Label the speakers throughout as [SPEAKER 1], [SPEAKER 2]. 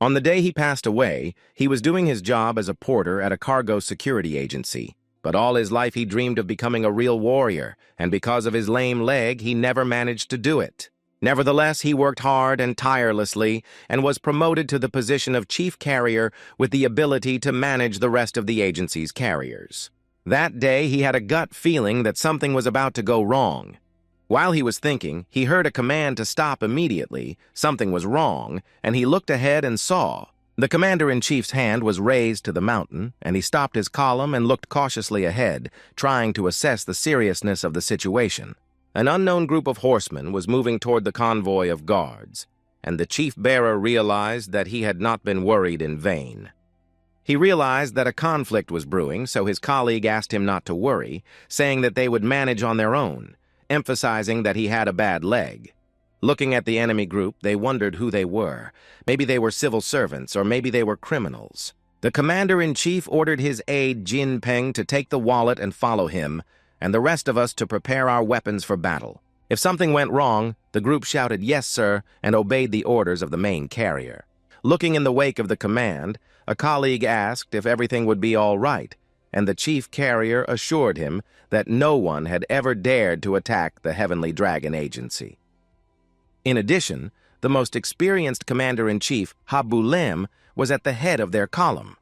[SPEAKER 1] On the day he passed away, he was doing his job as a porter at a cargo security agency. But all his life he dreamed of becoming a real warrior, and because of his lame leg, he never managed to do it. Nevertheless, he worked hard and tirelessly and was promoted to the position of chief carrier with the ability to manage the rest of the agency's carriers. That day, he had a gut feeling that something was about to go wrong. While he was thinking, he heard a command to stop immediately. Something was wrong, and he looked ahead and saw. The commander-in-chief's hand was raised to the mountain, and he stopped his column and looked cautiously ahead, trying to assess the seriousness of the situation. An unknown group of horsemen was moving toward the convoy of guards, and the chief bearer realized that he had not been worried in vain. He realized that a conflict was brewing, so his colleague asked him not to worry, saying that they would manage on their own, emphasizing that he had a bad leg. Looking at the enemy group, they wondered who they were. Maybe they were civil servants, or maybe they were criminals. The commander-in-chief ordered his aide Jin Peng to take the wallet and follow him, and the rest of us to prepare our weapons for battle. If something went wrong, the group shouted, "Yes, sir," and obeyed the orders of the main carrier. Looking in the wake of the command, a colleague asked if everything would be all right, and the chief carrier assured him that no one had ever dared to attack the Heavenly Dragon Agency. In addition, the most experienced commander-in-chief, Habulem, was at the head of their column.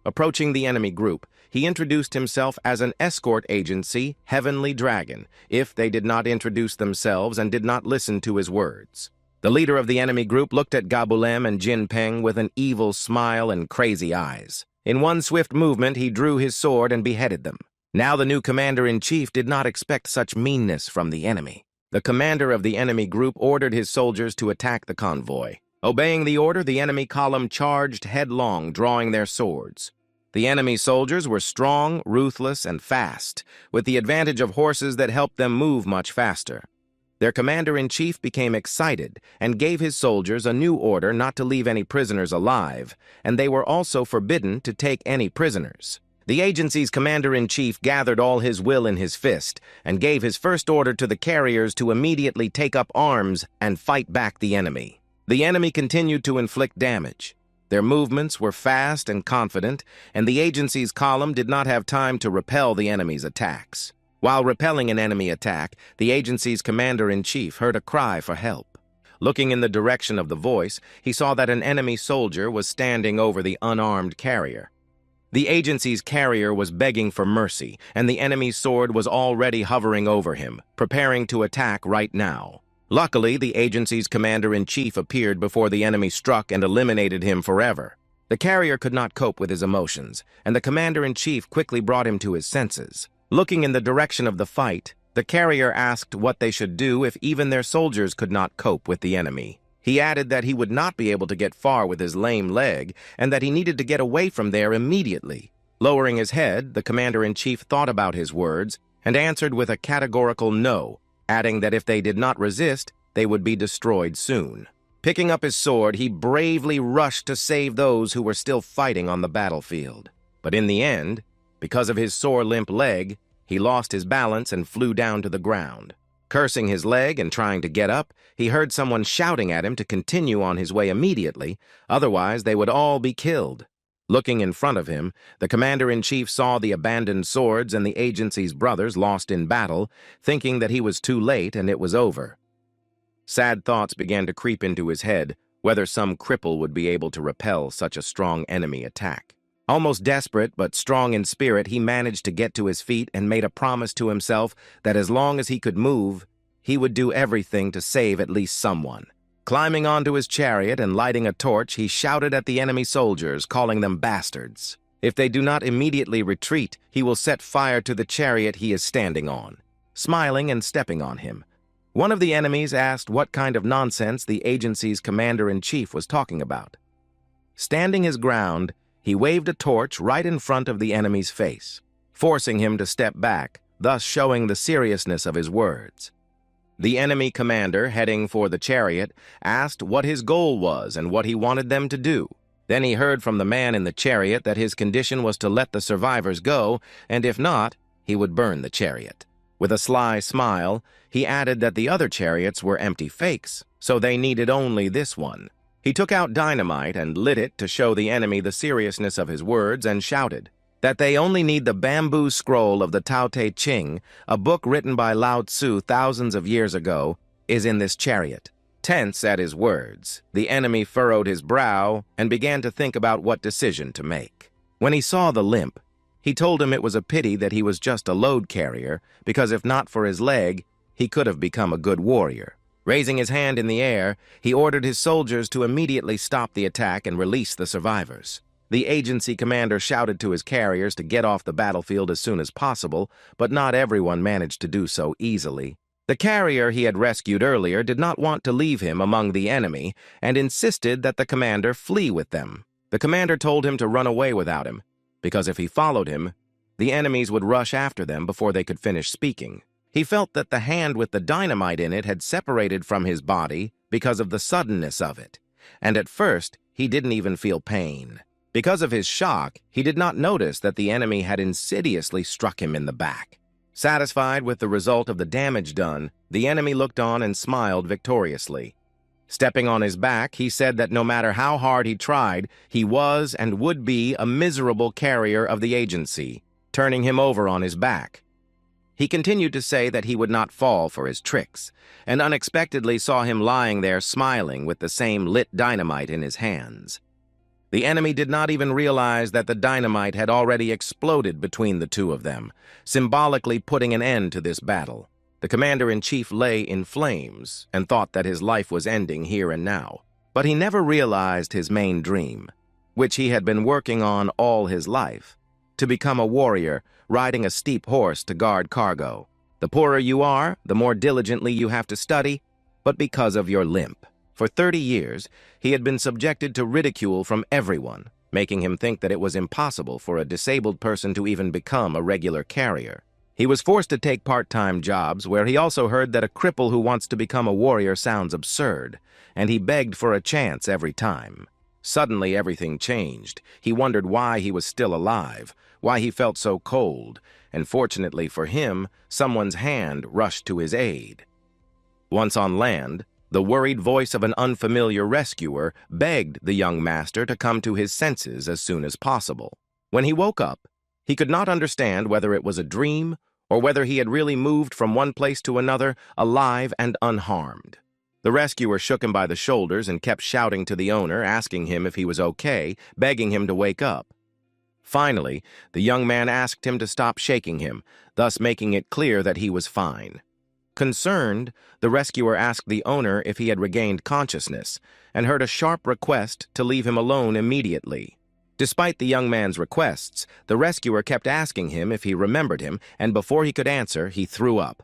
[SPEAKER 1] Approaching the enemy group, he introduced himself as an escort agency, Heavenly Dragon, if they did not introduce themselves and did not listen to his words. The leader of the enemy group looked at Gabulem and Jin Peng with an evil smile and crazy eyes. In one swift movement, he drew his sword and beheaded them. Now the new commander-in-chief did not expect such meanness from the enemy. The commander of the enemy group ordered his soldiers to attack the convoy. Obeying the order, the enemy column charged headlong, drawing their swords. The enemy soldiers were strong, ruthless, and fast, with the advantage of horses that helped them move much faster. Their commander-in-chief became excited and gave his soldiers a new order not to leave any prisoners alive, and they were also forbidden to take any prisoners. The agency's commander-in-chief gathered all his will in his fist and gave his first order to the carriers to immediately take up arms and fight back the enemy. The enemy continued to inflict damage. Their movements were fast and confident, and the agency's column did not have time to repel the enemy's attacks. While repelling an enemy attack, the agency's commander-in-chief heard a cry for help. Looking in the direction of the voice, he saw that an enemy soldier was standing over the unarmed carrier. The agency's carrier was begging for mercy, and the enemy's sword was already hovering over him, preparing to attack right now. Luckily, the agency's commander-in-chief appeared before the enemy struck and eliminated him forever. The carrier could not cope with his emotions, and the commander-in-chief quickly brought him to his senses. Looking in the direction of the fight, the carrier asked what they should do if even their soldiers could not cope with the enemy. He added that he would not be able to get far with his lame leg, and that he needed to get away from there immediately. Lowering his head, the commander-in-chief thought about his words and answered with a categorical no, adding that if they did not resist, they would be destroyed soon. Picking up his sword, he bravely rushed to save those who were still fighting on the battlefield. But in the end, because of his sore limp leg, he lost his balance and flew down to the ground. Cursing his leg and trying to get up, he heard someone shouting at him to continue on his way immediately, otherwise they would all be killed. Looking in front of him, the commander-in-chief saw the abandoned swords and the agency's brothers lost in battle, thinking that he was too late and it was over. Sad thoughts began to creep into his head, whether some cripple would be able to repel such a strong enemy attack. Almost desperate but strong in spirit, he managed to get to his feet and made a promise to himself that as long as he could move, he would do everything to save at least someone. Climbing onto his chariot and lighting a torch, he shouted at the enemy soldiers, calling them bastards. If they do not immediately retreat, he will set fire to the chariot he is standing on. Smiling and stepping on him, one of the enemies asked what kind of nonsense the agency's commander-in-chief was talking about. Standing his ground, he waved a torch right in front of the enemy's face, forcing him to step back, thus showing the seriousness of his words. The enemy commander, heading for the chariot, asked what his goal was and what he wanted them to do. Then he heard from the man in the chariot that his condition was to let the survivors go, and if not, he would burn the chariot. With a sly smile, he added that the other chariots were empty fakes, so they needed only this one. He took out dynamite and lit it to show the enemy the seriousness of his words and shouted that they only need the bamboo scroll of the Tao Te Ching, a book written by Lao Tzu thousands of years ago, is in this chariot. Tense at his words, the enemy furrowed his brow and began to think about what decision to make. When he saw the limp, he told him it was a pity that he was just a load carrier, because if not for his leg, he could have become a good warrior. Raising his hand in the air, he ordered his soldiers to immediately stop the attack and release the survivors. The agency commander shouted to his carriers to get off the battlefield as soon as possible, but not everyone managed to do so easily. The carrier he had rescued earlier did not want to leave him among the enemy and insisted that the commander flee with them. The commander told him to run away without him, because if he followed him, the enemies would rush after them before they could finish speaking. He felt that the hand with the dynamite in it had separated from his body because of the suddenness of it, and at first he didn't even feel pain. Because of his shock, he did not notice that the enemy had insidiously struck him in the back. Satisfied with the result of the damage done, the enemy looked on and smiled victoriously. Stepping on his back, he said that no matter how hard he tried, he was and would be a miserable carrier of the agency, turning him over on his back. He continued to say that he would not fall for his tricks, and unexpectedly saw him lying there smiling with the same lit dynamite in his hands. The enemy did not even realize that the dynamite had already exploded between the two of them, symbolically putting an end to this battle. The commander-in-chief lay in flames and thought that his life was ending here and now. But he never realized his main dream, which he had been working on all his life, to become a warrior, riding a steep horse to guard cargo. The poorer you are, the more diligently you have to study, but because of your limp. For 30 years, he had been subjected to ridicule from everyone, making him think that it was impossible for a disabled person to even become a regular carrier. He was forced to take part-time jobs where he also heard that a cripple who wants to become a warrior sounds absurd, and he begged for a chance every time. Suddenly, everything changed. He wondered why he was still alive, why he felt so cold, and fortunately for him, someone's hand rushed to his aid. Once on land, the worried voice of an unfamiliar rescuer begged the young master to come to his senses as soon as possible. When he woke up, he could not understand whether it was a dream or whether he had really moved from one place to another, alive and unharmed. The rescuer shook him by the shoulders and kept shouting to the owner, asking him if he was okay, begging him to wake up. Finally, the young man asked him to stop shaking him, thus making it clear that he was fine. Concerned, the rescuer asked the owner if he had regained consciousness, and heard a sharp request to leave him alone immediately. Despite the young man's requests, the rescuer kept asking him if he remembered him, and before he could answer, he threw up.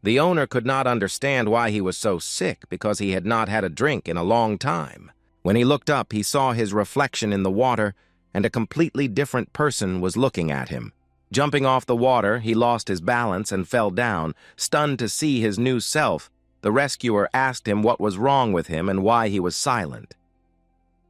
[SPEAKER 1] The owner could not understand why he was so sick because he had not had a drink in a long time. When he looked up, he saw his reflection in the water, and a completely different person was looking at him. Jumping off the water, he lost his balance and fell down. Stunned to see his new self, the rescuer asked him what was wrong with him and why he was silent.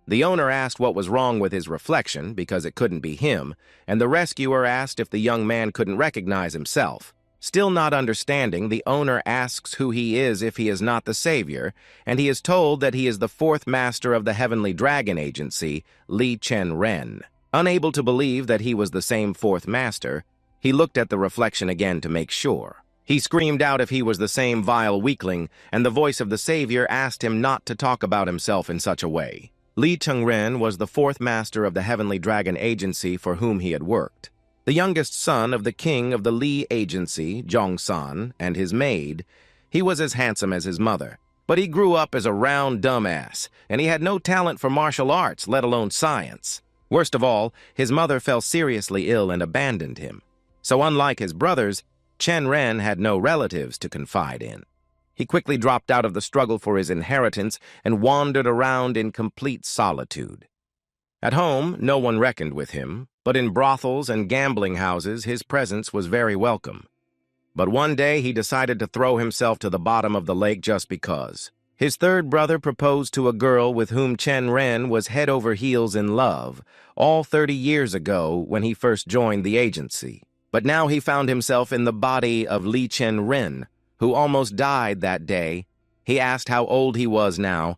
[SPEAKER 1] The owner asked what was wrong with his reflection, because it couldn't be him, and the rescuer asked if the young man couldn't recognize himself. Still not understanding, the owner asks who he is if he is not the savior, and he is told that he is the fourth master of the Heavenly Dragon Agency, Lee Chen Ren. Unable to believe that he was the same fourth master, he looked at the reflection again to make sure. He screamed out if he was the same vile weakling, and the voice of the savior asked him not to talk about himself in such a way. Lee Chen Ren was the fourth master of the Heavenly Dragon Agency for whom he had worked. The youngest son of the king of the Lee Agency, Zhongsan, and his maid, he was as handsome as his mother. But he grew up as a round dumbass, and he had no talent for martial arts, let alone science. Worst of all, his mother fell seriously ill and abandoned him. So unlike his brothers, Chen Ren had no relatives to confide in. He quickly dropped out of the struggle for his inheritance and wandered around in complete solitude. At home, no one reckoned with him, but in brothels and gambling houses, his presence was very welcome. But one day, he decided to throw himself to the bottom of the lake just because. His third brother proposed to a girl with whom Chen Ren was head over heels in love, all 30 years ago when he first joined the agency. But now he found himself in the body of Lee Chen Ren, who almost died that day. He asked how old he was now,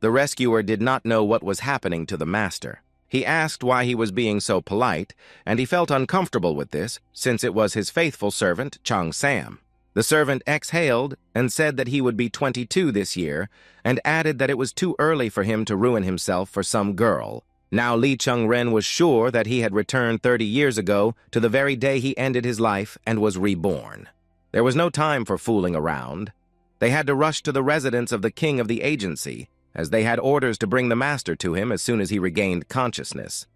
[SPEAKER 1] The rescuer did not know what was happening to the master. He asked why he was being so polite, and he felt uncomfortable with this, since it was his faithful servant, Chang Sam. The servant exhaled and said that he would be 22 this year, and added that it was too early for him to ruin himself for some girl. Now Lee Chen Ren was sure that he had returned 30 years ago to the very day he ended his life and was reborn. There was no time for fooling around. They had to rush to the residence of the king of the agency, as they had orders to bring the master to him as soon as he regained consciousness.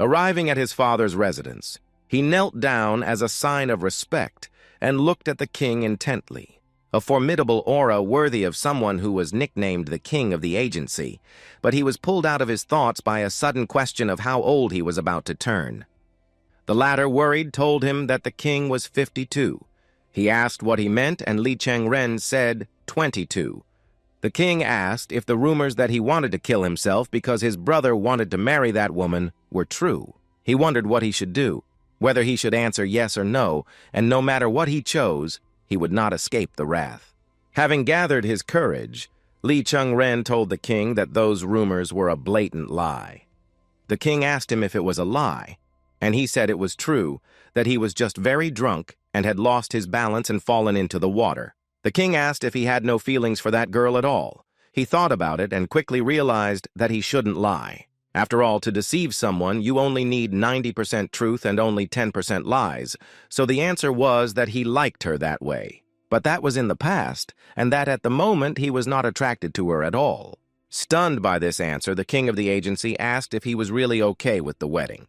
[SPEAKER 1] Arriving at his father's residence, he knelt down as a sign of respect and looked at the king intently. A formidable aura worthy of someone who was nicknamed the king of the agency, but he was pulled out of his thoughts by a sudden question of how old he was about to turn. The latter, worried, told him that the king was 52. He asked what he meant, and Lee Chen Ren said 22. The king asked if the rumors that he wanted to kill himself because his brother wanted to marry that woman were true. He wondered what he should do, whether he should answer yes or no, and no matter what he chose, he would not escape the wrath. Having gathered his courage, Lee Chen Ren told the king that those rumors were a blatant lie. The king asked him if it was a lie, and he said it was true, that he was just very drunk and had lost his balance and fallen into the water. The king asked if he had no feelings for that girl at all. He thought about it and quickly realized that he shouldn't lie. After all, to deceive someone, you only need 90% truth and only 10% lies, so the answer was that he liked her that way. But that was in the past, and that at the moment he was not attracted to her at all. Stunned by this answer, the king of the agency asked if he was really okay with the wedding.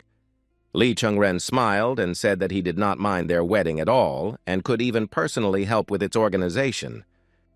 [SPEAKER 1] Lee Chen Ren smiled and said that he did not mind their wedding at all and could even personally help with its organization.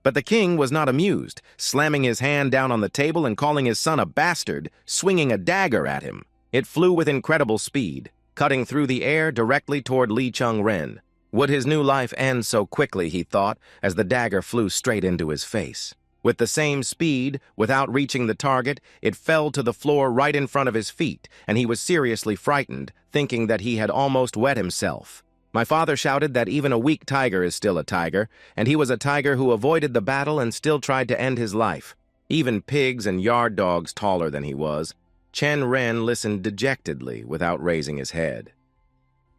[SPEAKER 1] But the king was not amused, slamming his hand down on the table and calling his son a bastard, swinging a dagger at him. It flew with incredible speed, cutting through the air directly toward Lee Chen Ren. Would his new life end so quickly, he thought, as the dagger flew straight into his face. With the same speed, without reaching the target, it fell to the floor right in front of his feet, and he was seriously frightened, thinking that he had almost wet himself. My father shouted that even a weak tiger is still a tiger, and he was a tiger who avoided the battle and still tried to end his life. Even pigs and yard dogs taller than he was. Chen Ren listened dejectedly without raising his head.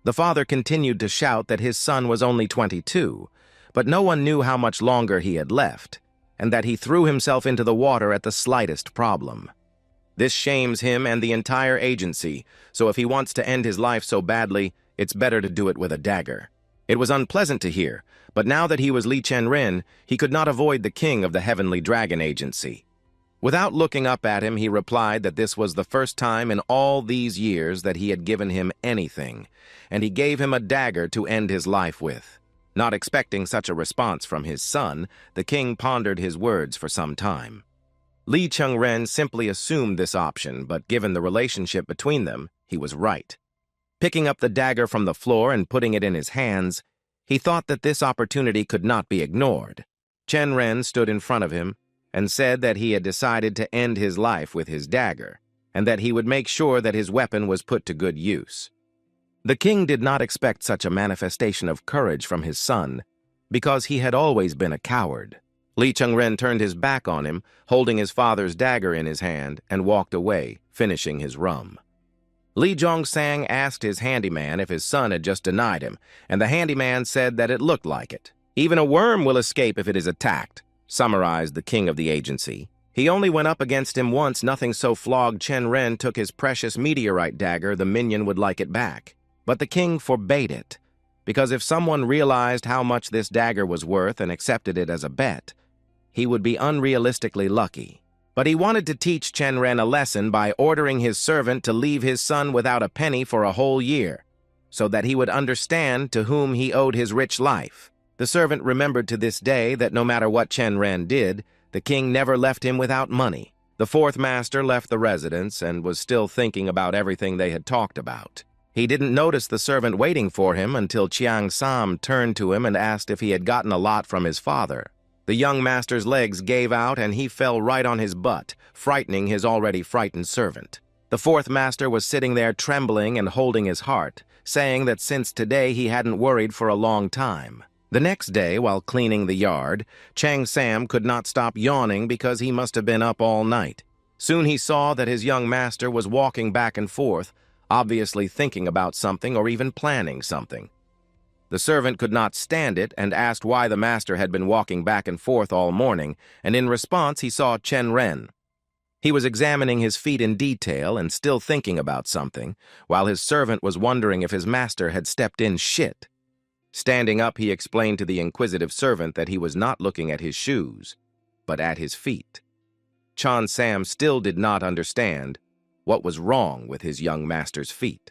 [SPEAKER 1] The father continued to shout that his son was only 22, but no one knew how much longer he had left, and that he threw himself into the water at the slightest problem. This shames him and the entire agency, so if he wants to end his life so badly, it's better to do it with a dagger. It was unpleasant to hear, but now that he was Lee Chen Ren, he could not avoid the king of the Heavenly Dragon Agency. Without looking up at him, he replied that this was the first time in all these years that he had given him anything, and he gave him a dagger to end his life with. Not expecting such a response from his son, the king pondered his words for some time. Lee Chen Ren simply assumed this option, but given the relationship between them, he was right. Picking up the dagger from the floor and putting it in his hands, he thought that this opportunity could not be ignored. Chen Ren stood in front of him and said that he had decided to end his life with his dagger, and that he would make sure that his weapon was put to good use. The king did not expect such a manifestation of courage from his son, because he had always been a coward. Lee Chen Ren turned his back on him, holding his father's dagger in his hand, and walked away, finishing his rum. Li Jongsang asked his handyman if his son had just denied him, and the handyman said that it looked like it. Even a worm will escape if it is attacked, summarized the king of the agency. He only went up against him once. Nothing so flogged Chen Ren took his precious meteorite dagger, the minion would like it back. But the king forbade it, because if someone realized how much this dagger was worth and accepted it as a bet, he would be unrealistically lucky. But he wanted to teach Chen Ren a lesson by ordering his servant to leave his son without a penny for a whole year, so that he would understand to whom he owed his rich life. The servant remembered to this day that no matter what Chen Ren did, the king never left him without money. The fourth master left the residence and was still thinking about everything they had talked about. He didn't notice the servant waiting for him until Chiang Sam turned to him and asked if he had gotten a lot from his father. The young master's legs gave out and he fell right on his butt, frightening his already frightened servant. The fourth master was sitting there trembling and holding his heart, saying that since today he hadn't worried for a long time. The next day, while cleaning the yard, Chang Sam could not stop yawning because he must have been up all night. Soon he saw that his young master was walking back and forth, obviously thinking about something or even planning something. The servant could not stand it and asked why the master had been walking back and forth all morning, and in response he saw Chen Ren. He was examining his feet in detail and still thinking about something, while his servant was wondering if his master had stepped in shit. Standing up, he explained to the inquisitive servant that he was not looking at his shoes, but at his feet. Chan Sam still did not understand what was wrong with his young master's feet.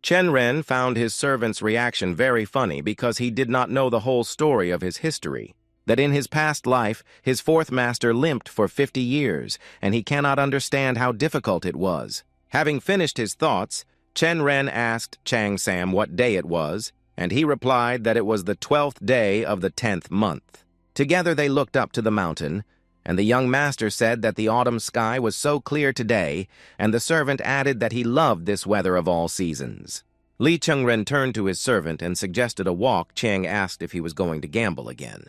[SPEAKER 1] Chen Ren found his servant's reaction very funny because he did not know the whole story of his history, that in his past life, his fourth master limped for 50 years, and he cannot understand how difficult it was. Having finished his thoughts, Chen Ren asked Chang Sam what day it was, and he replied that it was the 12th day of the 10th month. Together they looked up to the mountain, and the young master said that the autumn sky was so clear today, and the servant added that he loved this weather of all seasons. Lee Chen Ren turned to his servant and suggested a walk. Chang asked if he was going to gamble again.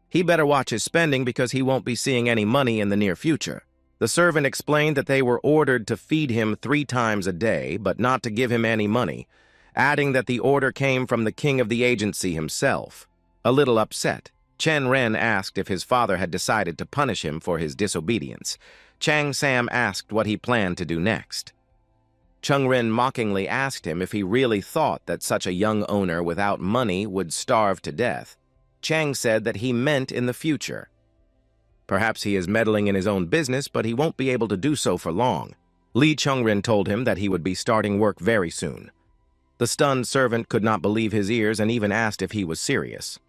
[SPEAKER 1] He better watch his spending because he won't be seeing any money in the near future. The servant explained that they were ordered to feed him 3 times a day, but not to give him any money, adding that the order came from the king of the agency himself. A little upset, Chen Ren asked if his father had decided to punish him for his disobedience. Chang Sam asked what he planned to do next. Chen Ren mockingly asked him if he really thought that such a young owner without money would starve to death. Chang said that he meant in the future. Perhaps he is meddling in his own business, but he won't be able to do so for long. Lee Chen Ren told him that he would be starting work very soon. The stunned servant could not believe his ears and even asked if he was serious.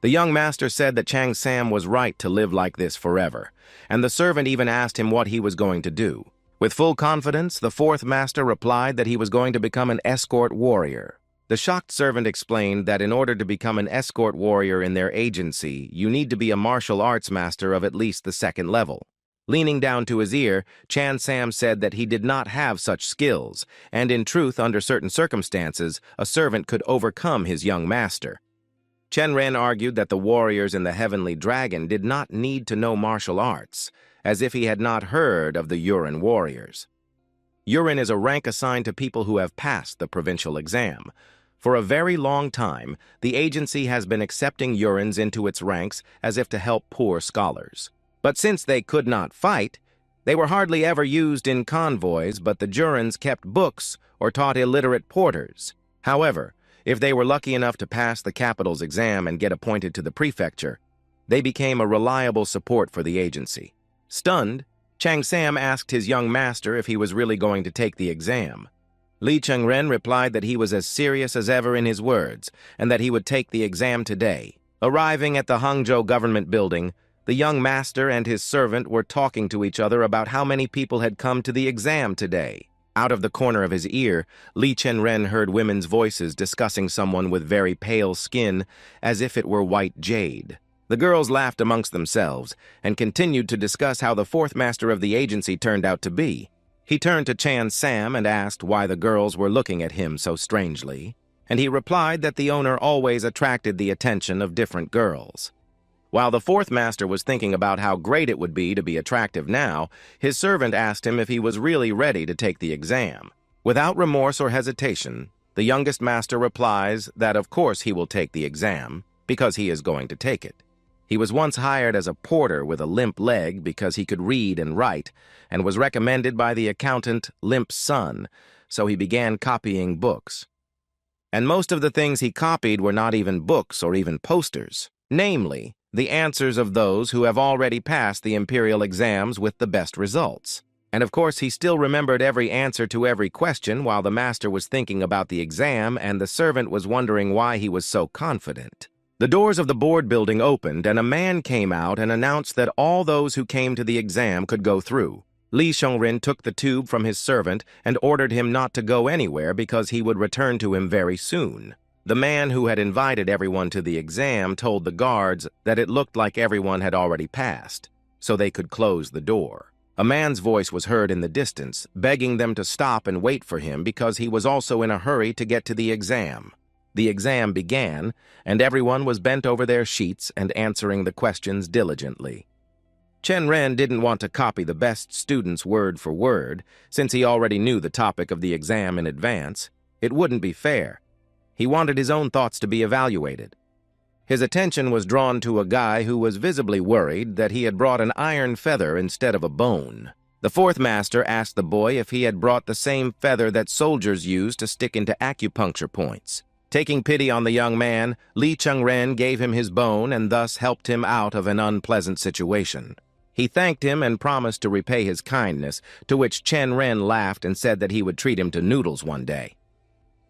[SPEAKER 1] The young master said that Chang Sam was right to live like this forever, and the servant even asked him what he was going to do. With full confidence, the fourth master replied that he was going to become an escort warrior. The shocked servant explained that in order to become an escort warrior in their agency, you need to be a martial arts master of at least the 2nd level. Leaning down to his ear, Chan Sam said that he did not have such skills, and in truth, under certain circumstances, a servant could overcome his young master. Chen Ren argued that the warriors in the Heavenly Dragon did not need to know martial arts, as if he had not heard of the Yurin warriors. Yurin is a rank assigned to people who have passed the provincial exam. For a very long time, the agency has been accepting Yurins into its ranks as if to help poor scholars. But since they could not fight, they were hardly ever used in convoys, but the Jurins kept books or taught illiterate porters. However, if they were lucky enough to pass the capital's exam and get appointed to the prefecture, they became a reliable support for the agency. Stunned, Chang Sam asked his young master if he was really going to take the exam. Lee Chen Ren replied that he was as serious as ever in his words, and that he would take the exam today. Arriving at the Hangzhou government building, the young master and his servant were talking to each other about how many people had come to the exam today. Out of the corner of his ear, Lee Chen Ren heard women's voices discussing someone with very pale skin as if it were white jade. The girls laughed amongst themselves and continued to discuss how the fourth master of the agency turned out to be. He turned to Chan Sam and asked why the girls were looking at him so strangely, and he replied that the owner always attracted the attention of different girls. While the fourth master was thinking about how great it would be to be attractive now, his servant asked him if he was really ready to take the exam. Without remorse or hesitation, the youngest master replies that of course he will take the exam, because he is going to take it. He was once hired as a porter with a limp leg because he could read and write, and was recommended by the accountant Limp's son, so he began copying books. And most of the things he copied were not even books or even posters, namely, the answers of those who have already passed the Imperial exams with the best results. And of course, he still remembered every answer to every question while the master was thinking about the exam and the servant was wondering why he was so confident. The doors of the board building opened and a man came out and announced that all those who came to the exam could go through. Lee Chen Ren took the tube from his servant and ordered him not to go anywhere because he would return to him very soon. The man who had invited everyone to the exam told the guards that it looked like everyone had already passed, so they could close the door. A man's voice was heard in the distance, begging them to stop and wait for him because he was also in a hurry to get to the exam. The exam began, and everyone was bent over their sheets and answering the questions diligently. Chen Ren didn't want to copy the best students word for word, since he already knew the topic of the exam in advance. It wouldn't be fair. He wanted his own thoughts to be evaluated. His attention was drawn to a guy who was visibly worried that he had brought an iron feather instead of a bone. The fourth master asked the boy if he had brought the same feather that soldiers use to stick into acupuncture points. Taking pity on the young man, Lee Chen Ren gave him his bone and thus helped him out of an unpleasant situation. He thanked him and promised to repay his kindness, to which Chen Ren laughed and said that he would treat him to noodles one day.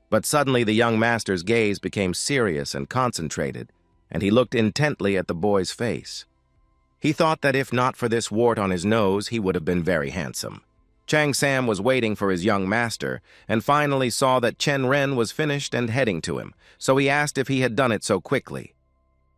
[SPEAKER 1] But suddenly the young master's gaze became serious and concentrated, and he looked intently at the boy's face. He thought that if not for this wart on his nose, he would have been very handsome. Chang Sam was waiting for his young master, and finally saw that Chen Ren was finished and heading to him, so he asked if he had done it so quickly.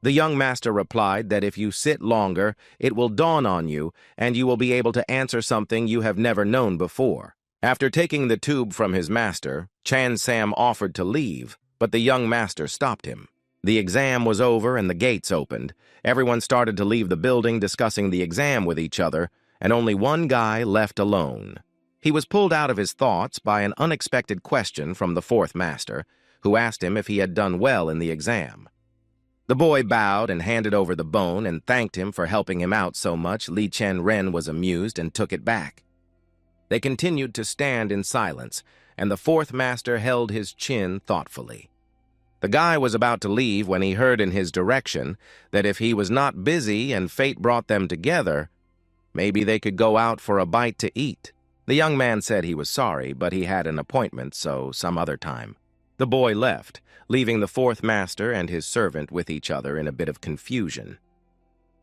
[SPEAKER 1] The young master replied that if you sit longer, it will dawn on you, and you will be able to answer something you have never known before. After taking the tube from his master, Chan Sam offered to leave, but the young master stopped him. The exam was over and the gates opened. Everyone started to leave the building discussing the exam with each other, and only one guy left alone. He was pulled out of his thoughts by an unexpected question from the fourth master, who asked him if he had done well in the exam. The boy bowed and handed over the bone and thanked him for helping him out so much. Lee Chen Ren was amused and took it back. They continued to stand in silence, and the fourth master held his chin thoughtfully. The guy was about to leave when he heard in his direction that if he was not busy and fate brought them together, maybe they could go out for a bite to eat. The young man said he was sorry, but he had an appointment, so some other time. The boy left, leaving the fourth master and his servant with each other in a bit of confusion.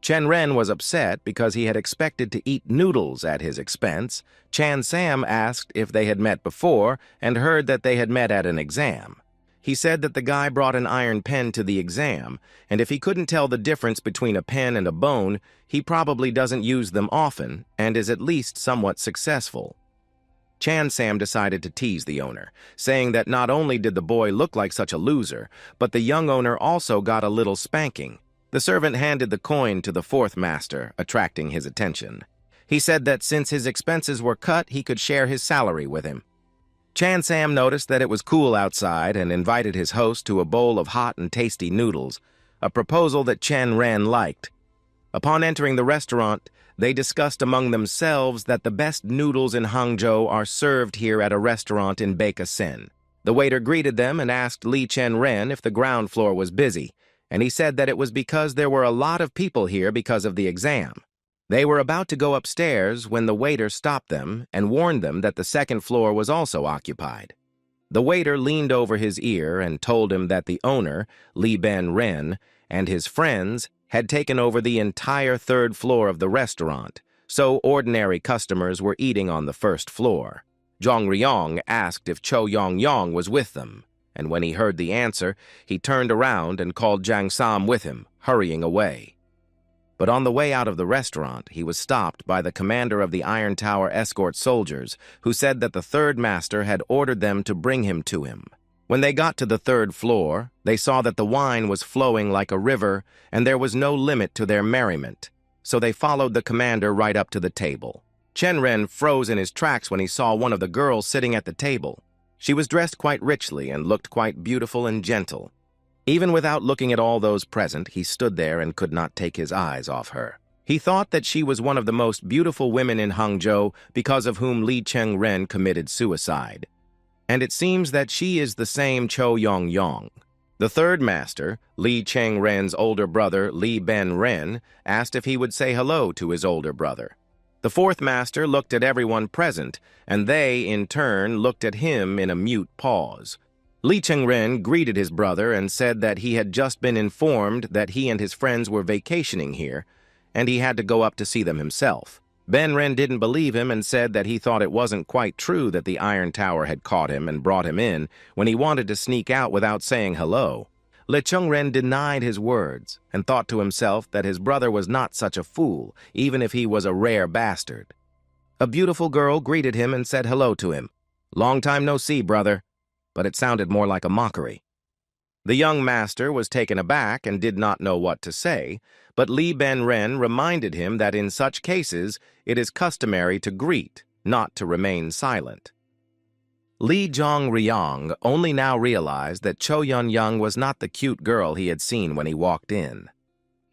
[SPEAKER 1] Chen Ren was upset because he had expected to eat noodles at his expense. Chan Sam asked if they had met before and heard that they had met at an exam. He said that the guy brought an iron pen to the exam, and if he couldn't tell the difference between a pen and a bone, he probably doesn't use them often and is at least somewhat successful. Chan Sam decided to tease the owner, saying that not only did the boy look like such a loser, but the young owner also got a little spanking. The servant handed the coin to the fourth master, attracting his attention. He said that since his expenses were cut, he could share his salary with him. Chan Sam noticed that it was cool outside and invited his host to a bowl of hot and tasty noodles, a proposal that Chen Ren liked. Upon entering the restaurant, they discussed among themselves that the best noodles in Hangzhou are served here at a restaurant in Baike-sen. The waiter greeted them and asked Lee Chen Ren if the ground floor was busy, and he said that it was because there were a lot of people here because of the exam. They were about to go upstairs when the waiter stopped them and warned them that the second floor was also occupied. The waiter leaned over his ear and told him that the owner, Lee Chen Ren, and his friends had taken over the entire third floor of the restaurant, so ordinary customers were eating on the first floor. Zhang Riyong asked if Chou Yongyong was with them, and when he heard the answer, he turned around and called Jiang Sam with him, hurrying away. But on the way out of the restaurant, he was stopped by the commander of the Iron Tower escort soldiers, who said that the third master had ordered them to bring him to him. When they got to the third floor, they saw that the wine was flowing like a river, and there was no limit to their merriment, so they followed the commander right up to the table. Chen Ren froze in his tracks when he saw one of the girls sitting at the table. She was dressed quite richly and looked quite beautiful and gentle. Even without looking at all those present, he stood there and could not take his eyes off her. He thought that she was one of the most beautiful women in Hangzhou, because of whom Lee Chen Ren committed suicide. And it seems that she is the same Chou Yongyong. The third master, Lee Chen Ren's older brother, Lee Chen Ren, asked if he would say hello to his older brother. The fourth master looked at everyone present, and they, in turn, looked at him in a mute pause. Lee Chen Ren greeted his brother and said that he had just been informed that he and his friends were vacationing here, and he had to go up to see them himself. Ben Ren didn't believe him and said that he thought it wasn't quite true that the Iron Tower had caught him and brought him in when he wanted to sneak out without saying hello. Lee Chen Ren denied his words and thought to himself that his brother was not such a fool, even if he was a rare bastard. A beautiful girl greeted him and said hello to him. "Long time no see, brother," but it sounded more like a mockery. The young master was taken aback and did not know what to say, but Lee Chen Ren reminded him that in such cases it is customary to greet, not to remain silent. Lee Ryong only now realized that Cho Yun-young was not the cute girl he had seen when he walked in.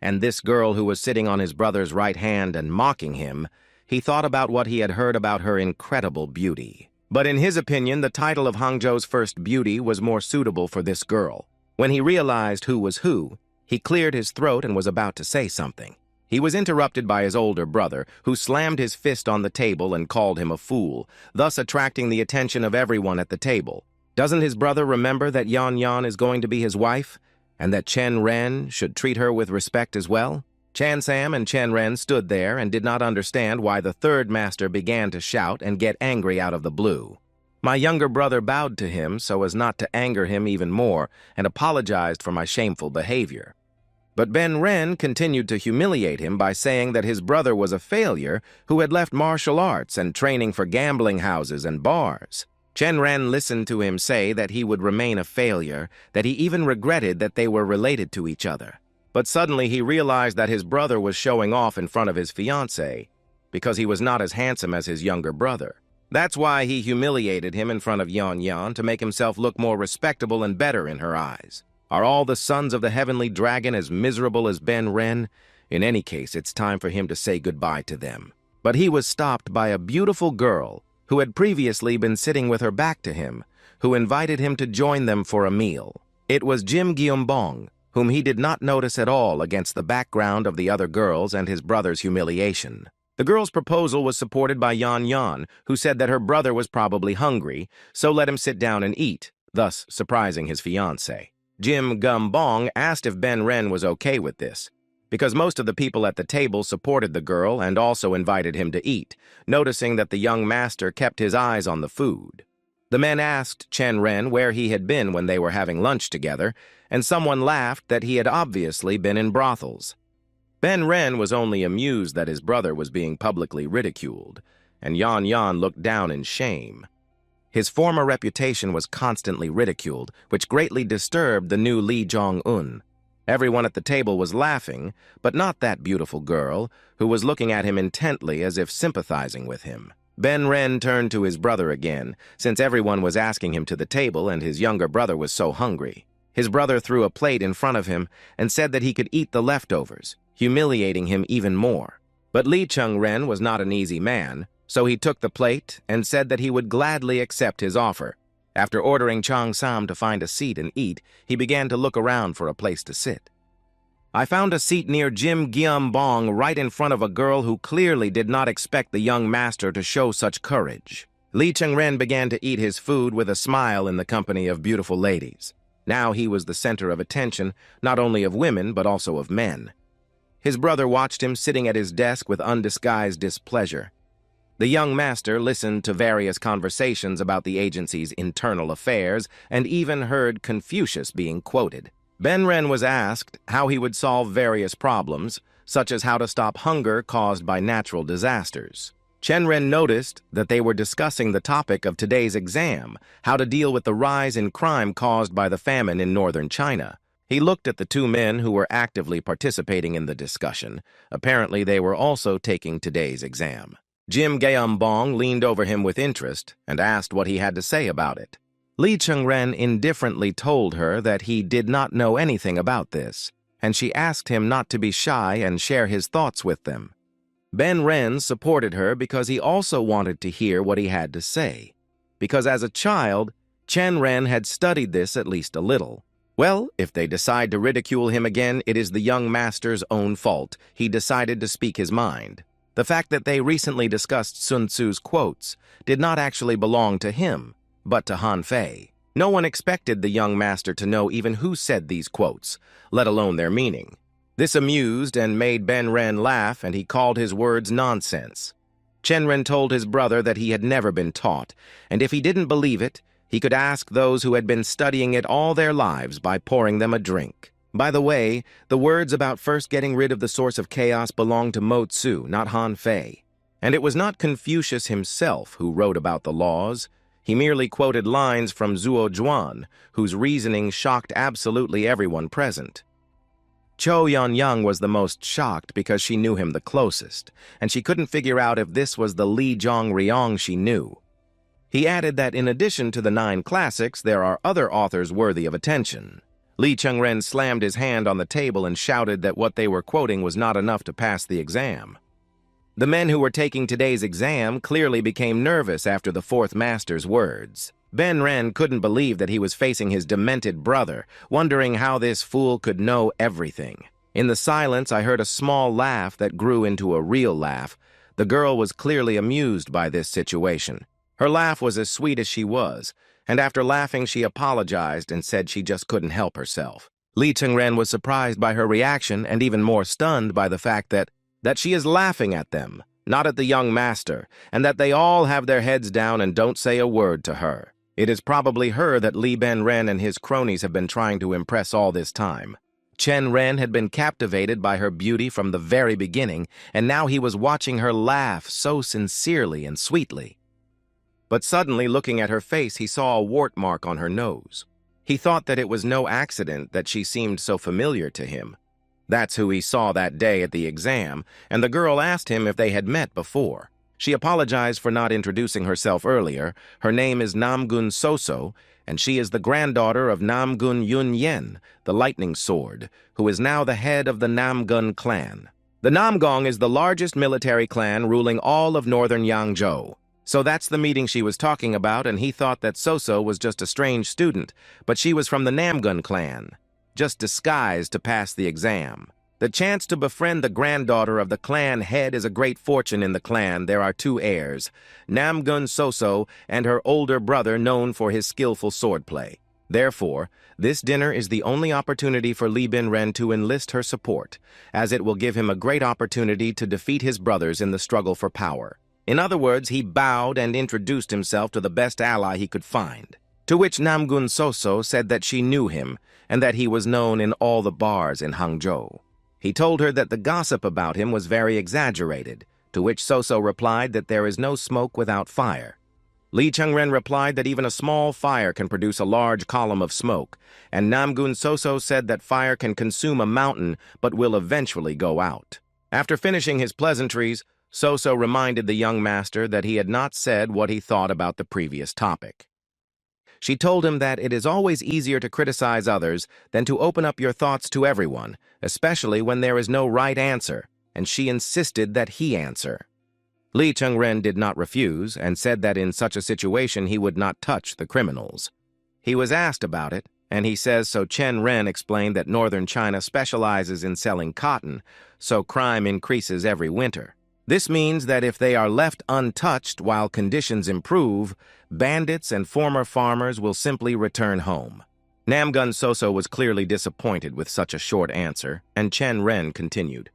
[SPEAKER 1] And this girl who was sitting on his brother's right hand and mocking him, he thought about what he had heard about her incredible beauty. But in his opinion, the title of Hangzhou's first beauty was more suitable for this girl. When he realized who was who, he cleared his throat and was about to say something. He was interrupted by his older brother, who slammed his fist on the table and called him a fool, thus attracting the attention of everyone at the table. Doesn't his brother remember that Yan is going to be his wife, and that Chen Ren should treat her with respect as well? Chan Sam and Chen Ren stood there and did not understand why the third master began to shout and get angry out of the blue. My younger brother bowed to him so as not to anger him even more and apologized for my shameful behavior. But Ben Ren continued to humiliate him by saying that his brother was a failure who had left martial arts and training for gambling houses and bars. Chen Ren listened to him say that he would remain a failure, that he even regretted that they were related to each other. But suddenly he realized that his brother was showing off in front of his fiancée because he was not as handsome as his younger brother. That's why he humiliated him in front of Yan to make himself look more respectable and better in her eyes. Are all the sons of the heavenly dragon as miserable as Ben Ren? In any case, it's time for him to say goodbye to them. But he was stopped by a beautiful girl who had previously been sitting with her back to him, who invited him to join them for a meal. It was Jim Gyeombong, whom he did not notice at all against the background of the other girls and his brother's humiliation. The girl's proposal was supported by Yan, who said that her brother was probably hungry, so let him sit down and eat, thus surprising his fiancée. Jim Gyeombong asked if Ben Ren was okay with this, because most of the people at the table supported the girl and also invited him to eat, noticing that the young master kept his eyes on the food. The men asked Chen Ren where he had been when they were having lunch together, and someone laughed that he had obviously been in brothels. Ben Ren was only amused that his brother was being publicly ridiculed, and Yan looked down in shame. His former reputation was constantly ridiculed, which greatly disturbed the new Lee Jong-un. Everyone at the table was laughing, but not that beautiful girl, who was looking at him intently as if sympathizing with him. Ben Ren turned to his brother again, since everyone was asking him to the table and his younger brother was so hungry. His brother threw a plate in front of him and said that he could eat the leftovers, humiliating him even more. But Lee Chen Ren was not an easy man, so he took the plate and said that he would gladly accept his offer. After ordering Chang Sam to find a seat and eat, he began to look around for a place to sit. I found a seat near Jim Gyeombong right in front of a girl who clearly did not expect the young master to show such courage. Lee Chen Ren began to eat his food with a smile in the company of beautiful ladies. Now he was the center of attention, not only of women but also of men. His brother watched him sitting at his desk with undisguised displeasure. The young master listened to various conversations about the agency's internal affairs and even heard Confucius being quoted. Ben Ren was asked how he would solve various problems, such as how to stop hunger caused by natural disasters. Chen Ren noticed that they were discussing the topic of today's exam, how to deal with the rise in crime caused by the famine in northern China. He looked at the two men who were actively participating in the discussion. Apparently, they were also taking today's exam. Jim Gyeombong leaned over him with interest and asked what he had to say about it. Lee Chen Ren indifferently told her that he did not know anything about this, and she asked him not to be shy and share his thoughts with them. Ben Ren supported her because he also wanted to hear what he had to say, because as a child, Chen Ren had studied this at least a little. Well, if they decide to ridicule him again, it is the young master's own fault. He decided to speak his mind. The fact that they recently discussed Sun Tzu's quotes did not actually belong to him, but to Han Fei. No one expected the young master to know even who said these quotes, let alone their meaning. This amused and made Ben Ren laugh, and he called his words nonsense. Chen Ren told his brother that he had never been taught, and if he didn't believe it, he could ask those who had been studying it all their lives by pouring them a drink. By the way, the words about first getting rid of the source of chaos belonged to Mo Tzu, not Han Fei. And it was not Confucius himself who wrote about the laws. He merely quoted lines from Zuo Zhuan, whose reasoning shocked absolutely everyone present. Chou Yuanyang was the most shocked because she knew him the closest, and she couldn't figure out if this was the Li Zhongliang she knew. He added that in addition to the 9 classics, there are other authors worthy of attention. Lee Chen Ren slammed his hand on the table and shouted that what they were quoting was not enough to pass the exam. The men who were taking today's exam clearly became nervous after the 4th master's words. Ben Ren couldn't believe that he was facing his demented brother, wondering how this fool could know everything. In the silence, I heard a small laugh that grew into a real laugh. The girl was clearly amused by this situation. Her laugh was as sweet as she was, and after laughing she apologized and said she just couldn't help herself. Lee Chen Ren was surprised by her reaction and even more stunned by the fact that she is laughing at them, not at the young master, and that they all have their heads down and don't say a word to her. It is probably her that Li Ben Ren and his cronies have been trying to impress all this time. Chen Ren had been captivated by her beauty from the very beginning, and now he was watching her laugh so sincerely and sweetly. But suddenly, looking at her face, he saw a wart mark on her nose. He thought that it was no accident that she seemed so familiar to him. That's who he saw that day at the exam, and the girl asked him if they had met before. She apologized for not introducing herself earlier. Her name is Namgun Soso, and she is the granddaughter of Namgun Yunyen, the Lightning Sword, who is now the head of the Namgun clan. The Namgong is the largest military clan ruling all of northern Yangzhou. So that's the meeting she was talking about, and he thought that Soso was just a strange student, but she was from the Namgun clan, just disguised to pass the exam. The chance to befriend the granddaughter of the clan head is a great fortune in the clan. There are 2 heirs, Namgun Soso and her older brother known for his skillful swordplay. Therefore, this dinner is the only opportunity for Li Ben Ren to enlist her support, as it will give him a great opportunity to defeat his brothers in the struggle for power. In other words, he bowed and introduced himself to the best ally he could find, to which Namgun Soso said that she knew him and that he was known in all the bars in Hangzhou. He told her that the gossip about him was very exaggerated, to which Soso replied that there is no smoke without fire. Lee Chen Ren replied that even a small fire can produce a large column of smoke, and Namgun Soso said that fire can consume a mountain but will eventually go out. After finishing his pleasantries, Soso reminded the young master that he had not said what he thought about the previous topic. She told him that it is always easier to criticize others than to open up your thoughts to everyone, especially when there is no right answer, and she insisted that he answer. Lee Chen Ren did not refuse and said that in such a situation he would not touch the criminals. He was asked about it, and he says so. Chen Ren explained that northern China specializes in selling cotton, so crime increases every winter. This means that if they are left untouched while conditions improve, bandits and former farmers will simply return home. Namgun Soso was clearly disappointed with such a short answer, and Chen Ren continued.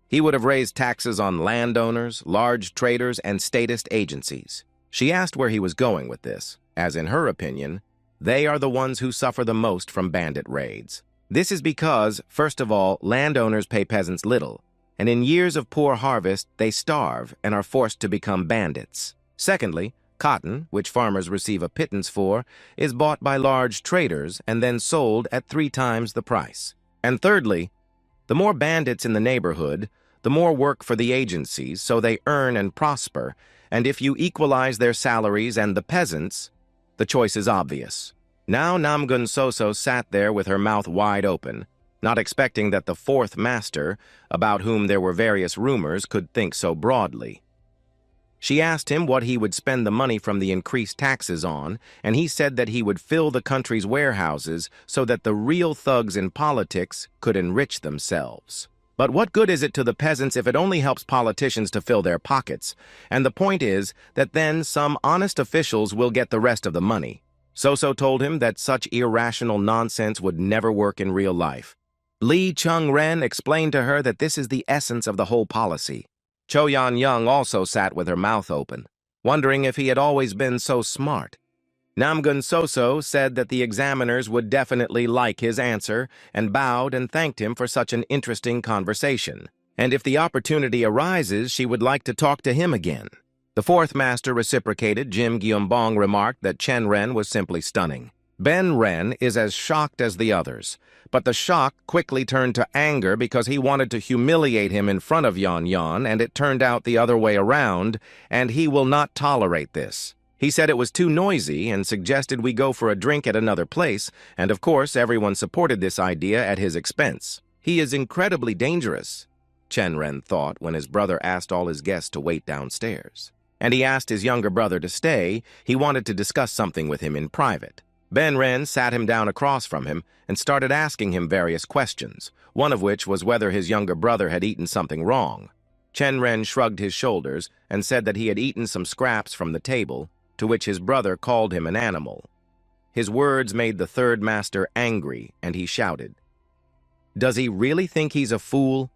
[SPEAKER 1] He would have raised taxes on landowners, large traders, and statist agencies. She asked where he was going with this, as in her opinion, they are the ones who suffer the most from bandit raids. This is because, first of all, landowners pay peasants little, and in years of poor harvest, they starve and are forced to become bandits. Secondly, cotton, which farmers receive a pittance for, is bought by large traders and then sold at 3 times the price. And thirdly, the more bandits in the neighborhood, the more work for the agencies, so they earn and prosper, and if you equalize their salaries and the peasants, the choice is obvious. Now Namgun Soso sat there with her mouth wide open, not expecting that the 4th master, about whom there were various rumors, could think so broadly. She asked him what he would spend the money from the increased taxes on, and he said that he would fill the country's warehouses so that the real thugs in politics could enrich themselves. But what good is it to the peasants if it only helps politicians to fill their pockets? And the point is that then some honest officials will get the rest of the money. Soso told him that such irrational nonsense would never work in real life. Lee Chen Ren explained to her that this is the essence of the whole policy. Chou Yuanyang also sat with her mouth open, wondering if he had always been so smart. Namgun Soso said that the examiners would definitely like his answer and bowed and thanked him for such an interesting conversation. And if the opportunity arises, she would like to talk to him again. The fourth master reciprocated. Jim Gyeombong remarked that Chen Ren was simply stunning. Ben Ren is as shocked as the others, but the shock quickly turned to anger because he wanted to humiliate him in front of Yan Yan, and it turned out the other way around, and he will not tolerate this. He said it was too noisy and suggested we go for a drink at another place, and of course everyone supported this idea at his expense. He is incredibly dangerous, Chen Ren thought when his brother asked all his guests to wait downstairs. And he asked his younger brother to stay. He wanted to discuss something with him in private. Ben Ren sat him down across from him and started asking him various questions, one of which was whether his younger brother had eaten something wrong. Chen Ren shrugged his shoulders and said that he had eaten some scraps from the table, to which his brother called him an animal. His words made the third master angry, and he shouted, "Does he really think he's a fool?"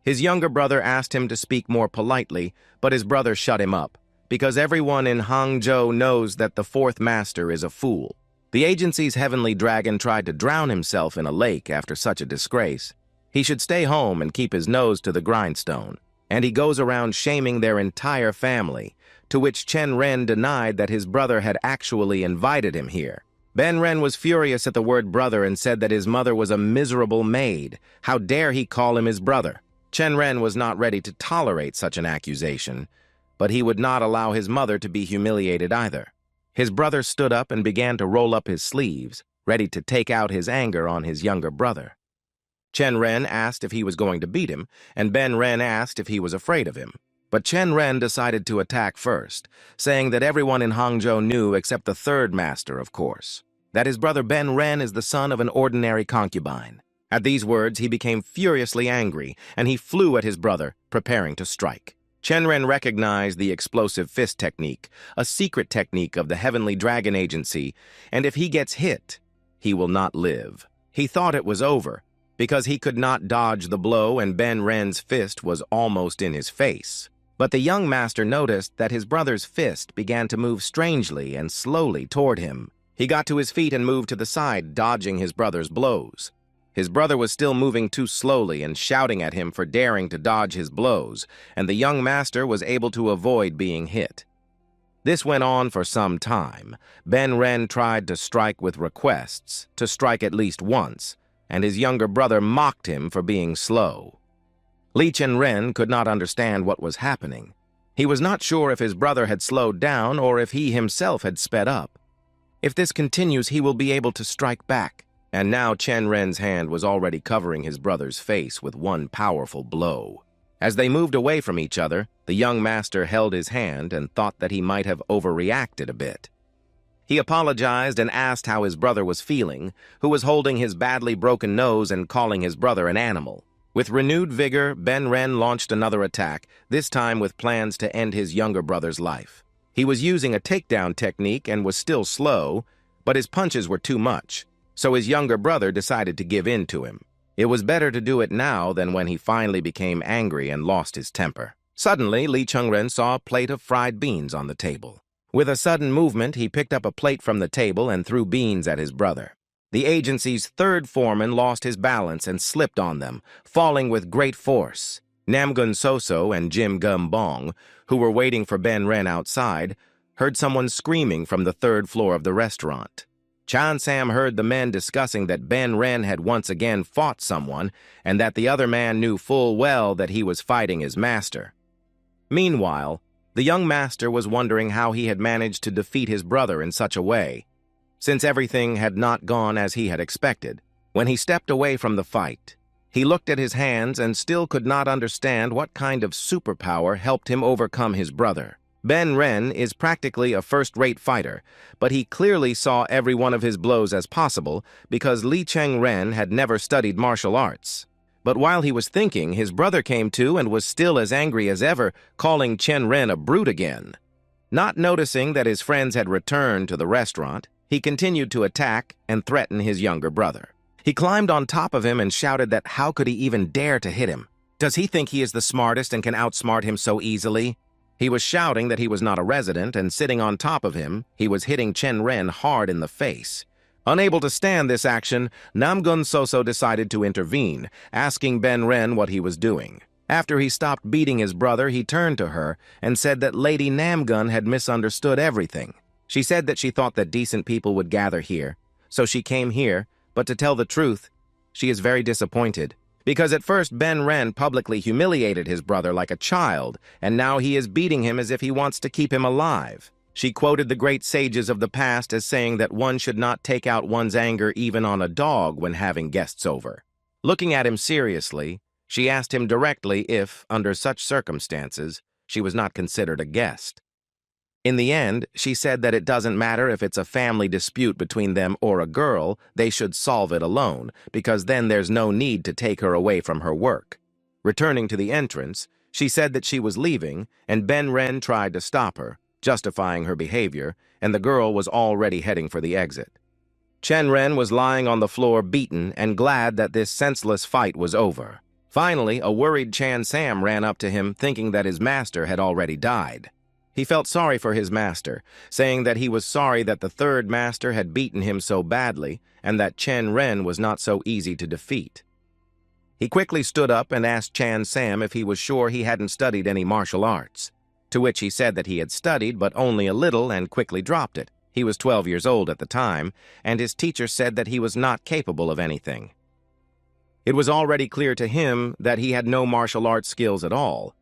[SPEAKER 1] His younger brother asked him to speak more politely, but his brother shut him up, because everyone in Hangzhou knows that the fourth master is a fool. The agency's heavenly dragon tried to drown himself in a lake after such a disgrace. He should stay home and keep his nose to the grindstone. And he goes around shaming their entire family, to which Chen Ren denied that his brother had actually invited him here. Ben Ren was furious at the word brother and said that his mother was a miserable maid. How dare he call him his brother? Chen Ren was not ready to tolerate such an accusation, but he would not allow his mother to be humiliated either. His brother stood up and began to roll up his sleeves, ready to take out his anger on his younger brother. Chen Ren asked if he was going to beat him, and Ben Ren asked if he was afraid of him. But Chen Ren decided to attack first, saying that everyone in Hangzhou knew except the third master, of course, that his brother Ben Ren is the son of an ordinary concubine. At these words, he became furiously angry, and he flew at his brother, preparing to strike. Chen Ren recognized the explosive fist technique, a secret technique of the Heavenly Dragon Agency, and if he gets hit, he will not live. He thought it was over, because he could not dodge the blow and Ben Ren's fist was almost in his face. But the young master noticed that his brother's fist began to move strangely and slowly toward him. He got to his feet and moved to the side, dodging his brother's blows. His brother was still moving too slowly and shouting at him for daring to dodge his blows, and the young master was able to avoid being hit. This went on for some time. Ben Ren tried to strike with requests, to strike at least once, and his younger brother mocked him for being slow. Lee Chen Ren could not understand what was happening. He was not sure if his brother had slowed down or if he himself had sped up. If this continues, he will be able to strike back. And now Chen Ren's hand was already covering his brother's face with one powerful blow. As they moved away from each other, the young master held his hand and thought that he might have overreacted a bit. He apologized and asked how his brother was feeling, who was holding his badly broken nose and calling his brother an animal. With renewed vigor, Ben Ren launched another attack, this time with plans to end his younger brother's life. He was using a takedown technique and was still slow, but his punches were too much. So his younger brother decided to give in to him. It was better to do it now than when he finally became angry and lost his temper. Suddenly, Lee Chen Ren saw a plate of fried beans on the table. With a sudden movement, he picked up a plate from the table and threw beans at his brother. The agency's third foreman lost his balance and slipped on them, falling with great force. Namgun Soso and Jim Gyeombong, who were waiting for Ben Ren outside, heard someone screaming from the third floor of the restaurant. Chan Sam heard the men discussing that Ben Ren had once again fought someone and that the other man knew full well that he was fighting his master. Meanwhile, the young master was wondering how he had managed to defeat his brother in such a way, since everything had not gone as he had expected. When he stepped away from the fight, he looked at his hands and still could not understand what kind of superpower helped him overcome his brother. Ben Ren is practically a first-rate fighter, but he clearly saw every one of his blows as possible because Lee Chen Ren had never studied martial arts. But while he was thinking, his brother came to and was still as angry as ever, calling Chen Ren a brute again. Not noticing that his friends had returned to the restaurant, he continued to attack and threaten his younger brother. He climbed on top of him and shouted that how could he even dare to hit him? Does he think he is the smartest and can outsmart him so easily? He was shouting that he was not a resident, and sitting on top of him, he was hitting Chen Ren hard in the face. Unable to stand this action, Namgun Soso decided to intervene, asking Ben Ren what he was doing. After he stopped beating his brother, he turned to her and said that Lady Namgun had misunderstood everything. She said that she thought that decent people would gather here, so she came here, but to tell the truth, she is very disappointed. Because at first Ben Ren publicly humiliated his brother like a child, and now he is beating him as if he wants to keep him alive. She quoted the great sages of the past as saying that one should not take out one's anger even on a dog when having guests over. Looking at him seriously, she asked him directly if, under such circumstances, she was not considered a guest. In the end, she said that it doesn't matter if it's a family dispute between them or a girl, they should solve it alone, because then there's no need to take her away from her work. Returning to the entrance, she said that she was leaving, and Ben Ren tried to stop her, justifying her behavior, and the girl was already heading for the exit. Chen Ren was lying on the floor beaten and glad that this senseless fight was over. Finally, a worried Chan Sam ran up to him thinking that his master had already died. He felt sorry for his master, saying that he was sorry that the third master had beaten him so badly and that Chen Ren was not so easy to defeat. He quickly stood up and asked Chan Sam if he was sure he hadn't studied any martial arts, to which he said that he had studied but only a little and quickly dropped it. He was 12 years old at the time, and his teacher said that he was not capable of anything. It was already clear to him that he had no martial arts skills at all.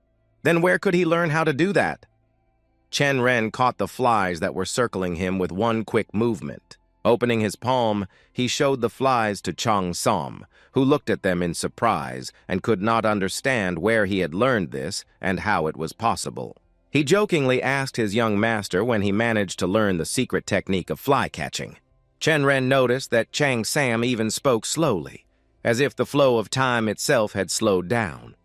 [SPEAKER 1] Then where could he learn how to do that? Chen Ren caught the flies that were circling him with one quick movement. Opening his palm, he showed the flies to Chang Som, who looked at them in surprise and could not understand where he had learned this and how it was possible. He jokingly asked his young master when he managed to learn the secret technique of fly catching. Chen Ren noticed that Chang Sam even spoke slowly, as if the flow of time itself had slowed down.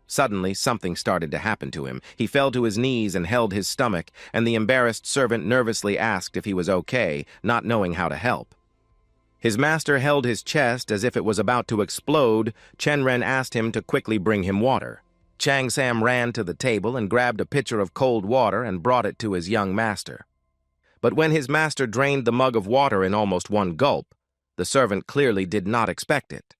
[SPEAKER 1] Suddenly, something started to happen to him. He fell to his knees and held his stomach, and the embarrassed servant nervously asked if he was okay, not knowing how to help. His master held his chest as if it was about to explode. Chen Ren asked him to quickly bring him water. Chang Sam ran to the table and grabbed a pitcher of cold water and brought it to his young master. But when his master drained the mug of water in almost one gulp, the servant clearly did not expect it.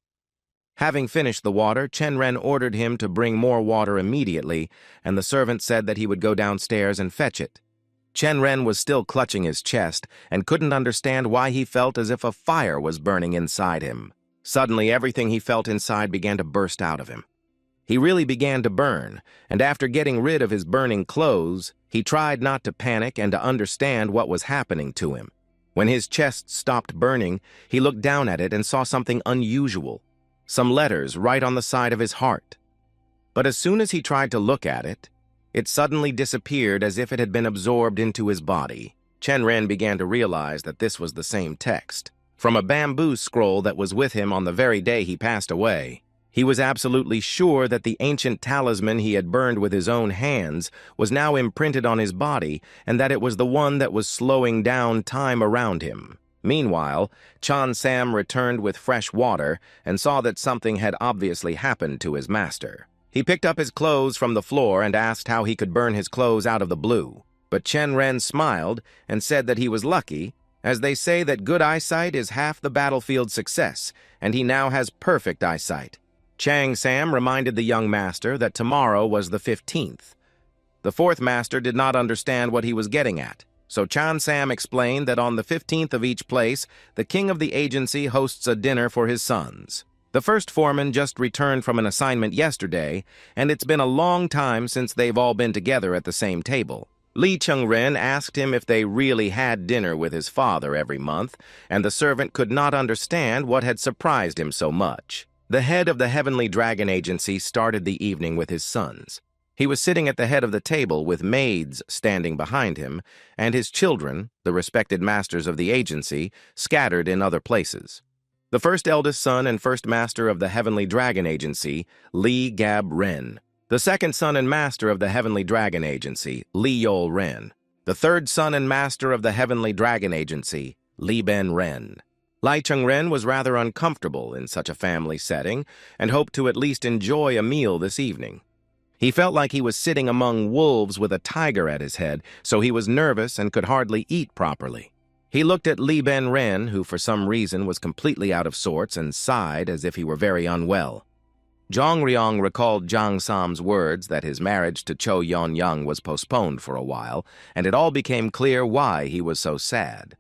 [SPEAKER 1] Having finished the water, Chen Ren ordered him to bring more water immediately, and the servant said that he would go downstairs and fetch it. Chen Ren was still clutching his chest and couldn't understand why he felt as if a fire was burning inside him. Suddenly, everything he felt inside began to burst out of him. He really began to burn, and after getting rid of his burning clothes, he tried not to panic and to understand what was happening to him. When his chest stopped burning, he looked down at it and saw something unusual, some letters right on the side of his heart. But as soon as he tried to look at it, it suddenly disappeared as if it had been absorbed into his body. Chen Ren began to realize that this was the same text, from a bamboo scroll that was with him on the very day he passed away. He was absolutely sure that the ancient talisman he had burned with his own hands was now imprinted on his body, and that it was the one that was slowing down time around him. Meanwhile, Chan Sam returned with fresh water and saw that something had obviously happened to his master. He picked up his clothes from the floor and asked how he could burn his clothes out of the blue. But Chen Ren smiled and said that he was lucky, as they say that good eyesight is half the battlefield's success, and he now has perfect eyesight. Chang Sam reminded the young master that tomorrow was the 15th. The fourth master did not understand what he was getting at, so Chan Sam explained that on the 15th of each place, the king of the agency hosts a dinner for his sons. The first foreman just returned from an assignment yesterday, and it's been a long time since they've all been together at the same table. Lee Chen Ren asked him if they really had dinner with his father every month, and the servant could not understand what had surprised him so much. The head of the Heavenly Dragon Agency started the evening with his sons. He was sitting at the head of the table with maids standing behind him, and his children, the respected masters of the agency, scattered in other places. The first eldest son and first master of the Heavenly Dragon Agency, Lee Gab Ren. The second son and master of the Heavenly Dragon Agency, Lee Yol Ren. The third son and master of the Heavenly Dragon Agency, Lee Ben Ren. Lee Chen Ren was rather uncomfortable in such a family setting and hoped to at least enjoy a meal this evening. He felt like he was sitting among wolves with a tiger at his head, so he was nervous and could hardly eat properly. He looked at Lee Ben Ren, who for some reason was completely out of sorts, and sighed as if he were very unwell. Zhang Riong recalled Zhang Sam's words that his marriage to Cho Yon-young was postponed for a while, and it all became clear why he was so sad.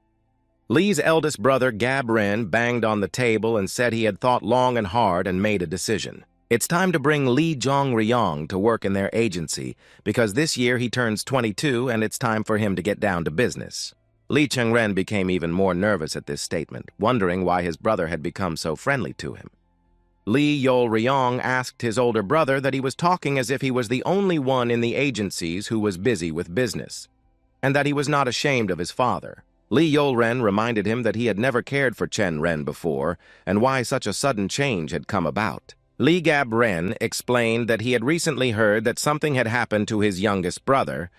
[SPEAKER 1] Lee's eldest brother, Gab Ren, banged on the table and said he had thought long and hard and made a decision. It's time to bring Lee Zhang Riong to work in their agency because this year he turns 22 and it's time for him to get down to business. Lee Chen Ren became even more nervous at this statement, wondering why his brother had become so friendly to him. Lee Yol Riong asked his older brother that he was talking as if he was the only one in the agencies who was busy with business, and that he was not ashamed of his father. Lee Yol Ren reminded him that he had never cared for Chen Ren before, and why such a sudden change had come about. Lee Gab Ren explained that he had recently heard that something had happened to his youngest brother,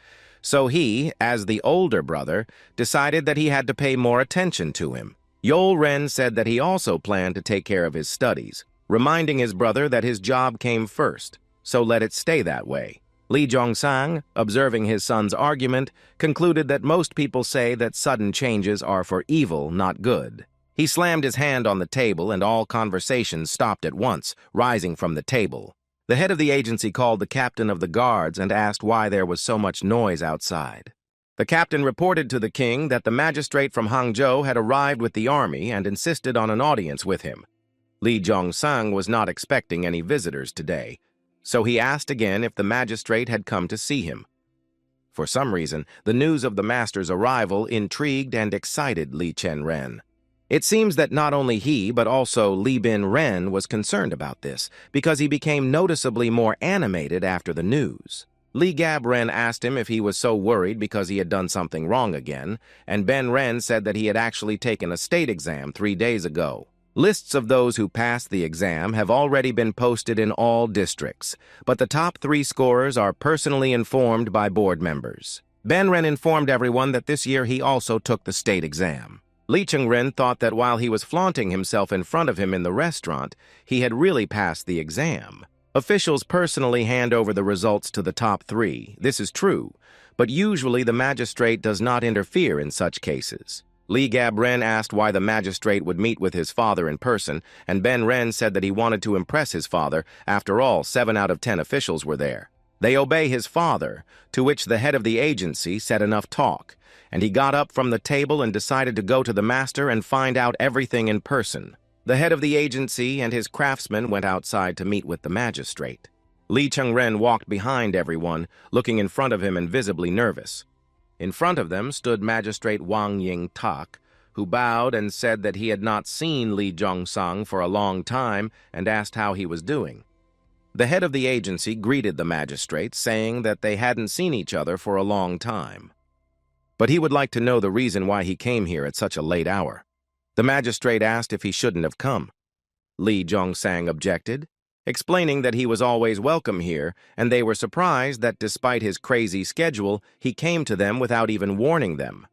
[SPEAKER 1] so he, as the older brother, decided that he had to pay more attention to him. Yol Ren said that he also planned to take care of his studies, reminding his brother that his job came first, so let it stay that way. Lee Jongsang, observing his son's argument, concluded that most people say that sudden changes are for evil, not good. He slammed his hand on the table and all conversations stopped at once, rising from the table. The head of the agency called the captain of the guards and asked why there was so much noise outside. The captain reported to the king that the magistrate from Hangzhou had arrived with the army and insisted on an audience with him. Lee Jongsang was not expecting any visitors today, so he asked again if the magistrate had come to see him. For some reason, the news of the master's arrival intrigued and excited Lee Chen Ren. It seems that not only he, but also Li Bin Ren was concerned about this, because he became noticeably more animated after the news. Li Gab Ren asked him if he was so worried because he had done something wrong again, and Ben Ren said that he had actually taken a state exam 3 days ago. Lists of those who passed the exam have already been posted in all districts, but the top 3 scorers are personally informed by board members. Ben Ren informed everyone that this year he also took the state exam. Lee Chen Ren thought that while he was flaunting himself in front of him in the restaurant, he had really passed the exam. Officials personally hand over the results to the top 3. This is true, but usually the magistrate does not interfere in such cases. Lee Gab Ren asked why the magistrate would meet with his father in person, and Ben Ren said that he wanted to impress his father. After all, 7 out of 10 officials were there. They obey his father, to which the head of the agency said enough talk, and he got up from the table and decided to go to the master and find out everything in person. The head of the agency and his craftsmen went outside to meet with the magistrate. Lee Chen Ren walked behind everyone, looking in front of him and visibly nervous. In front of them stood Magistrate Wang Ying-tak, who bowed and said that he had not seen Lee Jongsang for a long time and asked how he was doing. The head of the agency greeted the magistrate, saying that they hadn't seen each other for a long time. But he would like to know the reason why he came here at such a late hour. The magistrate asked if he shouldn't have come. Lee Jongsang objected, explaining that he was always welcome here, and they were surprised that despite his crazy schedule, he came to them without even warning them.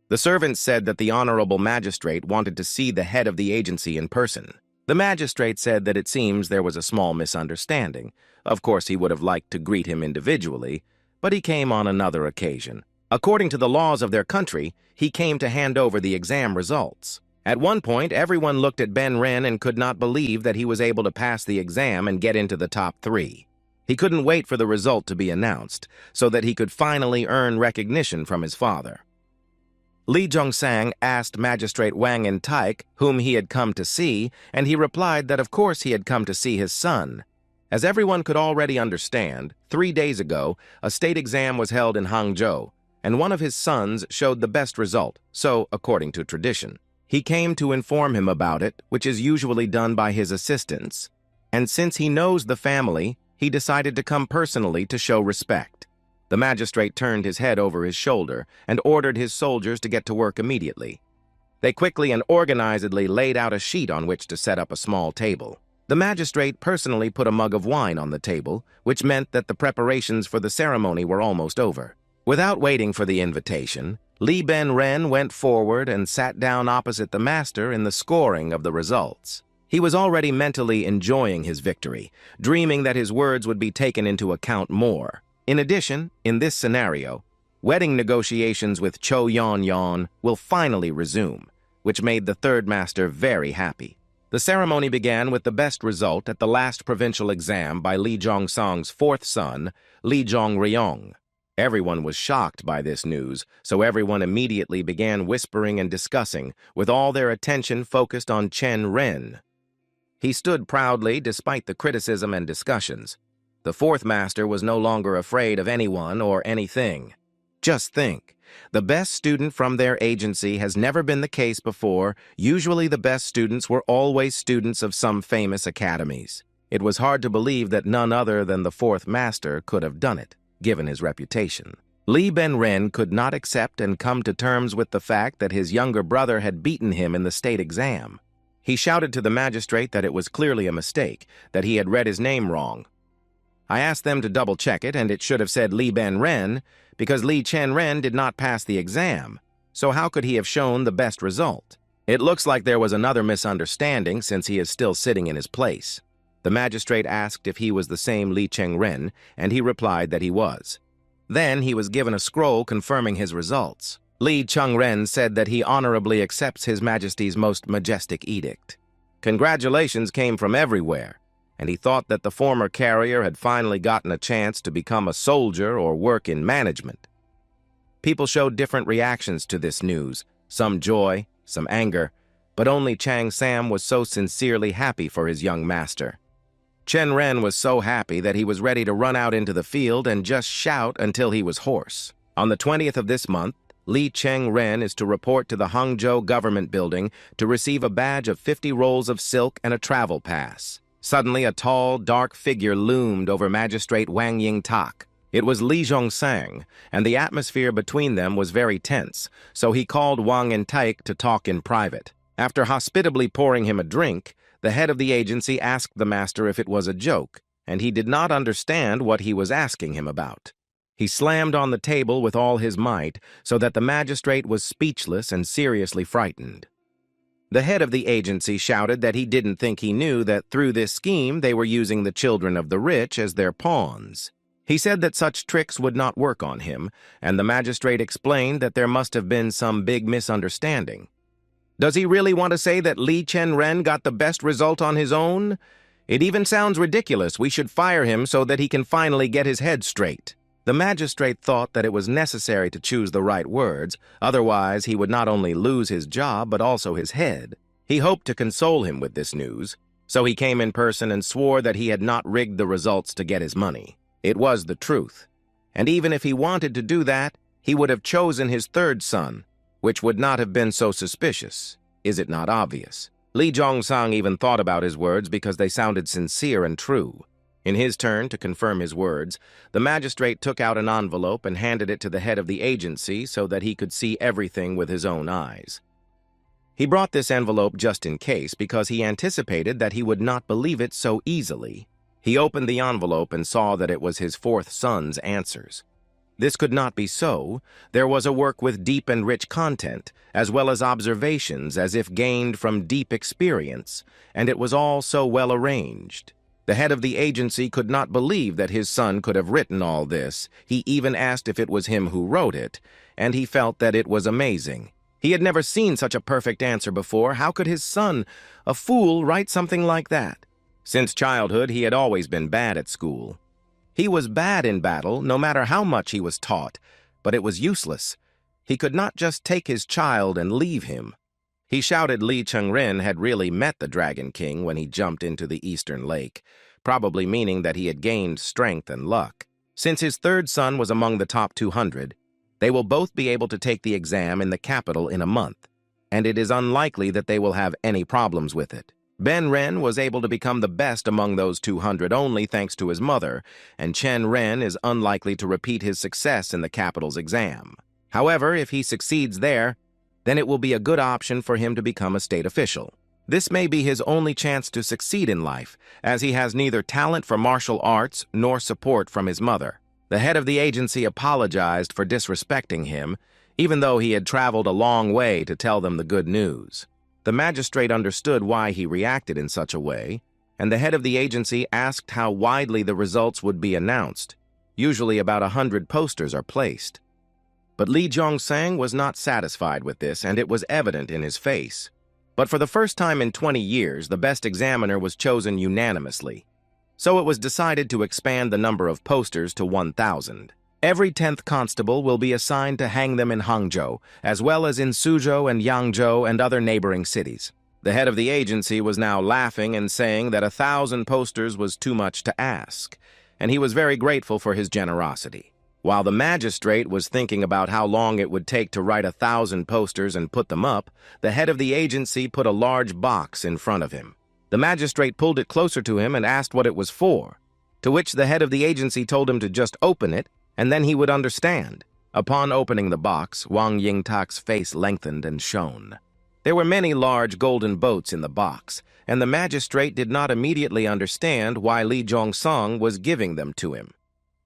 [SPEAKER 1] The servant said that the honorable magistrate wanted to see the head of the agency in person. The magistrate said that it seems there was a small misunderstanding. Of course, he would have liked to greet him individually, but he came on another occasion. According to the laws of their country, he came to hand over the exam results. At one point, everyone looked at Ben Ren and could not believe that he was able to pass the exam and get into the top 3. He couldn't wait for the result to be announced, so that he could finally earn recognition from his father. Lee Jongsang asked Magistrate Wang In-taik whom he had come to see, and he replied that of course he had come to see his son. As everyone could already understand, 3 days ago, a state exam was held in Hangzhou, and one of his sons showed the best result, so according to tradition. He came to inform him about it, which is usually done by his assistants, and since he knows the family, he decided to come personally to show respect. The magistrate turned his head over his shoulder and ordered his soldiers to get to work immediately. They quickly and organizedly laid out a sheet on which to set up a small table. The magistrate personally put a mug of wine on the table, which meant that the preparations for the ceremony were almost over. Without waiting for the invitation, Li Ben Ren went forward and sat down opposite the master in the scoring of the results. He was already mentally enjoying his victory, dreaming that his words would be taken into account more. In addition, in this scenario, wedding negotiations with Cho Yon-yon will finally resume, which made the third master very happy. The ceremony began with the best result at the last provincial exam by Lee Jong-sang's fourth son, Lee Jong-ryong. Everyone was shocked by this news, so everyone immediately began whispering and discussing, with all their attention focused on Chen Ren. He stood proudly despite the criticism and discussions. The fourth master was no longer afraid of anyone or anything. Just think, the best student from their agency has never been the case before. Usually the best students were always students of some famous academies. It was hard to believe that none other than the fourth master could have done it, given his reputation. Lee Chen Ren could not accept and come to terms with the fact that his younger brother had beaten him in the state exam. He shouted to the magistrate that it was clearly a mistake, that he had read his name wrong. I asked them to double-check it, and it should have said Lee Chen Ren, because Lee Chen Ren did not pass the exam, so how could he have shown the best result? It looks like there was another misunderstanding since he is still sitting in his place. The magistrate asked if he was the same Lee Chen Ren, and he replied that he was. Then he was given a scroll confirming his results. Lee Chen Ren said that he honorably accepts His Majesty's most majestic edict. Congratulations came from everywhere, and he thought that the former carrier had finally gotten a chance to become a soldier or work in management. People showed different reactions to this news, some joy, some anger, but only Chang Sam was so sincerely happy for his young master. Chen Ren was so happy that he was ready to run out into the field and just shout until he was hoarse. On the 20th of this month, Lee Chen Ren is to report to the Hangzhou government building to receive a badge of 50 rolls of silk and a travel pass. Suddenly, a tall, dark figure loomed over Magistrate Wang Ying-tak. It was Li Zhongsang, and the atmosphere between them was very tense, so he called Wang Ying-tak to talk in private. After hospitably pouring him a drink, the head of the agency asked the master if it was a joke, and he did not understand what he was asking him about. He slammed on the table with all his might, so that the magistrate was speechless and seriously frightened. The head of the agency shouted that he didn't think he knew that through this scheme they were using the children of the rich as their pawns. He said that such tricks would not work on him, and the magistrate explained that there must have been some big misunderstanding. Does he really want to say that Lee Chen Ren got the best result on his own? It even sounds ridiculous. We should fire him so that he can finally get his head straight. The magistrate thought that it was necessary to choose the right words, otherwise he would not only lose his job but also his head. He hoped to console him with this news, so he came in person and swore that he had not rigged the results to get his money. It was the truth, and even if he wanted to do that, he would have chosen his third son, which would not have been so suspicious. Is it not obvious? Lee Jong-sang even thought about his words because they sounded sincere and true. In his turn to confirm his words, the magistrate took out an envelope and handed it to the head of the agency so that he could see everything with his own eyes. He brought this envelope just in case because he anticipated that he would not believe it so easily. He opened the envelope and saw that it was his fourth son's answers. This could not be so. There was a work with deep and rich content, as well as observations as if gained from deep experience, and it was all so well arranged. The head of the agency could not believe that his son could have written all this. He even asked if it was him who wrote it, and he felt that it was amazing. He had never seen such a perfect answer before. How could his son, a fool, write something like that? Since childhood, he had always been bad at school. He was bad in battle, no matter how much he was taught, but it was useless. He could not just take his child and leave him. He shouted Lee Chen Ren had really met the Dragon King when he jumped into the eastern lake, probably meaning that he had gained strength and luck. Since his third son was among the top 200, they will both be able to take the exam in the capital in a month, and it is unlikely that they will have any problems with it. Ben Ren was able to become the best among those 200 only thanks to his mother, and Chen Ren is unlikely to repeat his success in the capital's exam. However, if he succeeds there, then it will be a good option for him to become a state official. This may be his only chance to succeed in life, as he has neither talent for martial arts nor support from his mother. The head of the agency apologized for disrespecting him, even though he had traveled a long way to tell them the good news. The magistrate understood why he reacted in such a way, and the head of the agency asked how widely the results would be announced. Usually about 100 posters are placed. But Lee Jong-sang was not satisfied with this, and it was evident in his face. But for the first time in 20 years, the best examiner was chosen unanimously. So it was decided to expand the number of posters to 1,000. Every 10th constable will be assigned to hang them in Hangzhou, as well as in Suzhou and Yangzhou and other neighboring cities. The head of the agency was now laughing and saying that 1,000 posters was too much to ask, and he was very grateful for his generosity. While the magistrate was thinking about how long it would take to write 1,000 posters and put them up, the head of the agency put a large box in front of him. The magistrate pulled it closer to him and asked what it was for, to which the head of the agency told him to just open it, and then he would understand. Upon opening the box, Wang Yingtak's face lengthened and shone. There were many large golden boats in the box, and the magistrate did not immediately understand why Li Zhongsong was giving them to him.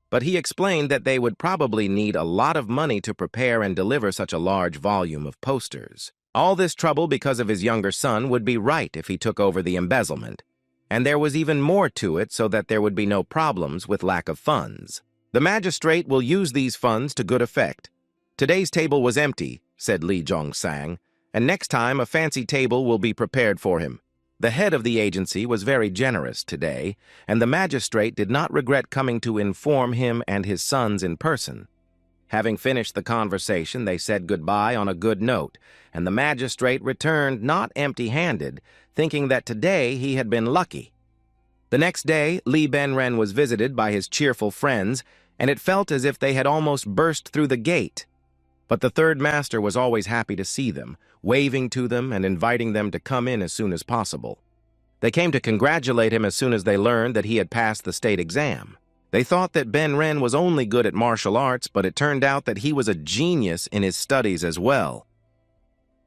[SPEAKER 1] But he explained that they would probably need a lot of money to prepare and deliver such a large volume of posters. All this trouble because of his younger son would be right if he took over the embezzlement, and there was even more to it so that there would be no problems with lack of funds. The magistrate will use these funds to good effect. Today's table was empty, said Li Zhongsang, and next time a fancy table will be prepared for him. The head of the agency was very generous today, and the magistrate did not regret coming to inform him and his sons in person. Having finished the conversation, they said goodbye on a good note, and the magistrate returned not empty-handed, thinking that today he had been lucky. The next day, Lee Chen Ren was visited by his cheerful friends, and it felt as if they had almost burst through the gate. But the third master was always happy to see them, waving to them and inviting them to come in as soon as possible. They came to congratulate him as soon as they learned that he had passed the state exam. They thought that Chen Ren was only good at martial arts, but it turned out that he was a genius in his studies as well.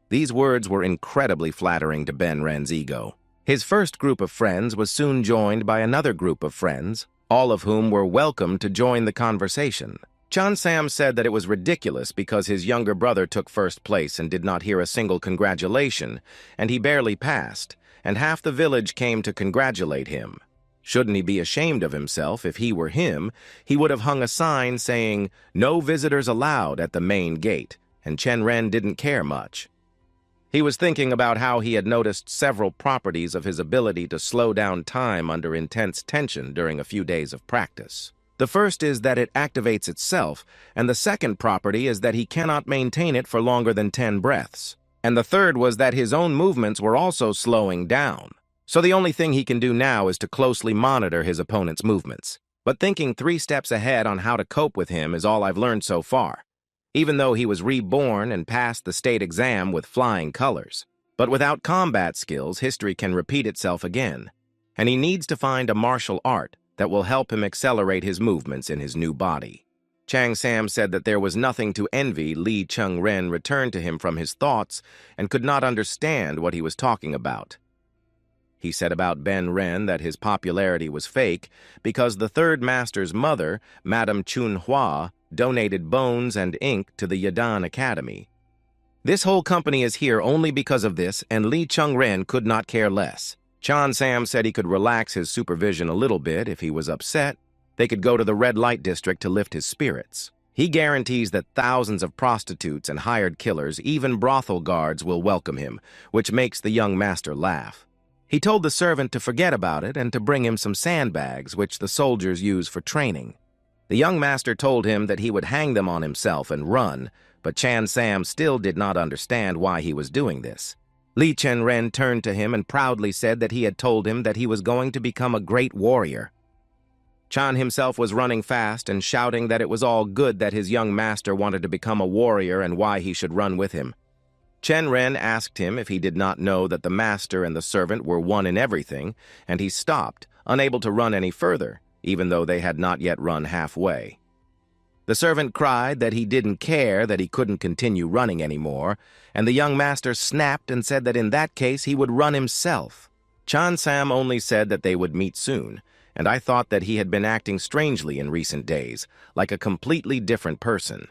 [SPEAKER 1] These words were incredibly flattering to Chen Ren's ego. His first group of friends was soon joined by another group of friends, all of whom were welcome to join the conversation. Chan Sam said that it was ridiculous because his younger brother took first place and did not hear a single congratulation, and he barely passed, and half the village came to congratulate him. Shouldn't he be ashamed of himself? If he were him, he would have hung a sign saying, "No visitors allowed" at the main gate, and Chen Ren didn't care much. He was thinking about how he had noticed several properties of his ability to slow down time under intense tension during a few days of practice. The first is that it activates itself, and the second property is that he cannot maintain it for longer than 10 breaths. And the third was that his own movements were also slowing down. So the only thing he can do now is to closely monitor his opponent's movements. But thinking 3 steps ahead on how to cope with him is all I've learned so far. Even though he was reborn and passed the state exam with flying colors. But without combat skills, history can repeat itself again. And he needs to find a martial art that will help him accelerate his movements in his new body. Chang Sam said that there was nothing to envy. Lee Chen Ren returned to him from his thoughts and could not understand what he was talking about. He said about Chen Ren that his popularity was fake because the third master's mother, Madame Chunhua, donated bones and ink to the Yadan Academy. This whole company is here only because of this, and Lee Chen Ren could not care less. Chan Sam said he could relax his supervision a little bit if he was upset. They could go to the red light district to lift his spirits. He guarantees that thousands of prostitutes and hired killers, even brothel guards, will welcome him, which makes the young master laugh. He told the servant to forget about it and to bring him some sandbags, which the soldiers use for training. The young master told him that he would hang them on himself and run, but Chan Sam still did not understand why he was doing this. Lee Chen Ren turned to him and proudly said that he had told him that he was going to become a great warrior. Chan himself was running fast and shouting that it was all good that his young master wanted to become a warrior and why he should run with him. Chen Ren asked him if he did not know that the master and the servant were one in everything, and he stopped, unable to run any further, even though they had not yet run halfway. The servant cried that he didn't care that he couldn't continue running anymore, and the young master snapped and said that in that case he would run himself. Chan Sam only said that they would meet soon, and I thought that he had been acting strangely in recent days, like a completely different person.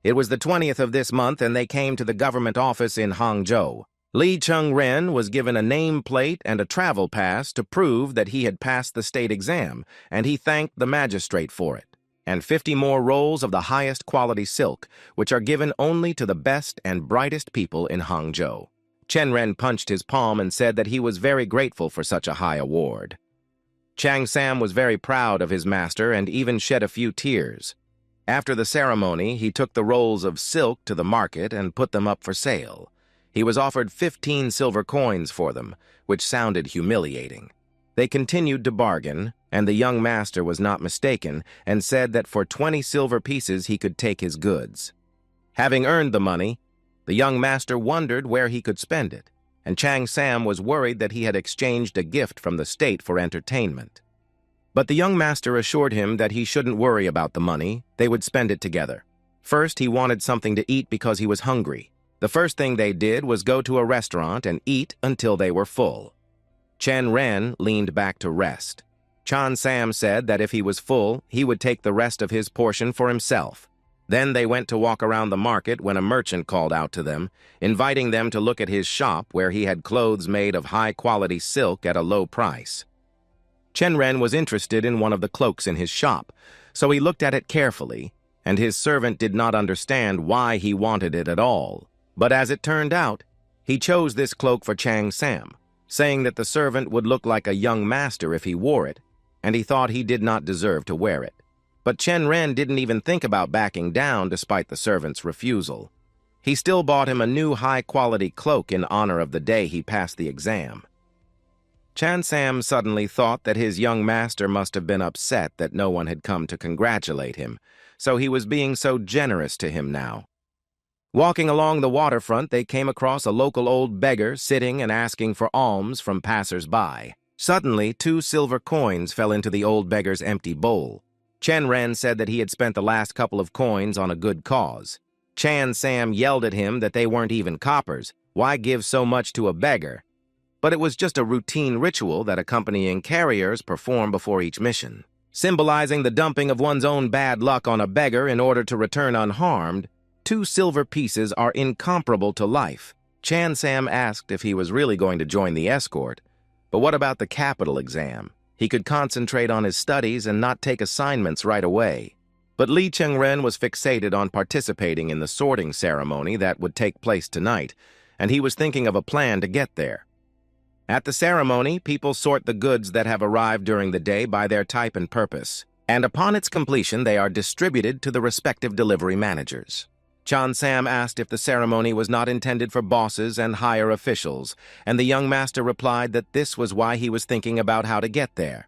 [SPEAKER 1] It was the 20th of this month, and they came to the government office in Hangzhou. Lee Chen Ren was given a nameplate and a travel pass to prove that he had passed the state exam, and he thanked the magistrate for it. And 50 more rolls of the highest quality silk, which are given only to the best and brightest people in Hangzhou. Chen Ren punched his palm and said that he was very grateful for such a high award. Chang Sam was very proud of his master and even shed a few tears. After the ceremony, he took the rolls of silk to the market and put them up for sale. He was offered 15 silver coins for them, which sounded humiliating. They continued to bargain, and the young master was not mistaken and said that for 20 silver pieces he could take his goods. Having earned the money, the young master wondered where he could spend it, and Chang Sam was worried that he had exchanged a gift from the state for entertainment. But the young master assured him that he shouldn't worry about the money, they would spend it together. First, he wanted something to eat because he was hungry. The first thing they did was go to a restaurant and eat until they were full. Chen Ren leaned back to rest. Chang Sam said that if he was full, he would take the rest of his portion for himself. Then they went to walk around the market when a merchant called out to them, inviting them to look at his shop where he had clothes made of high-quality silk at a low price. Chen Ren was interested in one of the cloaks in his shop, so he looked at it carefully, and his servant did not understand why he wanted it at all. But as it turned out, he chose this cloak for Chang Sam, saying that the servant would look like a young master if he wore it, and he thought he did not deserve to wear it. But Chen Ren didn't even think about backing down despite the servant's refusal. He still bought him a new high-quality cloak in honor of the day he passed the exam. Chang Sam suddenly thought that his young master must have been upset that no one had come to congratulate him, so he was being so generous to him now. Walking along the waterfront, they came across a local old beggar sitting and asking for alms from passers-by. Suddenly, 2 silver coins fell into the old beggar's empty bowl. Chen Ren said that he had spent the last couple of coins on a good cause. Chang Sam yelled at him that they weren't even coppers. Why give so much to a beggar? But it was just a routine ritual that accompanying carriers perform before each mission. Symbolizing the dumping of one's own bad luck on a beggar in order to return unharmed, 2 silver pieces are incomparable to life. Chang Sam asked if he was really going to join the escort, but what about the capital exam? He could concentrate on his studies and not take assignments right away. But Lee Chen Ren was fixated on participating in the sorting ceremony that would take place tonight, and he was thinking of a plan to get there. At the ceremony, people sort the goods that have arrived during the day by their type and purpose, and upon its completion they are distributed to the respective delivery managers. Chang Sam asked if the ceremony was not intended for bosses and higher officials, and the young master replied that this was why he was thinking about how to get there.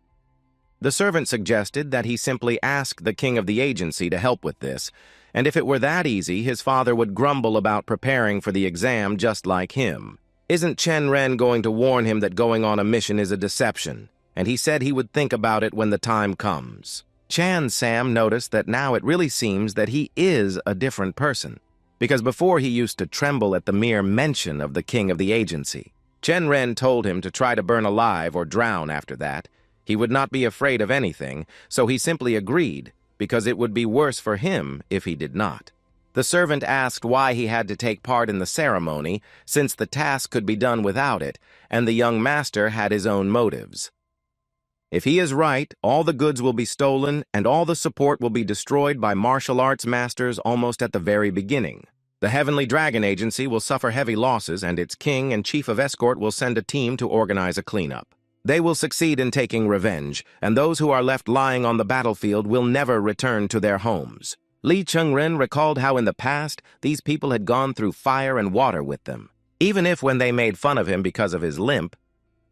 [SPEAKER 1] The servant suggested that he simply ask the king of the agency to help with this, and if it were that easy, his father would grumble about preparing for the exam just like him. Isn't Chen Ren going to warn him that going on a mission is a deception? And he said he would think about it when the time comes. Chang Sam noticed that now it really seems that he is a different person, because before he used to tremble at the mere mention of the king of the agency. Chen Ren told him to try to burn alive or drown after that. He would not be afraid of anything, so he simply agreed, because it would be worse for him if he did not. The servant asked why he had to take part in the ceremony, since the task could be done without it, and the young master had his own motives. If he is right, all the goods will be stolen and all the support will be destroyed by martial arts masters almost at the very beginning. The Heavenly Dragon Agency will suffer heavy losses and its king and chief of escort will send a team to organize a cleanup. They will succeed in taking revenge, and those who are left lying on the battlefield will never return to their homes. Lee Chen Ren recalled how in the past these people had gone through fire and water with them. Even if when they made fun of him because of his limp,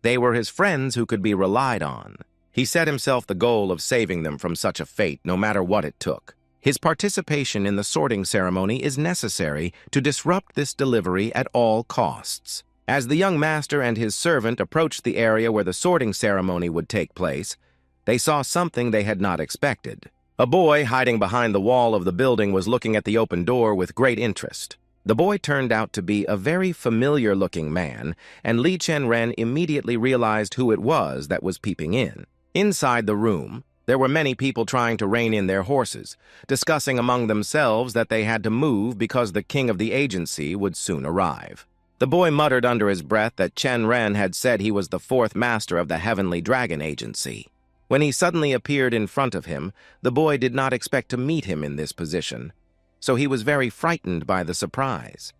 [SPEAKER 1] they were his friends who could be relied on. He set himself the goal of saving them from such a fate, no matter what it took. His participation in the sorting ceremony is necessary to disrupt this delivery at all costs. As the young master and his servant approached the area where the sorting ceremony would take place, they saw something they had not expected. A boy hiding behind the wall of the building was looking at the open door with great interest. The boy turned out to be a very familiar-looking man, and Lee Chen Ren immediately realized who it was that was peeping in. Inside the room, there were many people trying to rein in their horses, discussing among themselves that they had to move because the king of the agency would soon arrive. The boy muttered under his breath that Chen Ren had said he was the 4th master of the Heavenly Dragon Agency. When he suddenly appeared in front of him, the boy did not expect to meet him in this position, so he was very frightened by the surprise.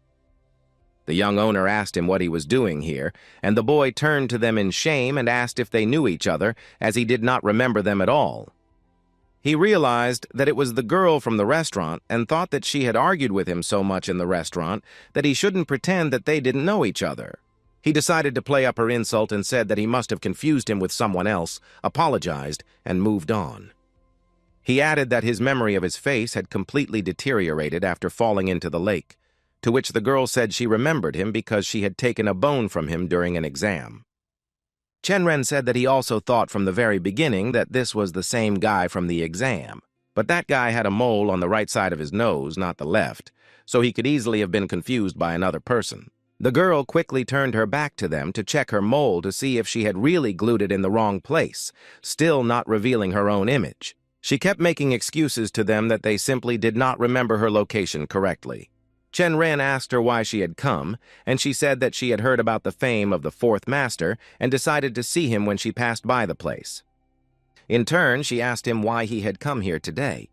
[SPEAKER 1] The young owner asked him what he was doing here, and the boy turned to them in shame and asked if they knew each other, as he did not remember them at all. He realized that it was the girl from the restaurant and thought that she had argued with him so much in the restaurant that he shouldn't pretend that they didn't know each other. He decided to play up her insult and said that he must have confused him with someone else, apologized, and moved on. He added that his memory of his face had completely deteriorated after falling into the lake, to which the girl said she remembered him because she had taken a bone from him during an exam. Chen Ren said that he also thought from the very beginning that this was the same guy from the exam, but that guy had a mole on the right side of his nose, not the left, so he could easily have been confused by another person. The girl quickly turned her back to them to check her mole to see if she had really glued it in the wrong place, still not revealing her own image. She kept making excuses to them that they simply did not remember her location correctly. Chen Ren asked her why she had come, and she said that she had heard about the fame of the fourth master and decided to see him when she passed by the place. In turn, she asked him why he had come here today.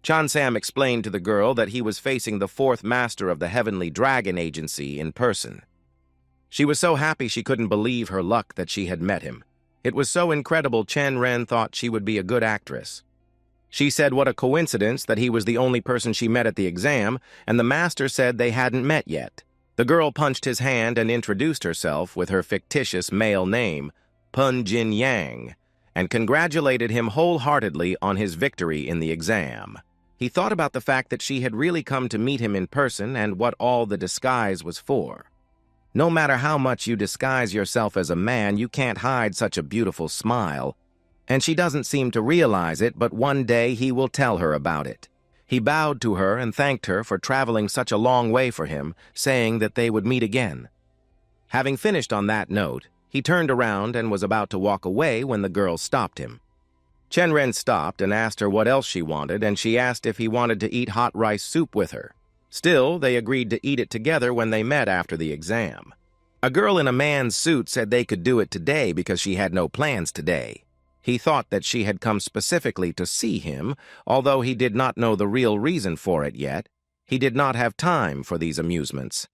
[SPEAKER 1] Chan Sam explained to the girl that he was facing the fourth master of the Heavenly Dragon Agency in person. She was so happy she couldn't believe her luck that she had met him. It was so incredible Chen Ren thought she would be a good actress. She said what a coincidence that he was the only person she met at the exam, and the master said they hadn't met yet. The girl punched his hand and introduced herself with her fictitious male name, Pun Jin Yang, and congratulated him wholeheartedly on his victory in the exam. He thought about the fact that she had really come to meet him in person and what all the disguise was for. No matter how much you disguise yourself as a man, you can't hide such a beautiful smile. And she doesn't seem to realize it, but one day he will tell her about it. He bowed to her and thanked her for traveling such a long way for him, saying that they would meet again. Having finished on that note, he turned around and was about to walk away when the girl stopped him. Chen Ren stopped and asked her what else she wanted, and she asked if he wanted to eat hot rice soup with her. Still, they agreed to eat it together when they met after the exam. A girl in a man's suit said they could do it today because she had no plans today. He thought that she had come specifically to see him, although he did not know the real reason for it yet. He did not have time for these amusements.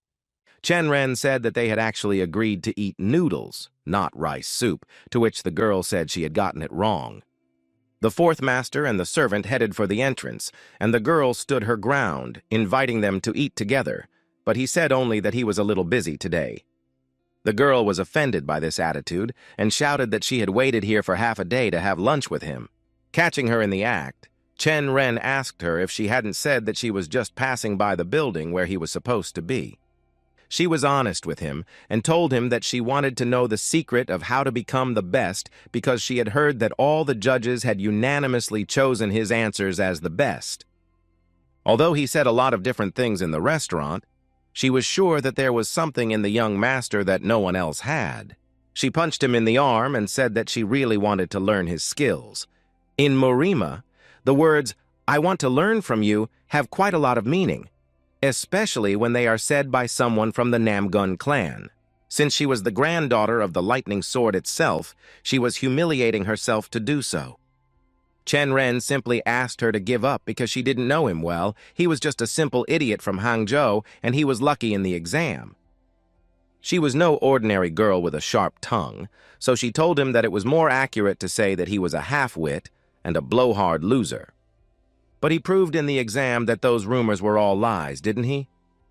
[SPEAKER 1] Chen Ren said that they had actually agreed to eat noodles, not rice soup, to which the girl said she had gotten it wrong. The fourth master and the servant headed for the entrance, and the girl stood her ground, inviting them to eat together, but he said only that he was a little busy today. The girl was offended by this attitude and shouted that she had waited here for half a day to have lunch with him. Catching her in the act, Chen Ren asked her if she hadn't said that she was just passing by the building where he was supposed to be. She was honest with him and told him that she wanted to know the secret of how to become the best because she had heard that all the judges had unanimously chosen his answers as the best. Although he said a lot of different things in the restaurant, she was sure that there was something in the young master that no one else had. She punched him in the arm and said that she really wanted to learn his skills. In Morima, the words, "I want to learn from you," have quite a lot of meaning, especially when they are said by someone from the Namgun clan. Since she was the granddaughter of the lightning sword itself, she was humiliating herself to do so. Chen Ren simply asked her to give up because she didn't know him well. He was just a simple idiot from Hangzhou, and he was lucky in the exam. She was no ordinary girl with a sharp tongue, so she told him that it was more accurate to say that he was a half-wit and a blowhard loser. But he proved in the exam that those rumors were all lies, didn't he?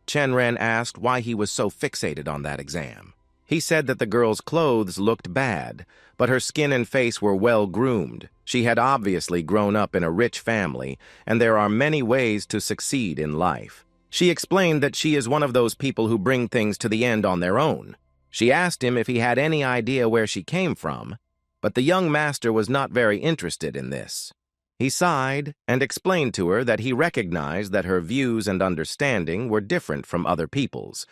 [SPEAKER 1] Chen Ren asked why he was so fixated on that exam. He said that the girl's clothes looked bad, but her skin and face were well-groomed. She had obviously grown up in a rich family, and there are many ways to succeed in life. She explained that she is one of those people who bring things to the end on their own. She asked him if he had any idea where she came from, but the young master was not very interested in this. He sighed and explained to her that he recognized that her views and understanding were different from other people's,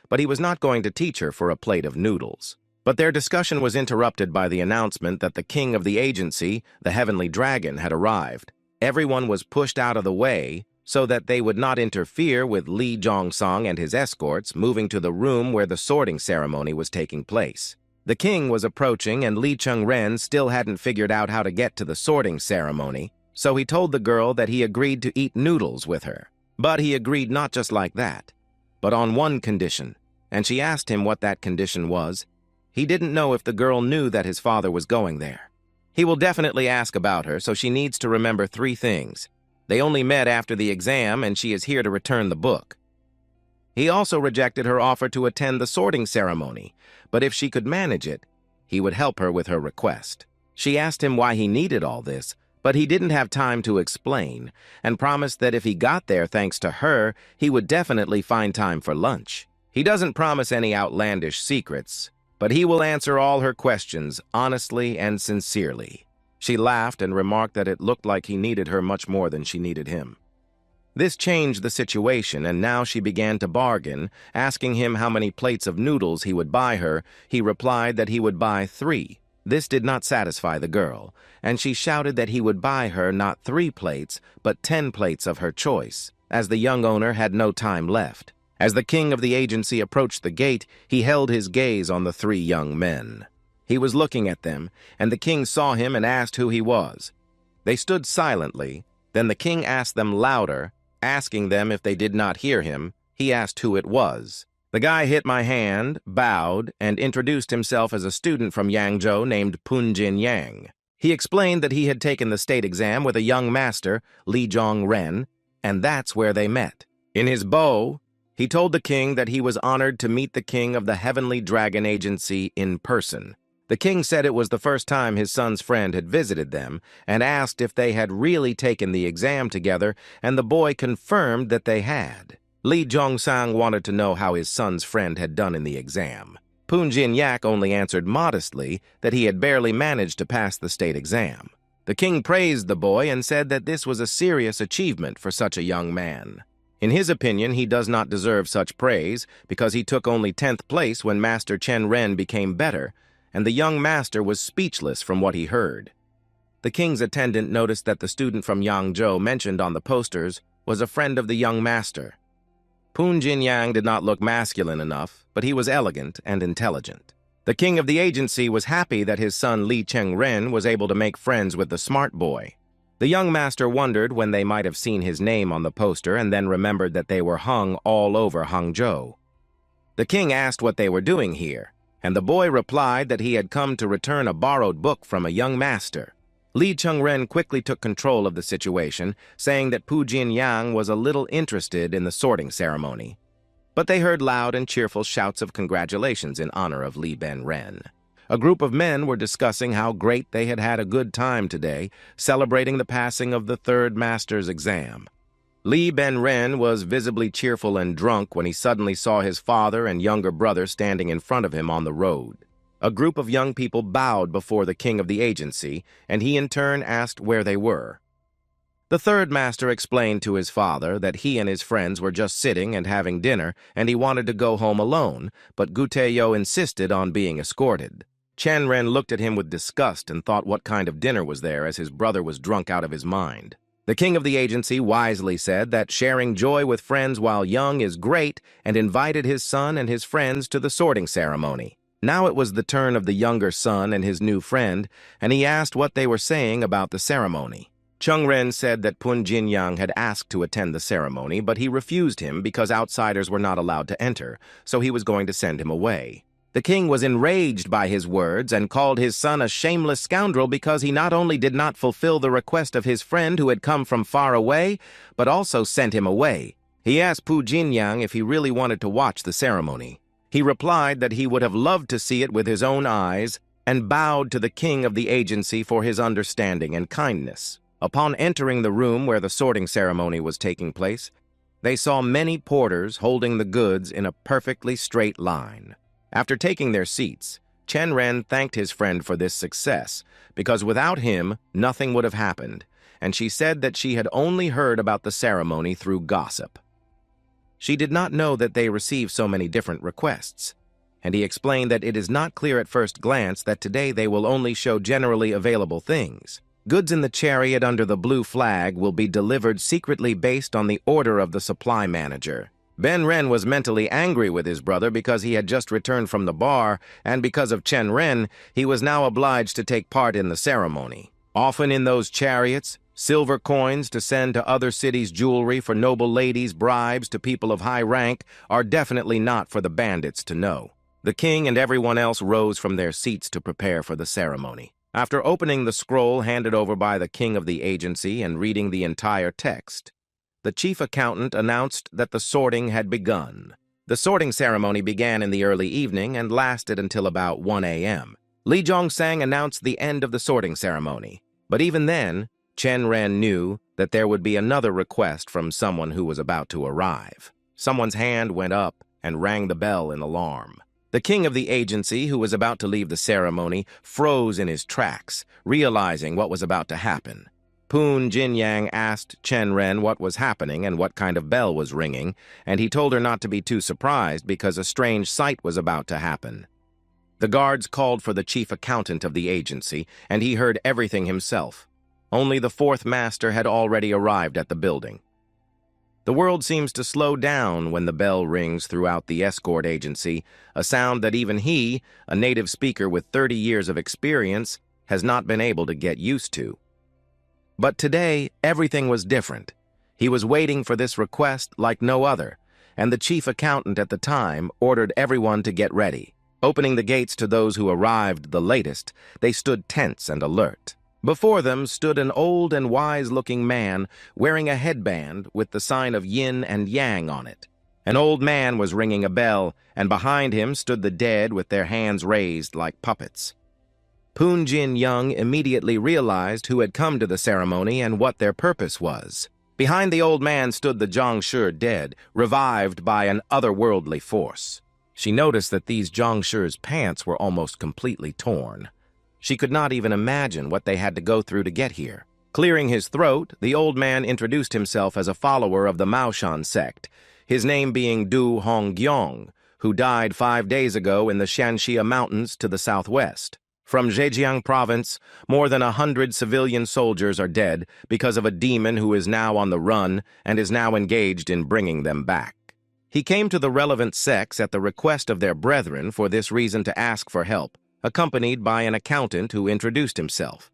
[SPEAKER 1] but he was not going to teach her for a plate of noodles. But their discussion was interrupted by the announcement that the king of the agency, the Heavenly Dragon, had arrived. Everyone was pushed out of the way so that they would not interfere with Li Zhongsong and his escorts moving to the room where the sorting ceremony was taking place. The king was approaching, and Lee Chen Ren still hadn't figured out how to get to the sorting ceremony, so he told the girl that he agreed to eat noodles with her. But he agreed not just like that, but on one condition, and she asked him what that condition was. He didn't know if the girl knew that his father was going there. He will definitely ask about her, so she needs to remember 3 things. They only met after the exam, and she is here to return the book. He also rejected her offer to attend the sorting ceremony, but if she could manage it, he would help her with her request. She asked him why he needed all this, but he didn't have time to explain, and promised that if he got there thanks to her, he would definitely find time for lunch. He doesn't promise any outlandish secrets, but he will answer all her questions honestly and sincerely. She laughed and remarked that it looked like he needed her much more than she needed him. This changed the situation, and now she began to bargain, asking him how many plates of noodles he would buy her. He replied that he would buy 3. This did not satisfy the girl, and she shouted that he would buy her not 3 plates, but 10 plates of her choice, as the young owner had no time left. As the king of the agency approached the gate, he held his gaze on the 3 young men. He was looking at them, and the king saw him and asked who he was. They stood silently. Then the king asked them louder, asking them if they did not hear him. He asked who it was. The guy hit my hand, bowed, and introduced himself as a student from Yangzhou named Punjin Yang. He explained that he had taken the state exam with a young master, Lee Chen Ren, and that's where they met. In his bow, he told the king that he was honored to meet the king of the Heavenly Dragon Agency in person. The king said it was the first time his son's friend had visited them, and asked if they had really taken the exam together, and the boy confirmed that they had. Li Zhongsang wanted to know how his son's friend had done in the exam. Punjin Yak only answered modestly that he had barely managed to pass the state exam. The king praised the boy and said that this was a serious achievement for such a young man. In his opinion, he does not deserve such praise because he took only 10th place when Master Chen Ren became better, and the young master was speechless from what he heard. The king's attendant noticed that the student from Yangzhou mentioned on the posters was a friend of the young master. Punjin Yang did not look masculine enough, but he was elegant and intelligent. The king of the agency was happy that his son Lee Chen Ren was able to make friends with the smart boy. The young master wondered when they might have seen his name on the poster and then remembered that they were hung all over Hangzhou. The king asked what they were doing here, and the boy replied that he had come to return a borrowed book from a young master. Lee Chen Ren quickly took control of the situation, saying that Punjin Yang was a little interested in the sorting ceremony. But they heard loud and cheerful shouts of congratulations in honor of Lee Ben Ren. A group of men were discussing how great they had had a good time today, celebrating the passing of the 3rd master's exam. Lee Ben Ren was visibly cheerful and drunk when he suddenly saw his father and younger brother standing in front of him on the road. A group of young people bowed before the king of the agency, and he in turn asked where they were. The 3rd master explained to his father that he and his friends were just sitting and having dinner, and he wanted to go home alone, but Guteyo insisted on being escorted. Chen Ren looked at him with disgust and thought what kind of dinner was there, as his brother was drunk out of his mind. The king of the agency wisely said that sharing joy with friends while young is great, and invited his son and his friends to the sorting ceremony. Now it was the turn of the younger son and his new friend, and he asked what they were saying about the ceremony. Chen Ren said that Punjin Yang had asked to attend the ceremony, but he refused him because outsiders were not allowed to enter, so he was going to send him away. The king was enraged by his words and called his son a shameless scoundrel because he not only did not fulfill the request of his friend who had come from far away, but also sent him away. He asked Punjin Yang if he really wanted to watch the ceremony. He replied that he would have loved to see it with his own eyes and bowed to the king of the agency for his understanding and kindness. Upon entering the room where the sorting ceremony was taking place, they saw many porters holding the goods in a perfectly straight line. After taking their seats, Chen Ren thanked his friend for this success, because without him, nothing would have happened, and she said that she had only heard about the ceremony through gossip. She did not know that they received so many different requests, and he explained that it is not clear at first glance that today they will only show generally available things. Goods in the chariot under the blue flag will be delivered secretly based on the order of the supply manager. Ben Ren was mentally angry with his brother because he had just returned from the bar, and because of Chen Ren, he was now obliged to take part in the ceremony. Often in those chariots, Silver coins to send to other cities' jewelry for noble ladies, bribes to people of high rank are definitely not for the bandits to know. The king and everyone else rose from their seats to prepare for the ceremony. After opening the scroll handed over by the king of the agency and reading the entire text, the chief accountant announced that the sorting had begun. The sorting ceremony began in the early evening and lasted until about 1 a.m. Lee Sang announced the end of the sorting ceremony, but even then, Chen Ren knew that there would be another request from someone who was about to arrive. Someone's hand went up and rang the bell in alarm. The king of the agency, who was about to leave the ceremony, froze in his tracks, realizing what was about to happen. Poon Jinyang asked Chen Ren what was happening and what kind of bell was ringing, and he told her not to be too surprised because a strange sight was about to happen. The guards called for the chief accountant of the agency, and he heard everything himself. Only the fourth master had already arrived at the building. The world seems to slow down when the bell rings throughout the Escort agency, a sound that even he, a native speaker with 30 years of experience, has not been able to get used to. But today, everything was different. He was waiting for this request like no other, and the chief accountant at the time ordered everyone to get ready. Opening the gates to those who arrived the latest, they stood tense and alert. Before them stood an old and wise-looking man wearing a headband with the sign of yin and yang on it. An old man was ringing a bell, and behind him stood the dead with their hands raised like puppets. Poon Jin Young immediately realized who had come to the ceremony and what their purpose was. Behind the old man stood the Zhangshi dead, revived by an otherworldly force. She noticed that these Zhangshi's pants were almost completely torn. She could not even imagine what they had to go through to get here. Clearing his throat, the old man introduced himself as a follower of the Maoshan sect, his name being Du Honggyong, who died 5 days ago in the Shanxia Mountains to the southwest. From Zhejiang province, more than 100 civilian soldiers are dead because of a demon who is now on the run and is now engaged in bringing them back. He came to the relevant sects at the request of their brethren for this reason to ask for help, accompanied by an accountant who introduced himself.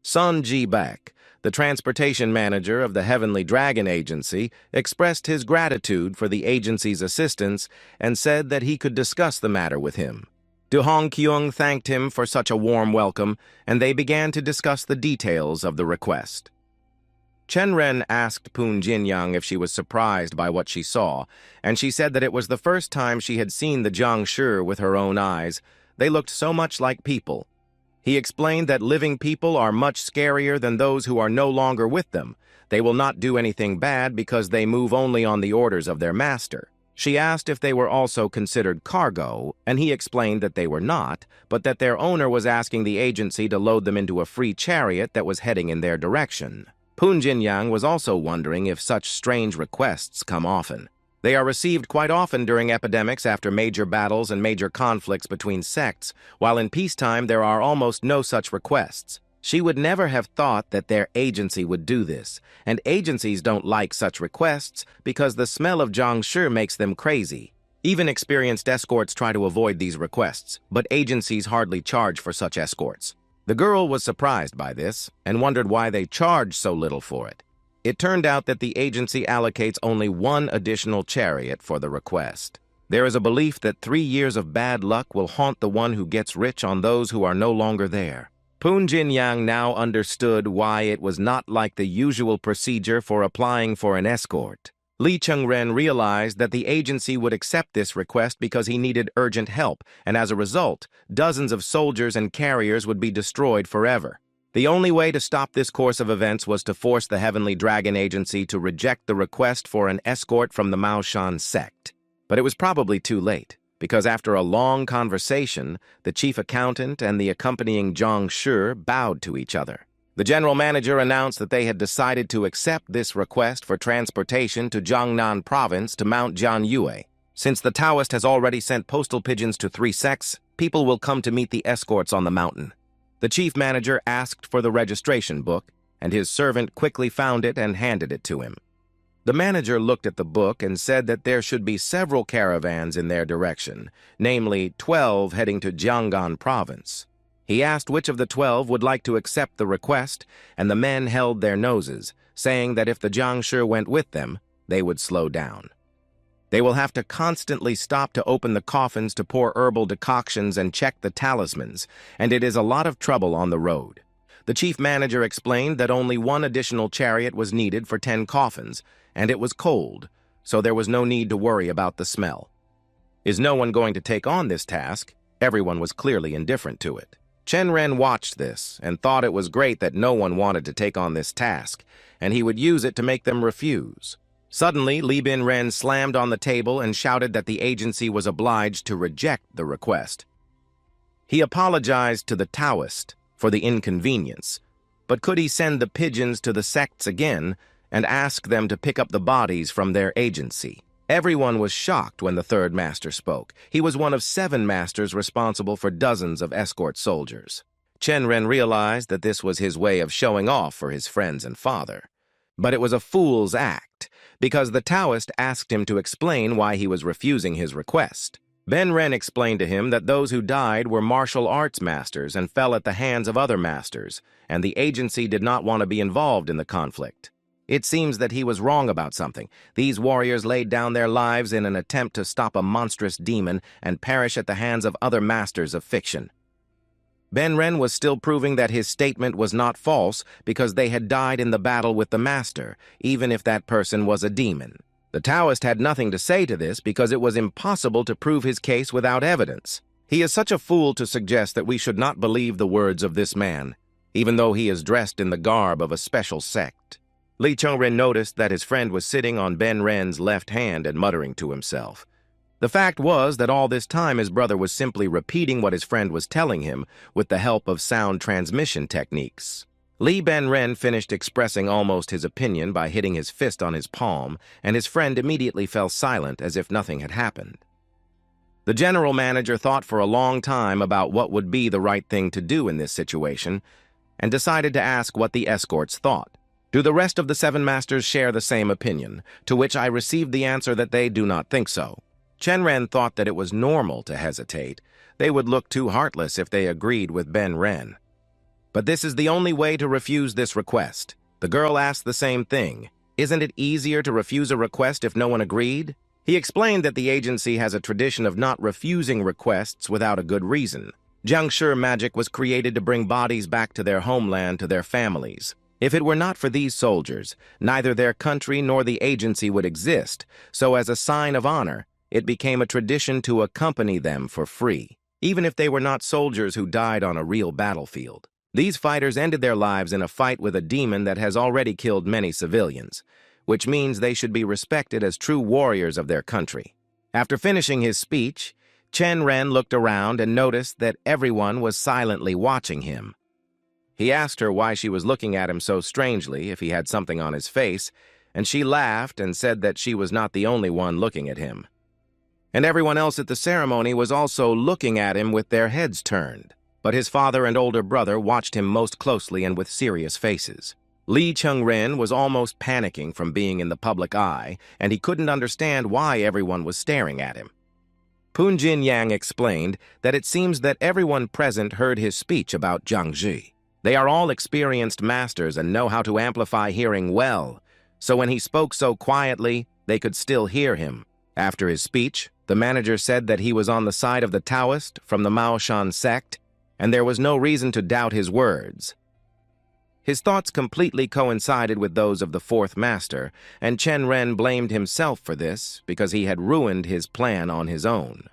[SPEAKER 1] Sun Ji-bak, the transportation manager of the Heavenly Dragon Agency, expressed his gratitude for the agency's assistance and said that he could discuss the matter with him. Du Hongkyung thanked him for such a warm welcome, and they began to discuss the details of the request. Chen Ren asked Poon Jinyang if she was surprised by what she saw, and she said that it was the first time she had seen the Zhangshi with her own eyes. They looked so much like people. He explained that living people are much scarier than those who are no longer with them. They will not do anything bad because they move only on the orders of their master. She asked if they were also considered cargo, and he explained that they were not, but that their owner was asking the agency to load them into a free chariot that was heading in their direction. Poon Jinyang was also wondering if such strange requests come often. They are received quite often during epidemics after major battles and major conflicts between sects, while in peacetime there are almost no such requests. She would never have thought that their agency would do this, and agencies don't like such requests because the smell of Zhangshi makes them crazy. Even experienced escorts try to avoid these requests, but agencies hardly charge for such escorts. The girl was surprised by this and wondered why they charged so little for it. It turned out that the agency allocates only 1 additional chariot for the request. There is a belief that 3 years of bad luck will haunt the one who gets rich on those who are no longer there. Poon Jinyang now understood why it was not like the usual procedure for applying for an escort. Lee Chen Ren realized that the agency would accept this request because he needed urgent help, and as a result, dozens of soldiers and carriers would be destroyed forever. The only way to stop this course of events was to force the Heavenly Dragon Agency to reject the request for an escort from the Maoshan sect. But it was probably too late, because after a long conversation, the chief accountant and the accompanying Zhangshi bowed to each other. The general manager announced that they had decided to accept this request for transportation to Jiangnan province to Mount Jianyue. Since the Taoist has already sent postal pigeons to 3 sects, people will come to meet the escorts on the mountain. The chief manager asked for the registration book, and his servant quickly found it and handed it to him. The manager looked at the book and said that there should be several caravans in their direction, namely 12 heading to Jiangnan province. He asked which of the 12 would like to accept the request, and the men held their noses, saying that if the Jiangshi went with them, they would slow down. They will have to constantly stop to open the coffins to pour herbal decoctions and check the talismans, and it is a lot of trouble on the road. The chief manager explained that only one additional chariot was needed for 10 coffins, and it was cold, so there was no need to worry about the smell. Is no one going to take on this task? Everyone was clearly indifferent to it. Chen Ren watched this and thought it was great that no one wanted to take on this task, and he would use it to make them refuse. Suddenly, Lee Chen Ren slammed on the table and shouted that the agency was obliged to reject the request. He apologized to the Taoist for the inconvenience, but could he send the pigeons to the sects again and ask them to pick up the bodies from their agency? Everyone was shocked when the third master spoke. He was one of 7 masters responsible for dozens of escort soldiers. Chen Ren realized that this was his way of showing off for his friends and father. But it was a fool's act, because the Taoist asked him to explain why he was refusing his request. Ben Ren explained to him that those who died were martial arts masters and fell at the hands of other masters, and the agency did not want to be involved in the conflict. It seems that he was wrong about something. These warriors laid down their lives in an attempt to stop a monstrous demon and perish at the hands of other masters of fiction. Ben Ren was still proving that his statement was not false because they had died in the battle with the master, even if that person was a demon. The Taoist had nothing to say to this because it was impossible to prove his case without evidence. He is such a fool to suggest that we should not believe the words of this man, even though he is dressed in the garb of a special sect. Lee Chen Ren noticed that his friend was sitting on Ben Ren's left hand and muttering to himself. The fact was that all this time his brother was simply repeating what his friend was telling him with the help of sound transmission techniques. Lee Ben Ren finished expressing almost his opinion by hitting his fist on his palm, and his friend immediately fell silent as if nothing had happened. The general manager thought for a long time about what would be the right thing to do in this situation, and decided to ask what the escorts thought. Do the rest of the 7 masters share the same opinion? To which I received the answer that they do not think so. Chen Ren thought that it was normal to hesitate. They would look too heartless if they agreed with Ben Ren. But this is the only way to refuse this request. The girl asked the same thing. Isn't it easier to refuse a request if no one agreed? He explained that the agency has a tradition of not refusing requests without a good reason. Jiangshi magic was created to bring bodies back to their homeland to their families. If it were not for these soldiers, neither their country nor the agency would exist, so as a sign of honor, it became a tradition to accompany them for free, even if they were not soldiers who died on a real battlefield. These fighters ended their lives in a fight with a demon that has already killed many civilians, which means they should be respected as true warriors of their country. After finishing his speech, Chen Ren looked around and noticed that everyone was silently watching him. He asked her why she was looking at him so strangely if he had something on his face, and she laughed and said that she was not the only one looking at him. And everyone else at the ceremony was also looking at him with their heads turned. But his father and older brother watched him most closely and with serious faces. Lee Chen Ren was almost panicking from being in the public eye, and he couldn't understand why everyone was staring at him. Poon Jin Yang explained that it seems that everyone present heard his speech about Jiangshi. They are all experienced masters and know how to amplify hearing well, so when he spoke so quietly, they could still hear him. After his speech, the manager said that he was on the side of the Taoist from the Maoshan sect, and there was no reason to doubt his words. His thoughts completely coincided with those of the 4th master, and Chen Ren blamed himself for this because he had ruined his plan on his own.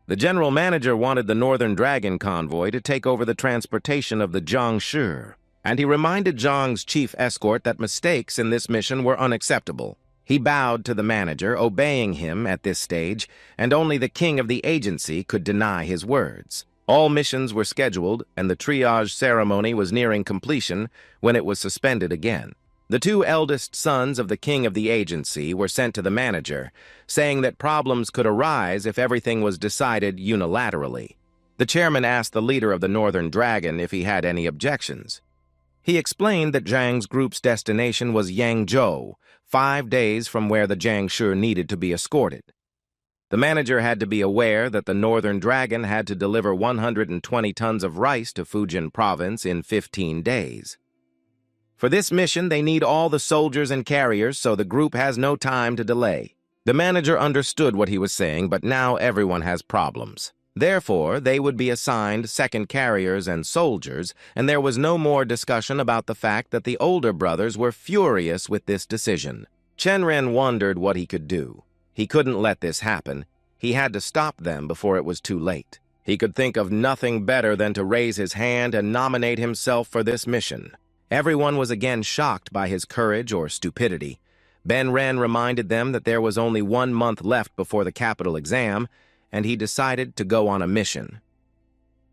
[SPEAKER 1] The general manager wanted the Northern Dragon convoy to take over the transportation of the Jiangshi, and he reminded Zhang's chief escort that mistakes in this mission were unacceptable. He bowed to the manager, obeying him at this stage, and only the king of the agency could deny his words. All missions were scheduled, and the triage ceremony was nearing completion when it was suspended again. The 2 eldest sons of the king of the agency were sent to the manager, saying that problems could arise if everything was decided unilaterally. The chairman asked the leader of the Northern Dragon if he had any objections. He explained that Zhang's group's destination was Yangzhou, 5 days from where the Jiangshi needed to be escorted. The manager had to be aware that the Northern Dragon had to deliver 120 tons of rice to Fujian province in 15 days. For this mission, they need all the soldiers and carriers, so the group has no time to delay. The manager understood what he was saying, but now everyone has problems. Therefore, they would be assigned second carriers and soldiers, and there was no more discussion about the fact that the older brothers were furious with this decision. Chen Ren wondered what he could do. He couldn't let this happen. He had to stop them before it was too late. He could think of nothing better than to raise his hand and nominate himself for this mission. Everyone was again shocked by his courage or stupidity. Ben Ren reminded them that there was only 1 month left before the capital exam, and he decided to go on a mission.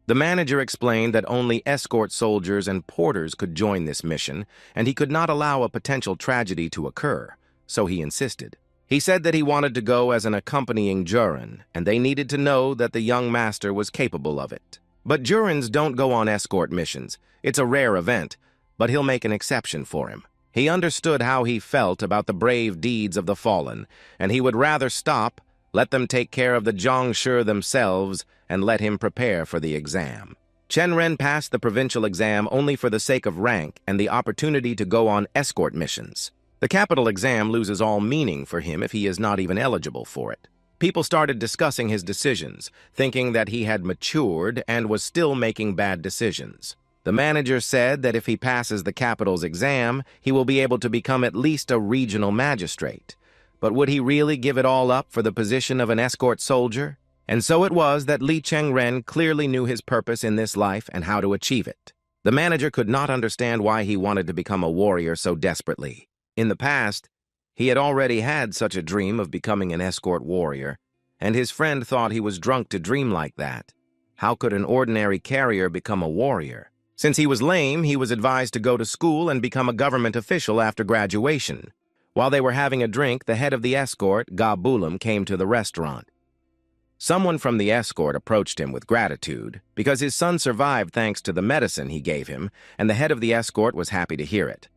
[SPEAKER 1] The manager explained that only escort soldiers and porters could join this mission, and he could not allow a potential tragedy to occur, so he insisted. He said that he wanted to go as an accompanying Jurin, and they needed to know that the young master was capable of it. But Jurins don't go on escort missions. It's a rare event, but he'll make an exception for him. He understood how he felt about the brave deeds of the fallen, and he would rather stop, let them take care of the Zhongshi themselves, and let him prepare for the exam. Chen Ren passed the provincial exam only for the sake of rank and the opportunity to go on escort missions. The capital exam loses all meaning for him if he is not even eligible for it. People started discussing his decisions, thinking that he had matured and was still making bad decisions. The manager said that if he passes the capital's exam, he will be able to become at least a regional magistrate. But would he really give it all up for the position of an escort soldier? And so it was that Lee Chen Ren clearly knew his purpose in this life and how to achieve it. The manager could not understand why he wanted to become a warrior so desperately. In the past, he had already had such a dream of becoming an escort warrior, and his friend thought he was drunk to dream like that. How could an ordinary carrier become a warrior? Since he was lame, he was advised to go to school and become a government official after graduation. While they were having a drink, the head of the escort, Ga Bulam, came to the restaurant. Someone from the escort approached him with gratitude because his son survived thanks to the medicine he gave him, and the head of the escort was happy to hear it.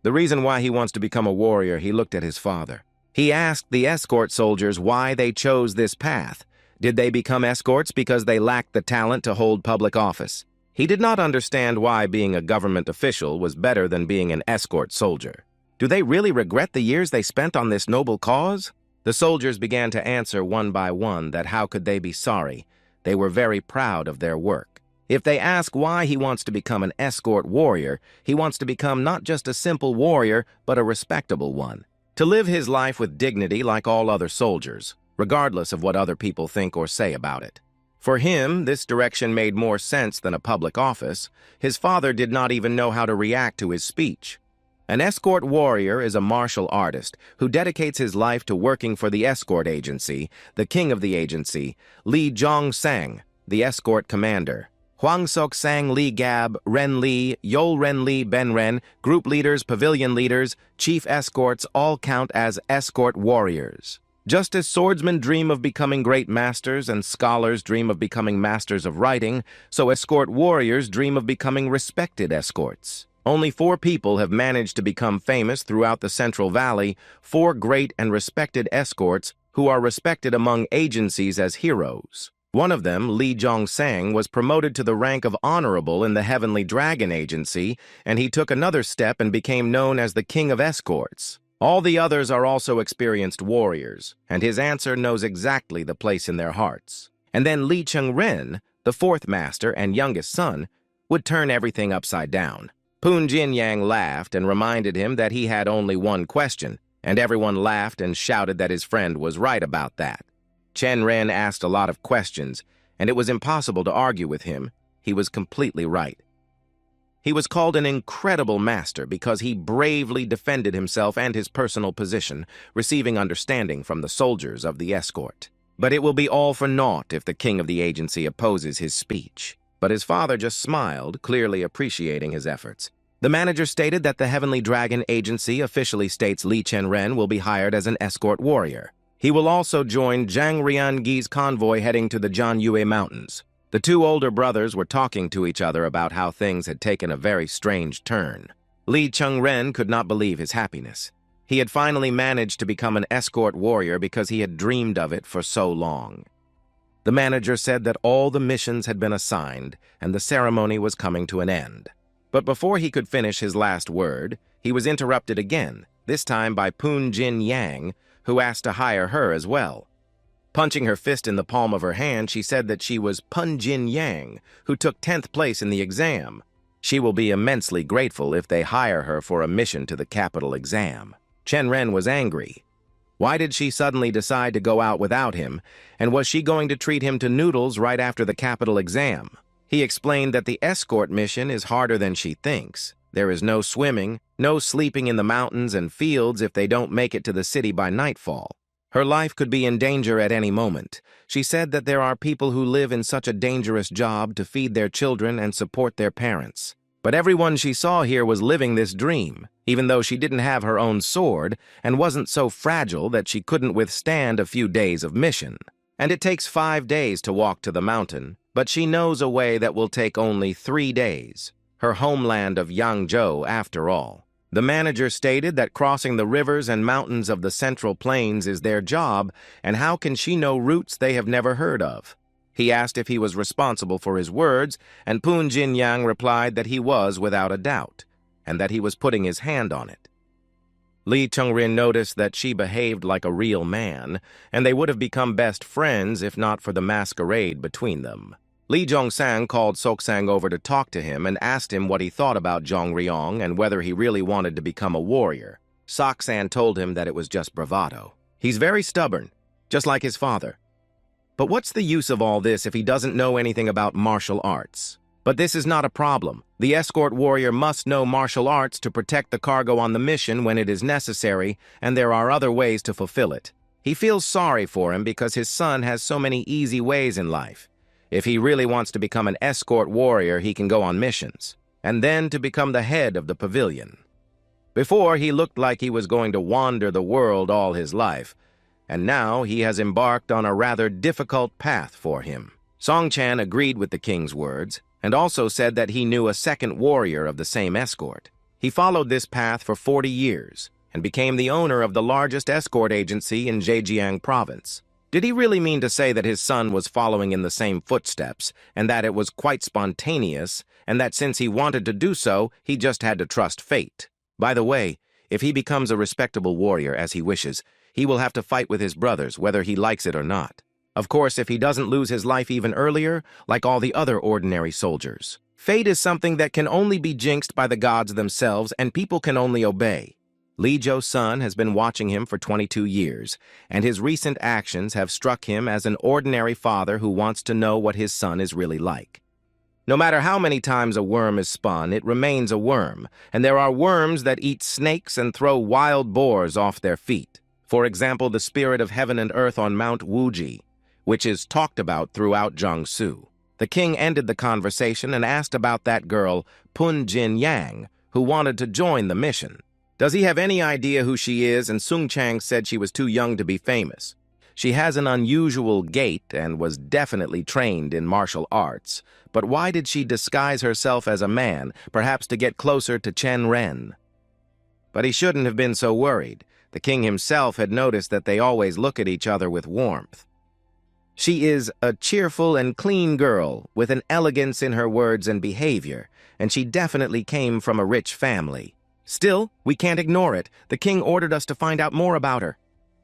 [SPEAKER 1] The reason why he wants to become a warrior, he looked at his father. He asked the escort soldiers why they chose this path. Did they become escorts because they lacked the talent to hold public office? He did not understand why being a government official was better than being an escort soldier. Do they really regret the years they spent on this noble cause? The soldiers began to answer one by one that how could they be sorry? They were very proud of their work. If they ask why he wants to become an escort warrior, he wants to become not just a simple warrior, but a respectable one. To live his life with dignity like all other soldiers, regardless of what other people think or say about it. For him, this direction made more sense than a public office. His father did not even know how to react to his speech. An escort warrior is a martial artist who dedicates his life to working for the escort agency, the king of the agency, Li Zhongsang, the escort commander. Huang Sok Sang Li Gab, Ren Li, Yol Ren Li Ben Ren, group leaders, pavilion leaders, chief escorts all count as escort warriors. Just as swordsmen dream of becoming great masters and scholars dream of becoming masters of writing, so escort warriors dream of becoming respected escorts. Only 4 people have managed to become famous throughout the Central Valley, 4 great and respected escorts who are respected among agencies as heroes. One of them, Li Zhongsang, was promoted to the rank of honorable in the Heavenly Dragon Agency, and he took another step and became known as the King of Escorts. All the others are also experienced warriors, and his answer knows exactly the place in their hearts. And then Lee Chen Ren, the 4th master and youngest son, would turn everything upside down. Poon Jinyang laughed and reminded him that he had only one question, and everyone laughed and shouted that his friend was right about that. Chen Ren asked a lot of questions, and it was impossible to argue with him. He was completely right. He was called an incredible master because he bravely defended himself and his personal position, receiving understanding from the soldiers of the escort. But it will be all for naught if the king of the agency opposes his speech. But his father just smiled, clearly appreciating his efforts. The manager stated that the Heavenly Dragon Agency officially states Lee Chen Ren will be hired as an escort warrior. He will also join Zhang Riangi's convoy heading to the Jianyue Mountains. The 2 older brothers were talking to each other about how things had taken a very strange turn. Lee Chen Ren could not believe his happiness. He had finally managed to become an escort warrior because he had dreamed of it for so long. The manager said that all the missions had been assigned and the ceremony was coming to an end. But before he could finish his last word, he was interrupted again, this time by Poon Jin Yang, who asked to hire her as well. Punching her fist in the palm of her hand, she said that she was Poon Jin Yang, who took 10th place in the exam. She will be immensely grateful if they hire her for a mission to the capital exam. Chen Ren was angry. Why did she suddenly decide to go out without him, and was she going to treat him to noodles right after the capital exam? He explained that the escort mission is harder than she thinks. There is no swimming, no sleeping in the mountains and fields if they don't make it to the city by nightfall. Her life could be in danger at any moment. She said that there are people who live in such a dangerous job to feed their children and support their parents. But everyone she saw here was living this dream, even though she didn't have her own sword and wasn't so fragile that she couldn't withstand a few days of mission. And it takes 5 days to walk to the mountain, but she knows a way that will take only 3 days. Her homeland of Yangzhou, after all. The manager stated that crossing the rivers and mountains of the Central Plains is their job, and how can she know routes they have never heard of? He asked if he was responsible for his words, and Poon Jin Yang replied that he was without a doubt, and that he was putting his hand on it. Lee Chen Ren noticed that she behaved like a real man, and they would have become best friends if not for the masquerade between them. Li Zhongsang called Soksang over to talk to him and asked him what he thought about Zhong Ryong and whether he really wanted to become a warrior. Soksang told him that it was just bravado. He's very stubborn, just like his father. But what's the use of all this if he doesn't know anything about martial arts? But this is not a problem. The escort warrior must know martial arts to protect the cargo on the mission when it is necessary, and there are other ways to fulfill it. He feels sorry for him because his son has so many easy ways in life. If he really wants to become an escort warrior, he can go on missions, and then to become the head of the pavilion. Before, he looked like he was going to wander the world all his life, and now he has embarked on a rather difficult path for him. Song Chan agreed with the king's words, and also said that he knew a second warrior of the same escort. He followed this path for 40 years, and became the owner of the largest escort agency in Zhejiang province. Did he really mean to say that his son was following in the same footsteps, and that it was quite spontaneous, and that since he wanted to do so, he just had to trust fate? By the way, if he becomes a respectable warrior as he wishes, he will have to fight with his brothers, whether he likes it or not. Of course, if he doesn't lose his life even earlier, like all the other ordinary soldiers. Fate is something that can only be jinxed by the gods themselves, and people can only obey. Li Zhou's son has been watching him for 22 years, and his recent actions have struck him as an ordinary father who wants to know what his son is really like. No matter how many times a worm is spun, it remains a worm, and there are worms that eat snakes and throw wild boars off their feet. For example, the spirit of heaven and earth on Mount Wuji, which is talked about throughout Jiangsu. The king ended the conversation and asked about that girl, Poon Jin Yang, who wanted to join the mission. Does he have any idea who she is? And Sung Chang said she was too young to be famous. She has an unusual gait and was definitely trained in martial arts. But why did she disguise herself as a man, perhaps to get closer to Chen Ren? But he shouldn't have been so worried. The king himself had noticed that they always look at each other with warmth. She is a cheerful and clean girl with an elegance in her words and behavior, and she definitely came from a rich family. Still, we can't ignore it. The king ordered us to find out more about her.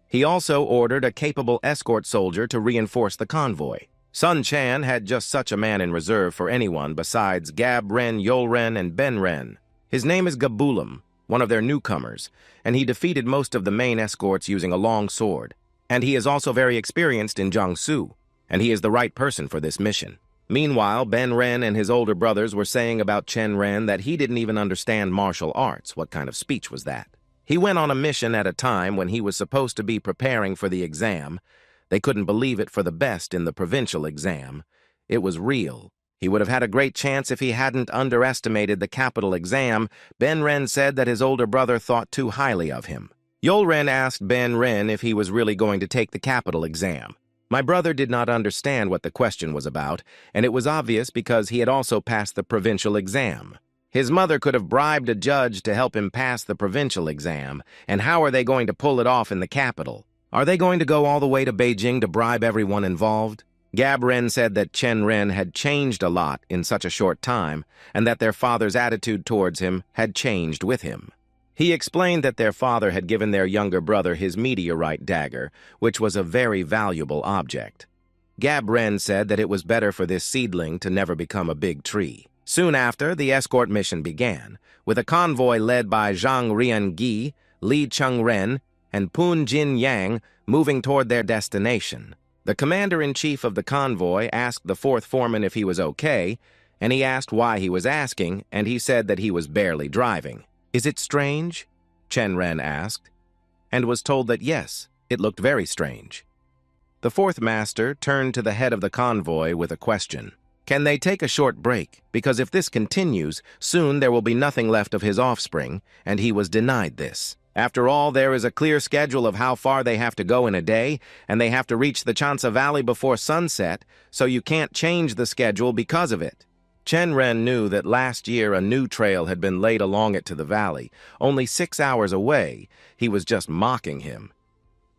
[SPEAKER 1] He also ordered a capable escort soldier to reinforce the convoy. Sun Chan had just such a man in reserve for anyone besides Gab Ren, Yol Ren, and Ben Ren. His name is Gabulam, one of their newcomers, and he defeated most of the main escorts using a long sword. And he is also very experienced in Jiangsu, and he is the right person for this mission. Meanwhile, Ben Ren and his older brothers were saying about Chen Ren that he didn't even understand martial arts. What kind of speech was that? He went on a mission at a time when he was supposed to be preparing for the exam. They couldn't believe it for the best in the provincial exam. It was real. He would have had a great chance if he hadn't underestimated the capital exam. Ben Ren said that his older brother thought too highly of him. Yol Ren asked Ben Ren if he was really going to take the capital exam. My brother did not understand what the question was about, and it was obvious because he had also passed the provincial exam. His mother could have bribed a judge to help him pass the provincial exam, and how are they going to pull it off in the capital? Are they going to go all the way to Beijing to bribe everyone involved? Gab Ren said that Chen Ren had changed a lot in such a short time, and that their father's attitude towards him had changed with him. He explained that their father had given their younger brother his meteorite dagger, which was a very valuable object. Gab Ren said that it was better for this seedling to never become a big tree. Soon after, the escort mission began, with a convoy led by Zhang Riangi, Lee Chen Ren, and Pun Jin Yang moving toward their destination. The commander-in-chief of the convoy asked the fourth foreman if he was okay, and he asked why he was asking, and he said that he was barely driving. "Is it strange?" Chen Ren asked, and was told that yes, it looked very strange. The fourth master turned to the head of the convoy with a question. Can they take a short break? Because if this continues, soon there will be nothing left of his offspring, and he was denied this. After all, there is a clear schedule of how far they have to go in a day, and they have to reach the Chansa Valley before sunset, so you can't change the schedule because of it. Chen Ren knew that last year a new trail had been laid along it to the valley, only 6 hours away. He was just mocking him.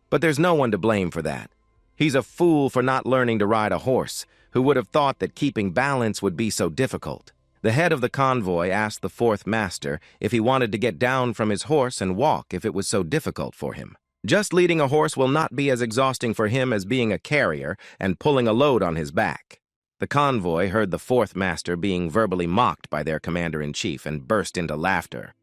[SPEAKER 1] But there's no one to blame for that. He's a fool for not learning to ride a horse. Who would have thought that keeping balance would be so difficult? The head of the convoy asked the fourth master if he wanted to get down from his horse and walk if it was so difficult for him. Just leading a horse will not be as exhausting for him as being a carrier and pulling a load on his back. The convoy heard the fourth master being verbally mocked by their commander-in-chief and burst into laughter.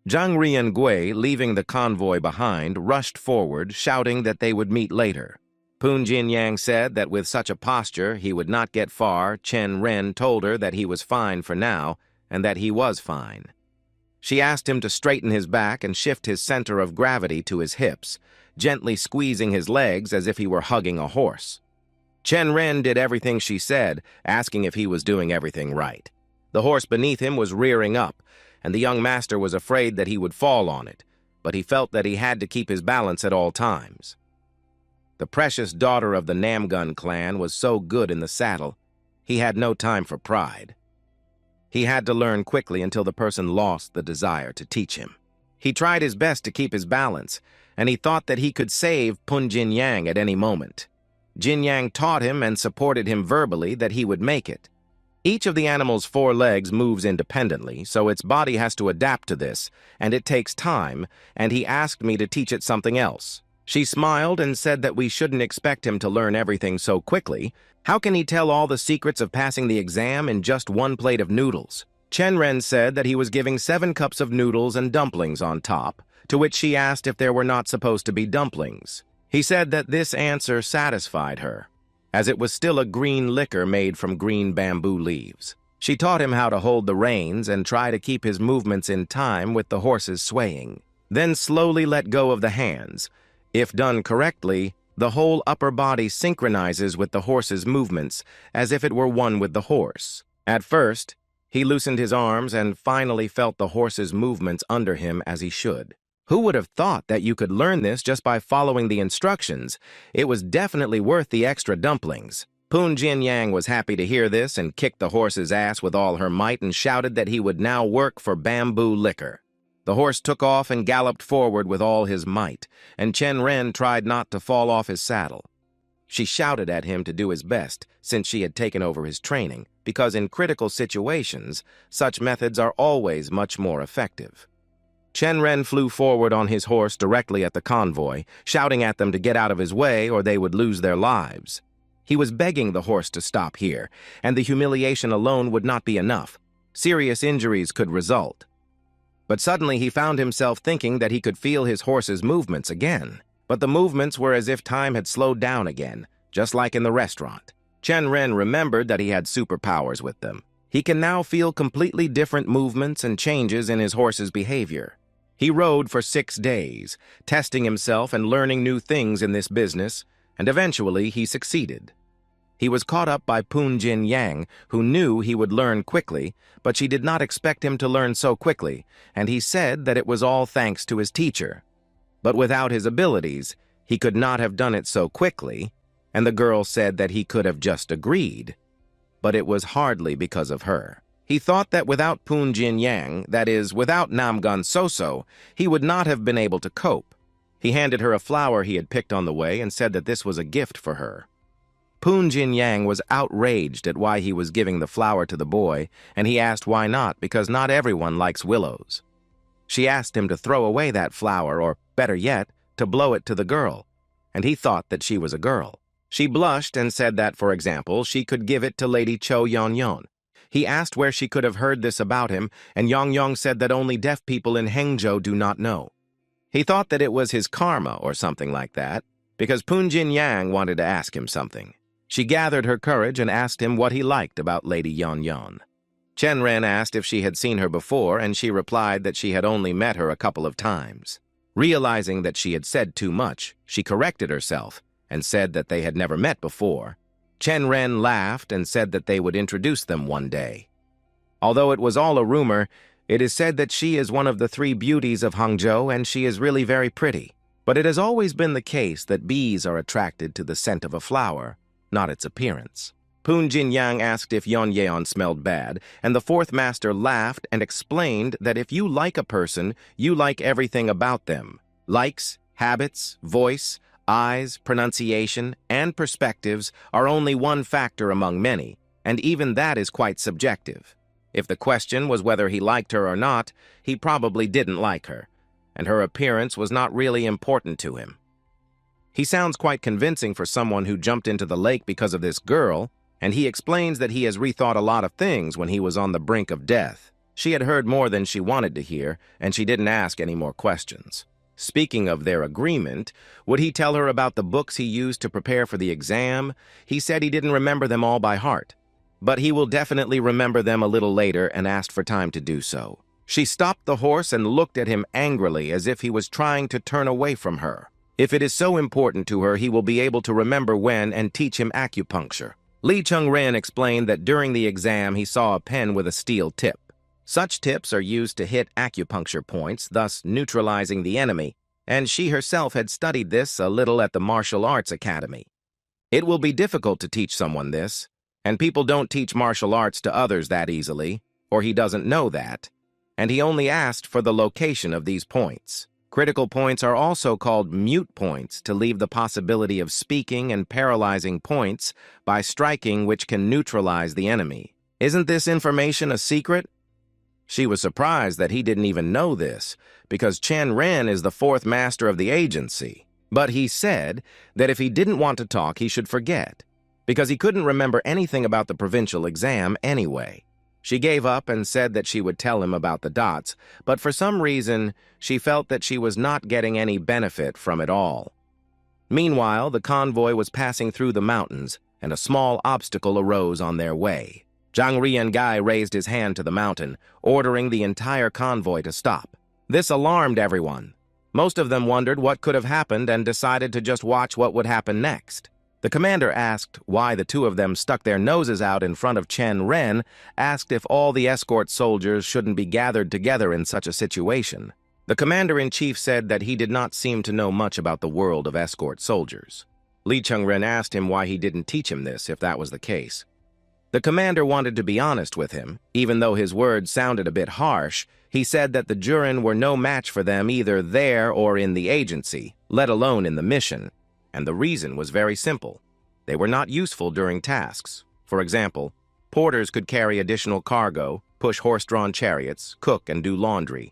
[SPEAKER 1] Zhang Riangui, leaving the convoy behind, rushed forward, shouting that they would meet later. Pun Jin Yang said that with such a posture he would not get far. Chen Ren told her that he was fine for now, and that he was fine. She asked him to straighten his back and shift his center of gravity to his hips, gently squeezing his legs as if he were hugging a horse. Chen Ren did everything she said, asking if he was doing everything right. The horse beneath him was rearing up, and the young master was afraid that he would fall on it, but he felt that he had to keep his balance at all times. The precious daughter of the Namgun clan was so good in the saddle, he had no time for pride. He had to learn quickly until the person lost the desire to teach him. He tried his best to keep his balance, and he thought that he could save Pun Jin Yang at any moment. Jin Yang taught him and supported him verbally that he would make it. Each of the animal's 4 legs moves independently, so its body has to adapt to this, and it takes time, and he asked me to teach it something else. She smiled and said that we shouldn't expect him to learn everything so quickly. How can he tell all the secrets of passing the exam in just 1 plate of noodles? Chen Ren said that he was giving 7 cups of noodles and dumplings on top, to which she asked if there were not supposed to be dumplings. He said that this answer satisfied her, as it was still a green liquor made from green bamboo leaves. She taught him how to hold the reins and try to keep his movements in time with the horses swaying. Then slowly let go of the hands. If done correctly, the whole upper body synchronizes with the horse's movements, as if it were one with the horse. At first, he loosened his arms and finally felt the horse's movements under him as he should. Who would have thought that you could learn this just by following the instructions? It was definitely worth the extra dumplings. Pun Jin Yang was happy to hear this and kicked the horse's ass with all her might and shouted that he would now work for bamboo liquor. The horse took off and galloped forward with all his might, and Chen Ren tried not to fall off his saddle. She shouted at him to do his best, since she had taken over his training, because in critical situations, such methods are always much more effective. Chen Ren flew forward on his horse directly at the convoy, shouting at them to get out of his way or they would lose their lives. He was begging the horse to stop here, and the humiliation alone would not be enough. Serious injuries could result. But suddenly he found himself thinking that he could feel his horse's movements again. But the movements were as if time had slowed down again, just like in the restaurant. Chen Ren remembered that he had superpowers with them. He can now feel completely different movements and changes in his horse's behavior. He rode for 6 days, testing himself and learning new things in this business, and eventually he succeeded. He was caught up by Pun Jin Yang, who knew he would learn quickly, but she did not expect him to learn so quickly, and he said that it was all thanks to his teacher. But without his abilities, he could not have done it so quickly, and the girl said that he could have just agreed. But it was hardly because of her. He thought that without Poon Jin Yang, that is, without Nam Gun Soso, he would not have been able to cope. He handed her a flower he had picked on the way and said that this was a gift for her. Poon Jin Yang was outraged at why he was giving the flower to the boy, and he asked why not, because not everyone likes willows. She asked him to throw away that flower, or, better yet, to blow it to the girl, and he thought that she was a girl. She blushed and said that, for example, she could give it to Lady Cho Yon. He asked where she could have heard this about him, and Yon said that only deaf people in Hangzhou do not know. He thought that it was his karma or something like that, because Poon Jin Yang wanted to ask him something. She gathered her courage and asked him what he liked about Lady Yon. Chen Ren asked if she had seen her before, and she replied that she had only met her a couple of times. Realizing that she had said too much, she corrected herself and said that they had never met before. Chen Ren laughed and said that they would introduce them one day. Although it was all a rumor, it is said that she is one of the 3 beauties of Hangzhou, and she is really very pretty. But it has always been the case that bees are attracted to the scent of a flower, not its appearance. Poon Jin Yang asked if Yeon smelled bad, and the 4th master laughed and explained that if you like a person, you like everything about them. Likes, habits, voice, eyes, pronunciation, and perspectives are only one factor among many, and even that is quite subjective. If the question was whether he liked her or not, he probably didn't like her, and her appearance was not really important to him. He sounds quite convincing for someone who jumped into the lake because of this girl, and he explains that he has rethought a lot of things when he was on the brink of death. She had heard more than she wanted to hear, and she didn't ask any more questions. Speaking of their agreement, would he tell her about the books he used to prepare for the exam? He said he didn't remember them all by heart, but he will definitely remember them a little later and asked for time to do so. She stopped the horse and looked at him angrily as if he was trying to turn away from her. If it is so important to her, he will be able to remember when and teach him acupuncture. Lee Chen Ren explained that during the exam he saw a pen with a steel tip. Such tips are used to hit acupuncture points, thus neutralizing the enemy, and she herself had studied this a little at the Martial Arts Academy. It will be difficult to teach someone this, and people don't teach martial arts to others that easily, or he doesn't know that, and he only asked for the location of these points. Critical points are also called mute points to leave the possibility of speaking and paralyzing points by striking, which can neutralize the enemy. Isn't this information a secret? She was surprised that he didn't even know this, because Chen Ren is the 4th master of the agency. But he said that if he didn't want to talk, he should forget, because he couldn't remember anything about the provincial exam anyway. She gave up and said that she would tell him about the dots, but for some reason, she felt that she was not getting any benefit from it all. Meanwhile, the convoy was passing through the mountains, and a small obstacle arose on their way. Zhang Rian raised his hand to the mountain, ordering the entire convoy to stop. This alarmed everyone. Most of them wondered what could have happened and decided to just watch what would happen next. The commander asked why the 2 of them stuck their noses out in front of Chen Ren, asked if all the escort soldiers shouldn't be gathered together in such a situation. The commander-in-chief said that he did not seem to know much about the world of escort soldiers. Lee Chen Ren asked him why he didn't teach him this if that was the case. The commander wanted to be honest with him. Even though his words sounded a bit harsh, he said that the Jurin were no match for them either there or in the agency, let alone in the mission. And the reason was very simple. They were not useful during tasks. For example, porters could carry additional cargo, push horse-drawn chariots, cook, and do laundry.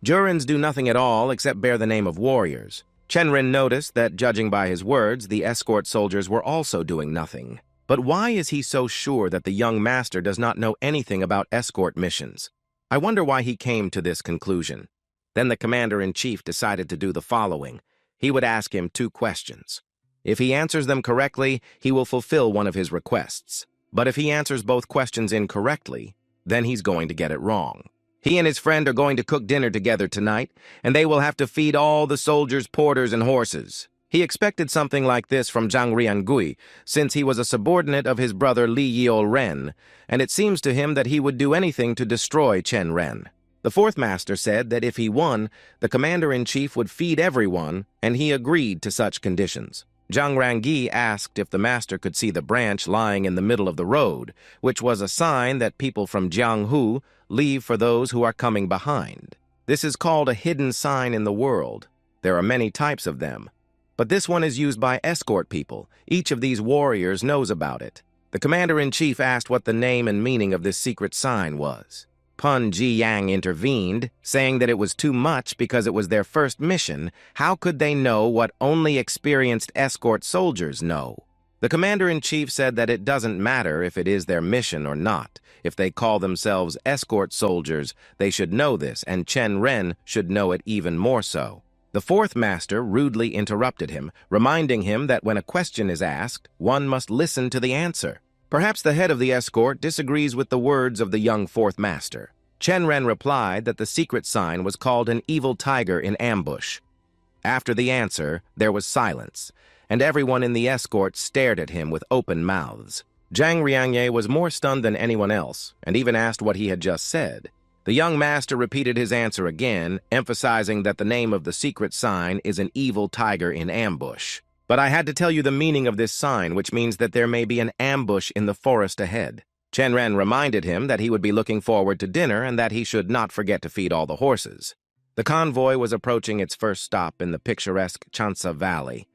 [SPEAKER 1] Jurins do nothing at all except bear the name of warriors. Chen Ren noticed that, judging by his words, the escort soldiers were also doing nothing. But why is he so sure that the young master does not know anything about escort missions? I wonder why he came to this conclusion. Then the commander-in-chief decided to do the following. He would ask him 2 questions. If he answers them correctly, he will fulfill one of his requests. But if he answers both questions incorrectly, then he's going to get it wrong. He and his friend are going to cook dinner together tonight, and they will have to feed all the soldiers, porters, and horses. He expected something like this from Zhang Rian, since he was a subordinate of his brother Lee Chen Ren, and it seems to him that he would do anything to destroy Chen Ren. The 4th master said that if he won, the commander-in-chief would feed everyone, and he agreed to such conditions. Zhang Rangi asked if the master could see the branch lying in the middle of the road, which was a sign that people from Jianghu leave for those who are coming behind. This is called a hidden sign in the world. There are many types of them, but this one is used by escort people. Each of these warriors knows about it. The commander-in-chief asked what the name and meaning of this secret sign was. Pun Ji-yang intervened, saying that it was too much because it was their first mission. How could they know what only experienced escort soldiers know? The commander-in-chief said that it doesn't matter if it is their mission or not. If they call themselves escort soldiers, they should know this, and Chen Ren should know it even more so. The fourth master rudely interrupted him, reminding him that when a question is asked, one must listen to the answer. Perhaps the head of the escort disagrees with the words of the young fourth master. Chen Ren replied that the secret sign was called an evil tiger in ambush. After the answer, there was silence, and everyone in the escort stared at him with open mouths. Zhang Riangye was more stunned than anyone else, and even asked what he had just said. The young master repeated his answer again, emphasizing that the name of the secret sign is an evil tiger in ambush. But I had to tell you the meaning of this sign, which means that there may be an ambush in the forest ahead. Chen Ren reminded him that he would be looking forward to dinner and that he should not forget to feed all the horses. The convoy was approaching its first stop in the picturesque Chansa Valley.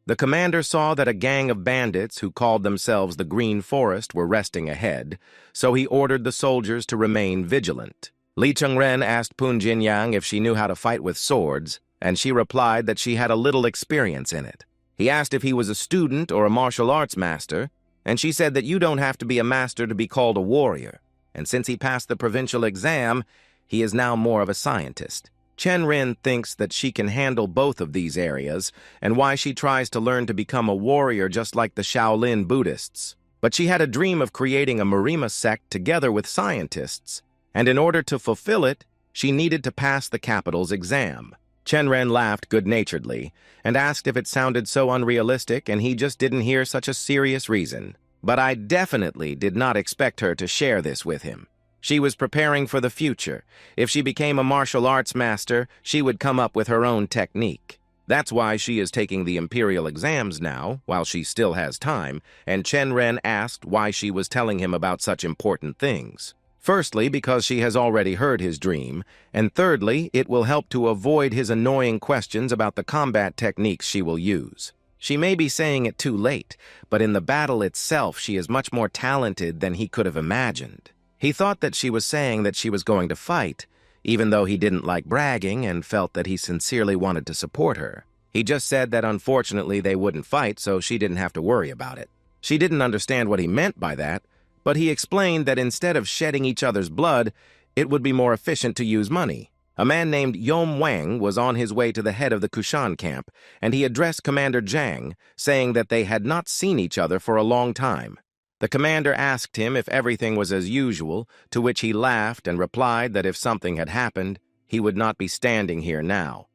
[SPEAKER 1] The commander saw that a gang of bandits who called themselves the Green Forest were resting ahead, so he ordered the soldiers to remain vigilant. Lee Chen Ren asked Pun Jinyang if she knew how to fight with swords, and she replied that she had a little experience in it. He asked if he was a student or a martial arts master, and she said that you don't have to be a master to be called a warrior, and since he passed the provincial exam, he is now more of a scientist. Chen Ren thinks that she can handle both of these areas, and why she tries to learn to become a warrior just like the Shaolin Buddhists. But she had a dream of creating a Marima sect together with scientists, and in order to fulfill it, she needed to pass the capital's exam. Chen Ren laughed good-naturedly and asked if it sounded so unrealistic and he just didn't hear such a serious reason. But I definitely did not expect her to share this with him. She was preparing for the future. If she became a martial arts master, she would come up with her own technique. That's why she is taking the Imperial exams now, while she still has time, and Chen Ren asked why she was telling him about such important things. Firstly, because she has already heard his dream, and thirdly, it will help to avoid his annoying questions about the combat techniques she will use. She may be saying it too late, but in the battle itself she is much more talented than he could have imagined. He thought that she was saying that she was going to fight, even though he didn't like bragging and felt that he sincerely wanted to support her. He just said that unfortunately they wouldn't fight, so she didn't have to worry about it. She didn't understand what he meant by that, but he explained that instead of shedding each other's blood, it would be more efficient to use money. A man named Yom Wang was on his way to the head of the Kushan camp, and he addressed Commander Zhang, saying that they had not seen each other for a long time. The commander asked him if everything was as usual, to which he laughed and replied that if something had happened, he would not be standing here now.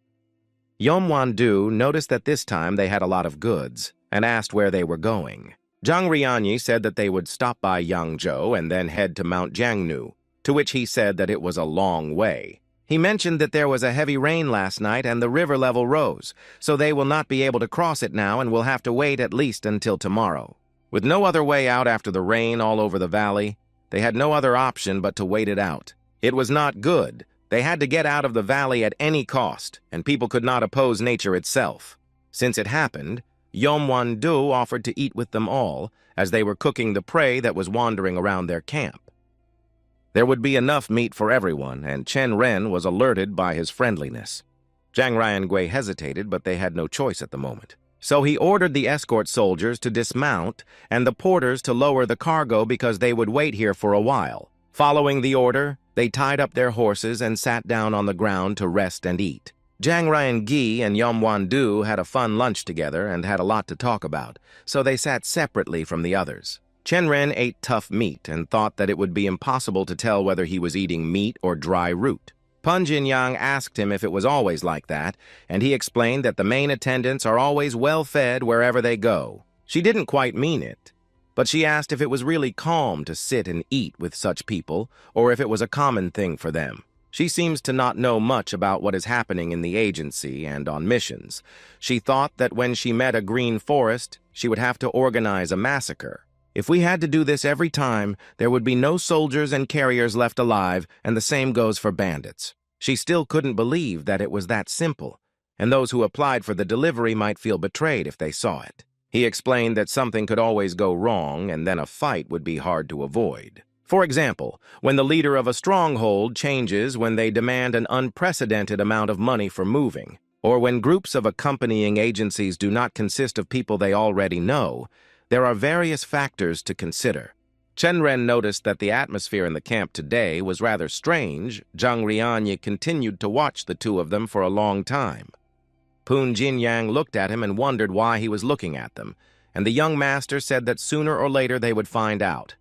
[SPEAKER 1] Yom Wandu noticed that this time they had a lot of goods, and asked where they were going. Zhang Rianyi said that they would stop by Yangzhou and then head to Mount Jiangnu, to which he said that it was a long way. He mentioned that there was a heavy rain last night and the river level rose, so they will not be able to cross it now and will have to wait at least until tomorrow. With no other way out after the rain all over the valley, they had no other option but to wait it out. It was not good. They had to get out of the valley at any cost, and people could not oppose nature itself. Since it happened, Yom Wandu offered to eat with them all, as they were cooking the prey that was wandering around their camp. There would be enough meat for everyone, and Chen Ren was alerted by his friendliness. Zhang Riangui hesitated, but they had no choice at the moment. So he ordered the escort soldiers to dismount and the porters to lower the cargo because they would wait here for a while. Following the order, they tied up their horses and sat down on the ground to rest and eat. Zhang Riangui and Yom Wandu had a fun lunch together and had a lot to talk about, so they sat separately from the others. Chen Ren ate tough meat and thought that it would be impossible to tell whether he was eating meat or dry root. Pun Jinyang asked him if it was always like that, and he explained that the main attendants are always well-fed wherever they go. She didn't quite mean it, but she asked if it was really calm to sit and eat with such people, or if it was a common thing for them. She seems to not know much about what is happening in the agency and on missions. She thought that when she met a green forest, she would have to organize a massacre. If we had to do this every time, there would be no soldiers and carriers left alive, and the same goes for bandits. She still couldn't believe that it was that simple, and those who applied for the delivery might feel betrayed if they saw it. He explained that something could always go wrong, and then a fight would be hard to avoid. For example, when the leader of a stronghold changes when they demand an unprecedented amount of money for moving, or when groups of accompanying agencies do not consist of people they already know, there are various factors to consider. Chen Ren noticed that the atmosphere in the camp today was rather strange. Zhang Rianye continued to watch the two of them for a long time. Poon Jinyang looked at him and wondered why he was looking at them, and the young master said that sooner or later they would find out.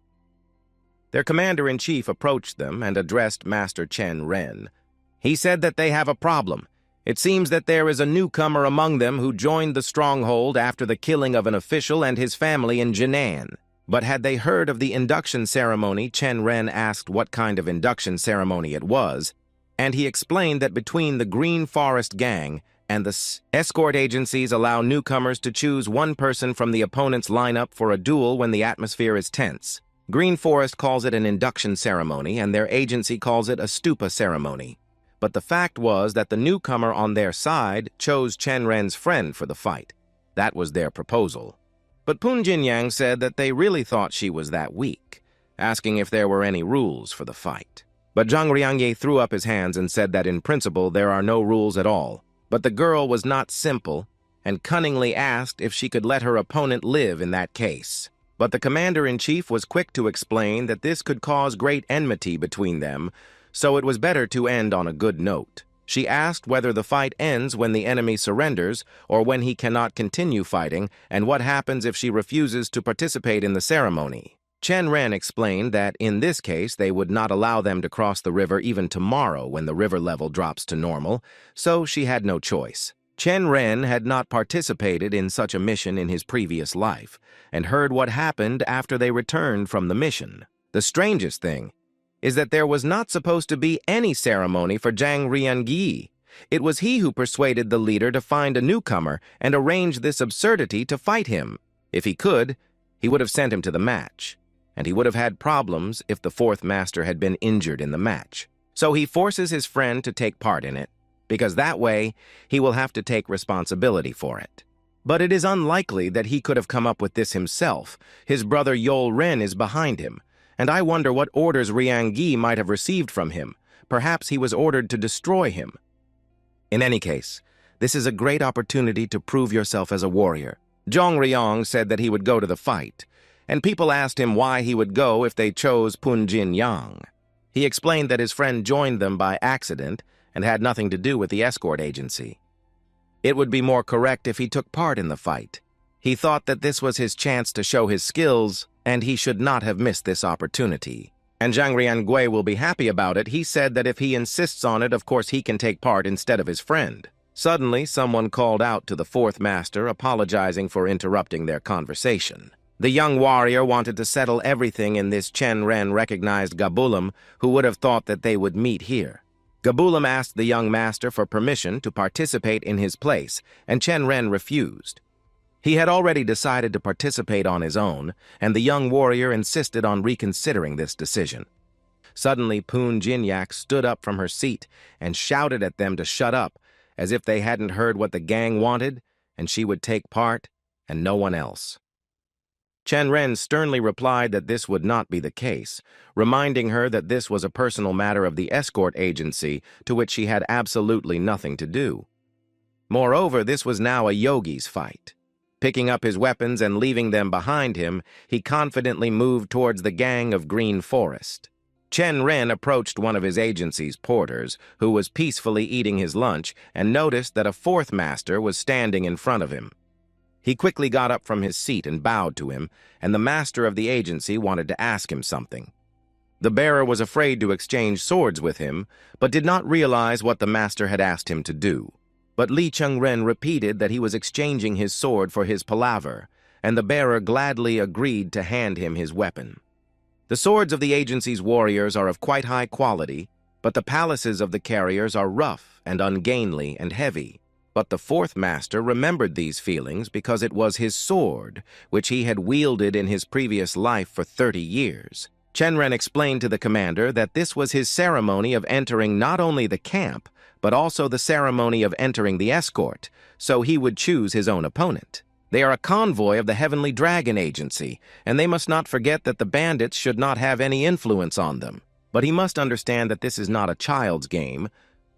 [SPEAKER 1] Their commander-in-chief approached them and addressed Master Chen Ren. He said that they have a problem. It seems that there is a newcomer among them who joined the stronghold after the killing of an official and his family in Jinan. But had they heard of the induction ceremony, Chen Ren asked what kind of induction ceremony it was, and he explained that between the Green Forest Gang and the escort agencies allow newcomers to choose one person from the opponent's lineup for a duel when the atmosphere is tense. Green Forest calls it an induction ceremony, and their agency calls it a stupa ceremony. But the fact was that the newcomer on their side chose Chen Ren's friend for the fight. That was their proposal. But Poon Jinyang said that they really thought she was that weak, asking if there were any rules for the fight. But Zhang Rianye threw up his hands and said that in principle there are no rules at all. But the girl was not simple, and cunningly asked if she could let her opponent live in that case. But the commander-in-chief was quick to explain that this could cause great enmity between them, so it was better to end on a good note. She asked whether the fight ends when the enemy surrenders or when he cannot continue fighting, and what happens if she refuses to participate in the ceremony. Chen Ren explained that in this case they would not allow them to cross the river even tomorrow when the river level drops to normal, so she had no choice. Chen Ren had not participated in such a mission in his previous life, and heard what happened after they returned from the mission. The strangest thing is that there was not supposed to be any ceremony for Zhang Rianye. It was he who persuaded the leader to find a newcomer and arrange this absurdity to fight him. If he could, he would have sent him to the match, and he would have had problems if the fourth master had been injured in the match. So he forces his friend to take part in it, because that way he will have to take responsibility for it. But it is unlikely that he could have come up with this himself. His brother Yol Ren is behind him, and I wonder what orders Rianye might have received from him. Perhaps he was ordered to destroy him. In any case, this is a great opportunity to prove yourself as a warrior. Zhang Riang said that he would go to the fight, and people asked him why he would go if they chose Poon Jinyang. He explained that his friend joined them by accident and had nothing to do with the escort agency. It would be more correct if he took part in the fight. He thought that this was his chance to show his skills, and he should not have missed this opportunity. And Zhang Rianye will be happy about it. He said that if he insists on it, of course he can take part instead of his friend. Suddenly, someone called out to the fourth master, apologizing for interrupting their conversation. The young warrior wanted to settle everything in this. Chen Ren recognized Gabulam, who would have thought that they would meet here. Gabulam asked the young master for permission to participate in his place, and Chen Ren refused. He had already decided to participate on his own, and the young warrior insisted on reconsidering this decision. Suddenly, Poon Jinyang stood up from her seat and shouted at them to shut up, as if they hadn't heard what the gang wanted, and she would take part, and no one else. Chen Ren sternly replied that this would not be the case, reminding her that this was a personal matter of the escort agency to which she had absolutely nothing to do. Moreover, this was now a yogi's fight. Picking up his weapons and leaving them behind him, he confidently moved towards the gang of Green Forest. Chen Ren approached one of his agency's porters, who was peacefully eating his lunch, and noticed that a fourth master was standing in front of him. He quickly got up from his seat and bowed to him, and the master of the agency wanted to ask him something. The bearer was afraid to exchange swords with him, but did not realize what the master had asked him to do. But Lee Chen Ren repeated that he was exchanging his sword for his palaver, and the bearer gladly agreed to hand him his weapon. The swords of the agency's warriors are of quite high quality, but the palaces of the carriers are rough and ungainly and heavy. But the fourth master remembered these feelings because it was his sword, which he had wielded in his previous life for 30 years. Chen Ren explained to the commander that this was his ceremony of entering not only the camp, but also the ceremony of entering the escort, so he would choose his own opponent. They are a convoy of the Heavenly Dragon Agency, and they must not forget that the bandits should not have any influence on them. But he must understand that this is not a child's game,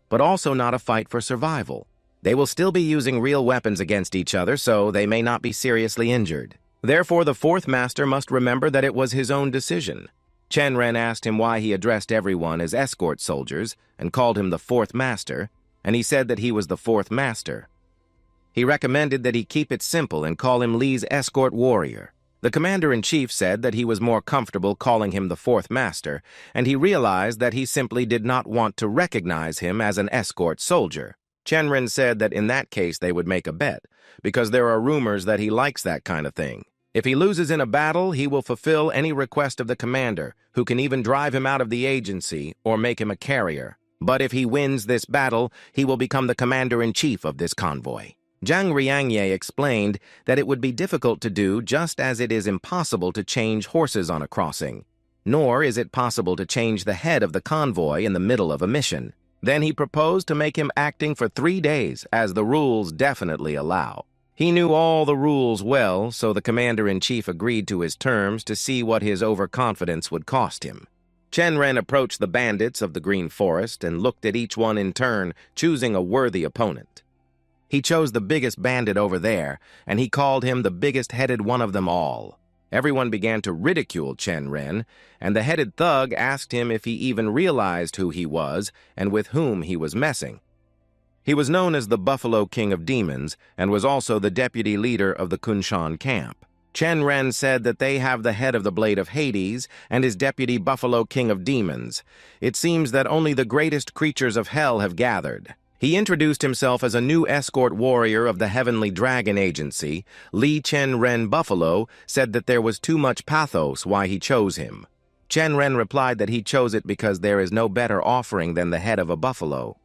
[SPEAKER 1] but also not a fight for survival. They will still be using real weapons against each other, so they may not be seriously injured. Therefore, the fourth master must remember that it was his own decision. Chen Ren asked him why he addressed everyone as escort soldiers and called him the fourth master, and he said that he was the fourth master. He recommended that he keep it simple and call him Lee's escort warrior. The commander-in-chief said that he was more comfortable calling him the fourth master, and he realized that he simply did not want to recognize him as an escort soldier. Chen Ren said that in that case they would make a bet, because there are rumors that he likes that kind of thing. If he loses in a battle, he will fulfill any request of the commander, who can even drive him out of the agency or make him a carrier. But if he wins this battle, he will become the commander-in-chief of this convoy. Zhang Riangye explained that it would be difficult to do just as it is impossible to change horses on a crossing, nor is it possible to change the head of the convoy in the middle of a mission. Then he proposed to make him acting for 3 days, as the rules definitely allow. He knew all the rules well, so the commander-in-chief agreed to his terms to see what his overconfidence would cost him. Chen Ren approached the bandits of the Green Forest and looked at each one in turn, choosing a worthy opponent. He chose the biggest bandit over there, and he called him the biggest-headed one of them all. Everyone began to ridicule Chen Ren, and the headed thug asked him if he even realized who he was and with whom he was messing. He was known as the Buffalo King of Demons and was also the deputy leader of the Kunshan camp. Chen Ren said that they have the head of the Blade of Hades and his deputy Buffalo King of Demons. It seems that only the greatest creatures of hell have gathered. He introduced himself as a new escort warrior of the Heavenly Dragon Agency. Lee Chen Ren Buffalo said that there was too much pathos why he chose him. Chen Ren replied that he chose it because there is no better offering than the head of a buffalo.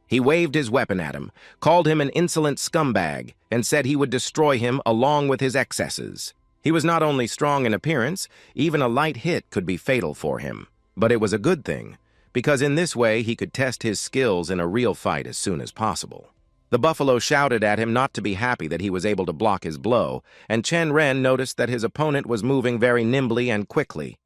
[SPEAKER 1] He waved his weapon at him, called him an insolent scumbag, and said he would destroy him along with his excesses. He was not only strong in appearance, even a light hit could be fatal for him. But it was a good thing, because in this way he could test his skills in a real fight as soon as possible. The buffalo shouted at him not to be happy that he was able to block his blow, and Chen Ren noticed that his opponent was moving very nimbly and quickly.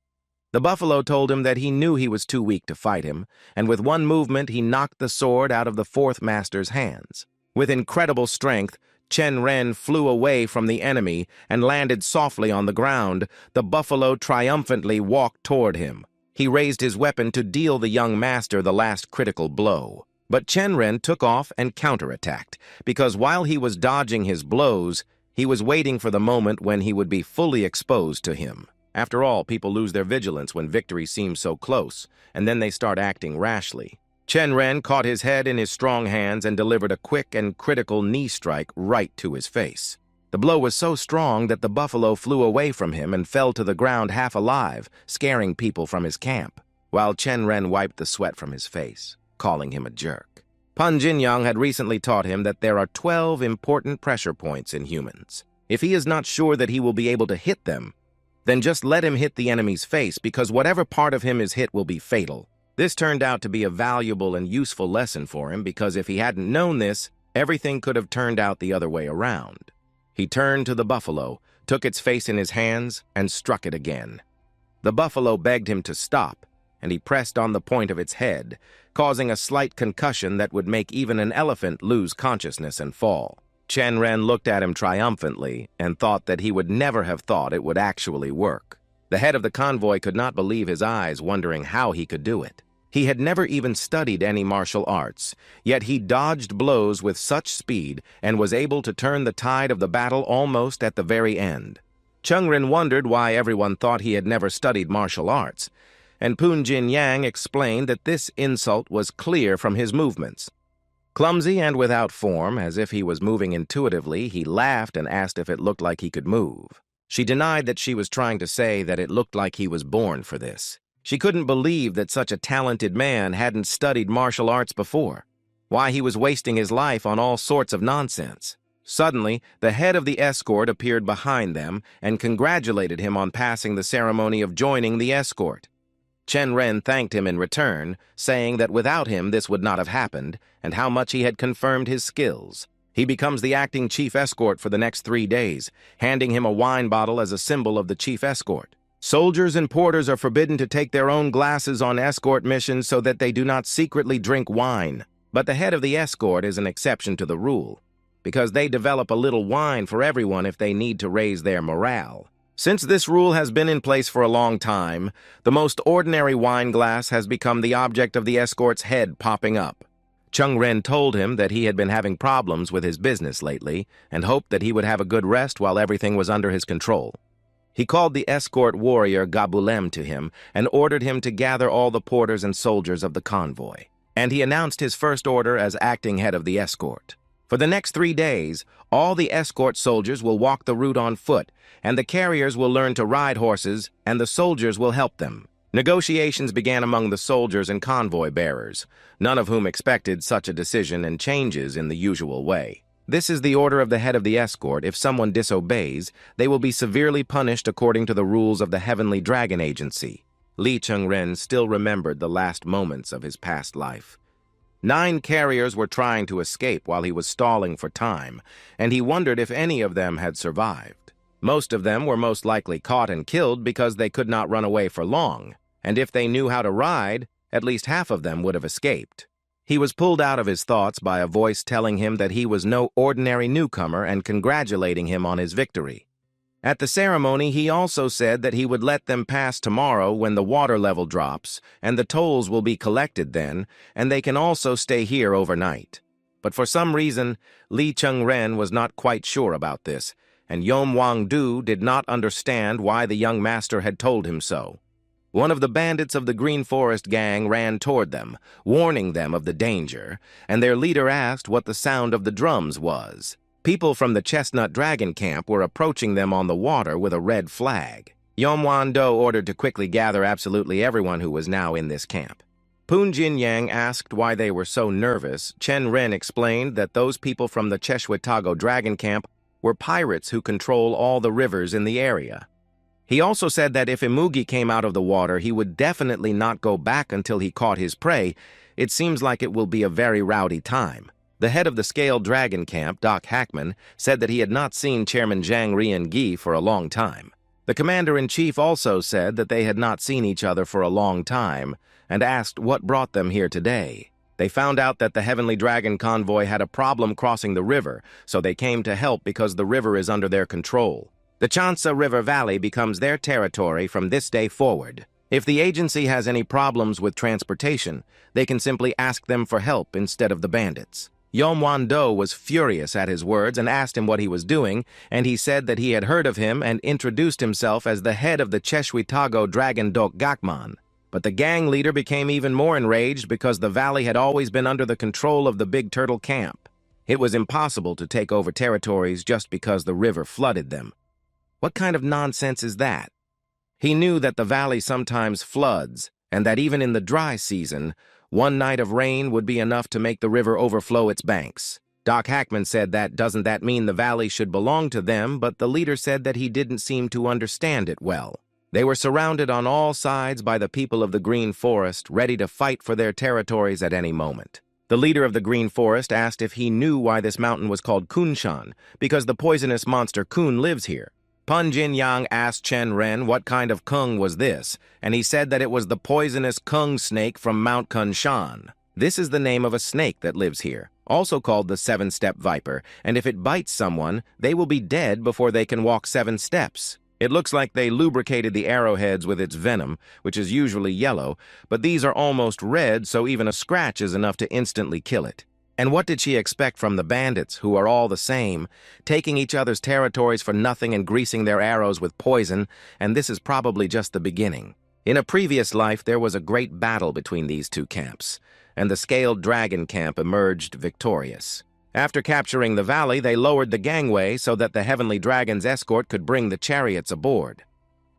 [SPEAKER 1] The buffalo told him that he knew he was too weak to fight him, and with one movement he knocked the sword out of the fourth master's hands. With incredible strength, Chen Ren flew away from the enemy and landed softly on the ground. The buffalo triumphantly walked toward him. He raised his weapon to deal the young master the last critical blow. But Chen Ren took off and counterattacked, because while he was dodging his blows, he was waiting for the moment when he would be fully exposed to him. After all, people lose their vigilance when victory seems so close, and then they start acting rashly. Chen Ren caught his head in his strong hands and delivered a quick and critical knee strike right to his face. The blow was so strong that the buffalo flew away from him and fell to the ground half alive, scaring people from his camp, while Chen Ren wiped the sweat from his face, calling him a jerk. Pan Jinyang had recently taught him that there are 12 important pressure points in humans. If he is not sure that he will be able to hit them, then just let him hit the enemy's face, because whatever part of him is hit will be fatal. This turned out to be a valuable and useful lesson for him, because if he hadn't known this, everything could have turned out the other way around. He turned to the buffalo, took its face in his hands, and struck it again. The buffalo begged him to stop, and he pressed on the point of its head, causing a slight concussion that would make even an elephant lose consciousness and fall. Chen Ren looked at him triumphantly and thought that he would never have thought it would actually work. The head of the convoy could not believe his eyes, wondering how he could do it. He had never even studied any martial arts, yet he dodged blows with such speed and was able to turn the tide of the battle almost at the very end. Chung Ren wondered why everyone thought he had never studied martial arts, and Poon Jin Yang explained that this insult was clear from his movements. Clumsy and without form, as if he was moving intuitively, he laughed and asked if it looked like he could move. She denied that she was trying to say that it looked like he was born for this. She couldn't believe that such a talented man hadn't studied martial arts before. Why he was wasting his life on all sorts of nonsense. Suddenly, the head of the escort appeared behind them and congratulated him on passing the ceremony of joining the escort. Chen Ren thanked him in return, saying that without him this would not have happened, and how much he had confirmed his skills. He becomes the acting chief escort for the next 3 days, handing him a wine bottle as a symbol of the chief escort. Soldiers and porters are forbidden to take their own glasses on escort missions so that they do not secretly drink wine. But the head of the escort is an exception to the rule, because they develop a little wine for everyone if they need to raise their morale. Since this rule has been in place for a long time, the most ordinary wine glass has become the object of the escort's head popping up. Chen Ren told him that he had been having problems with his business lately and hoped that he would have a good rest while everything was under his control. He called the escort warrior Gabulem to him and ordered him to gather all the porters and soldiers of the convoy. And he announced his first order as acting head of the escort. For the next 3 days, all the escort soldiers will walk the route on foot, and the carriers will learn to ride horses, and the soldiers will help them. Negotiations began among the soldiers and convoy bearers, none of whom expected such a decision and changes in the usual way. This is the order of the head of the escort. If someone disobeys, they will be severely punished according to the rules of the Heavenly Dragon Agency. Lee Chen Ren still remembered the last moments of his past life. 9 carriers were trying to escape while he was stalling for time, and he wondered if any of them had survived. Most of them were most likely caught and killed because they could not run away for long, and if they knew how to ride, at least half of them would have escaped. He was pulled out of his thoughts by a voice telling him that he was no ordinary newcomer and congratulating him on his victory. At the ceremony, he also said that he would let them pass tomorrow when the water level drops, and the tolls will be collected then, and they can also stay here overnight. But for some reason, Lee Chen Ren was not quite sure about this, and Yom Wang-du did not understand why the young master had told him so. One of the bandits of the Green Forest gang ran toward them, warning them of the danger, and their leader asked what the sound of the drums was. People from the Chestnut Dragon camp were approaching them on the water with a red flag. Yom Wan-do ordered to quickly gather absolutely everyone who was now in this camp. Poon Jin Yang asked why they were so nervous. Chen Ren explained that those people from the Cheshwitago Dragon camp were pirates who control all the rivers in the area. He also said that if Imugi came out of the water, he would definitely not go back until he caught his prey. It seems like it will be a very rowdy time. The head of the Scaled Dragon camp, Doc Hackman, said that he had not seen Chairman Zhang Rian-gi for a long time. The commander-in-chief also said that they had not seen each other for a long time and asked what brought them here today. They found out that the Heavenly Dragon convoy had a problem crossing the river, so they came to help because the river is under their control. The Chansa River Valley becomes their territory from this day forward. If the agency has any problems with transportation, they can simply ask them for help instead of the bandits. Yom Wan-do was furious at his words and asked him what he was doing, and he said that he had heard of him and introduced himself as the head of the Cheshwitago Dragon Dok Gakman. But the gang leader became even more enraged because the valley had always been under the control of the Big Turtle camp. It was impossible to take over territories just because the river flooded them. What kind of nonsense is that? He knew that the valley sometimes floods, and that even in the dry season, one night of rain would be enough to make the river overflow its banks. Doc Hackman said that doesn't that mean the valley should belong to them, but the leader said that he didn't seem to understand it well. They were surrounded on all sides by the people of the Green Forest, ready to fight for their territories at any moment. The leader of the Green Forest asked if he knew why this mountain was called Kunshan, because the poisonous monster Kun lives here. Poon Jin Yang asked Chen Ren what kind of kung was this, and he said that it was the poisonous kung snake from Mount Kunshan. This is the name of a snake that lives here, also called the 7-step viper, and if it bites someone, they will be dead before they can walk 7 steps. It looks like they lubricated the arrowheads with its venom, which is usually yellow, but these are almost red, so even a scratch is enough to instantly kill it. And what did she expect from the bandits, who are all the same, taking each other's territories for nothing and greasing their arrows with poison, and this is probably just the beginning. In a previous life, there was a great battle between these two camps, and the Scaled Dragon camp emerged victorious. After capturing the valley, they lowered the gangway so that the Heavenly Dragon's escort could bring the chariots aboard.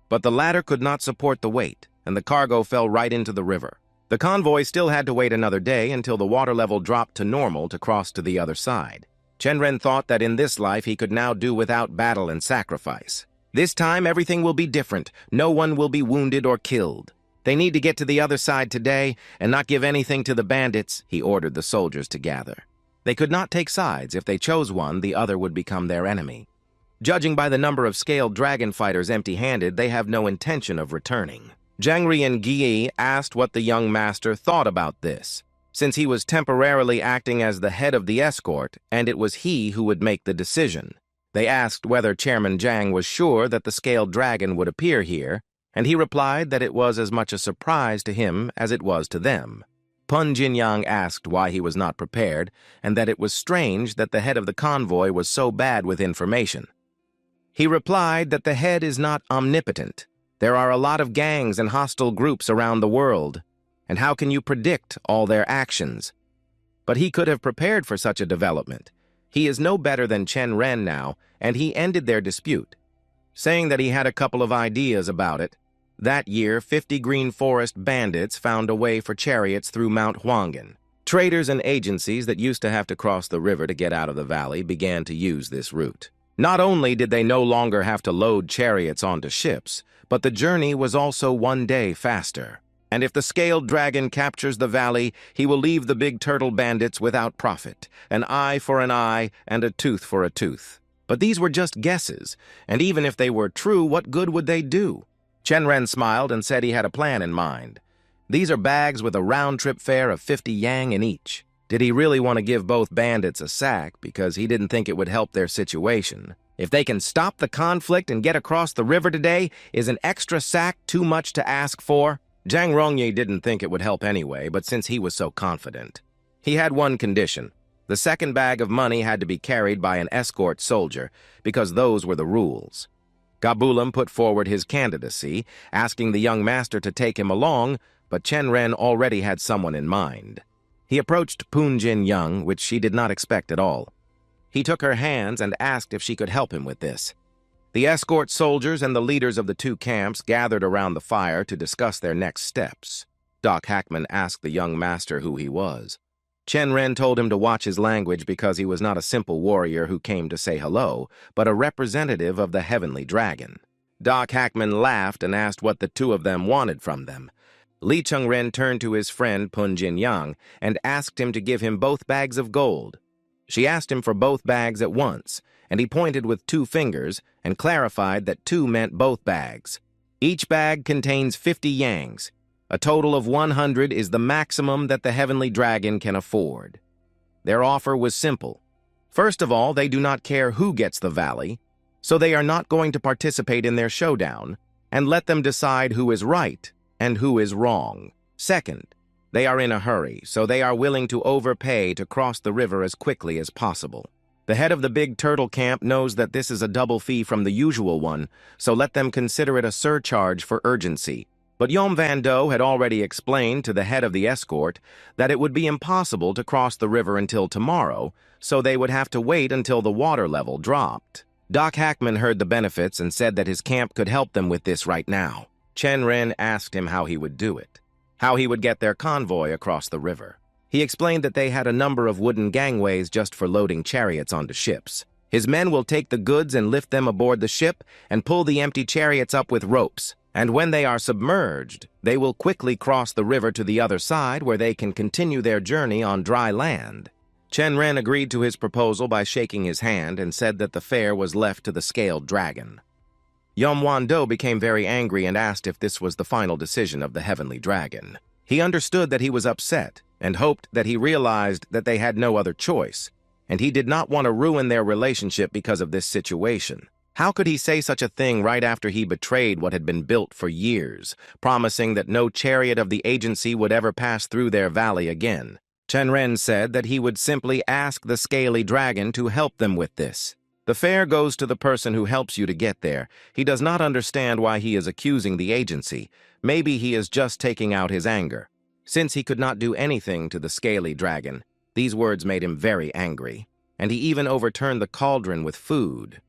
[SPEAKER 1] But the latter could not support the weight. and the cargo fell right into the river. The convoy still had to wait another day until the water level dropped to normal to cross to the other side. Chen Ren thought that in this life he could now do without battle and sacrifice. This time everything will be different. No one will be wounded or killed. They need to get to the other side today and not give anything to the bandits, he ordered the soldiers to gather. They could not take sides. If they chose one, the other would become their enemy. Judging by the number of scaled dragon fighters empty-handed, they have no intention of returning. Zhang Rian Yi asked what the young master thought about this, since he was temporarily acting as the head of the escort, and it was he who would make the decision. They asked whether Chairman Zhang was sure that the scaled dragon would appear here, and he replied that it was as much a surprise to him as it was to them. Pun Jinyang asked why he was not prepared, and that it was strange that the head of the convoy was so bad with information. He replied that the head is not omnipotent. There are a lot of gangs and hostile groups around the world, and how can you predict all their actions? But he could have prepared for such a development. He is no better than Chen Ren now, and he ended their dispute, saying that he had a couple of ideas about it. That year, 50 Green Forest bandits found a way for chariots through Mount Huanggan. Traders and agencies that used to have to cross the river to get out of the valley began to use this route. Not only did they no longer have to load chariots onto ships, but the journey was also one day faster. And if the scaled dragon captures the valley, he will leave the big turtle bandits without profit, an eye for an eye and a tooth for a tooth. But these were just guesses, and even if they were true, what good would they do? Chen Ren smiled and said he had a plan in mind. These are bags with a round-trip fare of 50 yang in each. Did he really want to give both bandits a sack because he didn't think it would help their situation? If they can stop the conflict and get across the river today, is an extra sack too much to ask for? Zhang Rongyi didn't think it would help anyway, but since he was so confident. He had one condition. The second bag of money had to be carried by an escort soldier, because those were the rules. Gabulam put forward his candidacy, asking the young master to take him along, but Chen Ren already had someone in mind. He approached Pun Jinyang, which she did not expect at all. He took her hands and asked if she could help him with this. The escort soldiers and the leaders of the two camps gathered around the fire to discuss their next steps. Doc Hackman asked the young master who he was. Chen Ren told him to watch his language because he was not a simple warrior who came to say hello, but a representative of the Heavenly Dragon. Doc Hackman laughed and asked what the two of them wanted from them. Lee Chen Ren turned to his friend Pun Jinyang and asked him to give him both bags of gold. She asked him for both bags at once, and he pointed with 2 fingers and clarified that 2 meant both bags. Each bag contains 50 yangs. A total of 100 is the maximum that the Heavenly Dragon can afford. Their offer was simple. First of all, they do not care who gets the valley, so they are not going to participate in their showdown, and let them decide who is right and who is wrong. Second, they are in a hurry, so they are willing to overpay to cross the river as quickly as possible. The head of the big turtle camp knows that this is a double fee from the usual one, so let them consider it a surcharge for urgency. But Yom Van Do had already explained to the head of the escort that it would be impossible to cross the river until tomorrow, so they would have to wait until the water level dropped. Doc Hackman heard the benefits and said that his camp could help them with this right now. Chen Ren asked him how he would do it, how he would get their convoy across the river. He explained that they had a number of wooden gangways just for loading chariots onto ships. His men will take the goods and lift them aboard the ship and pull the empty chariots up with ropes. And when they are submerged, they will quickly cross the river to the other side where they can continue their journey on dry land. Chen Ren agreed to his proposal by shaking his hand and said that the fare was left to the scaled dragon. Yom Wan Do became very angry and asked if this was the final decision of the Heavenly Dragon. He understood that he was upset and hoped that he realized that they had no other choice, and he did not want to ruin their relationship because of this situation. How could he say such a thing right after he betrayed what had been built for years, promising that no chariot of the agency would ever pass through their valley again? Chen Ren said that he would simply ask the scaly dragon to help them with this. The fare goes to the person who helps you to get there. He does not understand why he is accusing the agency. Maybe he is just taking out his anger. Since he could not do anything to the scaly dragon, these words made him very angry, and he even overturned the cauldron with food.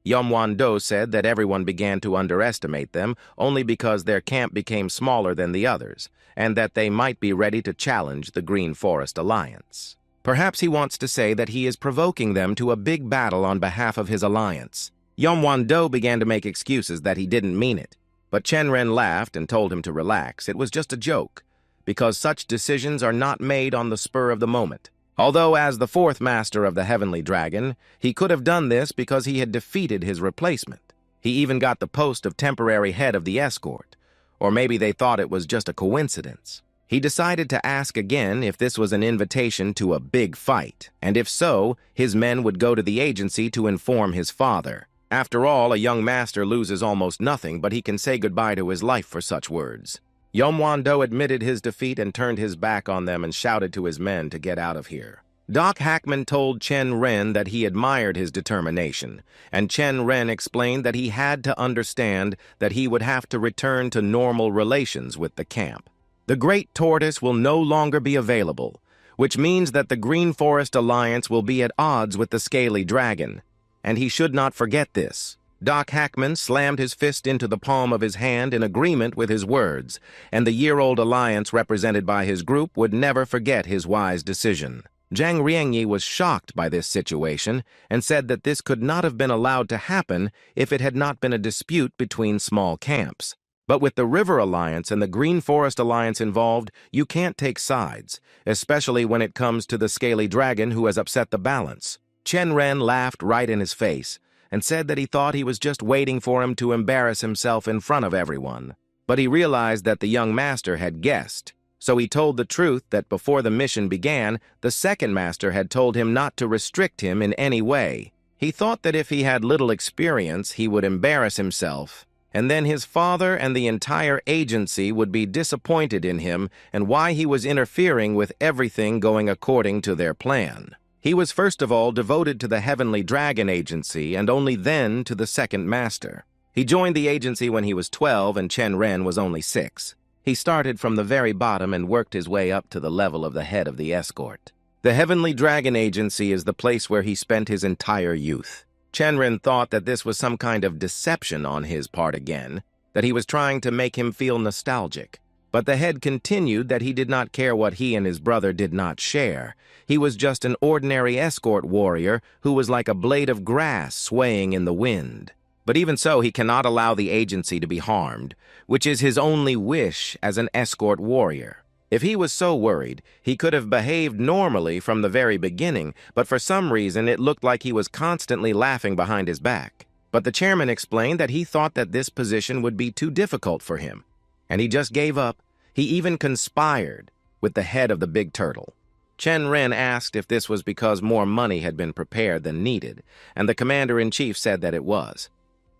[SPEAKER 1] Yomwon-do said that everyone began to underestimate them only because their camp became smaller than the others, and that they might be ready to challenge the Green Forest Alliance. Perhaps he wants to say that he is provoking them to a big battle on behalf of his alliance. Yomwon-do began to make excuses that he didn't mean it, but Chen Ren laughed and told him to relax. It was just a joke, because such decisions are not made on the spur of the moment. Although as the fourth master of the Heavenly Dragon, he could have done this because he had defeated his replacement. He even got the post of temporary head of the Escort, or maybe they thought it was just a coincidence. He decided to ask again if this was an invitation to a big fight, and if so, his men would go to the agency to inform his father. After all, a young master loses almost nothing, but he can say goodbye to his life for such words. Yomwon-do admitted his defeat and turned his back on them and shouted to his men to get out of here. Doc Hackman told Chen Ren that he admired his determination, and Chen Ren explained that he had to understand that he would have to return to normal relations with the camp. The Great Tortoise will no longer be available, which means that the Green Forest Alliance will be at odds with the Scaly Dragon, and he should not forget this. Doc Hackman slammed his fist into the palm of his hand in agreement with his words, and the year-old alliance represented by his group would never forget his wise decision. Zhang Riengyi was shocked by this situation and said that this could not have been allowed to happen if it had not been a dispute between small camps. But with the River Alliance and the Green Forest Alliance involved, you can't take sides, especially when it comes to the Scaly Dragon who has upset the balance. Chen Ren laughed right in his face and said that he thought he was just waiting for him to embarrass himself in front of everyone. But he realized that the young master had guessed, so he told the truth that before the mission began, the second master had told him not to restrict him in any way. He thought that if he had little experience, he would embarrass himself, and then his father and the entire agency would be disappointed in him and why he was interfering with everything going according to their plan. He was first of all devoted to the Heavenly Dragon Agency and only then to the second master. He joined the agency when he was 12 and Chen Ren was only 6. He started from the very bottom and worked his way up to the level of the head of the Escort. The Heavenly Dragon Agency is the place where he spent his entire youth. Chen Ren thought that this was some kind of deception on his part again, that he was trying to make him feel nostalgic. But the head continued that he did not care what he and his brother did not share. He was just an ordinary escort warrior who was like a blade of grass swaying in the wind. But even so, he cannot allow the agency to be harmed, which is his only wish as an escort warrior. If he was so worried, he could have behaved normally from the very beginning, but for some reason it looked like he was constantly laughing behind his back. But the chairman explained that he thought that this position would be too difficult for him, and he just gave up. He even conspired with the head of the big turtle. Chen Ren asked if this was because more money had been prepared than needed, and the commander-in-chief said that it was.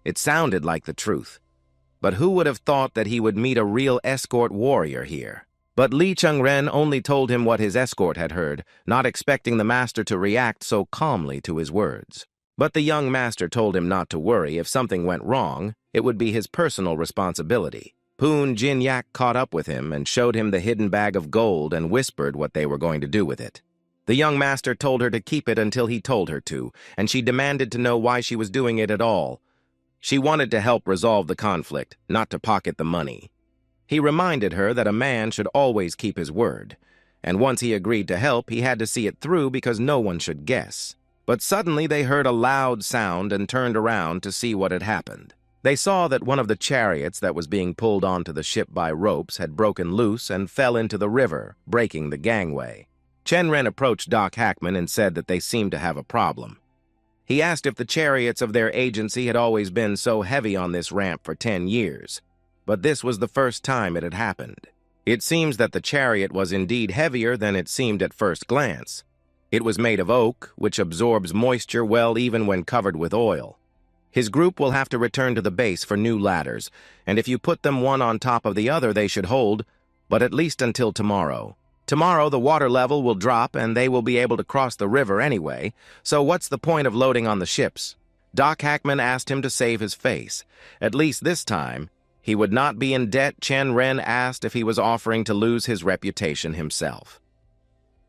[SPEAKER 1] It sounded like the truth. But who would have thought that he would meet a real escort warrior here? But Lee Chen Ren only told him what his escort had heard, not expecting the master to react so calmly to his words. But the young master told him not to worry. If something went wrong, it would be his personal responsibility. Poon Jinyak caught up with him and showed him the hidden bag of gold and whispered what they were going to do with it. The young master told her to keep it until he told her to, and she demanded to know why she was doing it at all. She wanted to help resolve the conflict, not to pocket the money. He reminded her that a man should always keep his word, and once he agreed to help, he had to see it through because no one should guess. But suddenly they heard a loud sound and turned around to see what had happened. They saw that one of the chariots that was being pulled onto the ship by ropes had broken loose and fell into the river, breaking the gangway. Chen Ren approached Doc Hackman and said that they seemed to have a problem. He asked if the chariots of their agency had always been so heavy on this ramp for 10 years, but this was the first time it had happened. It seems that the chariot was indeed heavier than it seemed at first glance. It was made of oak, which absorbs moisture well even when covered with oil. His group will have to return to the base for new ladders, and if you put them one on top of the other, they should hold, but at least until tomorrow. Tomorrow, the water level will drop, and they will be able to cross the river anyway, so what's the point of loading on the ships? Doc Hackman asked him to save his face. At least this time, he would not be in debt. Chen Ren asked if he was offering to lose his reputation himself.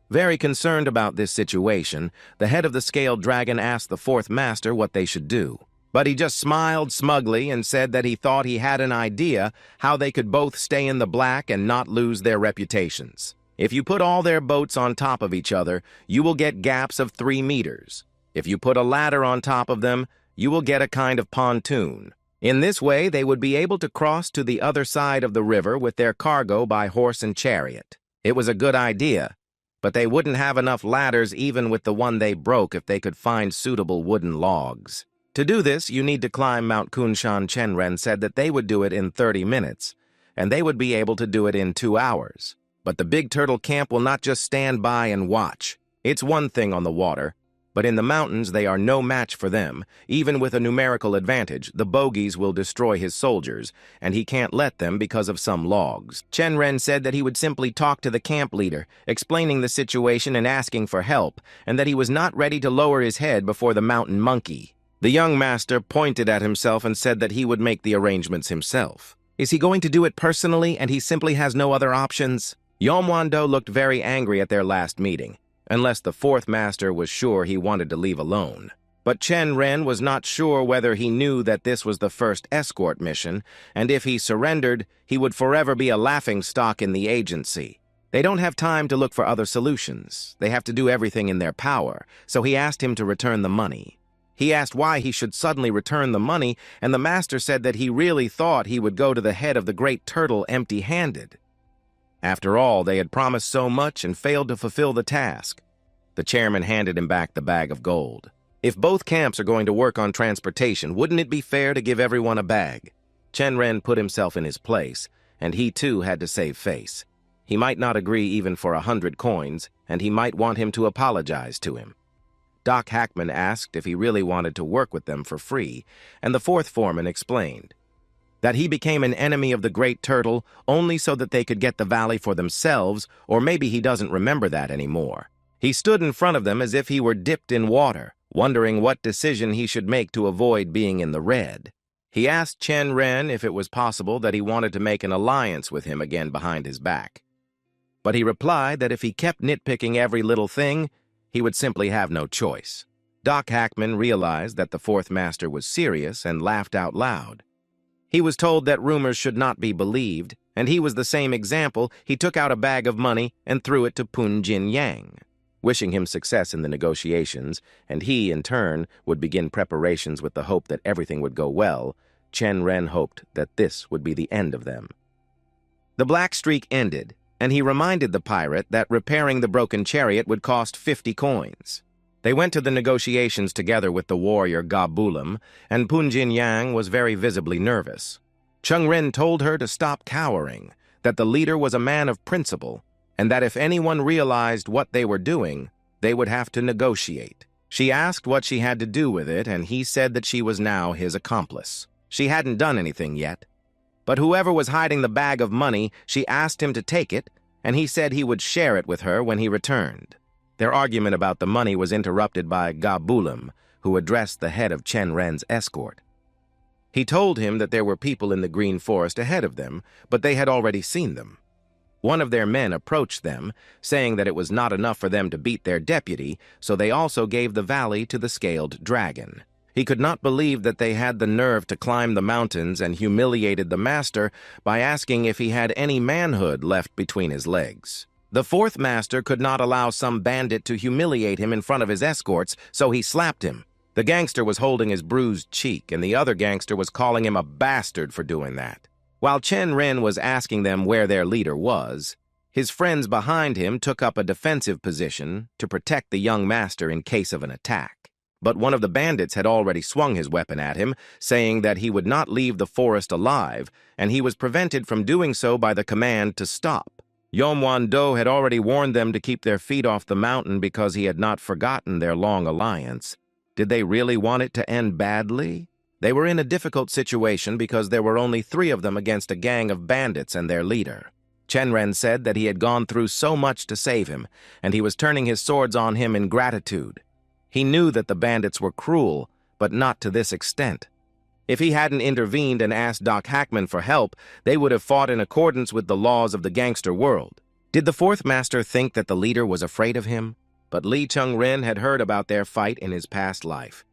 [SPEAKER 1] Very concerned about this situation, the head of the Scaled Dragon asked the fourth master what they should do. But he just smiled smugly and said that he thought he had an idea how they could both stay in the black and not lose their reputations. If you put all their boats on top of each other, you will get gaps of 3 meters. If you put a ladder on top of them, you will get a kind of pontoon. In this way, they would be able to cross to the other side of the river with their cargo by horse and chariot. It was a good idea, but they wouldn't have enough ladders even with the one they broke if they could find suitable wooden logs. To do this, you need to climb Mount Kunshan. Chen Ren said that they would do it in 30 minutes, and they would be able to do it in 2 hours. But the big turtle camp will not just stand by and watch. It's one thing on the water, but in the mountains they are no match for them. Even with a numerical advantage, the bogies will destroy his soldiers, and he can't let them because of some logs. Chen Ren said that he would simply talk to the camp leader, explaining the situation and asking for help, and that he was not ready to lower his head before the mountain monkey. The young master pointed at himself and said that he would make the arrangements himself. Is he going to do it personally and he simply has no other options? Yomwando looked very angry at their last meeting, unless the fourth master was sure he wanted to leave alone. But Chen Ren was not sure whether he knew that this was the first escort mission, and if he surrendered, he would forever be a laughingstock in the agency. They don't have time to look for other solutions. They have to do everything in their power, so he asked him to return the money. He asked why he should suddenly return the money, and the master said that he really thought he would go to the head of the great turtle empty-handed. After all, they had promised so much and failed to fulfill the task. The chairman handed him back the bag of gold. If both camps are going to work on transportation, wouldn't it be fair to give everyone a bag? Chen Ren put himself in his place, and he too had to save face. He might not agree even for 100 coins, and he might want him to apologize to him. Doc Hackman asked if he really wanted to work with them for free, and the fourth foreman explained that he became an enemy of the Great Turtle only so that they could get the valley for themselves, or maybe he doesn't remember that anymore. He stood in front of them as if he were dipped in water, wondering what decision he should make to avoid being in the red. He asked Chen Ren if it was possible that he wanted to make an alliance with him again behind his back. But he replied that if he kept nitpicking every little thing, he would simply have no choice. Doc Hackman realized that the fourth master was serious and laughed out loud. He was told that rumors should not be believed, and he was the same example. He took out a bag of money and threw it to Pun Jin Yang, wishing him success in the negotiations, and he, in turn, would begin preparations with the hope that everything would go well. Chen Ren hoped that this would be the end of them. The black streak ended, and he reminded the pirate that repairing the broken chariot would cost 50 coins. They went to the negotiations together with the warrior Ga Bulam, and Pun Jin Yang was very visibly nervous. Chung Ren told her to stop cowering, that the leader was a man of principle, and that if anyone realized what they were doing, they would have to negotiate. She asked what she had to do with it, and he said that she was now his accomplice. She hadn't done anything yet. But whoever was hiding the bag of money, she asked him to take it, and he said he would share it with her when he returned. Their argument about the money was interrupted by Ga Bulam, who addressed the head of Chen Ren's escort. He told him that there were people in the green forest ahead of them, but they had already seen them. One of their men approached them, saying that it was not enough for them to beat their deputy, so they also gave the valley to the scaled dragon. He could not believe that they had the nerve to climb the mountains and humiliated the master by asking if he had any manhood left between his legs. The fourth master could not allow some bandit to humiliate him in front of his escorts, so he slapped him. The gangster was holding his bruised cheek, and the other gangster was calling him a bastard for doing that. While Chen Ren was asking them where their leader was, his friends behind him took up a defensive position to protect the young master in case of an attack. But one of the bandits had already swung his weapon at him, saying that he would not leave the forest alive, and he was prevented from doing so by the command to stop. Yomwando had already warned them to keep their feet off the mountain because he had not forgotten their long alliance. Did they really want it to end badly? They were in a difficult situation because there were only 3 of them against a gang of bandits and their leader. Chen Ren said that he had gone through so much to save him, and he was turning his swords on him in gratitude. He knew that the bandits were cruel, but not to this extent. If he hadn't intervened and asked Doc Hackman for help, they would have fought in accordance with the laws of the gangster world. Did the fourth master think that the leader was afraid of him? But Lee Chen Ren had heard about their fight in his past life.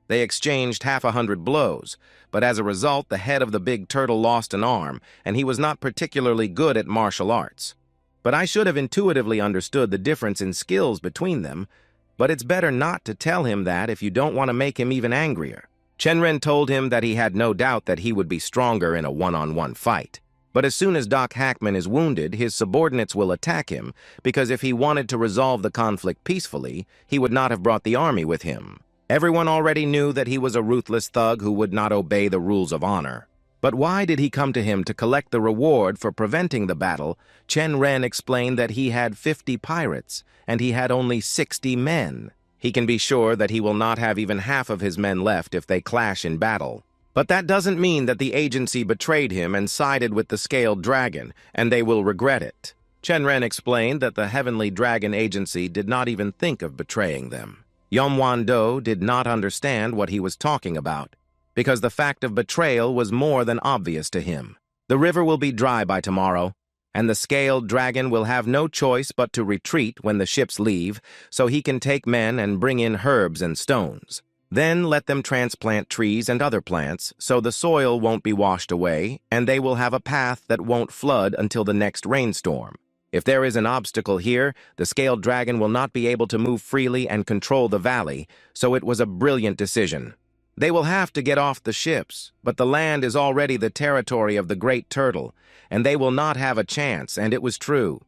[SPEAKER 1] They exchanged 100 blows, but as a result, the head of the big turtle lost an arm, and he was not particularly good at martial arts. But I should have intuitively understood the difference in skills between them, but it's better not to tell him that if you don't want to make him even angrier. Chen Ren told him that he had no doubt that he would be stronger in a one-on-one fight. But as soon as Doc Hackman is wounded, his subordinates will attack him, because if he wanted to resolve the conflict peacefully, he would not have brought the army with him. Everyone already knew that he was a ruthless thug who would not obey the rules of honor. But why did he come to him to collect the reward for preventing the battle? Chen Ren explained that he had 50 pirates, and he had only 60 men. He can be sure that he will not have even half of his men left if they clash in battle. But that doesn't mean that the agency betrayed him and sided with the Scaled Dragon, and they will regret it. Chen Ren explained that the Heavenly Dragon Agency did not even think of betraying them. Yomwan-do did not understand what he was talking about, because the fact of betrayal was more than obvious to him. The river will be dry by tomorrow, and the Scaled Dragon will have no choice but to retreat when the ships leave, so he can take men and bring in herbs and stones. Then let them transplant trees and other plants, so the soil won't be washed away, and they will have a path that won't flood until the next rainstorm. If there is an obstacle here, the Scaled Dragon will not be able to move freely and control the valley, so it was a brilliant decision. They will have to get off the ships, but the land is already the territory of the Great Turtle, and they will not have a chance, and it was true.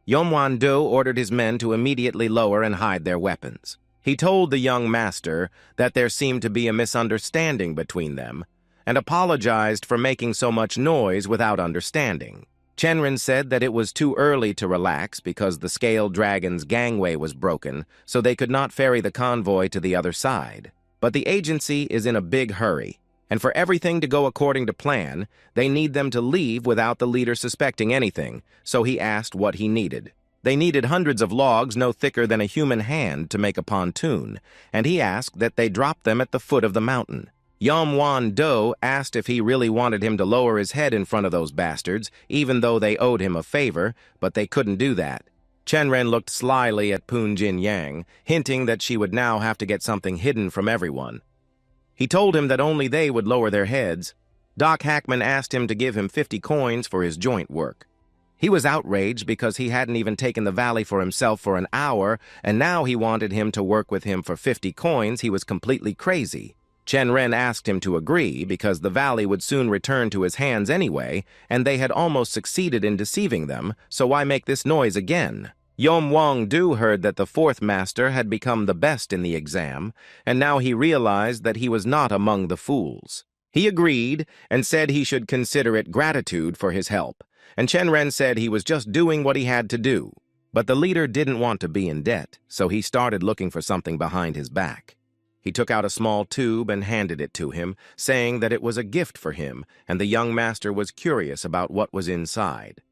[SPEAKER 1] Yomwan-do ordered his men to immediately lower and hide their weapons. He told the young master that there seemed to be a misunderstanding between them, and apologized for making so much noise without understanding. Chen Ren said that it was too early to relax because the Scaled Dragon's gangway was broken, so they could not ferry the convoy to the other side. But the agency is in a big hurry, and for everything to go according to plan, they need them to leave without the leader suspecting anything, so he asked what he needed. They needed hundreds of logs no thicker than a human hand to make a pontoon, and he asked that they drop them at the foot of the mountain. Yomwan-do asked if he really wanted him to lower his head in front of those bastards, even though they owed him a favor, but they couldn't do that. Chen Ren looked slyly at Poon Jin Yang, hinting that she would now have to get something hidden from everyone. He told him that only they would lower their heads. Doc Hackman asked him to give him 50 coins for his joint work. He was outraged because he hadn't even taken the valley for himself for an hour, and now he wanted him to work with him for 50 coins. He was completely crazy. Chen Ren asked him to agree because the valley would soon return to his hands anyway, and they had almost succeeded in deceiving them, so why make this noise again? Yomwan-do heard that the fourth master had become the best in the exam, and now he realized that he was not among the fools. He agreed and said he should consider it gratitude for his help, and Chen Ren said he was just doing what he had to do. But the leader didn't want to be in debt, so he started looking for something behind his back. He took out a small tube and handed it to him, saying that it was a gift for him, and the young master was curious about what was inside.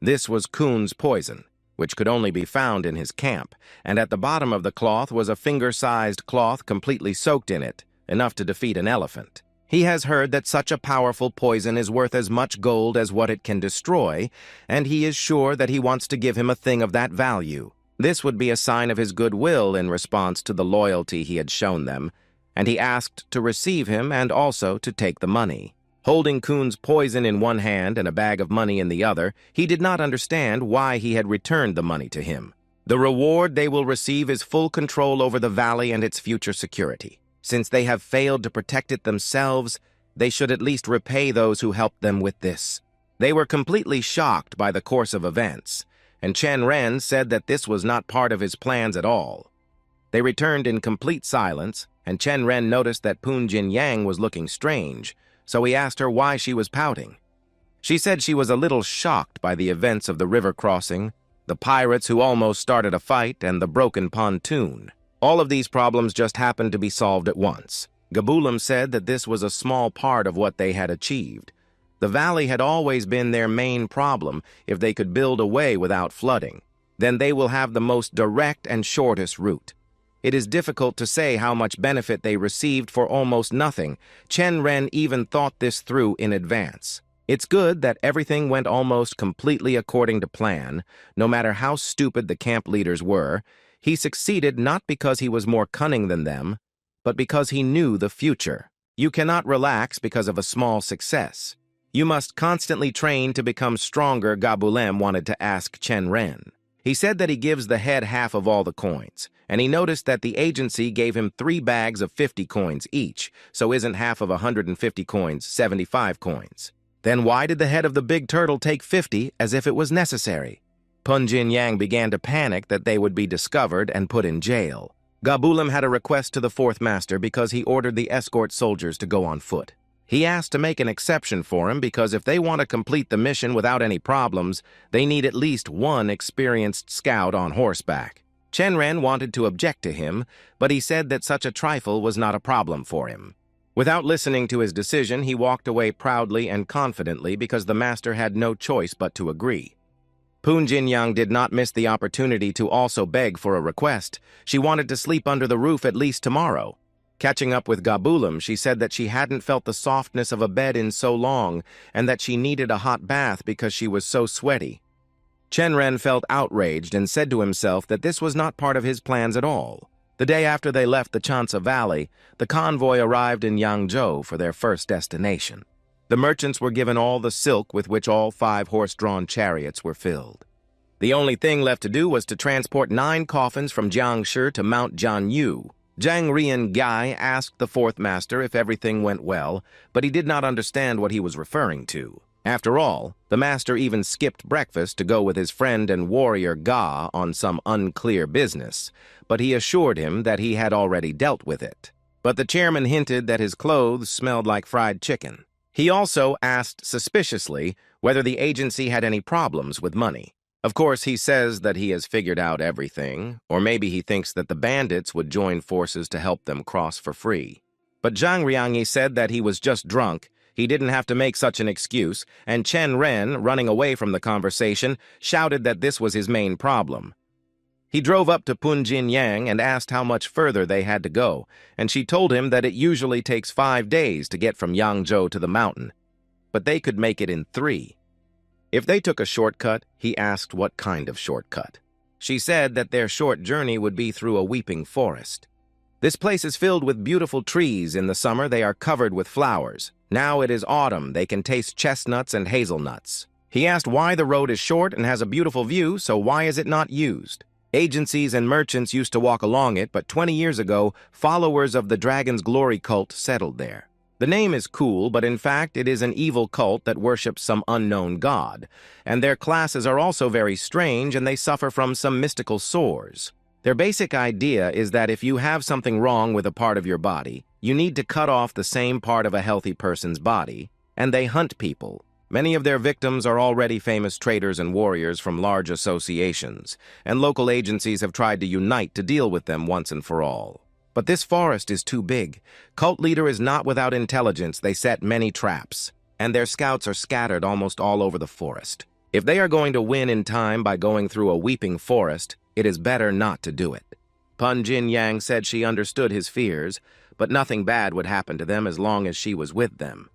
[SPEAKER 1] This was Kun's poison, which could only be found in his camp, and at the bottom of the cloth was a finger-sized cloth completely soaked in it, enough to defeat an elephant. He has heard that such a powerful poison is worth as much gold as what it can destroy, and he is sure that he wants to give him a thing of that value. This would be a sign of his goodwill in response to the loyalty he had shown them, and he asked to receive him and also to take the money. Holding Kun's poison in one hand and a bag of money in the other, he did not understand why he had returned the money to him. The reward they will receive is full control over the valley and its future security. Since they have failed to protect it themselves, they should at least repay those who helped them with this. They were completely shocked by the course of events, and Chen Ren said that this was not part of his plans at all. They returned in complete silence, and Chen Ren noticed that Poon Jin Yang was looking strange, so he asked her why she was pouting. She said she was a little shocked by the events of the river crossing, the pirates who almost started a fight, and the broken pontoon. All of these problems just happened to be solved at once. Gabulam said that this was a small part of what they had achieved. The valley had always been their main problem. If they could build a way without flooding, then they will have the most direct and shortest route. It is difficult to say how much benefit they received for almost nothing. Chen Ren even thought this through in advance. It's good that everything went almost completely according to plan, no matter how stupid the camp leaders were. He succeeded not because he was more cunning than them, but because he knew the future. You cannot relax because of a small success. You must constantly train to become stronger, Gabulem wanted to ask Chen Ren. He said that he gives the head half of all the coins, and he noticed that the agency gave him 3 bags of 50 coins each, so isn't half of 150 coins 75 coins. Then why did the head of the big turtle take 50 as if it was necessary? Pun Jin Yang began to panic that they would be discovered and put in jail. Gabulem had a request to the fourth master because he ordered the escort soldiers to go on foot. He asked to make an exception for him because if they want to complete the mission without any problems, they need at least one experienced scout on horseback. Chen Ren wanted to object to him, but he said that such a trifle was not a problem for him. Without listening to his decision, he walked away proudly and confidently because the master had no choice but to agree. Pun Jinyang did not miss the opportunity to also beg for a request. She wanted to sleep under the roof at least tomorrow. Catching up with Gabulem, she said that she hadn't felt the softness of a bed in so long and that she needed a hot bath because she was so sweaty. Chen Ren felt outraged and said to himself that this was not part of his plans at all. The day after they left the Chansa Valley, the convoy arrived in Yangzhou for their first destination. The merchants were given all the silk with which all 5 horse-drawn chariots were filled. The only thing left to do was to transport 9 coffins from Jiangshi to Mount Jianyu. Zhang Rian Gai asked the fourth master if everything went well, but he did not understand what he was referring to. After all, the master even skipped breakfast to go with his friend and warrior Ga on some unclear business, but he assured him that he had already dealt with it. But the chairman hinted that his clothes smelled like fried chicken. He also asked suspiciously whether the agency had any problems with money. Of course, he says that he has figured out everything, or maybe he thinks that the bandits would join forces to help them cross for free. But Zhang Riangyi said that he was just drunk, he didn't have to make such an excuse, and Chen Ren, running away from the conversation, shouted that this was his main problem. He drove up to Pun Jin Yang and asked how much further they had to go, and she told him that it usually takes 5 days to get from Yangzhou to the mountain, but they could make it in 3. If they took a shortcut, he asked what kind of shortcut. She said that their short journey would be through a weeping forest. This place is filled with beautiful trees. In the summer, they are covered with flowers. Now it is autumn. They can taste chestnuts and hazelnuts. He asked why the road is short and has a beautiful view, so why is it not used? Agencies and merchants used to walk along it, but 20 years ago, followers of the Dragon's Glory cult settled there. The name is cool, but in fact it is an evil cult that worships some unknown god, and their classes are also very strange and they suffer from some mystical sores. Their basic idea is that if you have something wrong with a part of your body, you need to cut off the same part of a healthy person's body, and they hunt people. Many of their victims are already famous traders and warriors from large associations, and local agencies have tried to unite to deal with them once and for all. But this forest is too big. Cult leader is not without intelligence. They set many traps, and their scouts are scattered almost all over the forest. If they are going to win in time by going through a weeping forest, it is better not to do it. Pun Jin Yang said she understood his fears, but nothing bad would happen to them as long as she was with them.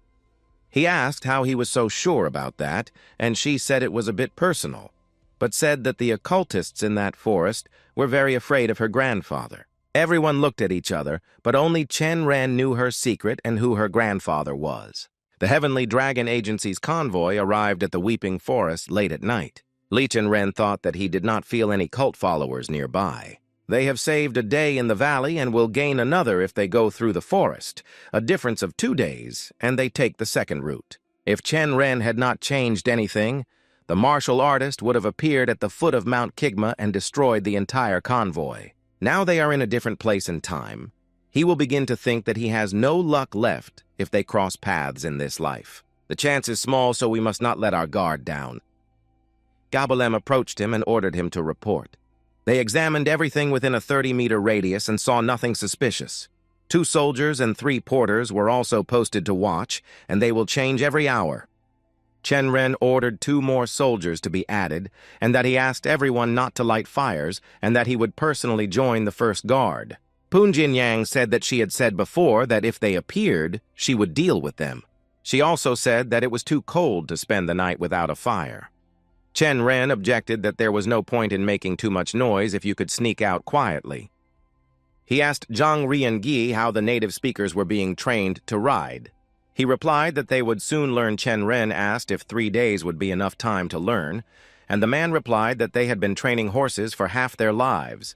[SPEAKER 1] He asked how he was so sure about that, and she said it was a bit personal, but said that the occultists in that forest were very afraid of her grandfather. Everyone looked at each other, but only Chen Ren knew her secret and who her grandfather was. The Heavenly Dragon Agency's convoy arrived at the Weeping Forest late at night. Lee Chen Ren thought that he did not feel any cult followers nearby. They have saved a day in the valley and will gain another if they go through the forest, a difference of 2 days, and they take the second route. If Chen Ren had not changed anything, the martial artist would have appeared at the foot of Mount Kigma and destroyed the entire convoy. Now they are in a different place and time. He will begin to think that he has no luck left if they cross paths in this life. The chance is small, so we must not let our guard down. Gabulem approached him and ordered him to report. They examined everything within a 30-meter radius and saw nothing suspicious. 2 soldiers and 3 porters were also posted to watch, and they will change every hour. Chen Ren ordered 2 more soldiers to be added, and that he asked everyone not to light fires, and that he would personally join the first guard. Pun Jin Yang said that she had said before that if they appeared, she would deal with them. She also said that it was too cold to spend the night without a fire. Chen Ren objected that there was no point in making too much noise if you could sneak out quietly. He asked Zhang Riangi how the native speakers were being trained to ride. He replied that they would soon learn. Chen Ren asked if 3 days would be enough time to learn, and the man replied that they had been training horses for half their lives.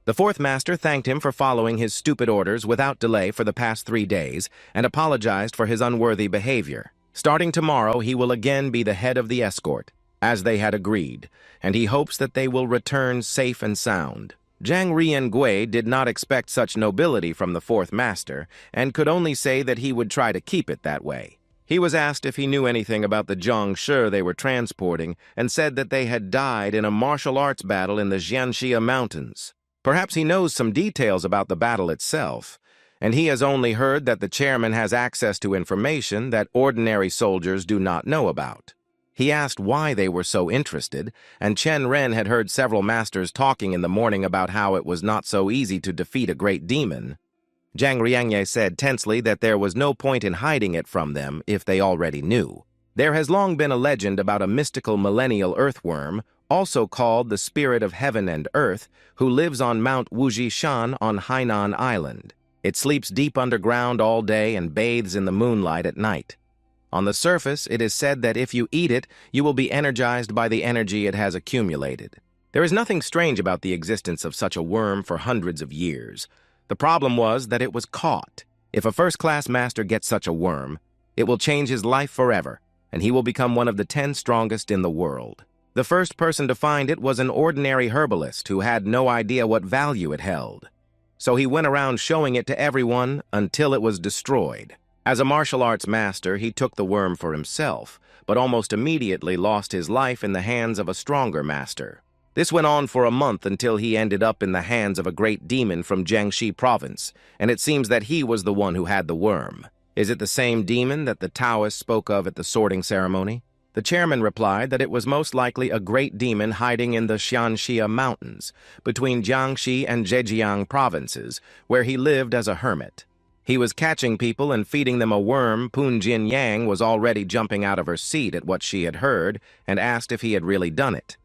[SPEAKER 1] The fourth master thanked him for following his stupid orders without delay for the past 3 days and apologized for his unworthy behavior. Starting tomorrow, he will again be the head of the escort, as they had agreed, and he hopes that they will return safe and sound. Zhang Riangui did not expect such nobility from the fourth master and could only say that he would try to keep it that way. He was asked if he knew anything about the Zhongshi they were transporting and said that they had died in a martial arts battle in the Jianxia Mountains. Perhaps he knows some details about the battle itself, and he has only heard that the chairman has access to information that ordinary soldiers do not know about. He asked why they were so interested, and Chen Ren had heard several masters talking in the morning about how it was not so easy to defeat a great demon. Zhang Riangye said tensely that there was no point in hiding it from them if they already knew. There has long been a legend about a mystical millennial earthworm, also called the Spirit of Heaven and Earth, who lives on Mount Wujishan on Hainan Island. It sleeps deep underground all day and bathes in the moonlight at night. On the surface, it is said that if you eat it, you will be energized by the energy it has accumulated. There is nothing strange about the existence of such a worm for hundreds of years. The problem was that it was caught. If a first-class master gets such a worm, it will change his life forever, and he will become one of the 10 strongest in the world. The first person to find it was an ordinary herbalist who had no idea what value it held. So he went around showing it to everyone until it was destroyed. As a martial arts master, he took the worm for himself, but almost immediately lost his life in the hands of a stronger master. This went on for a month until he ended up in the hands of a great demon from Jiangxi province, and it seems that he was the one who had the worm. Is it the same demon that the Taoists spoke of at the sorting ceremony? The chairman replied that it was most likely a great demon hiding in the Xianxia Mountains, between Jiangxi and Zhejiang provinces, where he lived as a hermit. He was catching people and feeding them a worm. Pun Jin Yang was already jumping out of her seat at what she had heard and asked if he had really done it.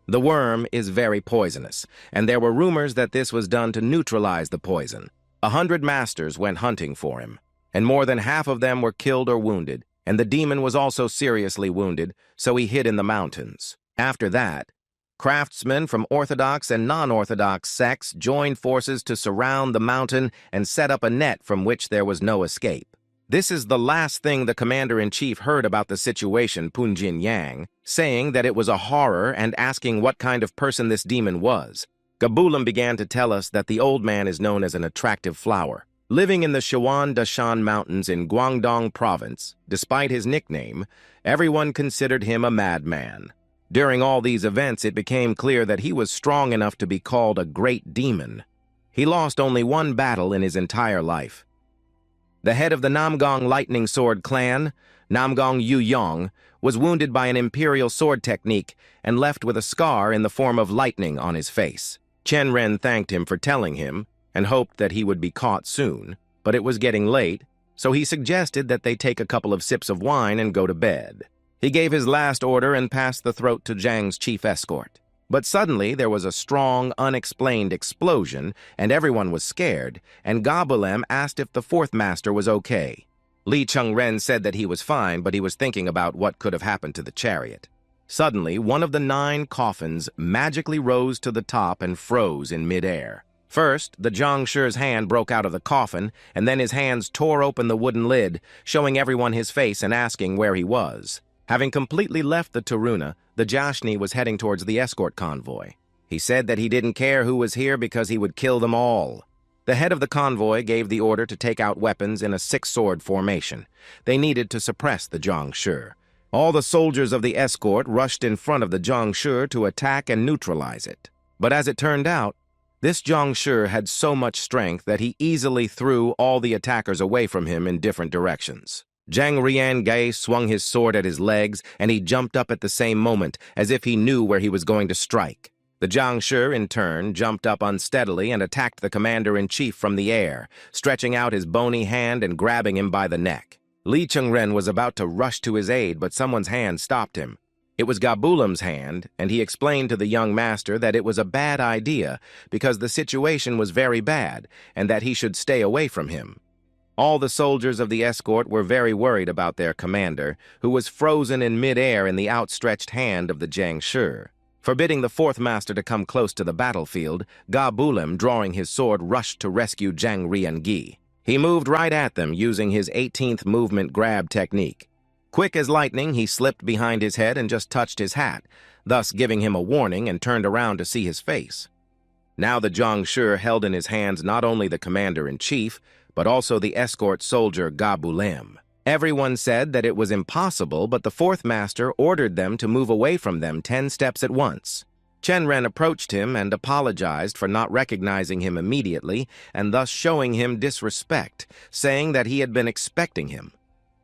[SPEAKER 1] The worm is very poisonous, and there were rumors that this was done to neutralize the poison. 100 masters went hunting for him, and more than half of them were killed or wounded, and the demon was also seriously wounded, so he hid in the mountains. After that, craftsmen from orthodox and non-orthodox sects joined forces to surround the mountain and set up a net from which there was no escape. This is the last thing the commander-in-chief heard about the situation, Pun Jin Yang, saying that it was a horror and asking what kind of person this demon was. Gabulam began to tell us that the old man is known as an attractive flower. Living in the Sichuan Dashan Mountains in Guangdong Province, despite his nickname, everyone considered him a madman. During all these events, it became clear that he was strong enough to be called a great demon. He lost only one battle in his entire life. The head of the Namgong Lightning Sword clan, Namgong Yuyong, was wounded by an Imperial sword technique and left with a scar in the form of lightning on his face. Chen Ren thanked him for telling him and hoped that he would be caught soon, but it was getting late, so he suggested that they take a couple of sips of wine and go to bed. He gave his last order and passed the throat to Zhang's chief escort. But suddenly there was a strong, unexplained explosion, and everyone was scared, and Gabulem asked if the fourth master was okay. Lee Chen Ren said that he was fine, but he was thinking about what could have happened to the chariot. Suddenly, one of the 9 coffins magically rose to the top and froze in midair. First, the Zhongshi's hand broke out of the coffin, and then his hands tore open the wooden lid, showing everyone his face and asking where he was. Having completely left the Taruna, the Jashni was heading towards the escort convoy. He said that he didn't care who was here because he would kill them all. The head of the convoy gave the order to take out weapons in a 6-sword formation. They needed to suppress the Zhongshi. All the soldiers of the escort rushed in front of the Zhongshi to attack and neutralize it. But as it turned out, this Zhongshi had so much strength that he easily threw all the attackers away from him in different directions. Zhang Riangai swung his sword at his legs, and he jumped up at the same moment, as if he knew where he was going to strike. The Zhongshi, in turn, jumped up unsteadily and attacked the commander-in-chief from the air, stretching out his bony hand and grabbing him by the neck. Lee Chen Ren was about to rush to his aid, but someone's hand stopped him. It was Gabulam's hand, and he explained to the young master that it was a bad idea because the situation was very bad and that he should stay away from him. All the soldiers of the escort were very worried about their commander, who was frozen in mid-air in the outstretched hand of the Jiangshi. Forbidding the fourth master to come close to the battlefield, Gabulam, drawing his sword, rushed to rescue Zhang Riangi. He moved right at them using his 18th movement grab technique. Quick as lightning, he slipped behind his head and just touched his hat, thus giving him a warning, and turned around to see his face. Now the Jiangshi held in his hands not only the commander-in-chief, but also the escort soldier Gabulam. Everyone said that it was impossible, but the fourth master ordered them to move away from them 10 steps at once. Chen Ren approached him and apologized for not recognizing him immediately and thus showing him disrespect, saying that he had been expecting him.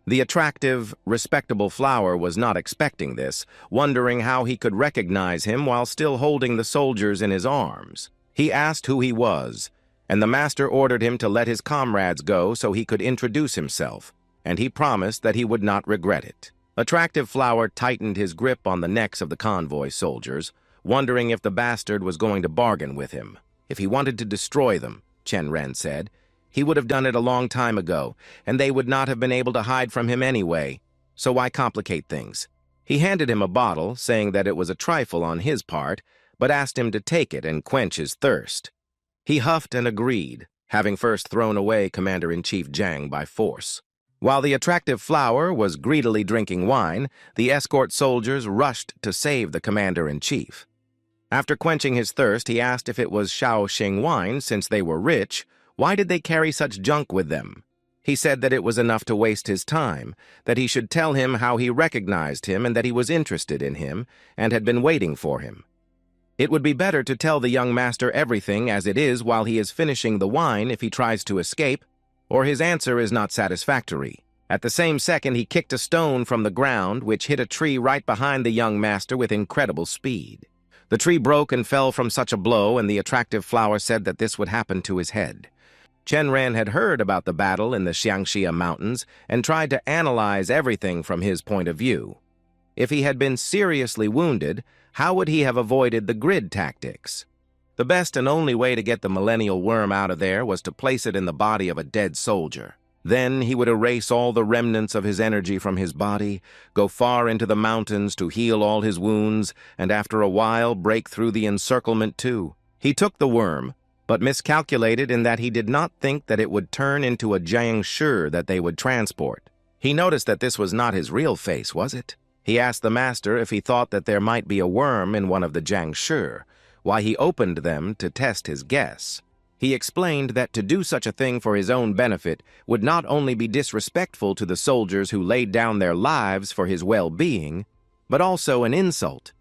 [SPEAKER 1] The attractive, respectable flower was not expecting this, wondering how he could recognize him while still holding the soldiers in his arms. He asked who he was, and the master ordered him to let his comrades go so he could introduce himself, and he promised that he would not regret it. Attractive Flower tightened his grip on the necks of the convoy soldiers, wondering if the bastard was going to bargain with him. If he wanted to destroy them, Chen Ren said, he would have done it a long time ago, and they would not have been able to hide from him anyway, so why complicate things? He handed him a bottle, saying that it was a trifle on his part, but asked him to take it and quench his thirst. He huffed and agreed, having first thrown away Commander-in-Chief Zhang by force. While the attractive Flower was greedily drinking wine, the escort soldiers rushed to save the Commander-in-Chief. After quenching his thirst, he asked if it was Shaoxing wine, since they were rich. Why did they carry such junk with them? He said that it was enough to waste his time, that he should tell him how he recognized him and that he was interested in him and had been waiting for him. It would be better to tell the young master everything as it is while he is finishing the wine if he tries to escape, or his answer is not satisfactory. At the same second, he kicked a stone from the ground, which hit a tree right behind the young master with incredible speed. The tree broke and fell from such a blow, and the attractive Flower said that this would happen to his head. Chen Ren had heard about the battle in the Xiangxia Mountains and tried to analyze everything from his point of view. If he had been seriously wounded, how would he have avoided the grid tactics? The best and only way to get the millennial worm out of there was to place it in the body of a dead soldier. Then he would erase all the remnants of his energy from his body, go far into the mountains to heal all his wounds, and after a while break through the encirclement too. He took the worm, but miscalculated in that he did not think that it would turn into a Jiangshi that they would transport. He noticed that this was not his real face, was it? He asked the master if he thought that there might be a worm in one of the Jiangshi, why he opened them to test his guess. He explained that to do such a thing for his own benefit would not only be disrespectful to the soldiers who laid down their lives for his well-being, but also an insult.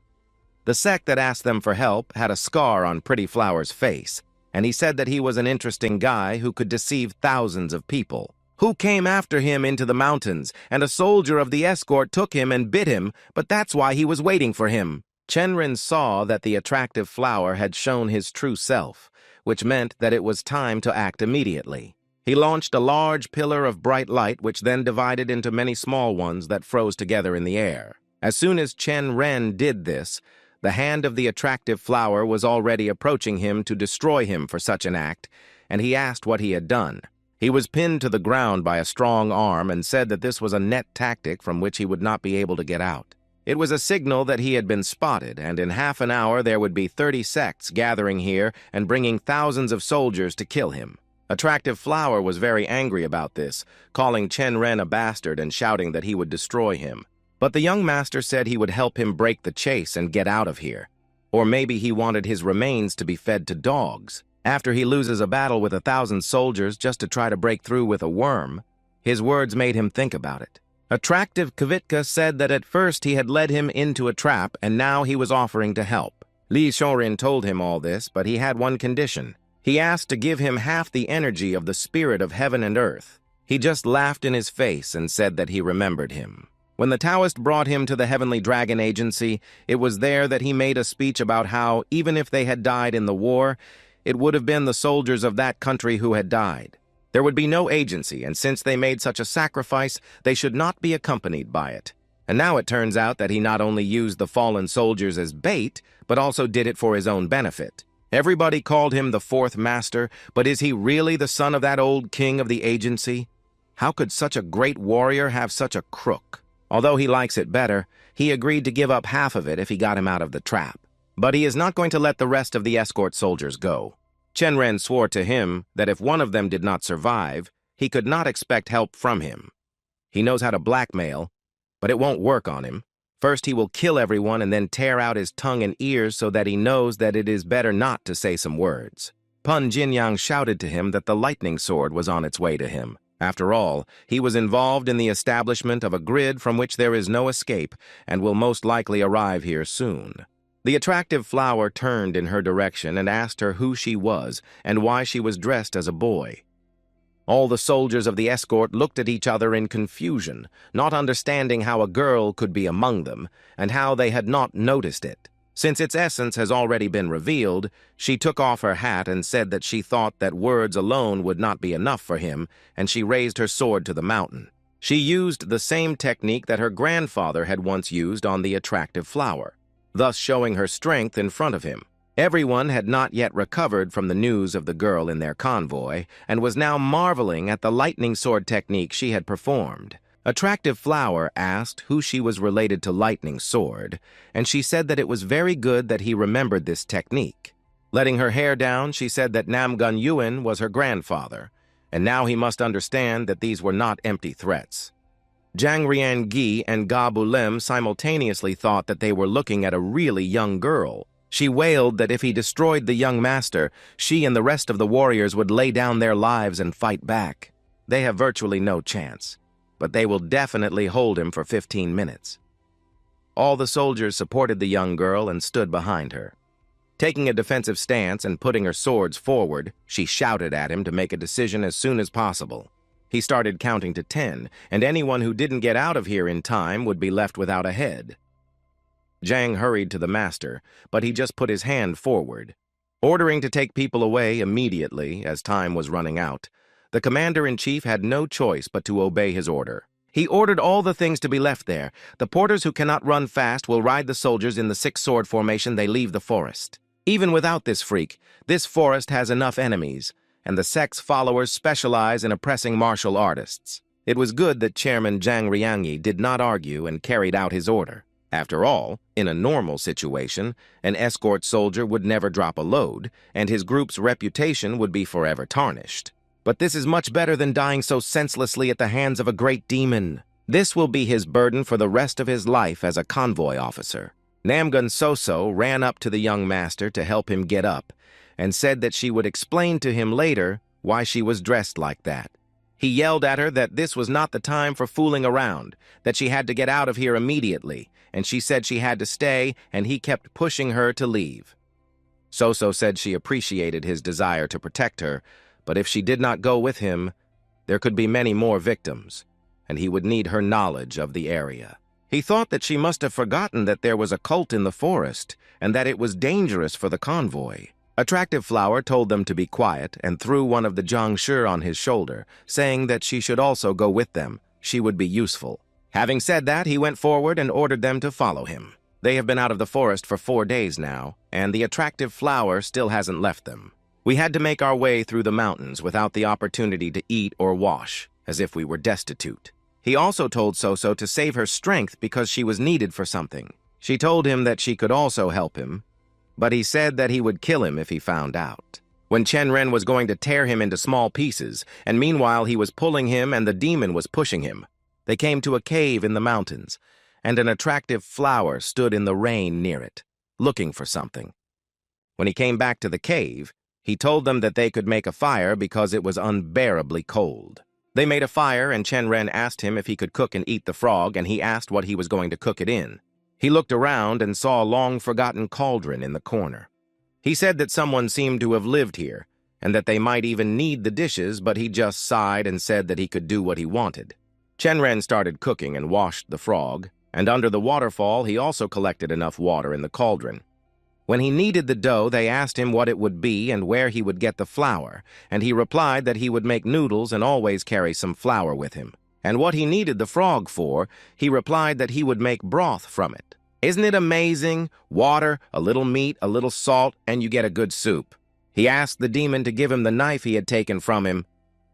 [SPEAKER 1] The sect that asked them for help had a scar on Pretty Flower's face, and he said that he was an interesting guy who could deceive thousands of people. Who came after him into the mountains, and a soldier of the escort took him and bit him, but that's why he was waiting for him. Chen Ren saw that the attractive Flower had shown his true self, which meant that it was time to act immediately. He launched a large pillar of bright light, which then divided into many small ones that froze together in the air. As soon as Chen Ren did this, the hand of the attractive Flower was already approaching him to destroy him for such an act, and he asked what he had done. He was pinned to the ground by a strong arm and said that this was a net tactic from which he would not be able to get out. It was a signal that he had been spotted, and in half an hour there would be 30 sects gathering here and bringing thousands of soldiers to kill him. Attractive Flower was very angry about this, calling Chen Ren a bastard and shouting that he would destroy him. But the young master said he would help him break the chase and get out of here. Or maybe he wanted his remains to be fed to dogs. After he loses a battle with 1,000 soldiers just to try to break through with a worm, his words made him think about it. Attractive Kvitka said that at first he had led him into a trap and now he was offering to help. Lee Chen Ren told him all this, but he had one condition. He asked to give him half the energy of the spirit of heaven and earth. He just laughed in his face and said that he remembered him. When the Taoist brought him to the Heavenly Dragon Agency, it was there that he made a speech about how, even if they had died in the war, it would have been the soldiers of that country who had died. There would be no agency, and since they made such a sacrifice, they should not be accompanied by it. And now it turns out that he not only used the fallen soldiers as bait, but also did it for his own benefit. Everybody called him the fourth master, but is he really the son of that old king of the agency? How could such a great warrior have such a crook? Although he likes it better, he agreed to give up half of it if he got him out of the trap. But he is not going to let the rest of the escort soldiers go. Chen Ren swore to him that if one of them did not survive, he could not expect help from him. He knows how to blackmail, but it won't work on him. First, he will kill everyone and then tear out his tongue and ears so that he knows that it is better not to say some words. Pun Jinyang shouted to him that the lightning sword was on its way to him. After all, he was involved in the establishment of a grid from which there is no escape and will most likely arrive here soon. The attractive flower turned in her direction and asked her who she was and why she was dressed as a boy. All the soldiers of the escort looked at each other in confusion, not understanding how a girl could be among them, and how they had not noticed it. Since its essence has already been revealed, she took off her hat and said that she thought that words alone would not be enough for him, and she raised her sword to the mountain. She used the same technique that her grandfather had once used on the attractive flower, thus showing her strength in front of him. Everyone had not yet recovered from the news of the girl in their convoy and was now marveling at the lightning sword technique she had performed. Attractive Flower asked who she was related to Lightning Sword, and she said that it was very good that he remembered this technique. Letting her hair down, she said that Namgun Yuan was her grandfather, and now he must understand that these were not empty threats. Zhang Riangi and Ga Bulem simultaneously thought that they were looking at a really young girl. She wailed that if he destroyed the young master, she and the rest of the warriors would lay down their lives and fight back. They have virtually no chance, but they will definitely hold him for 15 minutes. All the soldiers supported the young girl and stood behind her. Taking a defensive stance and putting her swords forward, she shouted at him to make a decision as soon as possible. He started counting to 10, and anyone who didn't get out of here in time would be left without a head. Zhang hurried to the master, but he just put his hand forward. Ordering to take people away immediately, as time was running out, the commander-in-chief had no choice but to obey his order. He ordered all the things to be left there. The porters who cannot run fast will ride the soldiers in the six-sword formation they leave the forest. Even without this freak, this forest has enough enemies, and the sect's followers specialize in oppressing martial artists. It was good that Chairman Zhang Riangi did not argue and carried out his order. After all, in a normal situation, an escort soldier would never drop a load, and his group's reputation would be forever tarnished. But this is much better than dying so senselessly at the hands of a great demon. This will be his burden for the rest of his life as a convoy officer. Namgun Soso ran up to the young master to help him get up, and said that she would explain to him later why she was dressed like that. He yelled at her that this was not the time for fooling around, that she had to get out of here immediately, and she said she had to stay, and he kept pushing her to leave. Soso said she appreciated his desire to protect her, but if she did not go with him, there could be many more victims, and he would need her knowledge of the area. He thought that she must have forgotten that there was a cult in the forest, and that it was dangerous for the convoy. Attractive Flower told them to be quiet and threw one of the Jiangshi on his shoulder, saying that she should also go with them. She would be useful. Having said that, he went forward and ordered them to follow him. They have been out of the forest for 4 days now, and the Attractive Flower still hasn't left them. We had to make our way through the mountains without the opportunity to eat or wash, as if we were destitute. He also told Soso to save her strength because she was needed for something. She told him that she could also help him, but he said that he would kill him if he found out. When Chen Ren was going to tear him into small pieces, and meanwhile he was pulling him and the demon was pushing him, they came to a cave in the mountains, and an attractive flower stood in the rain near it, looking for something. When he came back to the cave, he told them that they could make a fire because it was unbearably cold. They made a fire, and Chen Ren asked him if he could cook and eat the frog, and he asked what he was going to cook it in. He looked around and saw a long-forgotten cauldron in the corner. He said that someone seemed to have lived here, and that they might even need the dishes, but he just sighed and said that he could do what he wanted. Chen Ren started cooking and washed the frog, and under the waterfall he also collected enough water in the cauldron. When he kneaded the dough, they asked him what it would be and where he would get the flour, and he replied that he would make noodles and always carry some flour with him. and what he needed the frog for, he replied that he would make broth from it. Isn't it amazing? Water, a little meat, a little salt, and you get a good soup. He asked the demon to give him the knife he had taken from him,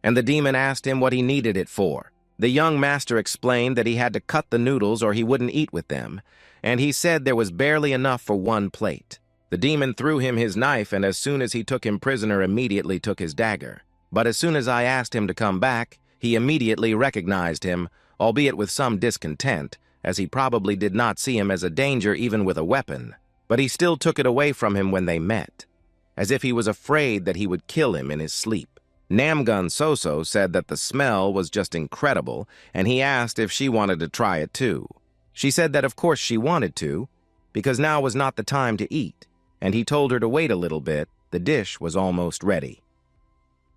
[SPEAKER 1] and the demon asked him what he needed it for. The young master explained that he had to cut the noodles or he wouldn't eat with them, and he said there was barely enough for one plate. The demon threw him his knife, and as soon as he took him prisoner, immediately took his dagger. But as soon as I asked him to come back, he immediately recognized him, albeit with some discontent, as he probably did not see him as a danger even with a weapon. But he still took it away from him when they met, as if he was afraid that he would kill him in his sleep. Namgun Soso said that the smell was just incredible, and he asked if she wanted to try it too. She said that of course she wanted to, because now was not the time to eat, and he told her to wait a little bit. The dish was almost ready.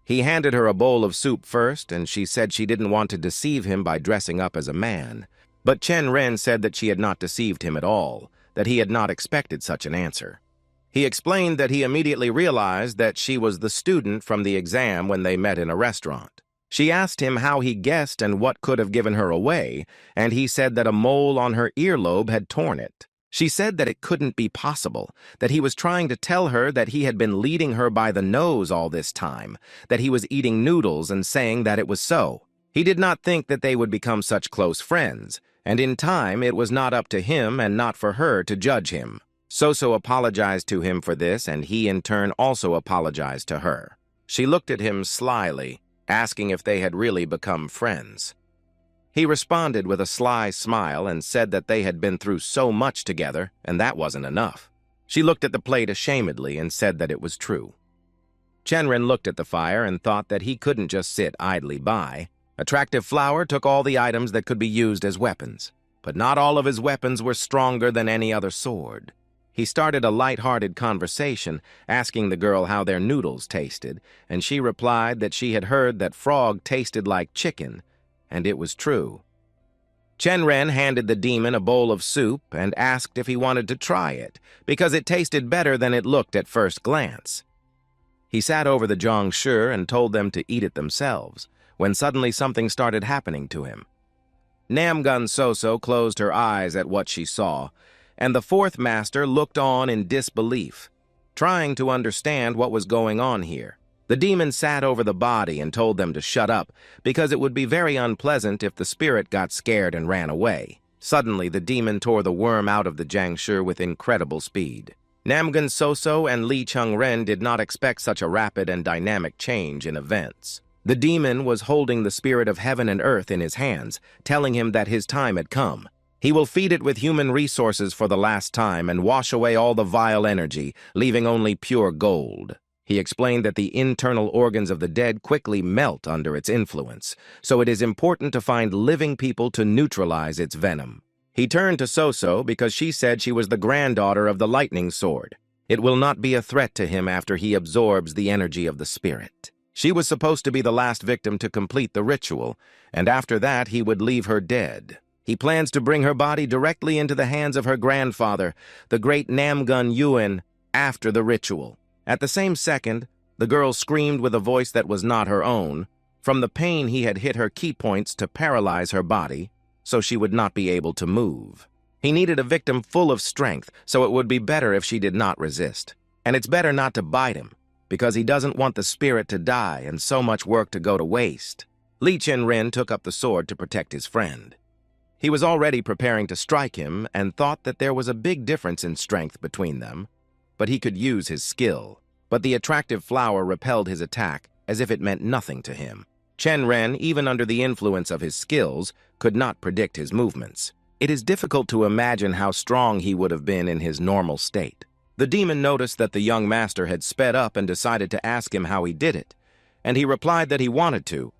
[SPEAKER 1] He handed her a bowl of soup first, and she said she didn't want to deceive him by dressing up as a man. But Chen Ren said that she had not deceived him at all, that he had not expected such an answer. He explained that he immediately realized that she was the student from the exam when they met in a restaurant. She asked him how he guessed and what could have given her away, and he said that a mole on her earlobe had torn it. She said that it couldn't be possible, that he was trying to tell her that he had been leading her by the nose all this time, that he was eating noodles and saying that it was so. He did not think that they would become such close friends, and in time it was not up to him and not for her to judge him. Soso apologized to him for this, and he in turn also apologized to her. She looked at him slyly, asking if they had really become friends. He responded with a sly smile and said that they had been through so much together, and that wasn't enough. She looked at the plate ashamedly and said that it was true. Chen Ren looked at the fire and thought that he couldn't just sit idly by. Attractive Flower took all the items that could be used as weapons, but not all of his weapons were stronger than any other sword. He started a light-hearted conversation, asking the girl how their noodles tasted, and she replied that she had heard that frog tasted like chicken, and it was true. Chen Ren handed the demon a bowl of soup and asked if he wanted to try it, because it tasted better than it looked at first glance. He sat over the Zhongshi and told them to eat it themselves, when suddenly something started happening to him. Namgun Soso closed her eyes at what she saw, and the fourth master looked on in disbelief, trying to understand what was going on here. The demon sat over the body and told them to shut up, because it would be very unpleasant if the spirit got scared and ran away. Suddenly, the demon tore the worm out of the Zhongshi with incredible speed. Namgun Soso and Lee Chen Ren did not expect such a rapid and dynamic change in events. The demon was holding the spirit of heaven and earth in his hands, telling him that his time had come. He will feed it with human resources for the last time and wash away all the vile energy, leaving only pure gold. He explained that the internal organs of the dead quickly melt under its influence, so it is important to find living people to neutralize its venom. He turned to Soso because she said she was the granddaughter of the lightning sword. It will not be a threat to him after he absorbs the energy of the spirit. She was supposed to be the last victim to complete the ritual, and after that he would leave her dead. He plans to bring her body directly into the hands of her grandfather, the great Namgun Yuan, after the ritual. At the same second, the girl screamed with a voice that was not her own. From the pain, he had hit her key points to paralyze her body, so she would not be able to move. He needed a victim full of strength, so it would be better if she did not resist. And it's better not to bite him, because he doesn't want the spirit to die and so much work to go to waste. Lee Chen Ren took up the sword to protect his friend. He was already preparing to strike him and thought that there was a big difference in strength between them, but he could use his skill. But the attractive flower repelled his attack as if it meant nothing to him. Chen Ren, even under the influence of his skills, could not predict his movements. It is difficult to imagine how strong he would have been in his normal state. The demon noticed that the young master had sped up and decided to ask him how he did it, and he replied that he wanted to,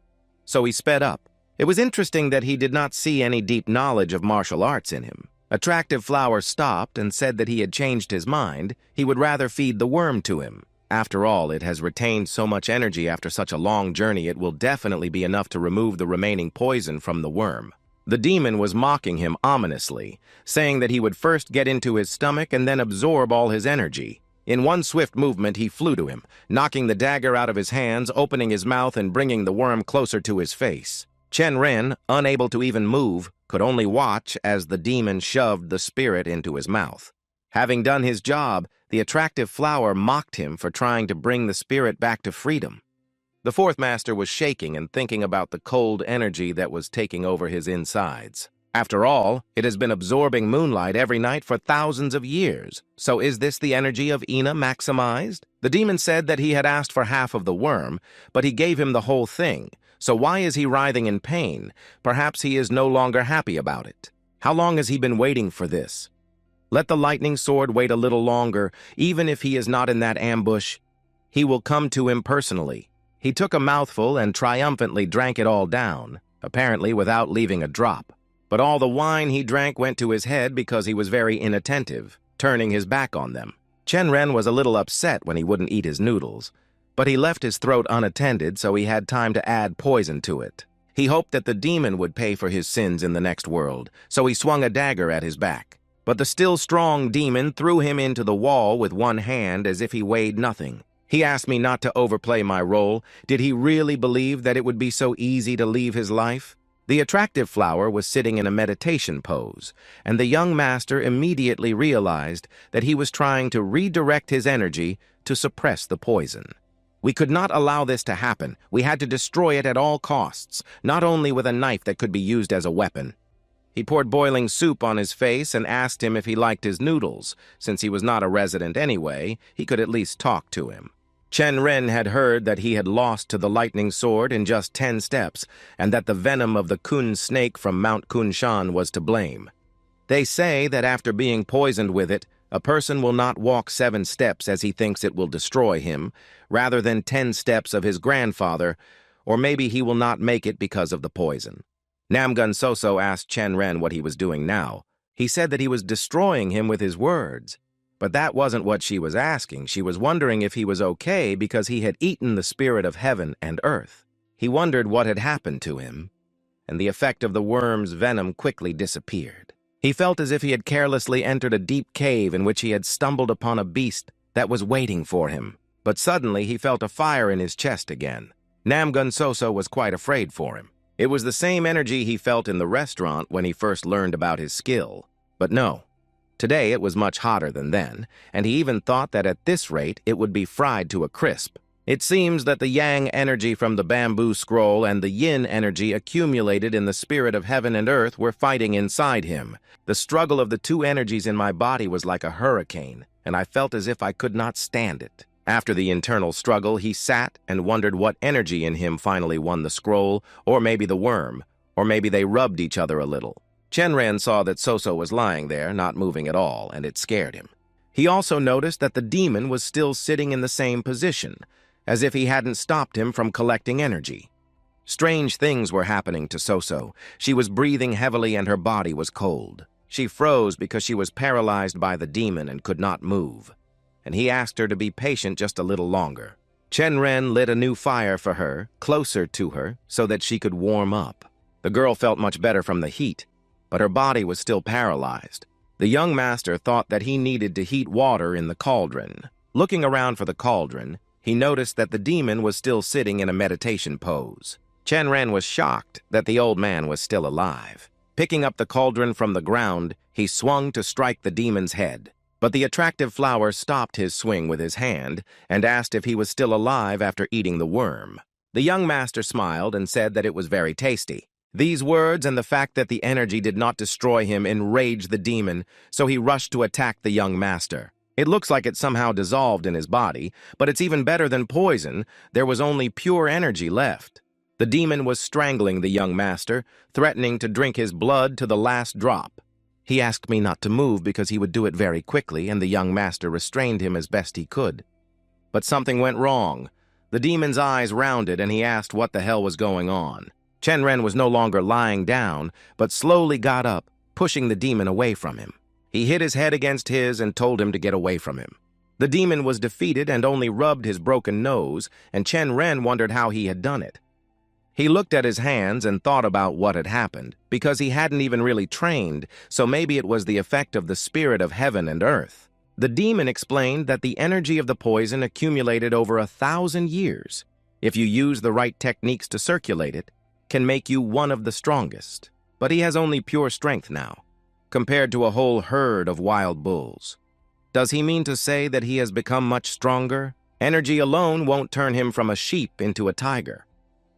[SPEAKER 1] so he sped up. It was interesting that he did not see any deep knowledge of martial arts in him. Attractive Flower stopped and said that he had changed his mind. He would rather feed the worm to him. After all, it has retained so much energy after such a long journey, it will definitely be enough to remove the remaining poison from the worm. The demon was mocking him ominously, saying that he would first get into his stomach and then absorb all his energy. In one swift movement, he flew to him, knocking the dagger out of his hands, opening his mouth and bringing the worm closer to his face. Chen Ren, unable to even move, could only watch as the demon shoved the spirit into his mouth. Having done his job, the attractive flower mocked him for trying to bring the spirit back to freedom. The fourth master was shaking and thinking about the cold energy that was taking over his insides. After all, it has been absorbing moonlight every night for thousands of years. So is this the energy of Ina maximized? The demon said that he had asked for half of the worm, but he gave him the whole thing. So why is he writhing in pain? Perhaps he is no longer happy about it. How long has he been waiting for this? Let the lightning sword wait a little longer, even if he is not in that ambush. He will come to him personally. He took a mouthful and triumphantly drank it all down, apparently without leaving a drop. But all the wine he drank went to his head because he was very inattentive, turning his back on them. Chen Ren was a little upset when he wouldn't eat his noodles, but he left his throat unattended so he had time to add poison to it. He hoped that the demon would pay for his sins in the next world, so he swung a dagger at his back. But the still strong demon threw him into the wall with one hand as if he weighed nothing. He asked me not to overplay my role. Did he really believe that it would be so easy to leave his life? The attractive flower was sitting in a meditation pose, and the young master immediately realized that he was trying to redirect his energy to suppress the poison. We could not allow this to happen. We had to destroy it at all costs, not only with a knife that could be used as a weapon. He poured boiling soup on his face and asked him if he liked his noodles. Since he was not a resident anyway, he could at least talk to him. Chen Ren had heard that he had lost to the lightning sword in just 10 steps, and that the venom of the Kun snake from Mount Kunshan was to blame. They say that after being poisoned with it, a person will not walk 7 steps as he thinks it will destroy him, rather than 10 steps of his grandfather, or maybe he will not make it because of the poison. Namgun Soso asked Chen Ren what he was doing now. He said that he was destroying him with his words. But that wasn't what she was asking. She was wondering if he was okay because he had eaten the spirit of heaven and earth. He wondered what had happened to him, and the effect of the worm's venom quickly disappeared. He felt as if he had carelessly entered a deep cave in which he had stumbled upon a beast that was waiting for him. But suddenly he felt a fire in his chest again. Namgun Soso was quite afraid for him. It was the same energy he felt in the restaurant when he first learned about his skill. But no. Today it was much hotter than then, and he even thought that at this rate it would be fried to a crisp. It seems that the yang energy from the bamboo scroll and the yin energy accumulated in the spirit of heaven and earth were fighting inside him. The struggle of the two energies in my body was like a hurricane, and I felt as if I could not stand it. After the internal struggle, he sat and wondered what energy in him finally won the scroll, or maybe the worm, or maybe they rubbed each other a little. Chen Ren saw that Soso was lying there, not moving at all, and it scared him. He also noticed that the demon was still sitting in the same position, as if he hadn't stopped him from collecting energy. Strange things were happening to Soso. She was breathing heavily and her body was cold. She froze because she was paralyzed by the demon and could not move. And he asked her to be patient just a little longer. Chen Ren lit a new fire for her, closer to her, so that she could warm up. The girl felt much better from the heat, but her body was still paralyzed. The young master thought that he needed to heat water in the cauldron. Looking around for the cauldron, he noticed that the demon was still sitting in a meditation pose. Chen Ren was shocked that the old man was still alive. Picking up the cauldron from the ground, he swung to strike the demon's head. But the attractive flower stopped his swing with his hand and asked if he was still alive after eating the worm. The young master smiled and said that it was very tasty. These words and the fact that the energy did not destroy him enraged the demon, so he rushed to attack the young master. It looks like it somehow dissolved in his body, but it's even better than poison. There was only pure energy left. The demon was strangling the young master, threatening to drink his blood to the last drop. He asked me not to move because he would do it very quickly, and the young master restrained him as best he could. But something went wrong. The demon's eyes rounded, and he asked what the hell was going on. Chen Ren was no longer lying down, but slowly got up, pushing the demon away from him. He hit his head against his and told him to get away from him. The demon was defeated and only rubbed his broken nose, and Chen Ren wondered how he had done it. He looked at his hands and thought about what had happened, because he hadn't even really trained, so maybe it was the effect of the spirit of heaven and earth. The demon explained that the energy of the poison accumulated over 1,000 years. If you use the right techniques to circulate it, can make you one of the strongest. But he has only pure strength now, compared to a whole herd of wild bulls. Does he mean to say that he has become much stronger? Energy alone won't turn him from a sheep into a tiger.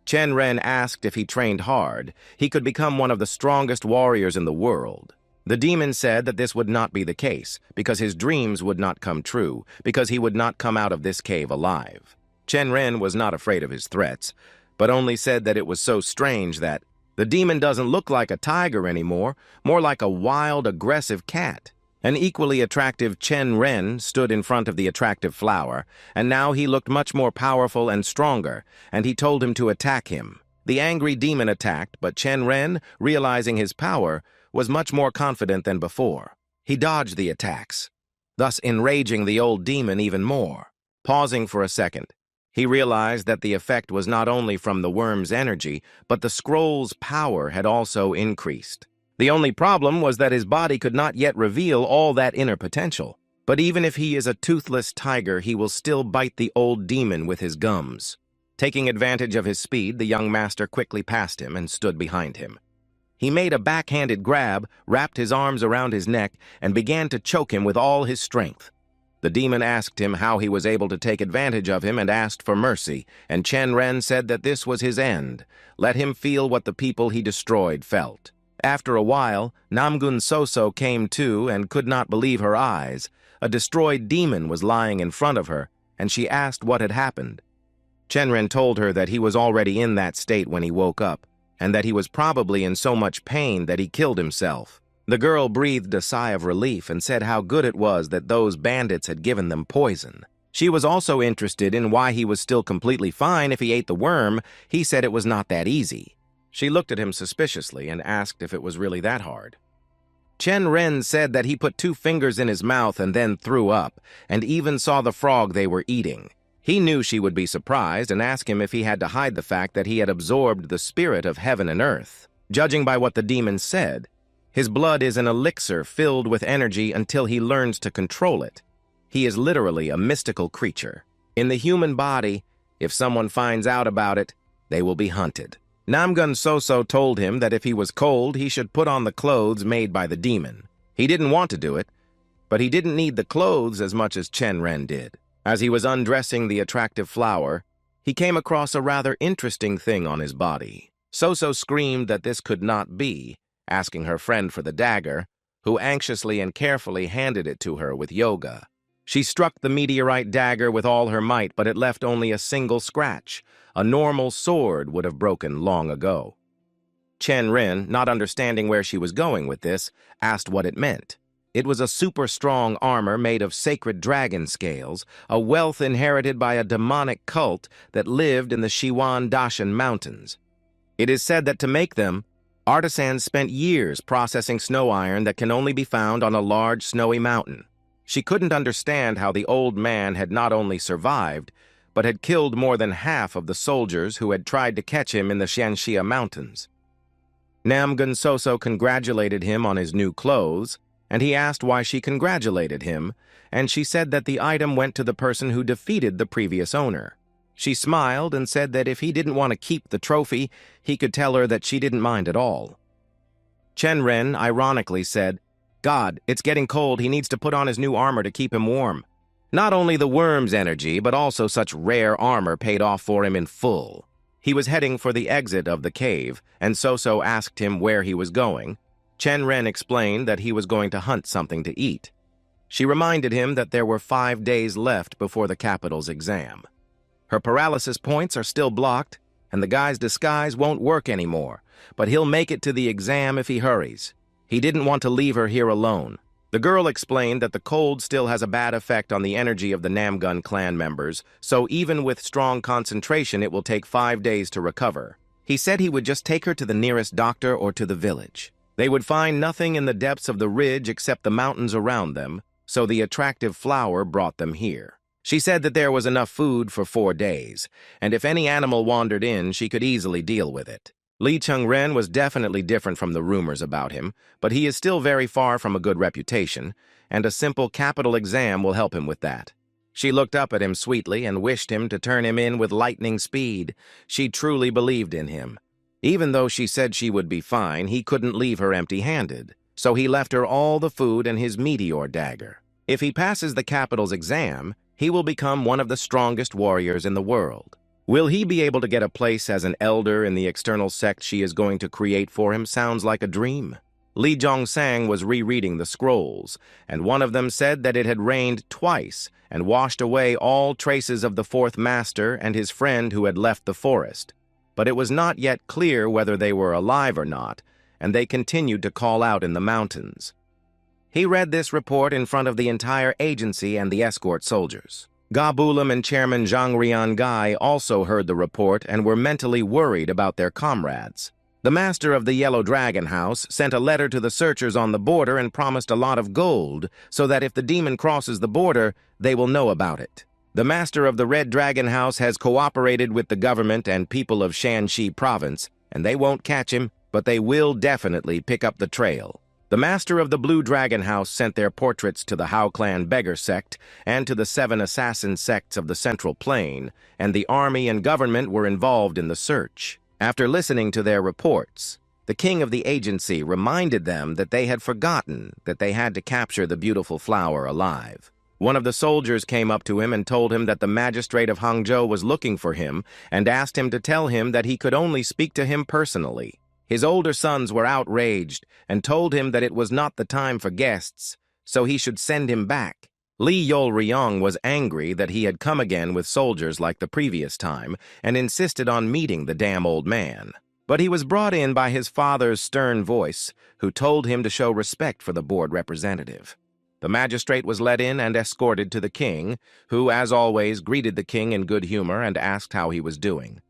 [SPEAKER 1] Chen Ren asked if he trained hard, he could become one of the strongest warriors in the world. The demon said that this would not be the case, because his dreams would not come true, because he would not come out of this cave alive. Chen Ren was not afraid of his threats, but only said that it was so strange that the demon doesn't look like a tiger anymore, more like a wild, aggressive cat. An equally attractive Chen Ren stood in front of the attractive flower, and now he looked much more powerful and stronger, and he told him to attack him. The angry demon attacked, but Chen Ren, realizing his power, was much more confident than before. He dodged the attacks, thus enraging the old demon even more. Pausing for a second, he realized that the effect was not only from the worm's energy, but the scroll's power had also increased. The only problem was that his body could not yet reveal all that inner potential. But even if he is a toothless tiger, he will still bite the old demon with his gums. Taking advantage of his speed, the young master quickly passed him and stood behind him. He made a backhanded grab, wrapped his arms around his neck, and began to choke him with all his strength. The demon asked him how he was able to take advantage of him and asked for mercy, and Chen Ren said that this was his end. Let him feel what the people he destroyed felt. After a while, Namgun Soso came to and could not believe her eyes. A destroyed demon was lying in front of her, and she asked what had happened. Chen Ren told her that he was already in that state when he woke up, and that he was probably in so much pain that he killed himself. The girl breathed a sigh of relief and said how good it was that those bandits had given them poison. She was also interested in why he was still completely fine if he ate the worm. He said it was not that easy. She looked at him suspiciously and asked if it was really that hard. Chen Ren said that he put 2 fingers in his mouth and then threw up, and even saw the frog they were eating. He knew she would be surprised and asked him if he had to hide the fact that he had absorbed the spirit of heaven and earth. Judging by what the demon said, his blood is an elixir filled with energy until he learns to control it. He is literally a mystical creature. In the human body, if someone finds out about it, they will be hunted. Namgun Soso told him that if he was cold, he should put on the clothes made by the demon. He didn't want to do it, but he didn't need the clothes as much as Chen Ren did. As he was undressing the attractive flower, he came across a rather interesting thing on his body. Soso screamed that this could not be, asking her friend for the dagger, who anxiously and carefully handed it to her with yoga. She struck the meteorite dagger with all her might, but it left only a single scratch. A normal sword would have broken long ago. Chen Ren, not understanding where she was going with this, asked what it meant. It was a super-strong armor made of sacred dragon scales, a wealth inherited by a demonic cult that lived in the Shiwan Dashan Mountains. It is said that to make them, artisans spent years processing snow iron that can only be found on a large snowy mountain. She couldn't understand how the old man had not only survived, but had killed more than half of the soldiers who had tried to catch him in the Shanxia Mountains. Namgun Soso congratulated him on his new clothes, and he asked why she congratulated him, and she said that the item went to the person who defeated the previous owner. She smiled and said that if he didn't want to keep the trophy, he could tell her that she didn't mind at all. Chen Ren ironically said, "God, it's getting cold, he needs to put on his new armor to keep him warm." Not only the worm's energy, but also such rare armor paid off for him in full. He was heading for the exit of the cave, and Soso asked him where he was going. Chen Ren explained that he was going to hunt something to eat. She reminded him that there were 5 days left before the capital's exam. Her paralysis points are still blocked, and the guy's disguise won't work anymore, but he'll make it to the exam if he hurries. He didn't want to leave her here alone. The girl explained that the cold still has a bad effect on the energy of the Namgun clan members, so even with strong concentration it will take 5 days to recover. He said he would just take her to the nearest doctor or to the village. They would find nothing in the depths of the ridge except the mountains around them, so the attractive flower brought them here. She said that there was enough food for 4 days, and if any animal wandered in, she could easily deal with it. Lee Chen Ren was definitely different from the rumors about him, but he is still very far from a good reputation, and a simple capital exam will help him with that. She looked up at him sweetly and wished him to turn him in with lightning speed. She truly believed in him. Even though she said she would be fine, he couldn't leave her empty-handed, so he left her all the food and his meteor dagger. If he passes the capital's exam, he will become one of the strongest warriors in the world. Will he be able to get a place as an elder in the external sect she is going to create for him? Sounds like a dream. Li Jongsang was rereading the scrolls, and one of them said that it had rained twice and washed away all traces of the fourth master and his friend who had left the forest. But it was not yet clear whether they were alive or not, and they continued to call out in the mountains. He read this report in front of the entire agency and the escort soldiers. Ga Bulam and Chairman Zhang Rian also heard the report and were mentally worried about their comrades. The master of the Yellow Dragon House sent a letter to the searchers on the border and promised a lot of gold so that if the demon crosses the border, they will know about it. The master of the Red Dragon House has cooperated with the government and people of Shanxi province, and they won't catch him, but they will definitely pick up the trail. The master of the Blue Dragon House sent their portraits to the Hao Clan Beggar sect and to the 7 assassin sects of the Central Plain, and the army and government were involved in the search. After listening to their reports, the king of the agency reminded them that they had forgotten that they had to capture the beautiful flower alive. One of the soldiers came up to him and told him that the magistrate of Hangzhou was looking for him and asked him to tell him that he could only speak to him personally. His older sons were outraged and told him that it was not the time for guests, so he should send him back. Li Yolryong was angry that he had come again with soldiers like the previous time and insisted on meeting the damn old man. But he was brought in by his father's stern voice, who told him to show respect for the board representative. The magistrate was led in and escorted to the king, who, as always, greeted the king in good humor and asked how he was doing.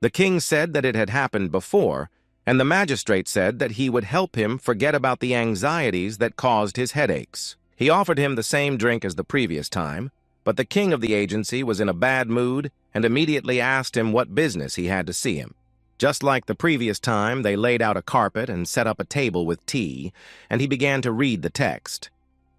[SPEAKER 1] The king said that it had happened before, and the magistrate said that he would help him forget about the anxieties that caused his headaches. He offered him the same drink as the previous time, but the king of the agency was in a bad mood and immediately asked him what business he had to see him. Just like the previous time, they laid out a carpet and set up a table with tea, and he began to read the text.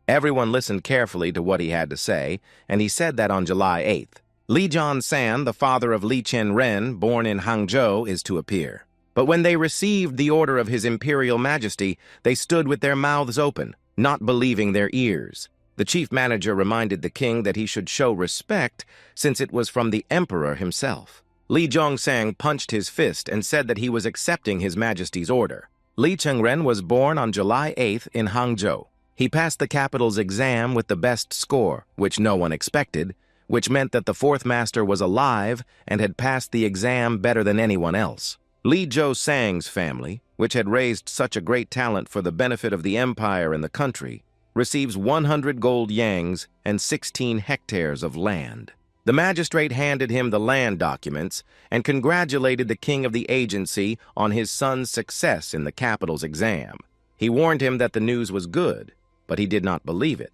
[SPEAKER 1] Everyone listened carefully to what he had to say, and he said that on July 8th, Li Jongsang, the father of Lee Chen Ren, born in Hangzhou, is to appear. But when they received the order of His Imperial Majesty, they stood with their mouths open, not believing their ears. The chief manager reminded the king that he should show respect since it was from the emperor himself. Li Jongsang punched his fist and said that he was accepting His Majesty's order. Lee Chen Ren was born on July 8th in Hangzhou. He passed the capital's exam with the best score, which no one expected, which meant that the fourth master was alive and had passed the exam better than anyone else. Li Jongsang's family, which had raised such a great talent for the benefit of the empire and the country, receives 100 gold yangs and 16 hectares of land. The magistrate handed him the land documents and congratulated the king of the agency on his son's success in the capital's exam. He warned him that the news was good, but he did not believe it.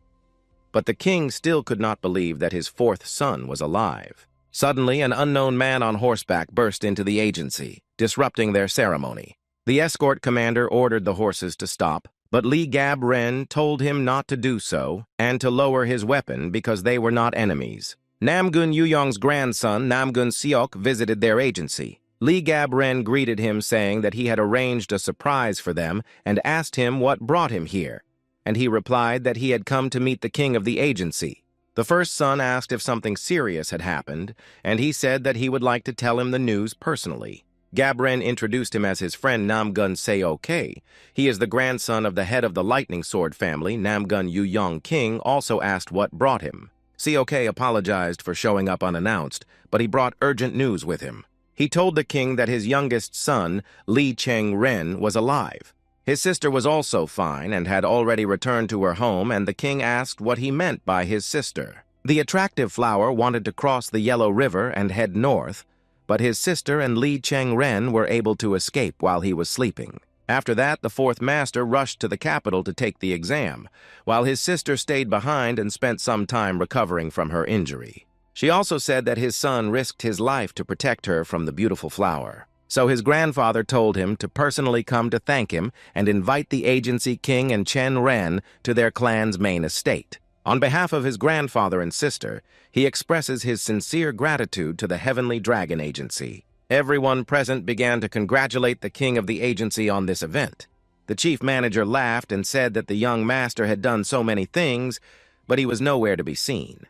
[SPEAKER 1] But the king still could not believe that his fourth son was alive. Suddenly, an unknown man on horseback burst into the agency, disrupting their ceremony. The escort commander ordered the horses to stop, but Li Gab Ren told him not to do so and to lower his weapon because they were not enemies. Namgun Yuyong's grandson, Namgun Seok, visited their agency. Li Gab Ren greeted him saying that he had arranged a surprise for them and asked him what brought him here, and he replied that he had come to meet the king of the agency. The first son asked if something serious had happened, and he said that he would like to tell him the news personally. Gabren introduced him as his friend Namgun Seok. He is the grandson of the head of the Lightning Sword family. Namgun Yuyong King also asked what brought him. Seok apologized for showing up unannounced, but he brought urgent news with him. He told the king that his youngest son, Lee Chen Ren, was alive. His sister was also fine and had already returned to her home, and the king asked what he meant by his sister. The attractive flower wanted to cross the Yellow River and head north, but his sister and Lee Chen Ren were able to escape while he was sleeping. After that, the fourth master rushed to the capital to take the exam, while his sister stayed behind and spent some time recovering from her injury. She also said that his son risked his life to protect her from the beautiful flower. So his grandfather told him to personally come to thank him and invite the agency king and Chen Ren to their clan's main estate. On behalf of his grandfather and sister, he expresses his sincere gratitude to the Heavenly Dragon Agency. Everyone present began to congratulate the king of the agency on this event. The chief manager laughed and said that the young master had done so many things, but he was nowhere to be seen.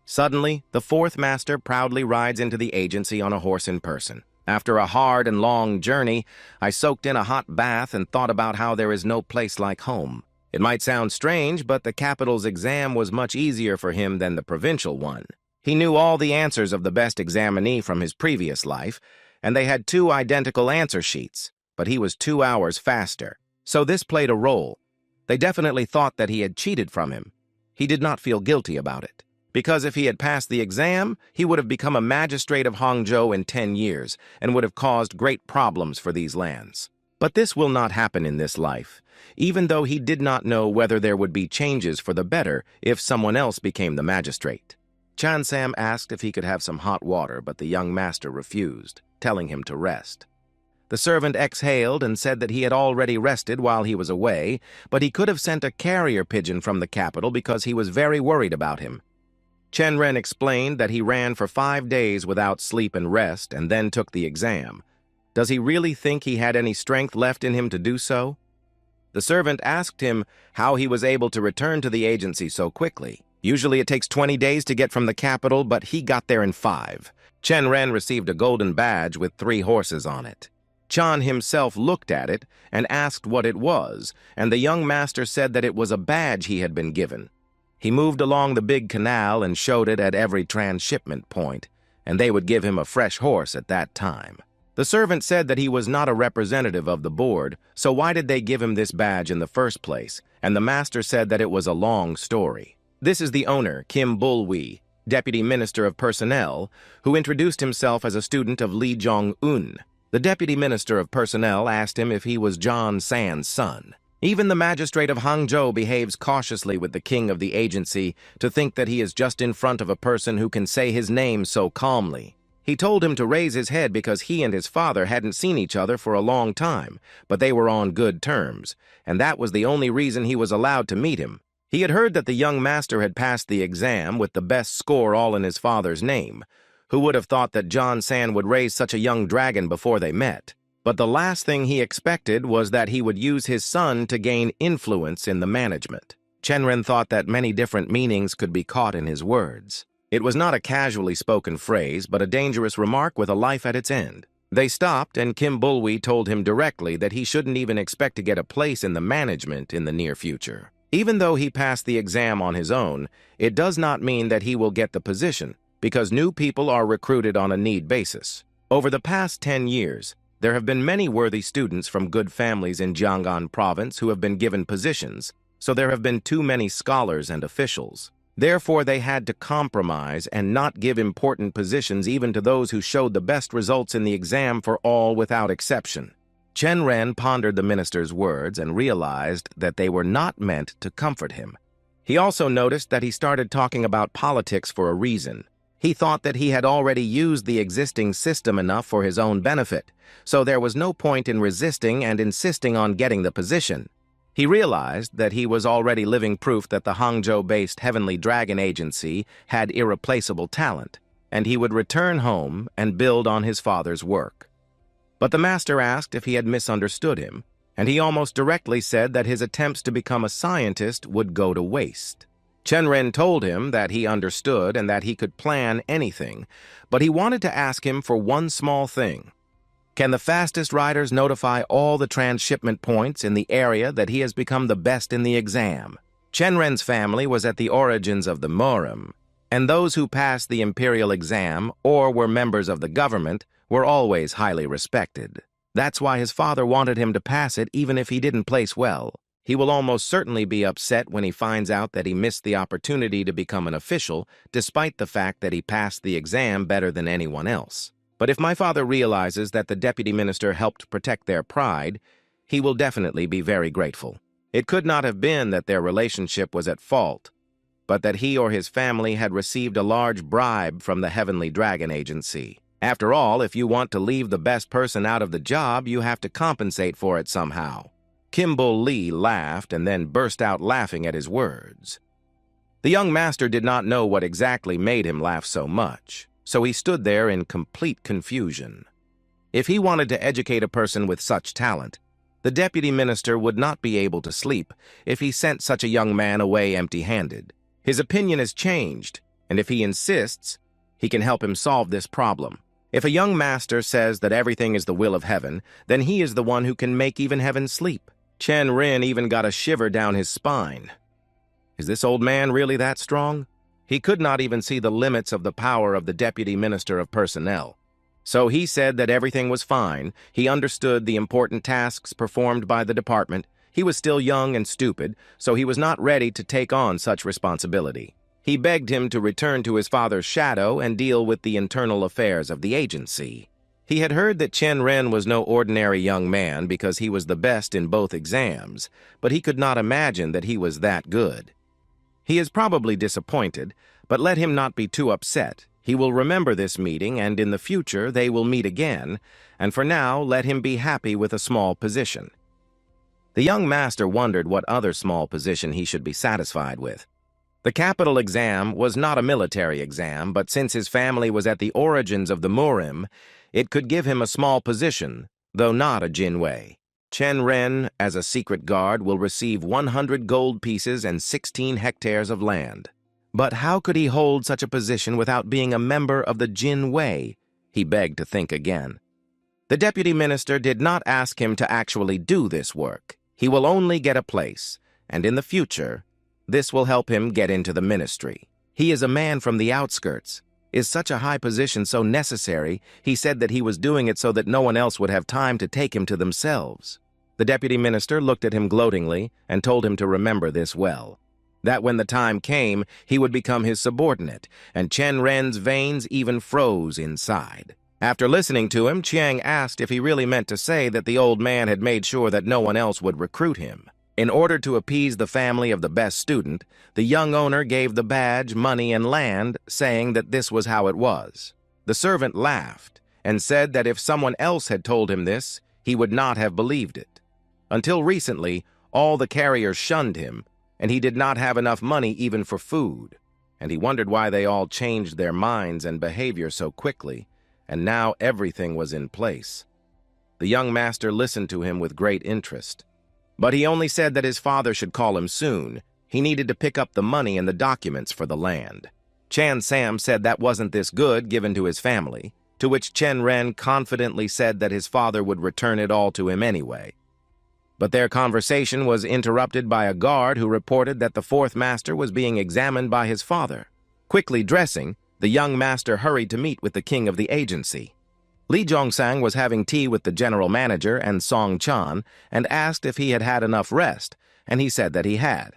[SPEAKER 1] Suddenly, the fourth master proudly rides into the agency on a horse in person. After a hard and long journey, I soaked in a hot bath and thought about how there is no place like home. It might sound strange, but the capital's exam was much easier for him than the provincial one. He knew all the answers of the best examinee from his previous life, and they had 2 identical answer sheets, but he was 2 hours faster. So this played a role. They definitely thought that he had cheated from him. He did not feel guilty about it, because if he had passed the exam, he would have become a magistrate of Hangzhou in 10 years and would have caused great problems for these lands. But this will not happen in this life, even though he did not know whether there would be changes for the better if someone else became the magistrate. Chan Sam asked if he could have some hot water, but the young master refused, telling him to rest. The servant exhaled and said that he had already rested while he was away, but he could have sent a carrier pigeon from the capital because he was very worried about him. Chen Ren explained that he ran for 5 days without sleep and rest and then took the exam. Does he really think he had any strength left in him to do so? The servant asked him how he was able to return to the agency so quickly. Usually it takes 20 days to get from the capital, but he got there in 5. Chen Ren received a golden badge with 3 horses on it. Chan himself looked at it and asked what it was, and the young master said that it was a badge he had been given. He moved along the big canal and showed it at every transshipment point, and they would give him a fresh horse at that time. The servant said that he was not a representative of the board, so why did they give him this badge in the first place? And the master said that it was a long story. This is the owner, Kim Bulwi, Deputy Minister of Personnel, who introduced himself as a student of Lee Jong-un. The Deputy Minister of Personnel asked him if he was John San's son. Even the magistrate of Hangzhou behaves cautiously with the king of the agency to think that he is just in front of a person who can say his name so calmly. He told him to raise his head because he and his father hadn't seen each other for a long time, but they were on good terms, and that was the only reason he was allowed to meet him. He had heard that the young master had passed the exam with the best score all in his father's name. Who would have thought that John San would raise such a young dragon before they met? But the last thing he expected was that he would use his son to gain influence in the management. Chen Ren thought that many different meanings could be caught in his words. It was not a casually spoken phrase, but a dangerous remark with a life at its end. They stopped, and Kim Bulwi told him directly that he shouldn't even expect to get a place in the management in the near future. Even though he passed the exam on his own, it does not mean that he will get the position, because new people are recruited on a need basis. Over the past 10 years, there have been many worthy students from good families in Jiang'an province who have been given positions, so there have been too many scholars and officials. Therefore, they had to compromise and not give important positions even to those who showed the best results in the exam for all without exception. Chen Ren pondered the minister's words and realized that they were not meant to comfort him. He also noticed that he started talking about politics for a reason. He thought that he had already used the existing system enough for his own benefit, so there was no point in resisting and insisting on getting the position. He realized that he was already living proof that the Hangzhou-based Heavenly Dragon Agency had irreplaceable talent, and he would return home and build on his father's work. But the master asked if he had misunderstood him, and he almost directly said that his attempts to become a scientist would go to waste. Chen Ren told him that he understood and that he could plan anything, but he wanted to ask him for one small thing. Can the fastest riders notify all the transshipment points in the area that he has become the best in the exam? Chen Ren's family was at the origins of the Morim, and those who passed the Imperial exam or were members of the government were always highly respected. That's why his father wanted him to pass it even if he didn't place well. He will almost certainly be upset when he finds out that he missed the opportunity to become an official, despite the fact that he passed the exam better than anyone else. But if my father realizes that the deputy minister helped protect their pride, he will definitely be very grateful. It could not have been that their relationship was at fault, but that he or his family had received a large bribe from the Heavenly Dragon Agency. After all, if you want to leave the best person out of the job, you have to compensate for it somehow. Kimball Lee laughed and then burst out laughing at his words. The young master did not know what exactly made him laugh so much, so he stood there in complete confusion. If he wanted to educate a person with such talent, the deputy minister would not be able to sleep if he sent such a young man away empty-handed. His opinion has changed, and if he insists, he can help him solve this problem. If a young master says that everything is the will of heaven, then he is the one who can make even heaven sleep. Chen Ren even got a shiver down his spine. Is this old man really that strong? He could not even see the limits of the power of the deputy minister of personnel. So he said that everything was fine. He understood the important tasks performed by the department. He was still young and stupid, so he was not ready to take on such responsibility. He begged him to return to his father's shadow and deal with the internal affairs of the agency. He had heard that Chen Ren was no ordinary young man because he was the best in both exams, but he could not imagine that he was that good. He is probably disappointed, but let him not be too upset. He will remember this meeting, and in the future they will meet again, and for now let him be happy with a small position. The young master wondered what other small position he should be satisfied with. The capital exam was not a military exam, but since his family was at the origins of the Murim, it could give him a small position, though not a jinwei. Chen Ren, as a secret guard, will receive 100 gold pieces and 16 hectares of land. But how could he hold such a position without being a member of the jinwei? He begged to think again. The deputy minister did not ask him to actually do this work. He will only get a place, and in the future, this will help him get into the ministry. He is a man from the outskirts. Is such a high position so necessary? He said that he was doing it so that no one else would have time to take him to themselves. The deputy minister looked at him gloatingly and told him to remember this well. That when the time came, he would become his subordinate, and Chen Ren's veins even froze inside. After listening to him, Chiang asked if he really meant to say that the old man had made sure that no one else would recruit him. In order to appease the family of the best student, the young owner gave the badge, money, and land, saying that this was how it was. The servant laughed and said that if someone else had told him this, he would not have believed it. Until recently, all the carriers shunned him, and he did not have enough money even for food, and he wondered why they all changed their minds and behavior so quickly, and now everything was in place. The young master listened to him with great interest. But he only said that his father should call him soon. He needed to pick up the money and the documents for the land. Chan Sam said that wasn't this good given to his family, to which Chen Ren confidently said that his father would return it all to him anyway. But their conversation was interrupted by a guard who reported that the fourth master was being examined by his father. Quickly dressing, the young master hurried to meet with the king of the agency. Li Zhongsang was having tea with the general manager and Song Chan and asked if he had had enough rest, and he said that he had.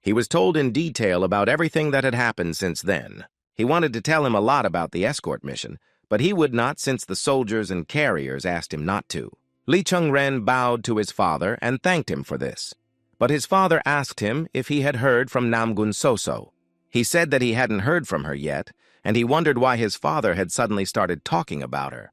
[SPEAKER 1] He was told in detail about everything that had happened since then. He wanted to tell him a lot about the escort mission, but he would not since the soldiers and carriers asked him not to. Lee Chen Ren bowed to his father and thanked him for this. But his father asked him if he had heard from Namgun Soso. He said that he hadn't heard from her yet, and he wondered why his father had suddenly started talking about her.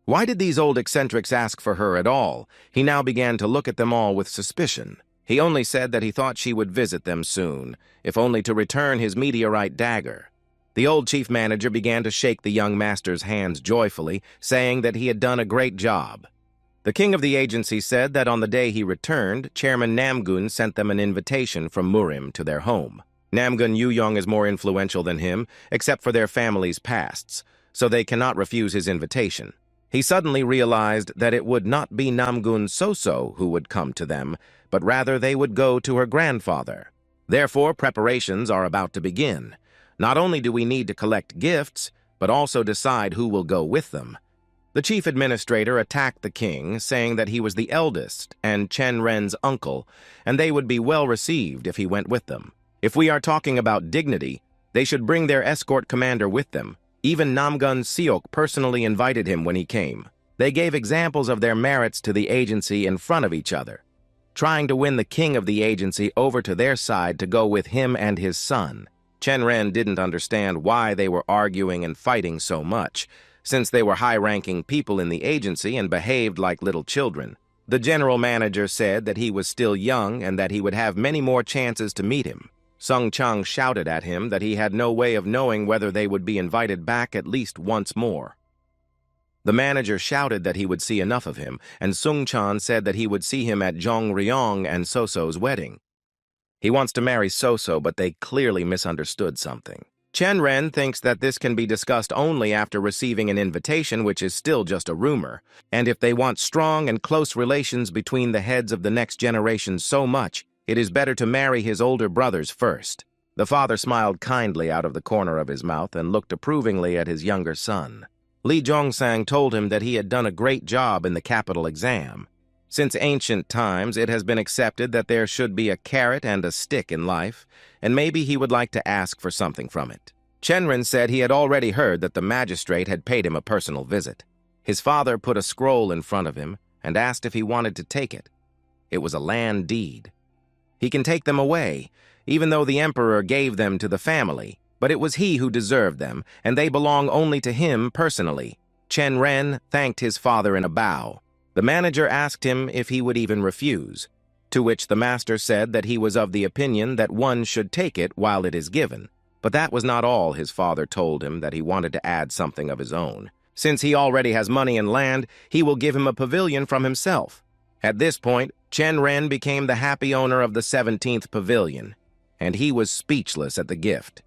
[SPEAKER 1] Why did these old eccentrics ask for her at all? He now began to look at them all with suspicion. He only said that he thought she would visit them soon, if only to return his meteorite dagger. The old chief manager began to shake the young master's hands joyfully, saying that he had done a great job. The king of the agency said that on the day he returned, Chairman Namgun sent them an invitation from Murim to their home. Namgun Yuyong is more influential than him, except for their family's pasts, so they cannot refuse his invitation. He suddenly realized that it would not be Namgun Soso who would come to them, but rather they would go to her grandfather. Therefore, preparations are about to begin. Not only do we need to collect gifts, but also decide who will go with them. The chief administrator attacked the king, saying that he was the eldest and Chen Ren's uncle, and they would be well received if he went with them. If we are talking about dignity, they should bring their escort commander with them. Even Namgun Seok personally invited him when he came. They gave examples of their merits to the agency in front of each other, trying to win the king of the agency over to their side to go with him and his son. Chen Ren didn't understand why they were arguing and fighting so much, since they were high-ranking people in the agency and behaved like little children. The general manager said that he was still young and that he would have many more chances to meet him. Sung Chang shouted at him that he had no way of knowing whether they would be invited back at least once more. The manager shouted that he would see enough of him, and Sung Chan said that he would see him at Zhong Ryong and Soso's wedding. He wants to marry Soso, but they clearly misunderstood something. Chen Ren thinks that this can be discussed only after receiving an invitation, which is still just a rumor, and if they want strong and close relations between the heads of the next generation so much, it is better to marry his older brothers first. The father smiled kindly out of the corner of his mouth and looked approvingly at his younger son. Li Zhongsang told him that he had done a great job in the capital exam. Since ancient times, it has been accepted that there should be a carrot and a stick in life, and maybe he would like to ask for something from it. Chen Ren said he had already heard that the magistrate had paid him a personal visit. His father put a scroll in front of him and asked if he wanted to take it. It was a land deed. He can take them away, even though the emperor gave them to the family, but it was he who deserved them, and they belong only to him personally. Chen Ren thanked his father in a bow. The manager asked him if he would even refuse, to which the master said that he was of the opinion that one should take it while it is given. But that was not all. His father told him that he wanted to add something of his own. Since he already has money and land, he will give him a pavilion from himself. At this point, Chen Ren became the happy owner of the 17th pavilion, and he was speechless at the gift.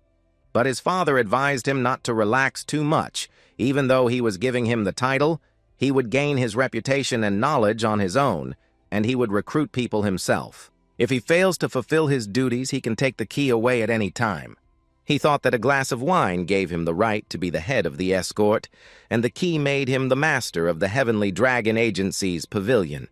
[SPEAKER 1] But his father advised him not to relax too much. Even though he was giving him the title, he would gain his reputation and knowledge on his own, and he would recruit people himself. If he fails to fulfill his duties, he can take the key away at any time. He thought that a glass of wine gave him the right to be the head of the escort, and the key made him the master of the Heavenly Dragon Agency's pavilion.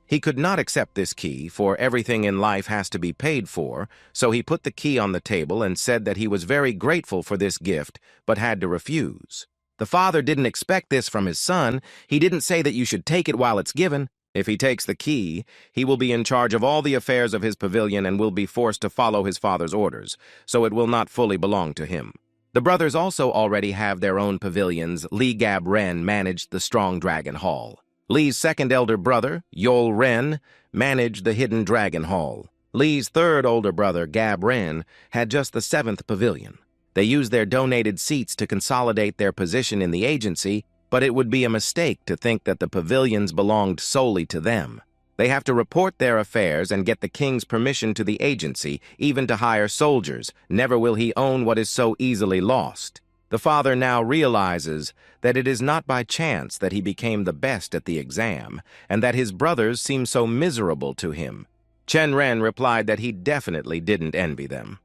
[SPEAKER 1] He could not accept this key, for everything in life has to be paid for, so he put the key on the table and said that he was very grateful for this gift, but had to refuse. The father didn't expect this from his son. He didn't say that you should take it while it's given. If he takes the key, he will be in charge of all the affairs of his pavilion and will be forced to follow his father's orders, so it will not fully belong to him. The brothers also already have their own pavilions. Lee Gab Ren managed the Strong Dragon Hall. Lee's second elder brother, Yol Ren, managed the Hidden Dragon Hall. Lee's third older brother, Gab Ren, had just the 7th pavilion. They used their donated seats to consolidate their position in the agency, but it would be a mistake to think that the pavilions belonged solely to them. They have to report their affairs and get the king's permission to the agency, even to hire soldiers. Never will he own what is so easily lost. The father now realizes that it is not by chance that he became the best at the exam, and that his brothers seem so miserable to him. Chen Ren replied that he definitely didn't envy them.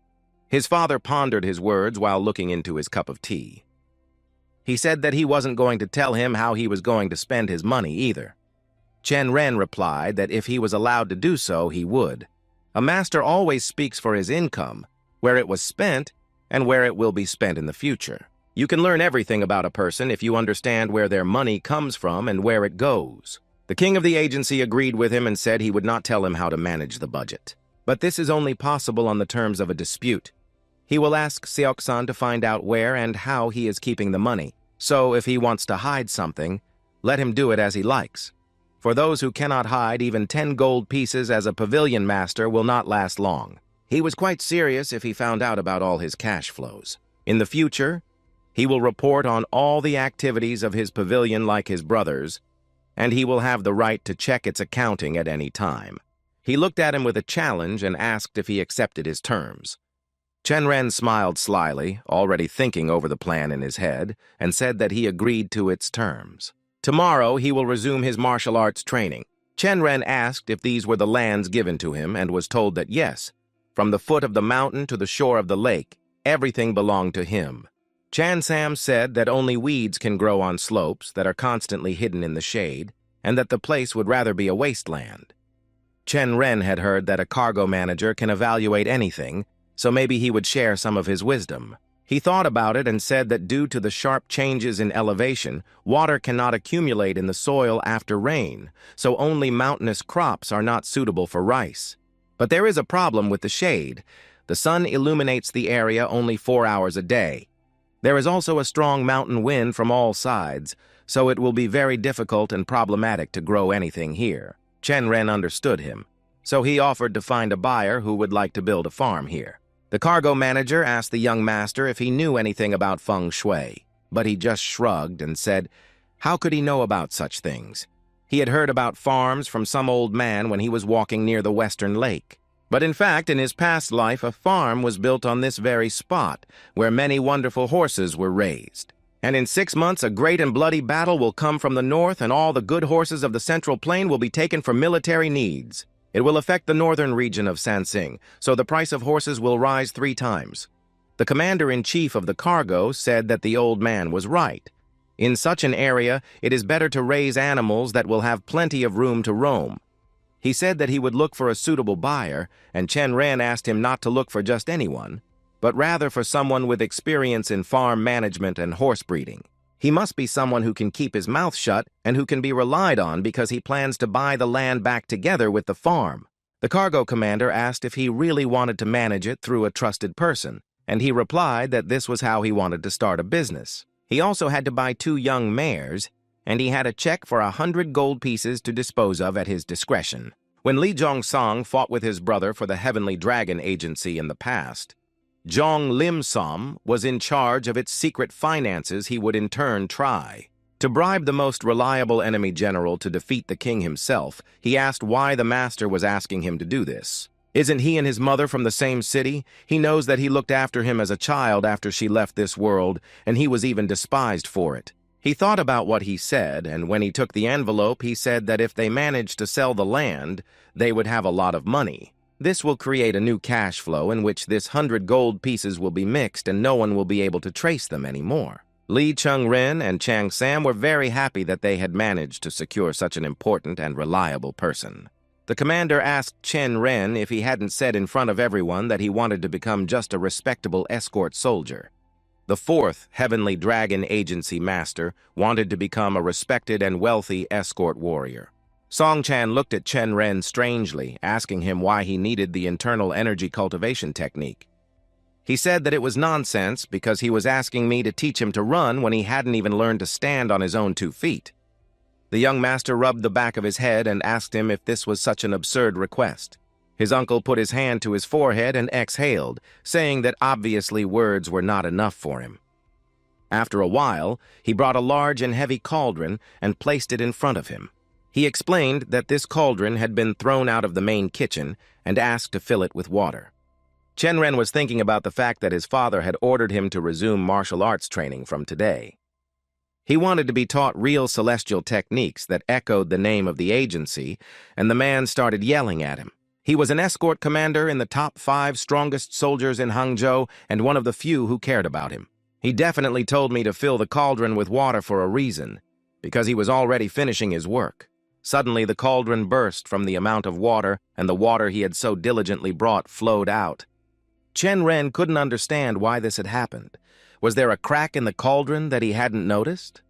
[SPEAKER 1] His father pondered his words while looking into his cup of tea. He said that he wasn't going to tell him how he was going to spend his money either. Chen Ren replied that if he was allowed to do so, he would. A master always speaks for his income, where it was spent, and where it will be spent in the future. You can learn everything about a person if you understand where their money comes from and where it goes. The king of the agency agreed with him and said he would not tell him how to manage the budget. But this is only possible on the terms of a dispute. He will ask Seok-san to find out where and how he is keeping the money. So if he wants to hide something, let him do it as he likes. For those who cannot hide, even 10 gold pieces as a pavilion master will not last long. He was quite serious if he found out about all his cash flows. In the future, he will report on all the activities of his pavilion like his brothers, and he will have the right to check its accounting at any time. He looked at him with a challenge and asked if he accepted his terms. Chen Ren smiled slyly, already thinking over the plan in his head, and said that he agreed to its terms. Tomorrow he will resume his martial arts training. Chen Ren asked if these were the lands given to him and was told that yes, from the foot of the mountain to the shore of the lake, everything belonged to him. Chan Sam said that only weeds can grow on slopes that are constantly hidden in the shade, and that the place would rather be a wasteland. Chen Ren had heard that a cargo manager can evaluate anything, so maybe he would share some of his wisdom. He thought about it and said that due to the sharp changes in elevation, water cannot accumulate in the soil after rain, so only mountainous crops are not suitable for rice. But there is a problem with the shade. The sun illuminates the area only 4 hours a day. There is also a strong mountain wind from all sides, so it will be very difficult and problematic to grow anything here. Chen Ren understood him, so he offered to find a buyer who would like to build a farm here. The cargo manager asked the young master if he knew anything about feng shui, but he just shrugged and said, How could he know about such things? He had heard about farms from some old man when he was walking near the western lake. But in fact, in his past life, a farm was built on this very spot, where many wonderful horses were raised. And in 6 months, a great and bloody battle will come from the north, and all the good horses of the Central Plain will be taken for military needs. It will affect the northern region of Sansing, so the price of horses will rise 3 times. The commander-in-chief of the cargo said that the old man was right. In such an area, it is better to raise animals that will have plenty of room to roam. He said that he would look for a suitable buyer, and Chen Ren asked him not to look for just anyone, but rather for someone with experience in farm management and horse breeding. He must be someone who can keep his mouth shut and who can be relied on because he plans to buy the land back together with the farm. The cargo commander asked if he really wanted to manage it through a trusted person, and he replied that this was how he wanted to start a business. He also had to buy 2 young mares, and he had a check for 100 gold pieces to dispose of at his discretion. When Li Zhongsong fought with his brother for the Heavenly Dragon Agency in the past, Zhong Lim Som was in charge of its secret finances. He would in turn try to bribe the most reliable enemy general to defeat the king himself. He asked why the master was asking him to do this. Isn't he and his mother from the same city? He knows that he looked after him as a child after she left this world, and he was even despised for it. He thought about what he said, and when he took the envelope, he said that if they managed to sell the land, they would have a lot of money. This will create a new cash flow in which this 100 gold pieces will be mixed and no one will be able to trace them anymore. Lee Chen Ren and Chang Sam were very happy that they had managed to secure such an important and reliable person. The commander asked Chen Ren if he hadn't said in front of everyone that he wanted to become just a respectable escort soldier. The 4th Heavenly Dragon Agency master wanted to become a respected and wealthy escort warrior. Song Chan looked at Chen Ren strangely, asking him why he needed the internal energy cultivation technique. He said that it was nonsense because he was asking me to teach him to run when he hadn't even learned to stand on his own 2 feet. The young master rubbed the back of his head and asked him if this was such an absurd request. His uncle put his hand to his forehead and exhaled, saying that obviously words were not enough for him. After a while, he brought a large and heavy cauldron and placed it in front of him. He explained that this cauldron had been thrown out of the main kitchen and asked to fill it with water. Chen Ren was thinking about the fact that his father had ordered him to resume martial arts training from today. He wanted to be taught real celestial techniques that echoed the name of the agency, and the man started yelling at him. He was an escort commander in the top 5 strongest soldiers in Hangzhou and one of the few who cared about him. He definitely told me to fill the cauldron with water for a reason, because he was already finishing his work. Suddenly the cauldron burst from the amount of water, and the water he had so diligently brought flowed out. Chen Ren couldn't understand why this had happened. Was there a crack in the cauldron that he hadn't noticed?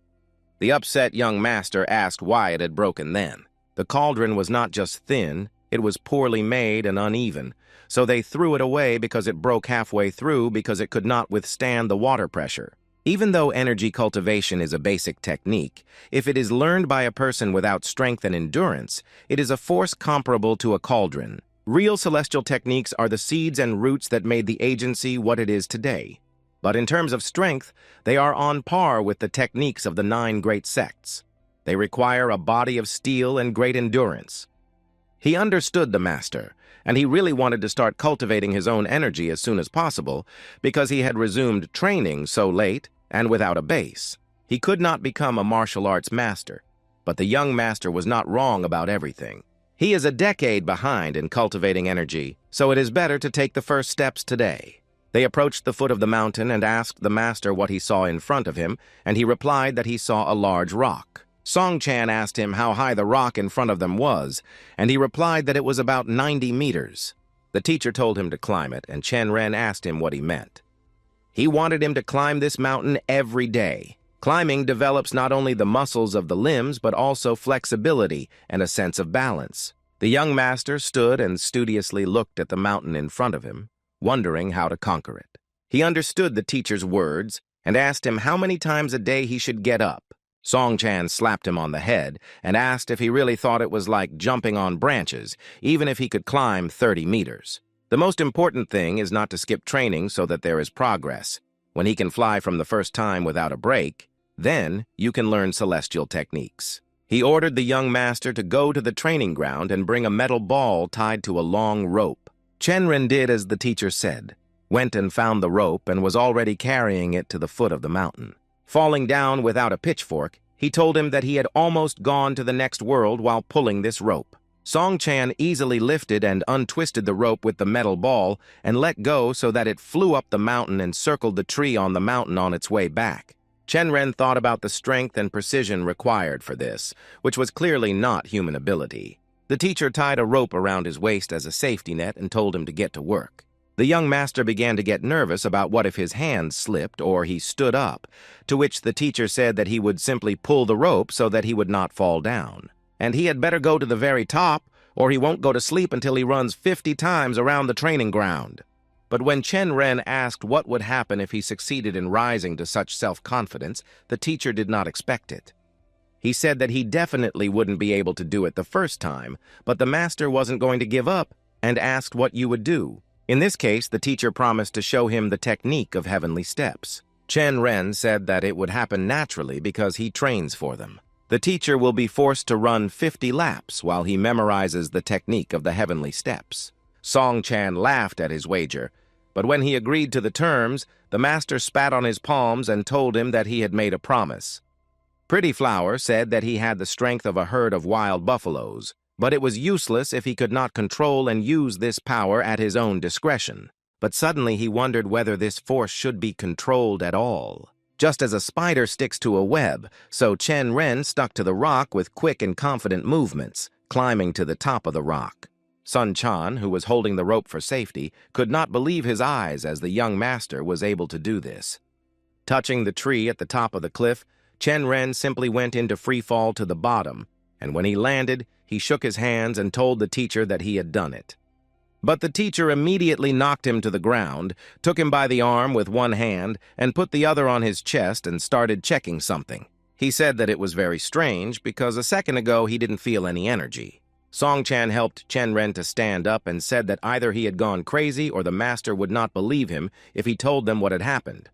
[SPEAKER 1] The upset young master asked why it had broken then. The cauldron was not just thin, it was poorly made and uneven, so they threw it away because it broke halfway through because it could not withstand the water pressure. Even though energy cultivation is a basic technique, if it is learned by a person without strength and endurance, it is a force comparable to a cauldron. Real celestial techniques are the seeds and roots that made the agency what it is today. But in terms of strength, they are on par with the techniques of the 9 great sects. They require a body of steel and great endurance. He understood the master, and he really wanted to start cultivating his own energy as soon as possible because he had resumed training so late and without a base. He could not become a martial arts master, but the young master was not wrong about everything. He is a decade behind in cultivating energy, so it is better to take the first steps today. They approached the foot of the mountain and asked the master what he saw in front of him, and he replied that he saw a large rock. Song Chan asked him how high the rock in front of them was, and he replied that it was about 90 meters. The teacher told him to climb it, and Chen Ren asked him what he meant. He wanted him to climb this mountain every day. Climbing develops not only the muscles of the limbs, but also flexibility and a sense of balance. The young master stood and studiously looked at the mountain in front of him, wondering how to conquer it. He understood the teacher's words and asked him how many times a day he should get up. Song Chan slapped him on the head and asked if he really thought it was like jumping on branches, even if he could climb 30 meters. The most important thing is not to skip training so that there is progress. When he can fly from the first time without a break, Then you can learn celestial techniques. He ordered the young master to go to the training ground and bring a metal ball tied to a long rope. Chen Ren did as the teacher said, went and found the rope and was already carrying it to the foot of the mountain. Falling down without a pitchfork, he told him that he had almost gone to the next world while pulling this rope. Song Chan easily lifted and untwisted the rope with the metal ball and let go so that it flew up the mountain and circled the tree on the mountain on its way back. Chen Ren thought about the strength and precision required for this, which was clearly not human ability. The teacher tied a rope around his waist as a safety net and told him to get to work. The young master began to get nervous about what if his hand slipped or he stood up, to which the teacher said that he would simply pull the rope so that he would not fall down. And he had better go to the very top, or he won't go to sleep until he runs 50 times around the training ground. But when Chen Ren asked what would happen if he succeeded in rising to such self-confidence, the teacher did not expect it. He said that he definitely wouldn't be able to do it the first time, but the master wasn't going to give up and asked what you would do. In this case, the teacher promised to show him the technique of heavenly steps. Chen Ren said that it would happen naturally because he trains for them. The teacher will be forced to run 50 laps while he memorizes the technique of the heavenly steps. Song Chan laughed at his wager, but when he agreed to the terms, the master spat on his palms and told him that he had made a promise. Pretty Flower said that he had the strength of a herd of wild buffaloes, but it was useless if he could not control and use this power at his own discretion. But suddenly he wondered whether this force should be controlled at all. Just as a spider sticks to a web, so Chen Ren stuck to the rock with quick and confident movements, climbing to the top of the rock. Sun Chan, who was holding the rope for safety, could not believe his eyes as the young master was able to do this. Touching the tree at the top of the cliff, Chen Ren simply went into free fall to the bottom, and when he landed, he shook his hands and told the teacher that he had done it. But the teacher immediately knocked him to the ground, took him by the arm with one hand, and put the other on his chest and started checking something. He said that it was very strange because a second ago he didn't feel any energy. Song Chan helped Chen Ren to stand up and said that either he had gone crazy or the master would not believe him if he told them what had happened.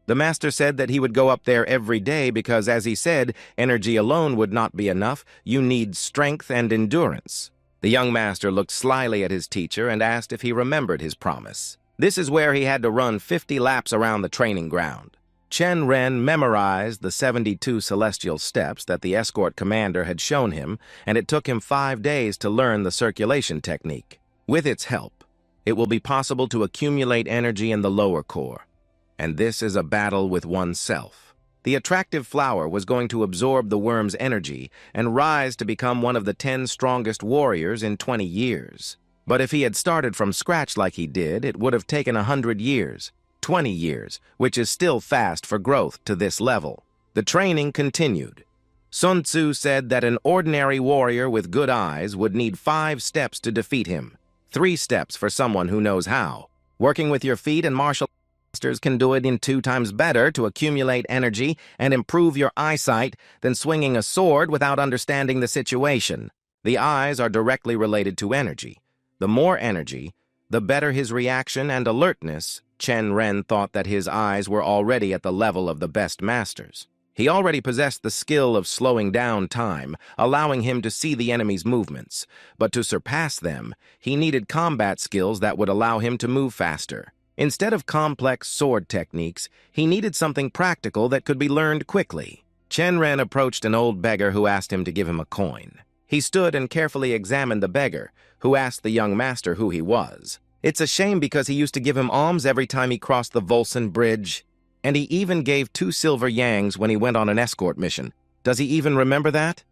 [SPEAKER 1] The master said that he would go up there every day because, as he said, energy alone would not be enough. You need strength and endurance. The young master looked slyly at his teacher and asked if he remembered his promise. This is where he had to run 50 laps around the training ground. Chen Ren memorized the 72 celestial steps that the escort commander had shown him, and it took him 5 days to learn the circulation technique. With its help, it will be possible to accumulate energy in the lower core. And this is a battle with oneself. The attractive flower was going to absorb the worm's energy and rise to become one of the 10 strongest warriors in 20 years. But if he had started from scratch like he did, it would have taken 100 years. 20 years, which is still fast for growth to this level. The training continued. Sun Tzu said that an ordinary warrior with good eyes would need 5 steps to defeat him. 3 steps for someone who knows how. Working with your feet and martial masters can do it in 2 times better to accumulate energy and improve your eyesight than swinging a sword without understanding the situation. The eyes are directly related to energy. The more energy, the better his reaction and alertness. Chen Ren thought that his eyes were already at the level of the best masters. He already possessed the skill of slowing down time, allowing him to see the enemy's movements. But to surpass them, he needed combat skills that would allow him to move faster. Instead of complex sword techniques, he needed something practical that could be learned quickly. Chen Ren approached an old beggar who asked him to give him a coin. He stood and carefully examined the beggar, who asked the young master who he was. It's a shame because he used to give him alms every time he crossed the Volson Bridge. And he even gave 2 silver yangs when he went on an escort mission. Does he even remember that?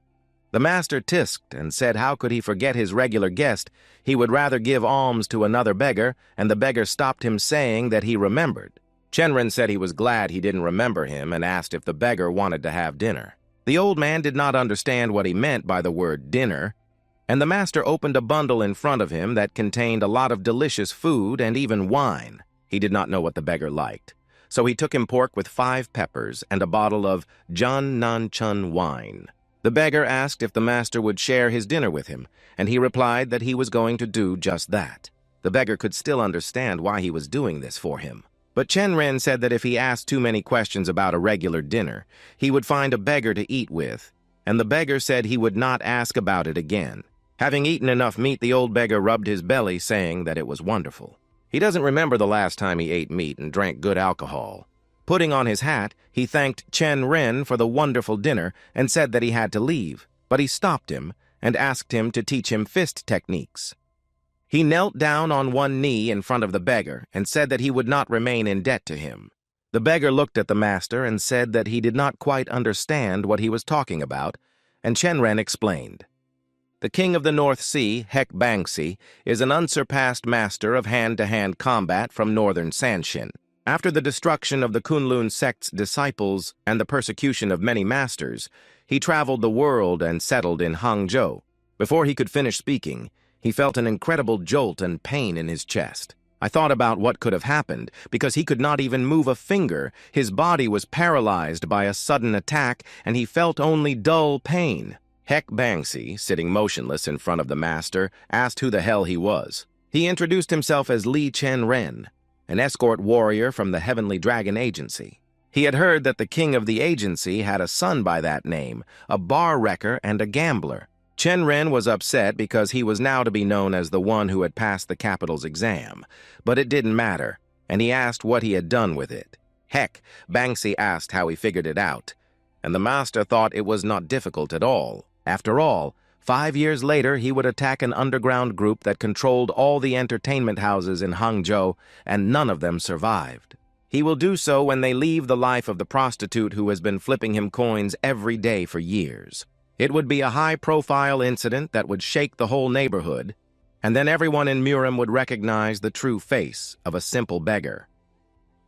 [SPEAKER 1] The master tisked and said how could he forget his regular guest. He would rather give alms to another beggar, and the beggar stopped him saying that he remembered. Chen Ren said he was glad he didn't remember him and asked if the beggar wanted to have dinner. The old man did not understand what he meant by the word dinner, and the master opened a bundle in front of him that contained a lot of delicious food and even wine. He did not know what the beggar liked, so he took him pork with 5 peppers and a bottle of Jun Nan Chun wine. The beggar asked if the master would share his dinner with him, and he replied that he was going to do just that. The beggar could still understand why he was doing this for him. But Chen Ren said that if he asked too many questions about a regular dinner, he would find a beggar to eat with, and the beggar said he would not ask about it again. Having eaten enough meat, the old beggar rubbed his belly, saying that it was wonderful. He doesn't remember the last time he ate meat and drank good alcohol. Putting on his hat, he thanked Chen Ren for the wonderful dinner and said that he had to leave, but he stopped him and asked him to teach him fist techniques. He knelt down on one knee in front of the beggar and said that he would not remain in debt to him. The beggar looked at the master and said that he did not quite understand what he was talking about, and Chen Ren explained. The king of the North Sea, Hek Bangsi, is an unsurpassed master of hand-to-hand combat from northern Sanshin. After the destruction of the Kunlun sect's disciples and the persecution of many masters, he traveled the world and settled in Hangzhou. Before he could finish speaking, he felt an incredible jolt and pain in his chest. I thought about what could have happened, because he could not even move a finger. His body was paralyzed by a sudden attack, and he felt only dull pain. Hek Bangsi, sitting motionless in front of the master, asked who the hell he was. He introduced himself as Lee Chen Ren, an escort warrior from the Heavenly Dragon Agency. He had heard that the king of the agency had a son by that name, a bar wrecker and a gambler. Chen Ren was upset because he was now to be known as the one who had passed the capital's exam, but it didn't matter, and he asked what he had done with it. Hek Bangsi asked how he figured it out, and the master thought it was not difficult at all. After all, 5 years later, he would attack an underground group that controlled all the entertainment houses in Hangzhou, and none of them survived. He will do so when they leave the life of the prostitute who has been flipping him coins every day for years. It would be a high-profile incident that would shake the whole neighborhood, and then everyone in Murim would recognize the true face of a simple beggar.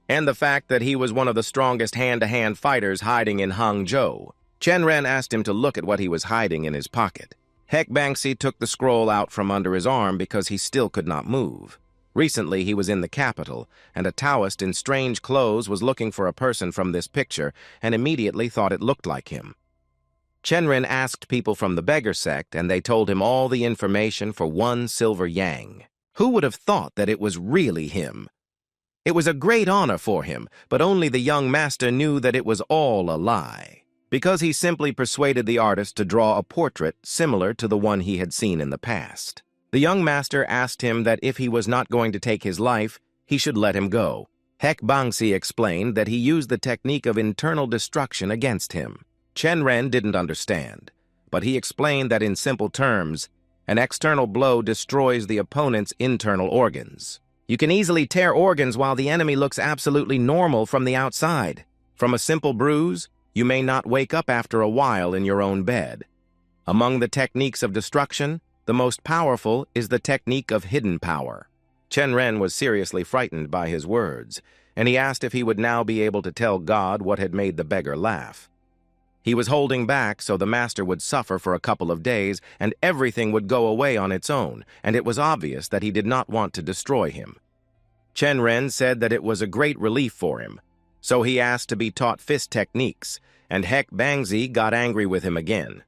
[SPEAKER 1] And the fact that he was one of the strongest hand-to-hand fighters hiding in Hangzhou. Chen Ren asked him to look at what he was hiding in his pocket. Hek Bangsi took the scroll out from under his arm because he still could not move. Recently, he was in the capital, and a Taoist in strange clothes was looking for a person from this picture and immediately thought it looked like him. Chen Ren asked people from the beggar sect, and they told him all the information for 1 silver yang. Who would have thought that it was really him? It was a great honor for him, but only the young master knew that it was all a lie, because he simply persuaded the artist to draw a portrait similar to the one he had seen in the past. The young master asked him that if he was not going to take his life, he should let him go. Hek Bangsi explained that he used the technique of internal destruction against him. Chen Ren didn't understand, but he explained that in simple terms, an external blow destroys the opponent's internal organs. You can easily tear organs while the enemy looks absolutely normal from the outside. From a simple bruise, you may not wake up after a while in your own bed. Among the techniques of destruction, the most powerful is the technique of hidden power. Chen Ren was seriously frightened by his words, and he asked if he would now be able to tell God what had made the beggar laugh. He was holding back so the master would suffer for a couple of days and everything would go away on its own, and it was obvious that he did not want to destroy him. Chen Ren said that it was a great relief for him, so he asked to be taught fist techniques, and Hek Bangsi got angry with him again.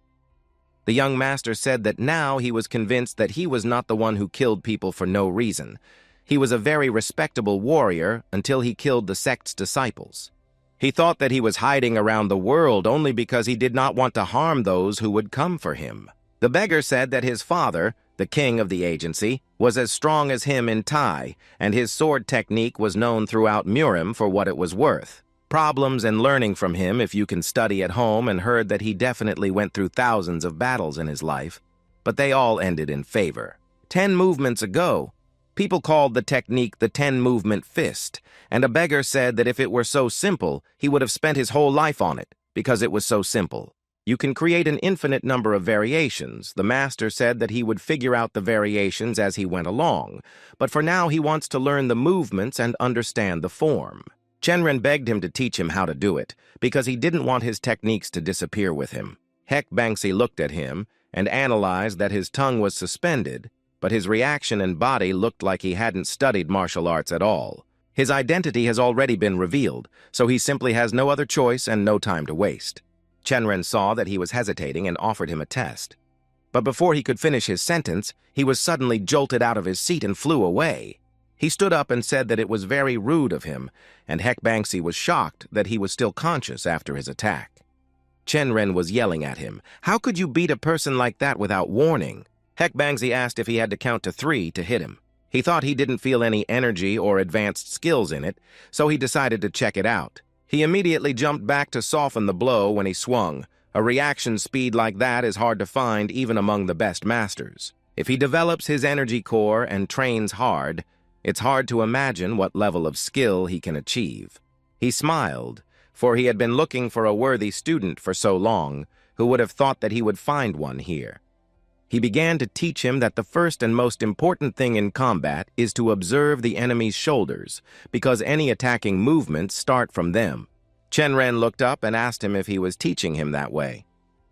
[SPEAKER 1] The young master said that now he was convinced that he was not the one who killed people for no reason. He was a very respectable warrior until he killed the sect's disciples. He thought that he was hiding around the world only because he did not want to harm those who would come for him. The beggar said that his father, the king of the agency, was as strong as him in Tai, and his sword technique was known throughout Murim for what it was worth. Problems and learning from him if you can study at home, and heard that he definitely went through thousands of battles in his life, but they all ended in favor. 10 movements ago, people called the technique the 10-movement fist, and a beggar said that if it were so simple, he would have spent his whole life on it, because it was so simple. You can create an infinite number of variations. The master said that he would figure out the variations as he went along, but for now he wants to learn the movements and understand the form. Chen Ren begged him to teach him how to do it, because he didn't want his techniques to disappear with him. Hek Bangsi looked at him and analyzed that his tongue was suspended, but his reaction and body looked like he hadn't studied martial arts at all. His identity has already been revealed, so he simply has no other choice and no time to waste. Chen Ren saw that he was hesitating and offered him a test. But before he could finish his sentence, he was suddenly jolted out of his seat and flew away. He stood up and said that it was very rude of him, and Hek Bangsi was shocked that he was still conscious after his attack. Chen Ren was yelling at him. "How could you beat a person like that without warning?" Hek Bangsi asked if he had to count to 3 to hit him. He thought he didn't feel any energy or advanced skills in it, so he decided to check it out. He immediately jumped back to soften the blow when he swung. A reaction speed like that is hard to find even among the best masters. If he develops his energy core and trains hard, it's hard to imagine what level of skill he can achieve. He smiled, for he had been looking for a worthy student for so long, who would have thought that he would find one here. He began to teach him that the first and most important thing in combat is to observe the enemy's shoulders, because any attacking movements start from them. Chen Ren looked up and asked him if he was teaching him that way.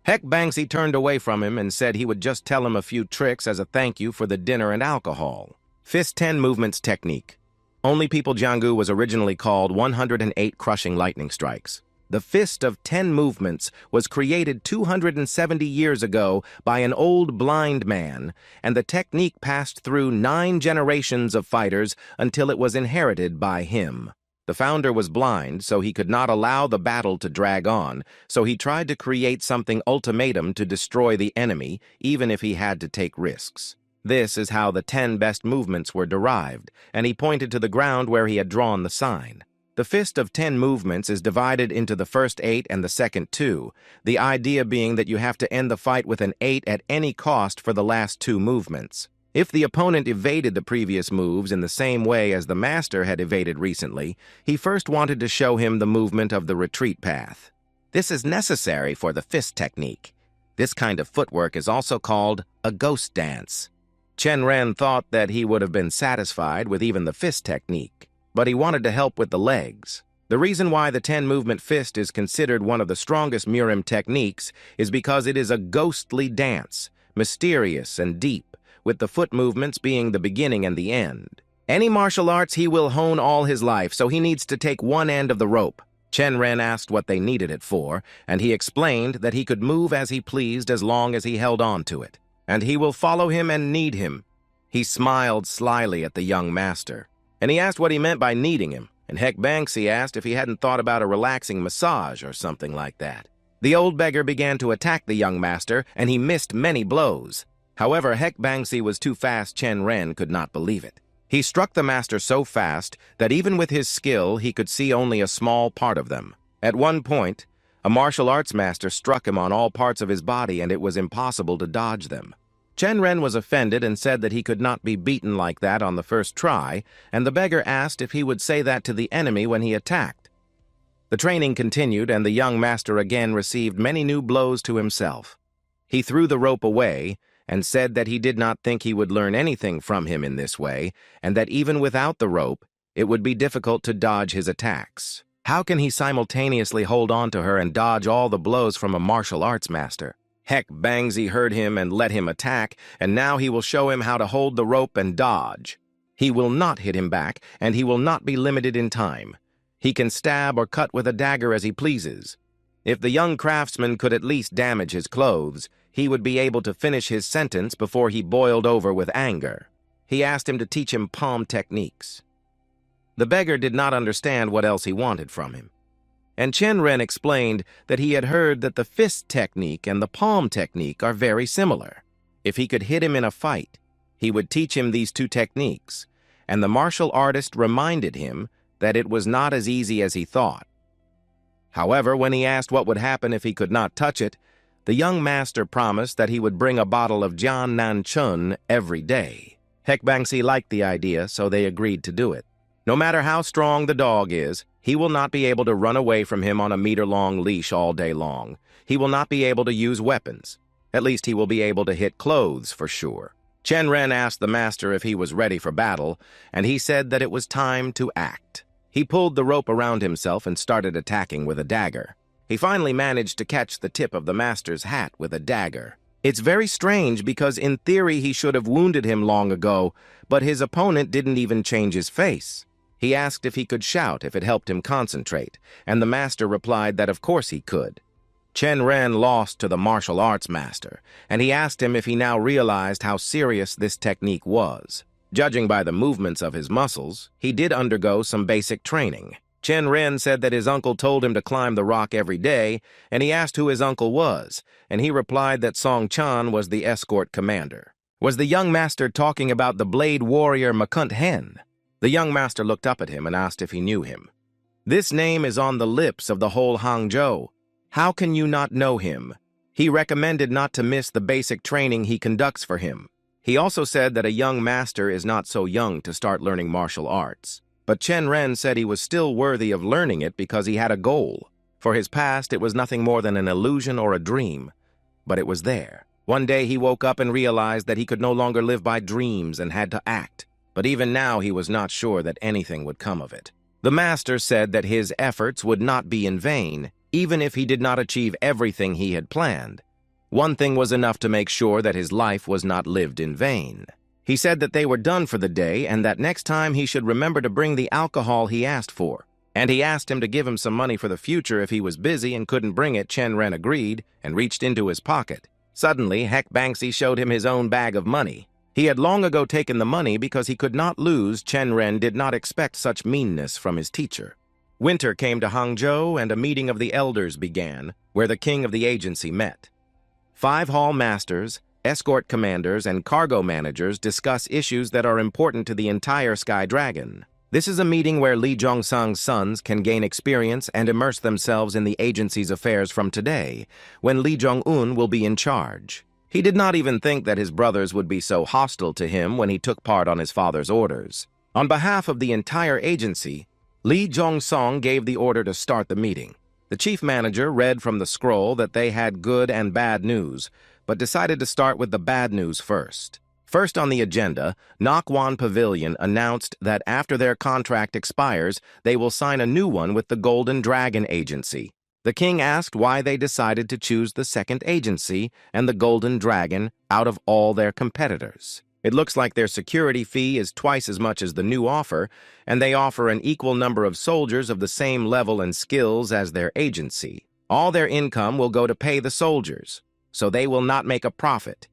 [SPEAKER 1] Hek Bangsi turned away from him and said he would just tell him a few tricks as a thank you for the dinner and alcohol. Fist 10 movements technique. Only People Jianggu was originally called 108 crushing lightning strikes. The Fist of 10 movements was created 270 years ago by an old blind man, and the technique passed through 9 generations of fighters until it was inherited by him. The founder was blind, so he could not allow the battle to drag on, so he tried to create something ultimatum to destroy the enemy, even if he had to take risks. This is how the 10 best movements were derived, and he pointed to the ground where he had drawn the sign. The Fist of 10 movements is divided into the first 8 and the second 2, the idea being that you have to end the fight with an 8 at any cost for the last 2 movements. If the opponent evaded the previous moves in the same way as the master had evaded recently, he first wanted to show him the movement of the retreat path. This is necessary for the fist technique. This kind of footwork is also called a ghost dance. Chen Ren thought that he would have been satisfied with even the fist technique, but he wanted to help with the legs. The reason why the 10-movement fist is considered one of the strongest Murim techniques is because it is a ghostly dance, mysterious and deep, with the foot movements being the beginning and the end. Any martial arts he will hone all his life, so he needs to take one end of the rope. Chen Ren asked what they needed it for, and he explained that he could move as he pleased as long as he held on to it, and he will follow him and need him. He smiled slyly at the young master, and he asked what he meant by needing him, and Hek Bangsi asked if he hadn't thought about a relaxing massage or something like that. The old beggar began to attack the young master, and he missed many blows. However, Hek Bangsi was too fast. Chen Ren could not believe it. He struck the master so fast that even with his skill, he could see only a small part of them. At one point, a martial arts master struck him on all parts of his body, and it was impossible to dodge them. Chen Ren was offended and said that he could not be beaten like that on the first try, and the beggar asked if he would say that to the enemy when he attacked. The training continued, and the young master again received many new blows to himself. He threw the rope away and said that he did not think he would learn anything from him in this way, and that even without the rope, it would be difficult to dodge his attacks. How can he simultaneously hold on to her and dodge all the blows from a martial arts master? Hek Bangsi heard him and let him attack, and now he will show him how to hold the rope and dodge. He will not hit him back, and he will not be limited in time. He can stab or cut with a dagger as he pleases. If the young craftsman could at least damage his clothes, he would be able to finish his sentence before he boiled over with anger. He asked him to teach him palm techniques. The beggar did not understand what else he wanted from him, and Chen Ren explained that he had heard that the fist technique and the palm technique are very similar. If he could hit him in a fight, he would teach him these two techniques, and the martial artist reminded him that it was not as easy as he thought. However, when he asked what would happen if he could not touch it, the young master promised that he would bring a bottle of Jian Nan Chun every day. Hek Bangsi liked the idea, so they agreed to do it. No matter how strong the dog is, he will not be able to run away from him on a meter-long leash all day long. He will not be able to use weapons. At least he will be able to hit clothes for sure. Chen Ren asked the master if he was ready for battle, and he said that it was time to act. He pulled the rope around himself and started attacking with a dagger. He finally managed to catch the tip of the master's hat with a dagger. It's very strange because in theory he should have wounded him long ago, but his opponent didn't even change his face. He asked if he could shout if it helped him concentrate, and the master replied that of course he could. Chen Ren lost to the martial arts master, and he asked him if he now realized how serious this technique was. Judging by the movements of his muscles, he did undergo some basic training. Chen Ren said that his uncle told him to climb the rock every day, and he asked who his uncle was, and he replied that Song Chan was the escort commander. Was the young master talking about the blade warrior Makunt Hen? The young master looked up at him and asked if he knew him. This name is on the lips of the whole Hangzhou. How can you not know him? He recommended not to miss the basic training he conducts for him. He also said that a young master is not so young to start learning martial arts. But Chen Ren said he was still worthy of learning it because he had a goal. For his past, it was nothing more than an illusion or a dream. But it was there. One day he woke up and realized that he could no longer live by dreams and had to act. But even now he was not sure that anything would come of it. The master said that his efforts would not be in vain, even if he did not achieve everything he had planned. One thing was enough to make sure that his life was not lived in vain. He said that they were done for the day and that next time he should remember to bring the alcohol he asked for. And he asked him to give him some money for the future if he was busy and couldn't bring it. Chen Ren agreed and reached into his pocket. Suddenly, Heck Banksy showed him his own bag of money. He had long ago taken the money because he could not lose. Chen Ren did not expect such meanness from his teacher. Winter came to Hangzhou and a meeting of the elders began, where the king of the agency met. 5 hall masters, escort commanders, and cargo managers discuss issues that are important to the entire Sky Dragon. This is a meeting where Li Zhongsang's sons can gain experience and immerse themselves in the agency's affairs from today, when Li Zhong-un will be in charge. He did not even think that his brothers would be so hostile to him when he took part on his father's orders. On behalf of the entire agency, Li Zhongsang gave the order to start the meeting. The chief manager read from the scroll that they had good and bad news, but decided to start with the bad news first. First on the agenda, Nokwan Pavilion announced that after their contract expires, they will sign a new one with the Golden Dragon Agency. The king asked why they decided to choose the second agency and the Golden Dragon out of all their competitors. It looks like their security fee is twice as much as the new offer, and they offer an equal number of soldiers of the same level and skills as their agency. All their income will go to pay the soldiers, so they will not make a profit.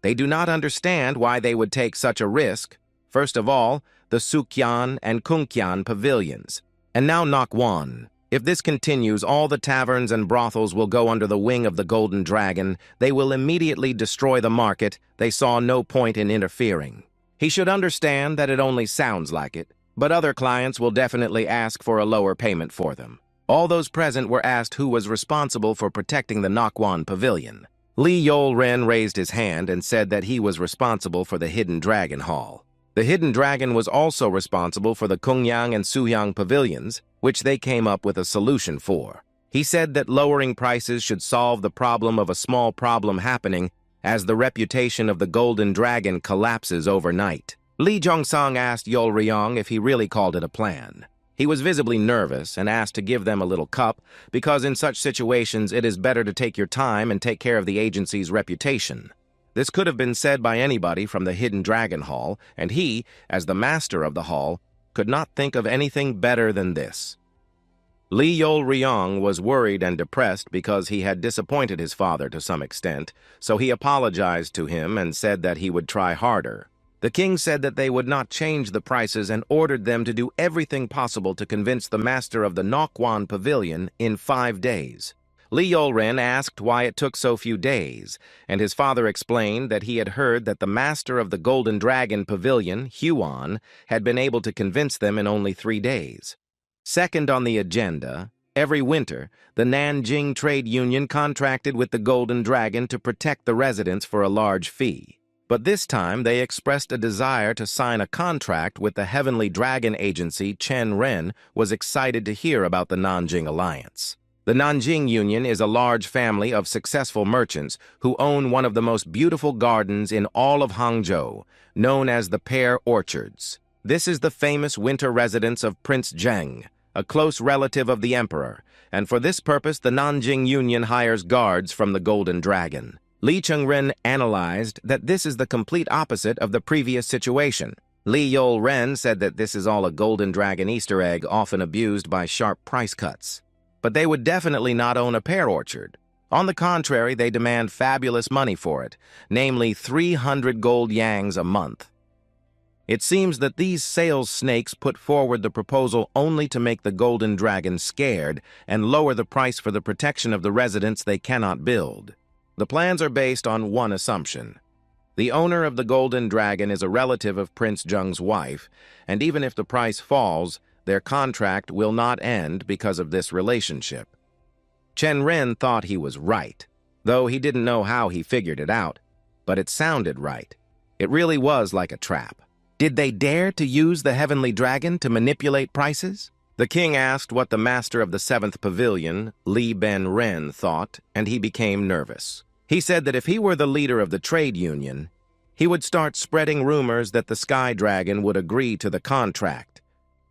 [SPEAKER 1] They do not understand why they would take such a risk. First of all, the Sukyan and Kunkyan pavilions. And now Nokwan. If this continues, all the taverns and brothels will go under the wing of the Golden Dragon. They will immediately destroy the market. They saw no point in interfering. He should understand that it only sounds like it, but other clients will definitely ask for a lower payment for them. All those present were asked who was responsible for protecting the Nokwan Pavilion. Lee Chen Ren raised his hand and said that he was responsible for the Hidden Dragon Hall. The Hidden Dragon was also responsible for the Kungyang and Suyang pavilions, which they came up with a solution for. He said that lowering prices should solve the problem of a small problem happening as the reputation of the Golden Dragon collapses overnight. Li Zhongsang asked Yol Ryong if he really called it a plan. He was visibly nervous and asked to give them a little cup because in such situations it is better to take your time and take care of the agency's reputation. This could have been said by anybody from the Hidden Dragon Hall, and he, as the master of the hall, could not think of anything better than this. Li Yol Ryong was worried and depressed because he had disappointed his father to some extent, so he apologized to him and said that he would try harder. The king said that they would not change the prices and ordered them to do everything possible to convince the master of the Nokwan Pavilion in 5 days. Li Yol Ren asked why it took so few days, and his father explained that he had heard that the master of the Golden Dragon Pavilion, Huan, had been able to convince them in only 3 days. Second on the agenda, every winter, the Nanjing Trade Union contracted with the Golden Dragon to protect the residents for a large fee. But this time they expressed a desire to sign a contract with the Heavenly Dragon Agency. Chen Ren was excited to hear about the Nanjing Alliance. The Nanjing Union is a large family of successful merchants who own one of the most beautiful gardens in all of Hangzhou, known as the Pear Orchards. This is the famous winter residence of Prince Zheng, a close relative of the emperor, and for this purpose the Nanjing Union hires guards from the Golden Dragon. Lee Chen Ren analyzed that this is the complete opposite of the previous situation. Li Yol Ren said that this is all a Golden Dragon Easter egg often abused by sharp price cuts. But they would definitely not own a pear orchard. On the contrary, they demand fabulous money for it, namely 300 gold yangs a month. It seems that these sales snakes put forward the proposal only to make the Golden Dragon scared and lower the price for the protection of the residents they cannot build. The plans are based on one assumption. The owner of the Golden Dragon is a relative of Prince Jung's wife, and even if the price falls, their contract will not end because of this relationship. Chen Ren thought he was right, though he didn't know how he figured it out, but it sounded right. It really was like a trap. Did they dare to use the Heavenly Dragon to manipulate prices? The king asked what the master of the 7th Pavilion, Lee Chen Ren, thought, and he became nervous. He said that if he were the leader of the trade union, he would start spreading rumors that the Sky Dragon would agree to the contract,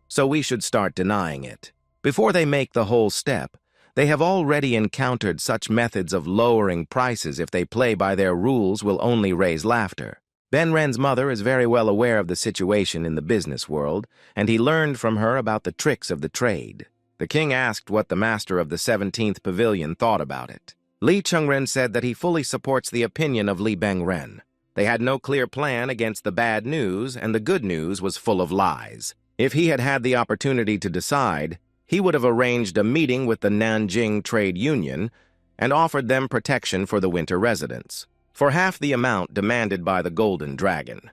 [SPEAKER 1] so we should start denying it. Before they make the whole step, they have already encountered such methods of lowering prices if they play by their rules will only raise laughter. Ben Ren's mother is very well aware of the situation in the business world, and he learned from her about the tricks of the trade. The king asked what the master of the 17th Pavilion thought about it. Lee Chen Ren said that he fully supports the opinion of Lee Chen Ren. They had no clear plan against the bad news, and the good news was full of lies. If he had had the opportunity to decide, he would have arranged a meeting with the Nanjing Trade Union and offered them protection for the winter residents, for half the amount demanded by the Golden Dragon.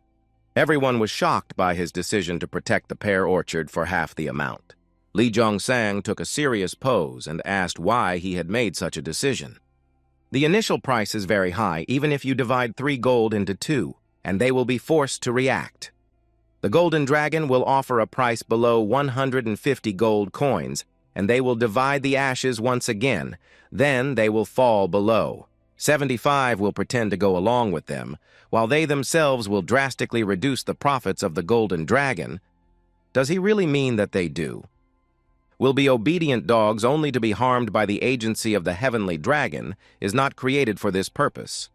[SPEAKER 1] Everyone was shocked by his decision to protect the pear orchard for half the amount. Li Zhongsang took a serious pose and asked why he had made such a decision. The initial price is very high, even if you divide 3 gold into 2, and they will be forced to react. The Golden Dragon will offer a price below 150 gold coins, and they will divide the ashes once again. Then they will fall below. 75 will pretend to go along with them, while they themselves will drastically reduce the profits of the Golden Dragon. Does he really mean that they do? Will be obedient dogs only to be harmed by the agency of the Heavenly Dragon is not created for this purpose.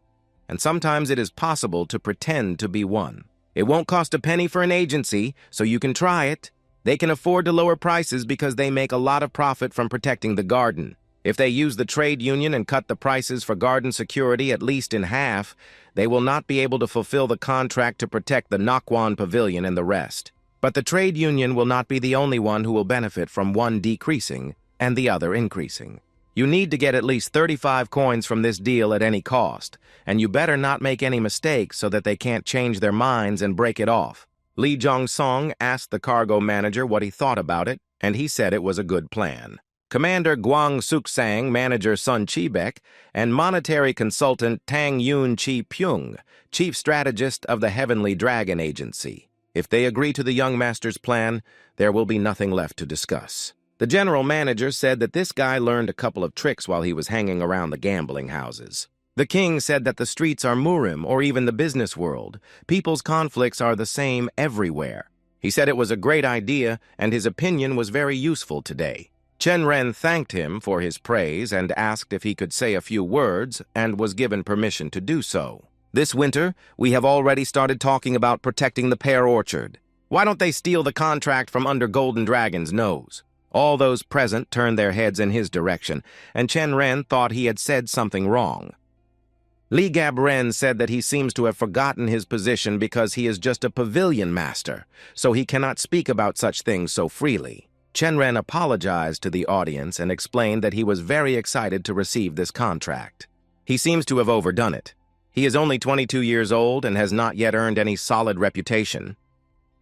[SPEAKER 1] And sometimes it is possible to pretend to be one. It won't cost a penny for an agency, so you can try it. They can afford to lower prices because they make a lot of profit from protecting the garden. If they use the trade union and cut the prices for garden security at least in half, they will not be able to fulfill the contract to protect the Naquan Pavilion and the rest. But the trade union will not be the only one who will benefit from one decreasing and the other increasing. You need to get at least 35 coins from this deal at any cost, and you better not make any mistakes so that they can't change their minds and break it off. Li Zhongsang asked the cargo manager what he thought about it, and he said it was a good plan. Commander Guang Suksang, manager Sun Chibek, and monetary consultant Tang Yun Chi Pyung, chief strategist of the Heavenly Dragon Agency. If they agree to the young master's plan, there will be nothing left to discuss. The general manager said that this guy learned a couple of tricks while he was hanging around the gambling houses. The king said that the streets are Murim or even the business world. People's conflicts are the same everywhere. He said it was a great idea and his opinion was very useful today. Chen Ren thanked him for his praise and asked if he could say a few words and was given permission to do so. This winter, we have already started talking about protecting the pear orchard. Why don't they steal the contract from under Golden Dragon's nose? All those present turned their heads in his direction, and Chen Ren thought he had said something wrong. Li Gab-ren said that he seems to have forgotten his position because he is just a pavilion master, so he cannot speak about such things so freely. Chen Ren apologized to the audience and explained that he was very excited to receive this contract. He seems to have overdone it. He is only 22 years old and has not yet earned any solid reputation.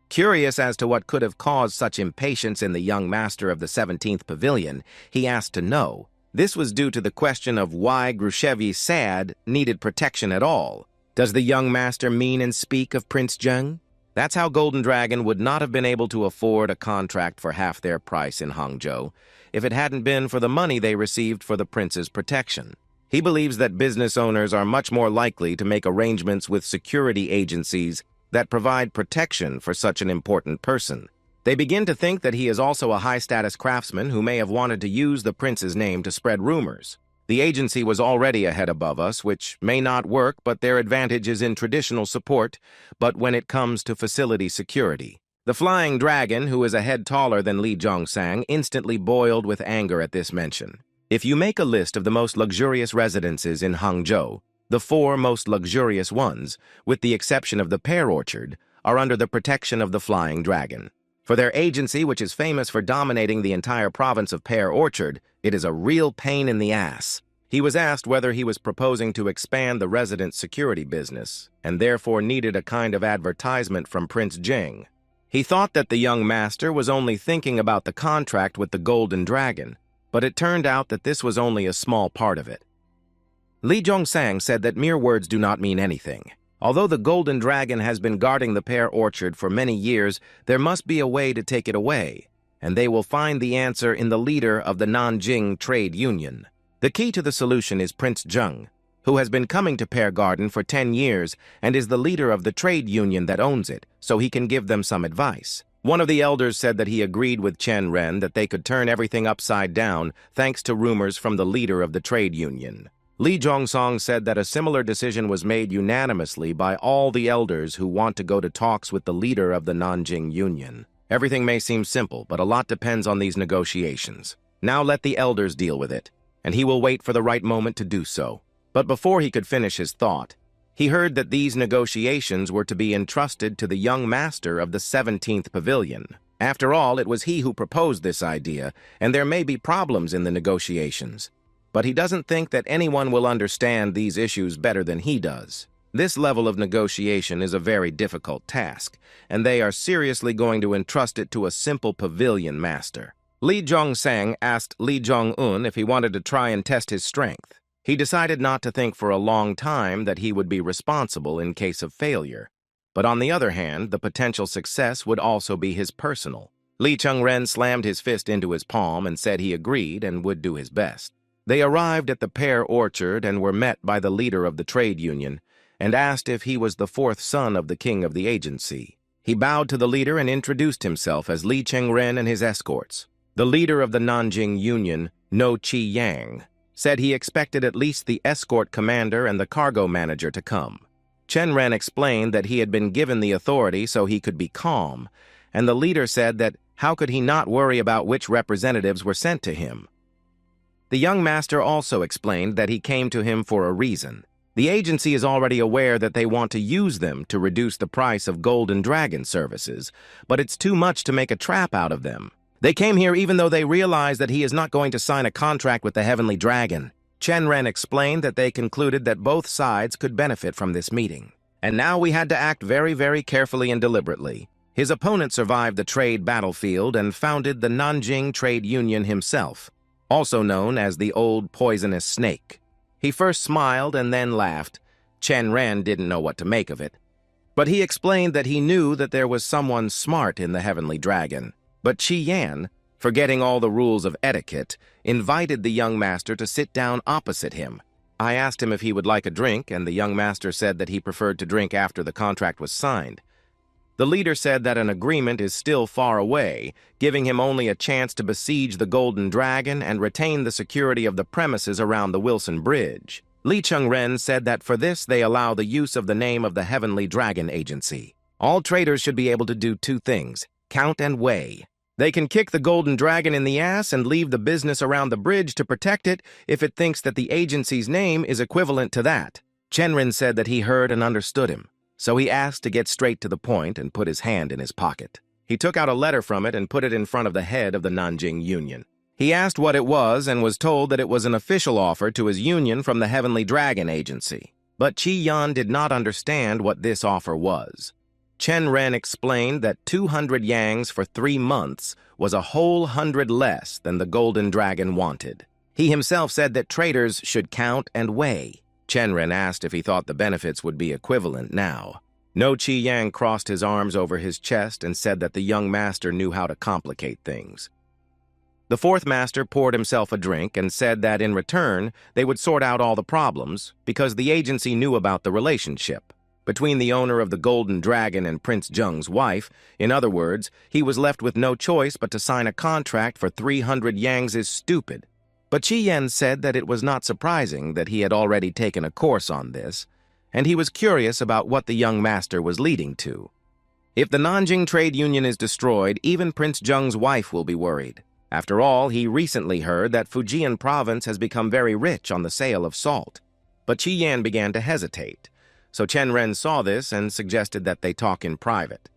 [SPEAKER 1] Curious as to what could have caused such impatience in the young master of the 17th Pavilion, he asked to know. This was due to the question of why Grushevy Sad needed protection at all. Does the young master mean and speak of Prince Jung? That's how Golden Dragon would not have been able to afford a contract for half their price in Hangzhou if it hadn't been for the money they received for the prince's protection. He believes that business owners are much more likely to make arrangements with security agencies that provide protection for such an important person. They begin to think that he is also a high-status craftsman who may have wanted to use the prince's name to spread rumors. The agency was already a head above us, which may not work, but their advantage is in traditional support, but when it comes to facility security. The Flying Dragon, who is a head taller than Li Zhongsang, instantly boiled with anger at this mention. If you make a list of the most luxurious residences in Hangzhou, the 4 most luxurious ones, with the exception of the pear orchard, are under the protection of the Flying Dragon. For their agency, which is famous for dominating the entire province of Pear Orchard, it is a real pain in the ass. He was asked whether he was proposing to expand the resident security business, and therefore needed a kind of advertisement from Prince Jing. He thought that the young master was only thinking about the contract with the Golden Dragon, but it turned out that this was only a small part of it. Li Zhongsang said that mere words do not mean anything. Although the Golden Dragon has been guarding the Pear Orchard for many years, there must be a way to take it away, and they will find the answer in the leader of the Nanjing Trade Union. The key to the solution is Prince Zheng, who has been coming to Pear Garden for 10 years and is the leader of the trade union that owns it, so he can give them some advice. One of the elders said that he agreed with Chen Ren that they could turn everything upside down thanks to rumors from the leader of the trade union. Li Zhongsang said that a similar decision was made unanimously by all the elders who want to go to talks with the leader of the Nanjing Union. Everything may seem simple, but a lot depends on these negotiations. Now let the elders deal with it, and he will wait for the right moment to do so. But before he could finish his thought, he heard that these negotiations were to be entrusted to the young master of the 17th Pavilion. After all, it was he who proposed this idea, and there may be problems in the negotiations. But he doesn't think that anyone will understand these issues better than he does. This level of negotiation is a very difficult task, and they are seriously going to entrust it to a simple pavilion master. Li Zhongsang asked Li Zhong-un if he wanted to try and test his strength. He decided not to think for a long time that he would be responsible in case of failure. But on the other hand, the potential success would also be his personal. Lee Chen Ren slammed his fist into his palm and said he agreed and would do his best. They arrived at the Pear Orchard and were met by the leader of the trade union and asked if he was the fourth son of the king of the agency. He bowed to the leader and introduced himself as Lee Chen Ren and his escorts. The leader of the Nanjing Union, No Chi Yang, said he expected at least the escort commander and the cargo manager to come. Chen Ren explained that he had been given the authority so he could be calm, and the leader said that how could he not worry about which representatives were sent to him. The young master also explained that he came to him for a reason. The agency is already aware that they want to use them to reduce the price of Golden Dragon services, but it's too much to make a trap out of them. They came here even though they realize that he is not going to sign a contract with the Heavenly Dragon. Chen Ren explained that they concluded that both sides could benefit from this meeting. And now we had to act very, very carefully and deliberately. His opponent survived the trade battlefield and founded the Nanjing Trade Union himself, also known as the Old Poisonous Snake. He first smiled and then laughed. Chen Ren didn't know what to make of it. But he explained that he knew that there was someone smart in the Heavenly Dragon. But Qi Yan, forgetting all the rules of etiquette, invited the young master to sit down opposite him. I asked him if he would like a drink, and the young master said that he preferred to drink after the contract was signed. The leader said that an agreement is still far away, giving him only a chance to besiege the Golden Dragon and retain the security of the premises around the Wilson Bridge. Lee Chen Ren said that for this they allow the use of the name of the Heavenly Dragon Agency. All traders should be able to do two things: count and weigh. They can kick the Golden Dragon in the ass and leave the business around the bridge to protect it if it thinks that the agency's name is equivalent to that. Chen Ren said that he heard and understood him, so he asked to get straight to the point and put his hand in his pocket. He took out a letter from it and put it in front of the head of the Nanjing Union. He asked what it was and was told that it was an official offer to his union from the Heavenly Dragon Agency. But Qi Yan did not understand what this offer was. Chen Ren explained that 200 yangs for 3 months was a whole 100 less than the Golden Dragon wanted. He himself said that traders should count and weigh. Chen Ren asked if he thought the benefits would be equivalent now. No Chi Yang crossed his arms over his chest and said that the young master knew how to complicate things. The fourth master poured himself a drink and said that in return they would sort out all the problems because the agency knew about the relationship between the owner of the Golden Dragon and Prince Zheng's wife. In other words, he was left with no choice but to sign a contract for 300 yangs is stupid. But Qi Yan said that it was not surprising that he had already taken a course on this, and he was curious about what the young master was leading to. If the Nanjing Trade Union is destroyed, even Prince Zheng's wife will be worried. After all, he recently heard that Fujian province has become very rich on the sale of salt. But Qi Yan began to hesitate. so Chen Ren saw this and suggested that they talk in private.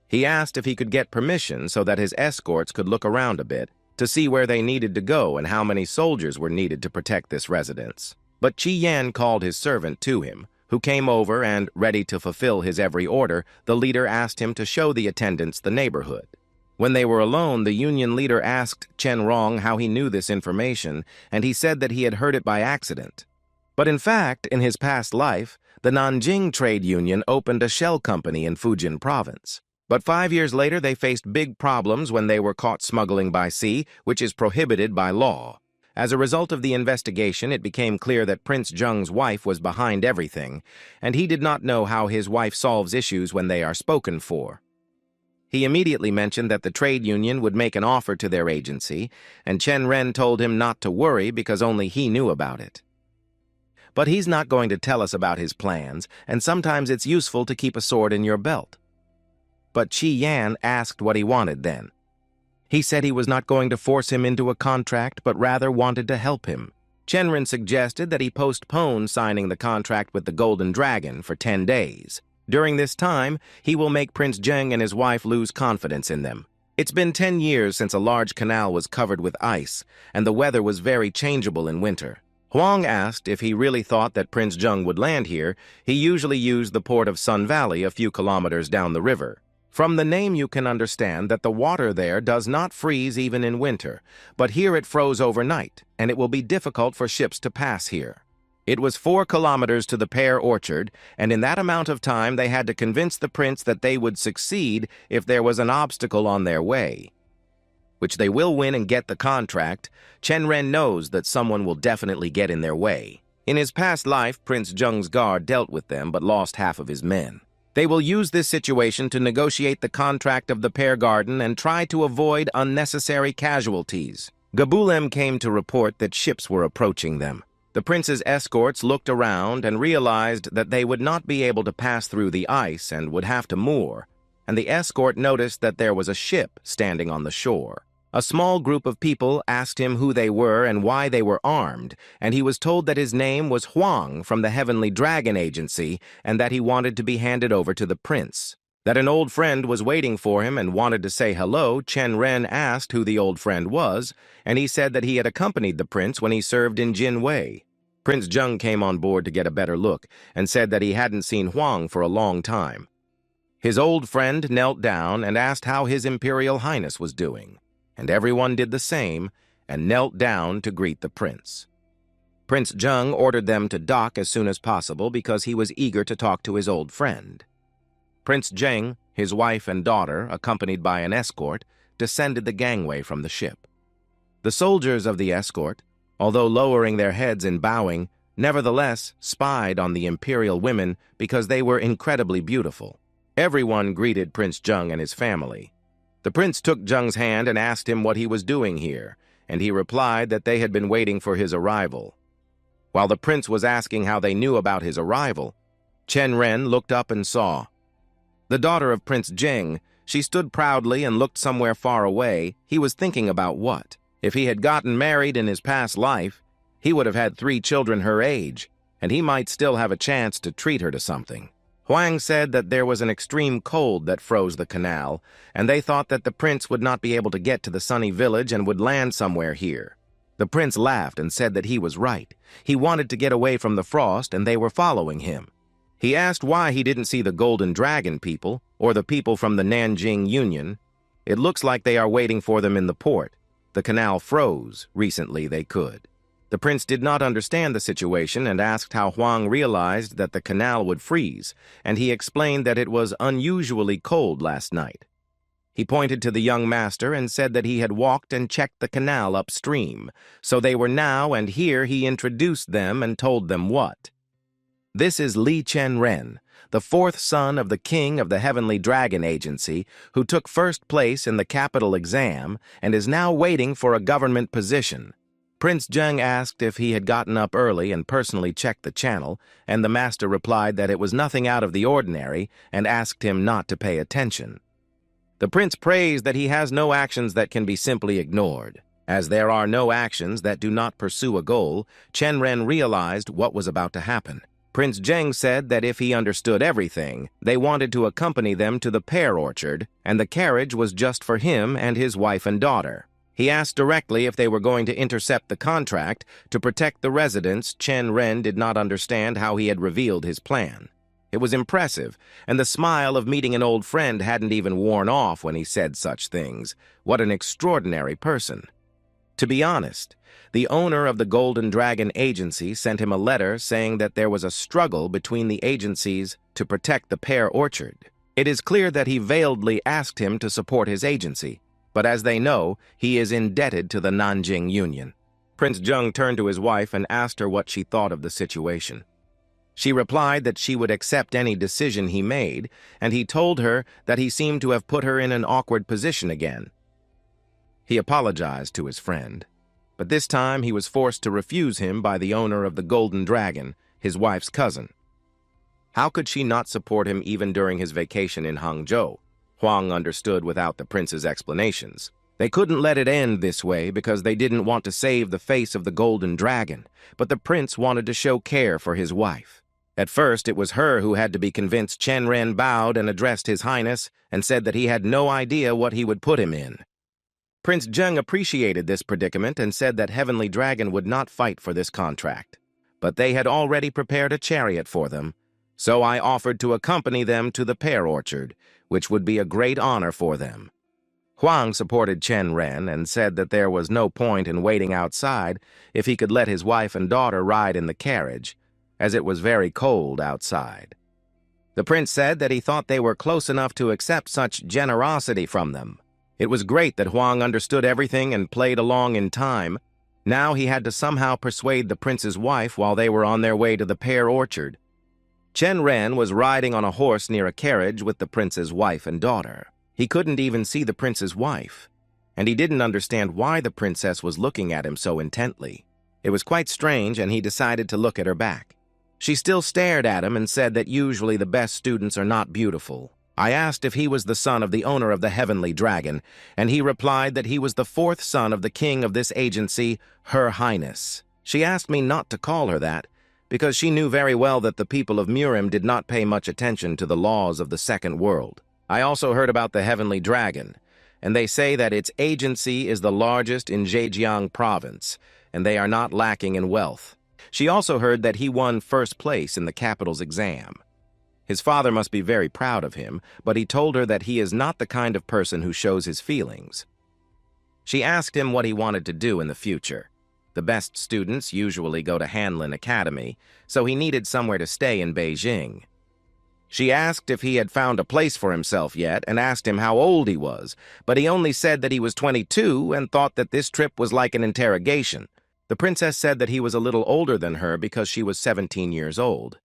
[SPEAKER 1] He asked if he could get permission so that his escorts could look around a bit to see where they needed to go and how many soldiers were needed to protect this residence. But Qi Yan called his servant to him, who came over and, ready to fulfill his every order, the leader asked him to show the attendants the neighborhood. When they were alone, the union leader asked Chen Rong how he knew this information, and he said that he had heard it by accident. But in fact, in his past life, the Nanjing Trade Union opened a shell company in Fujian province. But 5 years later, they faced big problems when they were caught smuggling by sea, which is prohibited by law. As a result of the investigation, it became clear that Prince Zheng's wife was behind everything, and he did not know how his wife solves issues when they are spoken for. He immediately mentioned that the trade union would make an offer to their agency, and Chen Ren told him not to worry because only he knew about it. But he's not going to tell us about his plans, and sometimes it's useful to keep a sword in your belt. But Qi Yan asked what he wanted then. He said he was not going to force him into a contract, but rather wanted to help him. Chen Ren suggested that he postpone signing the contract with the Golden Dragon for 10 days. During this time, he will make Prince Zheng and his wife lose confidence in them. It's been 10 years since a large canal was covered with ice, and the weather was very changeable in winter. Huang asked if he really thought that Prince Zheng would land here. He usually used the port of Sun Valley a few kilometers down the river. From the name you can understand that the water there does not freeze even in winter, but here it froze overnight, and it will be difficult for ships to pass here. It was 4 kilometers to the pear orchard, and in that amount of time they had to convince the prince that they would succeed if there was an obstacle on their way, which they will win and get the contract. Chen Ren knows that someone will definitely get in their way. In his past life, Prince Zheng's guard dealt with them but lost half of his men. They will use this situation to negotiate the contract of the pear garden and try to avoid unnecessary casualties. Gabulem came to report that ships were approaching them. The prince's escorts looked around and realized that they would not be able to pass through the ice and would have to moor, and the escort noticed that there was a ship standing on the shore. A small group of people asked him who they were and why they were armed, and he was told that his name was Huang from the Heavenly Dragon Agency and that he wanted to be handed over to the prince. That an old friend was waiting for him and wanted to say hello, Chen Ren asked who the old friend was, and he said that he had accompanied the prince when he served in Jinwei. Prince Zheng came on board to get a better look and said that he hadn't seen Huang for a long time. His old friend knelt down and asked how His Imperial Highness was doing, and everyone did the same and knelt down to greet the prince. Prince Zheng ordered them to dock as soon as possible because he was eager to talk to his old friend. Prince Zheng, his wife and daughter, accompanied by an escort, descended the gangway from the ship. The soldiers of the escort, although lowering their heads and bowing, nevertheless spied on the imperial women because they were incredibly beautiful. Everyone greeted Prince Zheng and his family. The prince took Zheng's hand and asked him what he was doing here, and he replied that they had been waiting for his arrival. While the prince was asking how they knew about his arrival, Chen Ren looked up and saw the daughter of Prince Zheng. She stood proudly and looked somewhere far away. He was thinking about what? If he had gotten married in his past life, he would have had 3 children her age, and he might still have a chance to treat her to something. Huang said that there was an extreme cold that froze the canal, and they thought that the prince would not be able to get to the sunny village and would land somewhere here. The prince laughed and said that he was right. He wanted to get away from the frost, and they were following him. He asked why he didn't see the Golden Dragon people, or the people from the Nanjing Union. It looks like they are waiting for them in the port. The canal froze. Recently they could. The prince did not understand the situation and asked how Huang realized that the canal would freeze, and he explained that it was unusually cold last night. He pointed to the young master and said that he had walked and checked the canal upstream, so they were now, and here he introduced them and told them what. This is Lee Chen Ren, the 4th son of the king of the Heavenly Dragon Agency, who took first place in the capital exam and is now waiting for a government position. Prince Zheng asked if he had gotten up early and personally checked the channel, and the master replied that it was nothing out of the ordinary and asked him not to pay attention. The prince praised that he has no actions that can be simply ignored. As there are no actions that do not pursue a goal, Chen Ren realized what was about to happen. Prince Zheng said that if he understood everything, they wanted to accompany them to the pear orchard, and the carriage was just for him and his wife and daughter. He asked directly if they were going to intercept the contract to protect the residents. Chen Ren did not understand how he had revealed his plan. It was impressive, and the smile of meeting an old friend hadn't even worn off when he said such things. What an extraordinary person. To be honest, the owner of the Golden Dragon Agency sent him a letter saying that there was a struggle between the agencies to protect the pear orchard. It is clear that he veiledly asked him to support his agency, but as they know, he is indebted to the Nanjing Union. Prince Zheng turned to his wife and asked her what she thought of the situation. She replied that she would accept any decision he made, and he told her that he seemed to have put her in an awkward position again. He apologized to his friend, but this time he was forced to refuse him by the owner of the Golden Dragon, his wife's cousin. How could she not support him even during his vacation in Hangzhou? Huang understood without the prince's explanations. They couldn't let it end this way because they didn't want to save the face of the Golden Dragon, but the prince wanted to show care for his wife. At first, it was her who had to be convinced. Chen Ren bowed and addressed His Highness and said that he had no idea what he would put him in. Prince Zheng appreciated this predicament and said that Heavenly Dragon would not fight for this contract, but they had already prepared a chariot for them, so I offered to accompany them to the pear orchard, which would be a great honor for them. Huang supported Chen Ren and said that there was no point in waiting outside if he could let his wife and daughter ride in the carriage, as it was very cold outside. The prince said that he thought they were close enough to accept such generosity from them. It was great that Huang understood everything and played along in time. Now he had to somehow persuade the prince's wife while they were on their way to the pear orchard. Chen Ren was riding on a horse near a carriage with the prince's wife and daughter. He couldn't even see the prince's wife, and he didn't understand why the princess was looking at him so intently. It was quite strange, and he decided to look at her back. She still stared at him and said that usually the best students are not beautiful. I asked if he was the son of the owner of the Heavenly Dragon, and he replied that he was the fourth son of the king of this agency, Her Highness. She asked me not to call her that, because she knew very well that the people of Murim did not pay much attention to the laws of the Second World. I also heard about the Heavenly Dragon, and they say that its agency is the largest in Zhejiang province, and they are not lacking in wealth. She also heard that he won first place in the capital's exam. His father must be very proud of him, but he told her that he is not the kind of person who shows his feelings. She asked him what he wanted to do in the future. The best students usually go to Hanlin Academy, so he needed somewhere to stay in Beijing. She asked if he had found a place for himself yet and asked him how old he was, but he only said that he was 22 and thought that this trip was like an interrogation. The princess said that he was a little older than her because she was 17 years old.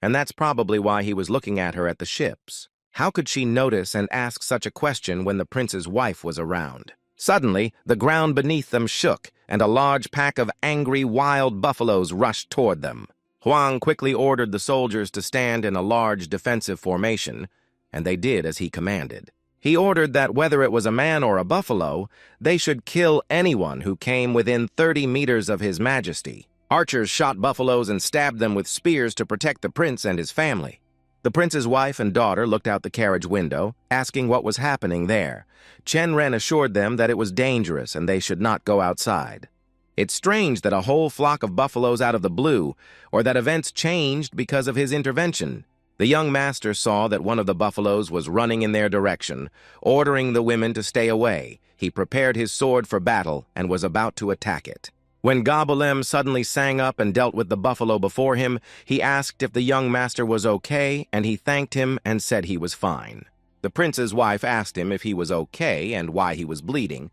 [SPEAKER 1] And that's probably why he was looking at her at the ships. How could she notice and ask such a question when the prince's wife was around? Suddenly, the ground beneath them shook, and a large pack of angry wild buffaloes rushed toward them. Huang quickly ordered the soldiers to stand in a large defensive formation, and they did as he commanded. He ordered that whether it was a man or a buffalo, they should kill anyone who came within 30 meters of His Majesty. Archers shot buffaloes and stabbed them with spears to protect the prince and his family. The prince's wife and daughter looked out the carriage window, asking what was happening there. Chen Ren assured them that it was dangerous and they should not go outside. It's strange that a whole flock of buffaloes out of the blue, or that events changed because of his intervention. The young master saw that one of the buffaloes was running in their direction, ordering the women to stay away. He prepared his sword for battle and was about to attack it. When Gabolem suddenly sang up and dealt with the buffalo before him, he asked if the young master was okay, and he thanked him and said he was fine. The prince's wife asked him if he was okay and why he was bleeding,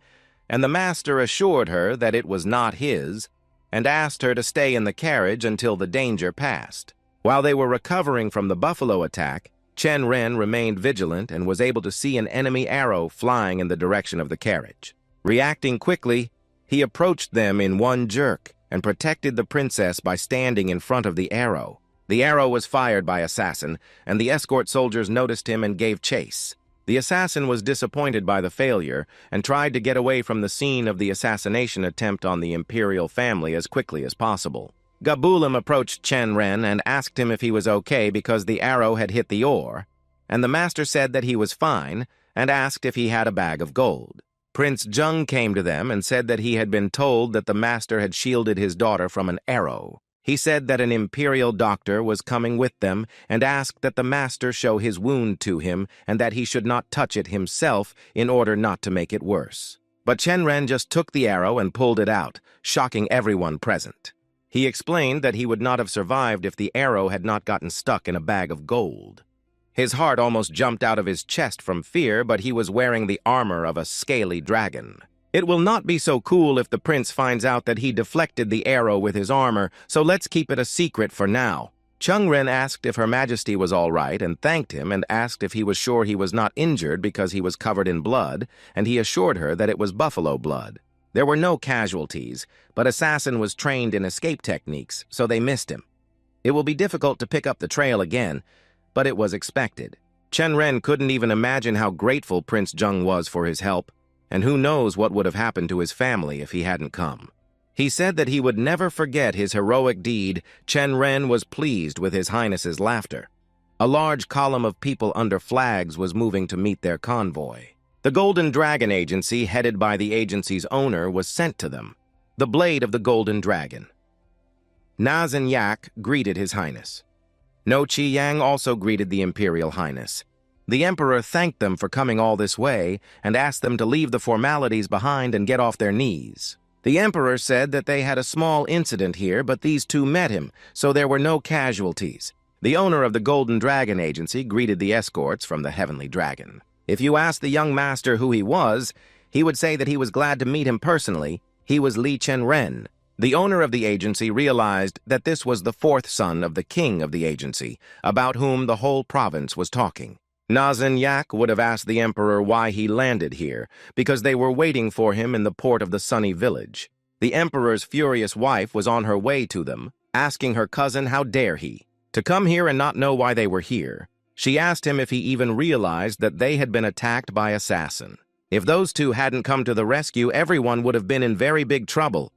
[SPEAKER 1] and the master assured her that it was not his, and asked her to stay in the carriage until the danger passed. While they were recovering from the buffalo attack, Chen Ren remained vigilant and was able to see an enemy arrow flying in the direction of the carriage. Reacting quickly, he approached them in one jerk and protected the princess by standing in front of the arrow. The arrow was fired by assassin, and the escort soldiers noticed him and gave chase. The assassin was disappointed by the failure and tried to get away from the scene of the assassination attempt on the Imperial family as quickly as possible. Gabulim approached Chen Ren and asked him if he was okay because the arrow had hit the oar, and the master said that he was fine and asked if he had a bag of gold. Prince Zheng came to them and said that he had been told that the master had shielded his daughter from an arrow. He said that an Imperial doctor was coming with them and asked that the master show his wound to him and that he should not touch it himself in order not to make it worse. But Chen Ren just took the arrow and pulled it out, shocking everyone present. He explained that he would not have survived if the arrow had not gotten stuck in a bag of gold. His heart almost jumped out of his chest from fear, but he was wearing the armor of a scaly dragon. It will not be so cool if the prince finds out that he deflected the arrow with his armor, so let's keep it a secret for now. Chen Ren asked if Her Majesty was all right and thanked him and asked if he was sure he was not injured because he was covered in blood, and he assured her that it was buffalo blood. There were no casualties, but Assassin was trained in escape techniques, so they missed him. It will be difficult to pick up the trail again, but it was expected. Chen Ren couldn't even imagine how grateful Prince Zheng was for his help, and who knows what would have happened to his family if he hadn't come. He said that he would never forget his heroic deed. Chen Ren was pleased with His Highness's laughter. A large column of people under flags was moving to meet their convoy. The Golden Dragon Agency, headed by the agency's owner, was sent to them. The Blade of the Golden Dragon. Na Yak greeted His Highness. No Qi Yang also greeted the Imperial Highness. The Emperor thanked them for coming all this way and asked them to leave the formalities behind and get off their knees. The Emperor said that they had a small incident here, but these two met him, so there were no casualties. The owner of the Golden Dragon Agency greeted the escorts from the Heavenly Dragon. If you asked the young master who he was, he would say that he was glad to meet him personally. He was Lee Chen Ren. The owner of the agency realized that this was the fourth son of the king of the agency, about whom the whole province was talking. Na Yak would have asked the emperor why he landed here, because they were waiting for him in the port of the Sunny Village. The emperor's furious wife was on her way to them, asking her cousin how dare he to come here and not know why they were here. She asked him if he even realized that they had been attacked by Assassin. If those two hadn't come to the rescue, everyone would have been in very big trouble.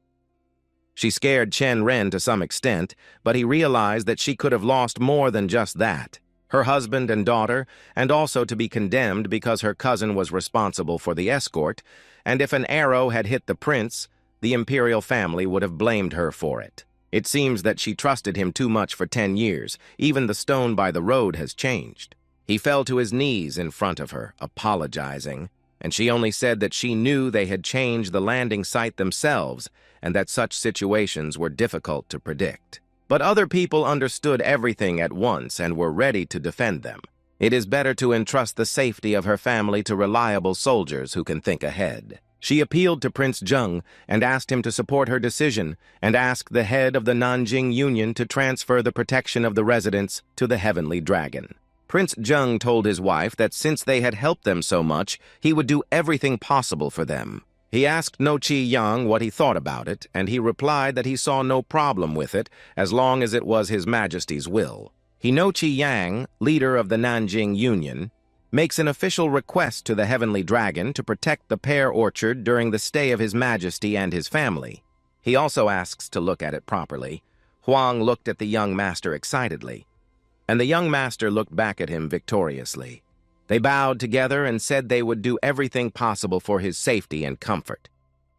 [SPEAKER 1] She scared Chen Ren to some extent, but he realized that she could have lost more than just that. Her husband and daughter, and also to be condemned because her cousin was responsible for the escort, and if an arrow had hit the prince, the imperial family would have blamed her for it. It seems that she trusted him too much for 10 years. Even the stone by the road has changed. He fell to his knees in front of her, apologizing, and she only said that she knew they had changed the landing site themselves and that such situations were difficult to predict. But other people understood everything at once and were ready to defend them. It is better to entrust the safety of her family to reliable soldiers who can think ahead. She appealed to Prince Zheng and asked him to support her decision and asked the head of the Nanjing Union to transfer the protection of the residents to the Heavenly Dragon. Prince Zheng told his wife that since they had helped them so much, he would do everything possible for them. He asked No Qi Yang what he thought about it, and he replied that he saw no problem with it as long as it was His Majesty's will. No Qi Yang, leader of the Nanjing Union, makes an official request to the Heavenly Dragon to protect the pear orchard during the stay of His Majesty and his family. He also asks to look at it properly. Huang looked at the young master excitedly, and the young master looked back at him victoriously. They bowed together and said they would do everything possible for his safety and comfort.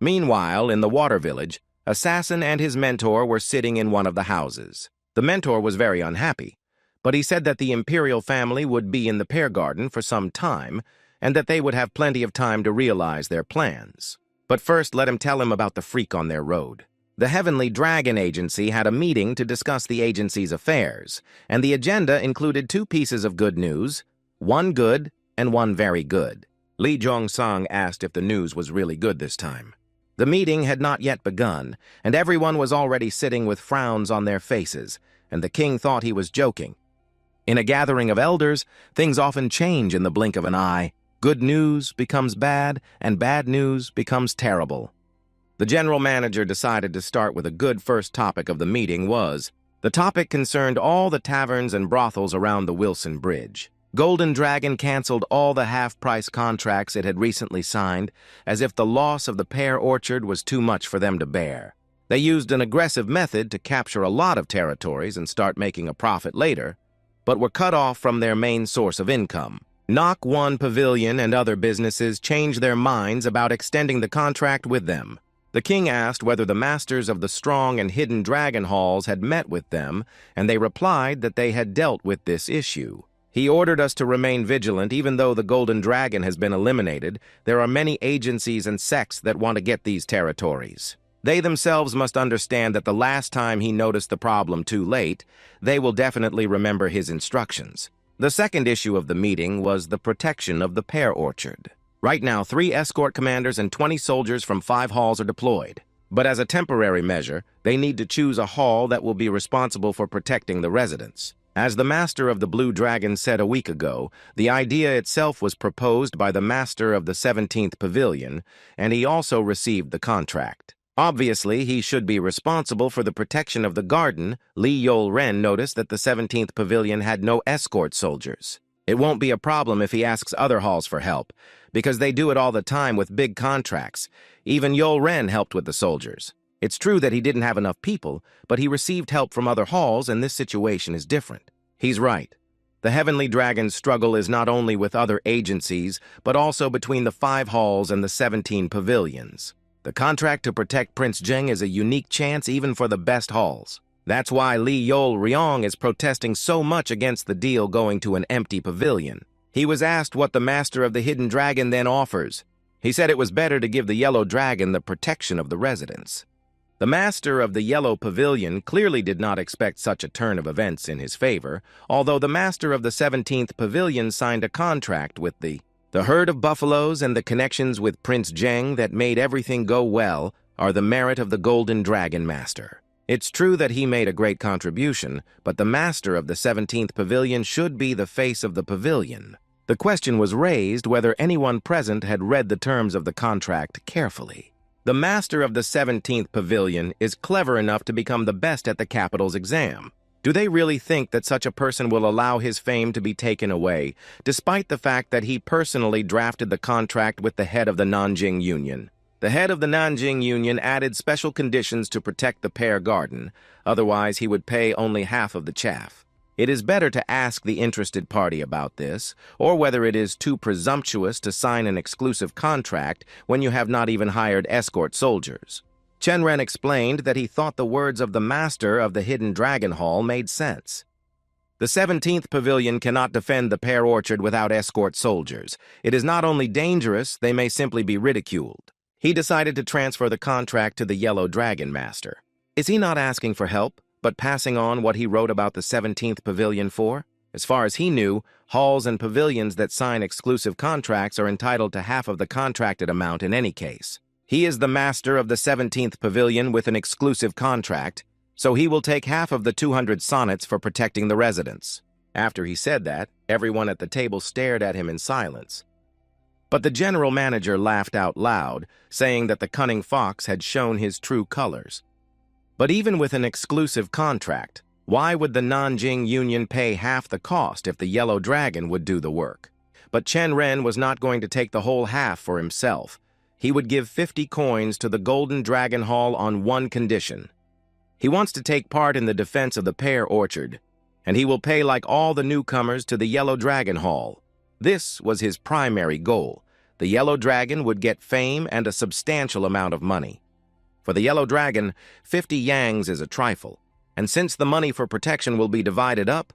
[SPEAKER 1] Meanwhile, in the water village, Assassin and his mentor were sitting in one of the houses. The mentor was very unhappy, but he said that the Imperial family would be in the pear garden for some time and that they would have plenty of time to realize their plans. But first, let him tell him about the freak on their road. The Heavenly Dragon Agency had a meeting to discuss the agency's affairs, and the agenda included 2 pieces of good news, one good and one very good. Li Zhongsang asked if the news was really good this time. The meeting had not yet begun, and everyone was already sitting with frowns on their faces, and the king thought he was joking. In a gathering of elders, things often change in the blink of an eye. Good news becomes bad, and bad news becomes terrible. The general manager decided to start with a good first topic of the meeting was, the topic concerned all the taverns and brothels around the Wilson Bridge. Golden Dragon canceled all the half-price contracts it had recently signed, as if the loss of the pear orchard was too much for them to bear. They used an aggressive method to capture a lot of territories and start making a profit later, but were cut off from their main source of income. Nok One Pavilion and other businesses changed their minds about extending the contract with them. The king asked whether the masters of the strong and hidden dragon halls had met with them, and they replied that they had dealt with this issue. He ordered us to remain vigilant. Even though the golden dragon has been eliminated, there are many agencies and sects that want to get these territories. They themselves must understand that the last time he noticed the problem too late, they will definitely remember his instructions. The second issue of the meeting was the protection of the pear orchard. Right now, 3 escort commanders and 20 soldiers from 5 halls are deployed. But as a temporary measure, they need to choose a hall that will be responsible for protecting the residents. As the master of the Blue Dragon said a week ago, the idea itself was proposed by the master of the 17th Pavilion, and he also received the contract. Obviously, he should be responsible for the protection of the garden. Lee Chen Ren noticed that the 17th Pavilion had no escort soldiers. It won't be a problem if he asks other halls for help, because they do it all the time with big contracts. Even Chen Ren helped with the soldiers. It's true that he didn't have enough people, but he received help from other halls, and this situation is different. He's right. The Heavenly Dragon's struggle is not only with other agencies, but also between the 5 halls and the 17 pavilions. The contract to protect Prince Zheng is a unique chance even for the best halls. That's why Li Yol is protesting so much against the deal going to an empty pavilion. He was asked what the Master of the Hidden Dragon then offers. He said it was better to give the Yellow Dragon the protection of the residents. The Master of the Yellow Pavilion clearly did not expect such a turn of events in his favor, although the Master of the 17th Pavilion signed a contract with the herd of buffaloes, and the connections with Prince Zheng that made everything go well are the merit of the Golden Dragon Master. It's true that he made a great contribution, but the Master of the 17th Pavilion should be the face of the pavilion. The question was raised whether anyone present had read the terms of the contract carefully. The Master of the 17th Pavilion is clever enough to become the best at the capital's exam. Do they really think that such a person will allow his fame to be taken away, despite the fact that he personally drafted the contract with the head of the Nanjing Union? The head of the Nanjing Union added special conditions to protect the pear garden, otherwise he would pay only half of the chaff. It is better to ask the interested party about this, or whether it is too presumptuous to sign an exclusive contract when you have not even hired escort soldiers. Chen Ren explained that he thought the words of the master of the Hidden Dragon Hall made sense. The 17th Pavilion cannot defend the pear orchard without escort soldiers. It is not only dangerous, they may simply be ridiculed. He decided to transfer the contract to the Yellow Dragon Master. Is he not asking for help, but passing on what he wrote about the 17th Pavilion for? As far as he knew, halls and pavilions that sign exclusive contracts are entitled to half of the contracted amount in any case. He is the master of the 17th Pavilion with an exclusive contract, so he will take half of the 200 sonnets for protecting the residents. After he said that, everyone at the table stared at him in silence. But the general manager laughed out loud, saying that the cunning fox had shown his true colors. But even with an exclusive contract, why would the Nanjing Union pay half the cost if the Yellow Dragon would do the work? But Chen Ren was not going to take the whole half for himself. He would give 50 coins to the Golden Dragon Hall on one condition. He wants to take part in the defense of the pear orchard, and he will pay like all the newcomers to the Yellow Dragon Hall. This was his primary goal. The Yellow Dragon would get fame and a substantial amount of money. For the Yellow Dragon, 50 yangs is a trifle, and since the money for protection will be divided up,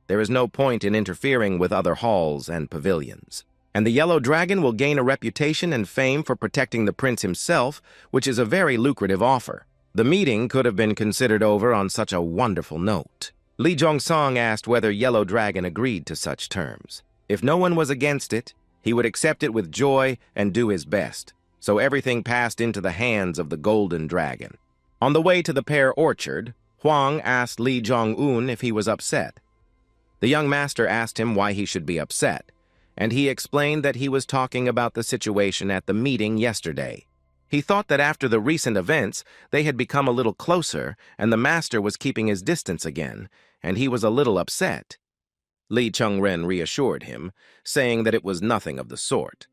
[SPEAKER 1] there is no point in interfering with other halls and pavilions. And the Yellow Dragon will gain a reputation and fame for protecting the prince himself, which is a very lucrative offer. The meeting could have been considered over on such a wonderful note. Li Zhongsong asked whether Yellow Dragon agreed to such terms. If no one was against it, he would accept it with joy and do his best. So everything passed into the hands of the Golden Dragon. On the way to the pear orchard, Huang asked Li Zhong-un if he was upset. The young master asked him why he should be upset, and he explained that he was talking about the situation at the meeting yesterday. He thought that after the recent events, they had become a little closer, and the master was keeping his distance again, and he was a little upset. Lee Chen Ren reassured him, saying that it was nothing of the sort.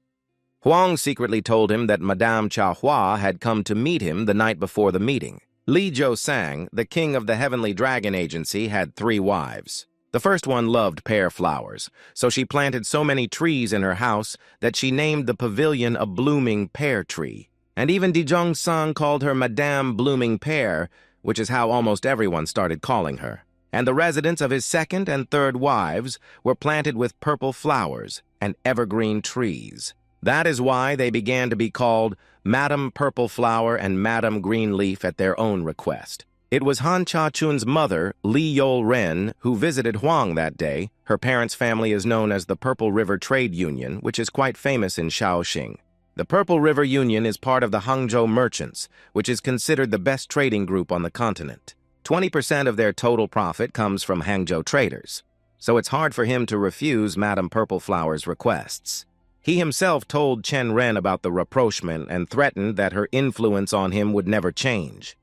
[SPEAKER 1] Huang secretly told him that Madame Chao Hua had come to meet him the night before the meeting. Li Sang, the king of the Heavenly Dragon Agency, had 3 wives. The first one loved pear flowers, so she planted so many trees in her house that she named the pavilion a blooming pear tree. And even Dijong Sang called her Madame Blooming Pear, which is how almost everyone started calling her. And the residence of his second and third wives were planted with purple flowers and evergreen trees. That is why they began to be called Madame Purple Flower and Madame Green Leaf at their own request. It was Han Cha-chun's mother, Lee Chen Ren, who visited Huang that day. Her parents' family is known as the Purple River Trade Union, which is quite famous in Shaoxing. The Purple River Union is part of the Hangzhou Merchants, which is considered the best trading group on the continent. 20% of their total profit comes from Hangzhou traders, so it's hard for him to refuse Madame Purple Flower's requests. He himself told Chen Ren about the rapprochement and threatened that her influence on him would never change.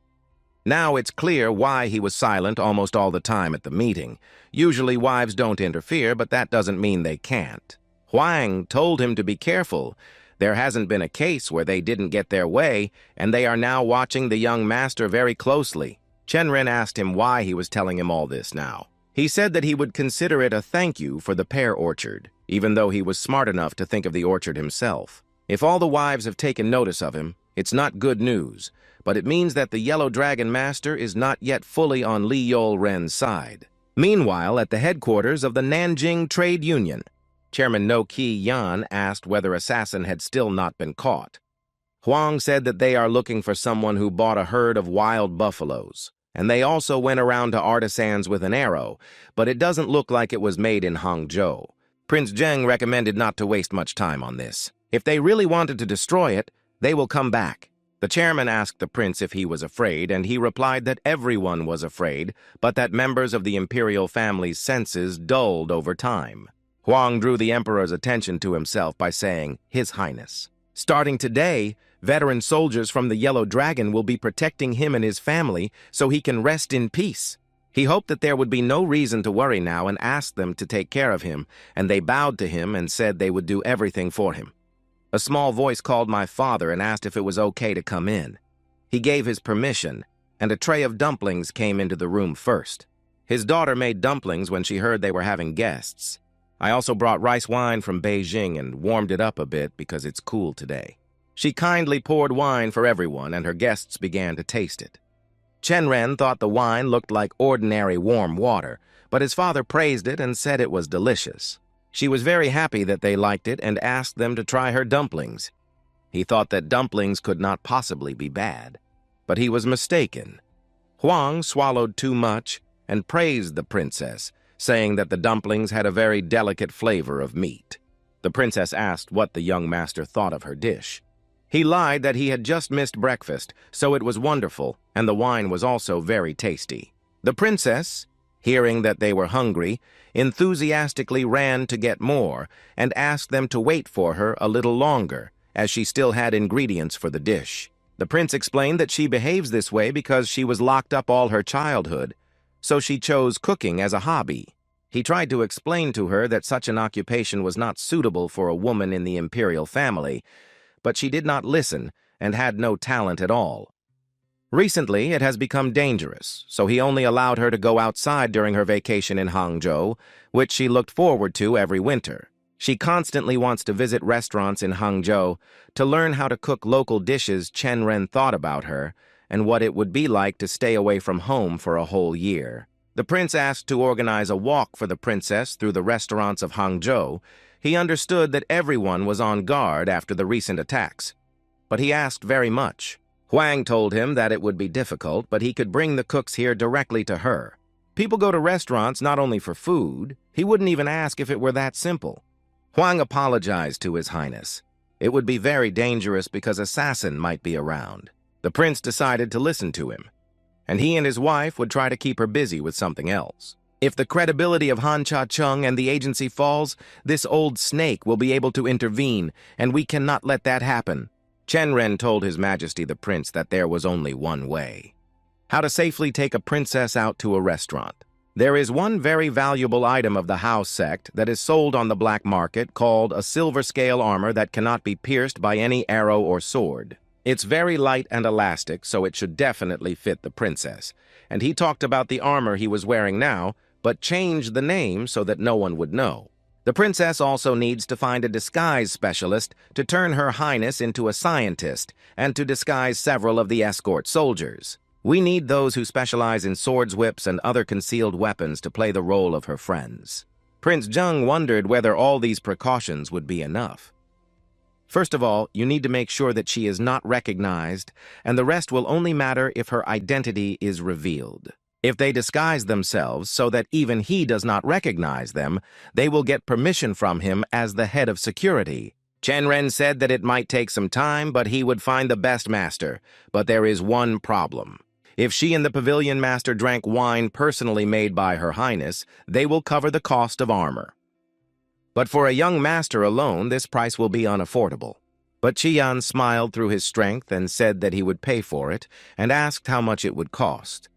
[SPEAKER 1] Now it's clear why he was silent almost all the time at the meeting. Usually wives don't interfere, but that doesn't mean they can't. Huang told him to be careful. There hasn't been a case where they didn't get their way, and they are now watching the young master very closely. Chen Ren asked him why he was telling him all this now. He said that he would consider it a thank you for the pear orchard, even though he was smart enough to think of the orchard himself. If all the wives have taken notice of him, it's not good news, but it means that the Yellow Dragon Master is not yet fully on Li Chen Ren's side. Meanwhile, at the headquarters of the Nanjing Trade Union, Chairman No Ki Yan asked whether assassin had still not been caught. Huang said that they are looking for someone who bought a herd of wild buffaloes, and they also went around to artisans with an arrow, but it doesn't look like it was made in Hangzhou. Prince Zheng recommended not to waste much time on this. If they really wanted to destroy it, they will come back. The chairman asked the prince if he was afraid, and he replied that everyone was afraid, but that members of the imperial family's senses dulled over time. Huang drew the emperor's attention to himself by saying, "His Highness." Starting today, veteran soldiers from the Yellow Dragon will be protecting him and his family so he can rest in peace. He hoped that there would be no reason to worry now and asked them to take care of him, and they bowed to him and said they would do everything for him. A small voice called my father and asked if it was okay to come in. He gave his permission, and a tray of dumplings came into the room first. His daughter made dumplings when she heard they were having guests. I also brought rice wine from Beijing and warmed it up a bit because it's cool today. She kindly poured wine for everyone, and her guests began to taste it. Chen Ren thought the wine looked like ordinary warm water, but his father praised it and said it was delicious. She was very happy that they liked it and asked them to try her dumplings. He thought that dumplings could not possibly be bad, but he was mistaken. Huang swallowed too much and praised the princess, saying that the dumplings had a very delicate flavor of meat. The princess asked what the young master thought of her dish. He lied that he had just missed breakfast, so it was wonderful, and the wine was also very tasty. The princess, hearing that they were hungry, enthusiastically ran to get more and asked them to wait for her a little longer, as she still had ingredients for the dish. The prince explained that she behaves this way because she was locked up all her childhood, so she chose cooking as a hobby. He tried to explain to her that such an occupation was not suitable for a woman in the imperial family, but she did not listen and had no talent at all. Recently, it has become dangerous, so he only allowed her to go outside during her vacation in Hangzhou, which she looked forward to every winter. She constantly wants to visit restaurants in Hangzhou to learn how to cook local dishes. Chen Ren thought about her and what it would be like to stay away from home for a whole year. The prince asked to organize a walk for the princess through the restaurants of Hangzhou. He understood that everyone was on guard after the recent attacks, but he asked very much. Huang told him that it would be difficult, but he could bring the cooks here directly to her. People go to restaurants not only for food. He wouldn't even ask if it were that simple. Huang apologized to His Highness. It would be very dangerous because assassin might be around. The prince decided to listen to him, and he and his wife would try to keep her busy with something else. If the credibility of Han Cha-chung and the agency falls, this old snake will be able to intervene, and we cannot let that happen. Chen Ren told His Majesty the Prince that there was only one way. How to safely take a princess out to a restaurant. There is one very valuable item of the House sect that is sold on the black market called a silver scale armor that cannot be pierced by any arrow or sword. It's very light and elastic, so it should definitely fit the princess. And he talked about the armor he was wearing now, but changed the name so that no one would know. The princess also needs to find a disguise specialist to turn Her Highness into a scientist and to disguise several of the escort soldiers. We need those who specialize in swords, whips, and other concealed weapons to play the role of her friends. Prince Zheng wondered whether all these precautions would be enough. First of all, you need to make sure that she is not recognized, and the rest will only matter if her identity is revealed. If they disguise themselves so that even he does not recognize them, they will get permission from him as the head of security. Chen Ren said that it might take some time, but he would find the best master. But there is one problem. If she and the pavilion master drank wine personally made by Her Highness, they will cover the cost of armor. But for a young master alone, this price will be unaffordable. But Qian smiled through his strength and said that he would pay for it, and asked how much it would cost.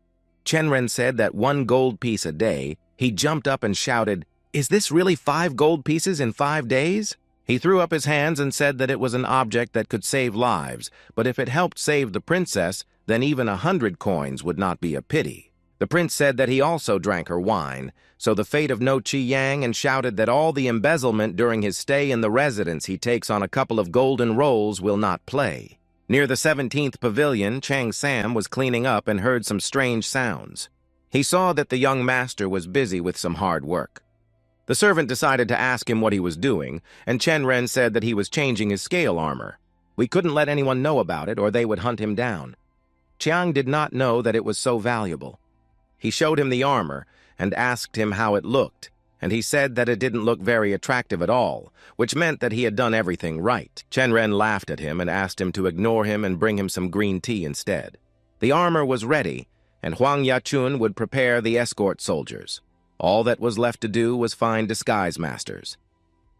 [SPEAKER 1] Chen Ren said that 1 gold piece a day. He jumped up and shouted, "Is this really 5 gold pieces in 5 days?" He threw up his hands and said that it was an object that could save lives, but if it helped save the princess, then even 100 coins would not be a pity. The prince said that he also drank her wine, so the fate of No Chi Yang, and shouted that all the embezzlement during his stay in the residence he takes on a couple of golden rolls will not play. Near the 17th pavilion, Chang Sam was cleaning up and heard some strange sounds. He saw that the young master was busy with some hard work. The servant decided to ask him what he was doing, and Chen Ren said that he was changing his scale armor. We couldn't let anyone know about it or they would hunt him down. Chiang did not know that it was so valuable. He showed him the armor and asked him how it looked, and he said that it didn't look very attractive at all, which meant that he had done everything right. Chen Ren laughed at him and asked him to ignore him and bring him some green tea instead. The armor was ready, and Huang Yachun would prepare the escort soldiers. All that was left to do was find disguise masters.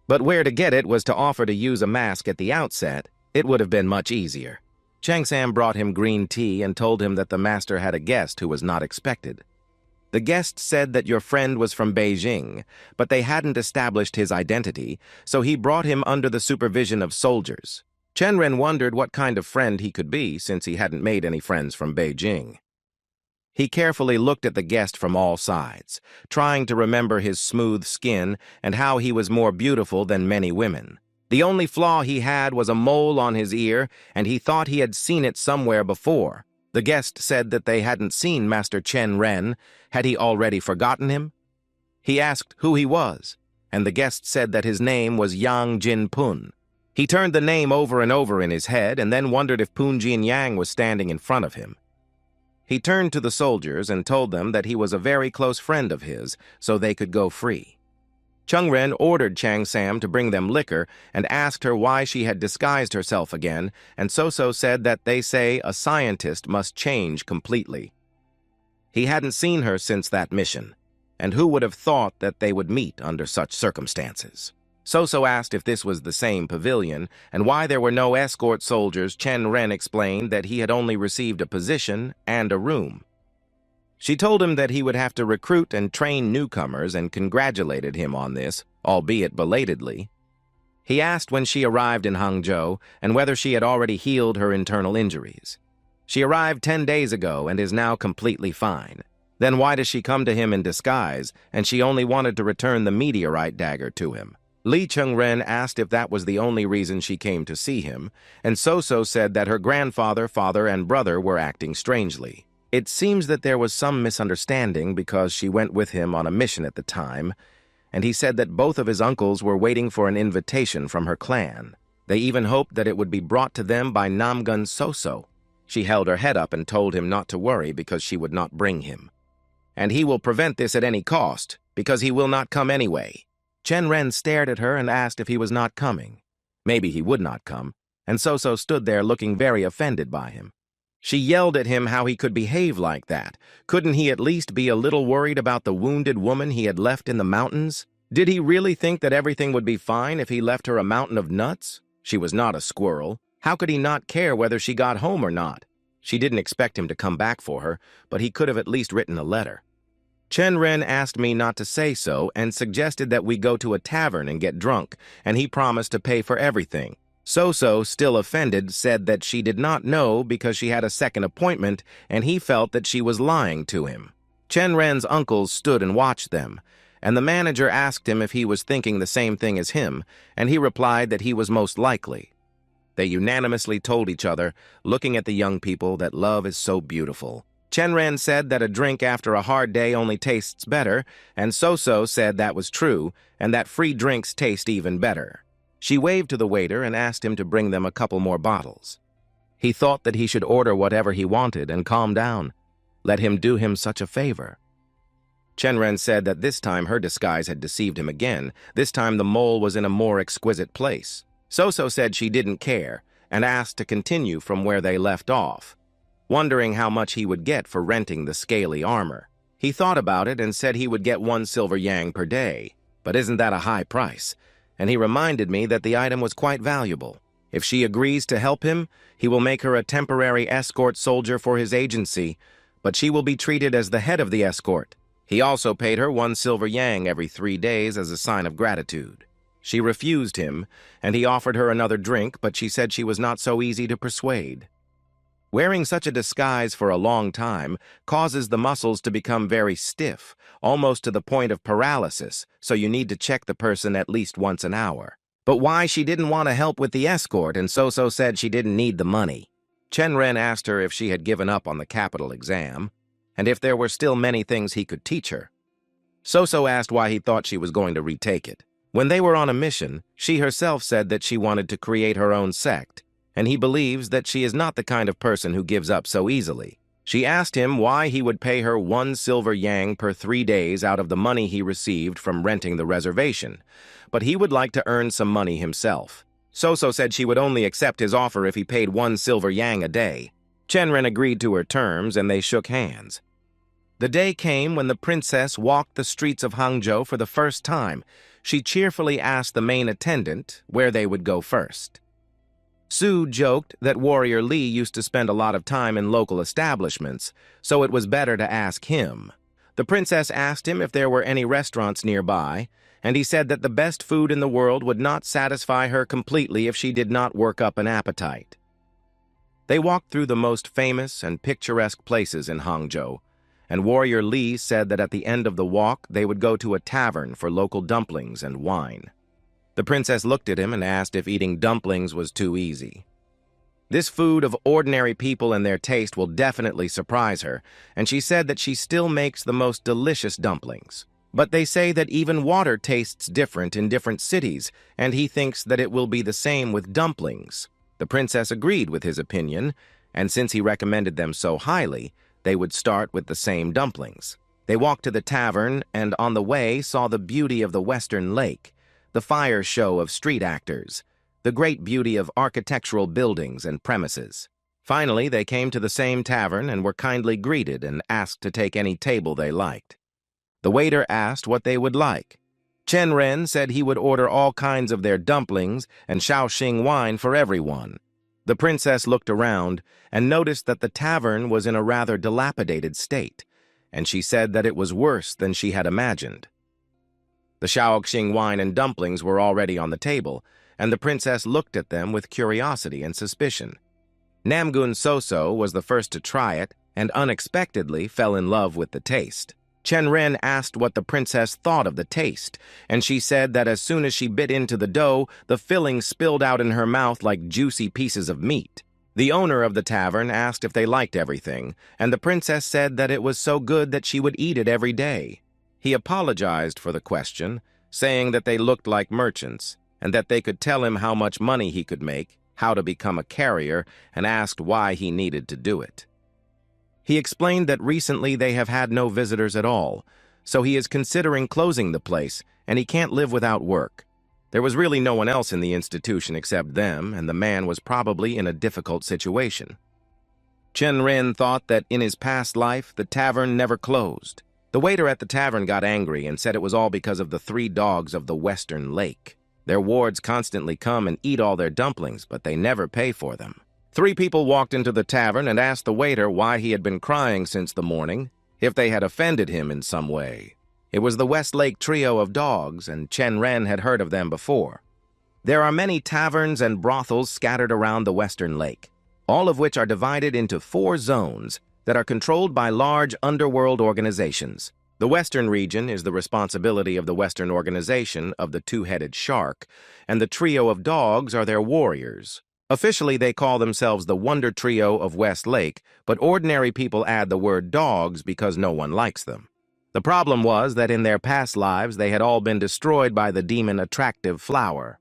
[SPEAKER 1] But where to get it was to offer to use a mask at the outset. It would have been much easier. Chang Sam brought him green tea and told him that the master had a guest who was not expected. The guest said that your friend was from Beijing, but they hadn't established his identity, so he brought him under the supervision of soldiers. Chen Ren wondered what kind of friend he could be since he hadn't made any friends from Beijing. He carefully looked at the guest from all sides, trying to remember his smooth skin and how he was more beautiful than many women. The only flaw he had was a mole on his ear, and he thought he had seen it somewhere before. The guest said that they hadn't seen Master Chen Ren. Had he already forgotten him? He asked who he was, and the guest said that his name was Yang Jin Pun. He turned the name over and over in his head and then wondered if Pun Jin Yang was standing in front of him. He turned to the soldiers and told them that he was a very close friend of his, so they could go free. Chung Ren ordered Chang Sam to bring them liquor and asked her why she had disguised herself again, and So-So said that they say a scientist must change completely. He hadn't seen her since that mission, and who would have thought that they would meet under such circumstances? So-So asked if this was the same pavilion, and why there were no escort soldiers. Chen Ren explained that he had only received a position and a room. She told him that he would have to recruit and train newcomers and congratulated him on this, albeit belatedly. He asked when she arrived in Hangzhou and whether she had already healed her internal injuries. She arrived 10 days ago and is now completely fine. Then why does she come to him in disguise, and she only wanted to return the meteorite dagger to him? Lee Chen Ren asked if that was the only reason she came to see him, and So-So said that her grandfather, father, and brother were acting strangely. It seems that there was some misunderstanding because she went with him on a mission at the time, and he said that both of his uncles were waiting for an invitation from her clan. They even hoped that it would be brought to them by Namgun So-So. She held her head up and told him not to worry because she would not bring him. And he will prevent this at any cost, because he will not come anyway. Chen Ren stared at her and asked if he was not coming. Maybe he would not come, and So-So stood there looking very offended by him. She yelled at him how he could behave like that. Couldn't he at least be a little worried about the wounded woman he had left in the mountains? Did he really think that everything would be fine if he left her a mountain of nuts? She was not a squirrel. How could he not care whether she got home or not? She didn't expect him to come back for her, but he could have at least written a letter. Chen Ren asked me not to say so and suggested that we go to a tavern and get drunk, and he promised to pay for everything. So-So, still offended, said that she did not know because she had a second appointment and he felt that she was lying to him. Chen Ren's uncles stood and watched them, and the manager asked him if he was thinking the same thing as him, and he replied that he was most likely. They unanimously told each other, looking at the young people, that love is so beautiful. Chen Ren said that a drink after a hard day only tastes better, and So-So said that was true, and that free drinks taste even better. She waved to the waiter and asked him to bring them a couple more bottles. He thought that he should order whatever he wanted and calm down. Let him do him such a favor. Chen Ren said that this time her disguise had deceived him again. This time the mole was in a more exquisite place. So-So said she didn't care and asked to continue from where they left off, wondering how much he would get for renting the scaly armor. He thought about it and said he would get 1 silver yang per day. But isn't that a high price? And he reminded me that the item was quite valuable. If she agrees to help him, he will make her a temporary escort soldier for his agency, but she will be treated as the head of the escort. He also paid her 1 silver yang every 3 days as a sign of gratitude. She refused him, and he offered her another drink, but she said she was not so easy to persuade. Wearing such a disguise for a long time causes the muscles to become very stiff, almost to the point of paralysis, so you need to check the person at least once an hour. But why she didn't want to help with the escort, and So-So said she didn't need the money. Chen Ren asked her if she had given up on the capital exam, and if there were still many things he could teach her. So-So asked why he thought she was going to retake it. When they were on a mission, she herself said that she wanted to create her own sect, and he believes that she is not the kind of person who gives up so easily. She asked him why he would pay her 1 silver yang per 3 days out of the money he received from renting the reservation, but he would like to earn some money himself. So-So said she would only accept his offer if he paid 1 silver yang a day. Chen Ren agreed to her terms, and they shook hands. The day came when the princess walked the streets of Hangzhou for the first time. She cheerfully asked the main attendant where they would go first. Su joked that warrior Lee used to spend a lot of time in local establishments, so it was better to ask him. The princess asked him if there were any restaurants nearby, and he said that the best food in the world would not satisfy her completely if she did not work up an appetite. They walked through the most famous and picturesque places in Hangzhou, and warrior Lee said that at the end of the walk they would go to a tavern for local dumplings and wine. The princess looked at him and asked if eating dumplings was too easy. This food of ordinary people and their taste will definitely surprise her, and she said that she still makes the most delicious dumplings. But they say that even water tastes different in different cities, and he thinks that it will be the same with dumplings. The princess agreed with his opinion, and since he recommended them so highly, they would start with the same dumplings. They walked to the tavern and on the way saw the beauty of the western lake, the fire show of street actors, the great beauty of architectural buildings and premises. Finally, they came to the same tavern and were kindly greeted and asked to take any table they liked. The waiter asked what they would like. Chen Ren said he would order all kinds of their dumplings and Shaoxing wine for everyone. The princess looked around and noticed that the tavern was in a rather dilapidated state, and she said that it was worse than she had imagined. The Shaoxing wine and dumplings were already on the table, and the princess looked at them with curiosity and suspicion. Namgun So-So was the first to try it and unexpectedly fell in love with the taste. Chen Ren asked what the princess thought of the taste, and she said that as soon as she bit into the dough, the filling spilled out in her mouth like juicy pieces of meat. The owner of the tavern asked if they liked everything, and the princess said that it was so good that she would eat it every day. He apologized for the question, saying that they looked like merchants, and that they could tell him how much money he could make, how to become a carrier, and asked why he needed to do it. He explained that recently they have had no visitors at all, so he is considering closing the place, and he can't live without work. There was really no one else in the institution except them, and the man was probably in a difficult situation. Chen Ren thought that in his past life, the tavern never closed. The waiter at the tavern got angry and said it was all because of the 3 dogs of the western lake. Their wards constantly come and eat all their dumplings, but they never pay for them. 3 people walked into the tavern and asked the waiter why he had been crying since the morning, if they had offended him in some way. It was the West Lake trio of dogs, and Chen Ren had heard of them before. There are many taverns and brothels scattered around the Western Lake, all of which are divided into 4 zones that are controlled by large underworld organizations. The Western region is the responsibility of the Western Organization of the Two-Headed Shark, and the trio of dogs are their warriors. Officially, they call themselves the Wonder Trio of West Lake, but ordinary people add the word dogs because no one likes them. The problem was that in their past lives, they had all been destroyed by the demon Attractive Flower.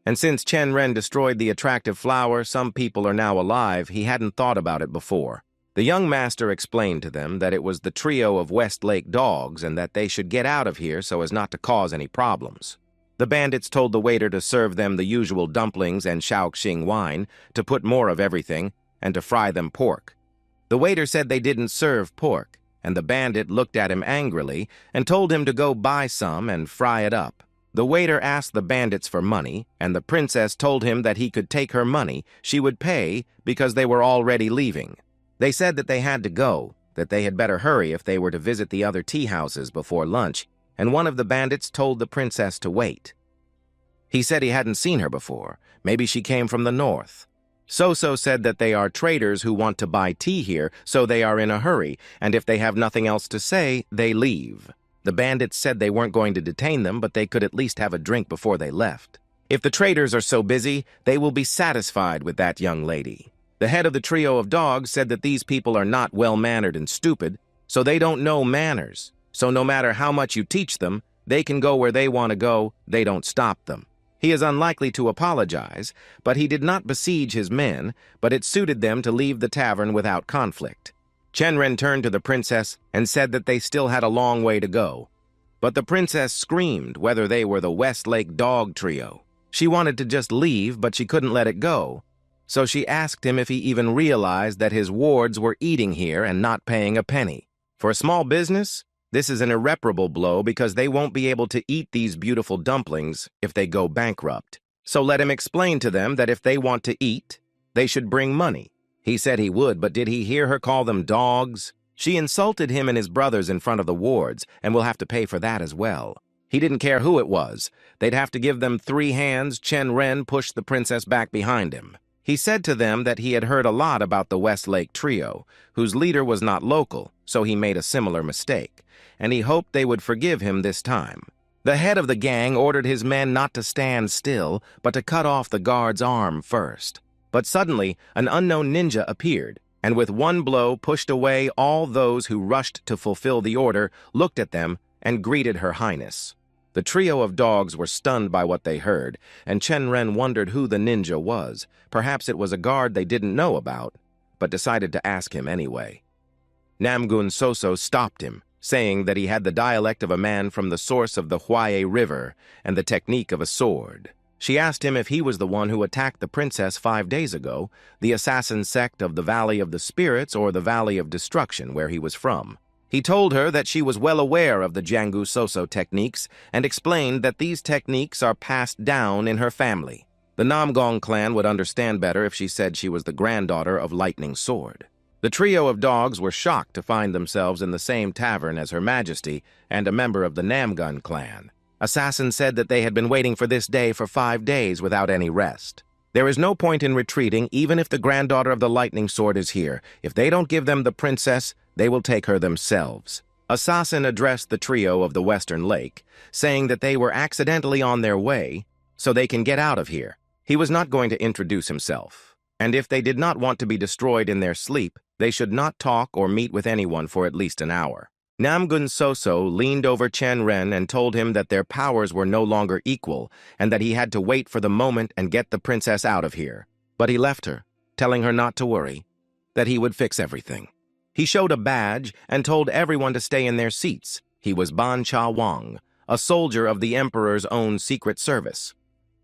[SPEAKER 1] And since Chen Ren destroyed the Attractive Flower, some people are now alive. He hadn't thought about it before. The young master explained to them that it was the trio of West Lake dogs and that they should get out of here so as not to cause any problems. The bandits told the waiter to serve them the usual dumplings and Shaoxing wine, to put more of everything, and to fry them pork. The waiter said they didn't serve pork, and the bandit looked at him angrily and told him to go buy some and fry it up. The waiter asked the bandits for money, and the princess told him that he could take her money. She would pay because they were already leaving. They said that they had to go, that they had better hurry if they were to visit the other tea houses before lunch, and one of the bandits told the princess to wait. He said he hadn't seen her before. Maybe she came from the north. So-So said that they are traders who want to buy tea here, so they are in a hurry, and if they have nothing else to say, they leave. The bandits said they weren't going to detain them, but they could at least have a drink before they left. If the traders are so busy, they will be satisfied with that young lady. The head of the trio of dogs said that these people are not well-mannered and stupid, so they don't know manners. So no matter how much you teach them, they can go where they want to go, they don't stop them. He is unlikely to apologize, but he did not besiege his men, but it suited them to leave the tavern without conflict. Chen Ren turned to the princess and said that they still had a long way to go. But the princess screamed whether they were the West Lake Dog Trio. She wanted to just leave, but she couldn't let it go. So she asked him if he even realized that his wards were eating here and not paying a penny. For a small business, this is an irreparable blow because they won't be able to eat these beautiful dumplings if they go bankrupt. So let him explain to them that if they want to eat, they should bring money. He said he would, but did he hear her call them dogs? She insulted him and his brothers in front of the wards, and will have to pay for that as well. He didn't care who it was. They'd have to give them 3 hands. Chen Ren pushed the princess back behind him. He said to them that he had heard a lot about the West Lake Trio, whose leader was not local, so he made a similar mistake, and he hoped they would forgive him this time. The head of the gang ordered his men not to stand still, but to cut off the guard's arm first. But suddenly, an unknown ninja appeared, and with one blow pushed away all those who rushed to fulfill the order, looked at them, and greeted Her Highness. The trio of dogs were stunned by what they heard, and Chen Ren wondered who the ninja was. Perhaps it was a guard they didn't know about, but decided to ask him anyway. Namgun So-So stopped him, saying that he had the dialect of a man from the source of the Huaye River and the technique of a sword. She asked him if he was the one who attacked the princess 5 days ago, the assassin sect of the Valley of the Spirits or the Valley of Destruction, where he was from. He told her that she was well aware of the Jianggu So-So techniques and explained that these techniques are passed down in her family. The Namgong clan would understand better if she said she was the granddaughter of Lightning Sword. The trio of dogs were shocked to find themselves in the same tavern as Her Majesty and a member of the Namgun clan. Assassin said that they had been waiting for this day for 5 days without any rest. There is no point in retreating, even if the granddaughter of the Lightning Sword is here. If they don't give them the princess, they will take her themselves. Assassin addressed the trio of the Western Lake, saying that they were accidentally on their way, so they can get out of here. He was not going to introduce himself, and if they did not want to be destroyed in their sleep, they should not talk or meet with anyone for at least an hour. Namgun So-So leaned over Chen Ren and told him that their powers were no longer equal and that he had to wait for the moment and get the princess out of here. But he left her, telling her not to worry, that he would fix everything. He showed a badge and told everyone to stay in their seats. He was Ban Cha Wang, a soldier of the Emperor's own secret service.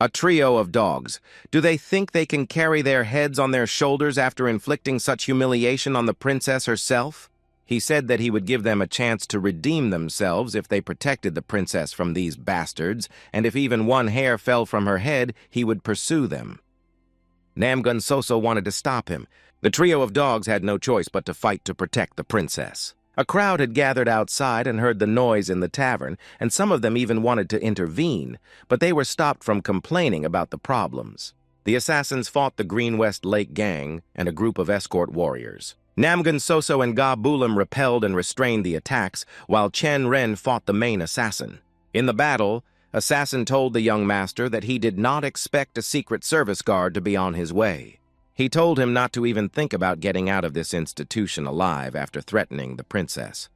[SPEAKER 1] A trio of dogs. Do they think they can carry their heads on their shoulders after inflicting such humiliation on the princess herself? He said that he would give them a chance to redeem themselves if they protected the princess from these bastards, and if even one hair fell from her head, he would pursue them. Namgun So-So wanted to stop him. The trio of dogs had no choice but to fight to protect the princess. A crowd had gathered outside and heard the noise in the tavern, and some of them even wanted to intervene, but they were stopped from complaining about the problems. The assassins fought the Green West Lake Gang and a group of escort warriors. Namgun Soso and Ga Bulim repelled and restrained the attacks, while Chen Ren fought the main assassin. In the battle, Assassin told the young master that he did not expect a Secret Service guard to be on his way. He told him not to even think about getting out of this institution alive after threatening the princess.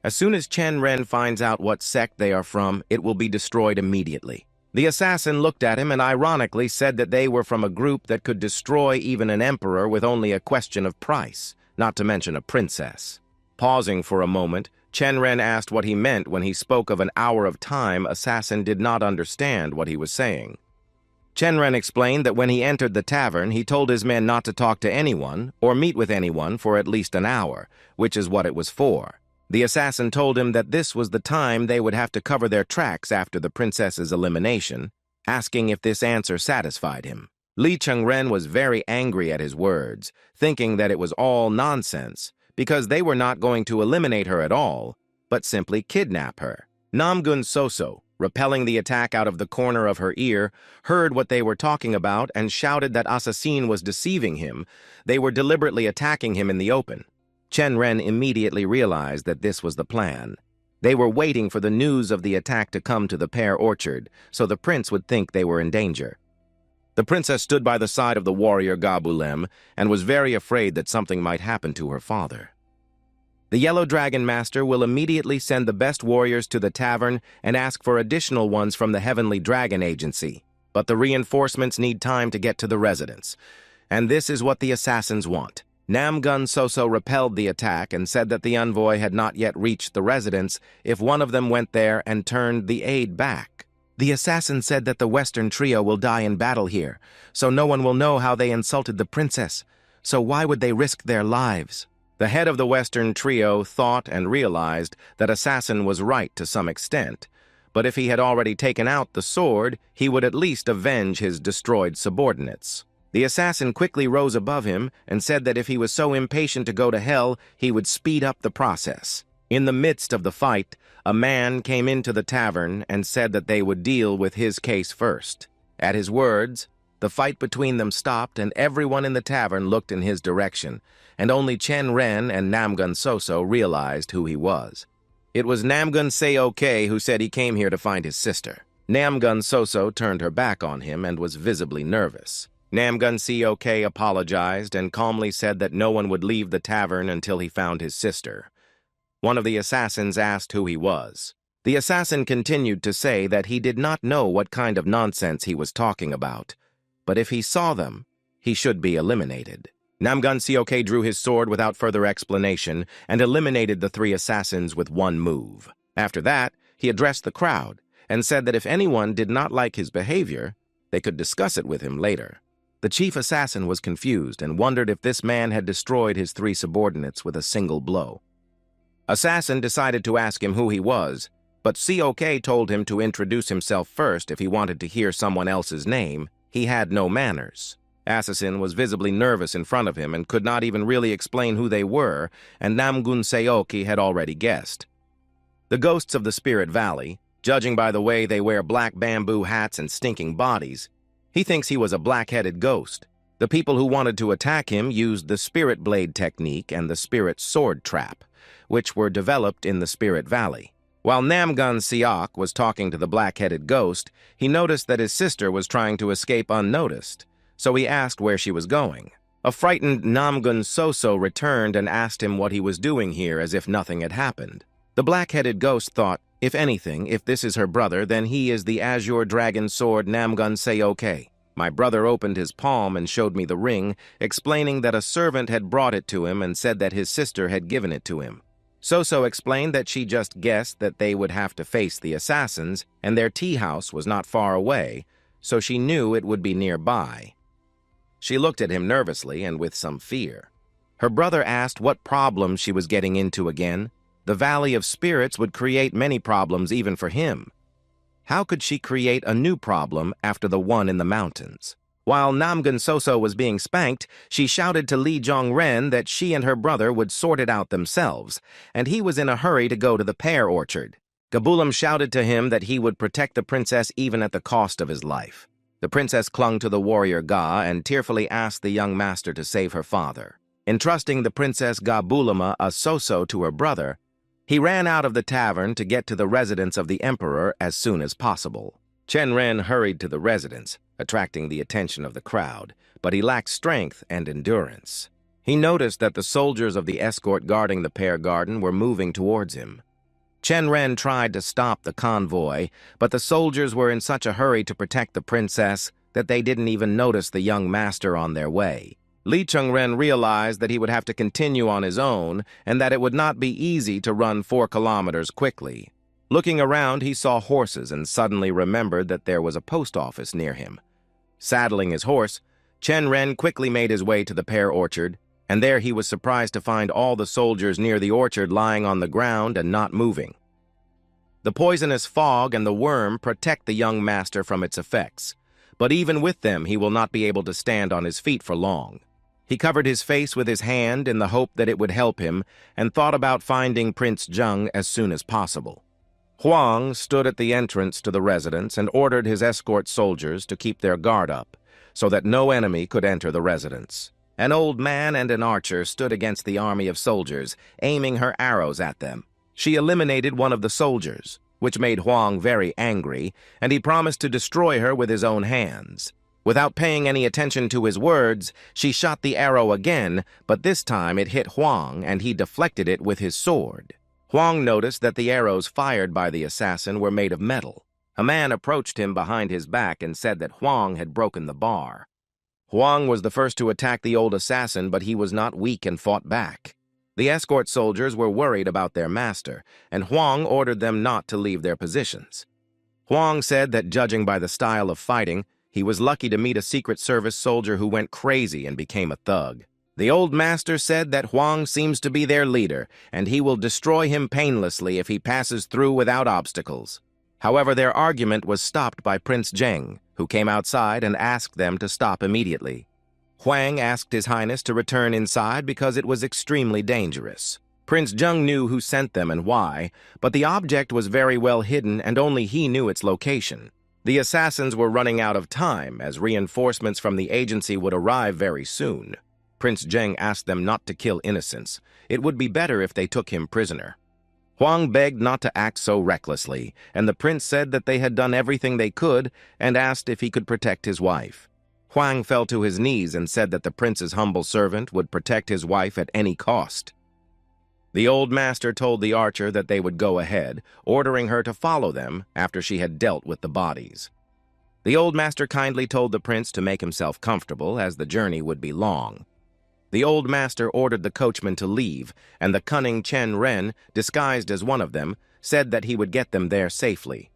[SPEAKER 1] As soon as Chen Ren finds out what sect they are from, it will be destroyed immediately. The assassin looked at him and ironically said that they were from a group that could destroy even an emperor with only a question of price, not to mention a princess. Pausing for a moment, Chen Ren asked what he meant when he spoke of an hour of time. Assassin did not understand what he was saying. Chen Ren explained that when he entered the tavern, he told his men not to talk to anyone or meet with anyone for at least an hour, which is what it was for. The assassin told him that this was the time they would have to cover their tracks after the princess's elimination, asking if this answer satisfied him. Lee Chen Ren was very angry at his words, thinking that it was all nonsense, because they were not going to eliminate her at all, but simply kidnap her. Namgun Soso, repelling the attack out of the corner of her ear, heard what they were talking about and shouted that Assassin was deceiving him. They were deliberately attacking him in the open. Chen Ren immediately realized that this was the plan. They were waiting for the news of the attack to come to the pear orchard, so the prince would think they were in danger. The princess stood by the side of the warrior Ga Bulim and was very afraid that something might happen to her father. The Yellow Dragon Master will immediately send the best warriors to the tavern and ask for additional ones from the Heavenly Dragon Agency, but the reinforcements need time to get to the residence. And this is what the assassins want. Namgun Soso repelled the attack and said that the envoy had not yet reached the residence if one of them went there and turned the aid back. The assassin said that the Western trio will die in battle here, so no one will know how they insulted the princess, so why would they risk their lives? The head of the Western trio thought and realized that Assassin was right to some extent, but if he had already taken out the sword, he would at least avenge his destroyed subordinates. The assassin quickly rose above him and said that if he was so impatient to go to hell, he would speed up the process. In the midst of the fight, a man came into the tavern and said that they would deal with his case first. At his words, the fight between them stopped and everyone in the tavern looked in his direction, and only Chen Ren and Namgun Soso realized who he was. It was Namgun Seok who said he came here to find his sister. Namgun Soso turned her back on him and was visibly nervous. Namgun Seok apologized and calmly said that no one would leave the tavern until he found his sister. One of the assassins asked who he was. The assassin continued to say that he did not know what kind of nonsense he was talking about, but if he saw them, he should be eliminated. Namgun Seok drew his sword without further explanation and eliminated the three assassins with one move. After that, he addressed the crowd and said that if anyone did not like his behavior, they could discuss it with him later. The chief assassin was confused and wondered if this man had destroyed his three subordinates with a single blow. Assassin decided to ask him who he was, but Seok told him to introduce himself first if he wanted to hear someone else's name. He had no manners. Assassin was visibly nervous in front of him and could not even really explain who they were, and Namgun Seok had already guessed. The ghosts of the Spirit Valley, judging by the way they wear black bamboo hats and stinking bodies, he thinks he was a black-headed ghost. The people who wanted to attack him used the Spirit Blade technique and the Spirit Sword Trap, which were developed in the Spirit Valley. While Namgun Seok was talking to the black-headed ghost, he noticed that his sister was trying to escape unnoticed, so he asked where she was going. A frightened Namgun Soso returned and asked him what he was doing here as if nothing had happened. The black-headed ghost thought, if anything, if this is her brother, then he is the Azure Dragon Sword Namgun Seok. My brother opened his palm and showed me the ring, explaining that a servant had brought it to him and said that his sister had given it to him. Soso explained that she just guessed that they would have to face the assassins, and their tea house was not far away, so she knew it would be nearby. She looked at him nervously and with some fear. Her brother asked what problems she was getting into again. The Valley of Spirits would create many problems even for him. How could she create a new problem after the one in the mountains? While Namgun Soso was being spanked, she shouted to Lee Chen Ren that she and her brother would sort it out themselves, and he was in a hurry to go to the pear orchard. Gabulam shouted to him that he would protect the princess even at the cost of his life. The princess clung to the warrior Ga and tearfully asked the young master to save her father. Entrusting the princess Gabulama a Soso to her brother, he ran out of the tavern to get to the residence of the emperor as soon as possible. Chen Ren hurried to the residence, attracting the attention of the crowd, but he lacked strength and endurance. He noticed that the soldiers of the escort guarding the pear garden were moving towards him. Chen Ren tried to stop the convoy, but the soldiers were in such a hurry to protect the princess that they didn't even notice the young master on their way. Lee Chen Ren realized that he would have to continue on his own and that it would not be easy to run 4 kilometers quickly. Looking around, he saw horses and suddenly remembered that there was a post office near him. Saddling his horse, Chen Ren quickly made his way to the pear orchard, and there he was surprised to find all the soldiers near the orchard lying on the ground and not moving. The poisonous fog and the worm protect the young master from its effects, but even with them he will not be able to stand on his feet for long. He covered his face with his hand in the hope that it would help him and thought about finding Prince Zheng as soon as possible. Huang stood at the entrance to the residence and ordered his escort soldiers to keep their guard up so that no enemy could enter the residence. An old man and an archer stood against the army of soldiers, aiming her arrows at them. She eliminated one of the soldiers, which made Huang very angry, and he promised to destroy her with his own hands. Without paying any attention to his words, she shot the arrow again, but this time it hit Huang and he deflected it with his sword. Huang noticed that the arrows fired by the assassin were made of metal. A man approached him behind his back and said that Huang had broken the bar. Huang was the first to attack the old assassin, but he was not weak and fought back. The escort soldiers were worried about their master, and Huang ordered them not to leave their positions. Huang said that judging by the style of fighting, he was lucky to meet a Secret Service soldier who went crazy and became a thug. The old master said that Huang seems to be their leader, and he will destroy him painlessly if he passes through without obstacles. However, their argument was stopped by Prince Zheng, who came outside and asked them to stop immediately. Huang asked His Highness to return inside because it was extremely dangerous. Prince Zheng knew who sent them and why, but the object was very well hidden and only he knew its location. The assassins were running out of time, as reinforcements from the agency would arrive very soon. Prince Zheng asked them not to kill innocents. It would be better if they took him prisoner. Huang begged not to act so recklessly, and the prince said that they had done everything they could and asked if he could protect his wife. Huang fell to his knees and said that the prince's humble servant would protect his wife at any cost. The old master told the archer that they would go ahead, ordering her to follow them after she had dealt with the bodies. The old master kindly told the prince to make himself comfortable, as the journey would be long. The old master ordered the coachman to leave, and the cunning Chen Ren, disguised as one of them, said that he would get them there safely.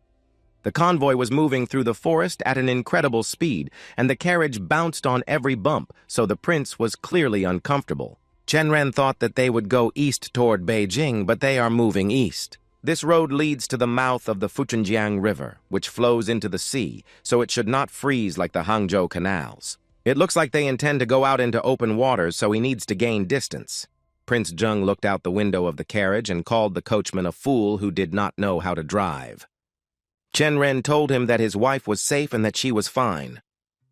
[SPEAKER 1] The convoy was moving through the forest at an incredible speed, and the carriage bounced on every bump, so the prince was clearly uncomfortable. Chen Ren thought that they would go east toward Beijing, but they are moving east. This road leads to the mouth of the Fuchenjiang River, which flows into the sea, so it should not freeze like the Hangzhou canals. It looks like they intend to go out into open waters, so he needs to gain distance. Prince Zheng looked out the window of the carriage and called the coachman a fool who did not know how to drive. Chen Ren told him that his wife was safe and that she was fine.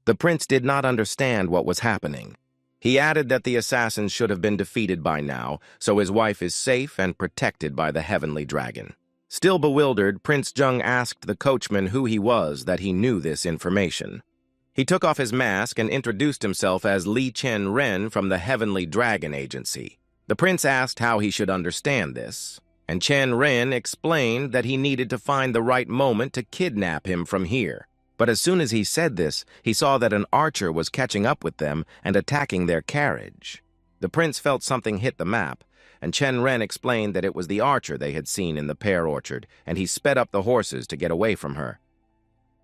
[SPEAKER 1] The prince did not understand what was happening. He added that the assassins should have been defeated by now, so his wife is safe and protected by the heavenly dragon. Still bewildered, Prince Zheng asked the coachman who he was that he knew this information. He took off his mask and introduced himself as Lee Chen Ren from the Heavenly Dragon Agency. The prince asked how he should understand this, and Chen Ren explained that he needed to find the right moment to kidnap him from here. But as soon as he said this, he saw that an archer was catching up with them and attacking their carriage. The prince felt something hit the map, and Chen Ren explained that it was the archer they had seen in the pear orchard, and he sped up the horses to get away from her.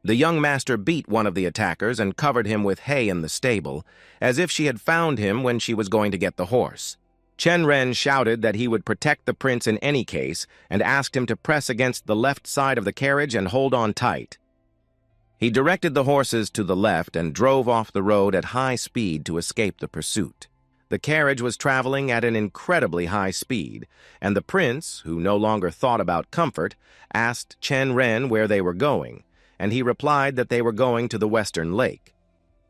[SPEAKER 1] The young master beat one of the attackers and covered him with hay in the stable, as if she had found him when she was going to get the horse. Chen Ren shouted that he would protect the prince in any case and asked him to press against the left side of the carriage and hold on tight. He directed the horses to the left and drove off the road at high speed to escape the pursuit. The carriage was traveling at an incredibly high speed, and the prince, who no longer thought about comfort, asked Chen Ren where they were going, and he replied that they were going to the Western Lake.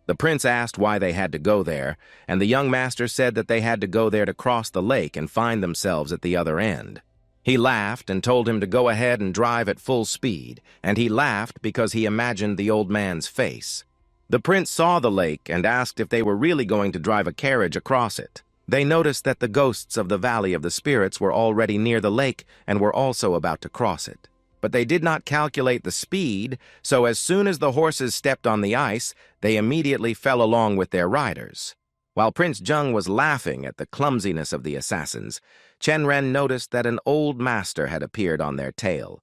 [SPEAKER 1] The prince asked why they had to go there, and the young master said that they had to go there to cross the lake and find themselves at the other end. He laughed and told him to go ahead and drive at full speed, and he laughed because he imagined the old man's face. The prince saw the lake and asked if they were really going to drive a carriage across it. They noticed that the ghosts of the Valley of the Spirits were already near the lake and were also about to cross it. But they did not calculate the speed, so as soon as the horses stepped on the ice, they immediately fell along with their riders. While Prince Jung was laughing at the clumsiness of the assassins, Chen Ren noticed that an old master had appeared on their tail.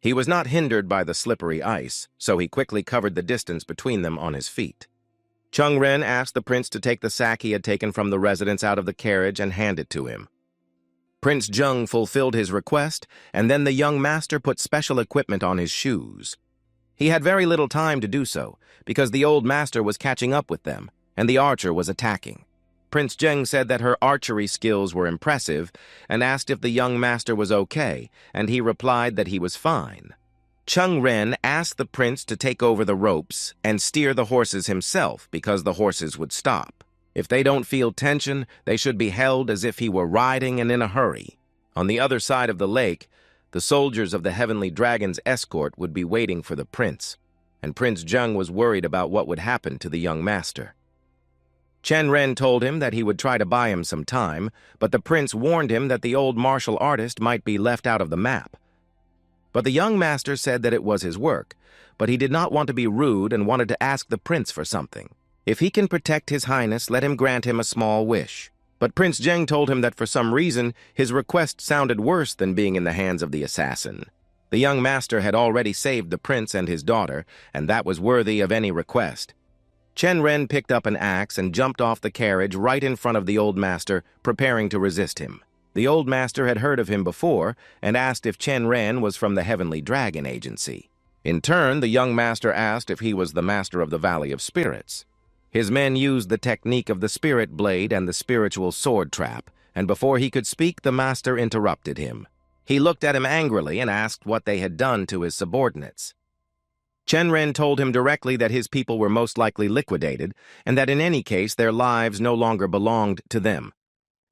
[SPEAKER 1] He was not hindered by the slippery ice, so he quickly covered the distance between them on his feet. Chung Ren asked the prince to take the sack he had taken from the residents out of the carriage and hand it to him. Prince Jung fulfilled his request, and then the young master put special equipment on his shoes. He had very little time to do so, because the old master was catching up with them, and the archer was attacking. Prince Jung said that her archery skills were impressive, and asked if the young master was okay, and he replied that he was fine. Chung Ren asked the prince to take over the ropes and steer the horses himself, because the horses would stop. If they don't feel tension, they should be held as if he were riding and in a hurry. On the other side of the lake, the soldiers of the Heavenly Dragon's escort would be waiting for the prince, and Prince Jung was worried about what would happen to the young master. Chen Ren told him that he would try to buy him some time, but the prince warned him that the old martial artist might be left out of the map. But the young master said that it was his work, but he did not want to be rude and wanted to ask the prince for something. If he can protect His Highness, let him grant him a small wish. But Prince Jeng told him that for some reason, his request sounded worse than being in the hands of the assassin. The young master had already saved the prince and his daughter, and that was worthy of any request. Chen Ren picked up an axe and jumped off the carriage right in front of the old master, preparing to resist him. The old master had heard of him before and asked if Chen Ren was from the Heavenly Dragon Agency. In turn, the young master asked if he was the master of the Valley of Spirits. His men used the technique of the spirit blade and the spiritual sword trap, and before he could speak, the master interrupted him. He looked at him angrily and asked what they had done to his subordinates. Chen Ren told him directly that his people were most likely liquidated, and that in any case their lives no longer belonged to them.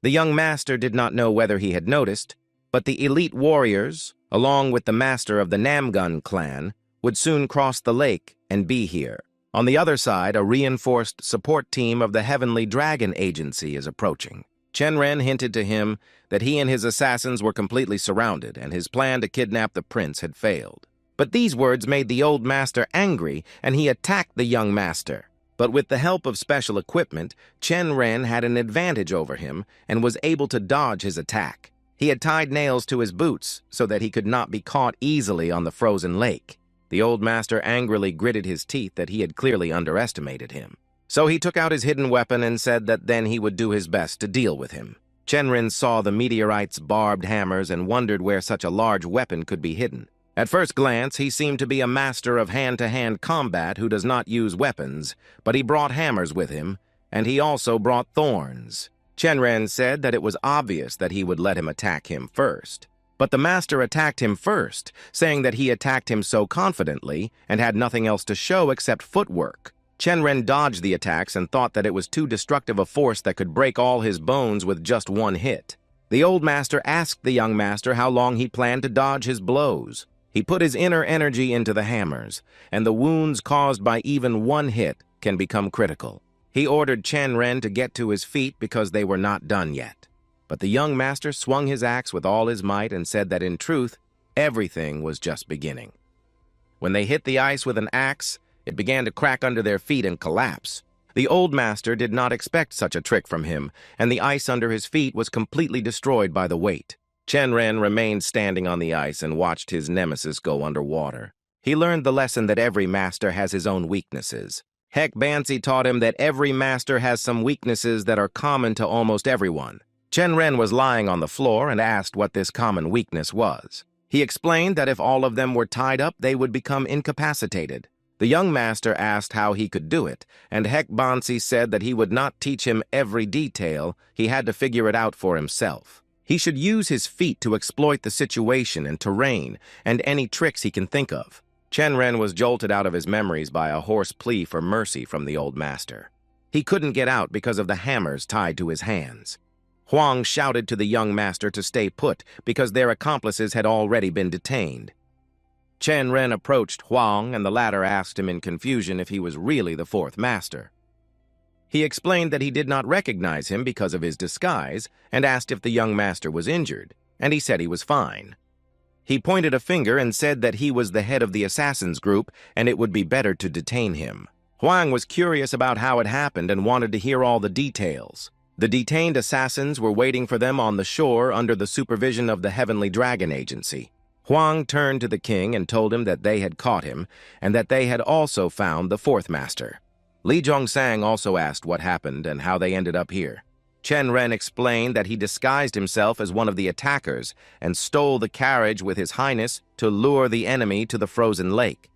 [SPEAKER 1] The young master did not know whether he had noticed, but the elite warriors, along with the master of the Namgun clan, would soon cross the lake and be here. On the other side, a reinforced support team of the Heavenly Dragon Agency is approaching. Chen Ren hinted to him that he and his assassins were completely surrounded, and his plan to kidnap the prince had failed. But these words made the old master angry, and he attacked the young master. But with the help of special equipment, Chen Ren had an advantage over him and was able to dodge his attack. He had tied nails to his boots so that he could not be caught easily on the frozen lake. The old master angrily gritted his teeth that he had clearly underestimated him. So he took out his hidden weapon and said that then he would do his best to deal with him. Chen Ren saw the meteorite's barbed hammers and wondered where such a large weapon could be hidden. At first glance, he seemed to be a master of hand-to-hand combat who does not use weapons, but he brought hammers with him, and he also brought thorns. Chen Ren said that it was obvious that he would let him attack him first. But the master attacked him first, saying that he attacked him so confidently and had nothing else to show except footwork. Chen Ren dodged the attacks and thought that it was too destructive a force that could break all his bones with just one hit. The old master asked the young master how long he planned to dodge his blows. He put his inner energy into the hammers, and the wounds caused by even one hit can become critical. He ordered Chen Ren to get to his feet because they were not done yet. But the young master swung his axe with all his might and said that in truth, everything was just beginning. When they hit the ice with an axe, it began to crack under their feet and collapse. The old master did not expect such a trick from him, and the ice under his feet was completely destroyed by the weight. Chen Ren remained standing on the ice and watched his nemesis go underwater. He learned the lesson that every master has his own weaknesses. Heck Bansi taught him that every master has some weaknesses that are common to almost everyone. Chen Ren was lying on the floor and asked what this common weakness was. He explained that if all of them were tied up, they would become incapacitated. The young master asked how he could do it, and Hek Bansi said that he would not teach him every detail, he had to figure it out for himself. He should use his feet to exploit the situation and terrain, and any tricks he can think of. Chen Ren was jolted out of his memories by a hoarse plea for mercy from the old master. He couldn't get out because of the hammers tied to his hands. Huang shouted to the young master to stay put because their accomplices had already been detained. Chen Ren approached Huang, and the latter asked him in confusion if he was really the fourth master. He explained that he did not recognize him because of his disguise and asked if the young master was injured, and he said he was fine. He pointed a finger and said that he was the head of the assassins group and it would be better to detain him. Huang was curious about how it happened and wanted to hear all the details. The detained assassins were waiting for them on the shore under the supervision of the Heavenly Dragon Agency. Huang turned to the king and told him that they had caught him and that they had also found the fourth master. Li Zhongsang also asked what happened and how they ended up here. Chen Ren explained that he disguised himself as one of the attackers and stole the carriage with his highness to lure the enemy to the frozen lake.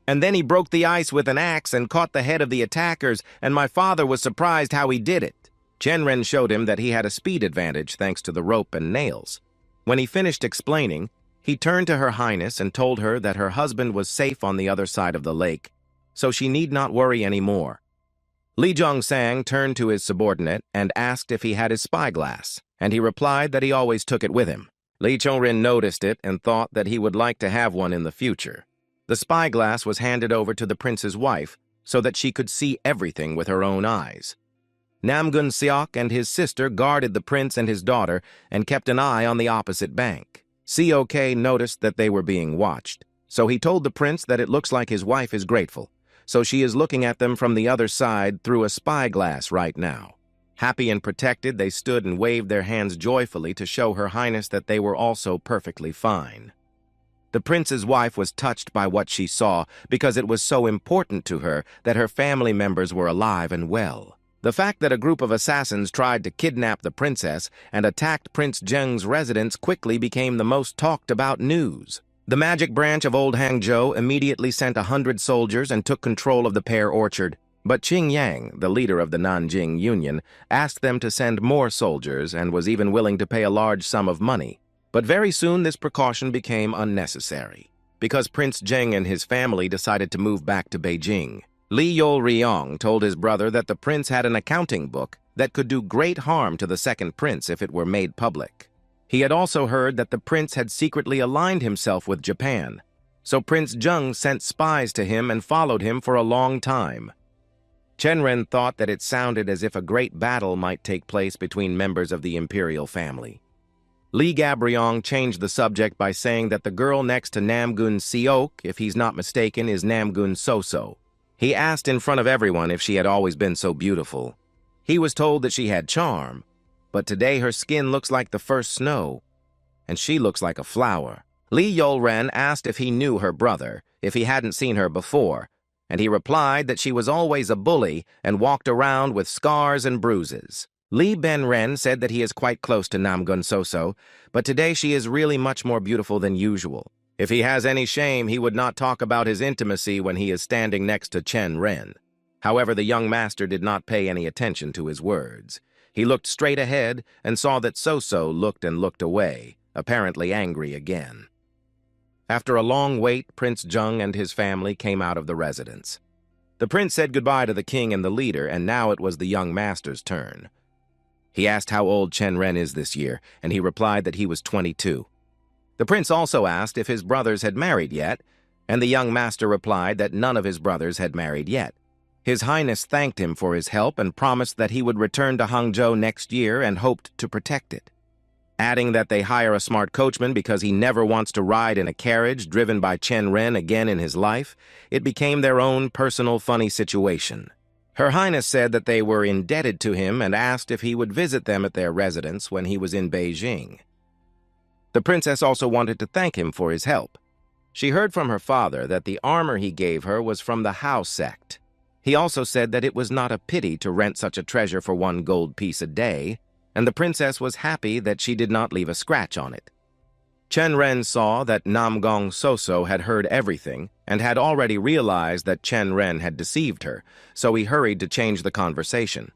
[SPEAKER 1] And then he broke the ice with an axe and caught the head of the attackers, and my father was surprised how he did it. Chen Ren showed him that he had a speed advantage thanks to the rope and nails. When he finished explaining, he turned to her highness and told her that her husband was safe on the other side of the lake, so she need not worry anymore. Li Zhongsang turned to his subordinate and asked if he had his spyglass, and he replied that he always took it with him. Lee Chen Ren noticed it and thought that he would like to have one in the future. The spyglass was handed over to the prince's wife so that she could see everything with her own eyes. Namgun Seok and his sister guarded the prince and his daughter and kept an eye on the opposite bank. Seok noticed that they were being watched, so he told the prince that it looks like his wife is grateful, so she is looking at them from the other side through a spyglass right now. Happy and protected, they stood and waved their hands joyfully to show her highness that they were also perfectly fine. The prince's wife was touched by what she saw because it was so important to her that her family members were alive and well. The fact that a group of assassins tried to kidnap the princess and attacked Prince Zheng's residence quickly became the most talked about news. The magic branch of Old Hangzhou immediately sent 100 soldiers and took control of the pear orchard. But Qing Yang, the leader of the Nanjing Union, asked them to send more soldiers and was even willing to pay a large sum of money. But very soon this precaution became unnecessary, because Prince Zheng and his family decided to move back to Beijing. Li Yolryong told his brother that the prince had an accounting book that could do great harm to the second prince if it were made public. He had also heard that the prince had secretly aligned himself with Japan, so Prince Zheng sent spies to him and followed him for a long time. Chen Ren thought that it sounded as if a great battle might take place between members of the Imperial family. Li Gabriong changed the subject by saying that the girl next to Namgun Seok, if he's not mistaken, is Namgun Soso. He asked in front of everyone if she had always been so beautiful. He was told that she had charm, but today her skin looks like the first snow, and she looks like a flower. Li Yolren asked if he knew her brother, if he hadn't seen her before, and he replied that she was always a bully and walked around with scars and bruises. Li Ben-ren said that he is quite close to Namgun Soso, but today she is really much more beautiful than usual. If he has any shame, he would not talk about his intimacy when he is standing next to Chen Ren. However, the young master did not pay any attention to his words. He looked straight ahead and saw that Soso looked and looked away, apparently angry again. After a long wait, Prince Zheng and his family came out of the residence. The prince said goodbye to the king and the leader, and now it was the young master's turn. He asked how old Chen Ren is this year, and he replied that he was 22. The prince also asked if his brothers had married yet, and the young master replied that none of his brothers had married yet. His Highness thanked him for his help and promised that he would return to Hangzhou next year and hoped to protect it, adding that they hire a smart coachman because he never wants to ride in a carriage driven by Chen Ren again in his life. It became their own personal funny situation. Her Highness said that they were indebted to him and asked if he would visit them at their residence when he was in Beijing. The princess also wanted to thank him for his help. She heard from her father that the armor he gave her was from the Hao sect. He also said that it was not a pity to rent such a treasure for 1 gold piece a day, and the princess was happy that she did not leave a scratch on it. Chen Ren saw that Namgong Soso had heard everything and had already realized that Chen Ren had deceived her, so he hurried to change the conversation.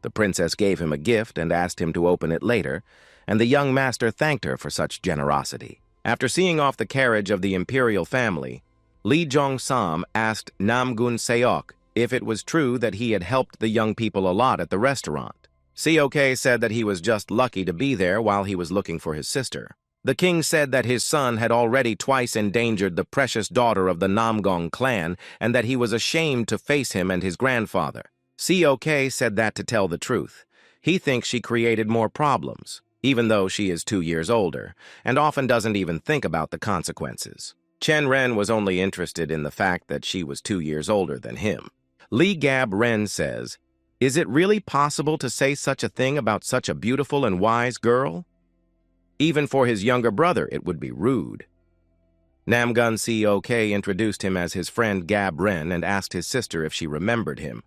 [SPEAKER 1] The princess gave him a gift and asked him to open it later, and the young master thanked her for such generosity. After seeing off the carriage of the Imperial family, Lee Jong-sam asked Namgun Seok if it was true that he had helped the young people a lot at the restaurant. Seok said that he was just lucky to be there while he was looking for his sister. The king said that his son had already twice endangered the precious daughter of the Namgong clan and that he was ashamed to face him and his grandfather. Seok said that to tell the truth. He thinks she created more problems, even though she is 2 years older, and often doesn't even think about the consequences. Chen Ren was only interested in the fact that she was 2 years older than him. Lee Gab Ren says, "Is it really possible to say such a thing about such a beautiful and wise girl? Even for his younger brother, it would be rude." Namgun Seok introduced him as his friend Gab Ren and asked his sister if she remembered him.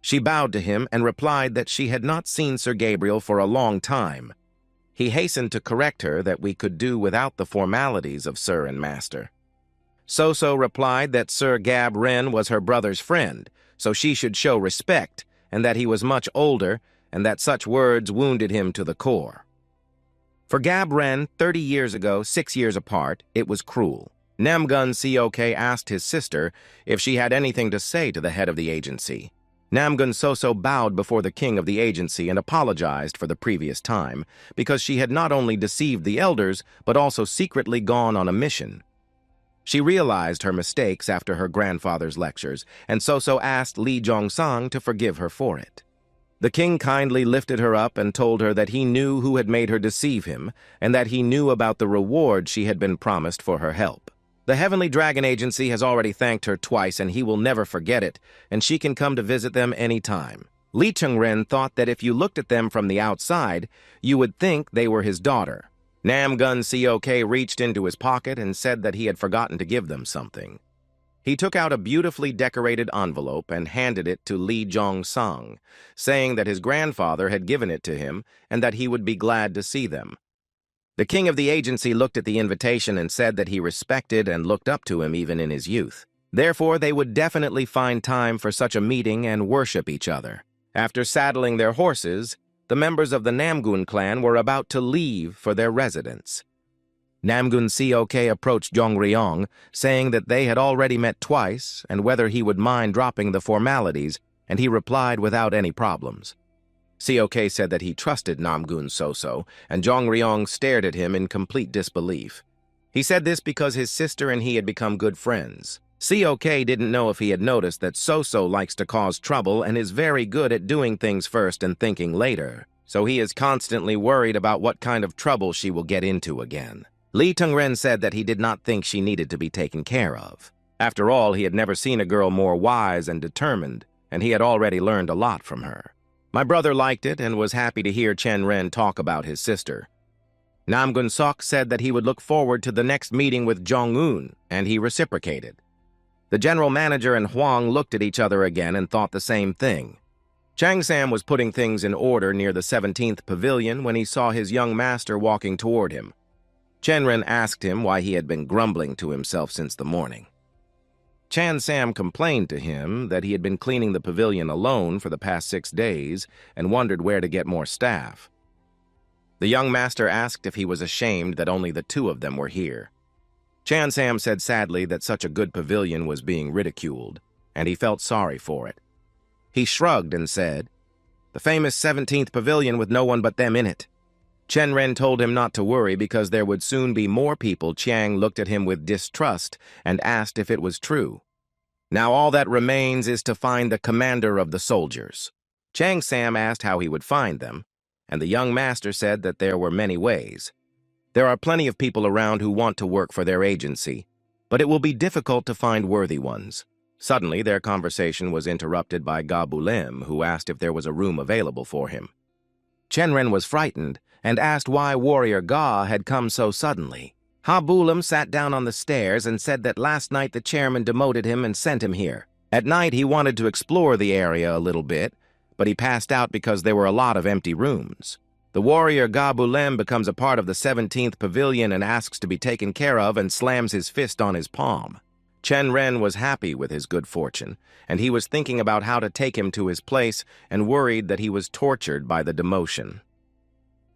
[SPEAKER 1] She bowed to him and replied that she had not seen Sir Gabriel for a long time. He hastened to correct her that we could do without the formalities of Sir and Master. Soso replied that Sir Gab Ren was her brother's friend, so she should show respect, and that he was much older, and that such words wounded him to the core. For Gab Ren, 30 years ago, 6 years apart, it was cruel. Namgun Seok asked his sister if she had anything to say to the head of the agency. Namgun Soso bowed before the king of the agency and apologized for the previous time, because she had not only deceived the elders, but also secretly gone on a mission. She realized her mistakes after her grandfather's lectures, and Soso asked Lee Jong-sang to forgive her for it. The king kindly lifted her up and told her that he knew who had made her deceive him, and that he knew about the reward she had been promised for her help. The Heavenly Dragon Agency has already thanked her twice, and he will never forget it, and she can come to visit them any time. Lee Chen Ren thought that if you looked at them from the outside, you would think they were his daughter. Namgun Seok reached into his pocket and said that he had forgotten to give them something. He took out a beautifully decorated envelope and handed it to Lee Jong-sang, saying that his grandfather had given it to him and that he would be glad to see them. The king of the agency looked at the invitation and said that he respected and looked up to him even in his youth. Therefore, they would definitely find time for such a meeting and worship each other. After saddling their horses, the members of the Namgun clan were about to leave for their residence. Namgun Seok approached Jong Ryong, saying that they had already met twice and whether he would mind dropping the formalities, and he replied without any problems. Seok said that he trusted Namgun Soso, and Jong Ryong stared at him in complete disbelief. He said this because his sister and he had become good friends. Seok didn't know if he had noticed that Soso likes to cause trouble and is very good at doing things first and thinking later, so he is constantly worried about what kind of trouble she will get into again. Lee Chen Ren said that he did not think she needed to be taken care of. After all, he had never seen a girl more wise and determined, and he had already learned a lot from her. My brother liked it and was happy to hear Chen Ren talk about his sister. Namgun Sok said that he would look forward to the next meeting with Jong-un, and he reciprocated. The general manager and Huang looked at each other again and thought the same thing. Chang Sam was putting things in order near the 17th pavilion when he saw his young master walking toward him. Chen Ren asked him why he had been grumbling to himself since the morning. Chan Sam complained to him that he had been cleaning the pavilion alone for the past 6 days and wondered where to get more staff. The young master asked if he was ashamed that only the 2 of them were here. Chan Sam said sadly that such a good pavilion was being ridiculed, and he felt sorry for it. He shrugged and said, "The famous 17th pavilion with no one but them in it." Chen Ren told him not to worry because there would soon be more people. Chiang looked at him with distrust and asked if it was true. Now all that remains is to find the commander of the soldiers. Chang Sam asked how he would find them, and the young master said that there were many ways. There are plenty of people around who want to work for their agency, but it will be difficult to find worthy ones. Suddenly, their conversation was interrupted by Ga Bulem, who asked if there was a room available for him. Chen Ren was frightened and asked why warrior Ga had come so suddenly. Ha Bulem sat down on the stairs and said that last night the chairman demoted him and sent him here. At night, he wanted to explore the area a little bit, but he passed out because there were a lot of empty rooms. The warrior Ga Bulem becomes a part of the 17th Pavilion and asks to be taken care of and slams his fist on his palm. Chen Ren was happy with his good fortune, and he was thinking about how to take him to his place and worried that he was tortured by the demotion.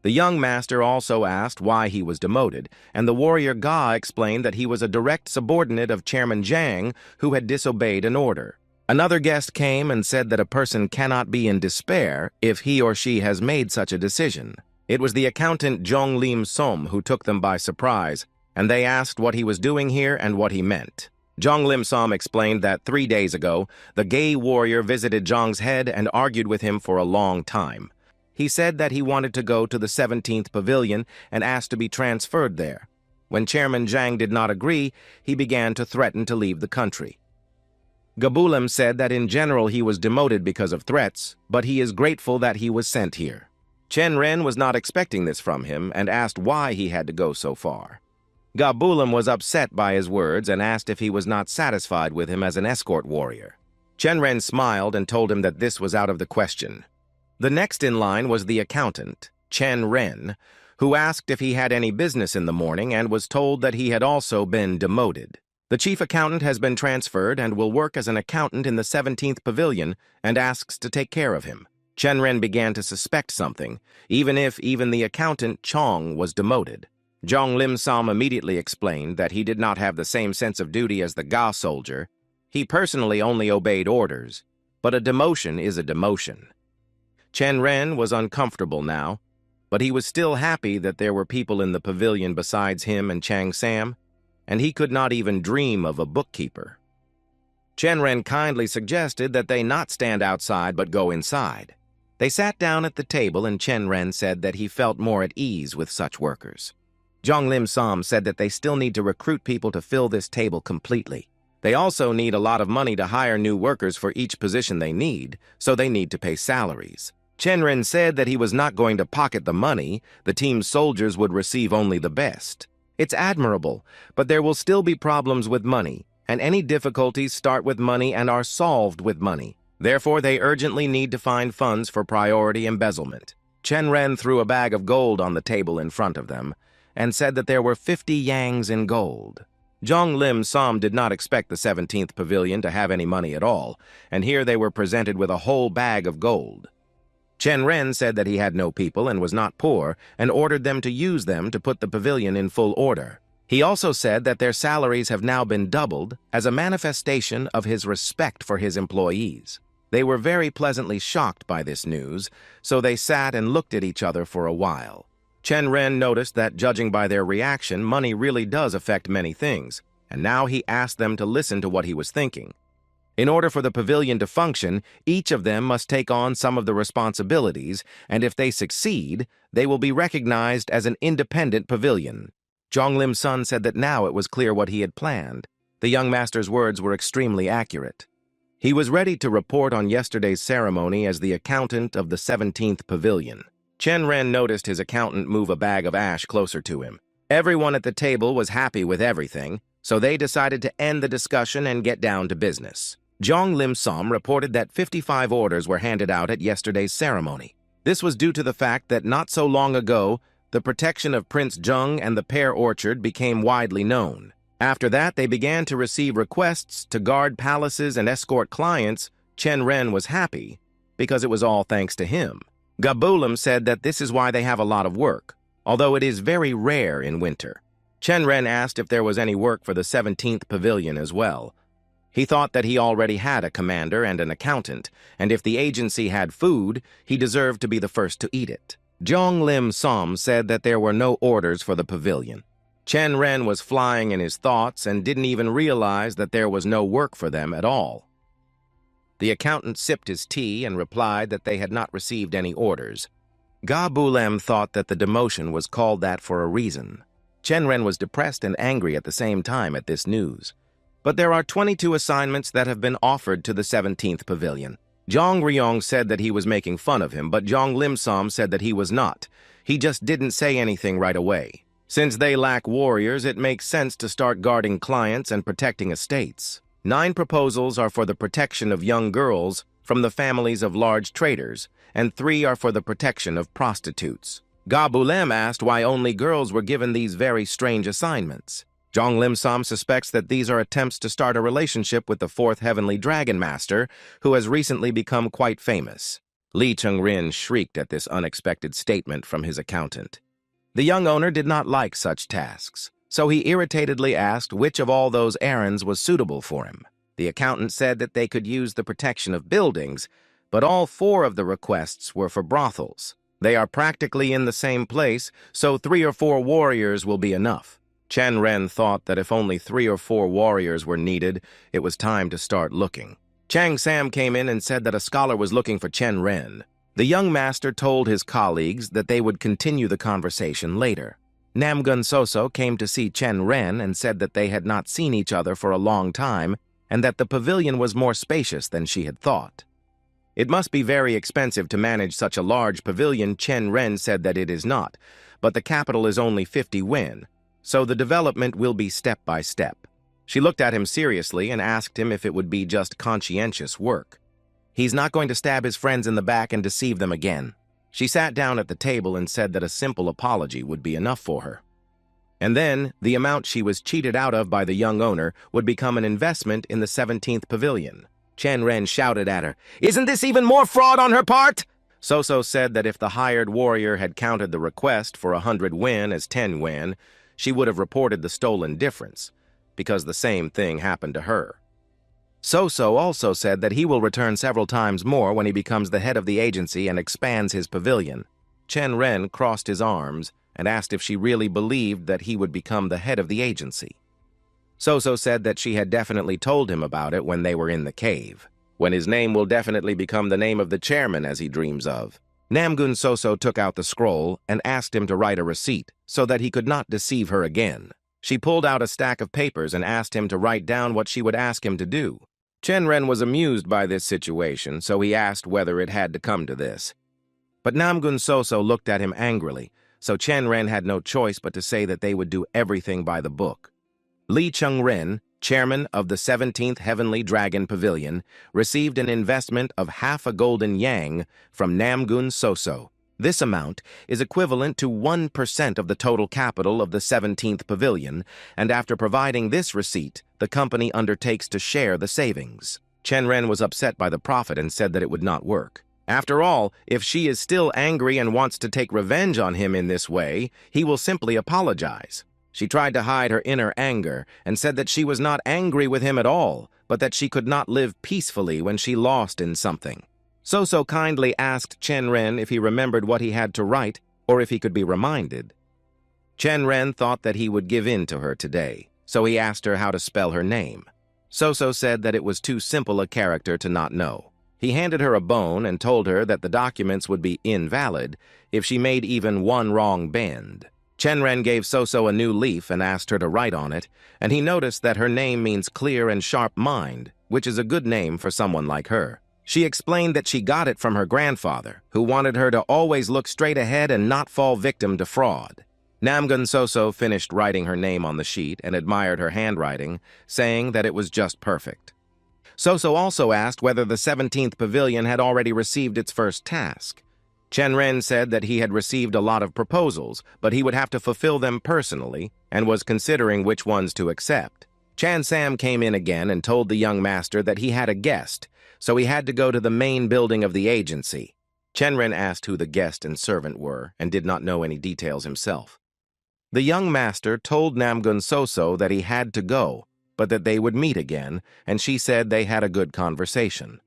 [SPEAKER 1] The young master also asked why he was demoted, and the warrior Ga explained that he was a direct subordinate of Chairman Zhang who had disobeyed an order. Another guest came and said that a person cannot be in despair if he or she has made such a decision. It was the accountant Zhong Lim Som who took them by surprise, and they asked what he was doing here and what he meant. Zhong Lim Som explained that 3 days ago, the gay warrior visited Zhang's head and argued with him for a long time. He said that he wanted to go to the 17th Pavilion and asked to be transferred there. When Chairman Zhang did not agree, he began to threaten to leave the country. Gabulem said that in general he was demoted because of threats, but he is grateful that he was sent here. Chen Ren was not expecting this from him and asked why he had to go so far. Gabulem was upset by his words and asked if he was not satisfied with him as an escort warrior. Chen Ren smiled and told him that this was out of the question. The next in line was the accountant, Chen Ren, who asked if he had any business in the morning and was told that he had also been demoted. The chief accountant has been transferred and will work as an accountant in the 17th Pavilion and asks to take care of him. Chen Ren began to suspect something, even if the accountant Chong was demoted. Zhong Lim Som immediately explained that he did not have the same sense of duty as the Ga soldier. He personally only obeyed orders, but a demotion is a demotion. Chen Ren was uncomfortable now, but he was still happy that there were people in the pavilion besides him and Chang Sam, and he could not even dream of a bookkeeper. Chen Ren kindly suggested that they not stand outside but go inside. They sat down at the table and Chen Ren said that he felt more at ease with such workers. Zhong Lim Som said that they still need to recruit people to fill this table completely. They also need a lot of money to hire new workers for each position they need, so they need to pay salaries. Chen Ren said that he was not going to pocket the money. The team's soldiers would receive only the best. It's admirable, but there will still be problems with money, and any difficulties start with money and are solved with money. Therefore, they urgently need to find funds for priority embezzlement. Chen Ren threw a bag of gold on the table in front of them and said that there were 50 yangs in gold. Zhong Lim Som did not expect the 17th Pavilion to have any money at all, and here they were presented with a whole bag of gold. Chen Ren said that he had no people and was not poor, and ordered them to use them to put the pavilion in full order. He also said that their salaries have now been doubled as a manifestation of his respect for his employees. They were very pleasantly shocked by this news, so they sat and looked at each other for a while. Chen Ren noticed that, judging by their reaction, money really does affect many things, and now he asked them to listen to what he was thinking. In order for the pavilion to function, each of them must take on some of the responsibilities, and if they succeed, they will be recognized as an independent pavilion. Zhong Lim Sun said that now it was clear what he had planned. The young master's words were extremely accurate. He was ready to report on yesterday's ceremony as the accountant of the 17th Pavilion. Chen Ren noticed his accountant move a bag of ash closer to him. Everyone at the table was happy with everything, so they decided to end the discussion and get down to business. Zhong Lim Som reported that 55 orders were handed out at yesterday's ceremony. This was due to the fact that not so long ago, the protection of Prince Zheng and the pear orchard became widely known. After that, they began to receive requests to guard palaces and escort clients. Chen Ren was happy because it was all thanks to him. Gabulem said that this is why they have a lot of work, although it is very rare in winter. Chen Ren asked if there was any work for the 17th Pavilion as well. He thought that he already had a commander and an accountant, and if the agency had food, he deserved to be the first to eat it. Zhong Lim Som said that there were no orders for the pavilion. Chen Ren was flying in his thoughts and didn't even realize that there was no work for them at all. The accountant sipped his tea and replied that they had not received any orders. Ga Bulem thought that the demotion was called that for a reason. Chen Ren was depressed and angry at the same time at this news. But there are 22 assignments that have been offered to the 17th Pavilion. Zhang Ryong said that he was making fun of him, but Zhong Lim Som said that he was not. He just didn't say anything right away. Since they lack warriors, it makes sense to start guarding clients and protecting estates. 9 proposals are for the protection of young girls from the families of large traders, and 3 are for the protection of prostitutes. Ga Bulem asked why only girls were given these very strange assignments. Zhang Lim-sam suspects that these are attempts to start a relationship with the fourth heavenly dragon master, who has recently become quite famous. Lee Chen Ren shrieked at this unexpected statement from his accountant. The young owner did not like such tasks, so he irritatedly asked which of all those errands was suitable for him. The accountant said that they could use the protection of buildings, but all 4 of the requests were for brothels. They are practically in the same place, so 3 or 4 warriors will be enough. Chen Ren thought that if only 3 or 4 warriors were needed, it was time to start looking. Chang Sam came in and said that a scholar was looking for Chen Ren. The young master told his colleagues that they would continue the conversation later. Namgun Soso came to see Chen Ren and said that they had not seen each other for a long time and that the pavilion was more spacious than she had thought. It must be very expensive to manage such a large pavilion. Chen Ren said that it is not, but the capital is only 50 win, so the development will be step by step. She looked at him seriously and asked him if it would be just conscientious work. He's not going to stab his friends in the back and deceive them again. She sat down at the table and said that a simple apology would be enough for her. And then, the amount she was cheated out of by the young owner would become an investment in the 17th pavilion. Chen Ren shouted at her, "Isn't this even more fraud on her part?" Soso said that if the hired warrior had counted the request for 100 win as 10 win, she would have reported the stolen difference, because the same thing happened to her. Soso also said that he will return several times more when he becomes the head of the agency and expands his pavilion. Chen Ren crossed his arms and asked if she really believed that he would become the head of the agency. Soso said that she had definitely told him about it when they were in the cave, when his name will definitely become the name of the chairman as he dreams of. Namgun Soso took out the scroll and asked him to write a receipt so that he could not deceive her again. She pulled out a stack of papers and asked him to write down what she would ask him to do. Chen Ren was amused by this situation, so he asked whether it had to come to this. But Namgun Soso looked at him angrily, so Chen Ren had no choice but to say that they would do everything by the book. Lee Chen Ren, chairman of the 17th Heavenly Dragon Pavilion, received an investment of half a golden yang from Namgun Soso. This amount is equivalent to 1% of the total capital of the 17th Pavilion, and after providing this receipt, the company undertakes to share the savings. Chen Ren was upset by the profit and said that it would not work. After all, if she is still angry and wants to take revenge on him in this way, he will simply apologize. She tried to hide her inner anger and said that she was not angry with him at all, but that she could not live peacefully when she lost in something. Soso kindly asked Chen Ren if he remembered what he had to write or if he could be reminded. Chen Ren thought that he would give in to her today, so he asked her how to spell her name. Soso said that it was too simple a character to not know. He handed her a bone and told her that the documents would be invalid if she made even one wrong bend. Chen Ren gave Soso a new leaf and asked her to write on it, and he noticed that her name means clear and sharp mind, which is a good name for someone like her. She explained that she got it from her grandfather, who wanted her to always look straight ahead and not fall victim to fraud. Namgun Soso finished writing her name on the sheet and admired her handwriting, saying that it was just perfect. Soso also asked whether the 17th Pavilion had already received its first task. Chen Ren said that he had received a lot of proposals, but he would have to fulfill them personally and was considering which ones to accept. Chan Sam came in again and told the young master that he had a guest, so he had to go to the main building of the agency. Chen Ren asked who the guest and servant were and did not know any details himself. The young master told Namgun Soso that he had to go, but that they would meet again, and she said they had a good conversation.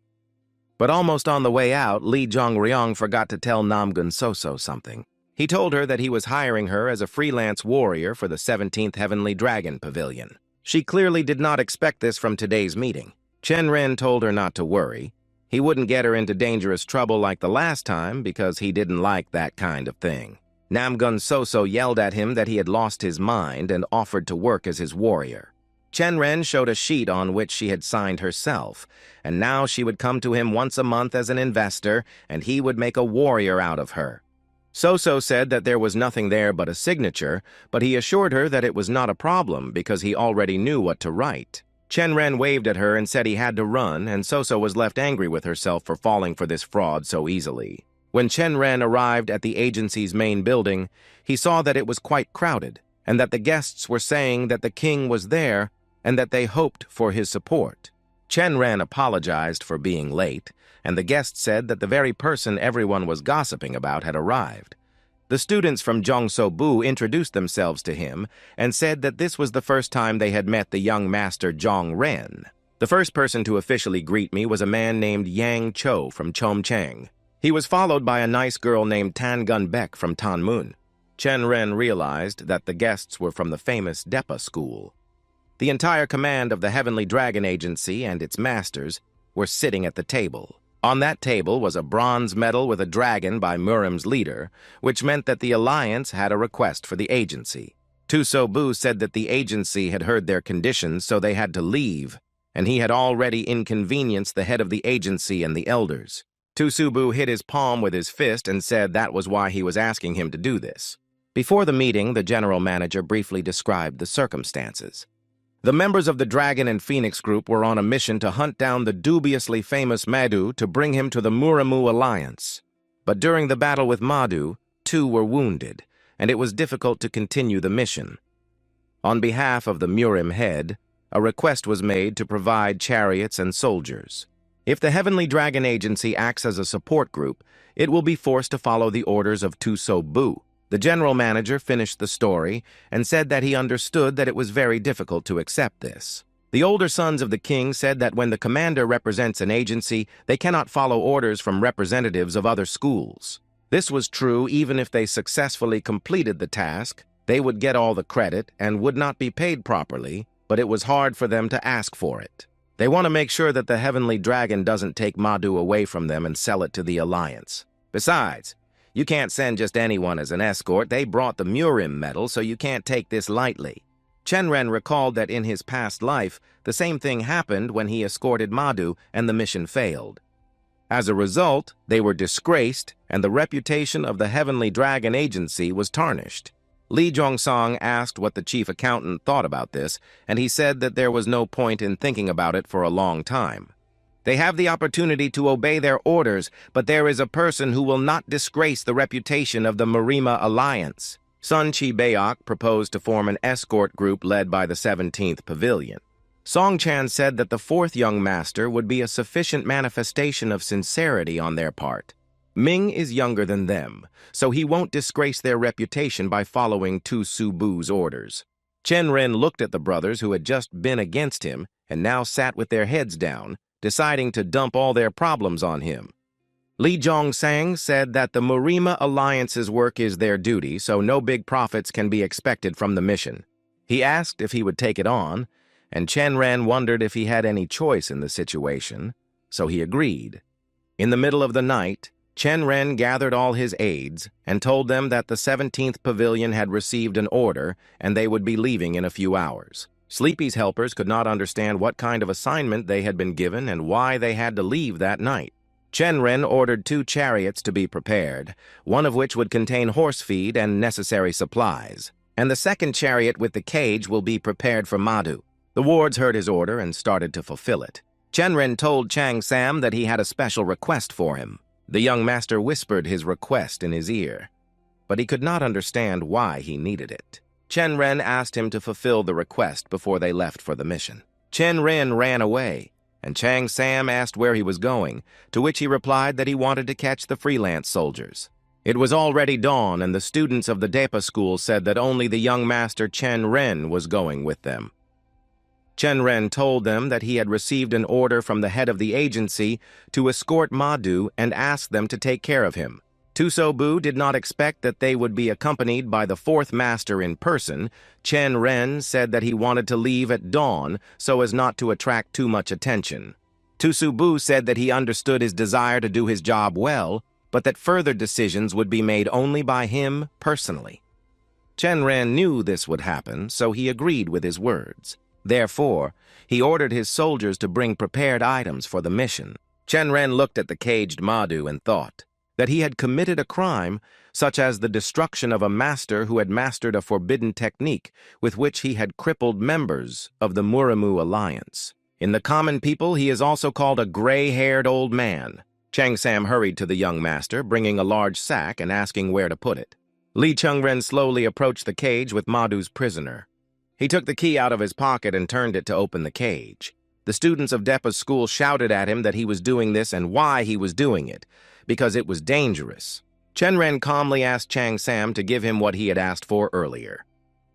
[SPEAKER 1] But almost on the way out, Li Zhongryong forgot to tell Namgun Soso something. He told her that he was hiring her as a freelance warrior for the 17th Heavenly Dragon Pavilion. She clearly did not expect this from today's meeting. Chen Ren told her not to worry. He wouldn't get her into dangerous trouble like the last time because he didn't like that kind of thing. Namgun Soso yelled at him that he had lost his mind and offered to work as his warrior. Chen Ren showed a sheet on which she had signed herself, and now she would come to him once a month as an investor, and he would make a warrior out of her. Soso said that there was nothing there but a signature, but he assured her that it was not a problem because he already knew what to write. Chen Ren waved at her and said he had to run, and Soso was left angry with herself for falling for this fraud so easily. When Chen Ren arrived at the agency's main building, he saw that it was quite crowded, and that the guests were saying that the king was there and that they hoped for his support. Chen Ren apologized for being late, and the guests said that the very person everyone was gossiping about had arrived. The students from Zhongsobu introduced themselves to him and said that this was the first time they had met the young master Zhong Ren. The first person to officially greet me was a man named Yang Cho from Chomchang. He was followed by a nice girl named Tan Gun Beck from Tanmun. Chen Ren realized that the guests were from the famous Depa school. The entire command of the Heavenly Dragon Agency and its masters were sitting at the table. On that table was a bronze medal with a dragon by Murim's leader, which meant that the Alliance had a request for the agency. Tusobu said that the agency had heard their conditions, so they had to leave, and he had already inconvenienced the head of the agency and the elders. Tusobu hit his palm with his fist and said that was why he was asking him to do this. Before the meeting, the general manager briefly described the circumstances. The members of the Dragon and Phoenix group were on a mission to hunt down the dubiously famous Madu to bring him to the Murimu Alliance. But during the battle with Madu, 2 were wounded, and it was difficult to continue the mission. On behalf of the Murim head, a request was made to provide chariots and soldiers. If the Heavenly Dragon Agency acts as a support group, it will be forced to follow the orders of Tusobu. The general manager finished the story and said that he understood that it was very difficult to accept this. The older sons of the king said that when the commander represents an agency, they cannot follow orders from representatives of other schools. This was true even if they successfully completed the task. They would get all the credit and would not be paid properly, but it was hard for them to ask for it. They want to make sure that the Heavenly Dragon doesn't take Madu away from them and sell it to the Alliance. Besides, you can't send just anyone as an escort. They brought the Murim medal, so you can't take this lightly. Chen Ren recalled that in his past life, the same thing happened when he escorted Madu and the mission failed. As a result, they were disgraced, and the reputation of the Heavenly Dragon Agency was tarnished. Li Zhongsong asked what the chief accountant thought about this, and he said that there was no point in thinking about it for a long time. They have the opportunity to obey their orders, but there is a person who will not disgrace the reputation of the Murima Alliance. Sun Chi Bayok proposed to form an escort group led by the 17th Pavilion. Song Chan said that the 4th young master would be a sufficient manifestation of sincerity on their part. Ming is younger than them, so he won't disgrace their reputation by following Tu Subu's orders. Chen Ren looked at the brothers who had just been against him and now sat with their heads down, deciding to dump all their problems on him. Li Zhongsang said that the Murima Alliance's work is their duty, so no big profits can be expected from the mission. He asked if he would take it on, and Chen Ren wondered if he had any choice in the situation, so he agreed. In the middle of the night, Chen Ren gathered all his aides and told them that the 17th Pavilion had received an order and they would be leaving in a few hours. Sleepy's helpers could not understand what kind of assignment they had been given and why they had to leave that night. Chen Ren ordered 2 chariots to be prepared, one of which would contain horse feed and necessary supplies, and the second chariot with the cage will be prepared for Madu. The wards heard his order and started to fulfill it. Chen Ren told Chang Sam that he had a special request for him. The young master whispered his request in his ear, but he could not understand why he needed it. Chen Ren asked him to fulfill the request before they left for the mission. Chen Ren ran away, and Chang Sam asked where he was going, to which he replied that he wanted to catch the freelance soldiers. It was already dawn, and the students of the Depa school said that only the young master Chen Ren was going with them. Chen Ren told them that he had received an order from the head of the agency to escort Madu and asked them to take care of him. Tusobu did not expect that they would be accompanied by the 4th master in person. Chen Ren said that he wanted to leave at dawn so as not to attract too much attention. Tusobu said that he understood his desire to do his job well, but that further decisions would be made only by him personally. Chen Ren knew this would happen, so he agreed with his words. Therefore, he ordered his soldiers to bring prepared items for the mission. Chen Ren looked at the caged Madu and thought that he had committed a crime such as the destruction of a master who had mastered a forbidden technique with which he had crippled members of the Murimu Alliance. In the common people, he is also called a gray-haired old man. Chang Sam hurried to the young master, bringing a large sack and asking where to put it. Lee Chen Ren slowly approached the cage with Madu's prisoner. He took the key out of his pocket and turned it to open the cage. The students of Deppa's school shouted at him that he was doing this and why he was doing it, because it was dangerous. Chen Ren calmly asked Chang Sam to give him what he had asked for earlier.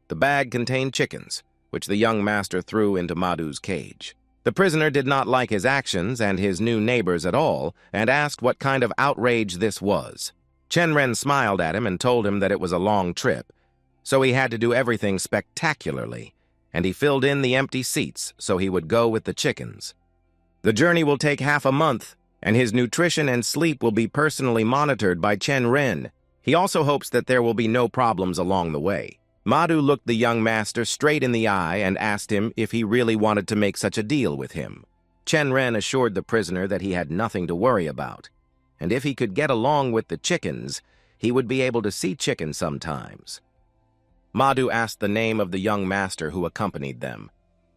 [SPEAKER 1] The bag contained chickens, which the young master threw into Madu's cage. The prisoner did not like his actions and his new neighbors at all, and asked what kind of outrage this was. Chen Ren smiled at him and told him that it was a long trip, so he had to do everything spectacularly, and he filled in the empty seats so he would go with the chickens. The journey will take half a month, and his nutrition and sleep will be personally monitored by Chen Ren. He also hopes that there will be no problems along the way. Madu looked the young master straight in the eye and asked him if he really wanted to make such a deal with him. Chen Ren assured the prisoner that he had nothing to worry about, and if he could get along with the chickens, he would be able to see chickens sometimes. Madu asked the name of the young master who accompanied them.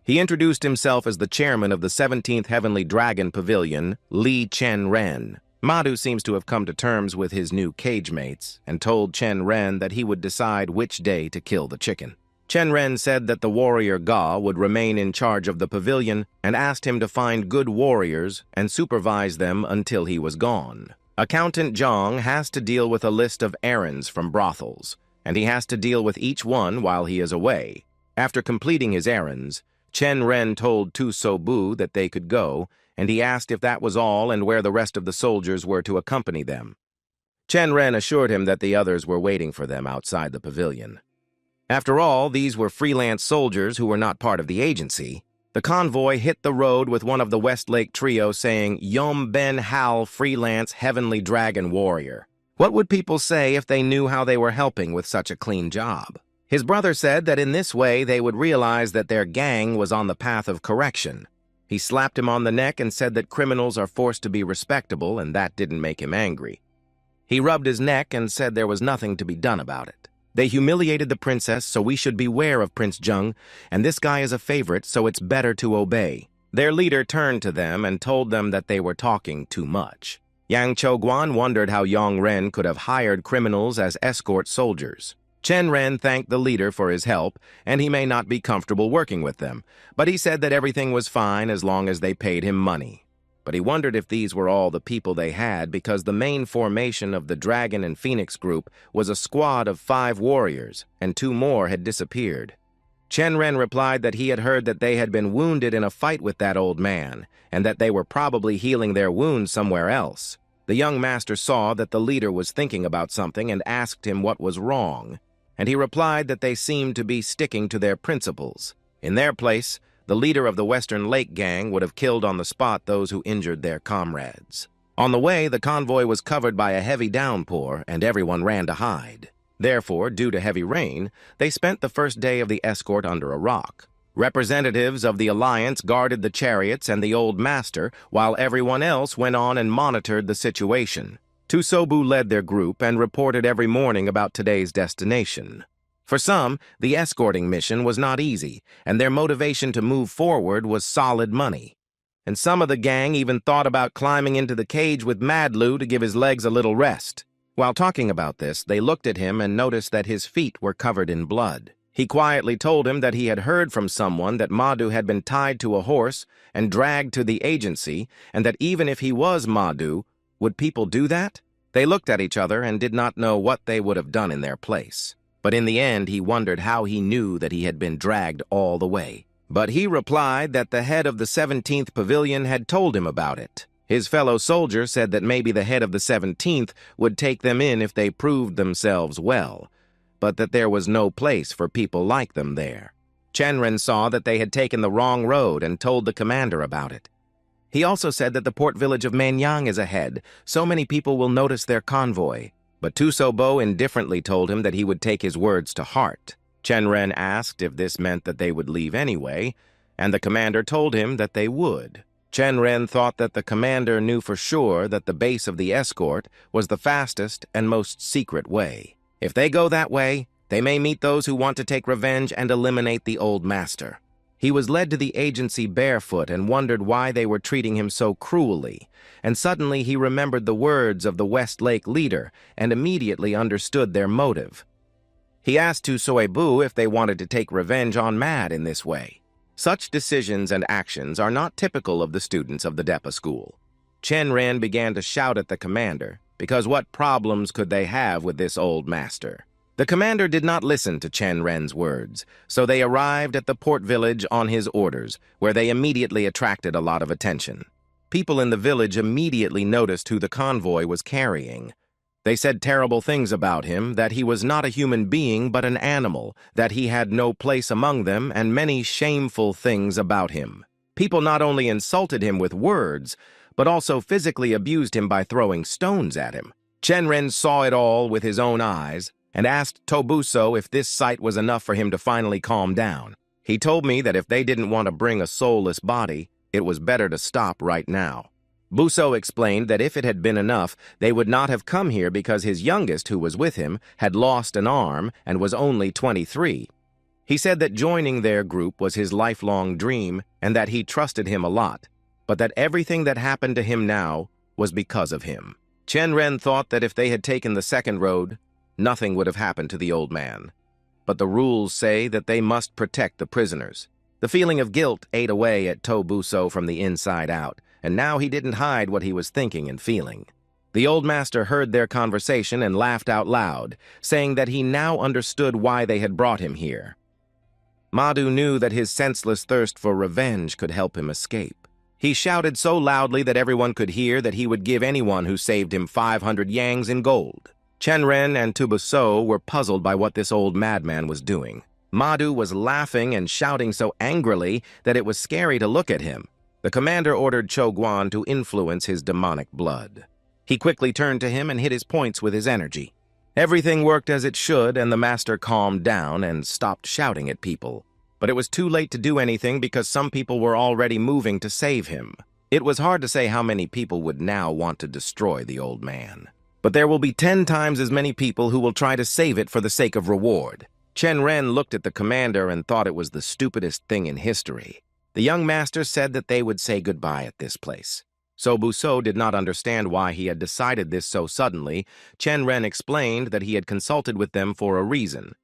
[SPEAKER 1] He introduced himself as the chairman of the 17th Heavenly Dragon Pavilion, Lee Chen Ren. Madu seems to have come to terms with his new cage mates and told Chen Ren that he would decide which day to kill the chicken. Chen Ren said that the warrior Ga would remain in charge of the pavilion and asked him to find good warriors and supervise them until he was gone. Accountant Zhang has to deal with a list of errands from brothels, and he has to deal with each one while he is away. After completing his errands, Chen Ren told Tu So-bu that they could go, and he asked if that was all and where the rest of the soldiers were to accompany them. Chen Ren assured him that the others were waiting for them outside the pavilion. After all, these were freelance soldiers who were not part of the agency. The convoy hit the road with one of the Westlake trio saying, "Yom Ben Hal, freelance heavenly dragon warrior." What would people say if they knew how they were helping with such a clean job? His brother said that in this way they would realize that their gang was on the path of correction. He slapped him on the neck and said that criminals are forced to be respectable, and that didn't make him angry. He rubbed his neck and said there was nothing to be done about it. They humiliated the princess, so we should beware of Prince Zheng, and this guy is a favorite, so it's better to obey. Their leader turned to them and told them that they were talking too much. Yang Choguan wondered how Yong Ren could have hired criminals as escort soldiers. Chen Ren thanked the leader for his help, and he may not be comfortable working with them, but he said that everything was fine as long as they paid him money. But he wondered if these were all the people they had, because the main formation of the Dragon and Phoenix group was a squad of 5 warriors, and 2 more had disappeared. Chen Ren replied that he had heard that they had been wounded in a fight with that old man, and that they were probably healing their wounds somewhere else. The young master saw that the leader was thinking about something and asked him what was wrong, and he replied that they seemed to be sticking to their principles. In their place, the leader of the Western Lake Gang would have killed on the spot those who injured their comrades. On the way, the convoy was covered by a heavy downpour, and everyone ran to hide. Therefore, due to heavy rain, they spent the first day of the escort under a rock. Representatives of the Alliance guarded the chariots and the old master, while everyone else went on and monitored the situation. Tu So-bu led their group and reported every morning about today's destination. For some, the escorting mission was not easy, and their motivation to move forward was solid money. And some of the gang even thought about climbing into the cage with Mad Lu to give his legs a little rest. While talking about this, they looked at him and noticed that his feet were covered in blood. He quietly told him that he had heard from someone that Madu had been tied to a horse and dragged to the agency, and that even if he was Madu, would people do that? They looked at each other and did not know what they would have done in their place. But in the end, he wondered how he knew that he had been dragged all the way. But he replied that the head of the 17th Pavilion had told him about it. His fellow soldier said that maybe the head of the 17th would take them in if they proved themselves well, but that there was no place for people like them there. Chen Ren saw that they had taken the wrong road and told the commander about it. He also said that the port village of Manyang is ahead, so many people will notice their convoy. But Tu So-bu indifferently told him that he would take his words to heart. Chen Ren asked if this meant that they would leave anyway, and the commander told him that they would. Chen Ren thought that the commander knew for sure that the base of the escort was the fastest and most secret way. If they go that way, they may meet those who want to take revenge and eliminate the old master. He was led to the agency barefoot and wondered why they were treating him so cruelly, and suddenly he remembered the words of the Westlake leader and immediately understood their motive. He asked Tusoebu if they wanted to take revenge on Mad in this way. Such decisions and actions are not typical of the students of the Depa school. Chen Ren began to shout at the commander, because what problems could they have with this old master? The commander did not listen to Chen Ren's words, so they arrived at the port village on his orders, where they immediately attracted a lot of attention. People in the village immediately noticed who the convoy was carrying. They said terrible things about him, that he was not a human being but an animal, that he had no place among them, and many shameful things about him. People not only insulted him with words, but also physically abused him by throwing stones at him. Chen Ren saw it all with his own eyes and asked Tobuso if this sight was enough for him to finally calm down. He told me that if they didn't want to bring a soulless body, it was better to stop right now. Buso explained that if it had been enough, they would not have come here because his youngest, who was with him, had lost an arm and was only 23. He said that joining their group was his lifelong dream and that he trusted him a lot, but that everything that happened to him now was because of him. Chen Ren thought that if they had taken the second road, nothing would have happened to the old man. But the rules say that they must protect the prisoners. The feeling of guilt ate away at Tobuso from the inside out, and now he didn't hide what he was thinking and feeling. The old master heard their conversation and laughed out loud, saying that he now understood why they had brought him here. Madu knew that his senseless thirst for revenge could help him escape. He shouted so loudly that everyone could hear that he would give anyone who saved him 500 yangs in gold. Chen Ren and Tubuso were puzzled by what this old madman was doing. Madu was laughing and shouting so angrily that it was scary to look at him. The commander ordered Choguan to influence his demonic blood. He quickly turned to him and hit his points with his energy. Everything worked as it should, and the master calmed down and stopped shouting at people. But it was too late to do anything because some people were already moving to save him. It was hard to say how many people would now want to destroy the old man. But there will be 10 times as many people who will try to save it for the sake of reward. Chen Ren looked at the commander and thought it was the stupidest thing in history. The young master said that they would say goodbye at this place. So Buso did not understand why he had decided this so suddenly. Chen Ren explained that he had consulted with them for a reason.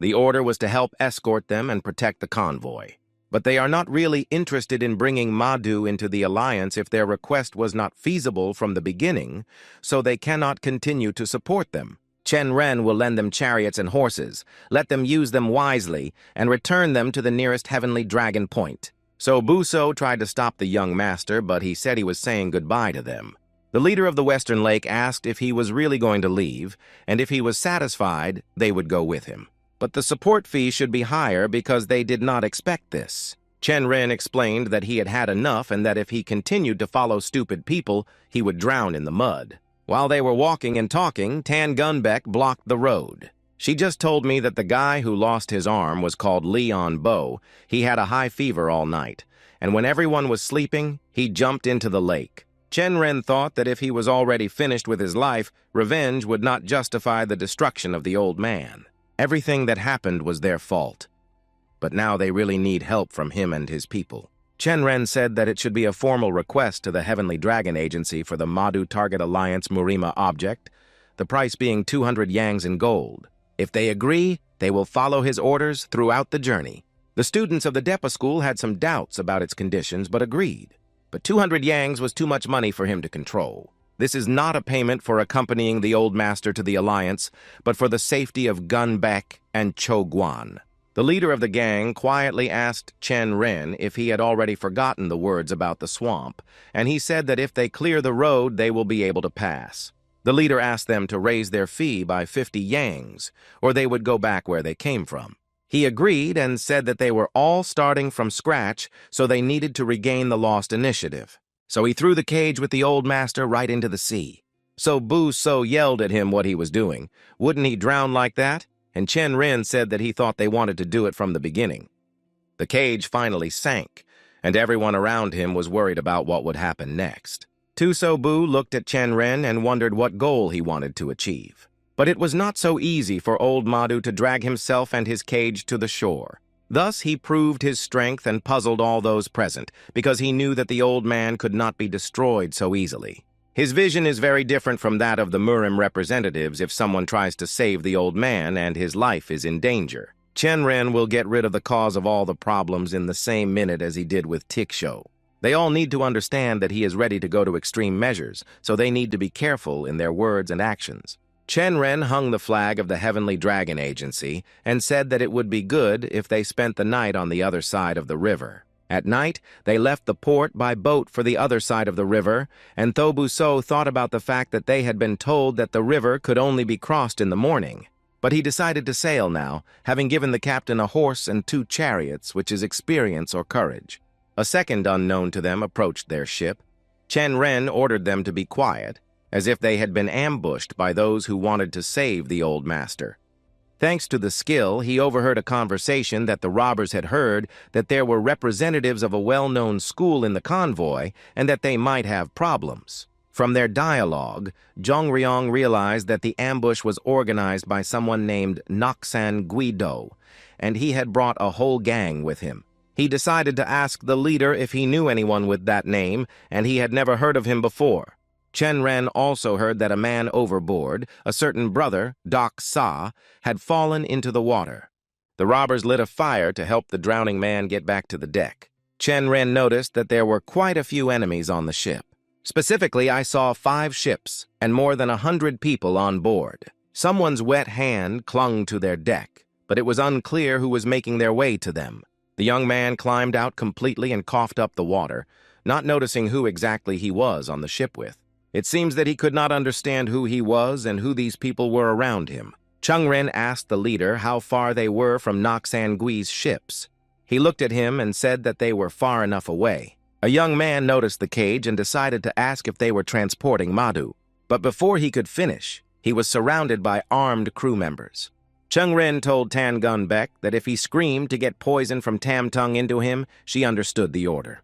[SPEAKER 1] The order was to help escort them and protect the convoy. But they are not really interested in bringing Madu into the alliance if their request was not feasible from the beginning, so they cannot continue to support them. Chen Ren will lend them chariots and horses, let them use them wisely, and return them to the nearest heavenly dragon point. So Buso tried to stop the young master, but he said he was saying goodbye to them. The leader of the Western Lake asked if he was really going to leave, and if he was satisfied, they would go with him. But the support fee should be higher because they did not expect this. Chen Ren explained that he had had enough and that if he continued to follow stupid people, he would drown in the mud. While they were walking and talking, Tan Gunbeck blocked the road. She just told me that the guy who lost his arm was called Leon Bo. He had a high fever all night, and when everyone was sleeping, he jumped into the lake. Chen Ren thought that if he was already finished with his life, revenge would not justify the destruction of the old man. Everything that happened was their fault. But now they really need help from him and his people. Chen Ren said that it should be a formal request to the Heavenly Dragon Agency for the Madu Target Alliance Murima object, the price being 200 yangs in gold. If they agree, they will follow his orders throughout the journey. The students of the Depa school had some doubts about its conditions, but agreed. But 200 yangs was too much money for him to control. This is not a payment for accompanying the old master to the alliance, but for the safety of Gunbeck and Choguan. The leader of the gang quietly asked Chen Ren if he had already forgotten the words about the swamp, and he said that if they clear the road, they will be able to pass. The leader asked them to raise their fee by 50 yangs, or they would go back where they came from. He agreed and said that they were all starting from scratch, so they needed to regain the lost initiative. So he threw the cage with the old master right into the sea. So Buso yelled at him what he was doing. Wouldn't he drown like that? And Chen Ren said that he thought they wanted to do it from the beginning. The cage finally sank, and everyone around him was worried about what would happen next. Tusobu looked at Chen Ren and wondered what goal he wanted to achieve. But it was not so easy for old Madu to drag himself and his cage to the shore. Thus he proved his strength and puzzled all those present, because he knew that the old man could not be destroyed so easily. His vision is very different from that of the Murim representatives if someone tries to save the old man and his life is in danger. Chen Ren will get rid of the cause of all the problems in the same minute as he did with Tiksho. They all need to understand that he is ready to go to extreme measures, so they need to be careful in their words and actions. Chen Ren hung the flag of the Heavenly Dragon Agency and said that it would be good if they spent the night on the other side of the river. At night, they left the port by boat for the other side of the river, and Thobuso thought about the fact that they had been told that the river could only be crossed in the morning. But he decided to sail now, having given the captain a horse and 2 chariots, which is experience or courage. A second unknown to them approached their ship. Chen Ren ordered them to be quiet, as if they had been ambushed by those who wanted to save the old master. Thanks to the skill, he overheard a conversation that the robbers had heard that there were representatives of a well-known school in the convoy and that they might have problems. From their dialogue, Zhong Ryong realized that the ambush was organized by someone named Noxan Guido, and he had brought a whole gang with him. He decided to ask the leader if he knew anyone with that name, and he had never heard of him before. Chen Ren also heard that a man overboard, a certain brother, Doc Sa, had fallen into the water. The robbers lit a fire to help the drowning man get back to the deck. Chen Ren noticed that there were quite a few enemies on the ship. Specifically, I saw 5 ships and more than 100 people on board. Someone's wet hand clung to their deck, but it was unclear who was making their way to them. The young man climbed out completely and coughed up the water, not noticing who exactly he was on the ship with. It seems that he could not understand who he was and who these people were around him. Chung Ren asked the leader how far they were from Noxan Gui's ships. He looked at him and said that they were far enough away. A young man noticed the cage and decided to ask if they were transporting Madhu. But before he could finish, he was surrounded by armed crew members. Chung Ren told Tan Gun Beck that if he screamed to get poison from Tam Tung into him, she understood the order.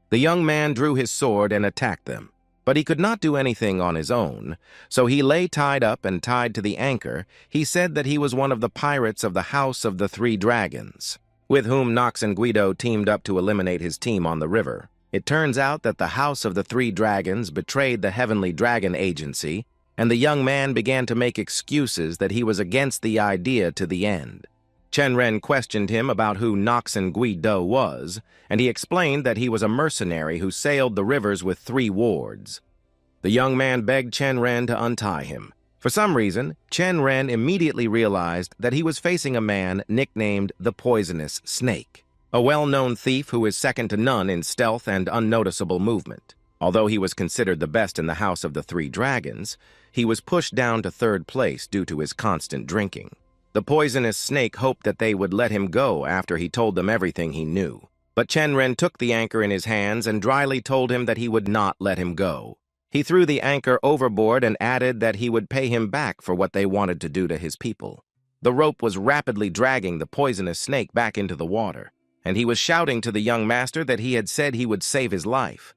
[SPEAKER 1] The young man drew his sword and attacked them. But he could not do anything on his own, so he lay tied up and tied to the anchor. He said that he was one of the pirates of the House of the 3 Dragons, with whom Nox and Guido teamed up to eliminate his team on the river. It turns out that the House of the 3 Dragons betrayed the Heavenly Dragon Agency, and the young man began to make excuses that he was against the idea to the end. Chen Ren questioned him about who Nox and Guido was, and he explained that he was a mercenary who sailed the rivers with 3 wards. The young man begged Chen Ren to untie him. For some reason, Chen Ren immediately realized that he was facing a man nicknamed the Poisonous Snake, a well-known thief who is second to none in stealth and unnoticeable movement. Although he was considered the best in the House of the 3 Dragons, he was pushed down to 3rd place due to his constant drinking. The Poisonous Snake hoped that they would let him go after he told them everything he knew. But Chen Ren took the anchor in his hands and dryly told him that he would not let him go. He threw the anchor overboard and added that he would pay him back for what they wanted to do to his people. The rope was rapidly dragging the Poisonous Snake back into the water, and he was shouting to the young master that he had said he would save his life.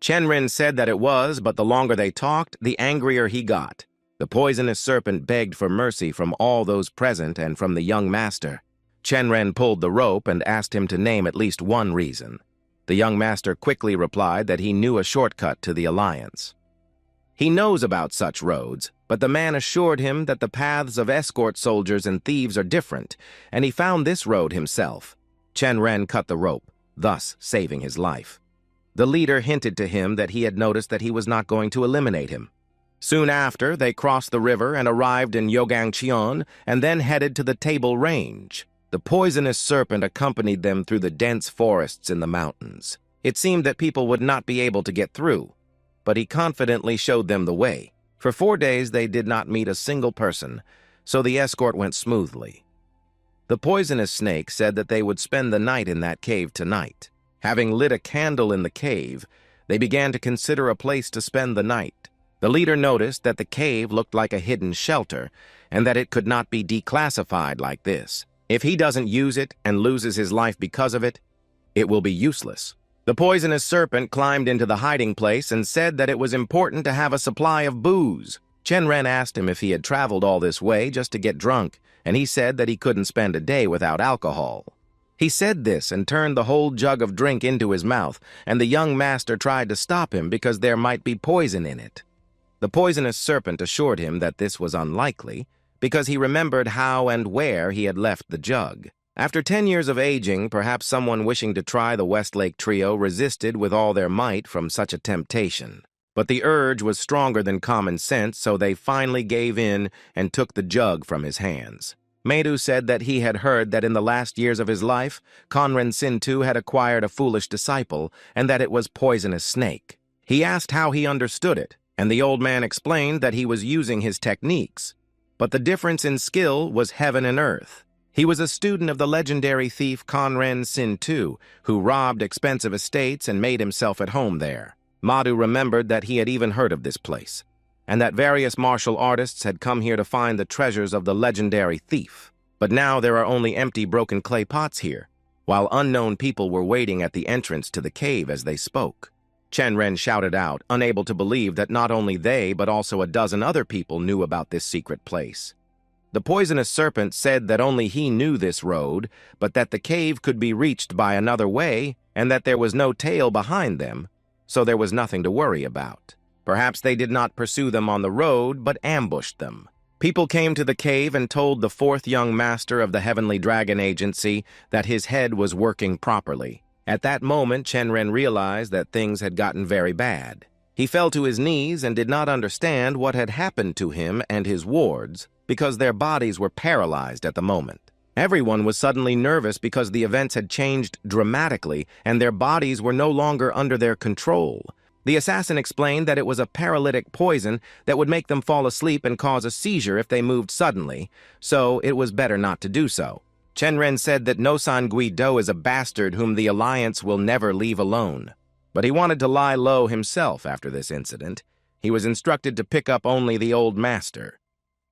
[SPEAKER 1] Chen Ren said that it was, but the longer they talked, the angrier he got. The poisonous serpent begged for mercy from all those present and from the young master. Chen Ren pulled the rope and asked him to name at least one reason. The young master quickly replied that he knew a shortcut to the alliance. He knows about such roads, but the man assured him that the paths of escort soldiers and thieves are different, and he found this road himself. Chen Ren cut the rope, thus saving his life. The leader hinted to him that he had noticed that he was not going to eliminate him. Soon after, they crossed the river and arrived in Yogangcheon and then headed to the Table Range. The poisonous serpent accompanied them through the dense forests in the mountains. It seemed that people would not be able to get through, but he confidently showed them the way. For 4 days they did not meet a single person, so the escort went smoothly. The poisonous snake said that they would spend the night in that cave tonight. Having lit a candle in the cave, they began to consider a place to spend the night. The leader noticed that the cave looked like a hidden shelter, and that it could not be declassified like this. If he doesn't use it and loses his life because of it, it will be useless. The poisonous serpent climbed into the hiding place and said that it was important to have a supply of booze. Chen Ren asked him if he had traveled all this way just to get drunk, and he said that he couldn't spend a day without alcohol. He said this and turned the whole jug of drink into his mouth, and the young master tried to stop him because there might be poison in it. The poisonous serpent assured him that this was unlikely, because he remembered how and where he had left the jug. After 10 years of aging, perhaps someone wishing to try the Westlake trio resisted with all their might from such a temptation. But the urge was stronger than common sense, so they finally gave in and took the jug from his hands. Madhu said that he had heard that in the last years of his life, Conran Sintu had acquired a foolish disciple, and that it was poisonous snake. He asked how he understood it, and the old man explained that he was using his techniques. But the difference in skill was heaven and earth. He was a student of the legendary thief Conran Sintu, who robbed expensive estates and made himself at home there. Madhu remembered that he had even heard of this place, and that various martial artists had come here to find the treasures of the legendary thief. But now there are only empty broken clay pots here, while unknown people were waiting at the entrance to the cave as they spoke. Chen Ren shouted out, unable to believe that not only they but also a dozen other people knew about this secret place. The poisonous serpent said that only he knew this road, but that the cave could be reached by another way, and that there was no tail behind them, so there was nothing to worry about. Perhaps they did not pursue them on the road, but ambushed them. People came to the cave and told the fourth young master of the Heavenly Dragon Agency that his head was working properly. At that moment, Chen Ren realized that things had gotten very bad. He fell to his knees and did not understand what had happened to him and his wards, because their bodies were paralyzed at the moment. Everyone was suddenly nervous because the events had changed dramatically and their bodies were no longer under their control. The assassin explained that it was a paralytic poison that would make them fall asleep and cause a seizure if they moved suddenly, so it was better not to do so. Chen Ren said that Nosan Guido is a bastard whom the Alliance will never leave alone. But he wanted to lie low himself after this incident. He was instructed to pick up only the old master.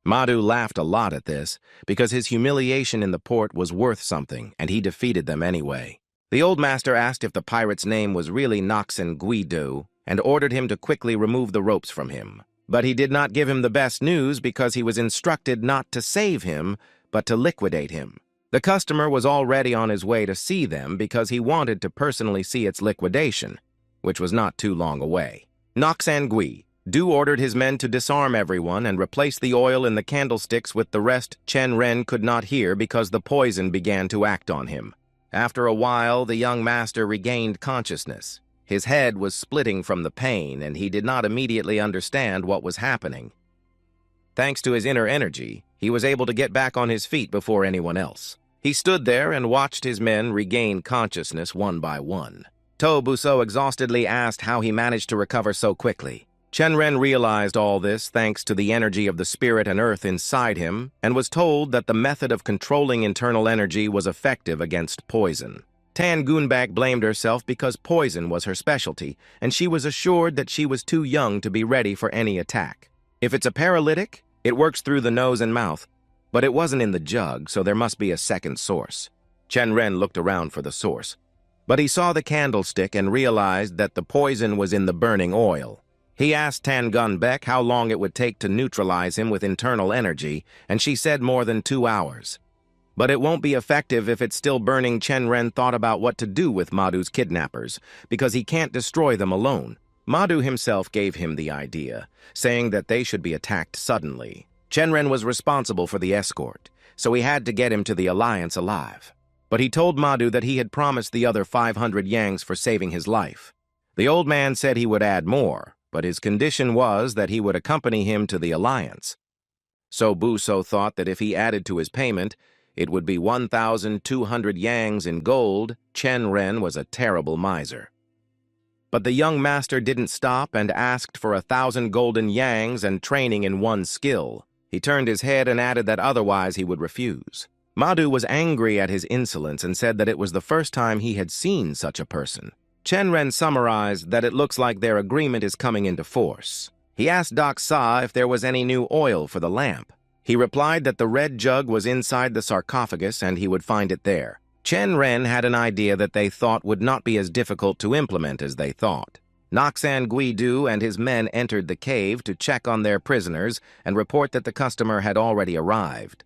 [SPEAKER 1] Madhu laughed a lot at this, because his humiliation in the port was worth something, and he defeated them anyway. The old master asked if the pirate's name was really Noxan Guido, and ordered him to quickly remove the ropes from him. But he did not give him the best news because he was instructed not to save him, but to liquidate him. The customer was already on his way to see them because he wanted to personally see its liquidation, which was not too long away. Noxan Guido ordered his men to disarm everyone and replace the oil in the candlesticks with the rest. Chen Ren could not hear because the poison began to act on him. After a while, the young master regained consciousness. His head was splitting from the pain, and he did not immediately understand what was happening. Thanks to his inner energy, he was able to get back on his feet before anyone else. He stood there and watched his men regain consciousness one by one. To Buso exhaustedly asked how he managed to recover so quickly. Chen Ren realized all this thanks to the energy of the spirit and earth inside him, and was told that the method of controlling internal energy was effective against poison. Tan Gunbak blamed herself because poison was her specialty, and she was assured that she was too young to be ready for any attack. If it's a paralytic, it works through the nose and mouth, but it wasn't in the jug, so there must be a second source. Chen Ren looked around for the source, but he saw the candlestick and realized that the poison was in the burning oil. He asked Tan Gunbek how long it would take to neutralize him with internal energy, and she said more than 2 hours. But it won't be effective if it's still burning. Chen Ren thought about what to do with Madhu's kidnappers, because he can't destroy them alone. Madhu himself gave him the idea, saying that they should be attacked suddenly. Chen Ren was responsible for the escort, so he had to get him to the Alliance alive. But he told Madhu that he had promised the other 500 yangs for saving his life. The old man said he would add more, but his condition was that he would accompany him to the Alliance. So Buso thought that if he added to his payment, it would be 1,200 yangs in gold. Chen Ren was a terrible miser. But the young master didn't stop and asked for 1,000 golden yangs and training in one skill. He turned his head and added that otherwise he would refuse. Madhu was angry at his insolence and said that it was the first time he had seen such a person. Chen Ren summarized that it looks like their agreement is coming into force. He asked Doc Sa if there was any new oil for the lamp. He replied that the red jug was inside the sarcophagus and he would find it there. Chen Ren had an idea that they thought would not be as difficult to implement as they thought. Noxan Guido and his men entered the cave to check on their prisoners and report that the customer had already arrived.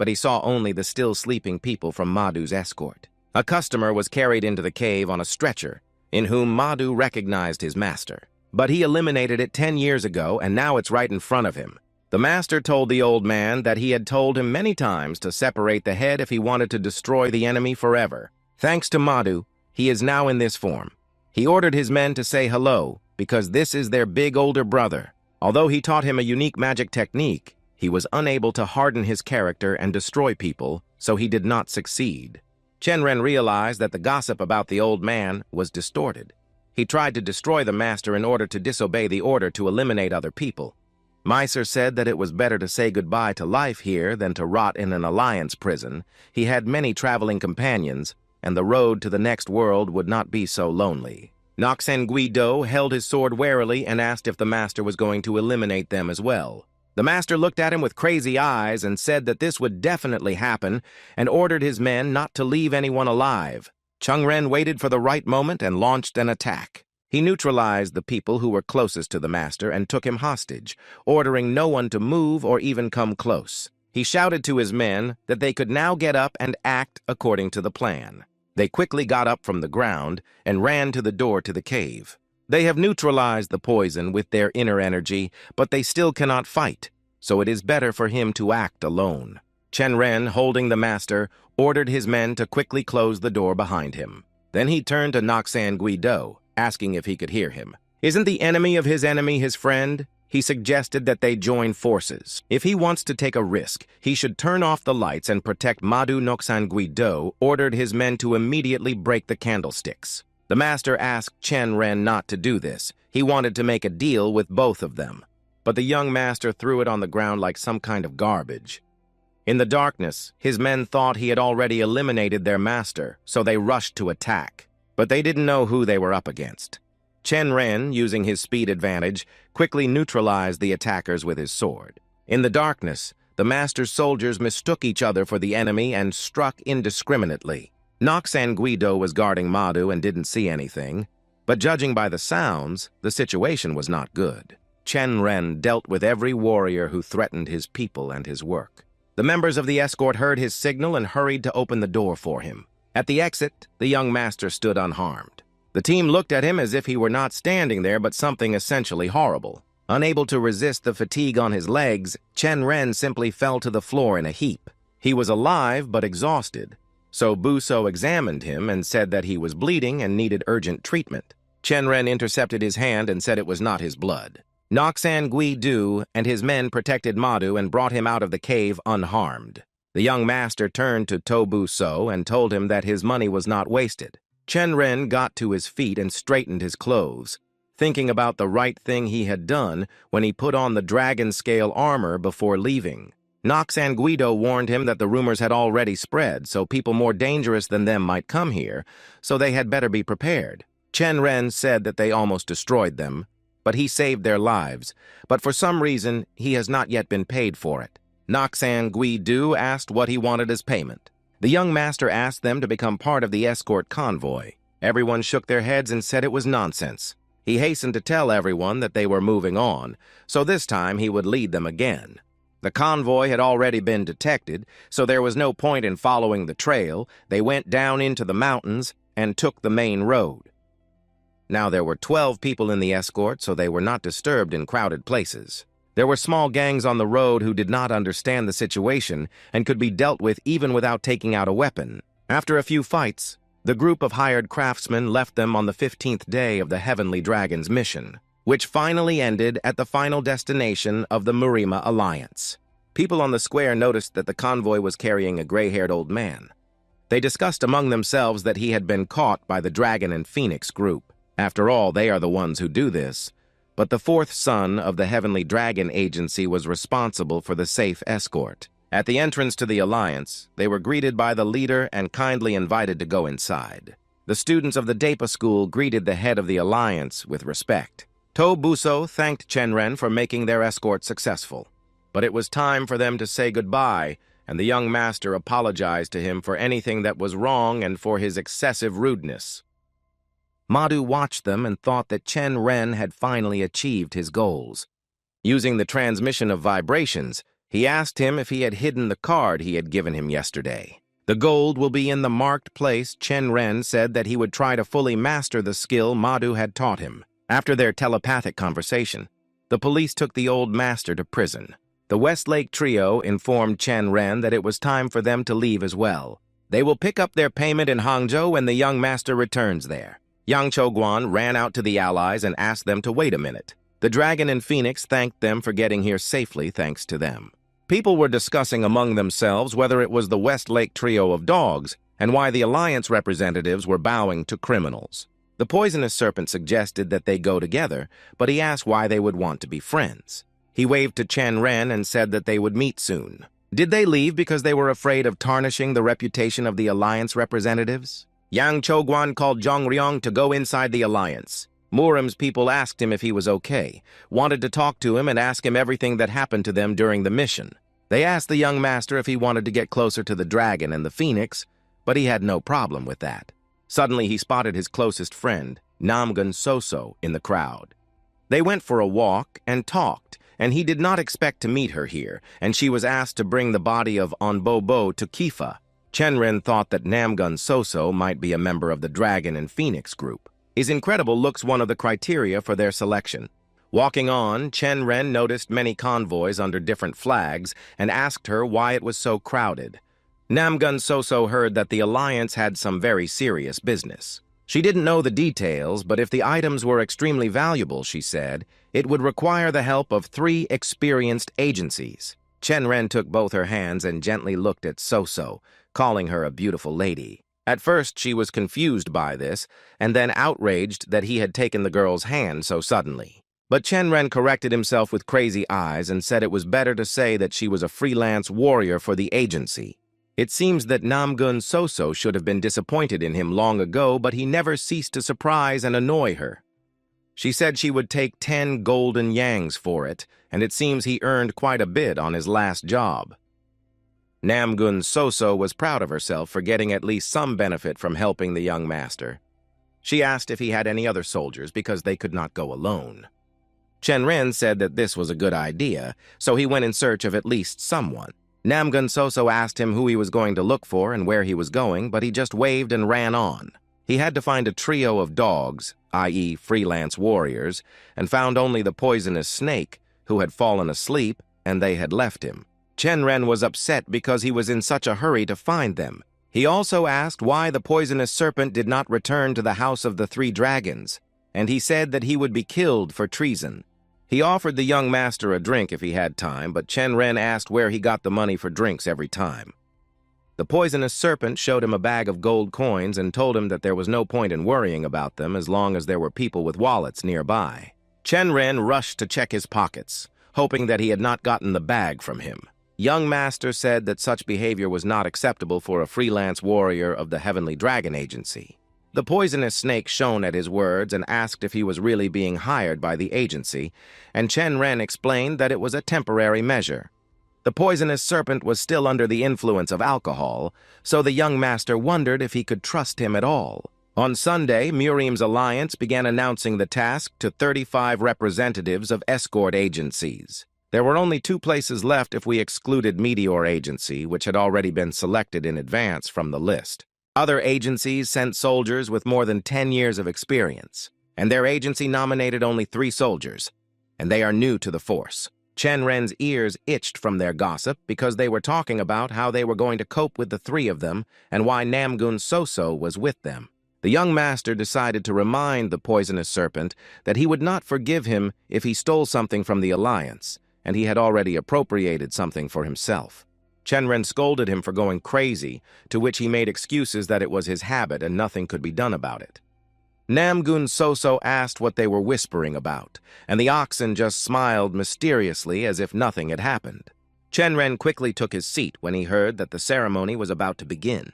[SPEAKER 1] but he saw only the still sleeping people from Madhu's escort. A customer was carried into the cave on a stretcher, in whom Madhu recognized his master. But he eliminated it 10 years ago, and now it's right in front of him. The master told the old man that he had told him many times to separate the head if he wanted to destroy the enemy forever. Thanks to Madhu, he is now in this form. He ordered his men to say hello, because this is their big older brother. Although he taught him a unique magic technique, he was unable to harden his character and destroy people, so he did not succeed. Chen Ren realized that the gossip about the old man was distorted. He tried to destroy the master in order to disobey the order to eliminate other people. Meiser said that it was better to say goodbye to life here than to rot in an alliance prison. He had many traveling companions, and the road to the next world would not be so lonely. Noxen Guido held his sword warily and asked if the master was going to eliminate them as well. The master looked at him with crazy eyes and said that this would definitely happen and ordered his men not to leave anyone alive. Chen Ren waited for the right moment and launched an attack. He neutralized the people who were closest to the master and took him hostage, ordering no one to move or even come close. He shouted to his men that they could now get up and act according to the plan. They quickly got up from the ground and ran to the door to the cave. They have neutralized the poison with their inner energy, but they still cannot fight, so it is better for him to act alone. Chen Ren, holding the master, ordered his men to quickly close the door behind him. Then he turned to Noxan Guido, asking if he could hear him. Isn't the enemy of his enemy his friend? He suggested that they join forces. If he wants to take a risk, he should turn off the lights and protect Madhu. Noxan Guido ordered his men to immediately break the candlesticks. The master asked Chen Ren not to do this. He wanted to make a deal with both of them. But the young master threw it on the ground like some kind of garbage. In the darkness, his men thought he had already eliminated their master, so they rushed to attack. But they didn't know who they were up against. Chen Ren, using his speed advantage, quickly neutralized the attackers with his sword. In the darkness, the master's soldiers mistook each other for the enemy and struck indiscriminately. Noxan Guido was guarding Madhu and didn't see anything, but judging by the sounds, the situation was not good. Chen Ren dealt with every warrior who threatened his people and his work. The members of the escort heard his signal and hurried to open the door for him. At the exit, the young master stood unharmed. The team looked at him as if he were not standing there but something essentially horrible. Unable to resist the fatigue on his legs, Chen Ren simply fell to the floor in a heap. He was alive but exhausted. So Buso examined him and said that he was bleeding and needed urgent treatment. Chen Ren intercepted his hand and said it was not his blood. Noxan Guido and his men protected Madhu and brought him out of the cave unharmed. The young master turned to To Buso and told him that his money was not wasted. Chen Ren got to his feet and straightened his clothes, thinking about the right thing he had done when he put on the dragon scale armor before leaving. Noxan Guido warned him that the rumors had already spread, so people more dangerous than them might come here, so they had better be prepared. Chen Ren said that they almost destroyed them, but he saved their lives, but for some reason he has not yet been paid for it. Noxan Guido asked what he wanted as payment. The young master asked them to become part of the escort convoy. Everyone shook their heads and said it was nonsense. He hastened to tell everyone that they were moving on, so this time he would lead them again. The convoy had already been detected, so there was no point in following the trail. They went down into the mountains and took the main road. Now there were 12 people in the escort, so they were not disturbed in crowded places. There were small gangs on the road who did not understand the situation and could be dealt with even without taking out a weapon. After a few fights, the group of hired craftsmen left them on the 15th day of the Heavenly Dragon's mission, which finally ended at the final destination of the Murima Alliance. People on the square noticed that the convoy was carrying a gray-haired old man. They discussed among themselves that he had been caught by the Dragon and Phoenix group. After all, they are the ones who do this. But the fourth son of the Heavenly Dragon Agency was responsible for the safe escort. At the entrance to the Alliance, they were greeted by the leader and kindly invited to go inside. The students of the Dapa School greeted the head of the Alliance with respect. To Buso thanked Chen Ren for making their escort successful. But it was time for them to say goodbye, and the young master apologized to him for anything that was wrong and for his excessive rudeness. Madhu watched them and thought that Chen Ren had finally achieved his goals. Using the transmission of vibrations, He asked him if he had hidden the card he had given him yesterday. The gold will be in the marked place. Chen Ren said that he would try to fully master the skill Madhu had taught him. After their telepathic conversation, the police took the old master to prison. The Westlake trio informed Chen Ren that it was time for them to leave as well. They will pick up their payment in Hangzhou when the young master returns there. Yang Choguan ran out to the allies and asked them to wait a minute. The Dragon and Phoenix thanked them for getting here safely thanks to them. People were discussing among themselves whether it was the Westlake trio of dogs and why the Alliance representatives were bowing to criminals. The Poisonous Serpent suggested that they go together, but he asked why they would want to be friends. He waved to Chen Ren and said that they would meet soon. Did they leave because they were afraid of tarnishing the reputation of the Alliance representatives? Yang Choguan called Zhang Ryong to go inside the Alliance. Murim's people asked him if he was okay, wanted to talk to him and ask him everything that happened to them during the mission. They asked the young master if he wanted to get closer to the Dragon and the Phoenix, but he had no problem with that. Suddenly he spotted his closest friend, Namgun Soso, in the crowd. They went for a walk and talked, and he did not expect to meet her here, and she was asked to bring the body of Onbobo to Kifa. Chen Ren thought that Namgun Soso might be a member of the Dragon and Phoenix group. His incredible looks one of the criteria for their selection. Walking on, Chen Ren noticed many convoys under different flags and asked her why it was so crowded. Namgun Soso heard that the Alliance had some very serious business. She didn't know the details, but if the items were extremely valuable, she said, it would require the help of 3 experienced agencies. Chen Ren took both her hands and gently looked at Soso, calling her a beautiful lady. At first, she was confused by this, and then outraged that he had taken the girl's hand so suddenly. But Chen Ren corrected himself with crazy eyes and said it was better to say that she was a freelance warrior for the agency. It seems that Namgun Soso should have been disappointed in him long ago, but he never ceased to surprise and annoy her. She said she would take 10 golden yangs for it, and it seems he earned quite a bit on his last job. Namgun Soso was proud of herself for getting at least some benefit from helping the young master. She asked if he had any other soldiers because they could not go alone. Chen Ren said that this was a good idea, so he went in search of at least someone. Namgun Soso asked him who he was going to look for and where he was going, but he just waved and ran on. He had to find a trio of dogs, i.e. freelance warriors, and found only the poisonous snake, who had fallen asleep, and they had left him. Chen Ren was upset because he was in such a hurry to find them. He also asked why the Poisonous Serpent did not return to the House of the 3 Dragons, and he said that he would be killed for treason. He offered the young master a drink if he had time, but Chen Ren asked where he got the money for drinks every time. The Poisonous Serpent showed him a bag of gold coins and told him that there was no point in worrying about them as long as there were people with wallets nearby. Chen Ren rushed to check his pockets, hoping that he had not gotten the bag from him. Young Master said that such behavior was not acceptable for a freelance warrior of the Heavenly Dragon Agency. The poisonous snake shone at his words and asked if he was really being hired by the agency, and Chen Ren explained that it was a temporary measure. The Poisonous Serpent was still under the influence of alcohol, so the young master wondered if he could trust him at all. On Sunday, Murim's alliance began announcing the task to 35 representatives of escort agencies. There were only 2 places left if we excluded Meteor Agency, which had already been selected in advance from the list. Other agencies sent soldiers with more than 10 years of experience, and their agency nominated only 3 soldiers, and they are new to the force. Chen Ren's ears itched from their gossip because they were talking about how they were going to cope with the 3 of them and why Namgun Soso was with them. The young master decided to remind the Poisonous Serpent that he would not forgive him if he stole something from the Alliance, and he had already appropriated something for himself. Chen Ren scolded him for going crazy, to which he made excuses that it was his habit and nothing could be done about it. Namgun Soso asked what they were whispering about, and the oxen just smiled mysteriously as if nothing had happened. Chen Ren quickly took his seat when he heard that the ceremony was about to begin.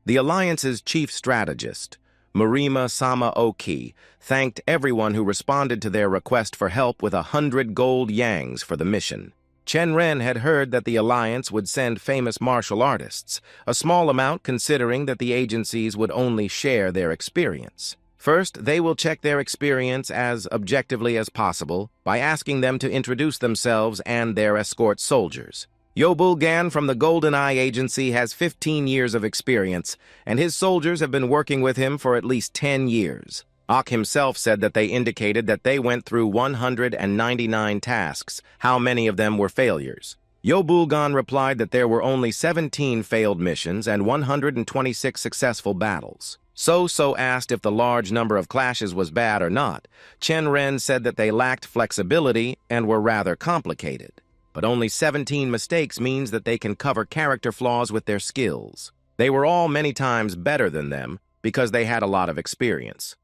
[SPEAKER 1] The Alliance's chief strategist, Murima Sama-oki, thanked everyone who responded to their request for help with 100 gold yangs for the mission. Chen Ren had heard that the Alliance would send famous martial artists, a small amount considering that the agencies would only share their experience. First, they will check their experience as objectively as possible by asking them to introduce themselves and their escort soldiers. Yobulgan from the Golden Eye Agency has 15 years of experience, and his soldiers have been working with him for at least 10 years. Ok himself said that they indicated that they went through 199 tasks. How many of them were failures? Yobulgan replied that there were only 17 failed missions and 126 successful battles. So asked if the large number of clashes was bad or not. Chen Ren said that they lacked flexibility and were rather complicated. But only 17 mistakes means that they can cover character flaws with their skills. They were all many times better than them because they had a lot of experience.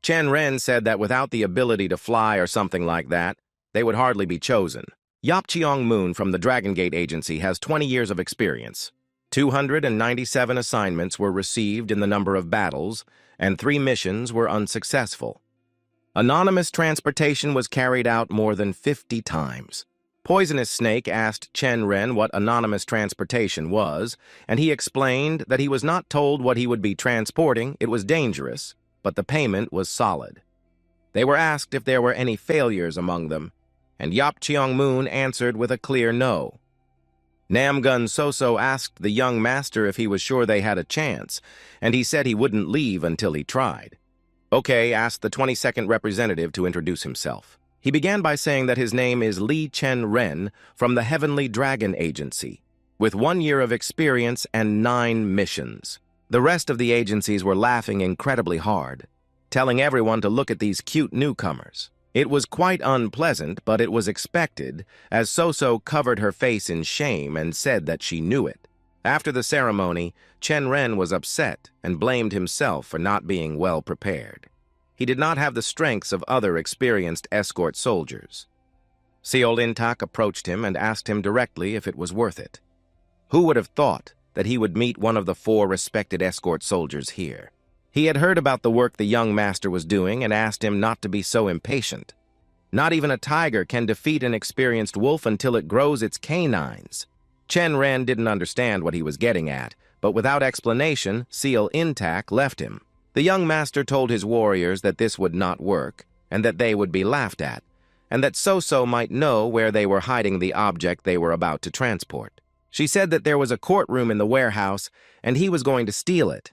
[SPEAKER 1] Chen Ren said that without the ability to fly or something like that, they would hardly be chosen. Yapcheong Moon from the Dragon Gate Agency has 20 years of experience. 297 assignments were received in the number of battles, and 3 missions were unsuccessful. Anonymous transportation was carried out more than 50 times. Poisonous Snake asked Chen Ren what anonymous transportation was, and he explained that he was not told what he would be transporting. It was dangerous, but the payment was solid. They were asked if there were any failures among them, and Yapcheong Moon answered with a clear no. Namgun Soso asked the young master if he was sure they had a chance, and he said he wouldn't leave until he tried. Okay asked the 22nd representative to introduce himself. He began by saying that his name is Lee Chen Ren from the Heavenly Dragon Agency, with 1 year of experience and 9 missions. The rest of the agencies were laughing incredibly hard, telling everyone to look at these cute newcomers. It was quite unpleasant, but it was expected, as Soso covered her face in shame and said that she knew it. After the ceremony, Chen Ren was upset and blamed himself for not being well prepared. He did not have the strengths of other experienced escort soldiers. Seol Intak approached him and asked him directly if it was worth it. Who would have thought that he would meet one of the 4 respected escort soldiers here? He had heard about the work the young master was doing and asked him not to be so impatient. Not even a tiger can defeat an experienced wolf until it grows its canines. Chen Ren didn't understand what he was getting at, but without explanation, Seol Intak left him. The young master told his warriors that this would not work, and that they would be laughed at, and that Soso might know where they were hiding the object they were about to transport. She said that there was a courtroom in the warehouse, and he was going to steal it.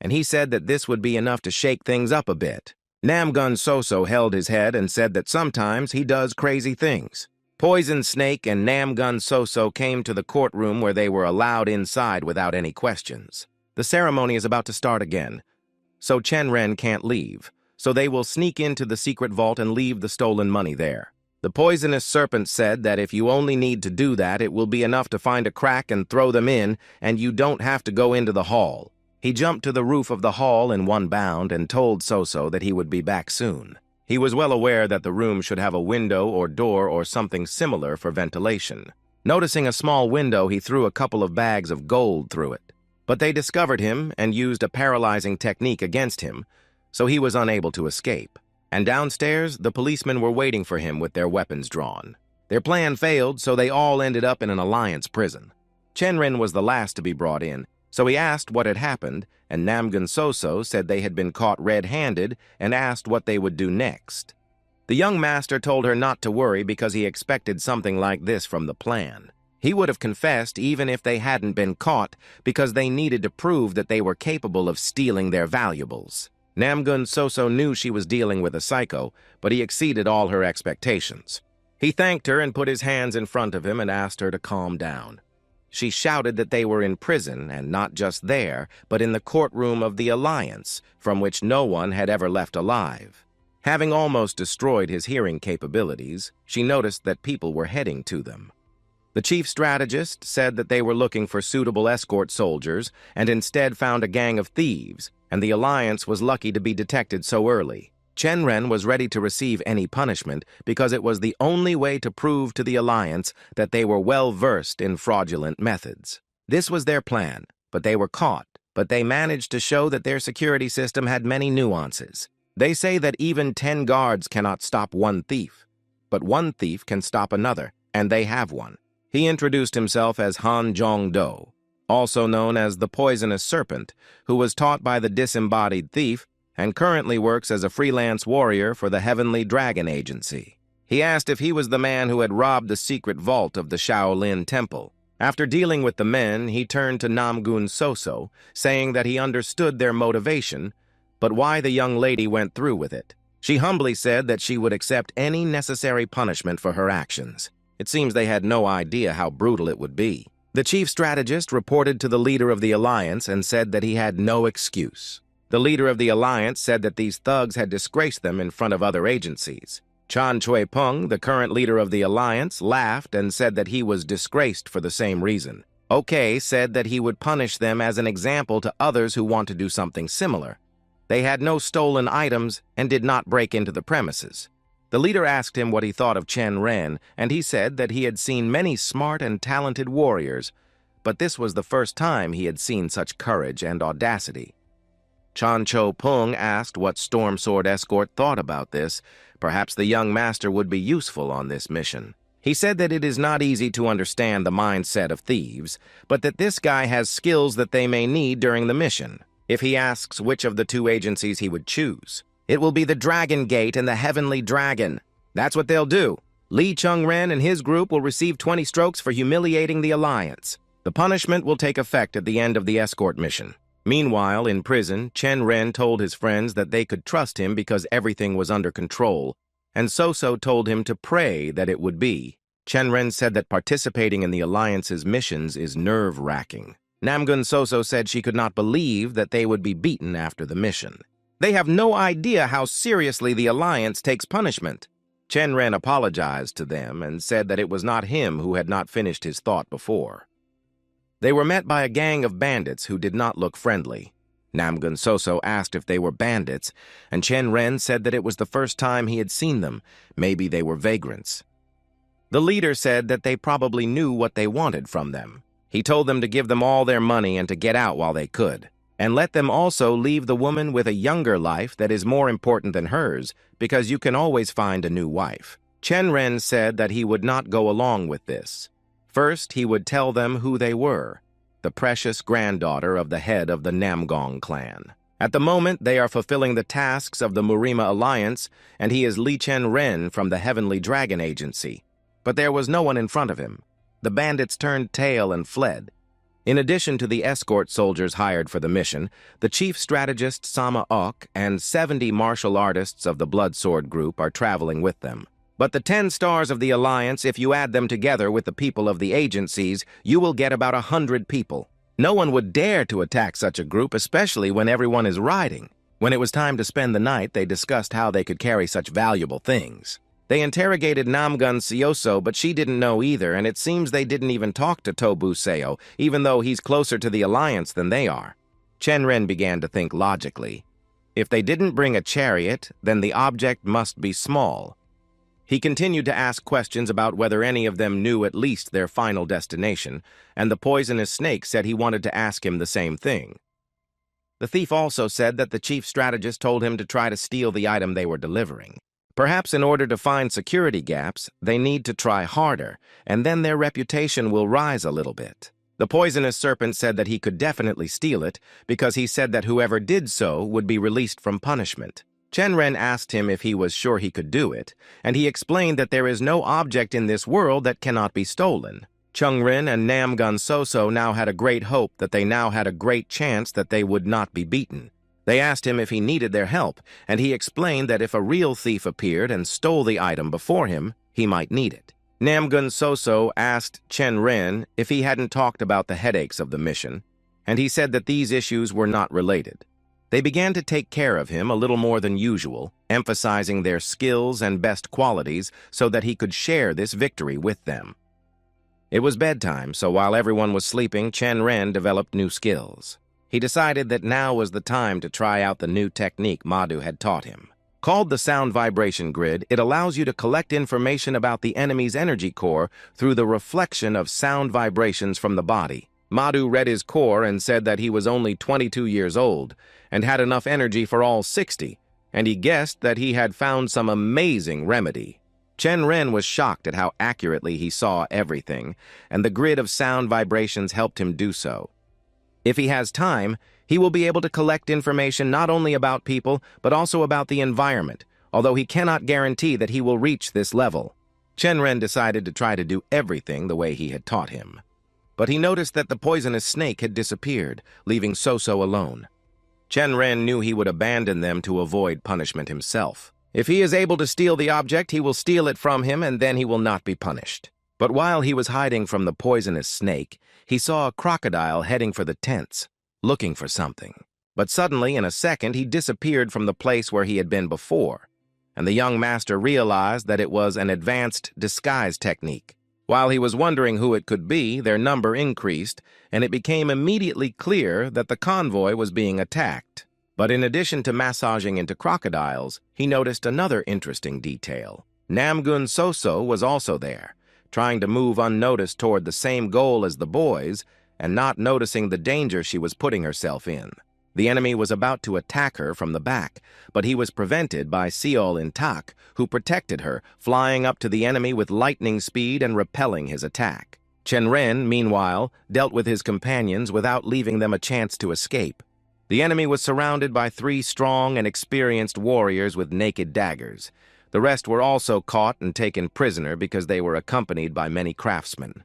[SPEAKER 1] And he said that this would be enough to shake things up a bit. Namgun Soso held his head and said that sometimes he does crazy things. Poison Snake and Namgun Soso came to the courtroom where they were allowed inside without any questions. The ceremony is about to start again, so Chen Ren can't leave, so they will sneak into the secret vault and leave the stolen money there. The poisonous serpent said that if you only need to do that, it will be enough to find a crack and throw them in, and you don't have to go into the hall. He jumped to the roof of the hall in one bound and told Soso that he would be back soon. He was well aware that the room should have a window or door or something similar for ventilation. Noticing a small window, he threw a couple of bags of gold through it. But they discovered him and used a paralyzing technique against him, so he was unable to escape. And downstairs, the policemen were waiting for him with their weapons drawn. Their plan failed, so they all ended up in an alliance prison. Chen Ren was the last to be brought in, so he asked what had happened, and Namgun Soso said they had been caught red-handed and asked what they would do next. The young master told her not to worry because he expected something like this from the plan. He would have confessed even if they hadn't been caught because they needed to prove that they were capable of stealing their valuables. Namgun Soso knew she was dealing with a psycho, but he exceeded all her expectations. He thanked her and put his hands in front of him and asked her to calm down. She shouted that they were in prison, and not just there, but in the courtroom of the Alliance, from which no one had ever left alive. Having almost destroyed his hearing capabilities, she noticed that people were heading to them. The chief strategist said that they were looking for suitable escort soldiers and instead found a gang of thieves, and the Alliance was lucky to be detected so early. Chen Ren was ready to receive any punishment because it was the only way to prove to the Alliance that they were well-versed in fraudulent methods. This was their plan, but they were caught, but they managed to show that their security system had many nuances. They say that even 10 guards cannot stop one thief, but one thief can stop another, and they have one. He introduced himself as Han Zhongdo, also known as the Poisonous Serpent, who was taught by the disembodied thief and currently works as a freelance warrior for the Heavenly Dragon Agency. He asked if he was the man who had robbed the secret vault of the Shaolin Temple. After dealing with the men, he turned to Namgun Soso, saying that he understood their motivation, but why the young lady went through with it. She humbly said that she would accept any necessary punishment for her actions. It seems they had no idea how brutal it would be. The chief strategist reported to the leader of the alliance and said that he had no excuse. The leader of the alliance said that these thugs had disgraced them in front of other agencies. Chan Chui-pung, the current leader of the alliance, laughed and said that he was disgraced for the same reason. OK said that he would punish them as an example to others who want to do something similar. They had no stolen items and did not break into the premises. The leader asked him what he thought of Chen Ren, and he said that he had seen many smart and talented warriors, but this was the first time he had seen such courage and audacity. Chan Cho-pung asked what Storm Sword Escort thought about this. Perhaps the young master would be useful on this mission. He said that it is not easy to understand the mindset of thieves, but that this guy has skills that they may need during the mission. If he asks which of the two agencies he would choose, it will be the Dragon Gate and the Heavenly Dragon. That's what they'll do. Lee Chen Ren and his group will receive 20 strokes for humiliating the Alliance. The punishment will take effect at the end of the escort mission. Meanwhile, in prison, Chen Ren told his friends that they could trust him because everything was under control, and Soso told him to pray that it would be. Chen Ren said that participating in the Alliance's missions is nerve-wracking. Namgun Soso said she could not believe that they would be beaten after the mission. They have no idea how seriously the Alliance takes punishment. Chen Ren apologized to them and said that it was not him who had not finished his thought before. They were met by a gang of bandits who did not look friendly. Namgun Soso asked if they were bandits, and Chen Ren said that it was the first time he had seen them. Maybe they were vagrants. The leader said that they probably knew what they wanted from them. He told them to give them all their money and to get out while they could, and let them also leave the woman with a younger life that is more important than hers, because you can always find a new wife. Chen Ren said that he would not go along with this. First, he would tell them who they were, the precious granddaughter of the head of the Namgong clan. At the moment, they are fulfilling the tasks of the Murima Alliance, and he is Lee Chen Ren from the Heavenly Dragon Agency. But there was no one in front of him. The bandits turned tail and fled. In addition to the escort soldiers hired for the mission, the chief strategist Sama Ok and 70 martial artists of the Blood Sword group are traveling with them. But the 10 stars of the Alliance, if you add them together with the people of the agencies, you will get about 100 people. No one would dare to attack such a group, especially when everyone is riding. When it was time to spend the night, they discussed how they could carry such valuable things. They interrogated Namgun Sioso, but she didn't know either, and it seems they didn't even talk to Tobu Seo, even though he's closer to the Alliance than they are. Chen Ren began to think logically. If they didn't bring a chariot, then the object must be small. He continued to ask questions about whether any of them knew at least their final destination, and the poisonous snake said he wanted to ask him the same thing. The thief also said that the chief strategist told him to try to steal the item they were delivering. Perhaps in order to find security gaps, they need to try harder, and then their reputation will rise a little bit. The poisonous serpent said that he could definitely steal it, because he said that whoever did so would be released from punishment. Chen Ren asked him if he was sure he could do it, and he explained that there is no object in this world that cannot be stolen. Chung Rin and Namgun Soso now had a great hope that they now had a great chance that they would not be beaten. They asked him if he needed their help, and he explained that if a real thief appeared and stole the item before him, he might need it. Namgun Soso asked Chen Ren if he hadn't talked about the headaches of the mission, and he said that these issues were not related. They began to take care of him a little more than usual, emphasizing their skills and best qualities so that he could share this victory with them. It was bedtime, so while everyone was sleeping, Chen Ren developed new skills. He decided that now was the time to try out the new technique Madhu had taught him. Called the Sound Vibration Grid, it allows you to collect information about the enemy's energy core through the reflection of sound vibrations from the body. Madhu read his core and said that he was only 22 years old and had enough energy for all 60, and he guessed that he had found some amazing remedy. Chen Ren was shocked at how accurately he saw everything, and the grid of sound vibrations helped him do so. If he has time, he will be able to collect information not only about people, but also about the environment, although he cannot guarantee that he will reach this level. Chen Ren decided to try to do everything the way he had taught him. But he noticed that the poisonous snake had disappeared, leaving So-So alone. Chen Ren knew he would abandon them to avoid punishment himself. If he is able to steal the object, he will steal it from him, and then he will not be punished. But while he was hiding from the poisonous snake, he saw a crocodile heading for the tents, looking for something. But suddenly, in a second, he disappeared from the place where he had been before, and the young master realized that it was an advanced disguise technique. While he was wondering who it could be, their number increased, and it became immediately clear that the convoy was being attacked. But in addition to massaging into crocodiles, he noticed another interesting detail. Namgun So-So was also there, trying to move unnoticed toward the same goal as the boys and not noticing the danger she was putting herself in. The enemy was about to attack her from the back, but he was prevented by Seol-In-Tak, who protected her, flying up to the enemy with lightning speed and repelling his attack. Chen Ren, meanwhile, dealt with his companions without leaving them a chance to escape. The enemy was surrounded by 3 strong and experienced warriors with naked daggers. The rest were also caught and taken prisoner because they were accompanied by many craftsmen.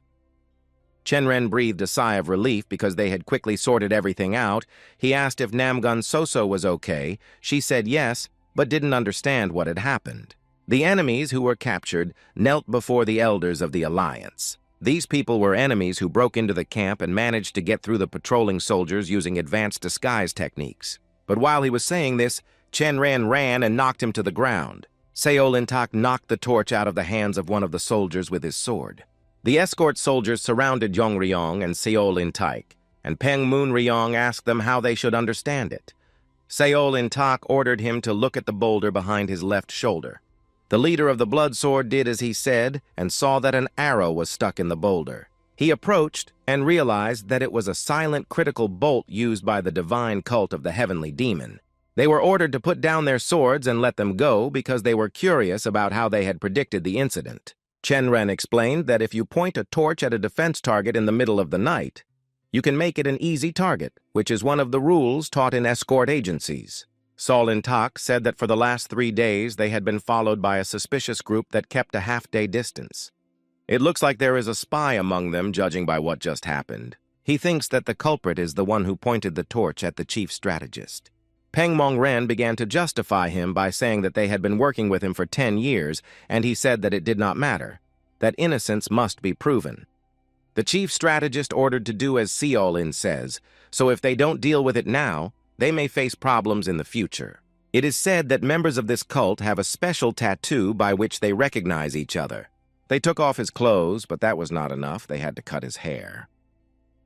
[SPEAKER 1] Chen Ren breathed a sigh of relief because they had quickly sorted everything out. He asked if Namgun So-So was okay. She said yes, but didn't understand what had happened. The enemies who were captured knelt before the elders of the Alliance. These people were enemies who broke into the camp and managed to get through the patrolling soldiers using advanced disguise techniques. But while he was saying this, Chen Ren ran and knocked him to the ground. Seol-In-Tak knocked the torch out of the hands of one of the soldiers with his sword. The escort soldiers surrounded Yong-Ryong and Seol-In-Tak, and Peng Moon-Ryong asked them how they should understand it. Seol-In-Tak ordered him to look at the boulder behind his left shoulder. The leader of the blood sword did as he said and saw that an arrow was stuck in the boulder. He approached and realized that it was a silent critical bolt used by the divine cult of the heavenly demon. They were ordered to put down their swords and let them go because they were curious about how they had predicted the incident. Chen Ren explained that if you point a torch at a defense target in the middle of the night, you can make it an easy target, which is one of the rules taught in escort agencies. Seol-In-Tak said that for the last 3 days they had been followed by a suspicious group that kept a half-day distance. It looks like there is a spy among them, judging by what just happened. He thinks that the culprit is the one who pointed the torch at the chief strategist. Peng Mong-Ren began to justify him by saying that they had been working with him for 10 years, and he said that it did not matter, that innocence must be proven. The chief strategist ordered to do as Seol-In says, so if they don't deal with it now, they may face problems in the future. It is said that members of this cult have a special tattoo by which they recognize each other. They took off his clothes, but that was not enough. They had to cut his hair.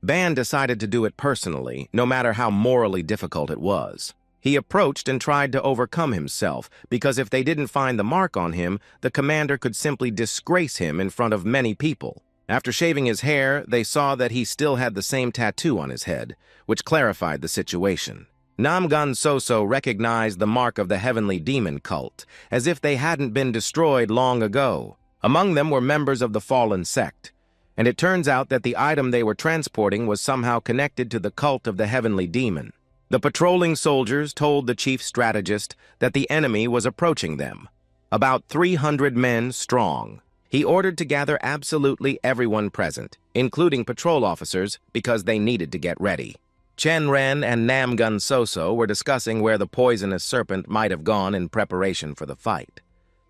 [SPEAKER 1] Ban decided to do it personally, no matter how morally difficult it was. He approached and tried to overcome himself, because if they didn't find the mark on him, the commander could simply disgrace him in front of many people. After shaving his hair, they saw that he still had the same tattoo on his head, which clarified the situation. Namgun So-So recognized the mark of the heavenly demon cult, as if they hadn't been destroyed long ago. Among them were members of the fallen sect, and it turns out that the item they were transporting was somehow connected to the cult of the heavenly demon. The patrolling soldiers told the chief strategist that the enemy was approaching them, about 300 men strong. He ordered to gather absolutely everyone present, including patrol officers, because they needed to get ready. Chen Ren and Namgun So-So were discussing where the poisonous serpent might have gone in preparation for the fight.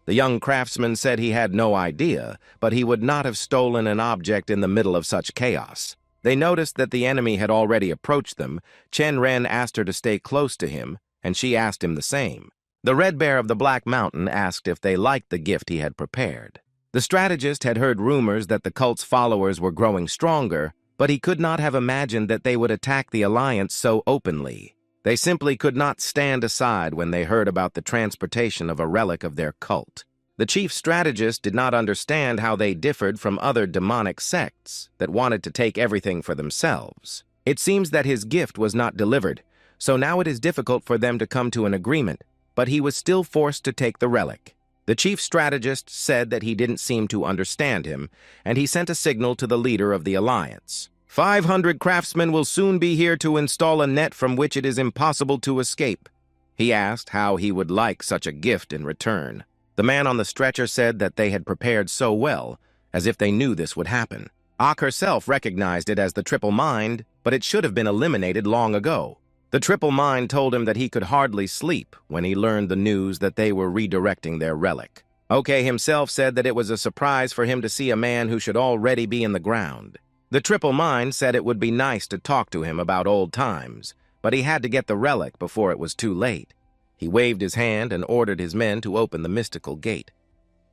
[SPEAKER 1] The young craftsman said he had no idea, but he would not have stolen an object in the middle of such chaos. They noticed that the enemy had already approached them. Chen Ren asked her to stay close to him, and she asked him the same. The Red Bear of the Black Mountain asked if they liked the gift he had prepared. The strategist had heard rumors that the cult's followers were growing stronger, but he could not have imagined that they would attack the Alliance so openly. They simply could not stand aside when they heard about the transportation of a relic of their cult. The chief strategist did not understand how they differed from other demonic sects that wanted to take everything for themselves. It seems that his gift was not delivered, so now it is difficult for them to come to an agreement, but he was still forced to take the relic. The chief strategist said that he didn't seem to understand him, and he sent a signal to the leader of the Alliance. 500 craftsmen will soon be here to install a net from which it is impossible to escape. He asked how he would like such a gift in return. The man on the stretcher said that they had prepared so well, as if they knew this would happen. Ak herself recognized it as the Triple Mind, but it should have been eliminated long ago. The Triple Mind told him that he could hardly sleep when he learned the news that they were redirecting their relic. OK himself said that it was a surprise for him to see a man who should already be in the ground. The Triple Mind said it would be nice to talk to him about old times, but he had to get the relic before it was too late. He waved his hand and ordered his men to open the mystical gate.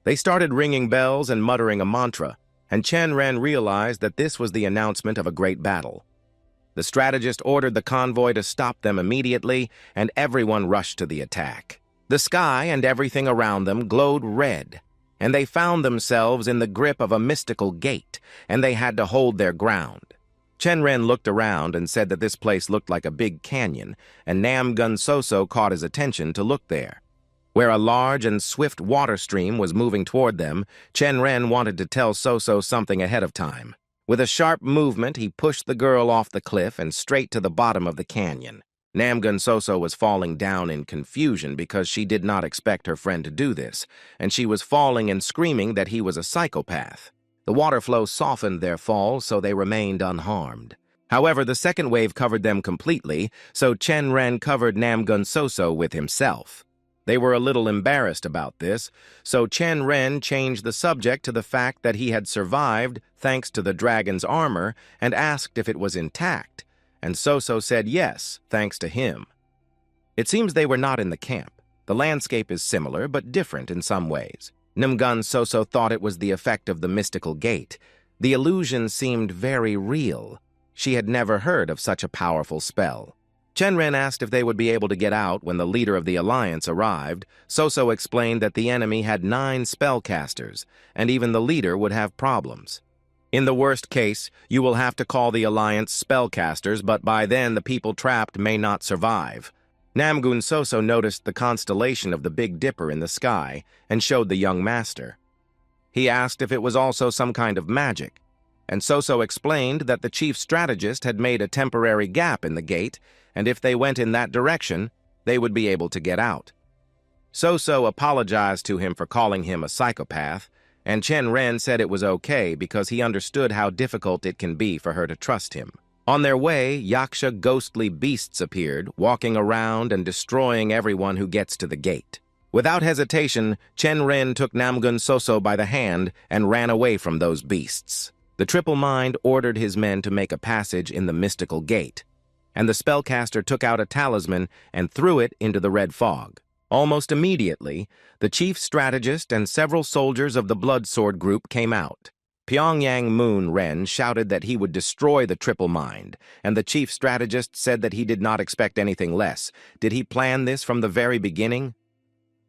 [SPEAKER 1] They started ringing bells and muttering a mantra, and Chen Ren realized that this was the announcement of a great battle. The strategist ordered the convoy to stop them immediately, and everyone rushed to the attack. The sky and everything around them glowed red, and they found themselves in the grip of a mystical gate, and they had to hold their ground. Chen Ren looked around and said that this place looked like a big canyon, and Nam Gun Soso caught his attention to look there. Where a large and swift water stream was moving toward them, Chen Ren wanted to tell Soso something ahead of time. With a sharp movement, he pushed the girl off the cliff and straight to the bottom of the canyon. Nam Gun Soso was falling down in confusion because she did not expect her friend to do this, and she was falling and screaming that he was a psychopath. The water flow softened their fall, so they remained unharmed. However, the second wave covered them completely, so Chen Ren covered Nam Gun Soso with himself. They were a little embarrassed about this, so Chen Ren changed the subject to the fact that he had survived thanks to the dragon's armor and asked if it was intact, and Soso said yes, thanks to him. It seems they were not in the camp. The landscape is similar but different in some ways. Nam Gun Soso thought it was the effect of the mystical gate. The illusion seemed very real. She had never heard of such a powerful spell. Chen Ren asked if they would be able to get out when the leader of the alliance arrived. Soso explained that the enemy had 9 spellcasters, and even the leader would have problems. In the worst case, you will have to call the alliance spellcasters, but by then the people trapped may not survive. Nam Gun Soso noticed the constellation of the Big Dipper in the sky and showed the young master. He asked if it was also some kind of magic, and Soso explained that the chief strategist had made a temporary gap in the gate, and if they went in that direction, they would be able to get out. Soso apologized to him for calling him a psychopath, and Chen Ren said it was okay because he understood how difficult it can be for her to trust him. On their way, Yaksha ghostly beasts appeared, walking around and destroying everyone who gets to the gate. Without hesitation, Chen Ren took Nam Gun Soso by the hand and ran away from those beasts. The Triple Mind ordered his men to make a passage in the mystical gate, and the spellcaster took out a talisman and threw it into the red fog. Almost immediately, the chief strategist and several soldiers of the Blood Sword group came out. Pyongyang Moon Ren shouted that he would destroy the Triple Mind, and the chief strategist said that he did not expect anything less. Did he plan this from the very beginning?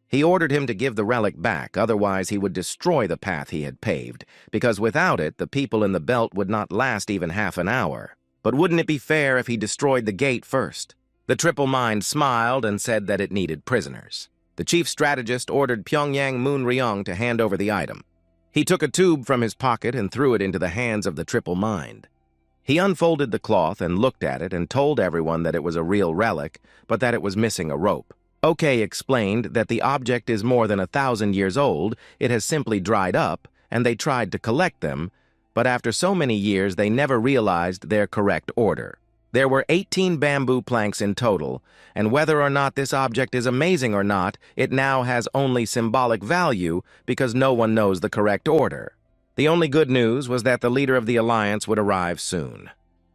[SPEAKER 1] He ordered him to give the relic back, otherwise he would destroy the path he had paved, because without it, the people in the belt would not last even half an hour. But wouldn't it be fair if he destroyed the gate first? The Triple Mind smiled and said that it needed prisoners. The chief strategist ordered Pyongyang Moon Ryong to hand over the item. He took a tube from his pocket and threw it into the hands of the Triple Mind. He unfolded the cloth and looked at it and told everyone that it was a real relic, but that it was missing a rope. OK explained that the object is more than 1,000 years old, it has simply dried up, and they tried to collect them, but after so many years they never realized their correct order. There were 18 bamboo planks in total, and whether or not this object is amazing or not, it now has only symbolic value because no one knows the correct order. The only good news was that the leader of the alliance would arrive soon.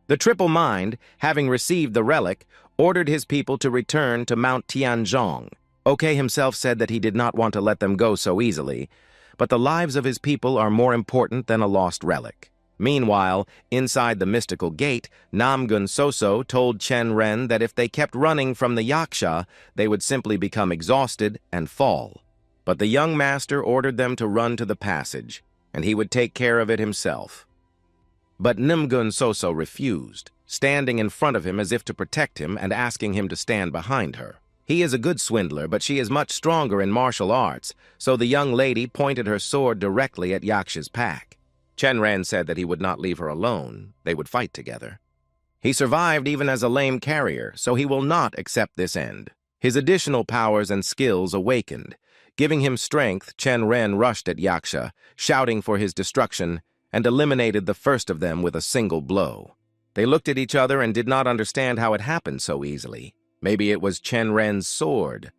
[SPEAKER 1] The Triple Mind, having received the relic, ordered his people to return to Mount Tianzhong. OK himself said that he did not want to let them go so easily, but the lives of his people are more important than a lost relic. Meanwhile, inside the mystical gate, Nam Gun Soso told Chen Ren that if they kept running from the Yaksha, they would simply become exhausted and fall. But the young master ordered them to run to the passage, and he would take care of it himself. But Nam Gun Soso refused, standing in front of him as if to protect him and asking him to stand behind her. He is a good swindler, but she is much stronger in martial arts, so the young lady pointed her sword directly at Yaksha's pack. Chen Ren said that he would not leave her alone. They would fight together. He survived even as a lame carrier, so he will not accept this end. His additional powers and skills awakened. Giving him strength, Chen Ren rushed at Yaksha, shouting for his destruction, and eliminated the first of them with a single blow. They looked at each other and did not understand how it happened so easily. Maybe it was Chen Ren's sword.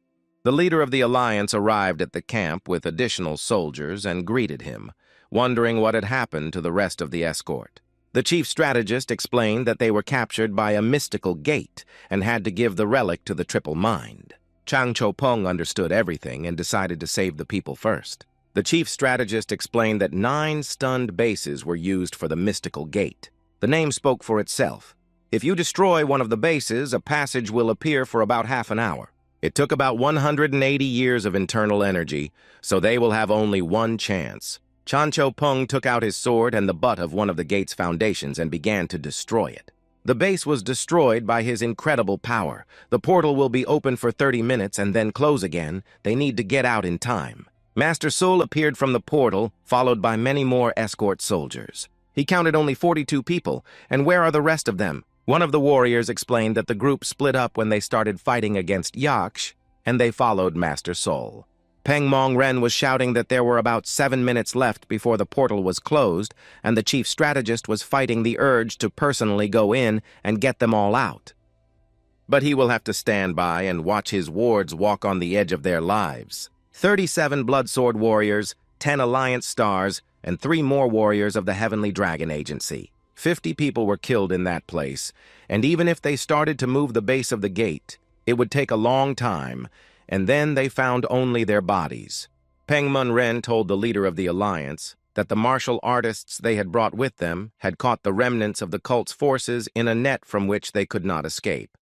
[SPEAKER 1] The leader of the alliance arrived at the camp with additional soldiers and greeted him, wondering what had happened to the rest of the escort. The chief strategist explained that they were captured by a mystical gate and had to give the relic to the Triple Mind. Chang Cho-pung understood everything and decided to save the people first. The chief strategist explained that 9 stunned bases were used for the mystical gate. The name spoke for itself. If you destroy one of the bases, a passage will appear for about half an hour. It took about 180 years of internal energy, so they will have only one chance. Chan Cho-pung took out his sword and the butt of one of the gate's foundations and began to destroy it. The base was destroyed by his incredible power. The portal will be open for 30 minutes and then close again. They need to get out in time. Master Sol appeared from the portal, followed by many more escort soldiers. He counted only 42 people, and where are the rest of them? One of the warriors explained that the group split up when they started fighting against Yaksh, and they followed Master Sol. Peng Mong Ren was shouting that there were about 7 minutes left before the portal was closed, and the chief strategist was fighting the urge to personally go in and get them all out. But he will have to stand by and watch his wards walk on the edge of their lives. 37 Bloodsword warriors, 10 Alliance stars, and 3 more warriors of the Heavenly Dragon Agency. 50 people were killed in that place, and even if they started to move the base of the gate, it would take a long time, and then they found only their bodies. Peng Mun Ren told the leader of the alliance that the martial artists they had brought with them had caught the remnants of the cult's forces in a net from which they could not escape.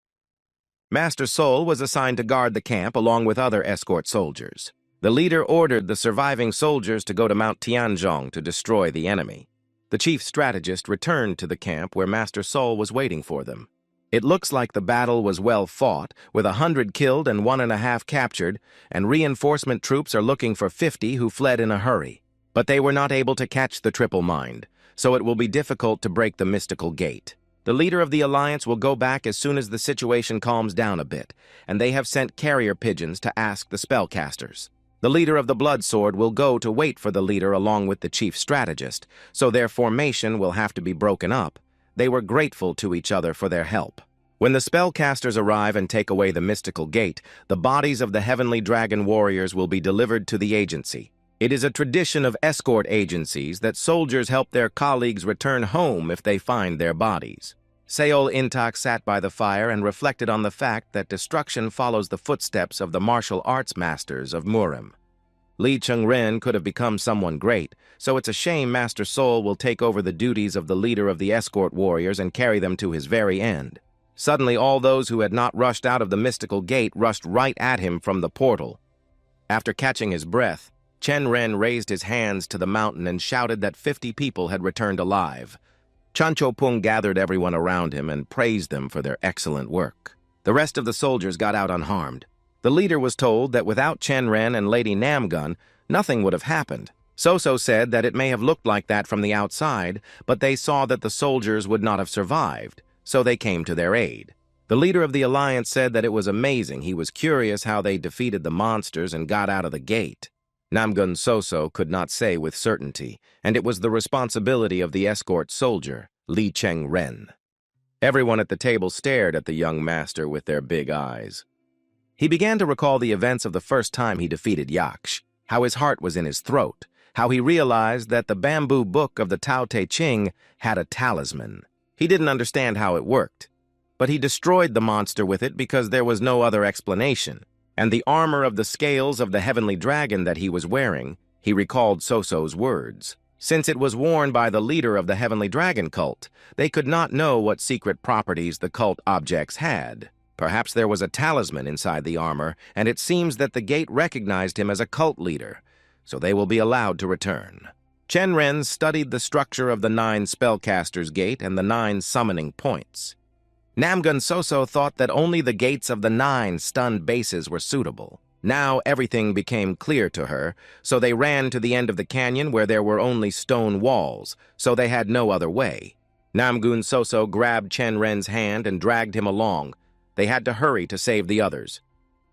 [SPEAKER 1] Master Sol was assigned to guard the camp along with other escort soldiers. The leader ordered the surviving soldiers to go to Mount Tianzhong to destroy the enemy. The chief strategist returned to the camp where Master Sol was waiting for them. It looks like the battle was well fought, with 100 killed and 1.5 captured, and reinforcement troops are looking for 50 who fled in a hurry. But they were not able to catch the Triple Mind, so it will be difficult to break the mystical gate. The leader of the alliance will go back as soon as the situation calms down a bit, and they have sent carrier pigeons to ask the spellcasters. The leader of the Bloodsword will go to wait for the leader along with the chief strategist, so their formation will have to be broken up. They were grateful to each other for their help. When the spellcasters arrive and take away the mystical gate, the bodies of the Heavenly Dragon warriors will be delivered to the agency. It is a tradition of escort agencies that soldiers help their colleagues return home if they find their bodies. Seol Intak sat by the fire and reflected on the fact that destruction follows the footsteps of the martial arts masters of Murim. Lee Chen Ren could have become someone great, so it's a shame Master Sol will take over the duties of the leader of the escort warriors and carry them to his very end. Suddenly, all those who had not rushed out of the mystical gate rushed right at him from the portal. After catching his breath, Chen Ren raised his hands to the mountain and shouted that 50 people had returned alive. Chan Cho-pung gathered everyone around him and praised them for their excellent work. The rest of the soldiers got out unharmed. The leader was told that without Chen Ren and Lady Namgun, nothing would have happened. So said that it may have looked like that from the outside, but they saw that the soldiers would not have survived, so they came to their aid. The leader of the alliance said that it was amazing. He was curious how they defeated the monsters and got out of the gate. Namgun Soso could not say with certainty, and it was the responsibility of the escort soldier, Lee Chen Ren. Everyone at the table stared at the young master with their big eyes. He began to recall the events of the first time he defeated Yaksh, how his heart was in his throat, how he realized that the bamboo book of the Tao Te Ching had a talisman. He didn't understand how it worked, but he destroyed the monster with it because there was no other explanation. And the armor of the scales of the Heavenly Dragon that he was wearing, he recalled Soso's words. Since it was worn by the leader of the Heavenly Dragon cult, they could not know what secret properties the cult objects had. Perhaps there was a talisman inside the armor, and it seems that the gate recognized him as a cult leader, so they will be allowed to return. Chen Ren studied the structure of the 9 spellcasters' gate and the 9 summoning points. Namgun Soso thought that only the gates of the 9 stunned bases were suitable. Now everything became clear to her, so they ran to the end of the canyon where there were only stone walls, so they had no other way. Namgun Soso grabbed Chen Ren's hand and dragged him along. They had to hurry to save the others.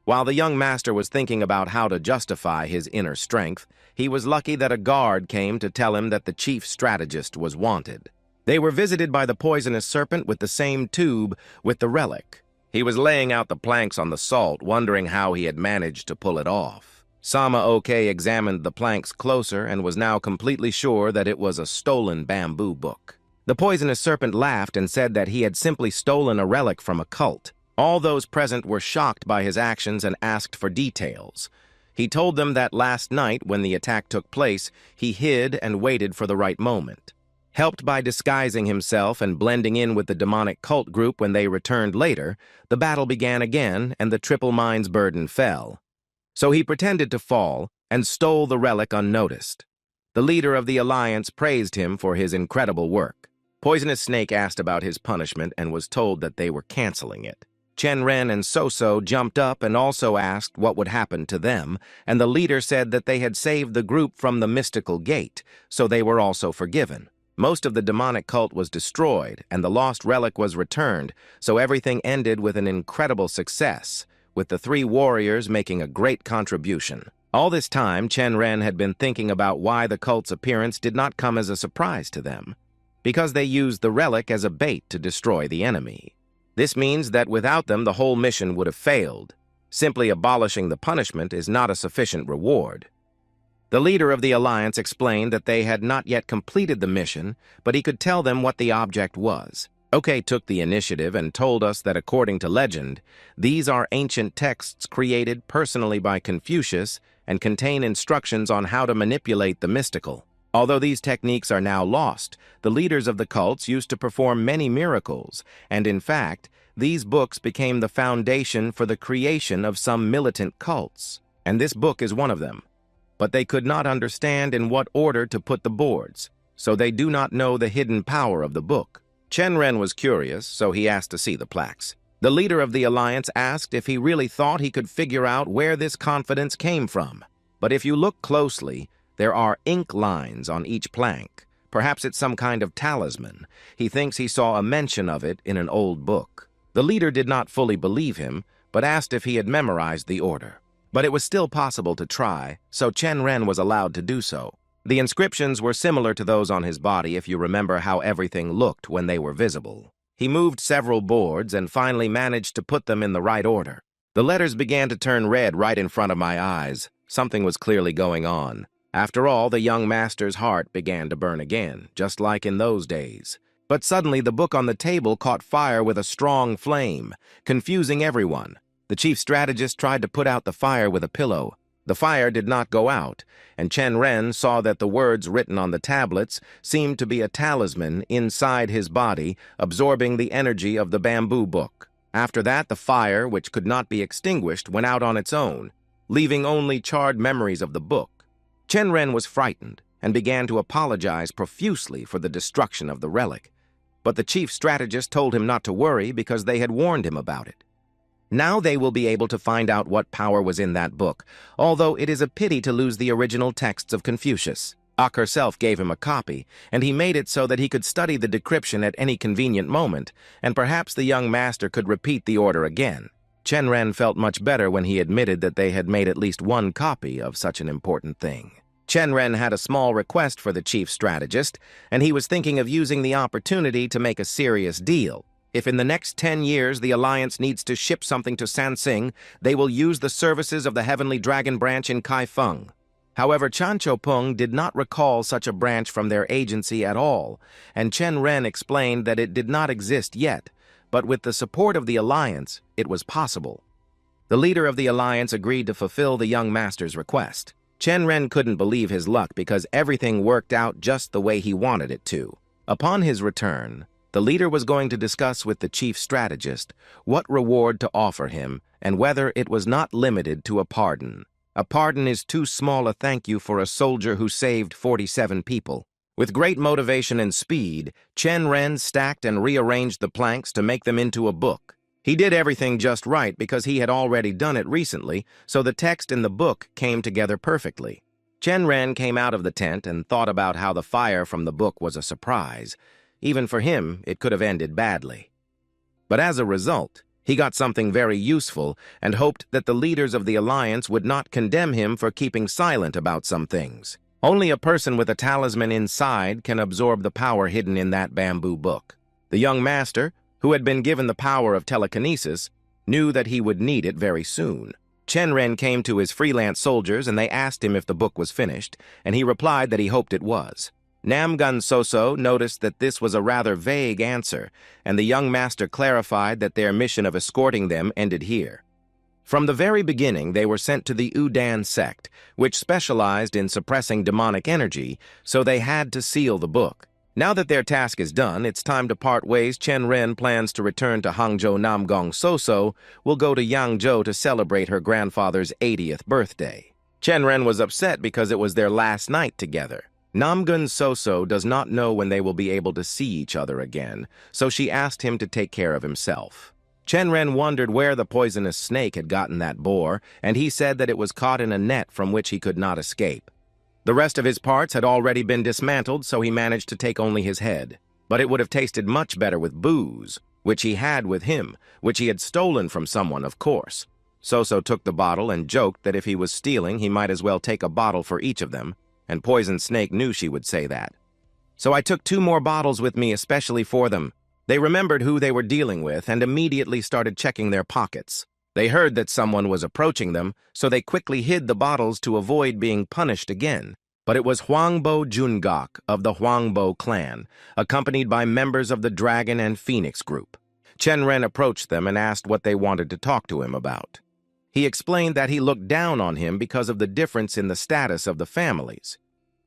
[SPEAKER 1] While the young master was thinking about how to justify his inner strength, he was lucky that a guard came to tell him that the chief strategist was wanted. They were visited by the poisonous serpent with the same tube with the relic. He was laying out the planks on the salt, wondering how he had managed to pull it off. Sama Oke examined the planks closer and was now completely sure that it was a stolen bamboo book. The poisonous serpent laughed and said that he had simply stolen a relic from a cult. All those present were shocked by his actions and asked for details. He told them that last night, when the attack took place, he hid and waited for the right moment. Helped by disguising himself and blending in with the demonic cult group when they returned later, the battle began again and the Triple Mind's burden fell. So he pretended to fall and stole the relic unnoticed. The leader of the alliance praised him for his incredible work. Poisonous Snake asked about his punishment and was told that they were canceling it. Chen Ren and Soso jumped up and also asked what would happen to them, and the leader said that they had saved the group from the mystical gate, so they were also forgiven. Most of the demonic cult was destroyed, and the lost relic was returned, so everything ended with an incredible success, with the three warriors making a great contribution. All this time, Chen Ren had been thinking about why the cult's appearance did not come as a surprise to them. Because they used the relic as a bait to destroy the enemy. This means that without them, the whole mission would have failed. Simply abolishing the punishment is not a sufficient reward. The leader of the alliance explained that they had not yet completed the mission, but he could tell them what the object was. Oke took the initiative and told us that according to legend, these are ancient texts created personally by Confucius and contain instructions on how to manipulate the mystical. Although these techniques are now lost, the leaders of the cults used to perform many miracles, and in fact, these books became the foundation for the creation of some militant cults, and this book is one of them. But they could not understand in what order to put the boards, so they do not know the hidden power of the book. Chen Ren was curious, so he asked to see the plaques. The leader of the alliance asked if he really thought he could figure out where this confidence came from. But if you look closely, there are ink lines on each plank. Perhaps it's some kind of talisman. He thinks he saw a mention of it in an old book. The leader did not fully believe him, but asked if he had memorized the order. But it was still possible to try, so Chen Ren was allowed to do so. The inscriptions were similar to those on his body if you remember how everything looked when they were visible. He moved several boards and finally managed to put them in the right order. The letters began to turn red right in front of my eyes. Something was clearly going on. After all, the young master's heart began to burn again, just like in those days. But suddenly the book on the table caught fire with a strong flame, confusing everyone. The chief strategist tried to put out the fire with a pillow. The fire did not go out, and Chen Ren saw that the words written on the tablets seemed to be a talisman inside his body, absorbing the energy of the bamboo book. After that, the fire, which could not be extinguished, went out on its own, leaving only charred memories of the book. Chen Ren was frightened and began to apologize profusely for the destruction of the relic. But the chief strategist told him not to worry because they had warned him about it. Now they will be able to find out what power was in that book, although it is a pity to lose the original texts of Confucius. Ak herself gave him a copy, and he made it so that he could study the decryption at any convenient moment, and perhaps the young master could repeat the order again. Chen Ren felt much better when he admitted that they had made at least one copy of such an important thing. Chen Ren had a small request for the chief strategist, and he was thinking of using the opportunity to make a serious deal. If in the next 10 years the Alliance needs to ship something to Sansing, they will use the services of the Heavenly Dragon Branch in Kaifeng. However, Chanchopeng did not recall such a branch from their agency at all, and Chen Ren explained that it did not exist yet, but with the support of the Alliance, it was possible. The leader of the Alliance agreed to fulfill the young master's request. Chen Ren couldn't believe his luck because everything worked out just the way he wanted it to. Upon his return, the leader was going to discuss with the chief strategist what reward to offer him and whether it was not limited to a pardon. A pardon is too small a thank you for a soldier who saved 47 people. With great motivation and speed, Chen Ren stacked and rearranged the planks to make them into a book. He did everything just right because he had already done it recently, so the text in the book came together perfectly. Chen Ren came out of the tent and thought about how the fire from the book was a surprise. Even for him, it could have ended badly. But as a result, he got something very useful and hoped that the leaders of the Alliance would not condemn him for keeping silent about some things. Only a person with a talisman inside can absorb the power hidden in that bamboo book. The young master, who had been given the power of telekinesis, knew that he would need it very soon. Chen Ren came to his freelance soldiers and they asked him if the book was finished, and he replied that he hoped it was. Namgun Soso noticed that this was a rather vague answer, and the young master clarified that their mission of escorting them ended here. From the very beginning, they were sent to the Udan sect, which specialized in suppressing demonic energy, so they had to seal the book. Now that their task is done, it's time to part ways. Chen Ren plans to return to Hangzhou. Namgun Soso will go to Yangzhou to celebrate her grandfather's 80th birthday. Chen Ren was upset because it was their last night together. Namgun Soso does not know when they will be able to see each other again, so she asked him to take care of himself. Chen Ren wondered where the poisonous snake had gotten that boar, and he said that it was caught in a net from which he could not escape. The rest of his parts had already been dismantled, so he managed to take only his head. But it would have tasted much better with booze, which he had with him, which he had stolen from someone, of course. Soso took the bottle and joked that if he was stealing, he might as well take a bottle for each of them, and Poison Snake knew she would say that. So I took 2 more bottles with me especially for them. They remembered who they were dealing with and immediately started checking their pockets. They heard that someone was approaching them, so they quickly hid the bottles to avoid being punished again. But it was Huangbo Jungok of the Huangbo clan, accompanied by members of the Dragon and Phoenix group. Chen Ren approached them and asked what they wanted to talk to him about. He explained that he looked down on him because of the difference in the status of the families.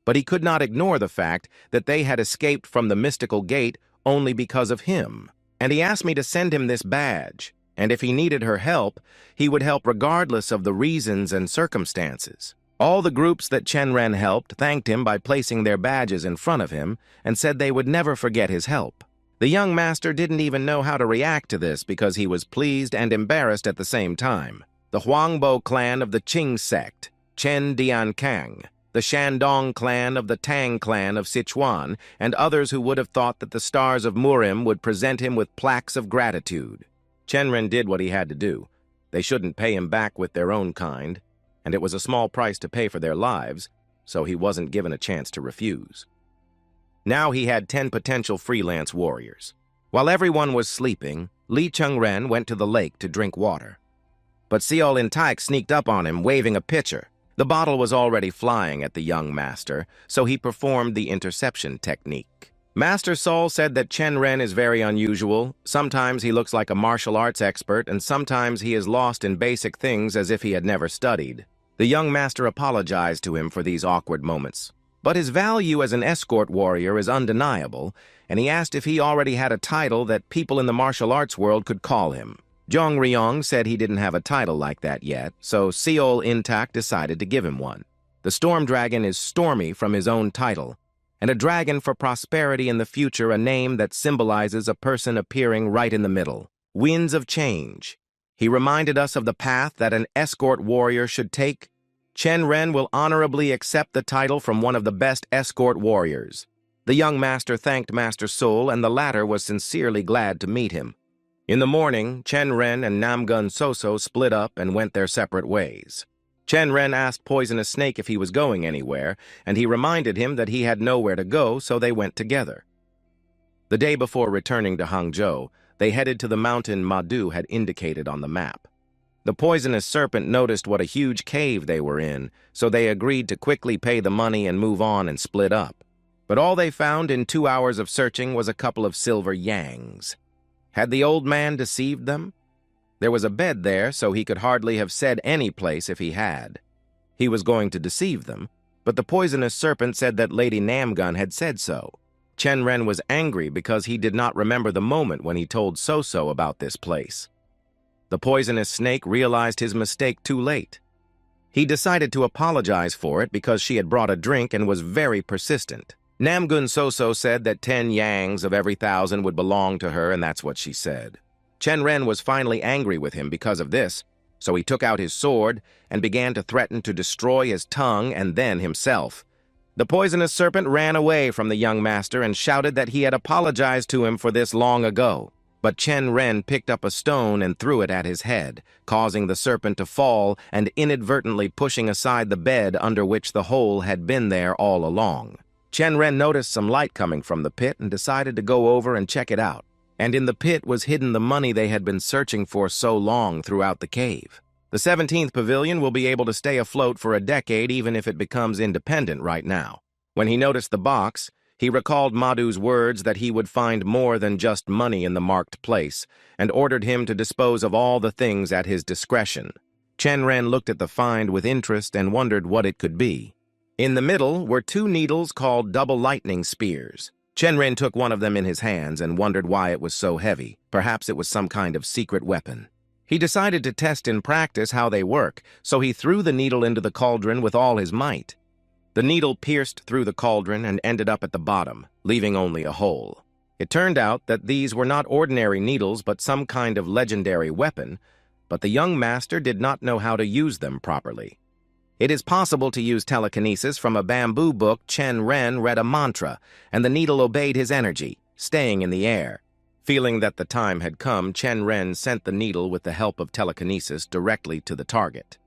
[SPEAKER 1] But he could not ignore the fact that they had escaped from the mystical gate only because of him. And he asked me to send him this badge, and if he needed her help, he would help regardless of the reasons and circumstances. All the groups that Chen Ren helped thanked him by placing their badges in front of him and said they would never forget his help. The young master didn't even know how to react to this because he was pleased and embarrassed at the same time. The Huangbo clan of the Qing sect, Chen Diankang, the Shandong clan of the Tang clan of Sichuan, and others who would have thought that the stars of Murim would present him with plaques of gratitude. Chen Ren did what he had to do. They shouldn't pay him back with their own kind, and it was a small price to pay for their lives, so he wasn't given a chance to refuse. Now he had 10 potential freelance warriors. While everyone was sleeping, Lee Chen Ren went to the lake to drink water. But Seol In-taik sneaked up on him, waving a pitcher. The bottle was already flying at the young master, so he performed the interception technique. Master Sol said that Chen Ren is very unusual. Sometimes he looks like a martial arts expert, and sometimes he is lost in basic things as if he had never studied. The young master apologized to him for these awkward moments. But his value as an escort warrior is undeniable, and he asked if he already had a title that people in the martial arts world could call him. Zhong Ryong said he didn't have a title like that yet, so Seol In-taik decided to give him one. The Storm Dragon is Stormy from his own title, and a dragon for prosperity in the future, a name that symbolizes a person appearing right in the middle. Winds of change. He reminded us of the path that an escort warrior should take. Chen Ren will honorably accept the title from one of the best escort warriors. The young master thanked Master Sol, and the latter was sincerely glad to meet him. In the morning, Chen Ren and Namgun Soso split up and went their separate ways. Chen Ren asked Poisonous Snake if he was going anywhere, and he reminded him that he had nowhere to go, so they went together. The day before returning to Hangzhou, they headed to the mountain Madu had indicated on the map. The poisonous serpent noticed what a huge cave they were in, so they agreed to quickly pay the money and move on and split up. But all they found in 2 hours of searching was a couple of silver yangs. Had the old man deceived them? There was a bed there, so he could hardly have said any place if he had. He was going to deceive them, but the poisonous serpent said that Lady Namgun had said so. Chen Ren was angry because he did not remember the moment when he told Soso about this place. The poisonous snake realized his mistake too late. He decided to apologize for it because she had brought a drink and was very persistent. Namgun Soso said that 10 yangs of every 1,000 would belong to her, and that's what she said. Chen Ren was finally angry with him because of this, so he took out his sword and began to threaten to destroy his tongue and then himself. The poisonous serpent ran away from the young master and shouted that he had apologized to him for this long ago. But Chen Ren picked up a stone and threw it at his head, causing the serpent to fall and inadvertently pushing aside the bed under which the hole had been there all along. Chen Ren noticed some light coming from the pit and decided to go over and check it out. And in the pit was hidden the money they had been searching for so long throughout the cave. The 17th pavilion will be able to stay afloat for a decade even if it becomes independent right now. When he noticed the box, he recalled Madhu's words that he would find more than just money in the marked place, and ordered him to dispose of all the things at his discretion. Chen Ren looked at the find with interest and wondered what it could be. In the middle were 2 needles called double lightning spears. Chen Ren took one of them in his hands and wondered why it was so heavy. Perhaps it was some kind of secret weapon. He decided to test in practice how they work, so he threw the needle into the cauldron with all his might. The needle pierced through the cauldron and ended up at the bottom, leaving only a hole. It turned out that these were not ordinary needles but some kind of legendary weapon, but the young master did not know how to use them properly. It is possible to use telekinesis. From a bamboo book. Chen Ren read a mantra, and the needle obeyed his energy, staying in the air. Feeling that the time had come, Chen Ren sent the needle with the help of telekinesis directly to the target.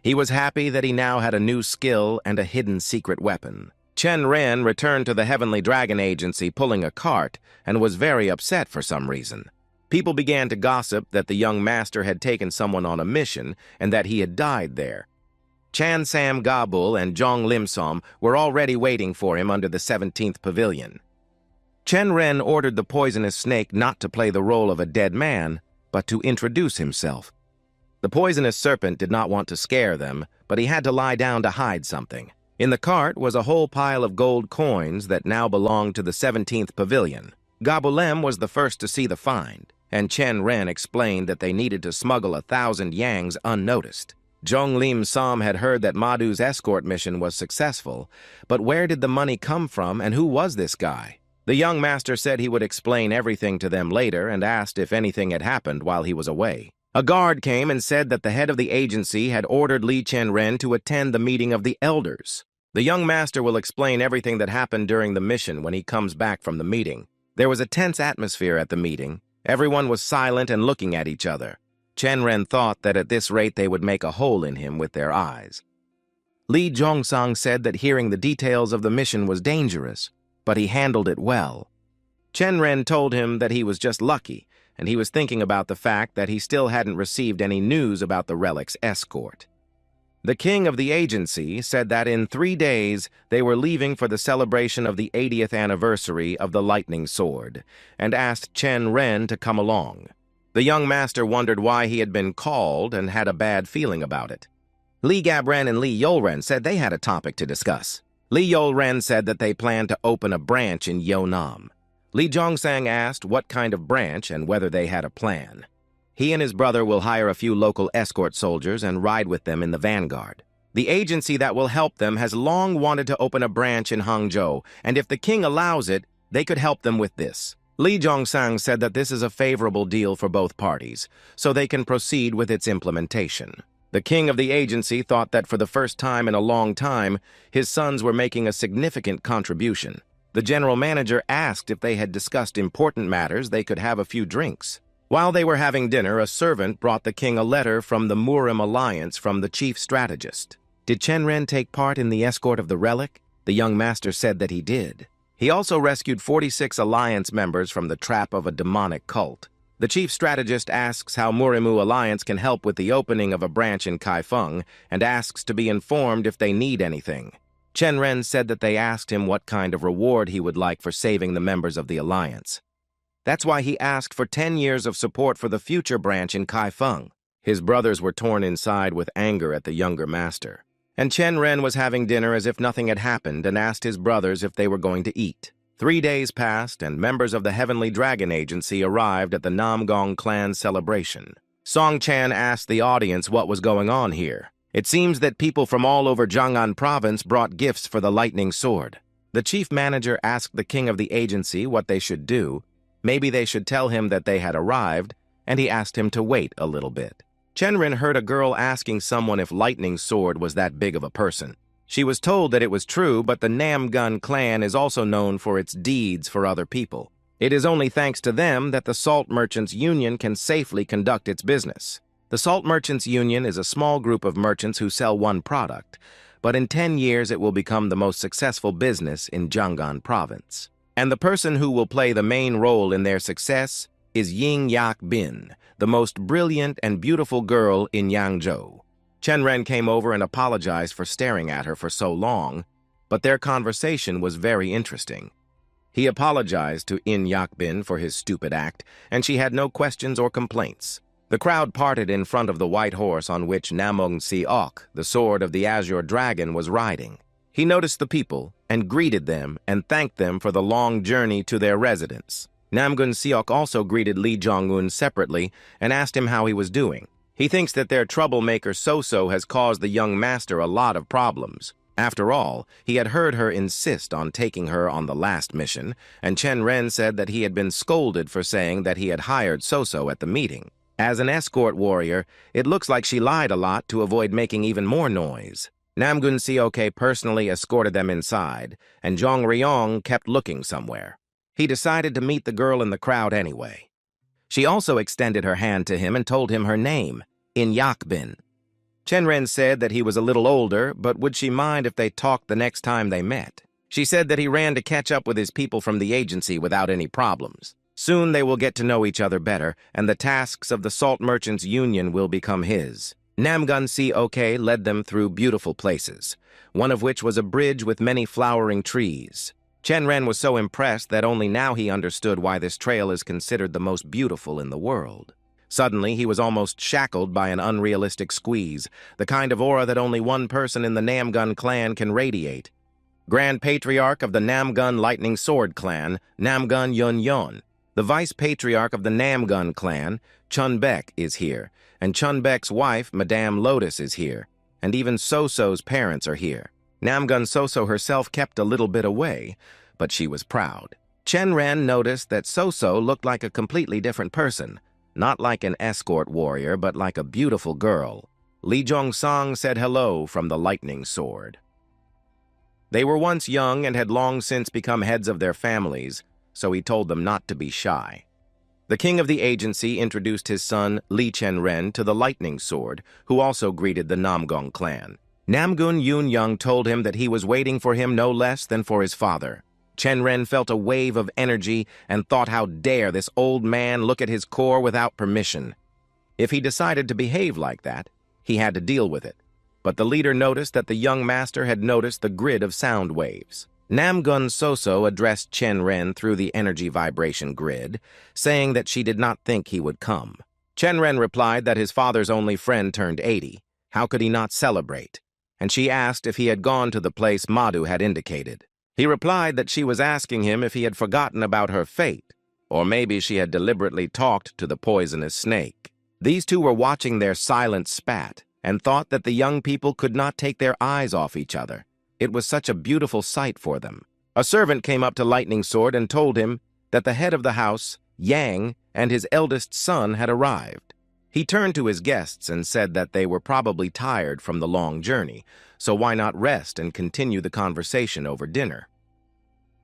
[SPEAKER 1] He was happy that he now had a new skill and a hidden secret weapon. Chen Ren returned to the Heavenly Dragon Agency pulling a cart and was very upset for some reason. People began to gossip that the young master had taken someone on a mission and that he had died there. Chan Sam Gabul and Zhong Lim Som were already waiting for him under the 17th pavilion. Chen Ren ordered the poisonous snake not to play the role of a dead man, but to introduce himself. The poisonous serpent did not want to scare them, but he had to lie down to hide something. In the cart was a whole pile of gold coins that now belonged to the 17th pavilion. Gabulem was the first to see the find, and Chen Ren explained that they needed to smuggle 1,000 yangs unnoticed. Zhong Lim Som had heard that Madhu's escort mission was successful, but where did the money come from and who was this guy? The young master said he would explain everything to them later and asked if anything had happened while he was away. A guard came and said that the head of the agency had ordered Lee Chen Ren to attend the meeting of the elders. The young master will explain everything that happened during the mission when he comes back from the meeting. There was a tense atmosphere at the meeting. Everyone was silent and looking at each other. Chen Ren thought that at this rate they would make a hole in him with their eyes. Li Zhongsang said that hearing the details of the mission was dangerous, but he handled it well. Chen Ren told him that he was just lucky, and he was thinking about the fact that he still hadn't received any news about the relic's escort. The king of the agency said that in 3 days they were leaving for the celebration of the 80th anniversary of the lightning sword, and asked Chen Ren to come along. The young master wondered why he had been called and had a bad feeling about it. Li Gabren and Li Yolren said they had a topic to discuss. Li Yolren said that they planned to open a branch in Yonam. Li Zhongsang asked what kind of branch and whether they had a plan. He and his brother will hire a few local escort soldiers and ride with them in the vanguard. The agency that will help them has long wanted to open a branch in Hangzhou, and if the king allows it, they could help them with this. Li Zhongsang said that this is a favorable deal for both parties, so they can proceed with its implementation. The king of the agency thought that for the first time in a long time, his sons were making a significant contribution. The general manager asked if they had discussed important matters they could have a few drinks. While they were having dinner, a servant brought the king a letter from the Murim Alliance from the chief strategist. Did Chen Ren take part in the escort of the relic? The young master said that he did. He also rescued 46 alliance members from the trap of a demonic cult. The chief strategist asks how Murimu Alliance can help with the opening of a branch in Kaifeng and asks to be informed if they need anything. Chen Ren said that they asked him what kind of reward he would like for saving the members of the alliance. That's why he asked for 10 years of support for the future branch in Kaifeng. His brothers were torn inside with anger at the younger master. And Chen Ren was having dinner as if nothing had happened and asked his brothers if they were going to eat. 3 days passed, and members of the Heavenly Dragon Agency arrived at the Namgong clan celebration. Song Chan asked the audience what was going on here. It seems that people from all over Jiang'an province brought gifts for the lightning sword. The chief manager asked the king of the agency what they should do. Maybe they should tell him that they had arrived, and he asked him to wait a little bit. Chen Ren heard a girl asking someone if Lightning Sword was that big of a person. She was told that it was true, but the Namgun clan is also known for its deeds for other people. It is only thanks to them that the Salt Merchants Union can safely conduct its business. The Salt Merchants Union is a small group of merchants who sell one product, but in 10 years it will become the most successful business in Jianghan province. And the person who will play the main role in their success is Ying Yak Bin, the most brilliant and beautiful girl in Yangzhou. Chen Ren came over and apologized for staring at her for so long, but their conversation was very interesting. He apologized to Yin Yak Bin for his stupid act, and she had no questions or complaints. The crowd parted in front of the white horse on which Namong Si-ok, the sword of the Azure Dragon, was riding. He noticed the people and greeted them and thanked them for the long journey to their residence. Namgun Siok also greeted Lee Jong-un separately and asked him how he was doing. He thinks that their troublemaker So-So has caused the young master a lot of problems. After all, he had heard her insist on taking her on the last mission, and Chen Ren said that he had been scolded for saying that he had hired So-So at the meeting. As an escort warrior, it looks like she lied a lot to avoid making even more noise. Namgun Siok personally escorted them inside, and Zhong Ryong kept looking somewhere. He decided to meet the girl in the crowd anyway. She also extended her hand to him and told him her name, In Yakbin. Chen Ren said that he was a little older, but would she mind if they talked the next time they met? She said that he ran to catch up with his people from the agency without any problems. Soon they will get to know each other better, and the tasks of the Salt Merchants Union will become his. Namgun Siok led them through beautiful places, one of which was a bridge with many flowering trees. Chen Ren was so impressed that only now he understood why this trail is considered the most beautiful in the world. Suddenly, he was almost shackled by an unrealistic squeeze, the kind of aura that only one person in the Namgun clan can radiate. Grand Patriarch of the Namgun Lightning Sword clan, Namgun Yun Yun. The Vice Patriarch of the Namgun clan, Chun Bek, is here, and Chun Bek's wife, Madame Lotus, is here, and even So-So's parents are here. Namgun So-So herself kept a little bit away, but she was proud. Chen Ren noticed that So-So looked like a completely different person, not like an escort warrior, but like a beautiful girl. Li Zhongsang said hello from the lightning sword. They were once young and had long since become heads of their families, so he told them not to be shy. The king of the agency introduced his son, Lee Chen Ren, to the lightning sword, who also greeted the Namgong clan. Namgun Yun Young told him that he was waiting for him no less than for his father. Chen Ren felt a wave of energy and thought, how dare this old man look at his core without permission. If he decided to behave like that, he had to deal with it. But the leader noticed that the young master had noticed the grid of sound waves. Namgun So-So addressed Chen Ren through the energy vibration grid, saying that she did not think he would come. Chen Ren replied that his father's only friend turned 80. How could he not celebrate? And she asked if he had gone to the place Madhu had indicated. He replied that she was asking him if he had forgotten about her fate, or maybe she had deliberately talked to the poisonous snake. These two were watching their silent spat and thought that the young people could not take their eyes off each other. It was such a beautiful sight for them. A servant came up to Lightning Sword and told him that the head of the house, Yang, and his eldest son had arrived. He turned to his guests and said that they were probably tired from the long journey, so why not rest and continue the conversation over dinner?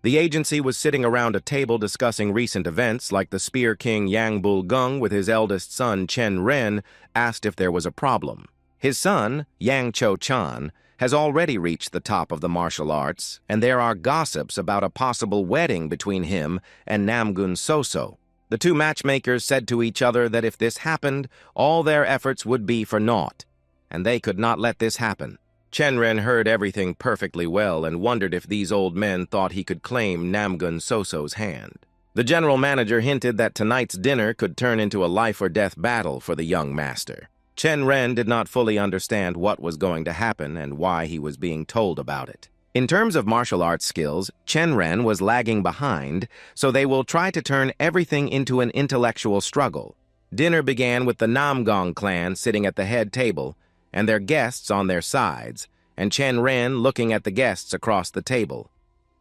[SPEAKER 1] The agency was sitting around a table discussing recent events, like the Spear King Yang Bulgung with his eldest son Chen Ren asked if there was a problem. His son, Yang Cho Chan, has already reached the top of the martial arts, and there are gossips about a possible wedding between him and Namgun So-So. The two matchmakers said to each other that if this happened, all their efforts would be for naught, and they could not let this happen. Chen Ren heard everything perfectly well and wondered if these old men thought he could claim Namgun So-So's hand. The general manager hinted that tonight's dinner could turn into a life-or-death battle for the young master. Chen Ren did not fully understand what was going to happen and why he was being told about it. In terms of martial arts skills, Chen Ren was lagging behind, so they will try to turn everything into an intellectual struggle. Dinner began with the Namgong clan sitting at the head table, and their guests on their sides, and Chen Ren looking at the guests across the table.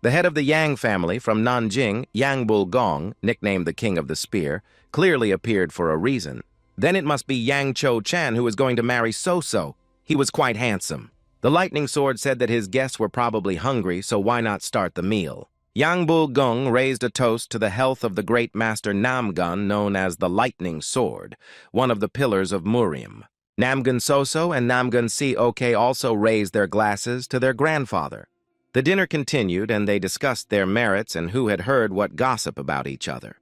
[SPEAKER 1] The head of the Yang family from Nanjing, Yang Bulgong, nicknamed the King of the Spear, clearly appeared for a reason. Then it must be Yang Cho-chan who is going to marry So-so. He was quite handsome. The lightning sword said that his guests were probably hungry, so why not start the meal? Yang Bulgong raised a toast to the health of the great master Namgun, known as the Lightning Sword, one of the pillars of Murim. Namgun So-so and Namgun Si-ok also raised their glasses to their grandfather. The dinner continued, and they discussed their merits and who had heard what gossip about each other.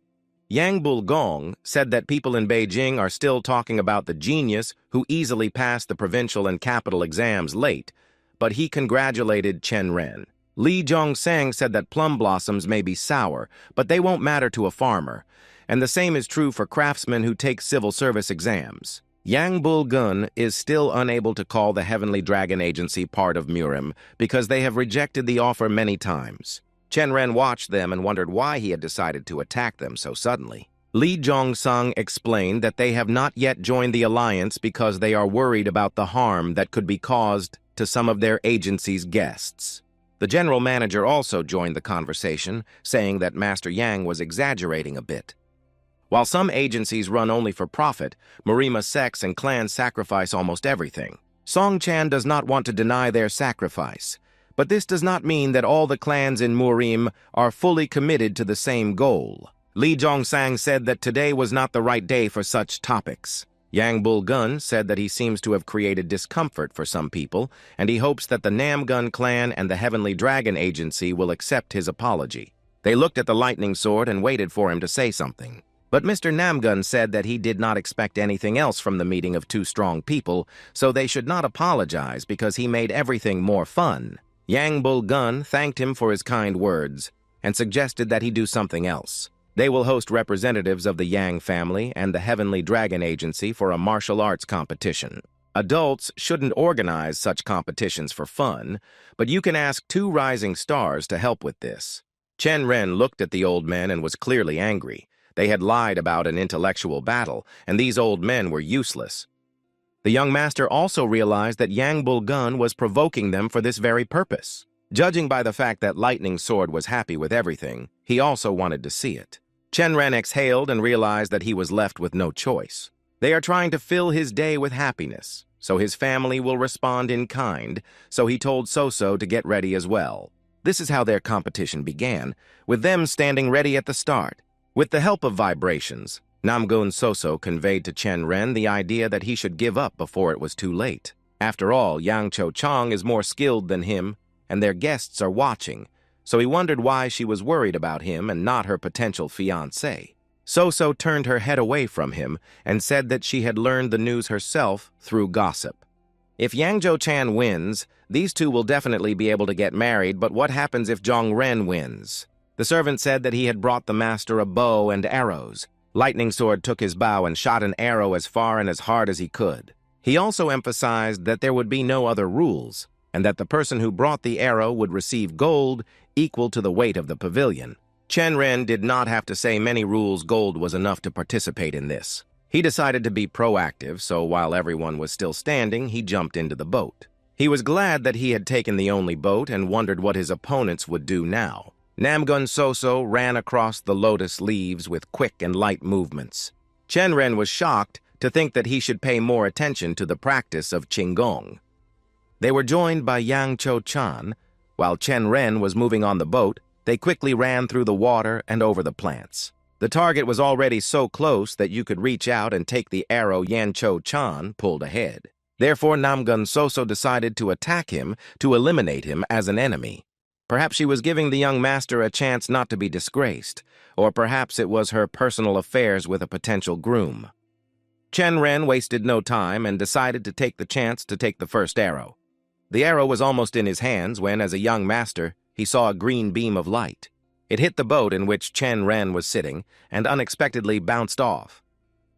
[SPEAKER 1] Yang Bulgong said that people in Beijing are still talking about the genius who easily passed the provincial and capital exams late, but he congratulated Chen Ren. Li Zhongsang said that plum blossoms may be sour, but they won't matter to a farmer, and the same is true for craftsmen who take civil service exams. Yang Bulgun is still unable to call the Heavenly Dragon Agency part of Murim because they have rejected the offer many times. Chen Ren watched them and wondered why he had decided to attack them so suddenly. Li Zhongsang explained that they have not yet joined the alliance because they are worried about the harm that could be caused to some of their agency's guests. The general manager also joined the conversation, saying that Master Yang was exaggerating a bit. While some agencies run only for profit, Murima sects and clans sacrifice almost everything. Song Chan does not want to deny their sacrifice, but this does not mean that all the clans in Murim are fully committed to the same goal. Li Zhongsang said that today was not the right day for such topics. Yang Bulgun said that he seems to have created discomfort for some people, and he hopes that the Namgun clan and the Heavenly Dragon Agency will accept his apology. They looked at the lightning sword and waited for him to say something. But Mr. Namgun said that he did not expect anything else from the meeting of two strong people, so they should not apologize because he made everything more fun. Yang Bulgun thanked him for his kind words and suggested that he do something else. They will host representatives of the Yang family and the Heavenly Dragon Agency for a martial arts competition. Adults shouldn't organize such competitions for fun, but you can ask two rising stars to help with this. Chen Ren looked at the old men and was clearly angry. They had lied about an intellectual battle, and these old men were useless. The young master also realized that Yang Bulgun was provoking them for this very purpose. Judging by the fact that Lightning Sword was happy with everything, he also wanted to see it. Chen Ren exhaled and realized that he was left with no choice. They are trying to fill his day with happiness, so his family will respond in kind, so he told So-so to get ready as well. This is how their competition began, with them standing ready at the start. With the help of vibrations, Namgun So-so conveyed to Chen Ren the idea that he should give up before it was too late. After all, Yang Cho-chang is more skilled than him, and their guests are watching, so he wondered why she was worried about him and not her potential fiancé. So-so turned her head away from him and said that she had learned the news herself through gossip. If Yang Jo-chan wins, these two will definitely be able to get married, but what happens if Zhong Ren wins? The servant said that he had brought the master a bow and arrows. Lightning Sword took his bow and shot an arrow as far and as hard as he could. He also emphasized that there would be no other rules, and that the person who brought the arrow would receive gold equal to the weight of the pavilion. Chen Ren did not have to say many rules. Gold was enough to participate in this. He decided to be proactive, so while everyone was still standing, he jumped into the boat. He was glad that he had taken the only boat and wondered what his opponents would do now. Namgun So-so ran across the lotus leaves with quick and light movements. Chen Ren was shocked to think that he should pay more attention to the practice of Qigong. They were joined by Yang Cho-chan. While Chen Ren was moving on the boat, they quickly ran through the water and over the plants. The target was already so close that you could reach out and take the arrow Yang Cho-chan pulled ahead. Therefore, Namgun So-so decided to attack him to eliminate him as an enemy. Perhaps she was giving the young master a chance not to be disgraced, or perhaps it was her personal affairs with a potential groom. Chen Ren wasted no time and decided to take the chance to take the first arrow. The arrow was almost in his hands when, as a young master, he saw a green beam of light. It hit the boat in which Chen Ren was sitting and unexpectedly bounced off.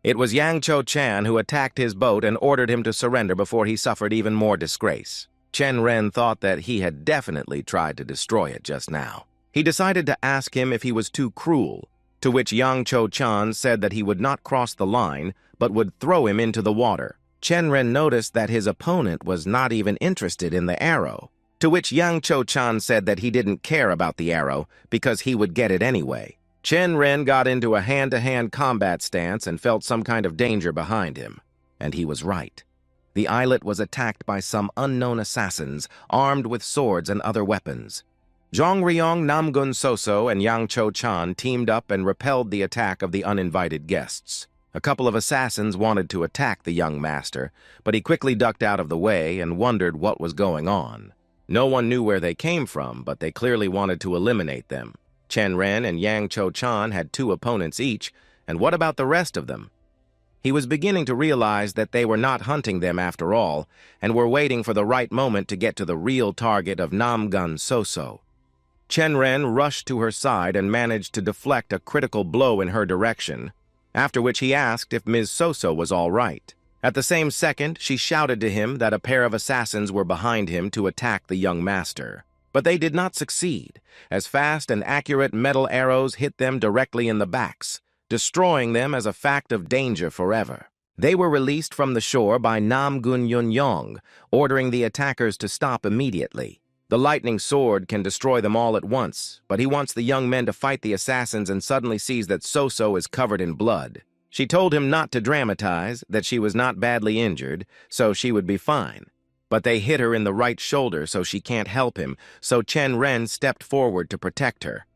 [SPEAKER 1] It was Yang Cho-chan who attacked his boat and ordered him to surrender before he suffered even more disgrace. Chen Ren thought that he had definitely tried to destroy it just now. He decided to ask him if he was too cruel, to which Yang Cho-chan said that he would not cross the line, but would throw him into the water. Chen Ren noticed that his opponent was not even interested in the arrow. To which Yang Cho-chan said that he didn't care about the arrow because he would get it anyway. Chen Ren got into a hand-to-hand combat stance and felt some kind of danger behind him. And he was right. The islet was attacked by some unknown assassins armed with swords and other weapons. Zhang Ryong, Namgun Soso, and Yang Cho-chan teamed up and repelled the attack of the uninvited guests. A couple of assassins wanted to attack the young master, but he quickly ducked out of the way and wondered what was going on. No one knew where they came from, but they clearly wanted to eliminate them. Chen Ren and Yang Cho-chan had 2 opponents each, and what about the rest of them? He was beginning to realize that they were not hunting them after all, and were waiting for the right moment to get to the real target of Namgun Soso. Chen Ren rushed to her side and managed to deflect a critical blow in her direction, after which he asked if Ms. Soso was all right. At the same second, she shouted to him that a pair of assassins were behind him to attack the young master. But they did not succeed, as fast and accurate metal arrows hit them directly in the backs, destroying them as a fact of danger forever. They were released from the shore by Namgun Yunyong, ordering the attackers to stop immediately. The lightning sword can destroy them all at once, but he wants the young men to fight the assassins and suddenly sees that Soso is covered in blood. She told him not to dramatize, that she was not badly injured, so she would be fine. But they hit her in the right shoulder so she can't help him, so Chen Ren stepped forward to protect her.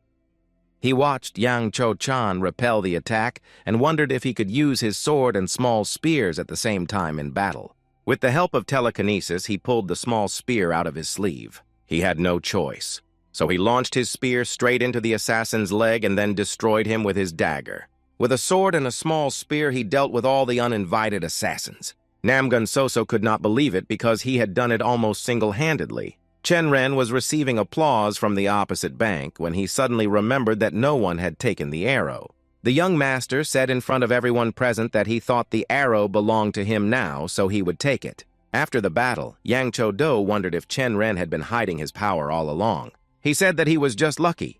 [SPEAKER 1] He watched Yang Cho-chan repel the attack and wondered if he could use his sword and small spears at the same time in battle. With the help of telekinesis, he pulled the small spear out of his sleeve. He had no choice, so he launched his spear straight into the assassin's leg and then destroyed him with his dagger. With a sword and a small spear, he dealt with all the uninvited assassins. Namgun Soso could not believe it because he had done it almost single-handedly. Chen Ren was receiving applause from the opposite bank when he suddenly remembered that no one had taken the arrow. The young master said in front of everyone present that he thought the arrow belonged to him now, so he would take it. After the battle, Yang Cho-do wondered if Chen Ren had been hiding his power all along. He said that he was just lucky,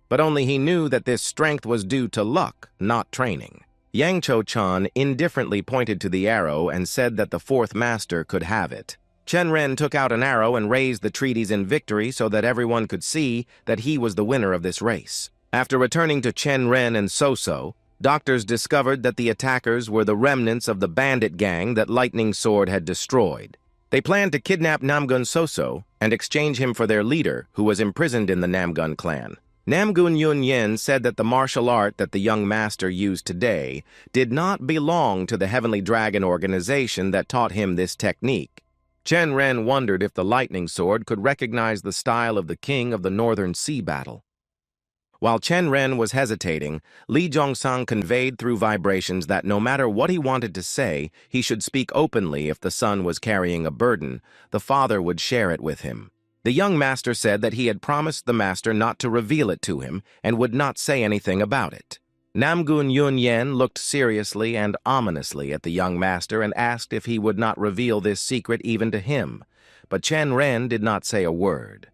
[SPEAKER 1] but only he knew that this strength was due to luck, not training. Yang Cho-chan indifferently pointed to the arrow and said that the 4th master could have it. Chen Ren took out an arrow and raised the treaties in victory so that everyone could see that he was the winner of this race. After returning to Chen Ren and Soso, doctors discovered that the attackers were the remnants of the bandit gang that Lightning Sword had destroyed. They planned to kidnap Namgun Soso and exchange him for their leader, who was imprisoned in the Namgun clan. Namgun Yunyen said that the martial art that the young master used today did not belong to the Heavenly Dragon organization that taught him this technique. Chen Ren wondered if the Lightning Sword could recognize the style of the king of the Northern Sea battle. While Chen Ren was hesitating, Li Zhongsang conveyed through vibrations that no matter what he wanted to say, he should speak openly if the son was carrying a burden. The father would share it with him. The young master said that he had promised the master not to reveal it to him and would not say anything about it. Namgun Yunyen looked seriously and ominously at the young master and asked if he would not reveal this secret even to him, but Chen Ren did not say a word.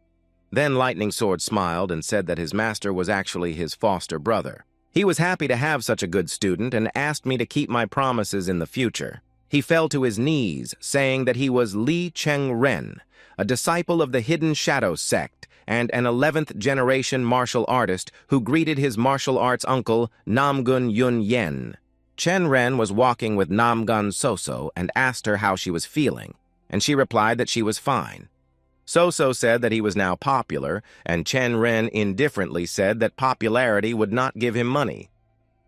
[SPEAKER 1] Then Lightning Sword smiled and said that his master was actually his foster brother. He was happy to have such a good student and asked me to keep my promises in the future. He fell to his knees, saying that he was Lee Chen Ren, a disciple of the Hidden Shadow sect and an 11th-generation martial artist who greeted his martial arts uncle, Namgun Yunyen. Chen Ren was walking with Namgun Soso and asked her how she was feeling, and she replied that she was fine. Soso said that he was now popular, and Chen Ren indifferently said that popularity would not give him money.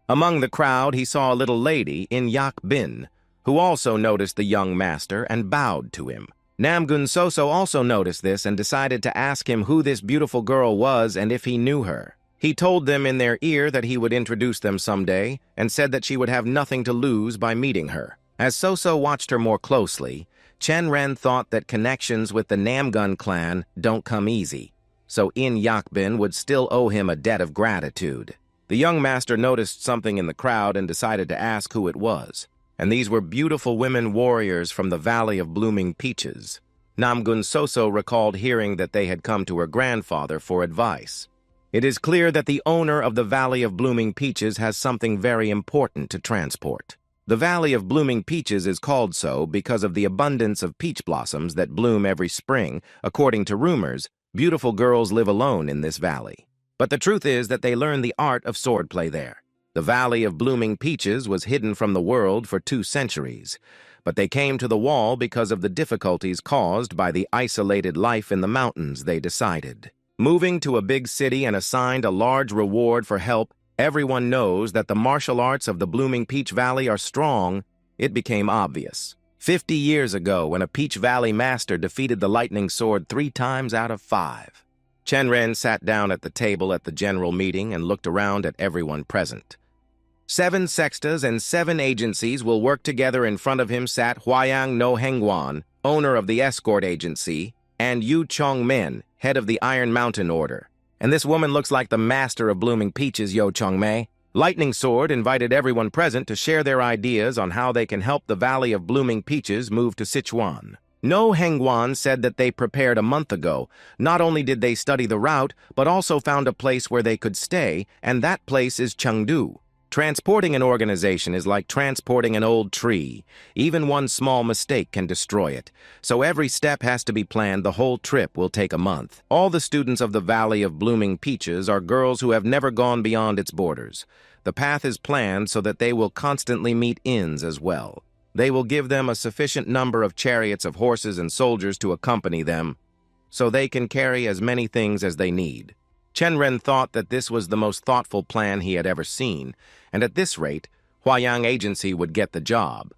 [SPEAKER 1] Among the crowd, he saw a little lady in Yak Bin, who also noticed the young master and bowed to him. Namgun Soso also noticed this and decided to ask him who this beautiful girl was and if he knew her. He told them in their ear that he would introduce them someday and said that she would have nothing to lose by meeting her. As Soso watched her more closely, Chen Ren thought that connections with the Namgun clan don't come easy, so In Yakbin would still owe him a debt of gratitude. The young master noticed something in the crowd and decided to ask who it was, and these were beautiful women warriors from the Valley of Blooming Peaches. Namgun Soso recalled hearing that they had come to her grandfather for advice. It is clear that the owner of the Valley of Blooming Peaches has something very important to transport. The Valley of Blooming Peaches is called so because of the abundance of peach blossoms that bloom every spring. According to rumors, beautiful girls live alone in this valley. But the truth is that they learn the art of swordplay there. The Valley of Blooming Peaches was hidden from the world for 2 centuries, but they came to the wall because of the difficulties caused by the isolated life in the mountains. They decided. Moving to a big city and assigned a large reward for help, everyone knows that the martial arts of the Blooming Peach Valley are strong. It became obvious. 50 years ago, when a Peach Valley master defeated the lightning sword 3 times out of 5. Chen Ren sat down at the table at the general meeting and looked around at everyone present. 7 sextas and 7 agencies will work together. In front of him sat Huayang no Hengguan, owner of the Escort agency, and Yu Chongmen, head of the Iron Mountain Order. And this woman looks like the master of Blooming Peaches, Yo Chongmei. Lightning Sword invited everyone present to share their ideas on how they can help the Valley of Blooming Peaches move to Sichuan. No Hengguan said that they prepared a month ago. Not only did they study the route, but also found a place where they could stay, and that place is Chengdu. Transporting an organization is like transporting an old tree. Even one small mistake can destroy it. So every step has to be planned. The whole trip will take a month. All the students of the Valley of Blooming Peaches are girls who have never gone beyond its borders. The path is planned so that they will constantly meet inns as well. They will give them a sufficient number of chariots of horses and soldiers to accompany them, so they can carry as many things as they need. Chen Ren thought that this was the most thoughtful plan he had ever seen, and at this rate, Huayang Agency would get the job.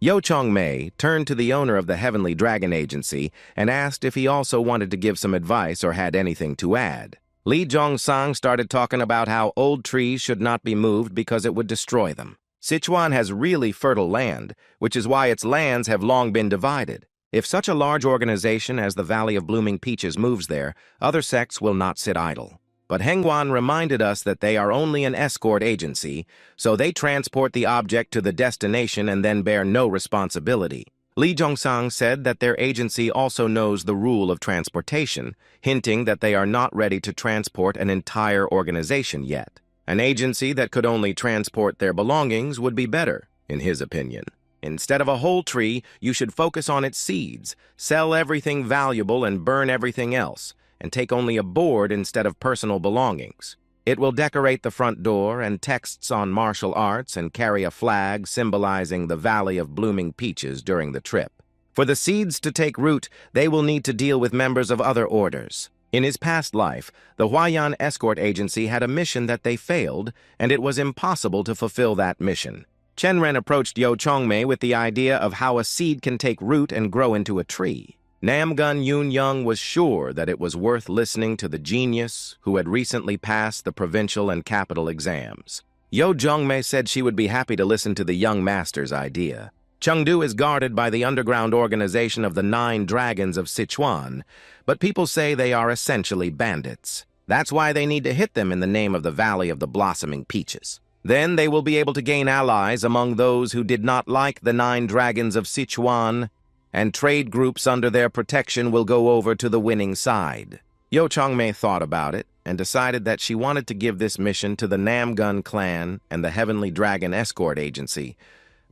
[SPEAKER 1] Yo Chongmei turned to the owner of the Heavenly Dragon Agency and asked if he also wanted to give some advice or had anything to add. Li Zhongsang started talking about how old trees should not be moved because it would destroy them. Sichuan has really fertile land, which is why its lands have long been divided. If such a large organization as the Valley of Blooming Peaches moves there, other sects will not sit idle. But Hengguan reminded us that they are only an escort agency, so they transport the object to the destination and then bear no responsibility. Li Zhongsang said that their agency also knows the rule of transportation, hinting that they are not ready to transport an entire organization yet. An agency that could only transport their belongings would be better, in his opinion. Instead of a whole tree, you should focus on its seeds, sell everything valuable and burn everything else, and take only a board instead of personal belongings. It will decorate the front door and texts on martial arts and carry a flag symbolizing the Valley of Blooming Peaches during the trip. For the seeds to take root, they will need to deal with members of other orders. In his past life, the Huayan Escort Agency had a mission that they failed, and it was impossible to fulfill that mission. Chen Ren approached Yo Chongmei with the idea of how a seed can take root and grow into a tree. Namgun Yun Young was sure that it was worth listening to the genius who had recently passed the provincial and capital exams. Yo Chongmei said she would be happy to listen to the young master's idea. Chengdu is guarded by the underground organization of the 9 Dragons of Sichuan, but people say they are essentially bandits. That's why they need to hit them in the name of the Valley of the Blossoming Peaches. Then they will be able to gain allies among those who did not like the 9 Dragons of Sichuan, and trade groups under their protection will go over to the winning side. Yo Chongmei thought about it and decided that she wanted to give this mission to the Namgun clan and the Heavenly Dragon Escort Agency,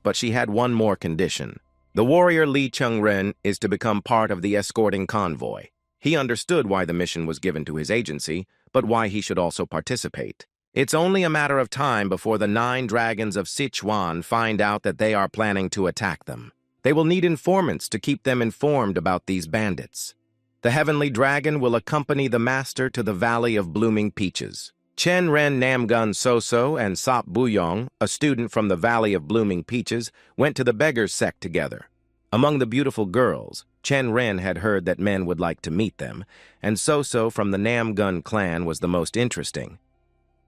[SPEAKER 1] but she had one more condition. The warrior Lee Chen Ren is to become part of the escorting convoy. He understood why the mission was given to his agency, but why he should also participate. It's only a matter of time before the 9 Dragons of Sichuan find out that they are planning to attack them. They will need informants to keep them informed about these bandits. The Heavenly Dragon will accompany the master to the Valley of Blooming Peaches. Chen Ren Namgun Soso and Sop Buyong, a student from the Valley of Blooming Peaches, went to the beggars' sect together. Among the beautiful girls, Chen Ren had heard that men would like to meet them, and Soso from the Namgun clan was the most interesting.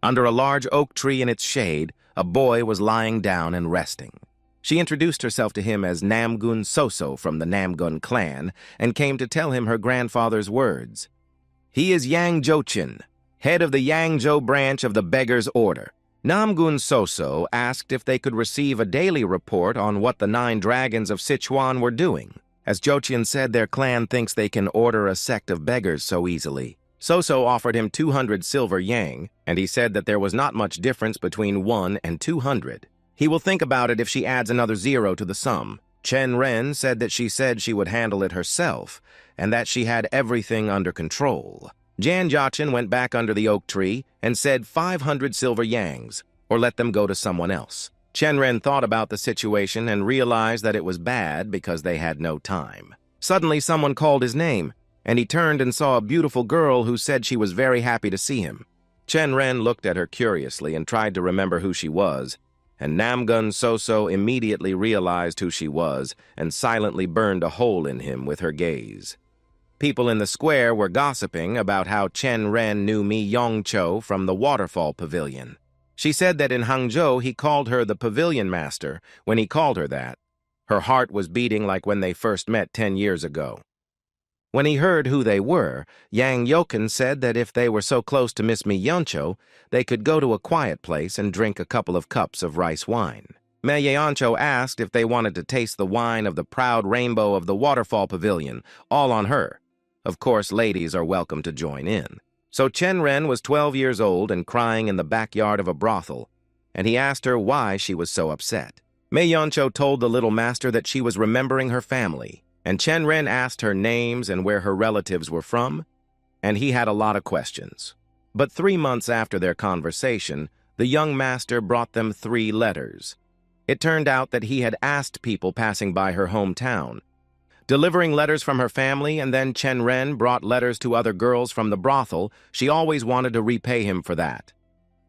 [SPEAKER 1] Under a large oak tree in its shade, a boy was lying down and resting. She introduced herself to him as Namgun Soso from the Namgun clan and came to tell him her grandfather's words. He is Yang Jochin, head of the Yangzhou branch of the Beggars' Order. Namgun Soso asked if they could receive a daily report on what the 9 Dragons of Sichuan were doing. As Jochin said, their clan thinks they can order a sect of beggars so easily. Soso offered him 200 silver yang, and he said that there was not much difference between 1 and 200. He will think about it if she adds another 0 to the sum. Chen Ren said that she would handle it herself, and that she had everything under control. Jan Yachin went back under the oak tree and said 500 silver yangs, or let them go to someone else. Chen Ren thought about the situation and realized that it was bad because they had no time. Suddenly, someone called his name, and he turned and saw a beautiful girl who said she was very happy to see him. Chen Ren looked at her curiously and tried to remember who she was, and Namgun Soso immediately realized who she was and silently burned a hole in him with her gaze. People in the square were gossiping about how Chen Ren knew Mi Yongcho from the waterfall pavilion. She said that in Hangzhou he called her the pavilion master when he called her that. Her heart was beating like when they first met 10 years ago. When he heard who they were, Yang Yoken said that if they were so close to Miss Mi Yoncho, they could go to a quiet place and drink a couple of cups of rice wine. Mi Yoncho asked if they wanted to taste the wine of the proud rainbow of the waterfall pavilion, all on her. Of course, ladies are welcome to join in. So Chen Ren was 12 years old and crying in the backyard of a brothel, and he asked her why she was so upset. Mi Yoncho told the little master that she was remembering her family, and Chen Ren asked her names and where her relatives were from, and he had a lot of questions. But 3 months after their conversation, the young master brought them 3 letters. It turned out that he had asked people passing by her hometown, delivering letters from her family, and then Chen Ren brought letters to other girls from the brothel. She always wanted to repay him for that.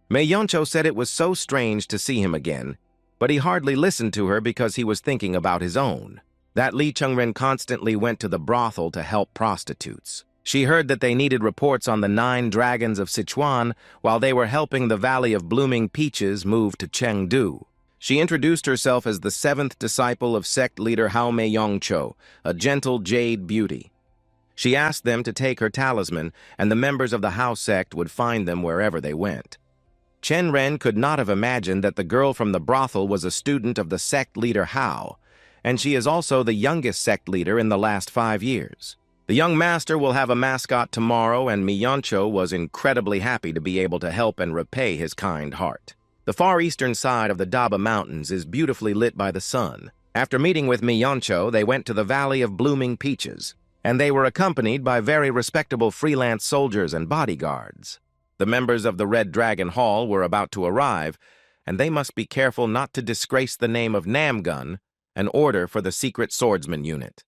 [SPEAKER 1] Mi Yoncho said it was so strange to see him again, but he hardly listened to her because he was thinking about his own. That Lee Chen Ren constantly went to the brothel to help prostitutes. She heard that they needed reports on the 9 dragons of Sichuan while they were helping the Valley of Blooming Peaches move to Chengdu. She introduced herself as the 7th disciple of sect leader Hao Mei Yongcho, a gentle jade beauty. She asked them to take her talisman, and the members of the Hao sect would find them wherever they went. Chen Ren could not have imagined that the girl from the brothel was a student of the sect leader Hao, and she is also the youngest sect leader in the last 5 years. The young master will have a mascot tomorrow, and Mi Yoncho was incredibly happy to be able to help and repay his kind heart. The far eastern side of the Daba Mountains is beautifully lit by the sun. After meeting with Mi Yoncho, they went to the Valley of Blooming Peaches, and they were accompanied by very respectable freelance soldiers and bodyguards. The members of the Red Dragon Hall were about to arrive, and they must be careful not to disgrace the name of Namgun, an order for the secret swordsman unit.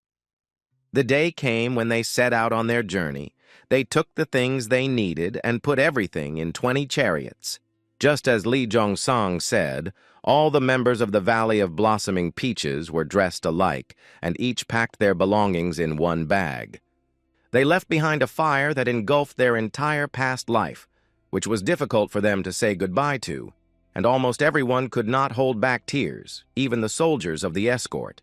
[SPEAKER 1] The day came when they set out on their journey. They took the things they needed and put everything in 20 chariots. Just as Li Zhongsang said, all the members of the Valley of Blossoming Peaches were dressed alike, and each packed their belongings in one bag. They left behind a fire that engulfed their entire past life, which was difficult for them to say goodbye to, and almost everyone could not hold back tears, even the soldiers of the escort.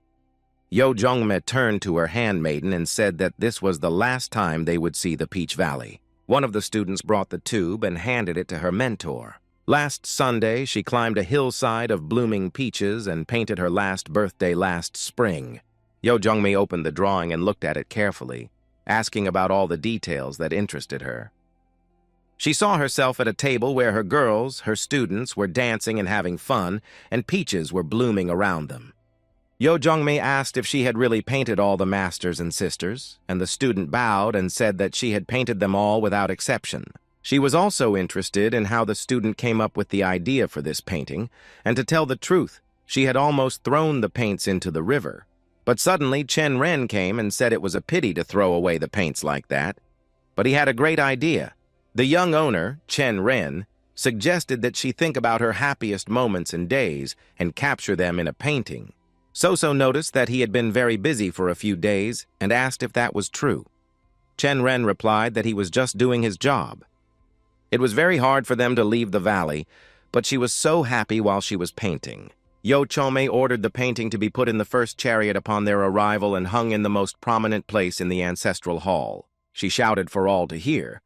[SPEAKER 1] Yo Zhongme turned to her handmaiden and said that this was the last time they would see the Peach Valley. One of the students brought the tube and handed it to her mentor. Last Sunday, she climbed a hillside of blooming peaches and painted her last birthday last spring. Yo Zhongme opened the drawing and looked at it carefully, asking about all the details that interested her. She saw herself at a table where her girls, her students, were dancing and having fun, and peaches were blooming around them. Yo Zhongme asked if she had really painted all the masters and sisters, and the student bowed and said that she had painted them all without exception. She was also interested in how the student came up with the idea for this painting, and to tell the truth, she had almost thrown the paints into the river. But suddenly Chen Ren came and said it was a pity to throw away the paints like that. But he had a great idea. The young owner, Chen Ren, suggested that she think about her happiest moments and days and capture them in a painting. Soso noticed that he had been very busy for a few days and asked if that was true. Chen Ren replied that he was just doing his job. It was very hard for them to leave the valley, but she was so happy while she was painting. Yo Chome ordered the painting to be put in the first chariot upon their arrival and hung in the most prominent place in the ancestral hall. She shouted for all to hear.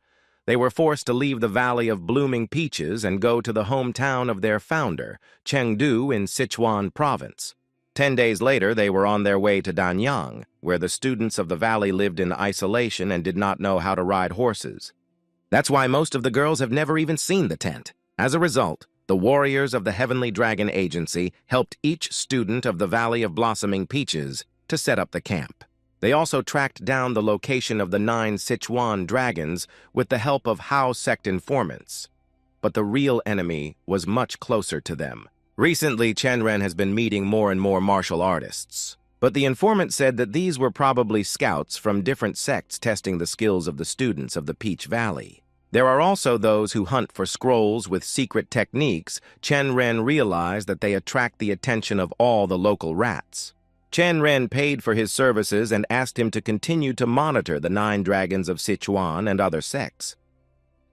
[SPEAKER 1] They were forced to leave the Valley of Blooming Peaches and go to the hometown of their founder, Chengdu in Sichuan province. 10 days later, they were on their way to Danyang, where the students of the valley lived in isolation and did not know how to ride horses. That's why most of the girls have never even seen the tent. As a result, the warriors of the Heavenly Dragon Agency helped each student of the Valley of Blossoming Peaches to set up the camp. They also tracked down the location of the 9 Sichuan dragons with the help of Hao sect informants. But the real enemy was much closer to them. Recently, Chen Ren has been meeting more and more martial artists. But the informant said that these were probably scouts from different sects testing the skills of the students of the Peach Valley. There are also those who hunt for scrolls with secret techniques. Chen Ren realized that they attract the attention of all the local rats. Chen Ren paid for his services and asked him to continue to monitor the 9 dragons of Sichuan and other sects.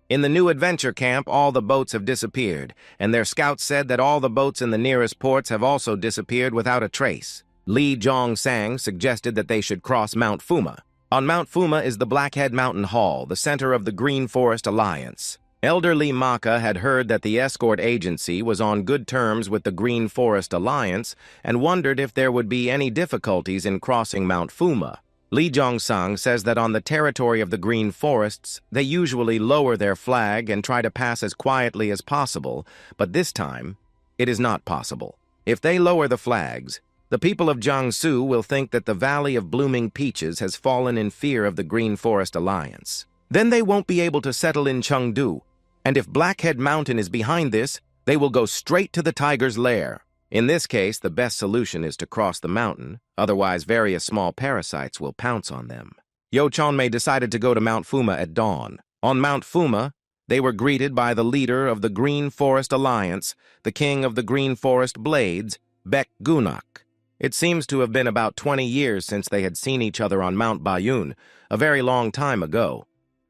[SPEAKER 1] In the new adventure camp, all the boats have disappeared, and their scouts said that all the boats in the nearest ports have also disappeared without a trace. Li Zhongsang suggested that they should cross Mount Fuma. On Mount Fuma is the Blackhead Mountain Hall, the center of the Green Forest Alliance. Elder Li Maka had heard that the Escort agency was on good terms with the Green Forest Alliance and wondered if there would be any difficulties in crossing Mount Fuma. Li Zhongsang says that on the territory of the Green Forests, they usually lower their flag and try to pass as quietly as possible, but this time, it is not possible. If they lower the flags, the people of Jiangsu will think that the Valley of Blooming Peaches has fallen in fear of the Green Forest Alliance. Then they won't be able to settle in Chengdu, and if Blackhead Mountain is behind this, they will go straight to the tiger's lair. In this case, the best solution is to cross the mountain, otherwise various small parasites will pounce on them. Yo Chonmei decided to go to Mount Fuma at dawn. On Mount Fuma, they were greeted by the leader of the Green Forest Alliance, the king of the Green Forest Blades, Baek Gunak. It seems to have been about 20 years since they had seen each other on Mount Bayun, a very long time ago.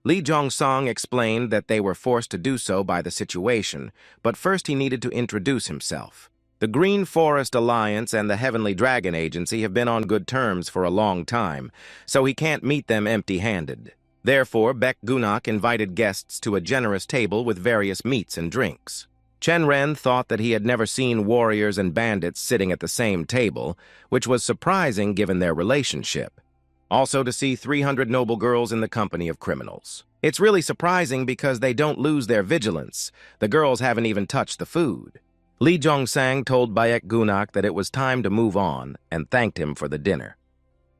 [SPEAKER 1] Li Zhongsang explained that they were forced to do so by the situation, but first he needed to introduce himself. The Green Forest Alliance and the Heavenly Dragon Agency have been on good terms for a long time, so he can't meet them empty-handed. Therefore, Baek Gunak invited guests to a generous table with various meats and drinks. Chen Ren thought that he had never seen warriors and bandits sitting at the same table, which was surprising given their relationship. Also to see 300 noble girls in the company of criminals. It's really surprising because they don't lose their vigilance. The girls haven't even touched the food. Li Zhongsang told Baek Gunak that it was time to move on and thanked him for the dinner.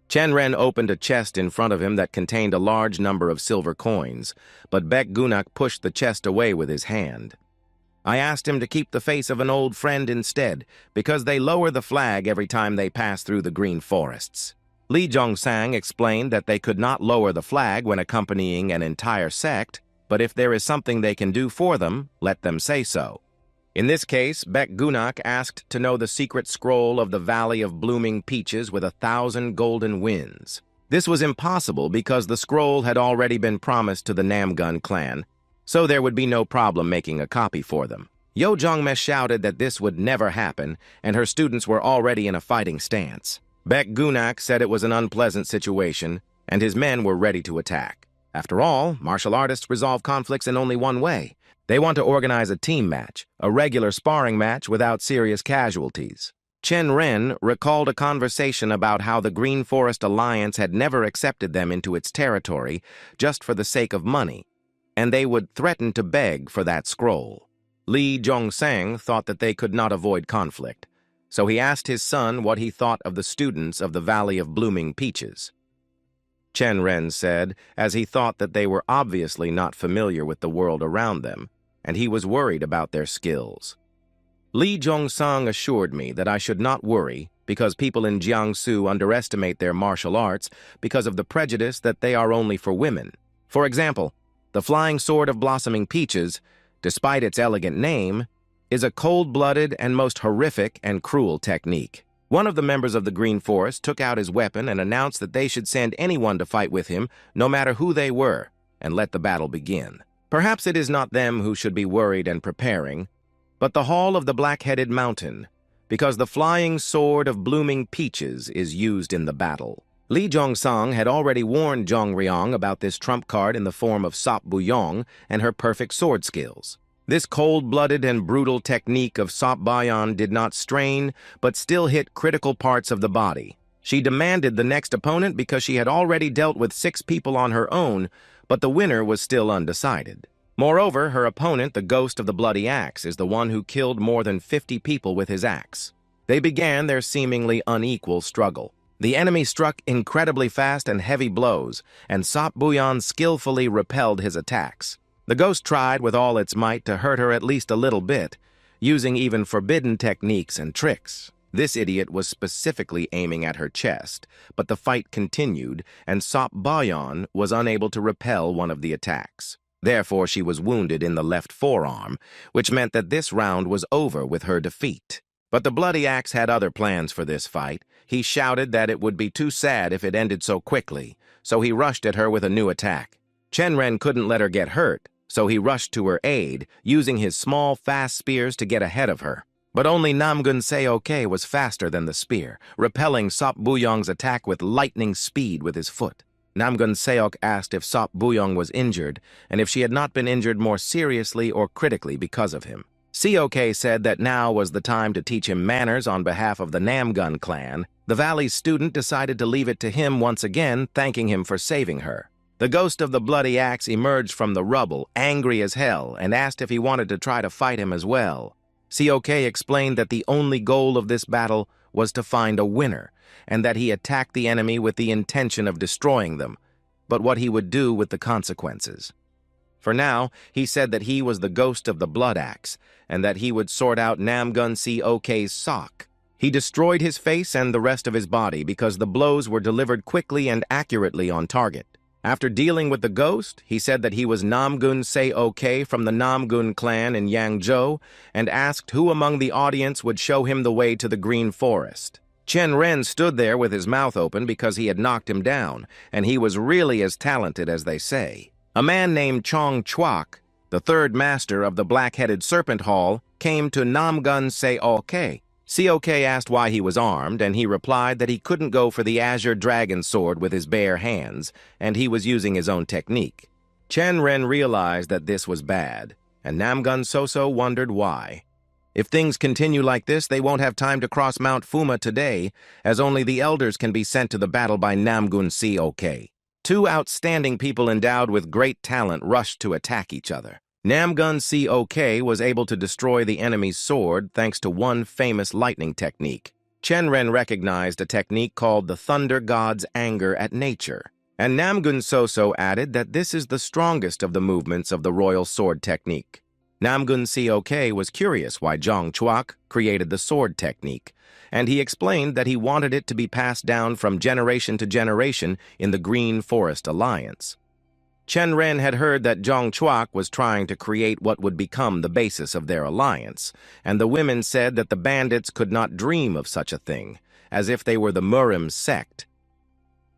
[SPEAKER 1] Chen Ren opened a chest in front of him that contained a large number of silver coins, but Baek Gunak pushed the chest away with his hand. I asked him to keep the face of an old friend instead, because they lower the flag every time they pass through the green forests. Li Zhongsang explained that they could not lower the flag when accompanying an entire sect, but if there is something they can do for them, let them say so. In this case, Baek Gunak asked to know the secret scroll of the Valley of Blooming Peaches with 1,000 golden winds. This was impossible because the scroll had already been promised to the Namgun clan, so there would be no problem making a copy for them. Yo Zhongme shouted that this would never happen, and her students were already in a fighting stance. Baek Gunak said it was an unpleasant situation, and his men were ready to attack. After all, martial artists resolve conflicts in only one way. They want to organize a team match, a regular sparring match without serious casualties. Chen Ren recalled a conversation about how the Green Forest Alliance had never accepted them into its territory just for the sake of money, and they would threaten to beg for that scroll. Li Zhongsang thought that they could not avoid conflict, so he asked his son what he thought of the students of the Valley of Blooming Peaches. Chen Ren said, as he thought that they were obviously not familiar with the world around them, and he was worried about their skills. Li Zhongsang assured me that I should not worry because people in Jiangsu underestimate their martial arts because of the prejudice that they are only for women. For example, the Flying Sword of Blossoming Peaches, despite its elegant name, is a cold-blooded and most horrific and cruel technique. One of the members of the Green Forest took out his weapon and announced that they should send anyone to fight with him, no matter who they were, and let the battle begin. Perhaps it is not them who should be worried and preparing, but the Hall of the Black-Headed Mountain, because the Flying Sword of Blooming Peaches is used in the battle. Li Zhongsang had already warned Zhong Riong about this trump card in the form of Sop Buyong and her perfect sword skills. This cold-blooded and brutal technique of Sop Bayan did not strain, but still hit critical parts of the body. She demanded the next opponent because she had already dealt with 6 people on her own, but the winner was still undecided. Moreover, her opponent, the Ghost of the Bloody Axe, is the one who killed more than 50 people with his axe. They began their seemingly unequal struggle. The enemy struck incredibly fast and heavy blows, and Sop Buyon skillfully repelled his attacks. The ghost tried with all its might to hurt her at least a little bit, using even forbidden techniques and tricks. This idiot was specifically aiming at her chest, but the fight continued, and Sop Buyon was unable to repel one of the attacks. Therefore, she was wounded in the left forearm, which meant that this round was over with her defeat. But the Bloody Axe had other plans for this fight. He shouted that it would be too sad if it ended so quickly, so he rushed at her with a new attack. Chen Ren couldn't let her get hurt, so he rushed to her aid, using his small, fast spears to get ahead of her. But only Namgun Seok was faster than the spear, repelling Sop Buyong's attack with lightning speed with his foot. Namgun Seok asked if Sop Buyong was injured, and if she had not been injured more seriously or critically because of him. Seok said that now was the time to teach him manners on behalf of the Namgun clan. The Valley's student decided to leave it to him once again, thanking him for saving her. The Ghost of the Bloody Axe emerged from the rubble, angry as hell, and asked if he wanted to try to fight him as well. Seok explained that the only goal of this battle was to find a winner, and that he attacked the enemy with the intention of destroying them, but what he would do with the consequences. For now, he said that he was the Ghost of the Blood Axe, and that he would sort out Namgun Seok's sock. He destroyed his face and the rest of his body because the blows were delivered quickly and accurately on target. After dealing with the ghost, he said that he was Namgun Seok from the Namgun clan in Yangzhou, and asked who among the audience would show him the way to the Green Forest. Chen Ren stood there with his mouth open because he had knocked him down, and he was really as talented as they say. A man named Chong Chuak, the third master of the Black-Headed Serpent Hall, came to Namgun Seok. Seok asked why he was armed, and he replied that he couldn't go for the Azure Dragon Sword with his bare hands, and he was using his own technique. Chen Ren realized that this was bad, and Namgun Soso wondered why. If things continue like this, they won't have time to cross Mount Fuma today, as only the elders can be sent to the battle by Namgun Seok. Two outstanding people endowed with great talent rushed to attack each other. Namgun Seok was able to destroy the enemy's sword thanks to one famous lightning technique. Chen Ren recognized a technique called the Thunder God's Anger at Nature, and Namgun Soso added that this is the strongest of the movements of the royal sword technique. Namgun Seok was curious why Zhang Chuak created the sword technique, and he explained that he wanted it to be passed down from generation to generation in the Green Forest Alliance. Chen Ren had heard that Zhang Chuak was trying to create what would become the basis of their alliance, and the women said that the bandits could not dream of such a thing, as if they were the Murim sect.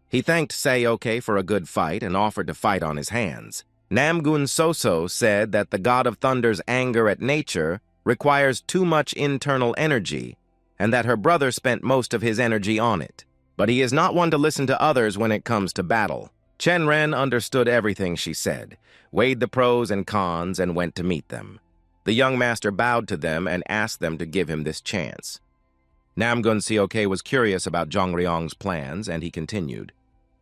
[SPEAKER 1] He thanked Seok for a good fight and offered to fight on his hands. Namgun Soso said that the God of Thunder's anger at nature requires too much internal energy, and that her brother spent most of his energy on it. But he is not one to listen to others when it comes to battle. Chen Ren understood everything she said, weighed the pros and cons, and went to meet them. The young master bowed to them and asked them to give him this chance. Namgun Seok was curious about Zhang Ryong's plans, and he continued.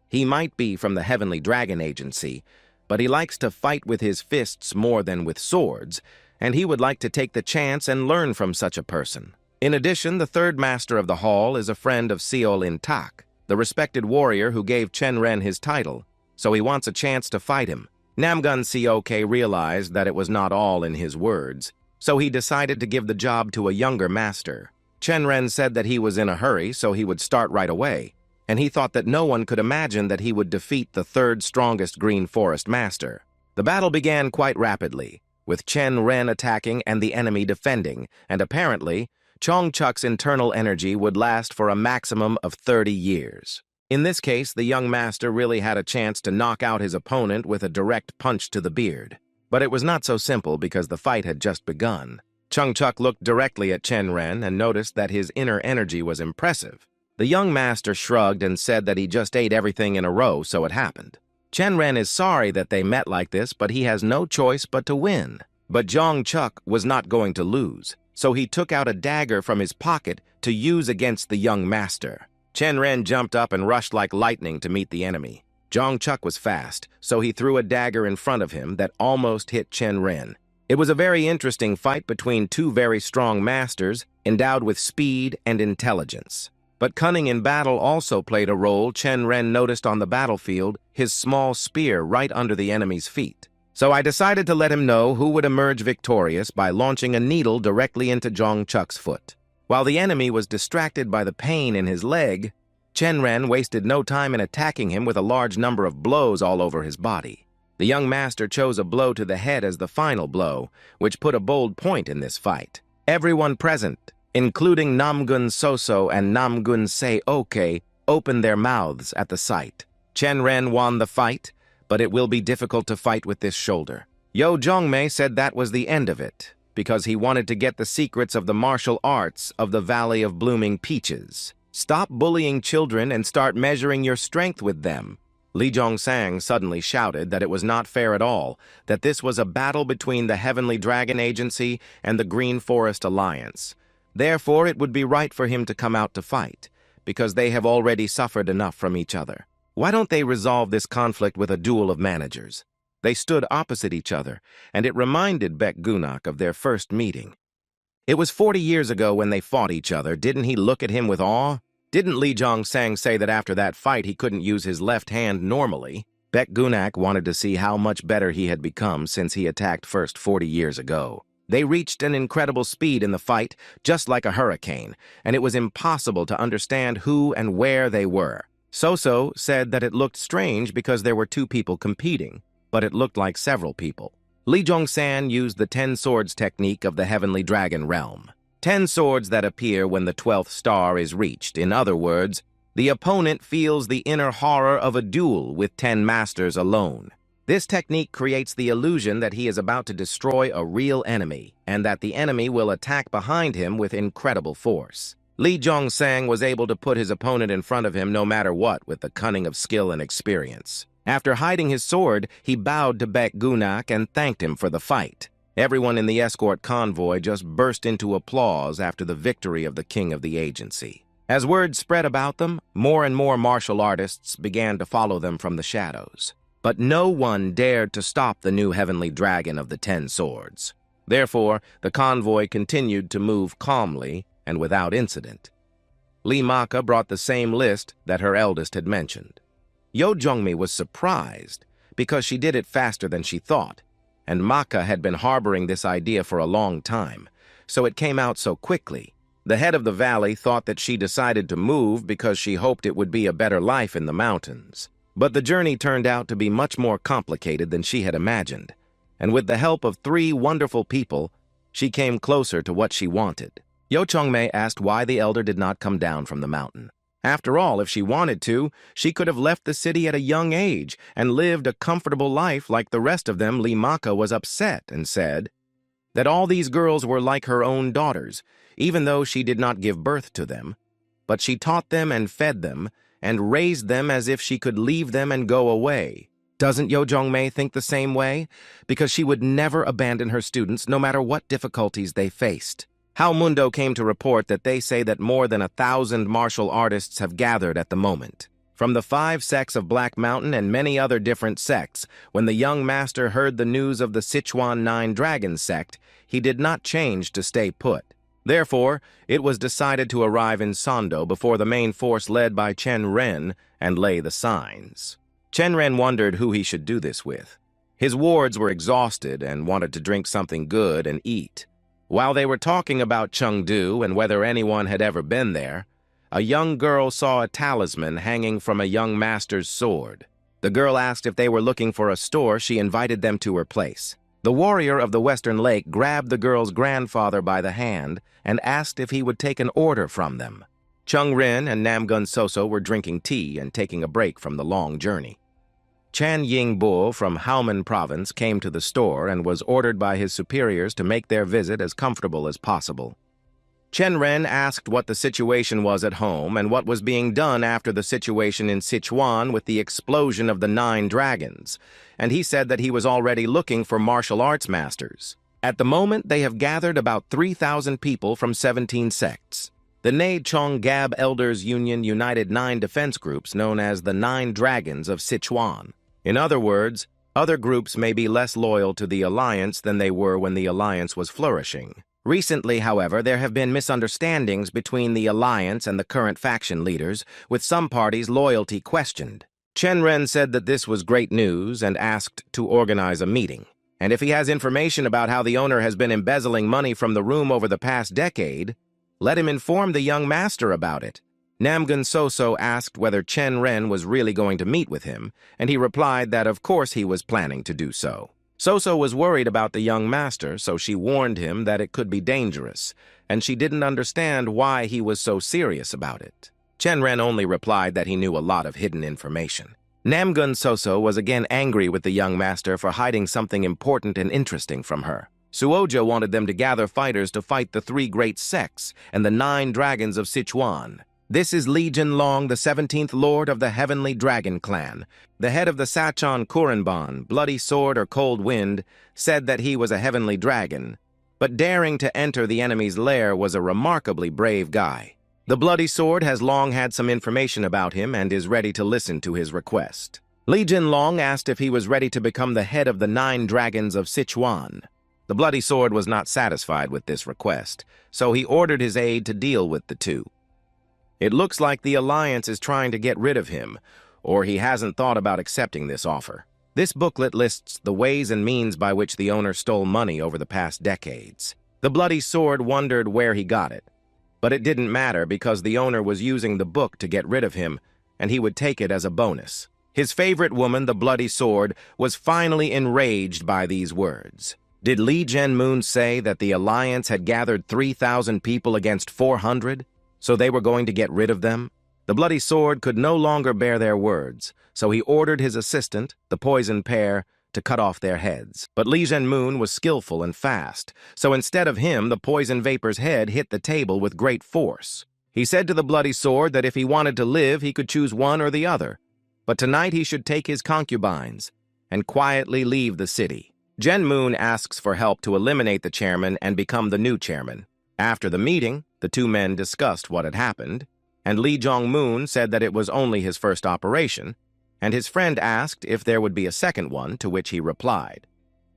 [SPEAKER 1] He might be from the Heavenly Dragon Agency, but he likes to fight with his fists more than with swords, and he would like to take the chance and learn from such a person. In addition, the third master of the hall is a friend of Seol In Tak, the respected warrior who gave Chen Ren his title, so he wants a chance to fight him. Namgun Seok realized that it was not all in his words, so he decided to give the job to a younger master. Chen Ren said that he was in a hurry, so he would start right away, and he thought that no one could imagine that he would defeat the third strongest Green Forest master. The battle began quite rapidly, with Chen Ren attacking and the enemy defending, and apparently, Chong Chuk's internal energy would last for a maximum of 30 years. In this case, the young master really had a chance to knock out his opponent with a direct punch to the beard. But it was not so simple because the fight had just begun. Chong Chuk looked directly at Chen Ren and noticed that his inner energy was impressive. The young master shrugged and said that he just ate everything in a row, so it happened. Chen Ren is sorry that they met like this, but he has no choice but to win. But Chong Chuk was not going to lose, so he took out a dagger from his pocket to use against the young master. Chen Ren jumped up and rushed like lightning to meet the enemy. Zhang Chuk was fast, so he threw a dagger in front of him that almost hit Chen Ren. It was a very interesting fight between two very strong masters, endowed with speed and intelligence. But cunning in battle also played a role. Chen Ren noticed on the battlefield his small spear right under the enemy's feet. So I decided to let him know who would emerge victorious by launching a needle directly into Zhang Chuk's foot. While the enemy was distracted by the pain in his leg, Chen Ren wasted no time in attacking him with a large number of blows all over his body. The young master chose a blow to the head as the final blow, which put a bold point in this fight. Everyone present, including Namgun Soso and Namgun Seoke, opened their mouths at the sight. Chen Ren won the fight, but it will be difficult to fight with this shoulder. Yo Zhongmei said that was the end of it, because he wanted to get the secrets of the martial arts of the Valley of Blooming Peaches. Stop bullying children and start measuring your strength with them. Li Zhongsang suddenly shouted that it was not fair at all, that this was a battle between the Heavenly Dragon Agency and the Green Forest Alliance. Therefore, it would be right for him to come out to fight, because they have already suffered enough from each other. Why don't they resolve this conflict with a duel of managers? They stood opposite each other, and it reminded Baek Gunak of their first meeting. It was 40 years ago when they fought each other. Didn't he look at him with awe? Didn't Li Zhongsang say that after that fight he couldn't use his left hand normally? Baek Gunak wanted to see how much better he had become since he attacked first 40 years ago. They reached an incredible speed in the fight, just like a hurricane, and it was impossible to understand who and where they were. Soso said that it looked strange because there were two people competing, but it looked like several people. Li Zhongsang used the 10 swords technique of the Heavenly Dragon realm. 10 swords that appear when the 12th star is reached. In other words, the opponent feels the inner horror of a duel with 10 masters alone. This technique creates the illusion that he is about to destroy a real enemy, and that the enemy will attack behind him with incredible force. Li Zhongsang was able to put his opponent in front of him no matter what with the cunning of skill and experience. After hiding his sword, he bowed to Baek Gunak and thanked him for the fight. Everyone in the escort convoy just burst into applause after the victory of the king of the agency. As word spread about them, more and more martial artists began to follow them from the shadows. But no one dared to stop the new heavenly dragon of the 10 swords. Therefore, the convoy continued to move calmly and without incident. Li Maka brought the same list that her eldest had mentioned. Yo Zhongmi was surprised because she did it faster than she thought, and Maka had been harboring this idea for a long time, so it came out so quickly. The head of the valley thought that she decided to move because she hoped it would be a better life in the mountains. But the journey turned out to be much more complicated than she had imagined, and with the help of 3 wonderful people, she came closer to what she wanted. Yo Chongmei asked why the elder did not come down from the mountain. After all, if she wanted to, she could have left the city at a young age and lived a comfortable life like the rest of them. Li Maka was upset and said that all these girls were like her own daughters, even though she did not give birth to them. But she taught them and fed them and raised them as if she could leave them and go away. Doesn't Yo Zhongmei think the same way? Because she would never abandon her students no matter what difficulties they faced. Hao Mundo came to report that they say that more than 1,000 martial artists have gathered at the moment. From the 5 sects of Black Mountain and many other different sects, when the young master heard the news of the Sichuan 9 Dragon sect, he did not change to stay put. Therefore, it was decided to arrive in Sando before the main force led by Chen Ren and lay the signs. Chen Ren wondered who he should do this with. His wards were exhausted and wanted to drink something good and eat. While they were talking about Chengdu and whether anyone had ever been there, a young girl saw a talisman hanging from a young master's sword. The girl asked if they were looking for a store. She invited them to her place. The warrior of the Western Lake grabbed the girl's grandfather by the hand and asked if he would take an order from them. Chung Rin and Namgun Soso were drinking tea and taking a break from the long journey. Chan Yingbo from Haomen province came to the store and was ordered by his superiors to make their visit as comfortable as possible. Chen Ren asked what the situation was at home and what was being done after the situation in Sichuan with the explosion of the 9 dragons, and he said that he was already looking for martial arts masters. At the moment, they have gathered about 3,000 people from 17 sects. The Ne Chong Gab Elders Union united 9 defense groups known as the 9 Dragons of Sichuan. In other words, other groups may be less loyal to the alliance than they were when the alliance was flourishing. Recently, however, there have been misunderstandings between the alliance and the current faction leaders, with some parties' loyalty questioned. Chen Ren said that this was great news and asked to organize a meeting. And if he has information about how the owner has been embezzling money from the room over the past decade, let him inform the young master about it. Namgun Soso asked whether Chen Ren was really going to meet with him, and he replied that of course he was planning to do so. Soso was worried about the young master, so she warned him that it could be dangerous, and she didn't understand why he was so serious about it. Chen Ren only replied that he knew a lot of hidden information. Namgun Soso was again angry with the young master for hiding something important and interesting from her. Suoja wanted them to gather fighters to fight the 3 great sects and the 9 dragons of Sichuan. This is Lee Chen Ren, the 17th Lord of the Heavenly Dragon Clan. The head of the Sachon Kurenban, Bloody Sword or Cold Wind, said that he was a heavenly dragon, but daring to enter the enemy's lair was a remarkably brave guy. The Bloody Sword has long had some information about him and is ready to listen to his request. Lee Chen Ren asked if he was ready to become the head of the 9 dragons of Sichuan. The Bloody Sword was not satisfied with this request, so he ordered his aide to deal with the 2. It looks like the Alliance is trying to get rid of him, or he hasn't thought about accepting this offer. This booklet lists the ways and means by which the owner stole money over the past decades. The Bloody Sword wondered where he got it, but it didn't matter because the owner was using the book to get rid of him, and he would take it as a bonus. His favorite woman, the Bloody Sword, was finally enraged by these words. Did Lee Chen Moon say that the Alliance had gathered 3,000 people against 400? So they were going to get rid of them? The Bloody Sword could no longer bear their words, so he ordered his assistant, the Poison Pair, to cut off their heads. But Lee Chen Moon was skillful and fast, so instead of him, the Poison Vapor's head hit the table with great force. He said to the Bloody Sword that if he wanted to live, he could choose one or the other, but tonight he should take his concubines and quietly leave the city. Chen Moon asks for help to eliminate the chairman and become the new chairman. After the meeting, the 2 men discussed what had happened, and Lee Jong Moon said that it was only his first operation, and his friend asked if there would be a second one, to which he replied,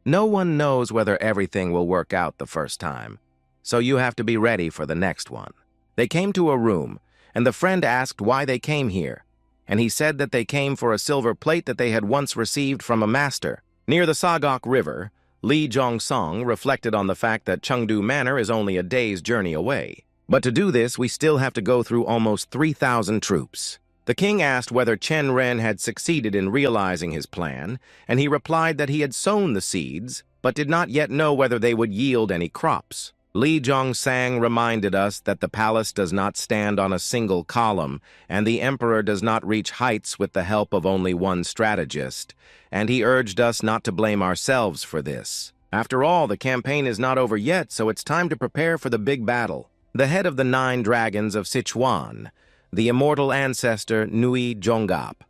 [SPEAKER 1] "No one knows whether everything will work out the first time, so you have to be ready for the next one." They came to a room, and the friend asked why they came here, and he said that they came for a silver plate that they had once received from a master. Near the Sagok River, Lee Jong-song reflected on the fact that Chengdu Manor is only a day's journey away. But to do this, we still have to go through almost 3,000 troops. The king asked whether Chen Ren had succeeded in realizing his plan, and he replied that he had sown the seeds, but did not yet know whether they would yield any crops. Li Jongsang reminded us that the palace does not stand on a single column, and the emperor does not reach heights with the help of only one strategist, and he urged us not to blame ourselves for this. After all, the campaign is not over yet, so it's time to prepare for the big battle. The head of the 9 dragons of Sichuan, the immortal ancestor Nui Zhonggap,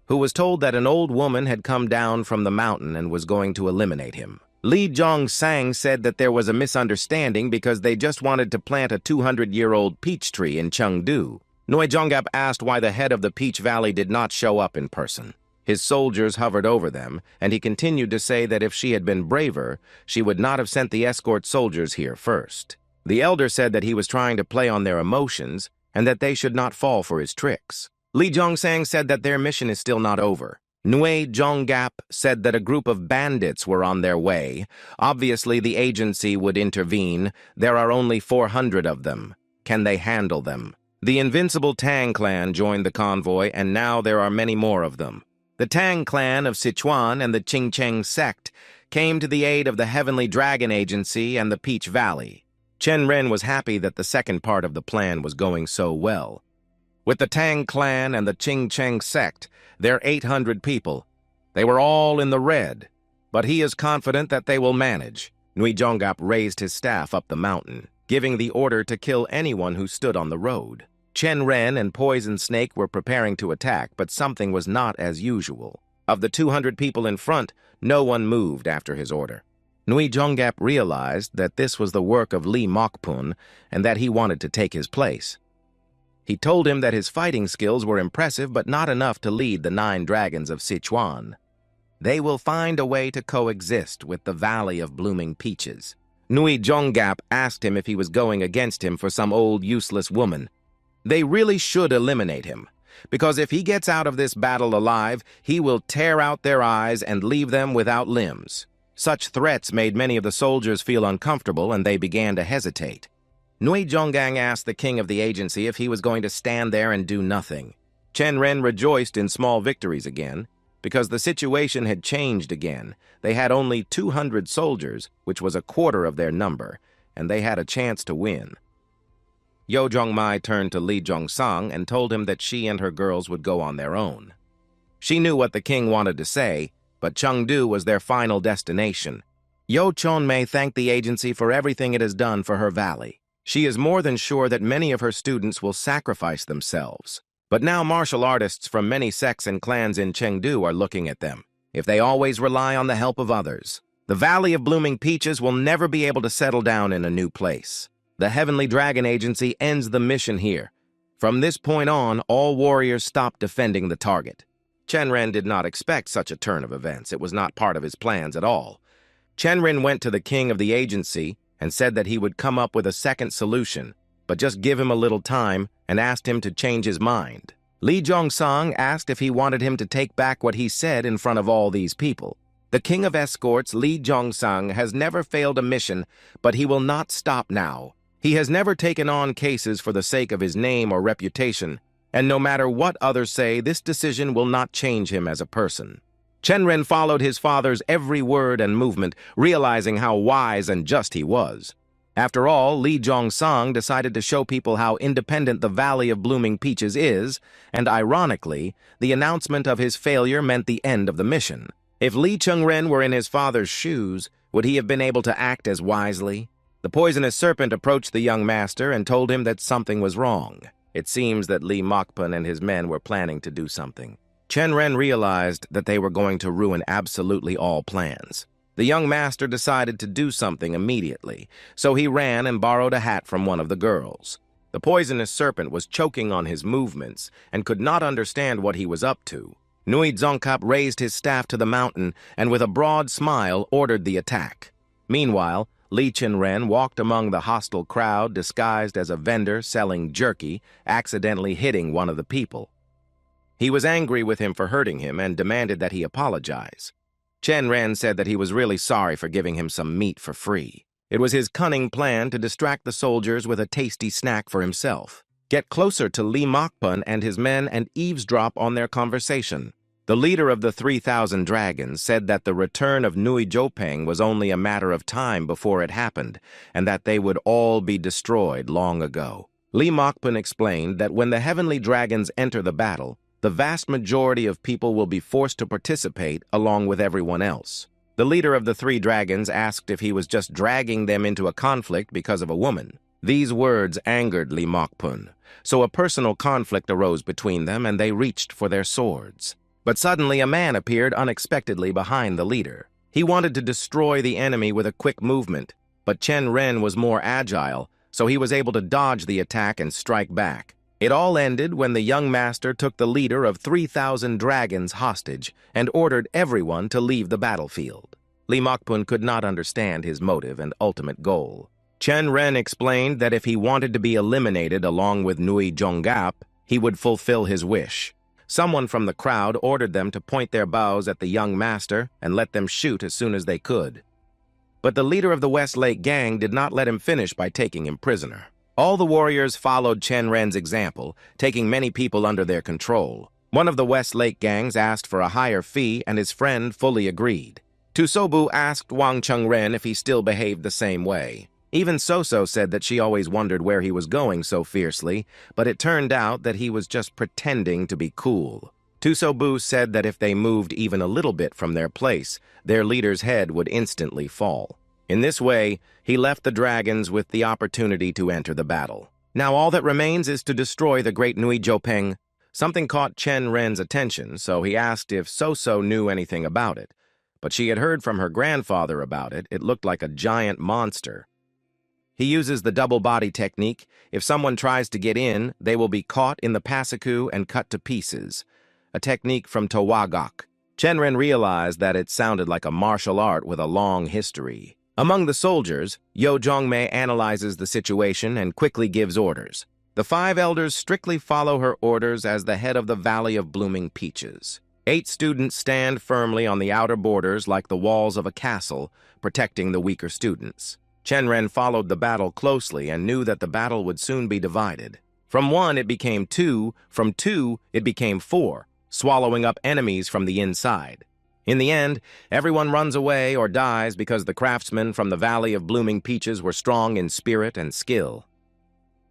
[SPEAKER 1] who was told that an old woman had come down from the mountain and was going to eliminate him. Li Jongsang said that there was a misunderstanding because they just wanted to plant a 200-year-old peach tree in Chengdu. Nui Zhonggap asked why the head of the Peach Valley did not show up in person. His soldiers hovered over them, and he continued to say that if she had been braver, she would not have sent the escort soldiers here first. The elder said that he was trying to play on their emotions and that they should not fall for his tricks. Li Jongsang said that their mission is still not over. Nui Zhonggap said that a group of bandits were on their way. Obviously, the agency would intervene. There are only 400 of them. Can they handle them? The invincible Tang clan joined the convoy, and now there are many more of them. The Tang clan of Sichuan and the Qingcheng sect came to the aid of the Heavenly Dragon Agency and the Peach Valley. Chen Ren was happy that the second part of the plan was going so well. With the Tang clan and the Qingcheng sect, there are 800 people. They were all in the red, but he is confident that they will manage. Nui Zhonggap raised his staff up the mountain, giving the order to kill anyone who stood on the road. Chen Ren and Poison Snake were preparing to attack, but something was not as usual. Of the 200 people in front, no one moved after his order. Nui Zhonggap realized that this was the work of Li Mokpun and that he wanted to take his place. He told him that his fighting skills were impressive but not enough to lead the 9 dragons of Sichuan. They will find a way to coexist with the Valley of Blooming Peaches. Nui Zhonggap asked him if he was going against him for some old useless woman. They really should eliminate him, because if he gets out of this battle alive, he will tear out their eyes and leave them without limbs. Such threats made many of the soldiers feel uncomfortable, and they began to hesitate. Nui Zhonggang asked the king of the agency if he was going to stand there and do nothing. Chen Ren rejoiced in small victories again, because the situation had changed again. They had only 200 soldiers, which was a quarter of their number, and they had a chance to win. Yo Zhongmai turned to Li Zhongsang and told him that she and her girls would go on their own. She knew what the king wanted to say, but Chengdu was their final destination. Yo Chonmei thanked the agency for everything it has done for her valley. She is more than sure that many of her students will sacrifice themselves. But now martial artists from many sects and clans in Chengdu are looking at them. If they always rely on the help of others, the Valley of Blooming Peaches will never be able to settle down in a new place. The Heavenly Dragon Agency ends the mission here. From this point on, all warriors stop defending the target. Chen Ren did not expect such a turn of events. It was not part of his plans at all. Chen Ren went to the king of the agency and said that he would come up with a second solution, but just give him a little time, and asked him to change his mind. Li Zhongsang asked if he wanted him to take back what he said in front of all these people. The king of escorts, Li Zhongsang, has never failed a mission, but he will not stop now. He has never taken on cases for the sake of his name or reputation, and no matter what others say, this decision will not change him as a person. Chen Ren followed his father's every word and movement, realizing how wise and just he was. After all, Li Zhongsang decided to show people how independent the Valley of Blooming Peaches is, and ironically, the announcement of his failure meant the end of the mission. If Lee Chen Ren were in his father's shoes, would he have been able to act as wisely? The poisonous serpent approached the young master and told him that something was wrong. It seems that Li Mokpan and his men were planning to do something. Chen Ren realized that they were going to ruin absolutely all plans. The young master decided to do something immediately, so he ran and borrowed a hat from one of the girls. The poisonous serpent was choking on his movements and could not understand what he was up to. Nui Zongkap raised his staff to the mountain and with a broad smile ordered the attack. Meanwhile, Lee Chen Ren walked among the hostile crowd disguised as a vendor selling jerky, accidentally hitting one of the people. He was angry with him for hurting him and demanded that he apologize. Chen Ren said that he was really sorry for giving him some meat for free. It was his cunning plan to distract the soldiers with a tasty snack for himself, get closer to Li Mokpan and his men and eavesdrop on their conversation. The leader of the 3,000 dragons said that the return of Nui Zhopeng was only a matter of time before it happened, and that they would all be destroyed long ago. Li Mokpan explained that when the heavenly dragons enter the battle, the vast majority of people will be forced to participate along with everyone else. The leader of the 3 dragons asked if he was just dragging them into a conflict because of a woman. These words angered Li Mokpan, so a personal conflict arose between them and they reached for their swords. But suddenly a man appeared unexpectedly behind the leader. He wanted to destroy the enemy with a quick movement, but Chen Ren was more agile, so he was able to dodge the attack and strike back. It all ended when the young master took the leader of 3,000 dragons hostage and ordered everyone to leave the battlefield. Li Mokpan could not understand his motive and ultimate goal. Chen Ren explained that if he wanted to be eliminated along with Nui Zhonggap, he would fulfill his wish. Someone from the crowd ordered them to point their bows at the young master and let them shoot as soon as they could. But the leader of the West Lake gang did not let him finish by taking him prisoner. All the warriors followed Chen Ren's example, taking many people under their control. One of the West Lake gangs asked for a higher fee, and his friend fully agreed. Tusobu asked Wang Chengren if he still behaved the same way. Even Soso said that she always wondered where he was going so fiercely, but it turned out that he was just pretending to be cool. Tusobu said that if they moved even a little bit from their place, their leader's head would instantly fall. In this way, he left the dragons with the opportunity to enter the battle. Now all that remains is to destroy the great Nui Zhopeng. Something caught Chen Ren's attention, so he asked if Soso knew anything about it. But she had heard from her grandfather about it. It looked like a giant monster. He uses the double body technique. If someone tries to get in, they will be caught in the passaku and cut to pieces, a technique from Tawagok. Chen Ren realized that it sounded like a martial art with a long history. Among the soldiers, Yo Jongmei analyzes the situation and quickly gives orders. The 5 elders strictly follow her orders as the head of the Valley of Blooming Peaches. 8 students stand firmly on the outer borders like the walls of a castle, protecting the weaker students. Chen Ren followed the battle closely and knew that the battle would soon be divided. From 1, it became 2, from 2, it became 4, swallowing up enemies from the inside. In the end, everyone runs away or dies because the craftsmen from the Valley of Blooming Peaches were strong in spirit and skill.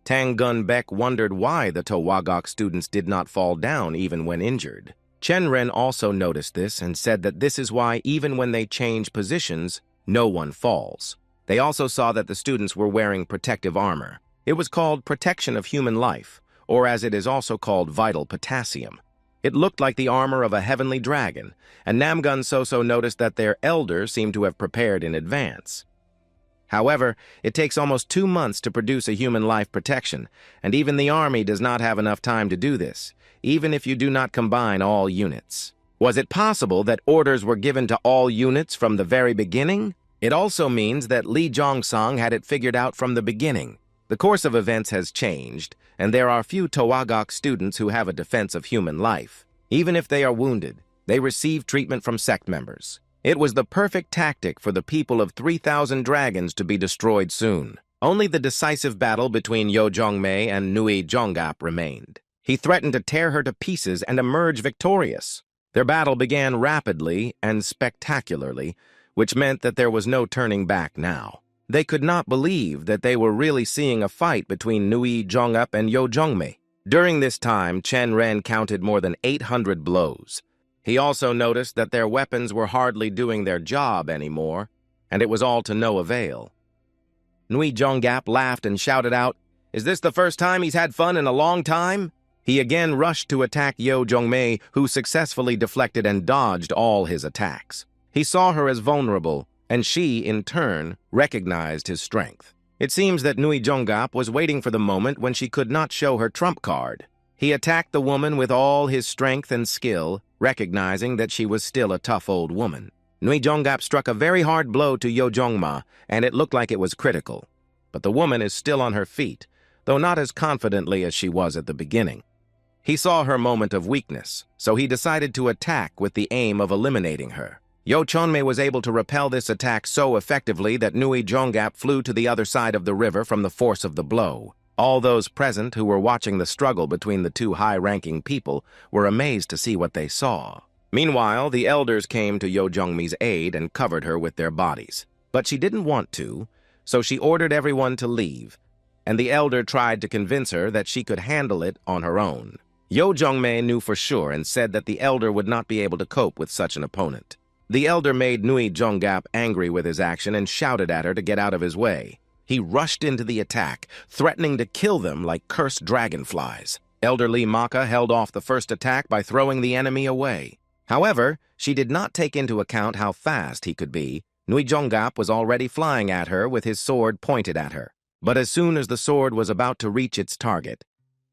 [SPEAKER 1] Tang Gun Bek wondered why the Tawagok students did not fall down even when injured. Chen Ren also noticed this and said that this is why even when they change positions, no one falls. They also saw that the students were wearing protective armor. It was called protection of human life, or as it is also called vital potassium. It looked like the armor of a heavenly dragon, and Namgun Soso noticed that their elder seemed to have prepared in advance. However, it takes almost 2 months to produce a human life protection, and even the army does not have enough time to do this, even if you do not combine all units. Was it possible that orders were given to all units from the very beginning? It also means that Li Jongsang had it figured out from the beginning. The course of events has changed, and there are few Tawagok students who have a defense of human life. Even if they are wounded, they receive treatment from sect members. It was the perfect tactic for the people of 3,000 dragons to be destroyed soon. Only the decisive battle between Yo Jongmei and Nui Jonggap remained. He threatened to tear her to pieces and emerge victorious. Their battle began rapidly and spectacularly, which meant that there was no turning back now. They could not believe that they were really seeing a fight between Nui Jonggap and Yo Jongmei. During this time, Chen Ren counted more than 800 blows. He also noticed that their weapons were hardly doing their job anymore, and it was all to no avail. Nui Jonggap laughed and shouted out, "Is this the first time he's had fun in a long time?" He again rushed to attack Yo Jongmei, who successfully deflected and dodged all his attacks. He saw her as vulnerable, and she, in turn, recognized his strength. It seems that Nui Jonggap was waiting for the moment when she could not show her trump card. He attacked the woman with all his strength and skill, recognizing that she was still a tough old woman. Nui Jonggap struck a very hard blow to Yo Jongma, and it looked like it was critical. But the woman is still on her feet, though not as confidently as she was at the beginning. He saw her moment of weakness, so he decided to attack with the aim of eliminating her. Yo Chonmei was able to repel this attack so effectively that Nui Jonggap flew to the other side of the river from the force of the blow. All those present who were watching the struggle between the two high-ranking people were amazed to see what they saw. Meanwhile, the elders came to Yo Jongmi's aid and covered her with their bodies. But she didn't want to, so she ordered everyone to leave, and the elder tried to convince her that she could handle it on her own. Yo Jongmei knew for sure and said that the elder would not be able to cope with such an opponent. The elder made Nui Jonggap angry with his action and shouted at her to get out of his way. He rushed into the attack, threatening to kill them like cursed dragonflies. Elder Lee Maka held off the first attack by throwing the enemy away. However, she did not take into account how fast he could be. Nui Jonggap was already flying at her with his sword pointed at her. But as soon as the sword was about to reach its target,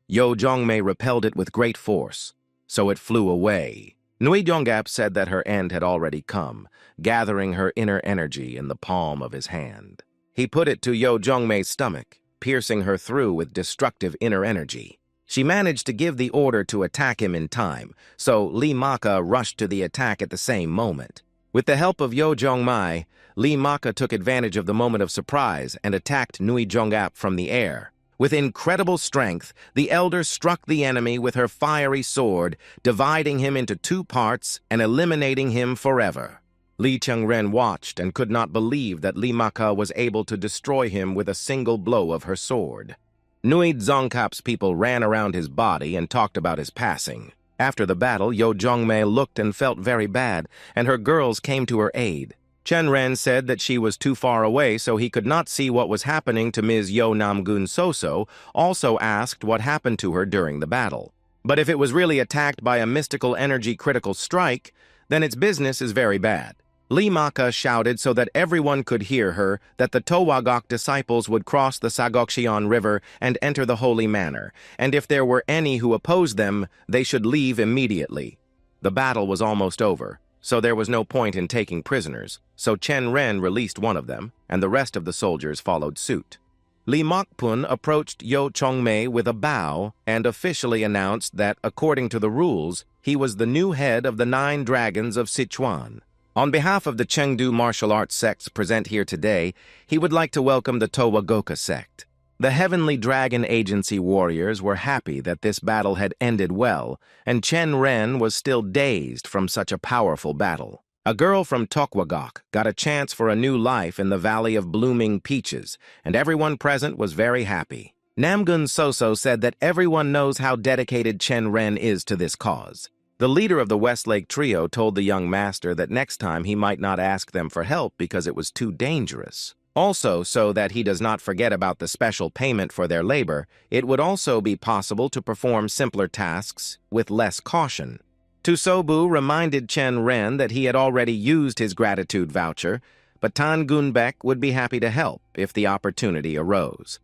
[SPEAKER 1] Yo Jongmei repelled it with great force, so it flew away. Nui Jonggap said that her end had already come, gathering her inner energy in the palm of his hand. He put it to Yo Jongmei's stomach, piercing her through with destructive inner energy. She managed to give the order to attack him in time, so Lee Maka rushed to the attack at the same moment. With the help of Yo Jongmei, Lee Maka took advantage of the moment of surprise and attacked Nui Jonggap from the air. With incredible strength, the elder struck the enemy with her fiery sword, dividing him into 2 parts and eliminating him forever. Lee Chen Ren watched and could not believe that Lee Maka was able to destroy him with a single blow of her sword. Nui Jonggap's people ran around his body and talked about his passing. After the battle, Yo Jongmei looked and felt very bad, and her girls came to her aid. Chen Ren said that she was too far away, so he could not see what was happening to Ms. Yo Namgun Soso, also asked what happened to her during the battle. But if it was really attacked by a mystical energy critical strike, then its business is very bad. Lee Maka shouted so that everyone could hear her that the Towagok disciples would cross the Sagokshian River and enter the Holy Manor, and if there were any who opposed them, they should leave immediately. The battle was almost over, so there was no point in taking prisoners, so Chen Ren released one of them, and the rest of the soldiers followed suit. Lee Mokpun approached Yo Chongmei with a bow and officially announced that, according to the rules, he was the new head of the 9 Dragons of Sichuan. On behalf of the Chengdu martial arts sects present here today, he would like to welcome the Towagoka sect. The Heavenly Dragon Agency warriors were happy that this battle had ended well, and Chen Ren was still dazed from such a powerful battle. A girl from Tokwagok got a chance for a new life in the Valley of Blooming Peaches, and everyone present was very happy. Namgun Soso said that everyone knows how dedicated Chen Ren is to this cause. The leader of the Westlake Trio told the young master that next time he might not ask them for help because it was too dangerous. Also, so that he does not forget about the special payment for their labor, it would also be possible to perform simpler tasks with less caution. Tusobu reminded Chen Ren that he had already used his gratitude voucher, but Tan Gunbek would be happy to help if the opportunity arose.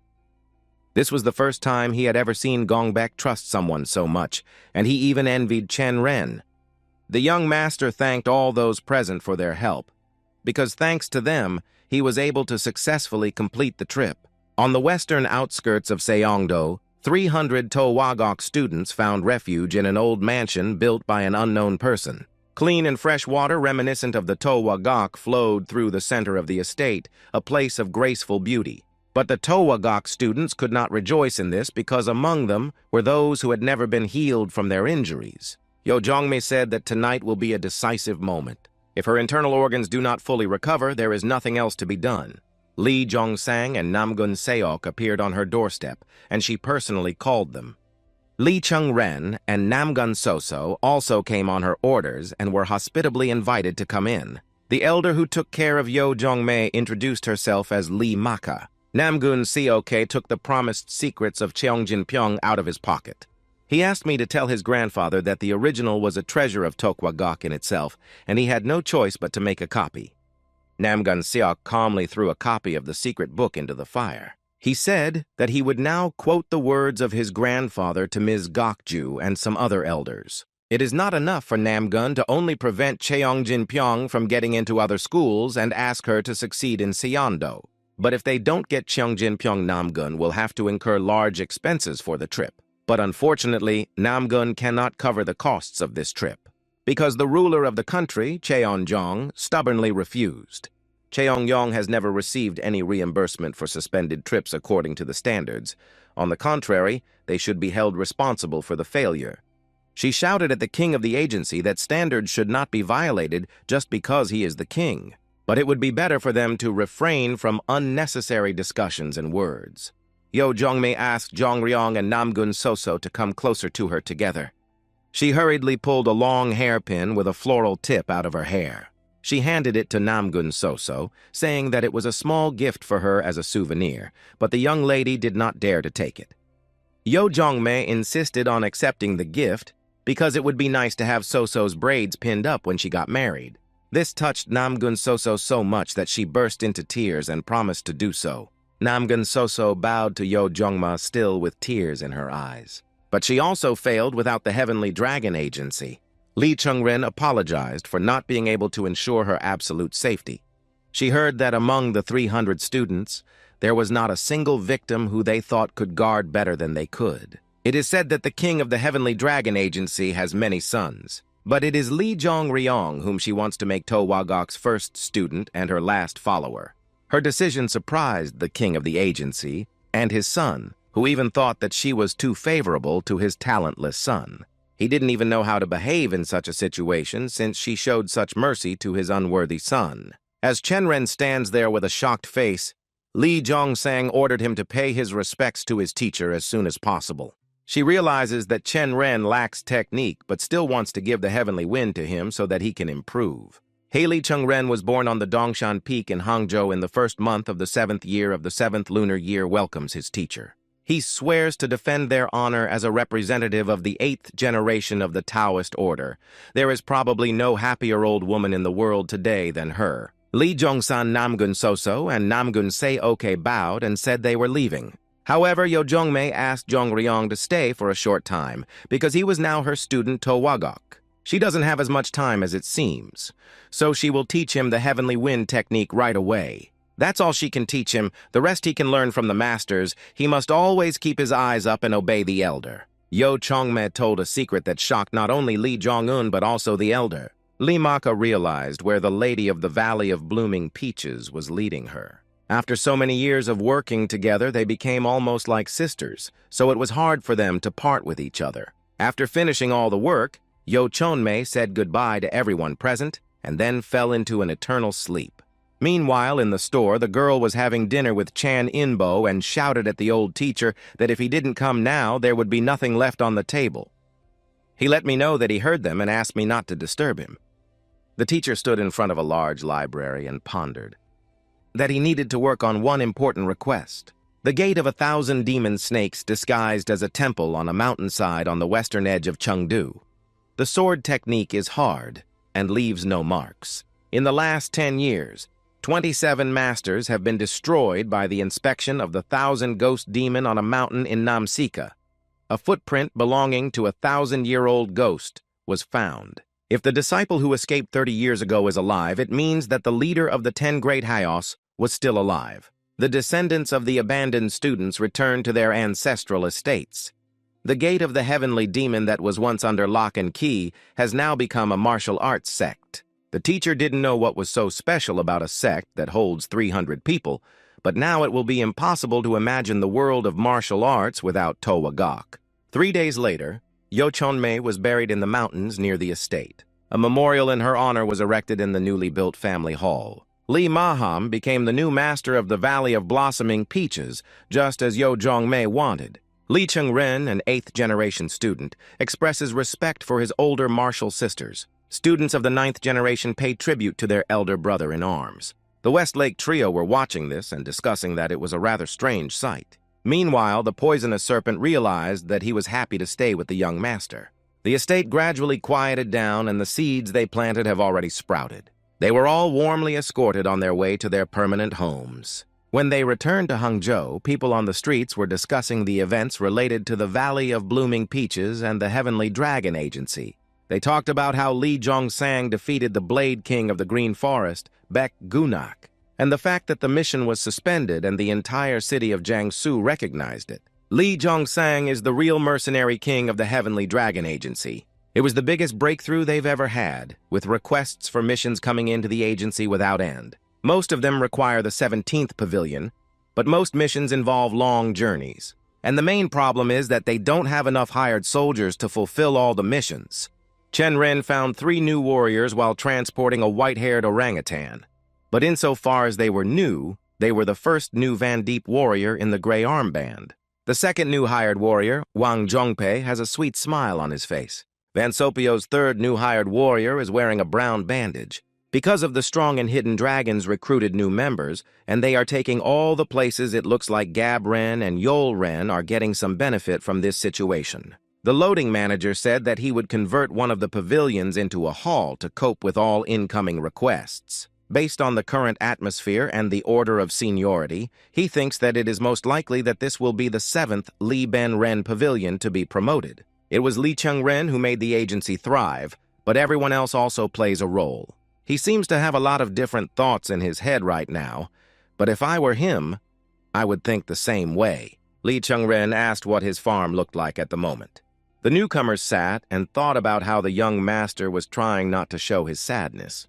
[SPEAKER 1] This was the first time he had ever seen Gongbek trust someone so much, and he even envied Chen Ren. The young master thanked all those present for their help, because thanks to them, he was able to successfully complete the trip. On the western outskirts of Seongdo, 300 Towagok students found refuge in an old mansion built by an unknown person. Clean and fresh water reminiscent of the Towagok flowed through the center of the estate, a place of graceful beauty. But the Towagok students could not rejoice in this because among them were those who had never been healed from their injuries. Yo Jongmei said that tonight will be a decisive moment. If her internal organs do not fully recover, there is nothing else to be done. Lee Jongsang and Namgun Seok appeared on her doorstep, and she personally called them. Lee Chen Ren and Namgun Soso also came on her orders and were hospitably invited to come in. The elder who took care of Yo Jongmei introduced herself as Lee Maka. Namgun Seok took the promised secrets of Cheongjinpyeong out of his pocket. He asked me to tell his grandfather that the original was a treasure of Tokwagok in itself, and he had no choice but to make a copy. Namgun Seok calmly threw a copy of the secret book into the fire. He said that he would now quote the words of his grandfather to Ms. Gokju and some other elders. It is not enough for Namgun to only prevent Cheongjinpyeong from getting into other schools and ask her to succeed in Seondo. But if they don't get Cheongjinpyeong, Namgun will have to incur large expenses for the trip. But unfortunately, Namgun cannot cover the costs of this trip, because the ruler of the country, Cheonjong, stubbornly refused. Cheongyong has never received any reimbursement for suspended trips according to the standards. On the contrary, they should be held responsible for the failure. She shouted at the king of the agency that standards should not be violated just because he is the king, but it would be better for them to refrain from unnecessary discussions and words. Yo Jongmei asked Jongryong and Namgun Soso to come closer to her together. She hurriedly pulled a long hairpin with a floral tip out of her hair. She handed it to Namgun Soso, saying that it was a small gift for her as a souvenir, but the young lady did not dare to take it. Yo Jongmei insisted on accepting the gift because it would be nice to have Soso's braids pinned up when she got married. This touched Namgun Soso so much that she burst into tears and promised to do so. Namgun Soso bowed to Yo Jongma still with tears in her eyes. But she also failed without the Heavenly Dragon Agency. Lee Chen Ren apologized for not being able to ensure her absolute safety. She heard that among the 300 students, there was not a single victim who they thought could guard better than they could. It is said that the king of the Heavenly Dragon Agency has many sons, but it is Lee Jongryong whom she wants to make Towagok's first student and her last follower. Her decision surprised the king of the agency and his son, who even thought that she was too favorable to his talentless son. He didn't even know how to behave in such a situation since she showed such mercy to his unworthy son. As Chen Ren stands there with a shocked face, Lee Jongsang ordered him to pay his respects to his teacher as soon as possible. She realizes that Chen Ren lacks technique but still wants to give the heavenly wind to him so that he can improve. Lee Chen Ren was born on the Dongshan Peak in Hangzhou in the first month of the 7th year of the 7th lunar year welcomes his teacher. He swears to defend their honor as a representative of the 8th generation of the Taoist order. There is probably no happier old woman in the world today than her. Lee Jongsan Namgun Soso and Namgun Se-oke bowed and said they were leaving. However, Yo Jongmei asked Jongryong to stay for a short time because he was now her student Towagok. She doesn't have as much time as it seems, so she will teach him the heavenly wind technique right away. That's all she can teach him. The rest he can learn from the masters. He must always keep his eyes up and obey the elder. Yo Chongme told a secret that shocked not only Lee Jong-un but also the elder. Lee Maka realized where the Lady of the Valley of Blooming Peaches was leading her. After so many years of working together, they became almost like sisters, so it was hard for them to part with each other. After finishing all the work, Yo Chonmei said goodbye to everyone present and then fell into an eternal sleep. Meanwhile, in the store, the girl was having dinner with Chan Inbo and shouted at the old teacher that if he didn't come now, there would be nothing left on the table. He let me know that he heard them and asked me not to disturb him. The teacher stood in front of a large library and pondered that he needed to work on one important request. The gate of 1,000 demon snakes disguised as a temple on a mountainside on the western edge of Chengdu. The sword technique is hard and leaves no marks. In the last 10 years, 27 masters have been destroyed by the inspection of the 1,000 ghost demon on a mountain in Namsika. A footprint belonging to a 1,000-year-old ghost was found. If the disciple who escaped 30 years ago is alive, it means that the leader of the 10 Great Hayos was still alive. The descendants of the abandoned students returned to their ancestral estates. The gate of the heavenly demon that was once under lock and key has now become a martial arts sect. The teacher didn't know what was so special about a sect that holds 300 people, but now it will be impossible to imagine the world of martial arts without Towagok. 3 days later, Yo Chonmei was buried in the mountains near the estate. A memorial in her honor was erected in the newly built family hall. Li Maham became the new master of the Valley of Blossoming Peaches, just as Yo Jongmei wanted. Lee Chen Ren, an 8th-generation student, expresses respect for his older martial sisters. Students of the 9th generation pay tribute to their elder brother in arms. The Westlake trio were watching this and discussing that it was a rather strange sight. Meanwhile, the poisonous serpent realized that he was happy to stay with the young master. The estate gradually quieted down, and the seeds they planted have already sprouted. They were all warmly escorted on their way to their permanent homes. When they returned to Hangzhou, people on the streets were discussing the events related to the Valley of Blooming Peaches and the Heavenly Dragon Agency. They talked about how Li Zhongsang defeated the Blade King of the Green Forest, Baek Gunak, and the fact that the mission was suspended and the entire city of Jiangsu recognized it. Li Zhongsang is the real mercenary king of the Heavenly Dragon Agency. It was the biggest breakthrough they've ever had, with requests for missions coming into the agency without end. Most of them require the 17th Pavilion, but most missions involve long journeys. And the main problem is that they don't have enough hired soldiers to fulfill all the missions. Chen Ren found 3 new warriors while transporting a white-haired orangutan. But insofar as they were new, they were the first new Van Deep warrior in the Gray Armband. The second new hired warrior, Wang Zhongpei, has a sweet smile on his face. Van Sopio's third new hired warrior is wearing a brown bandage. Because of the strong and hidden dragons recruited new members, and they are taking all the places it looks like Gab Ren and Yol Ren are getting some benefit from this situation. The loading manager said that he would convert one of the pavilions into a hall to cope with all incoming requests. Based on the current atmosphere and the order of seniority, he thinks that it is most likely that this will be the 7th Li Ben Ren Pavilion to be promoted. It was Lee Chen Ren who made the agency thrive, but everyone else also plays a role. He seems to have a lot of different thoughts in his head right now, but if I were him, I would think the same way. Lee Chen Ren asked what his farm looked like at the moment. The newcomers sat and thought about how the young master was trying not to show his sadness.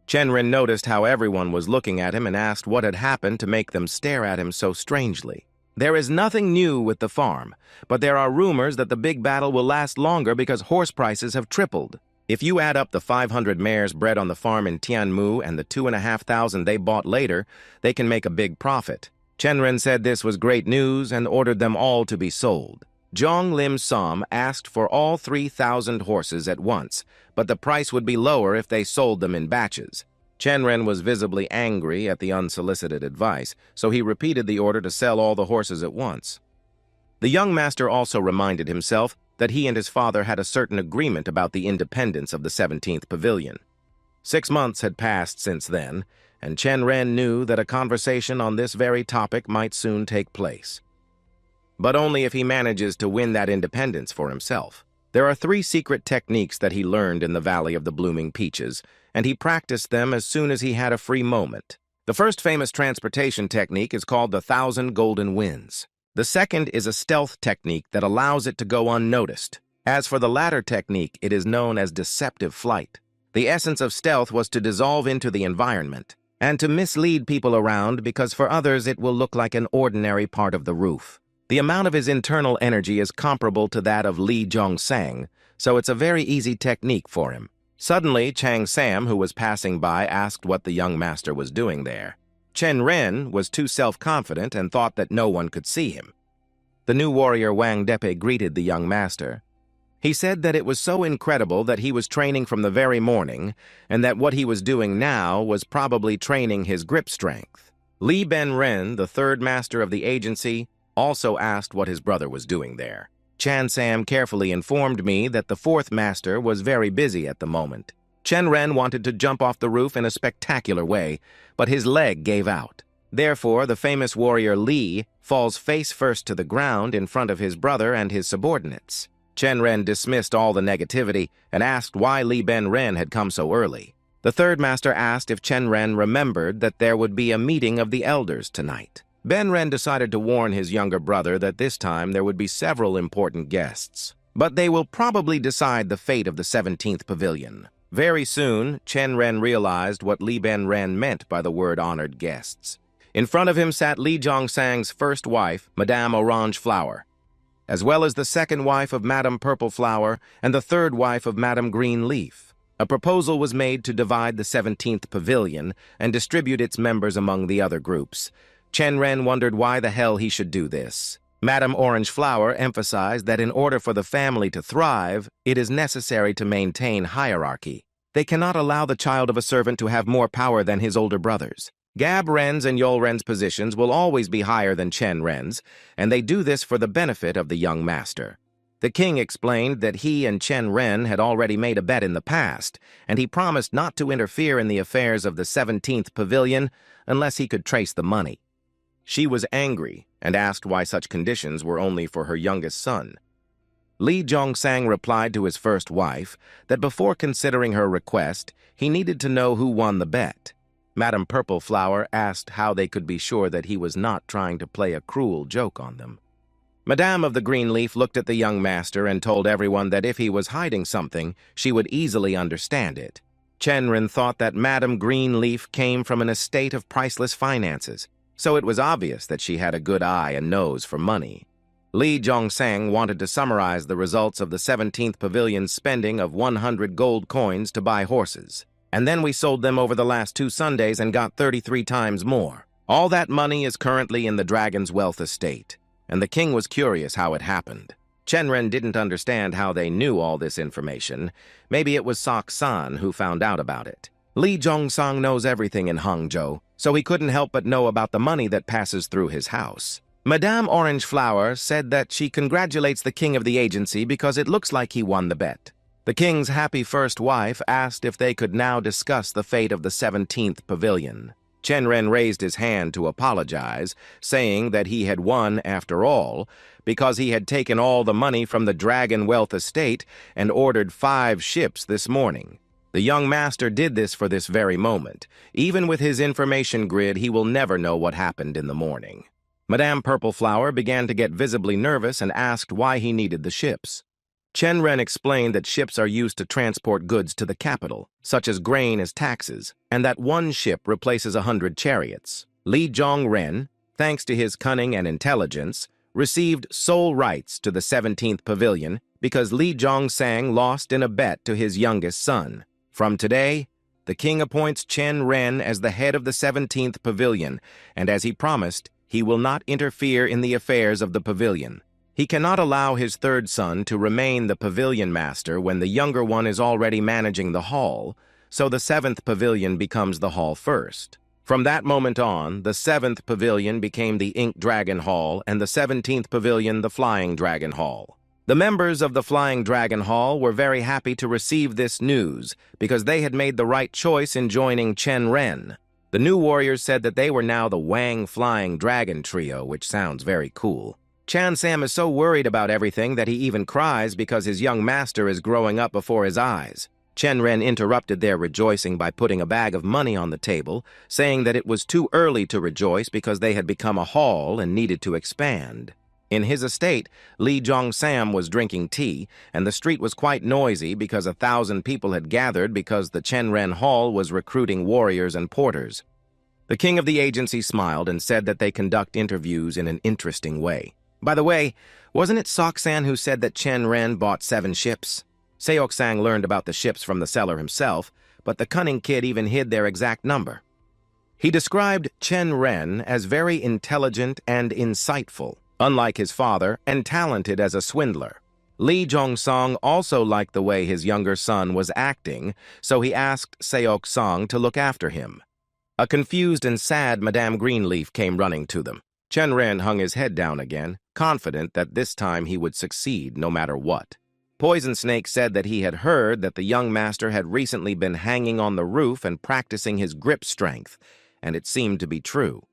[SPEAKER 1] Chen Ren noticed how everyone was looking at him and asked what had happened to make them stare at him so strangely. There is nothing new with the farm, but there are rumors that the big battle will last longer because horse prices have tripled. If you add up the 500 mares bred on the farm in Tianmu and the 2,500 they bought later, they can make a big profit. Chen Ren said this was great news and ordered them all to be sold. Zhong Lim Som asked for all 3,000 horses at once, but the price would be lower if they sold them in batches. Chen Ren was visibly angry at the unsolicited advice, so he repeated the order to sell all the horses at once. The young master also reminded himself that he and his father had a certain agreement about the independence of the 17th Pavilion. 6 months had passed since then, and Chen Ren knew that a conversation on this very topic might soon take place. But only if he manages to win that independence for himself. There are 3 secret techniques that he learned in the Valley of the Blooming Peaches, and he practiced them as soon as he had a free moment. The first famous transportation technique is called the 1,000 Golden Winds. The second is a stealth technique that allows it to go unnoticed. As for the latter technique, it is known as deceptive flight. The essence of stealth was to dissolve into the environment and to mislead people around because for others it will look like an ordinary part of the roof. The amount of his internal energy is comparable to that of Lee Sang, so it's a very easy technique for him. Suddenly, Chang Sam, who was passing by, asked what the young master was doing there. Chen Ren was too self-confident and thought that no one could see him. The new warrior Wang Depe greeted the young master. He said that it was so incredible that he was training from the very morning, and that what he was doing now was probably training his grip strength. Lee Ben Ren, the 3rd master of the agency, also asked what his brother was doing there. Chan Sam carefully informed me that the 4th master was very busy at the moment. Chen Ren wanted to jump off the roof in a spectacular way, but his leg gave out. Therefore, the famous warrior Li falls face first to the ground in front of his brother and his subordinates. Chen Ren dismissed all the negativity and asked why Lee Ben Ren had come so early. The 3rd master asked if Chen Ren remembered that there would be a meeting of the elders tonight. Ben Ren decided to warn his younger brother that this time there would be several important guests, but they will probably decide the fate of the 17th Pavilion. Very soon, Chen Ren realized what Lee Ben Ren meant by the word honored guests. In front of him sat Lee Sang's first wife, Madame Orange Flower, as well as the 2nd wife of Madame Purple Flower and the 3rd wife of Madame Green Leaf. A proposal was made to divide the 17th Pavilion and distribute its members among the other groups. Chen Ren wondered why the hell he should do this. Madame Orange Flower emphasized that in order for the family to thrive, it is necessary to maintain hierarchy. They cannot allow the child of a servant to have more power than his older brothers. Gab Ren's and Yol Ren's positions will always be higher than Chen Ren's, and they do this for the benefit of the young master. The king explained that he and Chen Ren had already made a bet in the past, and he promised not to interfere in the affairs of the 17th Pavilion unless he could trace the money. She was angry and asked why such conditions were only for her youngest son. Lee Sang replied to his first wife that before considering her request, he needed to know who won the bet. Madame Purple Flower asked how they could be sure that he was not trying to play a cruel joke on them. Madame of the Green Leaf looked at the young master and told everyone that if he was hiding something, she would easily understand it. Chen Ren thought that Madame Green Leaf came from an estate of priceless finances, so it was obvious that she had a good eye and nose for money. Lee Sang wanted to summarize the results of the 17th Pavilion's spending of 100 gold coins to buy horses. And then we sold them over the last 2 Sundays and got 33 times more. All that money is currently in the Dragon's Wealth estate, and the king was curious how it happened. Chen Ren didn't understand how they knew all this information. Maybe it was Sok San who found out about it. Lee Sang knows everything in Hangzhou, so he couldn't help but know about the money that passes through his house. Madame Orange Flower said that she congratulates the king of the agency because it looks like he won the bet. The king's happy first wife asked if they could now discuss the fate of the 17th Pavilion. Chen Ren raised his hand to apologize, saying that he had won after all, because he had taken all the money from the Dragon Wealth estate and ordered 5 ships this morning. The young master did this for this very moment. Even with his information grid, he will never know what happened in the morning. Madame Purple Flower began to get visibly nervous and asked why he needed the ships. Chen Ren explained that ships are used to transport goods to the capital, such as grain as taxes, and that 1 ship replaces 100 chariots. Lee Ren, thanks to his cunning and intelligence, received sole rights to the 17th Pavilion because Lee Sang lost in a bet to his youngest son. From today, the king appoints Chen Ren as the head of the 17th Pavilion, and as he promised, he will not interfere in the affairs of the pavilion. He cannot allow his 3rd son to remain the pavilion master when the younger one is already managing the hall, so the 7th pavilion becomes the hall first. From that moment on, the 7th Pavilion became the Ink Dragon Hall and the 17th Pavilion the Flying Dragon Hall. The members of the Flying Dragon Hall were very happy to receive this news because they had made the right choice in joining Chen Ren. The new warriors said that they were now the Wang Flying Dragon Trio, which sounds very cool. Chan Sam is so worried about everything that he even cries because his young master is growing up before his eyes. Chen Ren interrupted their rejoicing by putting a bag of money on the table, saying that it was too early to rejoice because they had become a hall and needed to expand. In his estate, Lee Jong Sam was drinking tea, and the street was quite noisy because 1,000 people had gathered because the Chen Ren Hall was recruiting warriors and porters. The king of the agency smiled and said that they conduct interviews in an interesting way. By the way, wasn't it Sok-san who said that Chen Ren bought 7 ships? Seok-sang learned about the ships from the seller himself, but the cunning kid even hid their exact number. He described Chen Ren as very intelligent and insightful, unlike his father, and talented as a swindler. Lee Jong-song also liked the way his younger son was acting, so he asked Seok-sang to look after him. A confused and sad Madame Greenleaf came running to them. Chen Ren hung his head down again, confident that this time he would succeed no matter what. Poison Snake said that he had heard that the young master had recently been hanging on the roof and practicing his grip strength, and it seemed to be true.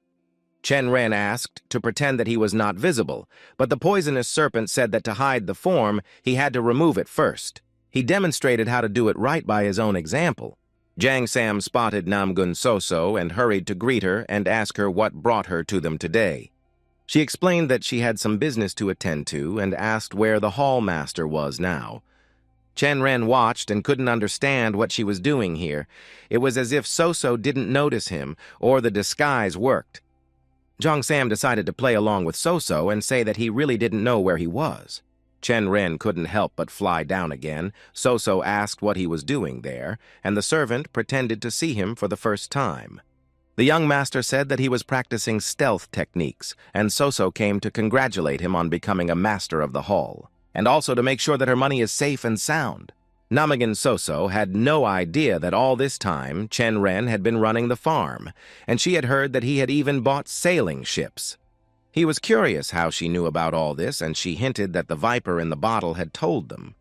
[SPEAKER 1] Chen Ren asked to pretend that he was not visible, but the poisonous serpent said that to hide the form, he had to remove it first. He demonstrated how to do it right by his own example. Jang Sam spotted Namgun Soso and hurried to greet her and ask her what brought her to them today. She explained that she had some business to attend to and asked where the hall master was now. Chen Ren watched and couldn't understand what she was doing here. It was as if Soso didn't notice him or the disguise worked. Jong Sam decided to play along with Soso and say that he really didn't know where he was. Chen Ren couldn't help but fly down again. Soso asked what he was doing there, and the servant pretended to see him for the first time. The young master said that he was practicing stealth techniques, and Soso came to congratulate him on becoming a master of the hall, and also to make sure that her money is safe and sound. Namagan Soso had no idea that all this time Chen Ren had been running the farm, and she had heard that he had even bought sailing ships. He was curious how she knew about all this, and she hinted that the viper in the bottle had told them.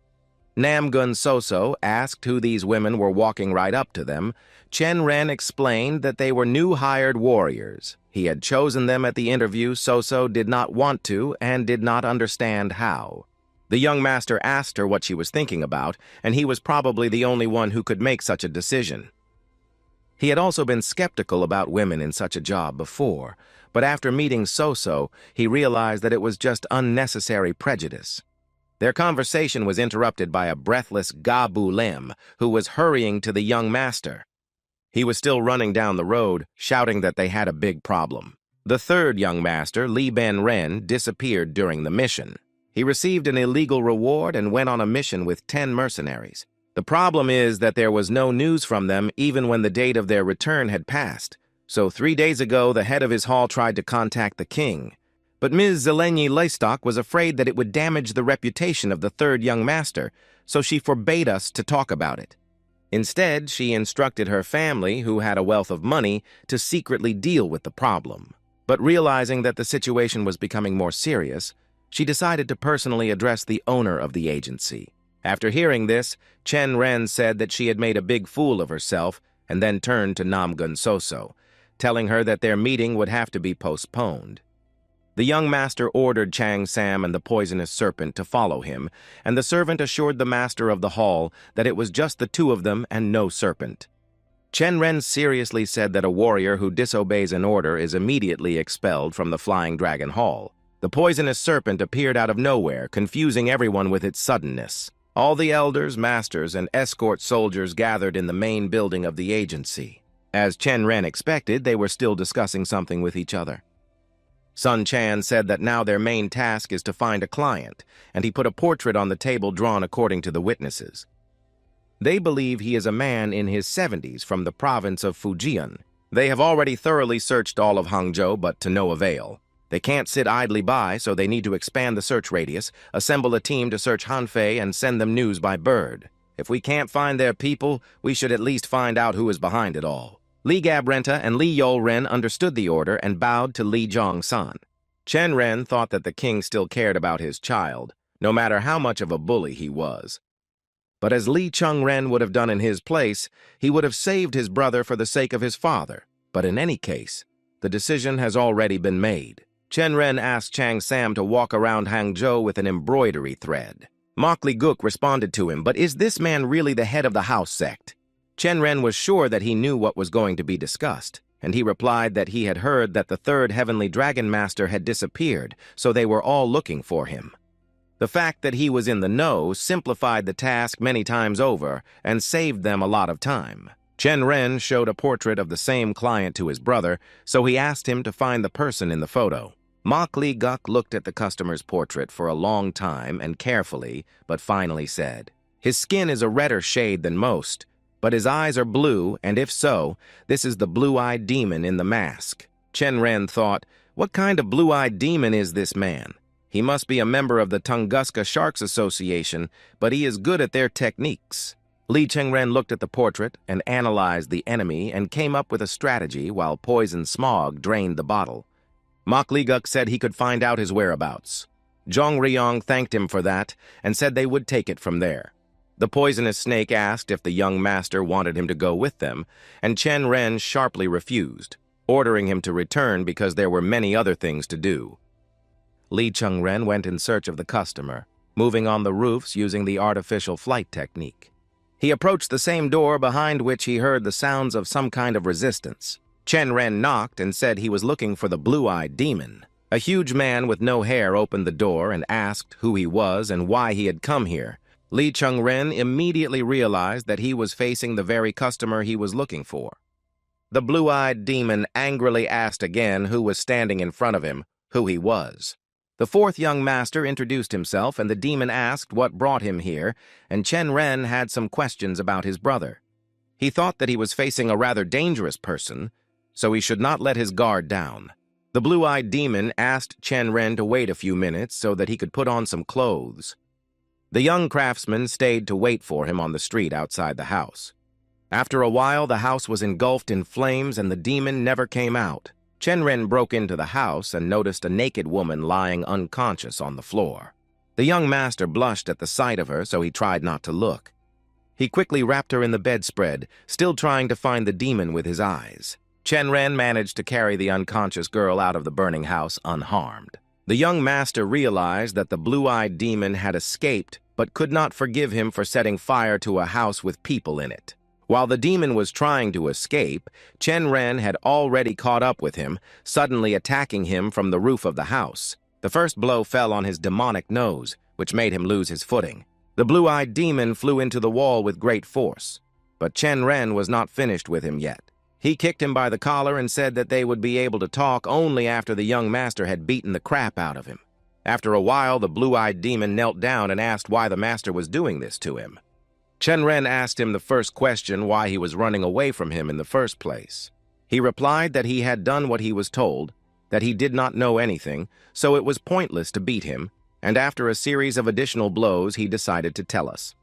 [SPEAKER 1] Namgun Soso asked who these women were walking right up to them. Chen Ren explained that they were new hired warriors. He had chosen them at the interview. Soso did not want to and did not understand how. The young master asked her what she was thinking about, and he was probably the only one who could make such a decision. He had also been skeptical about women in such a job before, but after meeting Soso, he realized that it was just unnecessary prejudice. Their conversation was interrupted by a breathless Ga Bu Lim, who was hurrying to the young master. He was still running down the road, shouting that they had a big problem. The third young master, Lee Ben Ren, disappeared during the mission. He received an illegal reward and went on a mission with 10 mercenaries. The problem is that there was no news from them even when the date of their return had passed. So 3 days ago, the head of his hall tried to contact the king. But Ms. Zelenyi Leistock was afraid that it would damage the reputation of the third young master, so she forbade us to talk about it. Instead, she instructed her family, who had a wealth of money, to secretly deal with the problem. But realizing that the situation was becoming more serious, she decided to personally address the owner of the agency. After hearing this, Chen Ren said that she had made a big fool of herself and then turned to Namgun Soso, telling her that their meeting would have to be postponed. The young master ordered Chang Sam and the poisonous serpent to follow him, and the servant assured the master of the hall that it was just the 2 of them and no serpent. Chen Ren seriously said that a warrior who disobeys an order is immediately expelled from the Flying Dragon Hall. The poisonous serpent appeared out of nowhere, confusing everyone with its suddenness. All the elders, masters, and escort soldiers gathered in the main building of the agency. As Chen Ren expected, they were still discussing something with each other. Sun Chan said that now their main task is to find a client, and he put a portrait on the table drawn according to the witnesses. They believe he is a man in his 70s from the province of Fujian. They have already thoroughly searched all of Hangzhou, but to no avail. They can't sit idly by, so they need to expand the search radius, assemble a team to search Hanfei, and send them news by bird. If we can't find their people, we should at least find out who is behind it all. Lee Gabrenta and Lee Yol Ren understood the order and bowed to Lee Jong-san. Chen Ren thought that the king still cared about his child, no matter how much of a bully he was. But as Lee Chen Ren would have done in his place, he would have saved his brother for the sake of his father. But in any case, the decision has already been made. Chen Ren asked Chang Sam to walk around Hangzhou with an embroidery thread. Mok Lee Guk responded to him, "But is this man really the head of the house sect?" Chen Ren was sure that he knew what was going to be discussed, and he replied that he had heard that the third Heavenly Dragon Master had disappeared, so they were all looking for him. The fact that he was in the know simplified the task many times over and saved them a lot of time. Chen Ren showed a portrait of the same client to his brother, so he asked him to find the person in the photo. Mok Lee Guk looked at the customer's portrait for a long time and carefully, but finally said, "His skin is a redder shade than most, but his eyes are blue, and if so, this is the blue-eyed demon in the mask." Chen Ren thought, "What kind of blue-eyed demon is this man? He must be a member of the Tunguska Sharks Association, but he is good at their techniques." Lee Chen Ren looked at the portrait and analyzed the enemy and came up with a strategy while poison smog drained the bottle. Mok Lee Guk said he could find out his whereabouts. Zhong Riyong thanked him for that and said they would take it from there. The poisonous snake asked if the young master wanted him to go with them, and Chen Ren sharply refused, ordering him to return because there were many other things to do. Lee Chen Ren went in search of the customer, moving on the roofs using the artificial flight technique. He approached the same door behind which he heard the sounds of some kind of resistance. Chen Ren knocked and said he was looking for the blue-eyed demon. A huge man with no hair opened the door and asked who he was and why he had come here. Lee Chen Ren immediately realized that he was facing the very customer he was looking for. The blue-eyed demon angrily asked again who was standing in front of him, who he was. The fourth young master introduced himself, and the demon asked what brought him here, and Chen Ren had some questions about his brother. He thought that he was facing a rather dangerous person, so he should not let his guard down. The blue-eyed demon asked Chen Ren to wait a few minutes so that he could put on some clothes. The young craftsman stayed to wait for him on the street outside the house. After a while, the house was engulfed in flames and the demon never came out. Chen Ren broke into the house and noticed a naked woman lying unconscious on the floor. The young master blushed at the sight of her, so he tried not to look. He quickly wrapped her in the bedspread, still trying to find the demon with his eyes. Chen Ren managed to carry the unconscious girl out of the burning house unharmed. The young master realized that the blue-eyed demon had escaped, but could not forgive him for setting fire to a house with people in it. While the demon was trying to escape, Chen Ren had already caught up with him, suddenly attacking him from the roof of the house. The first blow fell on his demonic nose, which made him lose his footing. The blue-eyed demon flew into the wall with great force, but Chen Ren was not finished with him yet. He kicked him by the collar and said that they would be able to talk only after the young master had beaten the crap out of him. After a while, the blue-eyed demon knelt down and asked why the master was doing this to him. Chen Ren asked him the first question why he was running away from him in the first place. He replied that he had done what he was told, that he did not know anything, so it was pointless to beat him, and after a series of additional blows, he decided to tell us.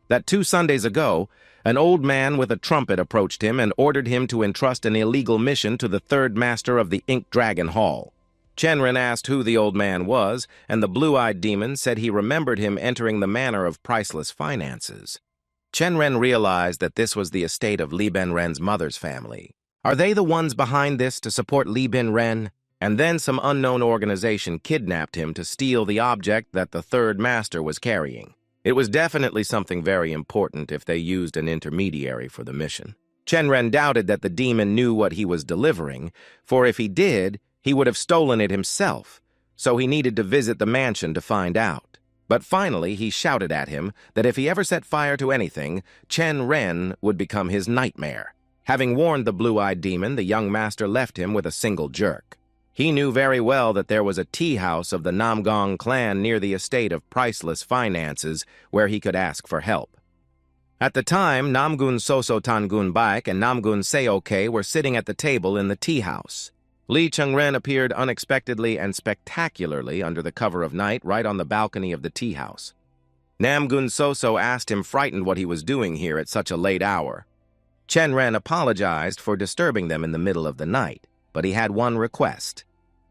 [SPEAKER 1] That 2 Sundays ago, an old man with a trumpet approached him and ordered him to entrust an illegal mission to the third master of the Ink Dragon Hall. Chen Ren asked who the old man was, and the blue-eyed demon said he remembered him entering the manor of priceless finances. Chen Ren realized that this was the estate of Li Ben Ren's mother's family. Are they the ones behind this to support Li Ben Ren? And then some unknown organization kidnapped him to steal the object that the third master was carrying. It was definitely something very important if they used an intermediary for the mission. Chen Ren doubted that the demon knew what he was delivering, for if he did, he would have stolen it himself, so he needed to visit the mansion to find out. But finally, he shouted at him that if he ever set fire to anything, Chen Ren would become his nightmare. Having warned the blue-eyed demon, the young master left him with a single jerk. He knew very well that there was a tea house of the Namgong clan near the estate of priceless finances where he could ask for help. At the time, Namgun Soso Tangun Baik and Namgun Seoke were sitting at the table in the tea house. Lee Chen Ren appeared unexpectedly and spectacularly under the cover of night right on the balcony of the tea house. Namgun Soso asked him frightened what he was doing here at such a late hour. Chen Ren apologized for disturbing them in the middle of the night, but he had one request.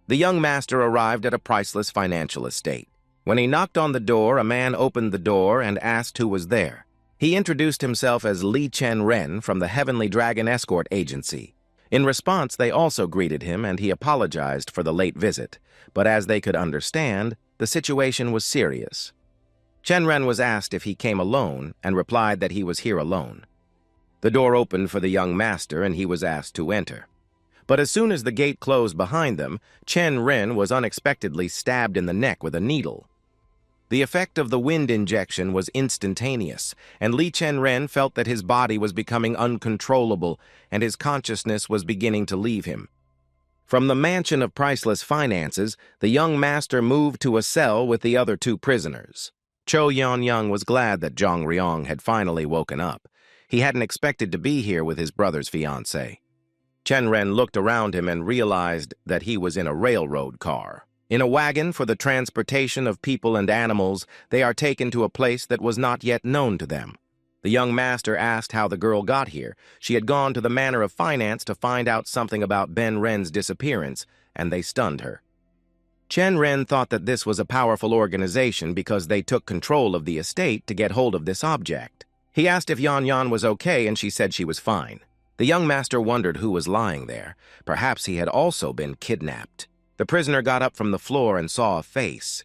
[SPEAKER 1] The young master arrived at a priceless financial estate. When he knocked on the door, a man opened the door and asked who was there. He introduced himself as Lee Chen Ren from the Heavenly Dragon Escort Agency. In response, they also greeted him and he apologized for the late visit, but as they could understand, the situation was serious. Chen Ren was asked if he came alone and replied that he was here alone. The door opened for the young master and he was asked to enter. But as soon as the gate closed behind them, Chen Ren was unexpectedly stabbed in the neck with a needle. The effect of the wind injection was instantaneous, and Lee Chen Ren felt that his body was becoming uncontrollable and his consciousness was beginning to leave him. From the mansion of priceless finances, the young master moved to a cell with the other two prisoners. Cho Yong was glad that Zhang Riong had finally woken up. He hadn't expected to be here with his brother's fiancée. Chen Ren looked around him and realized that he was in a railroad car. In a wagon for the transportation of people and animals, they are taken to a place that was not yet known to them. The young master asked how the girl got here. She had gone to the Manor of Finance to find out something about Ben Ren's disappearance, and they stunned her. Chen Ren thought that this was a powerful organization because they took control of the estate to get hold of this object. He asked if Yan was okay, and she said she was fine. The young master wondered who was lying there. Perhaps he had also been kidnapped. The prisoner got up from the floor and saw a face.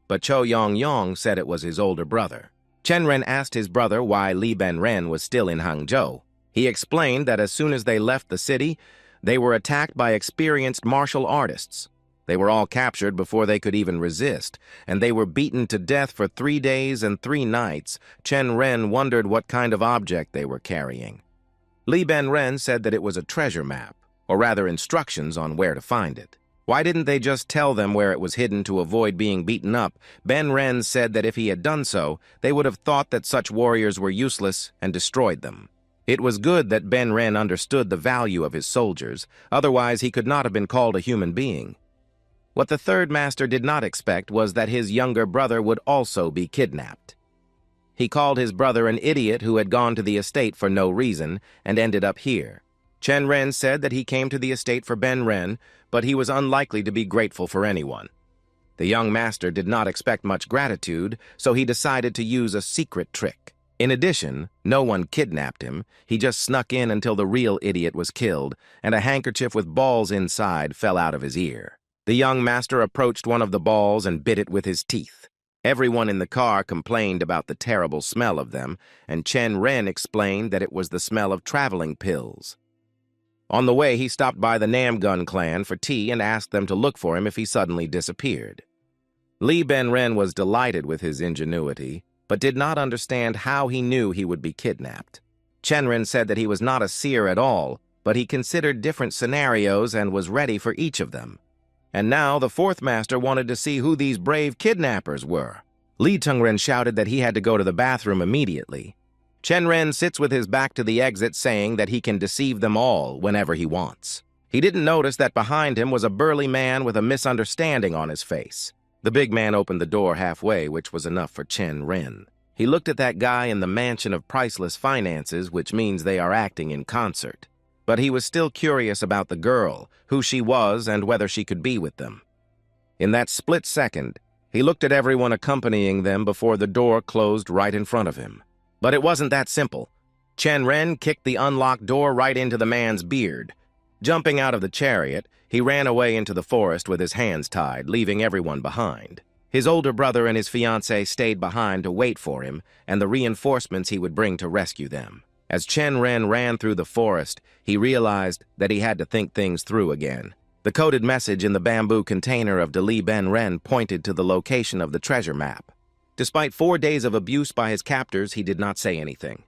[SPEAKER 1] But Cho Yong said it was his older brother. Chen Ren asked his brother why Lee Ben Ren was still in Hangzhou. He explained that as soon as they left the city, they were attacked by experienced martial artists. They were all captured before they could even resist, and they were beaten to death for 3 days and 3 nights. Chen Ren wondered what kind of object they were carrying. Lee Ben Ren said that it was a treasure map, or rather instructions on where to find it. Why didn't they just tell them where it was hidden to avoid being beaten up? Ben Ren said that if he had done so, they would have thought that such warriors were useless and destroyed them. It was good that Ben Ren understood the value of his soldiers, otherwise he could not have been called a human being. What the third master did not expect was that his younger brother would also be kidnapped. He called his brother an idiot who had gone to the estate for no reason and ended up here. Chen Ren said that he came to the estate for Ben Ren, but he was unlikely to be grateful for anyone. The young master did not expect much gratitude, so he decided to use a secret trick. In addition, no one kidnapped him. He just snuck in until the real idiot was killed, and a handkerchief with balls inside fell out of his ear. The young master approached one of the balls and bit it with his teeth. Everyone in the car complained about the terrible smell of them, and Chen Ren explained that it was the smell of traveling pills. On the way, he stopped by the Namgun clan for tea and asked them to look for him if he suddenly disappeared. Lee Ben Ren was delighted with his ingenuity, but did not understand how he knew he would be kidnapped. Chen Ren said that he was not a seer at all, but he considered different scenarios and was ready for each of them. And now the fourth master wanted to see who these brave kidnappers were. Lee Chen Ren shouted that he had to go to the bathroom immediately. Chen Ren sits with his back to the exit, saying that he can deceive them all whenever he wants. He didn't notice that behind him was a burly man with a misunderstanding on his face. The big man opened the door halfway, which was enough for Chen Ren. He looked at that guy in the mansion of priceless finances, which means they are acting in concert. But he was still curious about the girl, who she was, and whether she could be with them. In that split second, he looked at everyone accompanying them before the door closed right in front of him. But it wasn't that simple. Chen Ren kicked the unlocked door right into the man's beard. Jumping out of the chariot, he ran away into the forest with his hands tied, leaving everyone behind. His older brother and his fiancée stayed behind to wait for him and the reinforcements he would bring to rescue them. As Chen Ren ran through the forest, he realized that he had to think things through again. The coded message in the bamboo container of Lee Ben Ren pointed to the location of the treasure map. Despite 4 days of abuse by his captors, he did not say anything.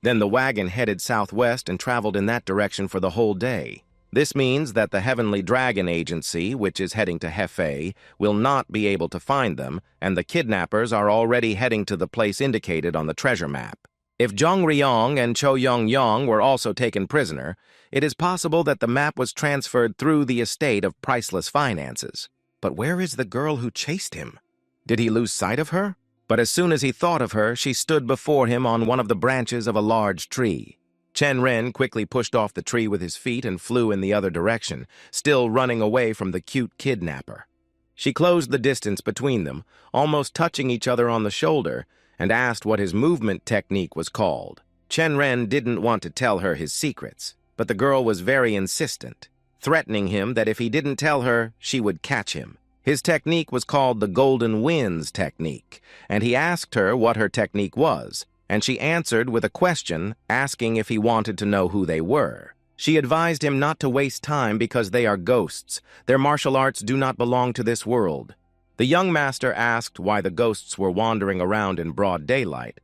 [SPEAKER 1] Then the wagon headed southwest and traveled in that direction for the whole day. This means that the Heavenly Dragon Agency, which is heading to Hefei, will not be able to find them, and the kidnappers are already heading to the place indicated on the treasure map. If Zhang Riong and Cho Yong were also taken prisoner, it is possible that the map was transferred through the estate of priceless finances. But where is the girl who chased him? Did he lose sight of her? But as soon as he thought of her, she stood before him on one of the branches of a large tree. Chen Ren quickly pushed off the tree with his feet and flew in the other direction, still running away from the cute kidnapper. She closed the distance between them, almost touching each other on the shoulder, and asked what his movement technique was called. Chen Ren didn't want to tell her his secrets, but the girl was very insistent, threatening him that if he didn't tell her, she would catch him. His technique was called the Golden Winds technique, and he asked her what her technique was, and she answered with a question, asking if he wanted to know who they were. She advised him not to waste time because they are ghosts. Their martial arts do not belong to this world. The young master asked why the ghosts were wandering around in broad daylight,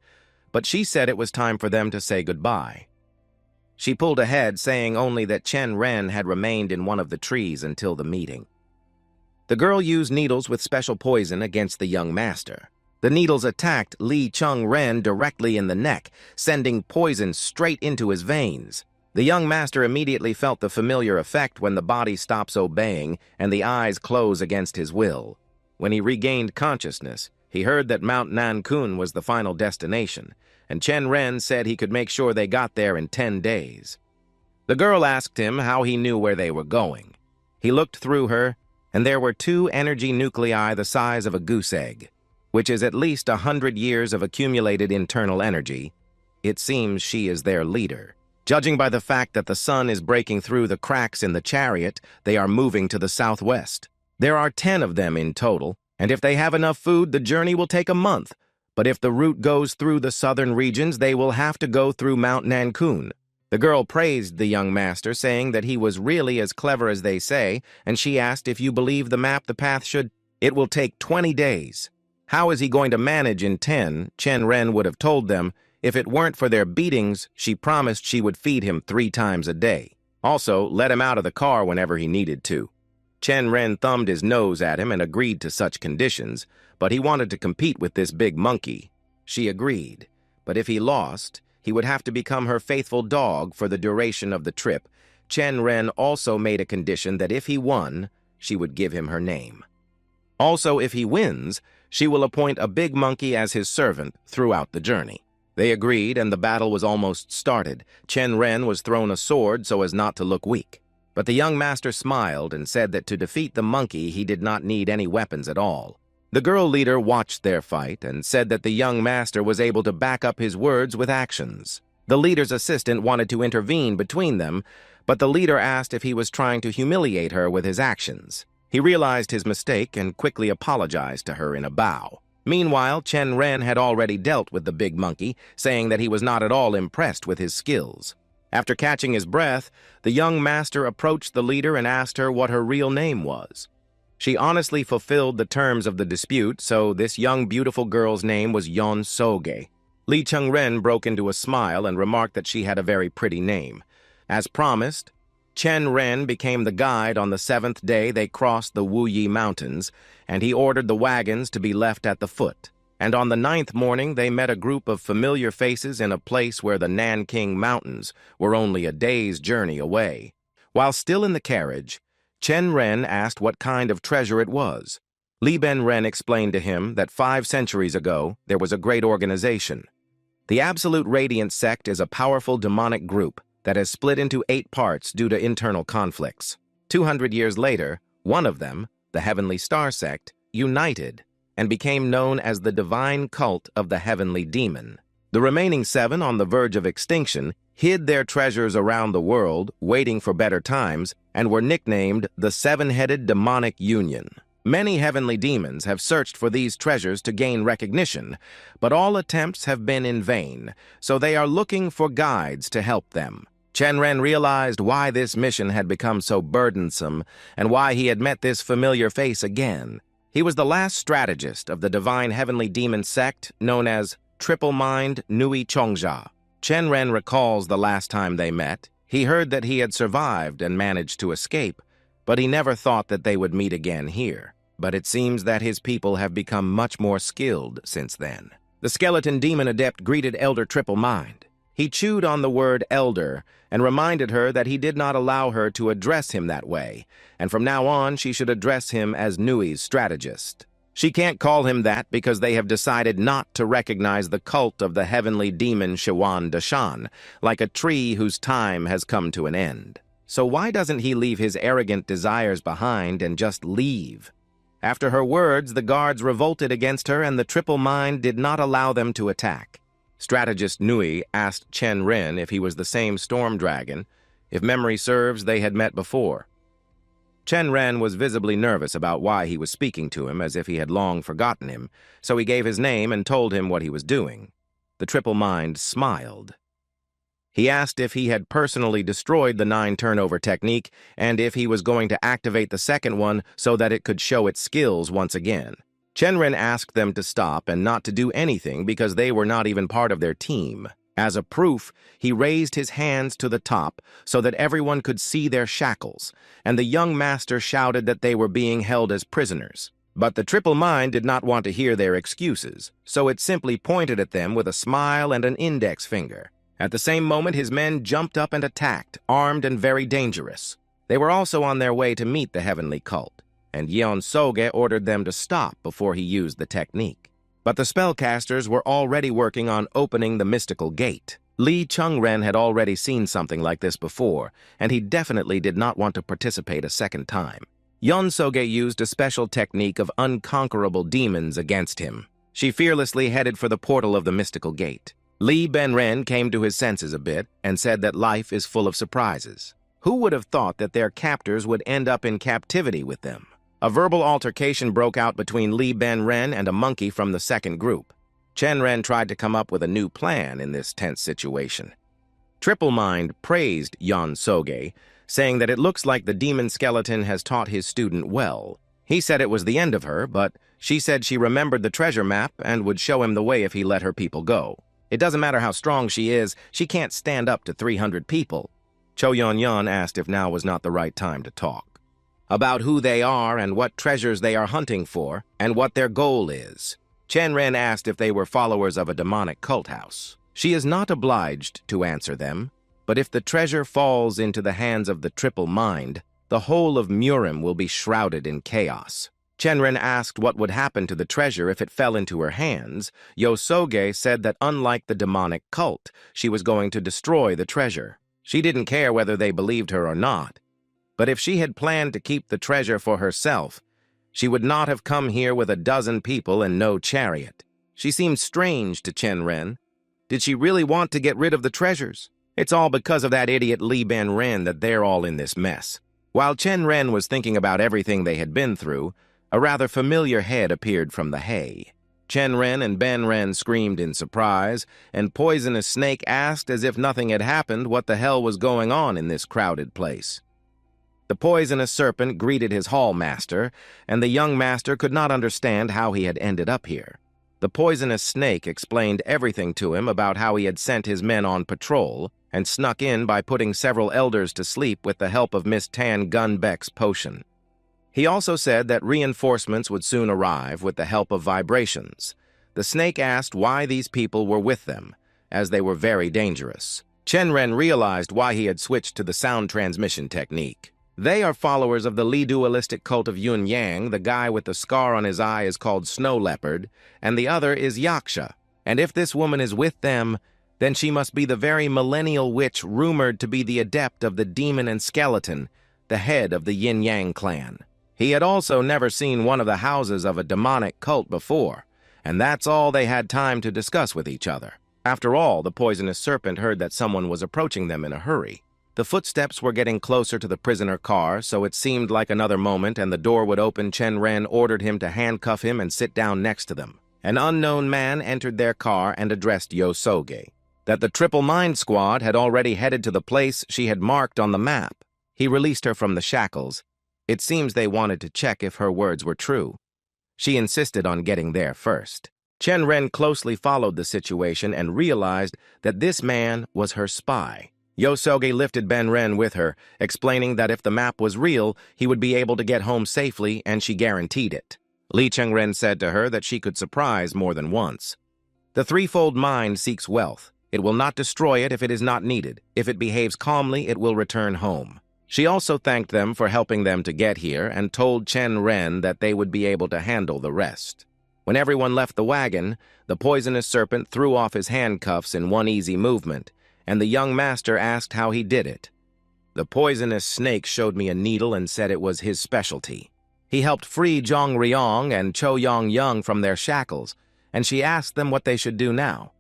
[SPEAKER 1] but she said it was time for them to say goodbye. She pulled ahead, saying only that Chen Ren had remained in one of the trees until the meeting. The girl used needles with special poison against the young master. The needles attacked Lee Chen Ren directly in the neck, sending poison straight into his veins. The young master immediately felt the familiar effect when the body stops obeying and the eyes close against his will. When he regained consciousness, he heard that Mount Nankun was the final destination, and Chen Ren said he could make sure they got there in 10 days. The girl asked him how he knew where they were going. He looked through her, and there were 2 energy nuclei the size of a goose egg, which is at least 100 years of accumulated internal energy. It seems she is their leader. Judging by the fact that the sun is breaking through the cracks in the chariot, they are moving to the southwest. There are 10 of them in total, and if they have enough food, the journey will take a month. But if the route goes through the southern regions, they will have to go through Mount Nankun. The girl praised the young master, saying that he was really as clever as they say, and she asked if you believe the map the path should. It will take 20 days. How is he going to manage in 10? Chen Ren would have told them. If it weren't for their beatings, she promised she would feed him 3 times a day. Also, let him out of the car whenever he needed to. Chen Ren thumbed his nose at him and agreed to such conditions, but he wanted to compete with this big monkey. She agreed, but if he lost, he would have to become her faithful dog for the duration of the trip. Chen Ren also made a condition that if he won, she would give him her name. Also, if he wins, she will appoint a big monkey as his servant throughout the journey. They agreed, and the battle was almost started. Chen Ren was thrown a sword so as not to look weak. But the young master smiled and said that to defeat the monkey, he did not need any weapons at all. The girl leader watched their fight and said that the young master was able to back up his words with actions. The leader's assistant wanted to intervene between them, but the leader asked if he was trying to humiliate her with his actions. He realized his mistake and quickly apologized to her in a bow. Meanwhile, Chen Ren had already dealt with the big monkey, saying that he was not at all impressed with his skills. After catching his breath, the young master approached the leader and asked her what her real name was. She honestly fulfilled the terms of the dispute, so this young beautiful girl's name was Yon Soge. Lee Chen Ren broke into a smile and remarked that she had a very pretty name. As promised, Chen Ren became the guide on the 7th day they crossed the Wuyi Mountains, and he ordered the wagons to be left at the foot. And on the 9th morning, they met a group of familiar faces in a place where the Nanking Mountains were only a day's journey away. While still in the carriage, Chen Ren asked what kind of treasure it was. Li Ben Ren explained to him that 5 centuries ago, there was a great organization. The Absolute Radiant sect is a powerful demonic group that has split into 8 parts due to internal conflicts. 200 years later, one of them, the Heavenly Star sect, united and became known as the Divine Cult of the Heavenly Demon. The remaining 7, on the verge of extinction, hid their treasures around the world, waiting for better times, and were nicknamed the 7-Headed Demonic Union. Many heavenly demons have searched for these treasures to gain recognition, but all attempts have been in vain, so they are looking for guides to help them. Chen Ren realized why this mission had become so burdensome and why he had met this familiar face again. He was the last strategist of the divine heavenly demon sect known as Triple Mind Nui Chongja. Chen Ren recalls the last time they met. He heard that he had survived and managed to escape, but he never thought that they would meet again here. But it seems that his people have become much more skilled since then. The skeleton demon adept greeted Elder Triple Mind. He chewed on the word elder and reminded her that he did not allow her to address him that way, and from now on she should address him as Nui's strategist. She can't call him that because they have decided not to recognize the cult of the heavenly demon Shiwan Dashan, like a tree whose time has come to an end. So why doesn't he leave his arrogant desires behind and just leave? After her words, the guards revolted against her and the Triple Mind did not allow them to attack. Strategist Nui asked Chen Ren if he was the same storm dragon. If memory serves, they had met before. Chen Ren was visibly nervous about why he was speaking to him, as if he had long forgotten him, so he gave his name and told him what he was doing. The Triple Mind smiled. He asked if he had personally destroyed the 9-turnover technique and if he was going to activate the second one so that it could show its skills once again. Chen Ren asked them to stop and not to do anything because they were not even part of their team. As a proof, he raised his hands to the top so that everyone could see their shackles, and the young master shouted that they were being held as prisoners. But the Triple Mind did not want to hear their excuses, so it simply pointed at them with a smile and an index finger. At the same moment, his men jumped up and attacked, armed and very dangerous. They were also on their way to meet the heavenly cult, and Yeon Soge ordered them to stop before he used the technique. But the spellcasters were already working on opening the mystical gate. Lee Chen Ren had already seen something like this before, and he definitely did not want to participate a second time. Yeon Soge used a special technique of unconquerable demons against him. She fearlessly headed for the portal of the mystical gate. Lee Ben-ren came to his senses a bit and said that life is full of surprises. Who would have thought that their captors would end up in captivity with them? A verbal altercation broke out between Lee Ben-ren and a monkey from the second group. Chen Ren tried to come up with a new plan in this tense situation. Triple Mind praised Yeon Soge, saying that it looks like the demon skeleton has taught his student well. He said it was the end of her, but she said she remembered the treasure map and would show him the way if he let her people go. It doesn't matter how strong she is, she can't stand up to 300 people. Cho Yeon asked if now was not the right time to talk about who they are and what treasures they are hunting for and what their goal is. Chen Ren asked if they were followers of a demonic cult house. She is not obliged to answer them, but if the treasure falls into the hands of the Triple Mind, the whole of Murim will be shrouded in chaos. Chen Ren asked what would happen to the treasure if it fell into her hands. Yosoge said that unlike the demonic cult, she was going to destroy the treasure. She didn't care whether they believed her or not. But if she had planned to keep the treasure for herself, she would not have come here with a dozen people and no chariot. She seemed strange to Chen Ren. Did she really want to get rid of the treasures? It's all because of that idiot Lee Ben-ren that they're all in this mess. While Chen Ren was thinking about everything they had been through, a rather familiar head appeared from the hay. Chen Ren and Ben-ren screamed in surprise, and Poisonous Snake asked as if nothing had happened what the hell was going on in this crowded place. The Poisonous Serpent greeted his hall master, and the young master could not understand how he had ended up here. The Poisonous Snake explained everything to him about how he had sent his men on patrol and snuck in by putting several elders to sleep with the help of Miss Tan Gunbeck's potion. He also said that reinforcements would soon arrive with the help of vibrations. The snake asked why these people were with them, as they were very dangerous. Chen Ren realized why he had switched to the sound transmission technique. They are followers of the Li dualistic cult of Yun Yang. The guy with the scar on his eye is called Snow Leopard, and the other is Yaksha. And if this woman is with them, then she must be the very millennial witch rumored to be the adept of the demon and skeleton, the head of the Yin Yang clan. He had also never seen one of the houses of a demonic cult before, and that's all they had time to discuss with each other. After all, the Poisonous Serpent heard that someone was approaching them in a hurry. The footsteps were getting closer to the prisoner car, so it seemed like another moment and the door would open. Chen Ren ordered him to handcuff him and sit down next to them. An unknown man entered their car and addressed Yosoge. That the Triple Mind Squad had already headed to the place she had marked on the map. He released her from the shackles. It seems they wanted to check if her words were true. She insisted on getting there first. Chen Ren closely followed the situation and realized that this man was her spy. Yosoge lifted Ben-ren with her, explaining that if the map was real, he would be able to get home safely, and she guaranteed it. Lee Chen Ren said to her that she could surprise more than once. The threefold mind seeks wealth. It will not destroy it if it is not needed. If it behaves calmly, it will return home. She also thanked them for helping them to get here and told Chen Ren that they would be able to handle the rest. When everyone left the wagon, the poisonous serpent threw off his handcuffs in one easy movement, and the young master asked how he did it. The poisonous snake showed me a needle and said it was his specialty. He helped free Zhong Riong and Cho Yong from their shackles, and she asked them what they should do now.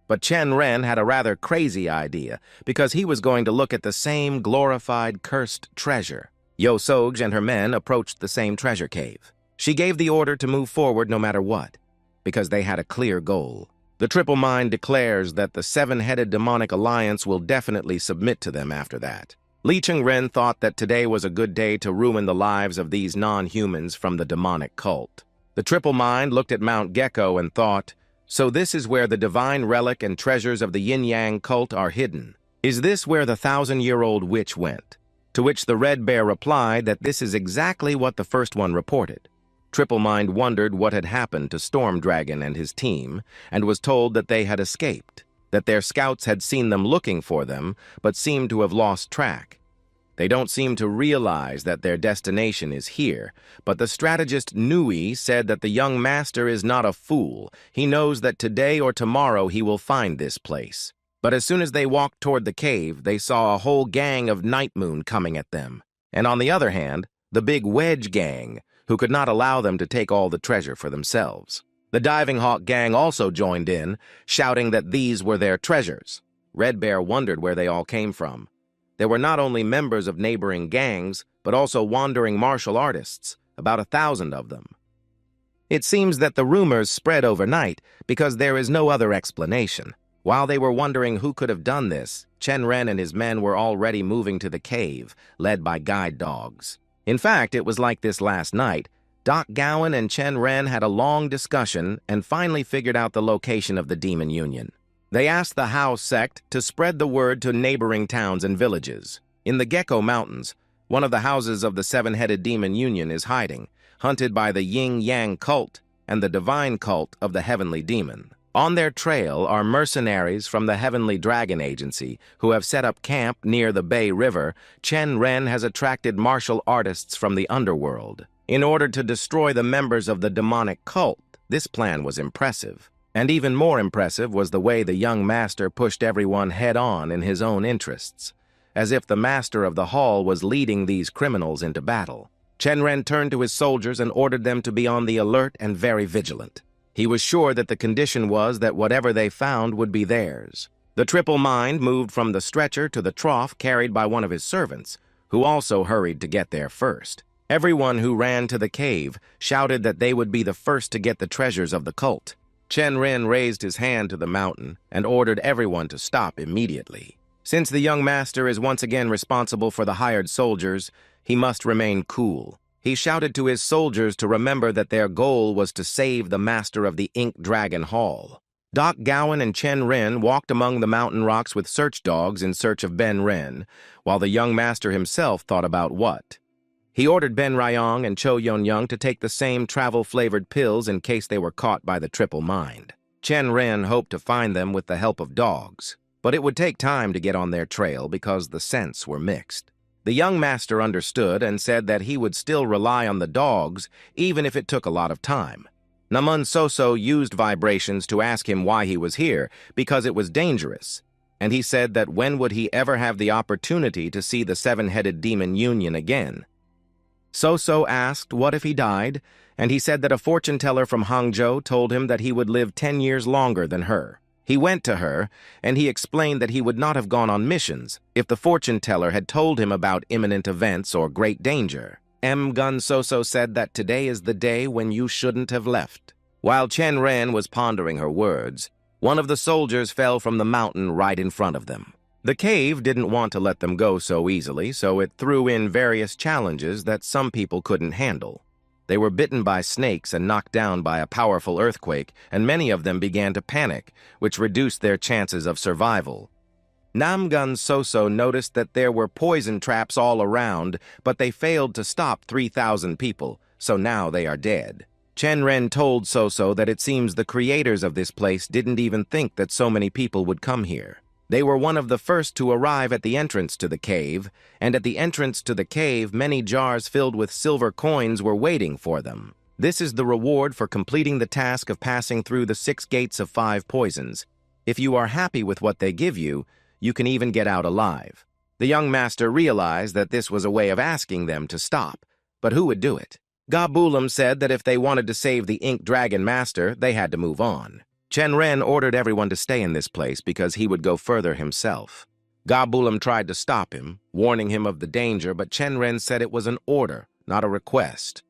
[SPEAKER 1] But Chen Ren had a rather crazy idea, because he was going to look at the same glorified, cursed treasure. Yo Soj and her men approached the same treasure cave. She gave the order to move forward no matter what, because they had a clear goal. The Triple Mind declares that the seven-headed demonic alliance will definitely submit to them after that. Lee Chen Ren thought that today was a good day to ruin the lives of these non-humans from the demonic cult. The Triple Mind looked at Mount Gecko and thought, so this is where the divine relic and treasures of the yin-yang cult are hidden. Is this where the 1,000-year-old witch went? To which the Red Bear replied that this is exactly what the first one reported. Triple Mind wondered what had happened to Storm Dragon and his team, and was told that they had escaped, that their scouts had seen them looking for them, but seemed to have lost track. They don't seem to realize that their destination is here, but the strategist Nui said that the young master is not a fool. He knows that today or tomorrow he will find this place. But as soon as they walked toward the cave, they saw a whole gang of Night Moon coming at them. And on the other hand, the big Wedge gang, who could not allow them to take all the treasure for themselves. The Diving Hawk gang also joined in, shouting that these were their treasures. Red Bear wondered where they all came from. There were not only members of neighboring gangs, but also wandering martial artists, about 1,000 of them. It seems that the rumors spread overnight because there is no other explanation. While they were wondering who could have done this, Chen Ren and his men were already moving to the cave, led by guide dogs. In fact, it was like this last night. Doc Gowan and Chen Ren had a long discussion and finally figured out the location of the Demon Union. They asked the Hao sect to spread the word to neighboring towns and villages. In the Gecko Mountains, one of the houses of the seven-headed Demon Union is hiding, hunted by the Yin-Yang cult and the divine cult of the Heavenly Demon. On their trail are mercenaries from the Heavenly Dragon Agency who have set up camp near the Bay River. Chen Ren has attracted martial artists from the underworld. In order to destroy the members of the demonic cult, this plan was impressive. And even more impressive was the way the young master pushed everyone head-on in his own interests, as if the master of the hall was leading these criminals into battle. Chen Ren turned to his soldiers and ordered them to be on the alert and very vigilant. He was sure that the condition was that whatever they found would be theirs. The Triple Mind moved from the stretcher to the trough carried by one of his servants, who also hurried to get there first. Everyone who ran to the cave shouted that they would be the first to get the treasures of the cult. Chen Ren raised his hand to the mountain and ordered everyone to stop immediately. Since the young master is once again responsible for the hired soldiers, he must remain cool. He shouted to his soldiers to remember that their goal was to save the master of the Ink Dragon Hall. Doc Gowan and Chen Ren walked among the mountain rocks with search dogs in search of Ben Ren, while the young master himself thought about what. He ordered Ben Ryong and Cho Yong to take the same travel-flavored pills in case they were caught by the Triple Mind. Chen Ren hoped to find them with the help of dogs, but it would take time to get on their trail because the scents were mixed. The young master understood and said that he would still rely on the dogs even if it took a lot of time. Namun Soso used vibrations to ask him why he was here because it was dangerous, and he said that when would he ever have the opportunity to see the seven-headed Demon Union again. Soso asked what if he died, and he said that a fortune-teller from Hangzhou told him that he would live 10 years longer than her. He went to her, and he explained that he would not have gone on missions if the fortune-teller had told him about imminent events or great danger. Gun Soso said that today is the day when you shouldn't have left. While Chen Ren was pondering her words, one of the soldiers fell from the mountain right in front of them. The cave didn't want to let them go so easily, so it threw in various challenges that some people couldn't handle. They were bitten by snakes and knocked down by a powerful earthquake, and many of them began to panic, which reduced their chances of survival. Namgun Soso noticed that there were poison traps all around, but they failed to stop 3,000 people, so now they are dead. Chen Ren told Soso that it seems the creators of this place didn't even think that so many people would come here. They were one of the first to arrive at the entrance to the cave, and at the entrance to the cave, many jars filled with silver coins were waiting for them. This is the reward for completing the task of passing through the 6 gates of 5 poisons. If you are happy with what they give you, you can even get out alive. The young master realized that this was a way of asking them to stop, but who would do it? Ga-Bulam said that if they wanted to save the Ink Dragon Master, they had to move on. Chen Ren ordered everyone to stay in this place because he would go further himself. Ga-Bulam tried to stop him, warning him of the danger, but Chen Ren said it was an order, not a request.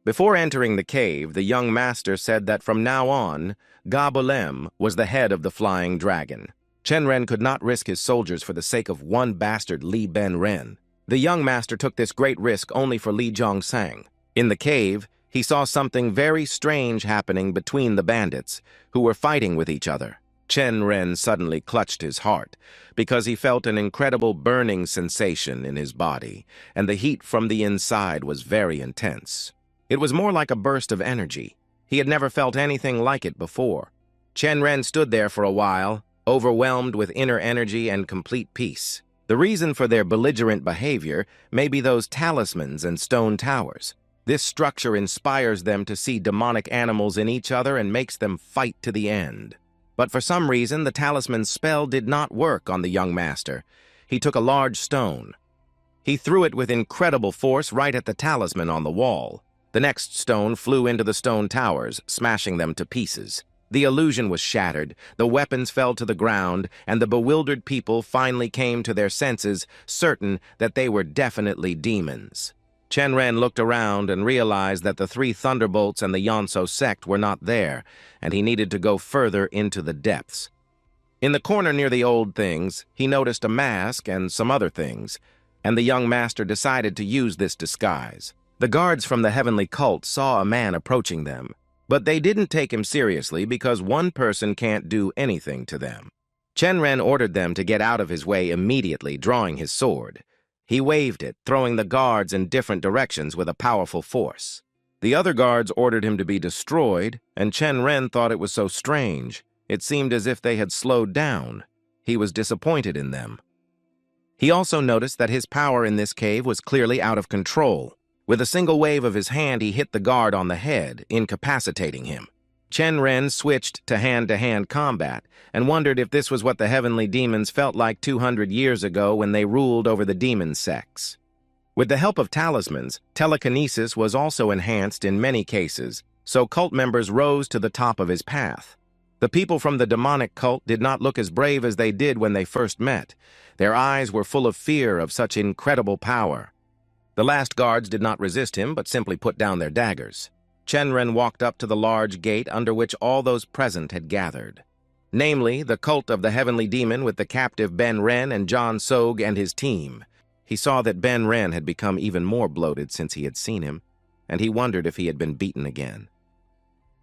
[SPEAKER 1] Before entering the cave, the young master said that from now on, Ga-Bulam was the head of the flying dragon. Chen Ren could not risk his soldiers for the sake of one bastard Lee Chen Ren. The young master took this great risk only for Li Zhongsang. In the cave, he saw something very strange happening between the bandits, who were fighting with each other. Chen Ren suddenly clutched his heart, because he felt an incredible burning sensation in his body, and the heat from the inside was very intense. It was more like a burst of energy. He had never felt anything like it before. Chen Ren stood there for a while, overwhelmed with inner energy and complete peace. The reason for their belligerent behavior may be those talismans and stone towers. This structure inspires them to see demonic animals in each other and makes them fight to the end. But for some reason, the talisman's spell did not work on the young master. He took a large stone. He threw it with incredible force right at the talisman on the wall. The next stone flew into the stone towers, smashing them to pieces. The illusion was shattered, the weapons fell to the ground, and the bewildered people finally came to their senses, certain that they were definitely demons. Chen Ren looked around and realized that the 3 thunderbolts and the Yonso sect were not there, and he needed to go further into the depths. In the corner near the old things, he noticed a mask and some other things, and the young master decided to use this disguise. The guards from the heavenly cult saw a man approaching them, but they didn't take him seriously because one person can't do anything to them. Chen Ren ordered them to get out of his way immediately, drawing his sword. He waved it, throwing the guards in different directions with a powerful force. The other guards ordered him to be destroyed, and Chen Ren thought it was so strange. It seemed as if they had slowed down. He was disappointed in them. He also noticed that his power in this cave was clearly out of control. With a single wave of his hand, he hit the guard on the head, incapacitating him. Chen Ren switched to hand-to-hand combat and wondered if this was what the heavenly demons felt like 200 years ago when they ruled over the demon sects. With the help of talismans, telekinesis was also enhanced in many cases, so cult members rose to the top of his path. The people from the demonic cult did not look as brave as they did when they first met. Their eyes were full of fear of such incredible power. The last guards did not resist him, but simply put down their daggers. Chen Ren walked up to the large gate under which all those present had gathered. Namely, the cult of the heavenly demon with the captive Ben Ren and John Sog and his team. He saw that Ben Ren had become even more bloated since he had seen him, and he wondered if he had been beaten again.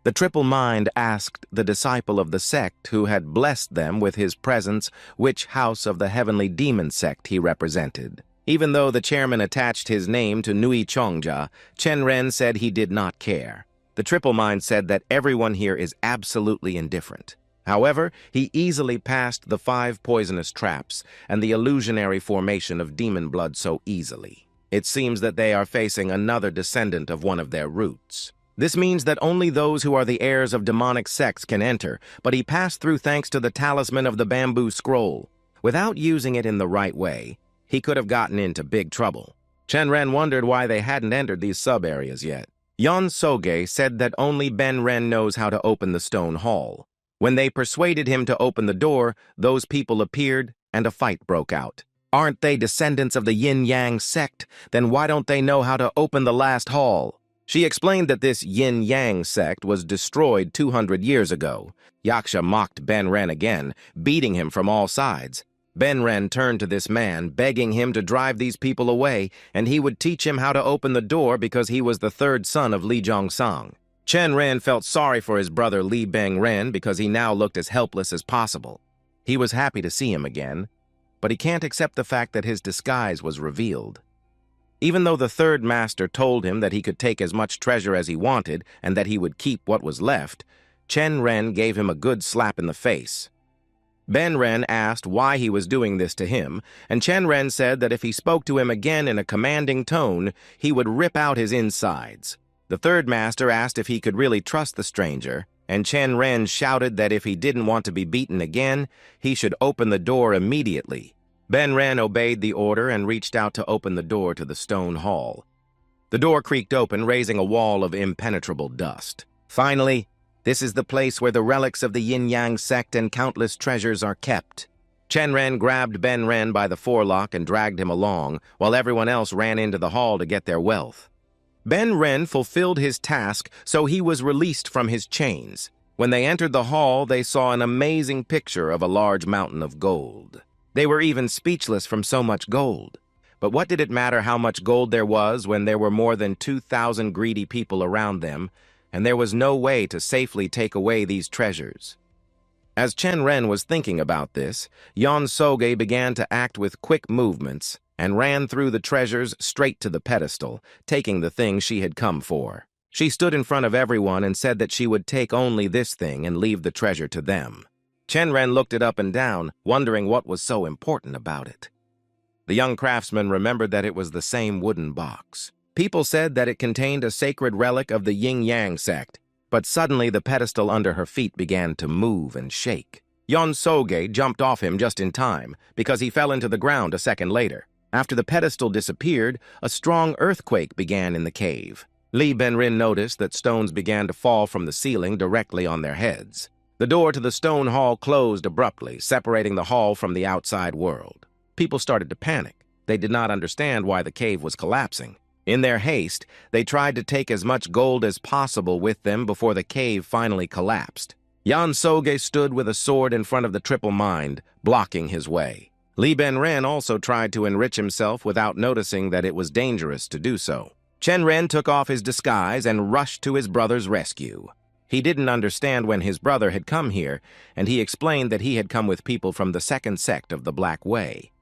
[SPEAKER 1] The triple mind asked the disciple of the sect who had blessed them with his presence which house of the heavenly demon sect he represented. Even though the chairman attached his name to Nui Chongja, Chen Ren said he did not care. The triple mind said that everyone here is absolutely indifferent. However, he easily passed the 5 poisonous traps and the illusionary formation of demon blood so easily. It seems that they are facing another descendant of one of their roots. This means that only those who are the heirs of demonic sects can enter, but he passed through thanks to the talisman of the bamboo scroll. Without using it in the right way, he could have gotten into big trouble. Chen Ren wondered why they hadn't entered these sub-areas yet. Yon Soge said that only Ben Ren knows how to open the stone hall. When they persuaded him to open the door, those people appeared and a fight broke out. Aren't they descendants of the Yin-Yang sect? Then why don't they know how to open the last hall? She explained that this Yin-Yang sect was destroyed 200 years ago. Yaksha mocked Ben Ren again, beating him from all sides. Ben Ren turned to this man, begging him to drive these people away, and he would teach him how to open the door because he was the 3rd son of Li Zhongsang. Chen Ren felt sorry for his brother Li Beng Ren because he now looked as helpless as possible. He was happy to see him again, but he can't accept the fact that his disguise was revealed. Even though the 3rd master told him that he could take as much treasure as he wanted and that he would keep what was left, Chen Ren gave him a good slap in the face. Ben Ren asked why he was doing this to him, and Chen Ren said that if he spoke to him again in a commanding tone, he would rip out his insides. The third master asked if he could really trust the stranger, and Chen Ren shouted that if he didn't want to be beaten again, he should open the door immediately. Ben Ren obeyed the order and reached out to open the door to the stone hall. The door creaked open, raising a wall of impenetrable dust. Finally, this is the place where the relics of the Yin-Yang sect and countless treasures are kept. Chen Ren grabbed Ben Ren by the forelock and dragged him along, while everyone else ran into the hall to get their wealth. Ben Ren fulfilled his task, so he was released from his chains. When they entered the hall, they saw an amazing picture of a large mountain of gold. They were even speechless from so much gold. But what did it matter how much gold there was when there were more than 2,000 greedy people around them, and there was no way to safely take away these treasures? As Chen Ren was thinking about this, Yan Soge began to act with quick movements and ran through the treasures straight to the pedestal, taking the thing she had come for. She stood in front of everyone and said that she would take only this thing and leave the treasure to them. Chen Ren looked it up and down, wondering what was so important about it. The young craftsman remembered that it was the same wooden box. People said that it contained a sacred relic of the Yin-Yang sect, but suddenly the pedestal under her feet began to move and shake. Yan Soge jumped off him just in time, because he fell into the ground a second later. After the pedestal disappeared, a strong earthquake began in the cave. Lee Ben-rin noticed that stones began to fall from the ceiling directly on their heads. The door to the stone hall closed abruptly, separating the hall from the outside world. People started to panic. They did not understand why the cave was collapsing. In their haste, they tried to take as much gold as possible with them before the cave finally collapsed. Yan Soge stood with a sword in front of the triple mind, blocking his way. Lee Ben-ren also tried to enrich himself without noticing that it was dangerous to do so. Chen Ren took off his disguise and rushed to his brother's rescue. He didn't understand when his brother had come here, and he explained that he had come with people from the second sect of the Black Way.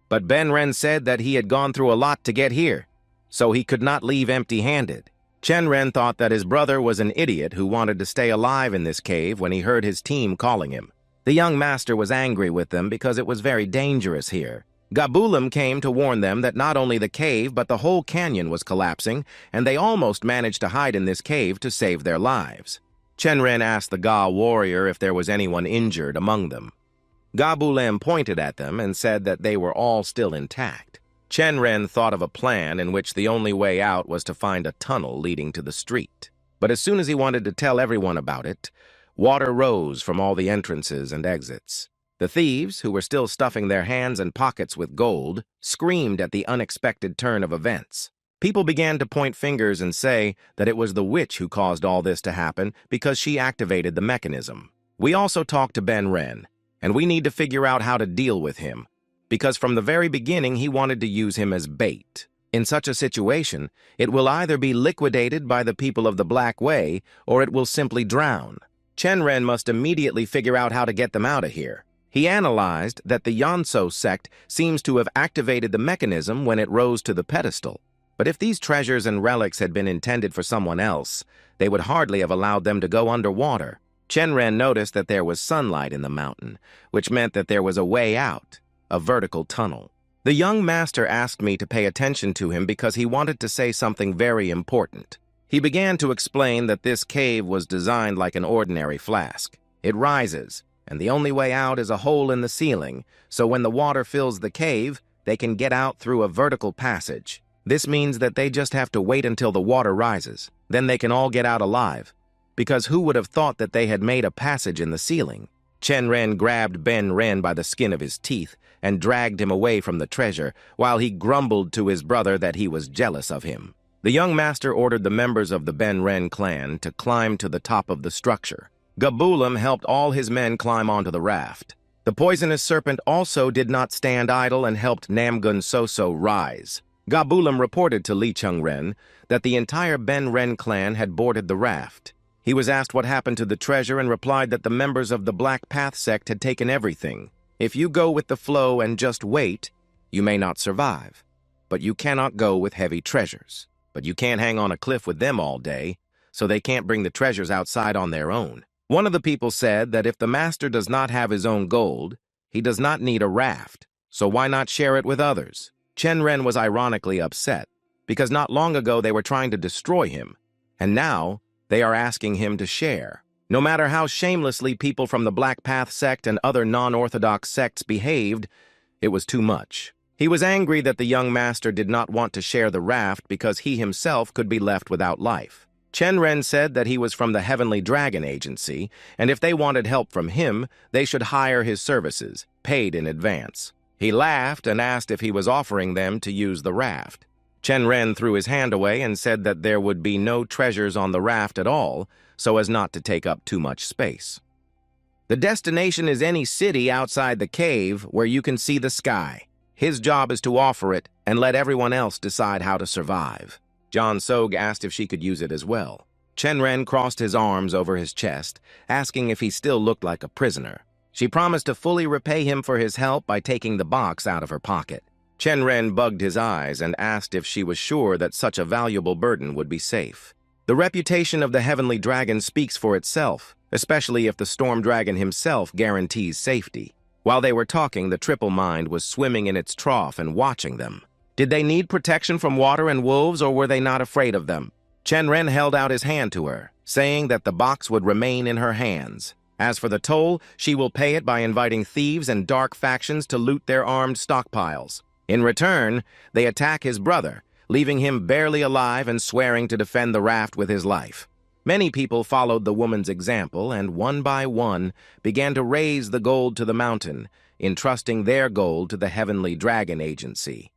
[SPEAKER 1] But Ben Ren said that he had gone through a lot to get here, so he could not leave empty-handed. Chen Ren thought that his brother was an idiot who wanted to stay alive in this cave when he heard his team calling him. The young master was angry with them because it was very dangerous here. Gabulam came to warn them that not only the cave but the whole canyon was collapsing, and they almost managed to hide in this cave to save their lives. Chen Ren asked the Ga warrior if there was anyone injured among them. Gabulam pointed at them and said that they were all still intact. Chen Ren thought of a plan in which the only way out was to find a tunnel leading to the street. But as soon as he wanted to tell everyone about it, water rose from all the entrances and exits. The thieves, who were still stuffing their hands and pockets with gold, screamed at the unexpected turn of events. People began to point fingers and say that it was the witch who caused all this to happen because she activated the mechanism. We also talked to Ben Ren, and we need to figure out how to deal with him, because from the very beginning he wanted to use him as bait. In such a situation, it will either be liquidated by the people of the Black Way, or it will simply drown. Chen Ren must immediately figure out how to get them out of here. He analyzed that the Yanso sect seems to have activated the mechanism when it rose to the pedestal. But if these treasures and relics had been intended for someone else, they would hardly have allowed them to go underwater. Chen Ren noticed that there was sunlight in the mountain, which meant that there was a way out, a vertical tunnel. The young master asked me to pay attention to him because he wanted to say something very important. He began to explain that this cave was designed like an ordinary flask. It rises, and the only way out is a hole in the ceiling, so when the water fills the cave, they can get out through a vertical passage. This means that they just have to wait until the water rises. Then they can all get out alive. Because who would have thought that they had made a passage in the ceiling? Chen Ren grabbed Ben Ren by the skin of his teeth and dragged him away from the treasure, while he grumbled to his brother that he was jealous of him. The young master ordered the members of the Ben Ren clan to climb to the top of the structure. Gabulam helped all his men climb onto the raft. The poisonous serpent also did not stand idle and helped Namgun Soso rise. Gabulam reported to Lee Chen Ren that the entire Ben Ren clan had boarded the raft. He was asked what happened to the treasure and replied that the members of the Black Path sect had taken everything. If you go with the flow and just wait, you may not survive. But you cannot go with heavy treasures. But you can't hang on a cliff with them all day, so they can't bring the treasures outside on their own. One of the people said that if the master does not have his own gold, he does not need a raft, so why not share it with others? Chen Ren was ironically upset, because not long ago they were trying to destroy him, and now they are asking him to share. No matter how shamelessly people from the Black Path sect and other non-orthodox sects behaved, it was too much. He was angry that the young master did not want to share the raft because he himself could be left without life. Chen Ren said that he was from the Heavenly Dragon Agency, and if they wanted help from him, they should hire his services, paid in advance. He laughed and asked if he was offering them to use the raft. Chen Ren threw his hand away and said that there would be no treasures on the raft at all, so as not to take up too much space. The destination is any city outside the cave where you can see the sky. His job is to offer it and let everyone else decide how to survive. John Sog asked if she could use it as well. Chen Ren crossed his arms over his chest, asking if he still looked like a prisoner. She promised to fully repay him for his help by taking the box out of her pocket. Chen Ren bugged his eyes and asked if she was sure that such a valuable burden would be safe. The reputation of the Heavenly Dragon speaks for itself, especially if the Storm Dragon himself guarantees safety. While they were talking, the Triple Mind was swimming in its trough and watching them. Did they need protection from water and wolves, or were they not afraid of them? Chen Ren held out his hand to her, saying that the box would remain in her hands. As for the toll, she will pay it by inviting thieves and dark factions to loot their armed stockpiles. In return, they attack his brother, leaving him barely alive and swearing to defend the raft with his life. Many people followed the woman's example and, one by one, began to raise the gold to the mountain, entrusting their gold to the Heavenly Dragon Agency.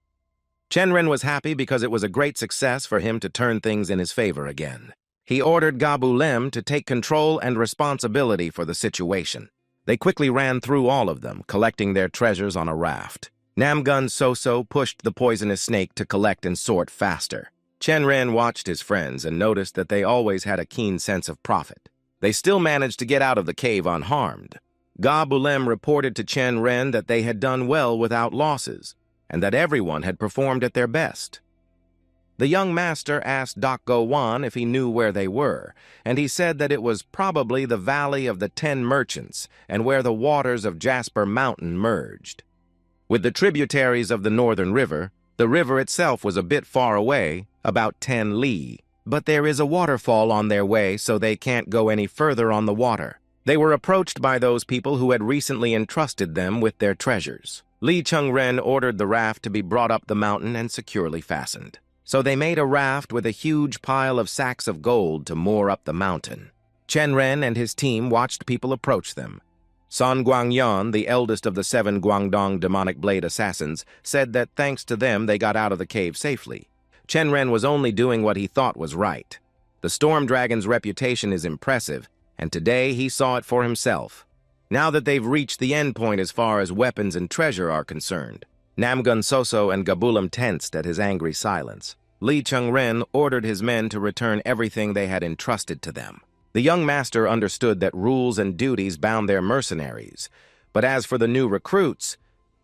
[SPEAKER 1] Chen Ren was happy because it was a great success for him to turn things in his favor again. He ordered Gabu Lem to take control and responsibility for the situation. They quickly ran through all of them, collecting their treasures on a raft. Namgun Soso pushed the poisonous snake to collect and sort faster. Chen Ren watched his friends and noticed that they always had a keen sense of profit. They still managed to get out of the cave unharmed. Ga Bulem reported to Chen Ren that they had done well without losses, and that everyone had performed at their best. The young master asked Dak Go Wan if he knew where they were, and he said that it was probably the Valley of the 10 Merchants and where the waters of Jasper Mountain merged. With the tributaries of the Northern River, the river itself was a bit far away, about 10 li, but there is a waterfall on their way, so they can't go any further on the water. They were approached by those people who had recently entrusted them with their treasures. Lee Chen Ren ordered the raft to be brought up the mountain and securely fastened. So they made a raft with a huge pile of sacks of gold to moor up the mountain. Chen Ren and his team watched people approach them. San Guangyan, the eldest of the 7 Guangdong demonic blade assassins, said that thanks to them they got out of the cave safely. Chen Ren was only doing what he thought was right. The Storm Dragon's reputation is impressive, and today he saw it for himself. Now that they've reached the end point as far as weapons and treasure are concerned, Namgun Soso and Gabulam tensed at his angry silence. Lee Chen Ren ordered his men to return everything they had entrusted to them. The young master understood that rules and duties bound their mercenaries, but as for the new recruits,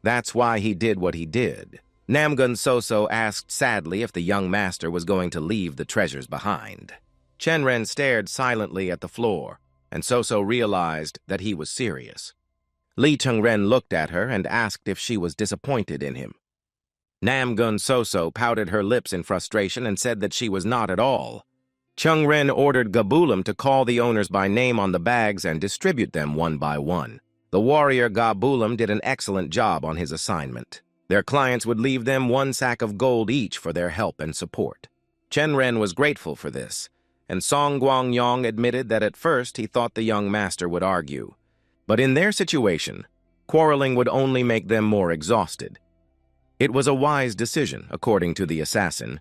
[SPEAKER 1] that's why he did what he did. Namgun Soso asked sadly if the young master was going to leave the treasures behind. Chen Ren stared silently at the floor, and Soso realized that he was serious. Lee Chen Ren looked at her and asked if she was disappointed in him. Namgun Soso pouted her lips in frustration and said that she was not at all. Chen Ren ordered Gabulam to call the owners by name on the bags and distribute them one by one. The warrior Gabulam did an excellent job on his assignment. Their clients would leave them 1 sack of gold each for their help and support. Chen Ren was grateful for this, and Song Guangyong admitted that at first he thought the young master would argue. But in their situation, quarreling would only make them more exhausted. It was a wise decision, according to the assassin.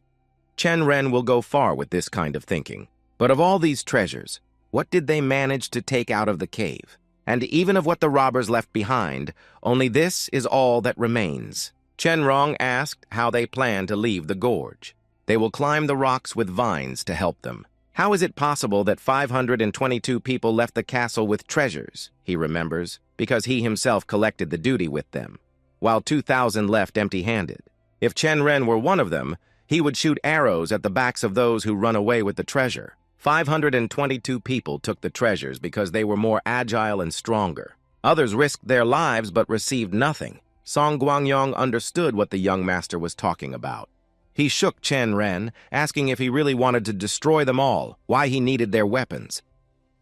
[SPEAKER 1] Chen Ren will go far with this kind of thinking. But of all these treasures, what did they manage to take out of the cave? And even of what the robbers left behind, only this is all that remains. Chen Rong asked how they plan to leave the gorge. They will climb the rocks with vines to help them. How is it possible that 522 people left the castle with treasures, he remembers, because he himself collected the duty with them, while 2,000 left empty-handed? If Chen Ren were one of them, he would shoot arrows at the backs of those who run away with the treasure. 522 people took the treasures because they were more agile and stronger. Others risked their lives but received nothing. Song Guangyong understood what the young master was talking about. He shook Chen Ren, asking if he really wanted to destroy them all, why he needed their weapons.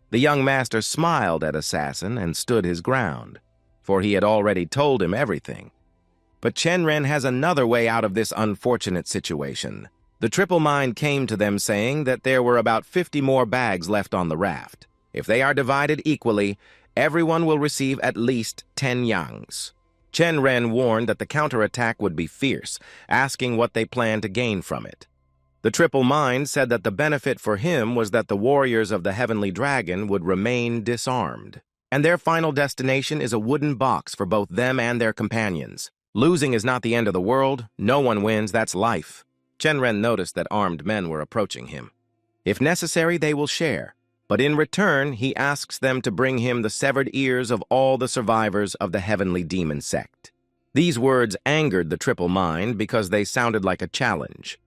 [SPEAKER 1] The young master smiled at Assassin and stood his ground, for he had already told him everything. But Chen Ren has another way out of this unfortunate situation. The triple mind came to them saying that there were about 50 more bags left on the raft. If they are divided equally, everyone will receive at least 10 yangs. Chen Ren warned that the counterattack would be fierce, asking what they planned to gain from it. The triple mind said that the benefit for him was that the warriors of the Heavenly Dragon would remain disarmed, and their final destination is a wooden box for both them and their companions. Losing is not the end of the world. No one wins, that's life. Chen Ren noticed that armed men were approaching him. If necessary, they will share, but in return, he asks them to bring him the severed ears of all the survivors of the Heavenly Demon sect. These words angered the triple mind because they sounded like a challenge.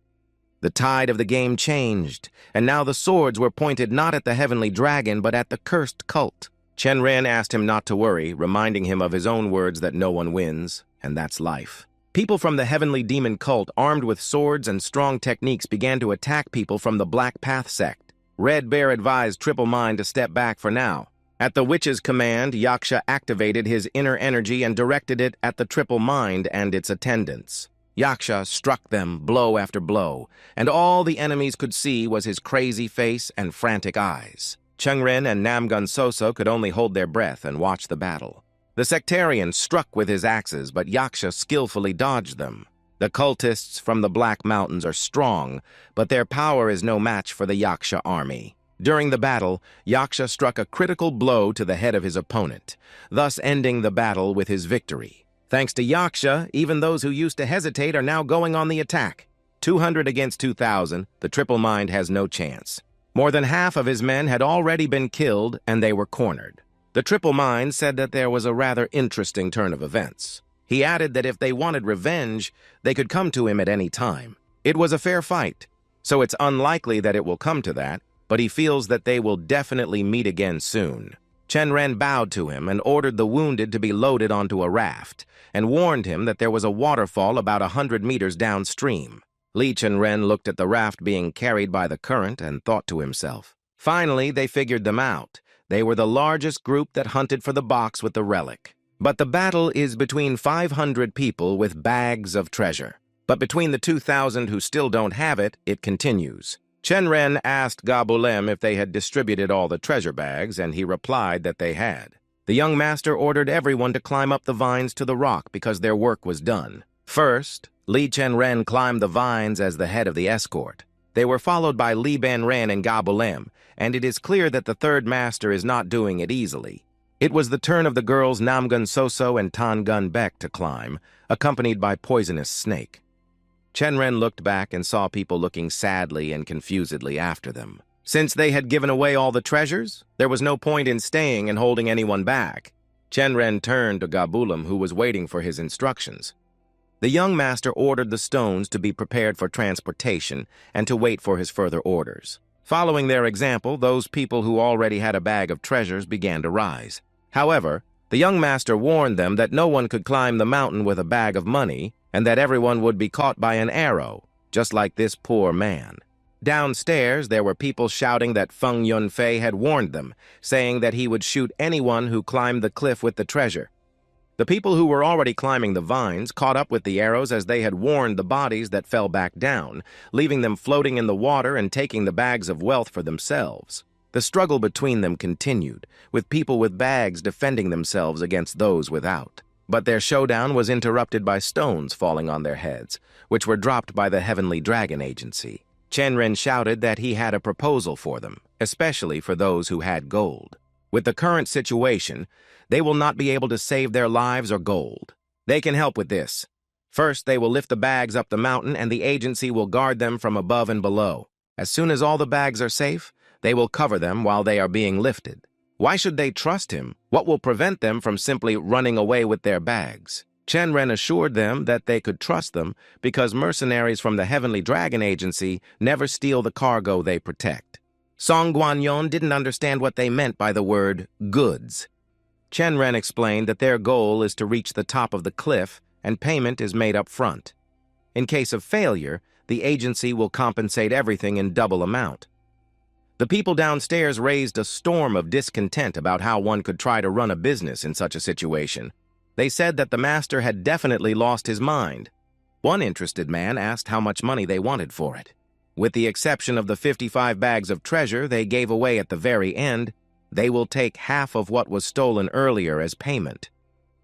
[SPEAKER 1] The tide of the game changed, and now the swords were pointed not at the Heavenly Dragon but at the cursed cult. Chen Ren asked him not to worry, reminding him of his own words that no one wins, and that's life. People from the Heavenly Demon cult, armed with swords and strong techniques, began to attack people from the Black Path sect. Red Bear advised Triple Mind to step back for now. At the witch's command, Yaksha activated his inner energy and directed it at the Triple Mind and its attendants. Yaksha struck them blow after blow, and all the enemies could see was his crazy face and frantic eyes. Chen Ren and Namgun Soso could only hold their breath and watch the battle. The sectarian struck with his axes, but Yaksha skillfully dodged them. The cultists from the Black Mountains are strong, but their power is no match for the Yaksha army. During the battle, Yaksha struck a critical blow to the head of his opponent, thus ending the battle with his victory. Thanks to Yaksha, even those who used to hesitate are now going on the attack. 200 against 2,000, the Triple Mind has no chance. More than half of his men had already been killed, and they were cornered. The Triple Mind said that there was a rather interesting turn of events. He added that if they wanted revenge, they could come to him at any time. It was a fair fight, so it's unlikely that it will come to that, but he feels that they will definitely meet again soon. Chen Ren bowed to him and ordered the wounded to be loaded onto a raft, and warned him that there was a waterfall about 100 meters downstream. Lee Chen Ren looked at the raft being carried by the current and thought to himself. Finally, they figured them out. They were the largest group that hunted for the box with the relic. But the battle is between 500 people with bags of treasure. But between the 2,000 who still don't have it, it continues. Chen Ren asked Gabulem if they had distributed all the treasure bags, and he replied that they had. The young master ordered everyone to climb up the vines to the rock because their work was done. First, Lee Chen Ren climbed the vines as the head of the escort. They were followed by Lee Ben Ren and Gabulem, and it is clear that the third master is not doing it easily. It was the turn of the girls Namgun Soso and Tan Gun Bek to climb, accompanied by Poisonous Snake. Chen Ren looked back and saw people looking sadly and confusedly after them. Since they had given away all the treasures, there was no point in staying and holding anyone back. Chen Ren turned to Gabulem, who was waiting for his instructions. The young master ordered the stones to be prepared for transportation and to wait for his further orders. Following their example, those people who already had a bag of treasures began to rise. However, the young master warned them that no one could climb the mountain with a bag of money and that everyone would be caught by an arrow, just like this poor man. Downstairs, there were people shouting that Feng Yunfei had warned them, saying that he would shoot anyone who climbed the cliff with the treasure. The people who were already climbing the vines caught up with the arrows as they had warned the bodies that fell back down, leaving them floating in the water and taking the bags of wealth for themselves. The struggle between them continued, with people with bags defending themselves against those without. But their showdown was interrupted by stones falling on their heads, which were dropped by the Heavenly Dragon Agency. Chen Ren shouted that he had a proposal for them, especially for those who had gold. With the current situation, they will not be able to save their lives or gold. They can help with this. First, they will lift the bags up the mountain and the agency will guard them from above and below. As soon as all the bags are safe, they will cover them while they are being lifted. Why should they trust him? What will prevent them from simply running away with their bags? Chen Ren assured them that they could trust them because mercenaries from the Heavenly Dragon Agency never steal the cargo they protect. Song Guanyon didn't understand what they meant by the word goods. Chen Ren explained that their goal is to reach the top of the cliff and payment is made up front. In case of failure, the agency will compensate everything in double amount. The people downstairs raised a storm of discontent about how one could try to run a business in such a situation. They said that the master had definitely lost his mind. One interested man asked how much money they wanted for it. With the exception of the 55 bags of treasure they gave away at the very end, they will take half of what was stolen earlier as payment.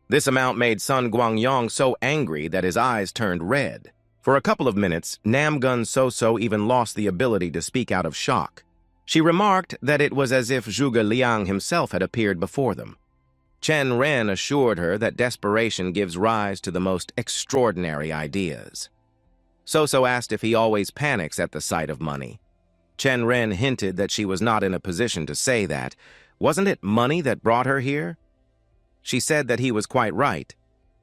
[SPEAKER 1] This amount made Sun Guangyong so angry that his eyes turned red. For a couple of minutes, Namgun So-So even lost the ability to speak out of shock. She remarked that it was as if Zhuge Liang himself had appeared before them. Chen Ren assured her that desperation gives rise to the most extraordinary ideas. So-So asked if he always panics at the sight of money. Chen Ren hinted that she was not in a position to say that. Wasn't it money that brought her here? She said that he was quite right.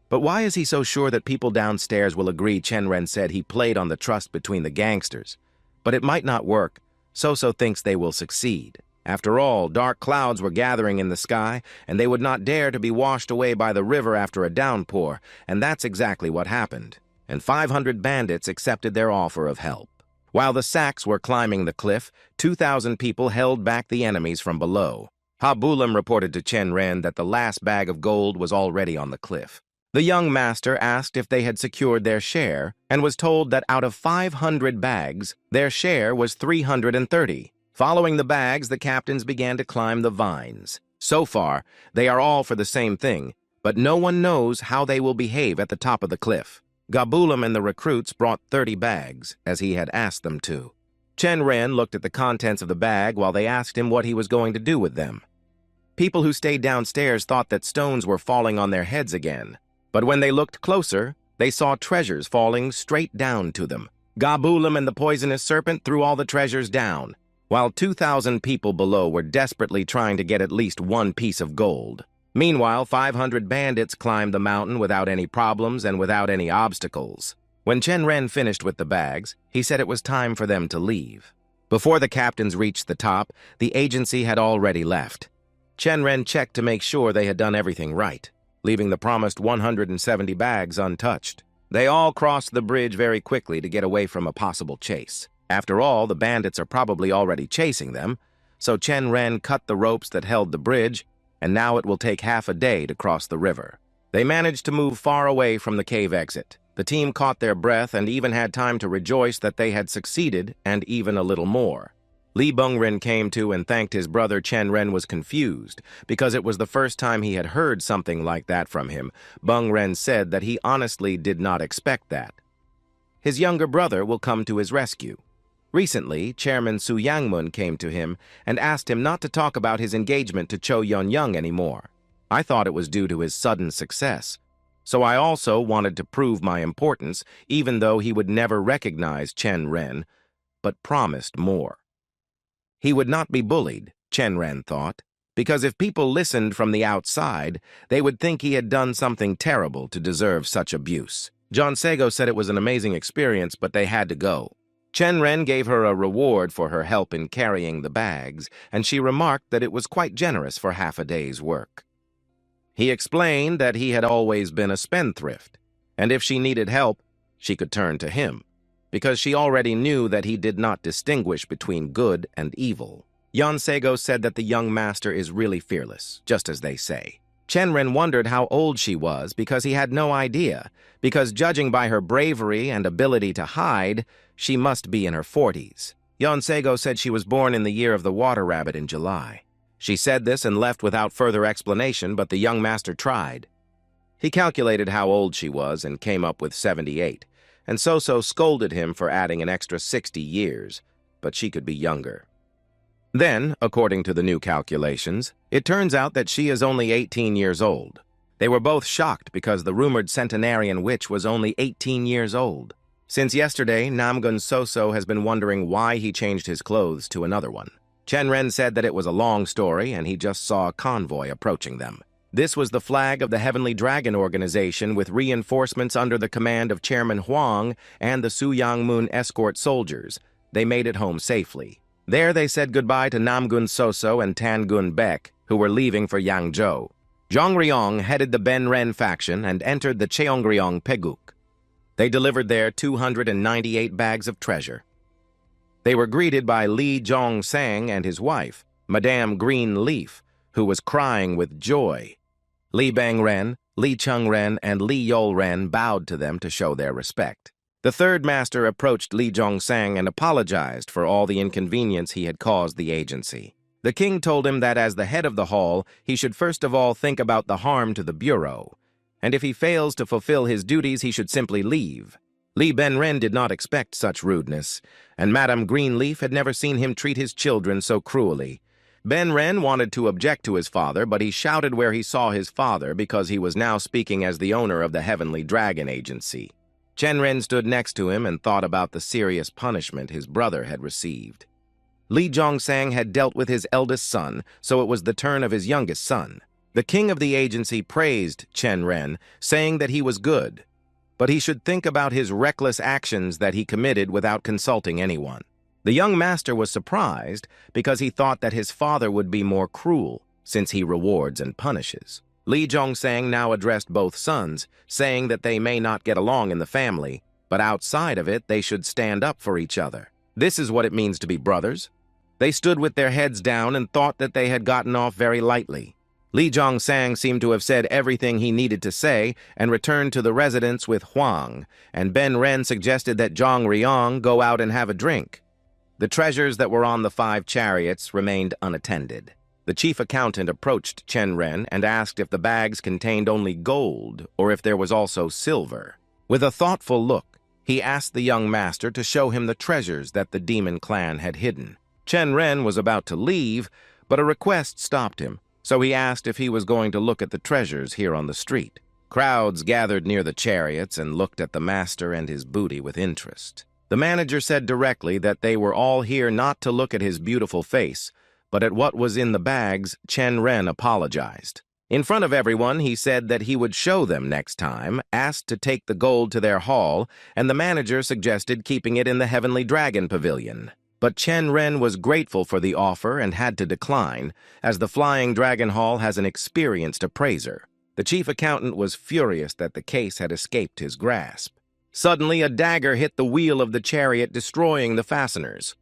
[SPEAKER 1] But why is he so sure that people downstairs will agree Chen Ren said he played on the trust between the gangsters? But it might not work. So-So thinks they will succeed. After all, dark clouds were gathering in the sky, and they would not dare to be washed away by the river after a downpour, and that's exactly what happened. And 500 bandits accepted their offer of help. While the sacks were climbing the cliff, 2,000 people held back the enemies from below. Habulam reported to Chen Ren that the last bag of gold was already on the cliff. The young master asked if they had secured their share and was told that out of 500 bags, their share was 330. Following the bags, the captains began to climb the vines. So far, they are all for the same thing, but no one knows how they will behave at the top of the cliff. Gabulam and the recruits brought 30 bags, as he had asked them to. Chen Ren looked at the contents of the bag while they asked him what he was going to do with them. People who stayed downstairs thought that stones were falling on their heads again. But when they looked closer, they saw treasures falling straight down to them. Gabulam and the poisonous serpent threw all the treasures down, while 2,000 people below were desperately trying to get at least one piece of gold. Meanwhile, 500 bandits climbed the mountain without any problems and without any obstacles. When Chen Ren finished with the bags, he said it was time for them to leave. Before the captains reached the top, the agency had already left. Chen Ren checked to make sure they had done everything right, leaving the promised 170 bags untouched. They all crossed the bridge very quickly to get away from a possible chase. After all, the bandits are probably already chasing them, so Chen Ren cut the ropes that held the bridge, and now it will take half a day to cross the river. They managed to move far away from the cave exit. The team caught their breath and even had time to rejoice that they had succeeded, and even a little more. Li Bengren came to and thanked his brother. Chen Ren was confused, because it was the first time he had heard something like that from him. Bengren said that he honestly did not expect that. His younger brother will come to his rescue. Recently, Chairman Su Yangmun came to him and asked him not to talk about his engagement to Cho Yun-young anymore. I thought it was due to his sudden success, so I also wanted to prove my importance, even though he would never recognize Chen Ren, but promised more. He would not be bullied, Chen Ren thought, because if people listened from the outside, they would think he had done something terrible to deserve such abuse. John Sego said it was an amazing experience, but they had to go. Chen Ren gave her a reward for her help in carrying the bags, and she remarked that it was quite generous for half a day's work. He explained that he had always been a spendthrift, and if she needed help, she could turn to him, because she already knew that he did not distinguish between good and evil. Yan Sego said that the young master is really fearless, just as they say. Chen Ren wondered how old she was because he had no idea, because judging by her bravery and ability to hide, she must be in her 40s. Yan Sego said she was born in the year of the water rabbit in July. She said this and left without further explanation, but the young master tried. He calculated how old she was and came up with 78, and So-So scolded him for adding an extra 60 years, but she could be younger. Then, according to the new calculations, it turns out that she is only 18 years old. They were both shocked because the rumored centenarian witch was only 18 years old. Since yesterday, Namgun So-So has been wondering why he changed his clothes to another one. Chen Ren said that it was a long story and he just saw a convoy approaching them. This was the flag of the Heavenly Dragon Organization with reinforcements under the command of Chairman Huang and the Su Yangmun escort soldiers. They made it home safely. There they said goodbye to Namgun Soso and Tangun Bek, who were leaving for Yangzhou. Zhang Ryong headed the Ben Ren faction and entered the Cheongryong Peguk. They delivered there 298 bags of treasure. They were greeted by Li Zhongsang and his wife, Madame Green Leaf, who was crying with joy. Li Bang Ren, Lee Chen Ren, and Li Yol Ren bowed to them to show their respect. The third master approached Li Zhongsang and apologized for all the inconvenience he had caused the agency. The king told him that as the head of the hall, he should first of all think about the harm to the bureau, and if he fails to fulfill his duties, he should simply leave. Li Ben Ren did not expect such rudeness, and Madame Greenleaf had never seen him treat his children so cruelly. Ben Ren wanted to object to his father, but he shouted where he saw his father because he was now speaking as the owner of the Heavenly Dragon Agency. Chen Ren stood next to him and thought about the serious punishment his brother had received. Li Zhongsang had dealt with his eldest son, so it was the turn of his youngest son. The king of the agency praised Chen Ren, saying that he was good, but he should think about his reckless actions that he committed without consulting anyone. The young master was surprised because he thought that his father would be more cruel, since he rewards and punishes. Li Zhongsang now addressed both sons, saying that they may not get along in the family, but outside of it they should stand up for each other. This is what it means to be brothers. They stood with their heads down and thought that they had gotten off very lightly. Li Zhongsang seemed to have said everything he needed to say and returned to the residence with Huang, and Ben Ren suggested that Zhang Ryong go out and have a drink. The treasures that were on the 5 chariots remained unattended. The chief accountant approached Chen Ren and asked if the bags contained only gold or if there was also silver. With a thoughtful look, he asked the young master to show him the treasures that the demon clan had hidden. Chen Ren was about to leave, but a request stopped him, so he asked if he was going to look at the treasures here on the street. Crowds gathered near the chariots and looked at the master and his booty with interest. The manager said directly that they were all here not to look at his beautiful face, but at what was in the bags. Chen Ren apologized. In front of everyone, he said that he would show them next time, asked to take the gold to their hall, and the manager suggested keeping it in the Heavenly Dragon Pavilion. But Chen Ren was grateful for the offer and had to decline, as the Flying Dragon Hall has an experienced appraiser. The chief accountant was furious that the case had escaped his grasp. Suddenly, a dagger hit the wheel of the chariot, destroying the fasteners.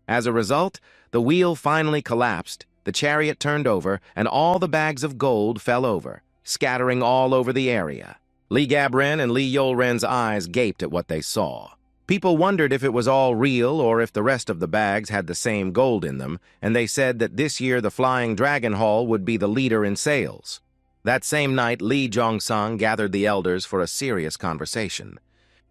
[SPEAKER 1] As a result, the wheel finally collapsed, the chariot turned over, and all the bags of gold fell over, scattering all over the area. Li Gabren and Li Yolren's eyes gaped at what they saw. People wondered if it was all real or if the rest of the bags had the same gold in them, and they said that this year the Flying Dragon Hall would be the leader in sales. That same night, Li Zhongsang gathered the elders for a serious conversation.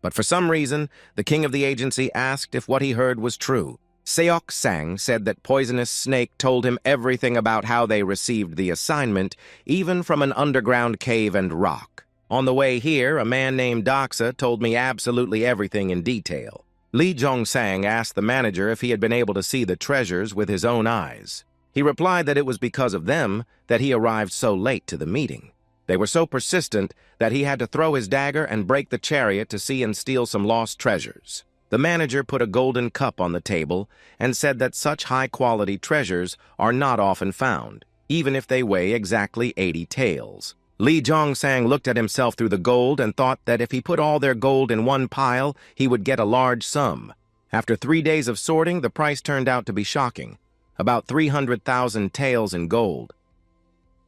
[SPEAKER 1] But for some reason, the king of the agency asked if what he heard was true. Seok Sang said that Poisonous Snake told him everything about how they received the assignment, even from an underground cave and rock. On the way here, a man named Doxa told me absolutely everything in detail. Li Zhongsang asked the manager if he had been able to see the treasures with his own eyes. He replied that it was because of them that he arrived so late to the meeting. They were so persistent that he had to throw his dagger and break the chariot to see and steal some lost treasures. The manager put a golden cup on the table and said that such high-quality treasures are not often found, even if they weigh exactly 80 taels. Li Zhongsang looked at himself through the gold and thought that if he put all their gold in one pile, he would get a large sum. After 3 days of sorting, the price turned out to be shocking, about 300,000 taels in gold.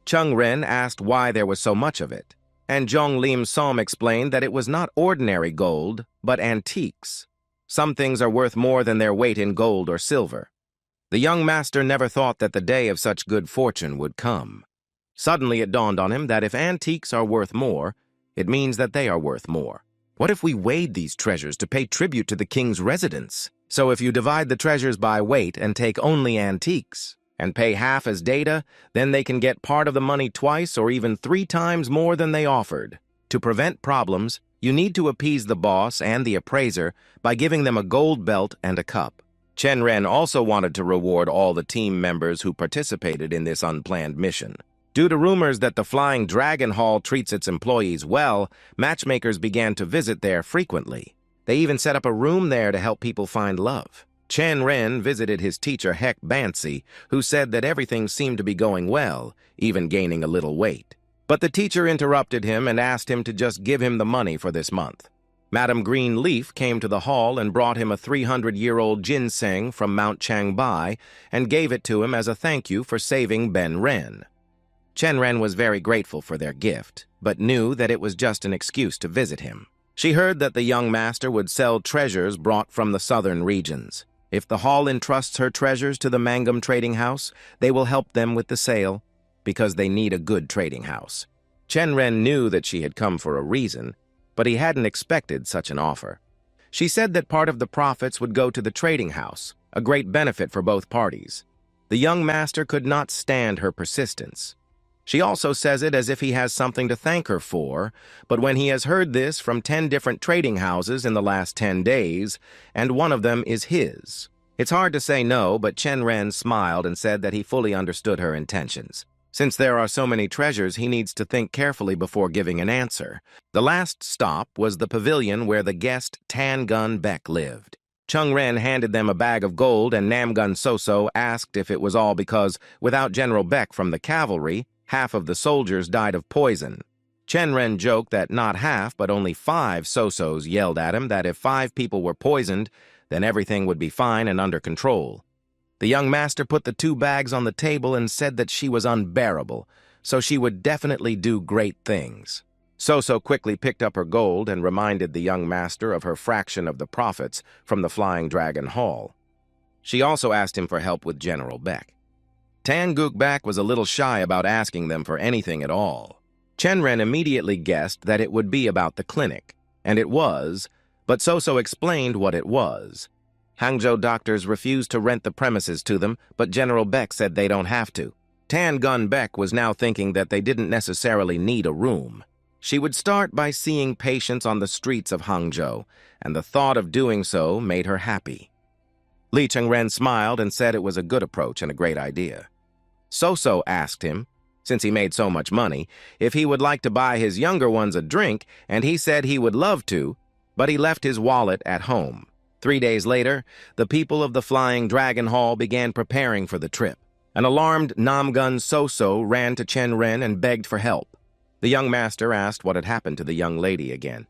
[SPEAKER 1] Chung Ren asked why there was so much of it, and Zhong Lim Som explained that it was not ordinary gold, but antiques. Some things are worth more than their weight in gold or silver. The young master never thought that the day of such good fortune would come. Suddenly it dawned on him that if antiques are worth more, it means that they are worth more. What if we weighed these treasures to pay tribute to the king's residence? So if you divide the treasures by weight and take only antiques, and pay half as data, then they can get part of the money twice or even 3 times more than they offered. To prevent problems, you need to appease the boss and the appraiser by giving them a gold belt and a cup. Chen Ren also wanted to reward all the team members who participated in this unplanned mission. Due to rumors that the Flying Dragon Hall treats its employees well, matchmakers began to visit there frequently. They even set up a room there to help people find love. Chen Ren visited his teacher Hek Bansi, who said that everything seemed to be going well, even gaining a little weight. But the teacher interrupted him and asked him to just give him the money for this month. Madame Greenleaf came to the hall and brought him a 300-year-old ginseng from Mount Changbai and gave it to him as a thank you for saving Ben Ren. Chen Ren was very grateful for their gift, but knew that it was just an excuse to visit him. She heard that the young master would sell treasures brought from the southern regions. If the hall entrusts her treasures to the Mangum Trading House, they will help them with the sale, because they need a good trading house. Chen Ren knew that she had come for a reason, but he hadn't expected such an offer. She said that part of the profits would go to the trading house, a great benefit for both parties. The young master could not stand her persistence. She also says it as if he has something to thank her for, but when he has heard this from 10 different trading houses in the last 10 days, and one of them is his. It's hard to say no, but Chen Ren smiled and said that he fully understood her intentions. Since there are so many treasures, he needs to think carefully before giving an answer. The last stop was the pavilion where the guest Tan Gun Beck lived. Chung Ren handed them a bag of gold, and Namgun Soso asked if it was all because, without General Beck from the cavalry, half of the soldiers died of poison. Chen Ren joked that not half, but only 5 Sosos yelled at him that if 5 people were poisoned, then everything would be fine and under control. The young master put the 2 bags on the table and said that she was unbearable, so she would definitely do great things. Soso quickly picked up her gold and reminded the young master of her fraction of the profits from the Flying Dragon Hall. She also asked him for help with General Beck. Tan Gook Bak was a little shy about asking them for anything at all. Chen Ren immediately guessed that it would be about the clinic, and it was, but Soso explained what it was. Hangzhou doctors refused to rent the premises to them, but General Beck said they don't have to. Tan Gun Beck was now thinking that they didn't necessarily need a room. She would start by seeing patients on the streets of Hangzhou, and the thought of doing so made her happy. Lee Chen Ren smiled and said it was a good approach and a great idea. Soso asked him, since he made so much money, if he would like to buy his younger ones a drink, and he said he would love to, but he left his wallet at home. 3 days later, the people of the Flying Dragon Hall began preparing for the trip. An alarmed Namgun Soso ran to Chen Ren and begged for help. The young master asked what had happened to the young lady again.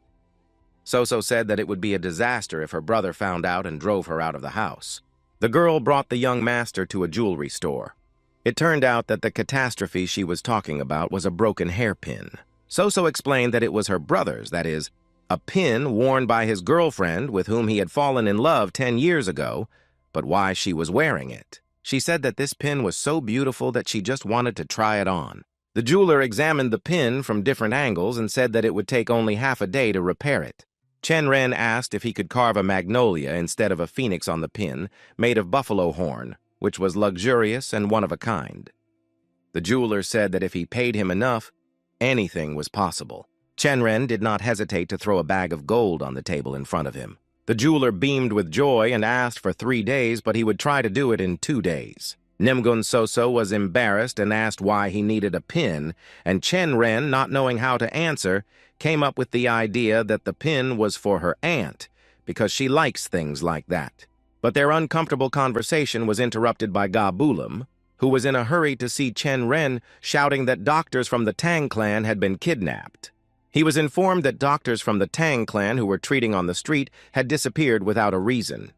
[SPEAKER 1] Soso said that it would be a disaster if her brother found out and drove her out of the house. The girl brought the young master to a jewelry store. It turned out that the catastrophe she was talking about was a broken hairpin. Soso explained that it was her brother's, that is, a pin worn by his girlfriend with whom he had fallen in love 10 years ago, but why she was wearing it. She said that this pin was so beautiful that she just wanted to try it on. The jeweler examined the pin from different angles and said that it would take only half a day to repair it. Chen Ren asked if he could carve a magnolia instead of a phoenix on the pin, made of buffalo horn, which was luxurious and one of a kind. The jeweler said that if he paid him enough, anything was possible. Chen Ren did not hesitate to throw a bag of gold on the table in front of him. The jeweler beamed with joy and asked for 3 days, but he would try to do it in 2 days. Namgun Soso was embarrassed and asked why he needed a pin, and Chen Ren, not knowing how to answer, came up with the idea that the pin was for her aunt, because she likes things like that. But their uncomfortable conversation was interrupted by Ga Bulam, who was in a hurry to see Chen Ren, shouting that doctors from the Tang clan had been kidnapped. He was informed that doctors from the Tang clan who were treating on the street had disappeared without a reason.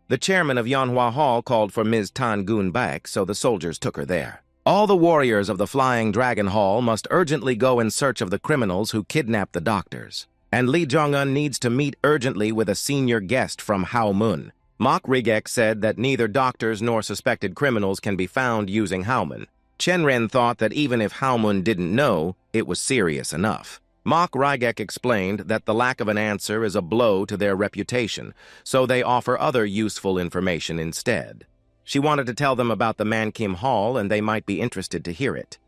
[SPEAKER 1] The chairman of Yanhua Hall called for Ms. Tan Gun Bak, so the soldiers took her there. All the warriors of the Flying Dragon Hall must urgently go in search of the criminals who kidnapped the doctors. And Li Jong-un needs to meet urgently with a senior guest from Hao Mun. Mok Rigek said that neither doctors nor suspected criminals can be found using Hao Mun. Chen Ren thought that even if Hao Mun didn't know, it was serious enough. Mok Rigek explained that the lack of an answer is a blow to their reputation, so they offer other useful information instead. She wanted to tell them about the Man Kim Hall, and they might be interested to hear it.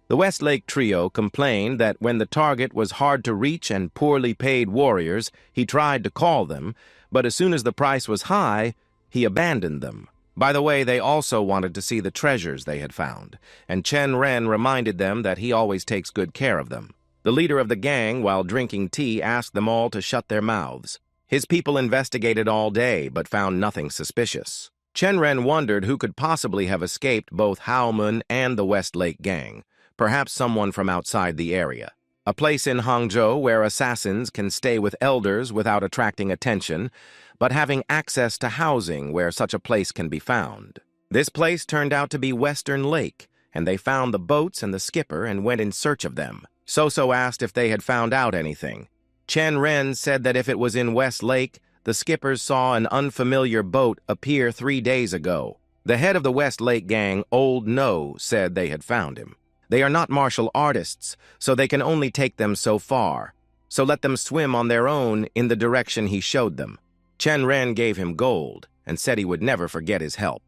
[SPEAKER 1] The Westlake trio complained that when the target was hard to reach and poorly paid warriors, he tried to call them, but as soon as the price was high, he abandoned them. By the way, they also wanted to see the treasures they had found, and Chen Ren reminded them that he always takes good care of them. The leader of the gang, while drinking tea, asked them all to shut their mouths. His people investigated all day, but found nothing suspicious. Chen Ren wondered who could possibly have escaped both Hao Mun and the West Lake Gang, perhaps someone from outside the area. A place in Hangzhou where assassins can stay with elders without attracting attention, but having access to housing where such a place can be found. This place turned out to be Western Lake, and they found the boats and the skipper and went in search of them. So asked if they had found out anything. Chen Ren said that if it was in West Lake, the skippers saw an unfamiliar boat appear 3 days ago. The head of the West Lake Gang, Old No, said they had found him. They are not martial artists, so they can only take them so far. So let them swim on their own in the direction he showed them. Chen Ren gave him gold and said he would never forget his help.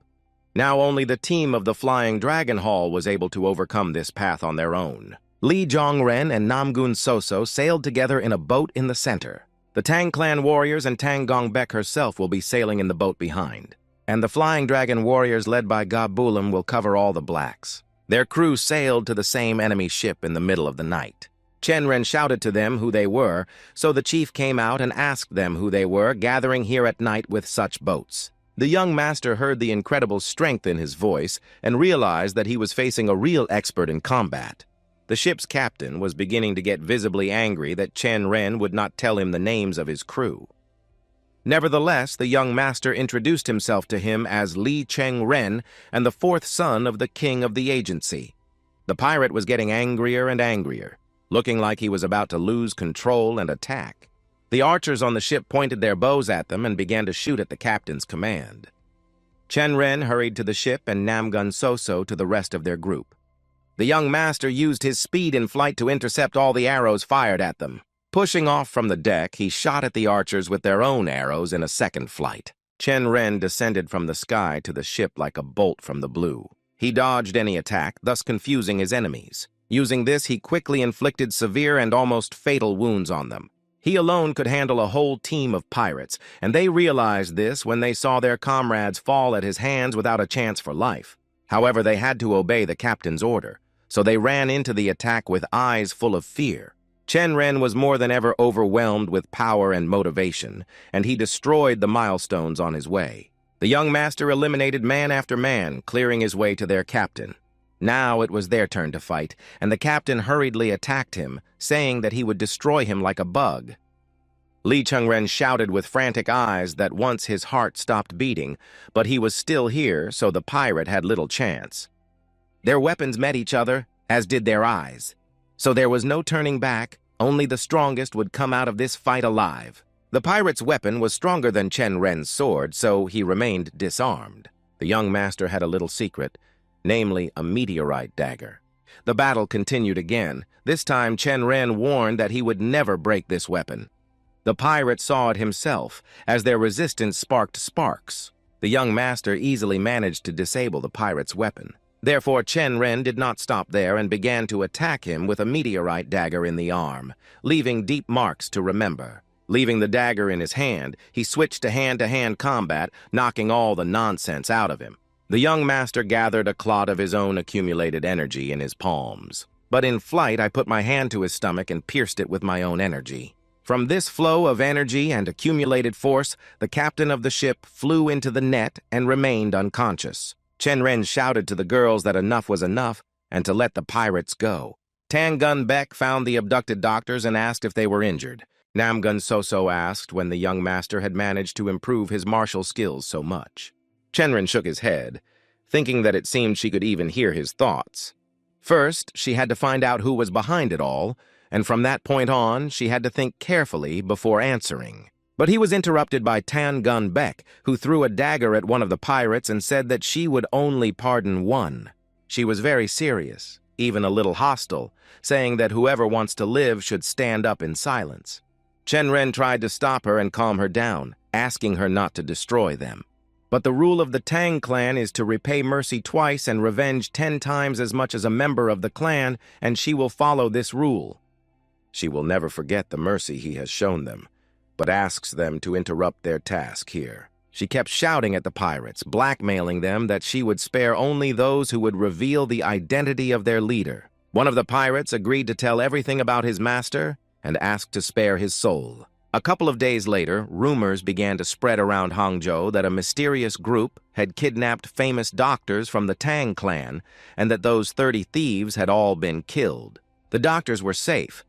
[SPEAKER 1] Now only the team of the Flying Dragon Hall was able to overcome this path on their own. Lee Chen Ren and Namgun Soso sailed together in a boat in the center. The Tang clan warriors and Tang Gongbek herself will be sailing in the boat behind. And the Flying Dragon warriors led by Ga Bulam will cover all the blacks. Their crew sailed to the same enemy ship in the middle of the night. Chen Ren shouted to them who they were, so the chief came out and asked them who they were, gathering here at night with such boats. The young master heard the incredible strength in his voice and realized that he was facing a real expert in combat. The ship's captain was beginning to get visibly angry that Chen Ren would not tell him the names of his crew. Nevertheless, the young master introduced himself to him as Lee Chen Ren and the 4th son of the king of the agency. The pirate was getting angrier and angrier, looking like he was about to lose control and attack. The archers on the ship pointed their bows at them and began to shoot at the captain's command. Chen Ren hurried to the ship and Namgun Soso to the rest of their group. The young master used his speed in flight to intercept all the arrows fired at them. Pushing off from the deck, he shot at the archers with their own arrows in a second flight. Chen Ren descended from the sky to the ship like a bolt from the blue. He dodged any attack, thus confusing his enemies. Using this, he quickly inflicted severe and almost fatal wounds on them. He alone could handle a whole team of pirates, and they realized this when they saw their comrades fall at his hands without a chance for life. However, they had to obey the captain's order, so they ran into the attack with eyes full of fear. Chen Ren was more than ever overwhelmed with power and motivation, and he destroyed the milestones on his way. The young master eliminated man after man, clearing his way to their captain. Now it was their turn to fight, and the captain hurriedly attacked him, saying that he would destroy him like a bug. Lee Chen Ren shouted with frantic eyes that once his heart stopped beating, but he was still here, so the pirate had little chance. Their weapons met each other, as did their eyes. So there was no turning back, only the strongest would come out of this fight alive. The pirate's weapon was stronger than Chen Ren's sword, so he remained disarmed. The young master had a little secret, namely a meteorite dagger. The battle continued again. This time Chen Ren warned that he would never break this weapon. The pirate saw it himself, as their resistance sparked sparks. The young master easily managed to disable the pirate's weapon. Therefore, Chen Ren did not stop there and began to attack him with a meteorite dagger in the arm, leaving deep marks to remember. Leaving the dagger in his hand, he switched to hand-to-hand combat, knocking all the nonsense out of him. The young master gathered a clot of his own accumulated energy in his palms. But in flight, I put my hand to his stomach and pierced it with my own energy. From this flow of energy and accumulated force, the captain of the ship flew into the net and remained unconscious. Chen Ren shouted to the girls that enough was enough and to let the pirates go. Tang Gongbek found the abducted doctors and asked if they were injured. Namgun Soso asked when the young master had managed to improve his martial skills so much. Chen Ren shook his head, thinking that it seemed she could even hear his thoughts. First, she had to find out who was behind it all, and from that point on, she had to think carefully before answering. But he was interrupted by Tang Gongbek, who threw a dagger at one of the pirates and said that she would only pardon one. She was very serious, even a little hostile, saying that whoever wants to live should stand up in silence. Chen Ren tried to stop her and calm her down, asking her not to destroy them. But the rule of the Tang clan is to repay mercy twice and revenge 10 times as much as a member of the clan, and she will follow this rule. She will never forget the mercy he has shown them, but asks them to interrupt their task here. She kept shouting at the pirates, blackmailing them that she would spare only those who would reveal the identity of their leader. One of the pirates agreed to tell everything about his master and asked to spare his soul. A couple of days later, rumors began to spread around Hangzhou that a mysterious group had kidnapped famous doctors from the Tang clan and that those 30 thieves had all been killed. The doctors were safe,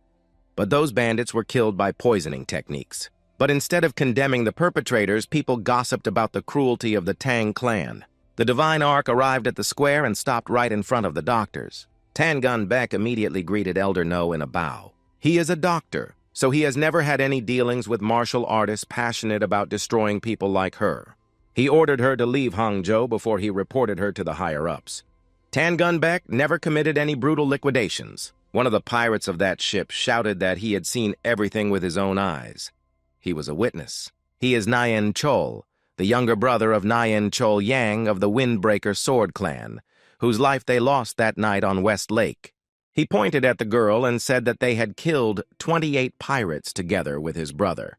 [SPEAKER 1] but those bandits were killed by poisoning techniques. But instead of condemning the perpetrators, people gossiped about the cruelty of the Tang clan. The Divine Ark arrived at the square and stopped right in front of the doctors. Tan Gun Bek immediately greeted Elder No in a bow. He is a doctor, so he has never had any dealings with martial artists passionate about destroying people like her. He ordered her to leave Hangzhou before he reported her to the higher-ups. Tan Gun Bek never committed any brutal liquidations. One of the pirates of that ship shouted that he had seen everything with his own eyes. He was a witness. He is Nyan Chol, the younger brother of Nyan Chol Yang of the Windbreaker Sword Clan, whose life they lost that night on West Lake. He pointed at the girl and said that they had killed 28 pirates together with his brother.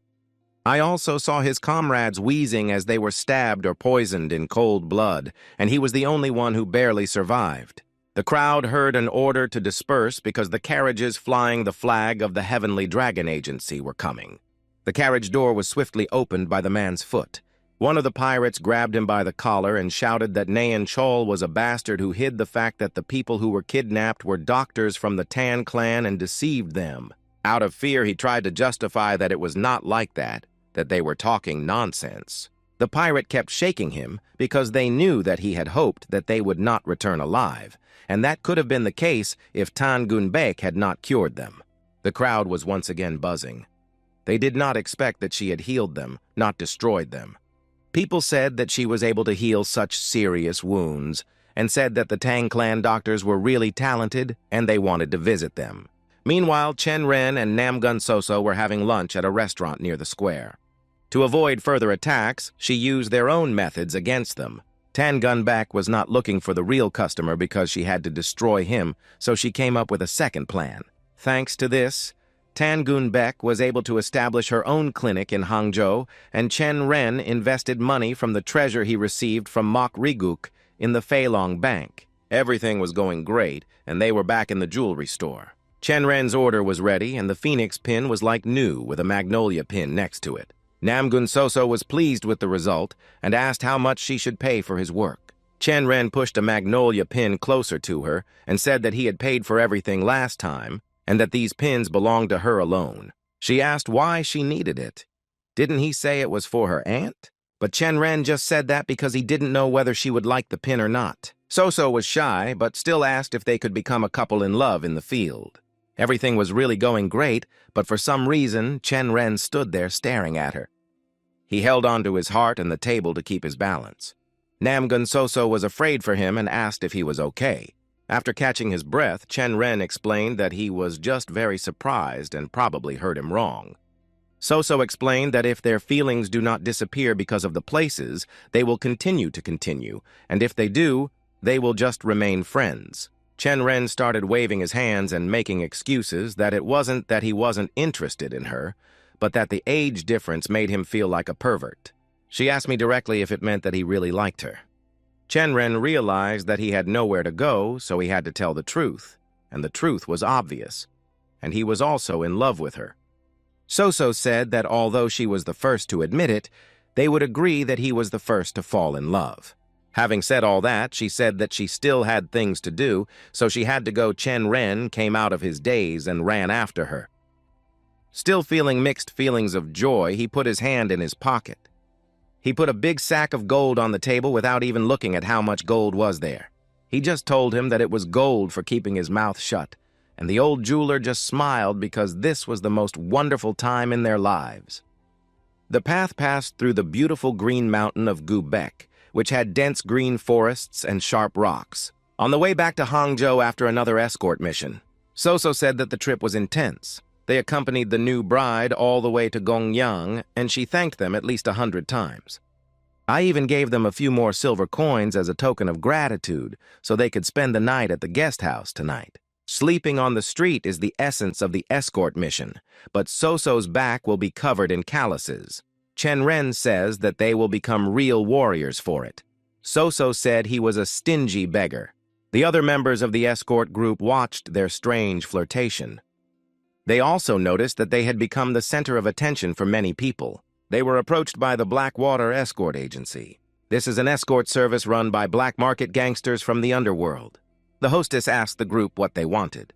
[SPEAKER 1] I also saw his comrades wheezing as they were stabbed or poisoned in cold blood, and he was the only one who barely survived. The crowd heard an order to disperse because the carriages flying the flag of the Heavenly Dragon Agency were coming. The carriage door was swiftly opened by the man's foot. One of the pirates grabbed him by the collar and shouted that Nayan Chol was a bastard who hid the fact that the people who were kidnapped were doctors from the Tan clan and deceived them. Out of fear, he tried to justify that it was not like that they were talking nonsense. The pirate kept shaking him because they knew that he had hoped that they would not return alive, and that could have been the case if Tan Gun Bek had not cured them. The crowd was once again buzzing. They did not expect that she had healed them, not destroyed them. People said that she was able to heal such serious wounds, and said that the Tang clan doctors were really talented and they wanted to visit them. Meanwhile, Chen Ren and Namgun Soso were having lunch at a restaurant near the square. To avoid further attacks, she used their own methods against them. Tan Gun Bek was not looking for the real customer because she had to destroy him, so she came up with a second plan. Thanks to this, Tan Gun Bek was able to establish her own clinic in Hangzhou, and Chen Ren invested money from the treasure he received from Mok Riguk in the Feilong Bank. Everything was going great, and they were back in the jewelry store. Chen Ren's order was ready, and the Phoenix pin was like new with a magnolia pin next to it. Namgun Soso was pleased with the result and asked how much she should pay for his work. Chen Ren pushed a magnolia pin closer to her and said that he had paid for everything last time, and that these pins belonged to her alone. She asked why she needed it. Didn't he say it was for her aunt? But Chen Ren just said that because he didn't know whether she would like the pin or not. Soso was shy, but still asked if they could become a couple in love in the field. Everything was really going great, but for some reason, Chen Ren stood there staring at her. He held onto his heart and the table to keep his balance. Namgun Soso was afraid for him and asked if he was okay. After catching his breath, Chen Ren explained that he was just very surprised and probably heard him wrong. Soso explained that if their feelings do not disappear because of the places, they will continue, and if they do, they will just remain friends. Chen Ren started waving his hands and making excuses that it wasn't that he wasn't interested in her, but that the age difference made him feel like a pervert. She asked me directly if it meant that he really liked her. Chen Ren realized that he had nowhere to go, so he had to tell the truth, and the truth was obvious, and he was also in love with her. Soso said that although she was the first to admit it, they would agree that he was the first to fall in love. Having said all that, she said that she still had things to do, so she had to go. Chen Ren came out of his daze and ran after her. Still feeling mixed feelings of joy, he put his hand in his pocket. He put a big sack of gold on the table without even looking at how much gold was there. He just told him that it was gold for keeping his mouth shut, and the old jeweler just smiled because this was the most wonderful time in their lives. The path passed through the beautiful green mountain of Gubek, which had dense green forests and sharp rocks. On the way back to Hangzhou after another escort mission, Soso said that the trip was intense. They accompanied the new bride all the way to Gongyang, and she thanked them at least 100 times. I even gave them a few more silver coins as a token of gratitude so they could spend the night at the guest house tonight. Sleeping on the street is the essence of the escort mission, but Soso's back will be covered in calluses. Chen Ren says that they will become real warriors for it. Soso said he was a stingy beggar. The other members of the escort group watched their strange flirtation. They also noticed that they had become the center of attention for many people. They were approached by the Blackwater Escort Agency. This is an escort service run by black market gangsters from the underworld. The hostess asked the group what they wanted.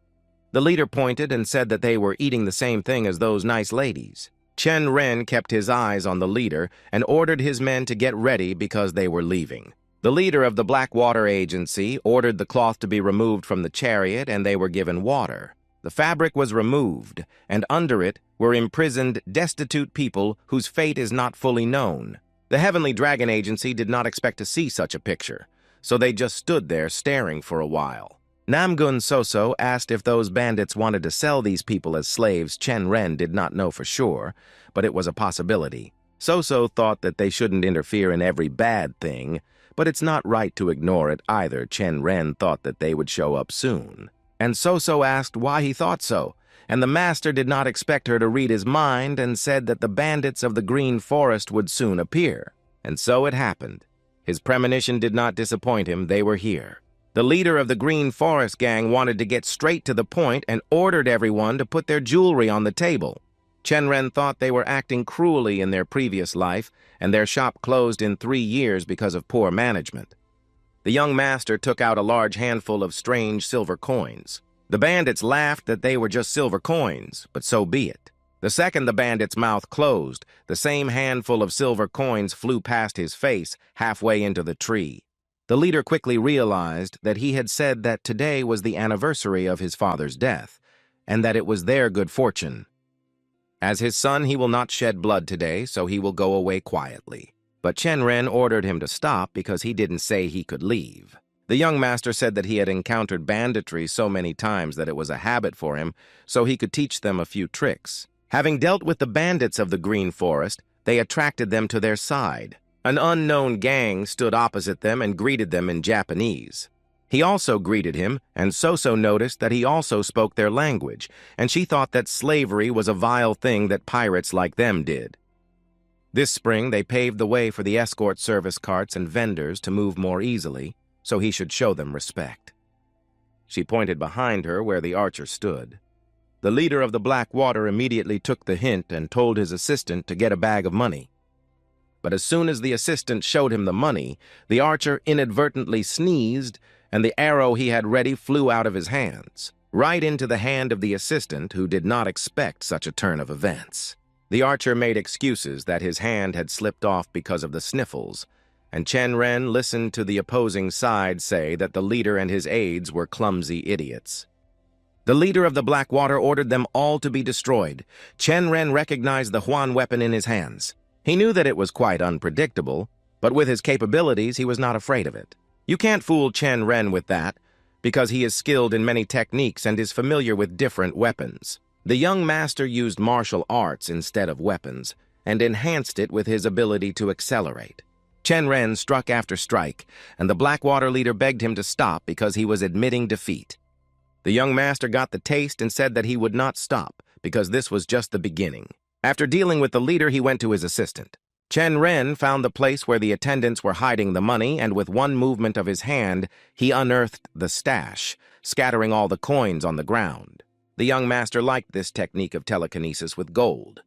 [SPEAKER 1] The leader pointed and said that they were eating the same thing as those nice ladies. Chen Ren kept his eyes on the leader and ordered his men to get ready because they were leaving. The leader of the Blackwater Agency ordered the cloth to be removed from the chariot, and they were given water. The fabric was removed, and under it were imprisoned destitute people whose fate is not fully known. The Heavenly Dragon Agency did not expect to see such a picture, so they just stood there staring for a while. Namgun Soso asked if those bandits wanted to sell these people as slaves. Chen Ren did not know for sure, but it was a possibility. Soso thought that they shouldn't interfere in every bad thing, but it's not right to ignore it either. Chen Ren thought that they would show up soon. And Soso asked why he thought so, and the master did not expect her to read his mind and said that the bandits of the Green Forest would soon appear. And so it happened. His premonition did not disappoint him. They were here. The leader of the Green Forest gang wanted to get straight to the point and ordered everyone to put their jewelry on the table. Chen Ren thought they were acting cruelly in their previous life, and their shop closed in 3 years because of poor management. The young master took out a large handful of strange silver coins. The bandits laughed that they were just silver coins, but so be it. The second the bandit's mouth closed, the same handful of silver coins flew past his face halfway into the tree. The leader quickly realized that he had said that today was the anniversary of his father's death, and that it was their good fortune. As his son, he will not shed blood today, so he will go away quietly. But Chen Ren ordered him to stop because he didn't say he could leave. The young master said that he had encountered banditry so many times that it was a habit for him, so he could teach them a few tricks. Having dealt with the bandits of the Green Forest, they attracted them to their side. An unknown gang stood opposite them and greeted them in Japanese. He also greeted him, and Soso noticed that he also spoke their language, and she thought that slavery was a vile thing that pirates like them did. This spring, they paved the way for the escort service carts and vendors to move more easily, so he should show them respect. She pointed behind her where the archer stood. The leader of the Blackwater immediately took the hint and told his assistant to get a bag of money. But as soon as the assistant showed him the money, the archer inadvertently sneezed, and the arrow he had ready flew out of his hands, right into the hand of the assistant, who did not expect such a turn of events. The archer made excuses that his hand had slipped off because of the sniffles, and Chen Ren listened to the opposing side say that the leader and his aides were clumsy idiots. The leader of the Blackwater ordered them all to be destroyed. Chen Ren recognized the Huan weapon in his hands. He knew that it was quite unpredictable, but with his capabilities, he was not afraid of it. You can't fool Chen Ren with that, because he is skilled in many techniques and is familiar with different weapons. The young master used martial arts instead of weapons, and enhanced it with his ability to accelerate. Chen Ren struck after strike, and the Blackwater leader begged him to stop because he was admitting defeat. The young master got the taste and said that he would not stop, because this was just the beginning. After dealing with the leader, he went to his assistant. Chen Ren found the place where the attendants were hiding the money, and with one movement of his hand, he unearthed the stash, scattering all the coins on the ground. The young master liked this technique of telekinesis with gold.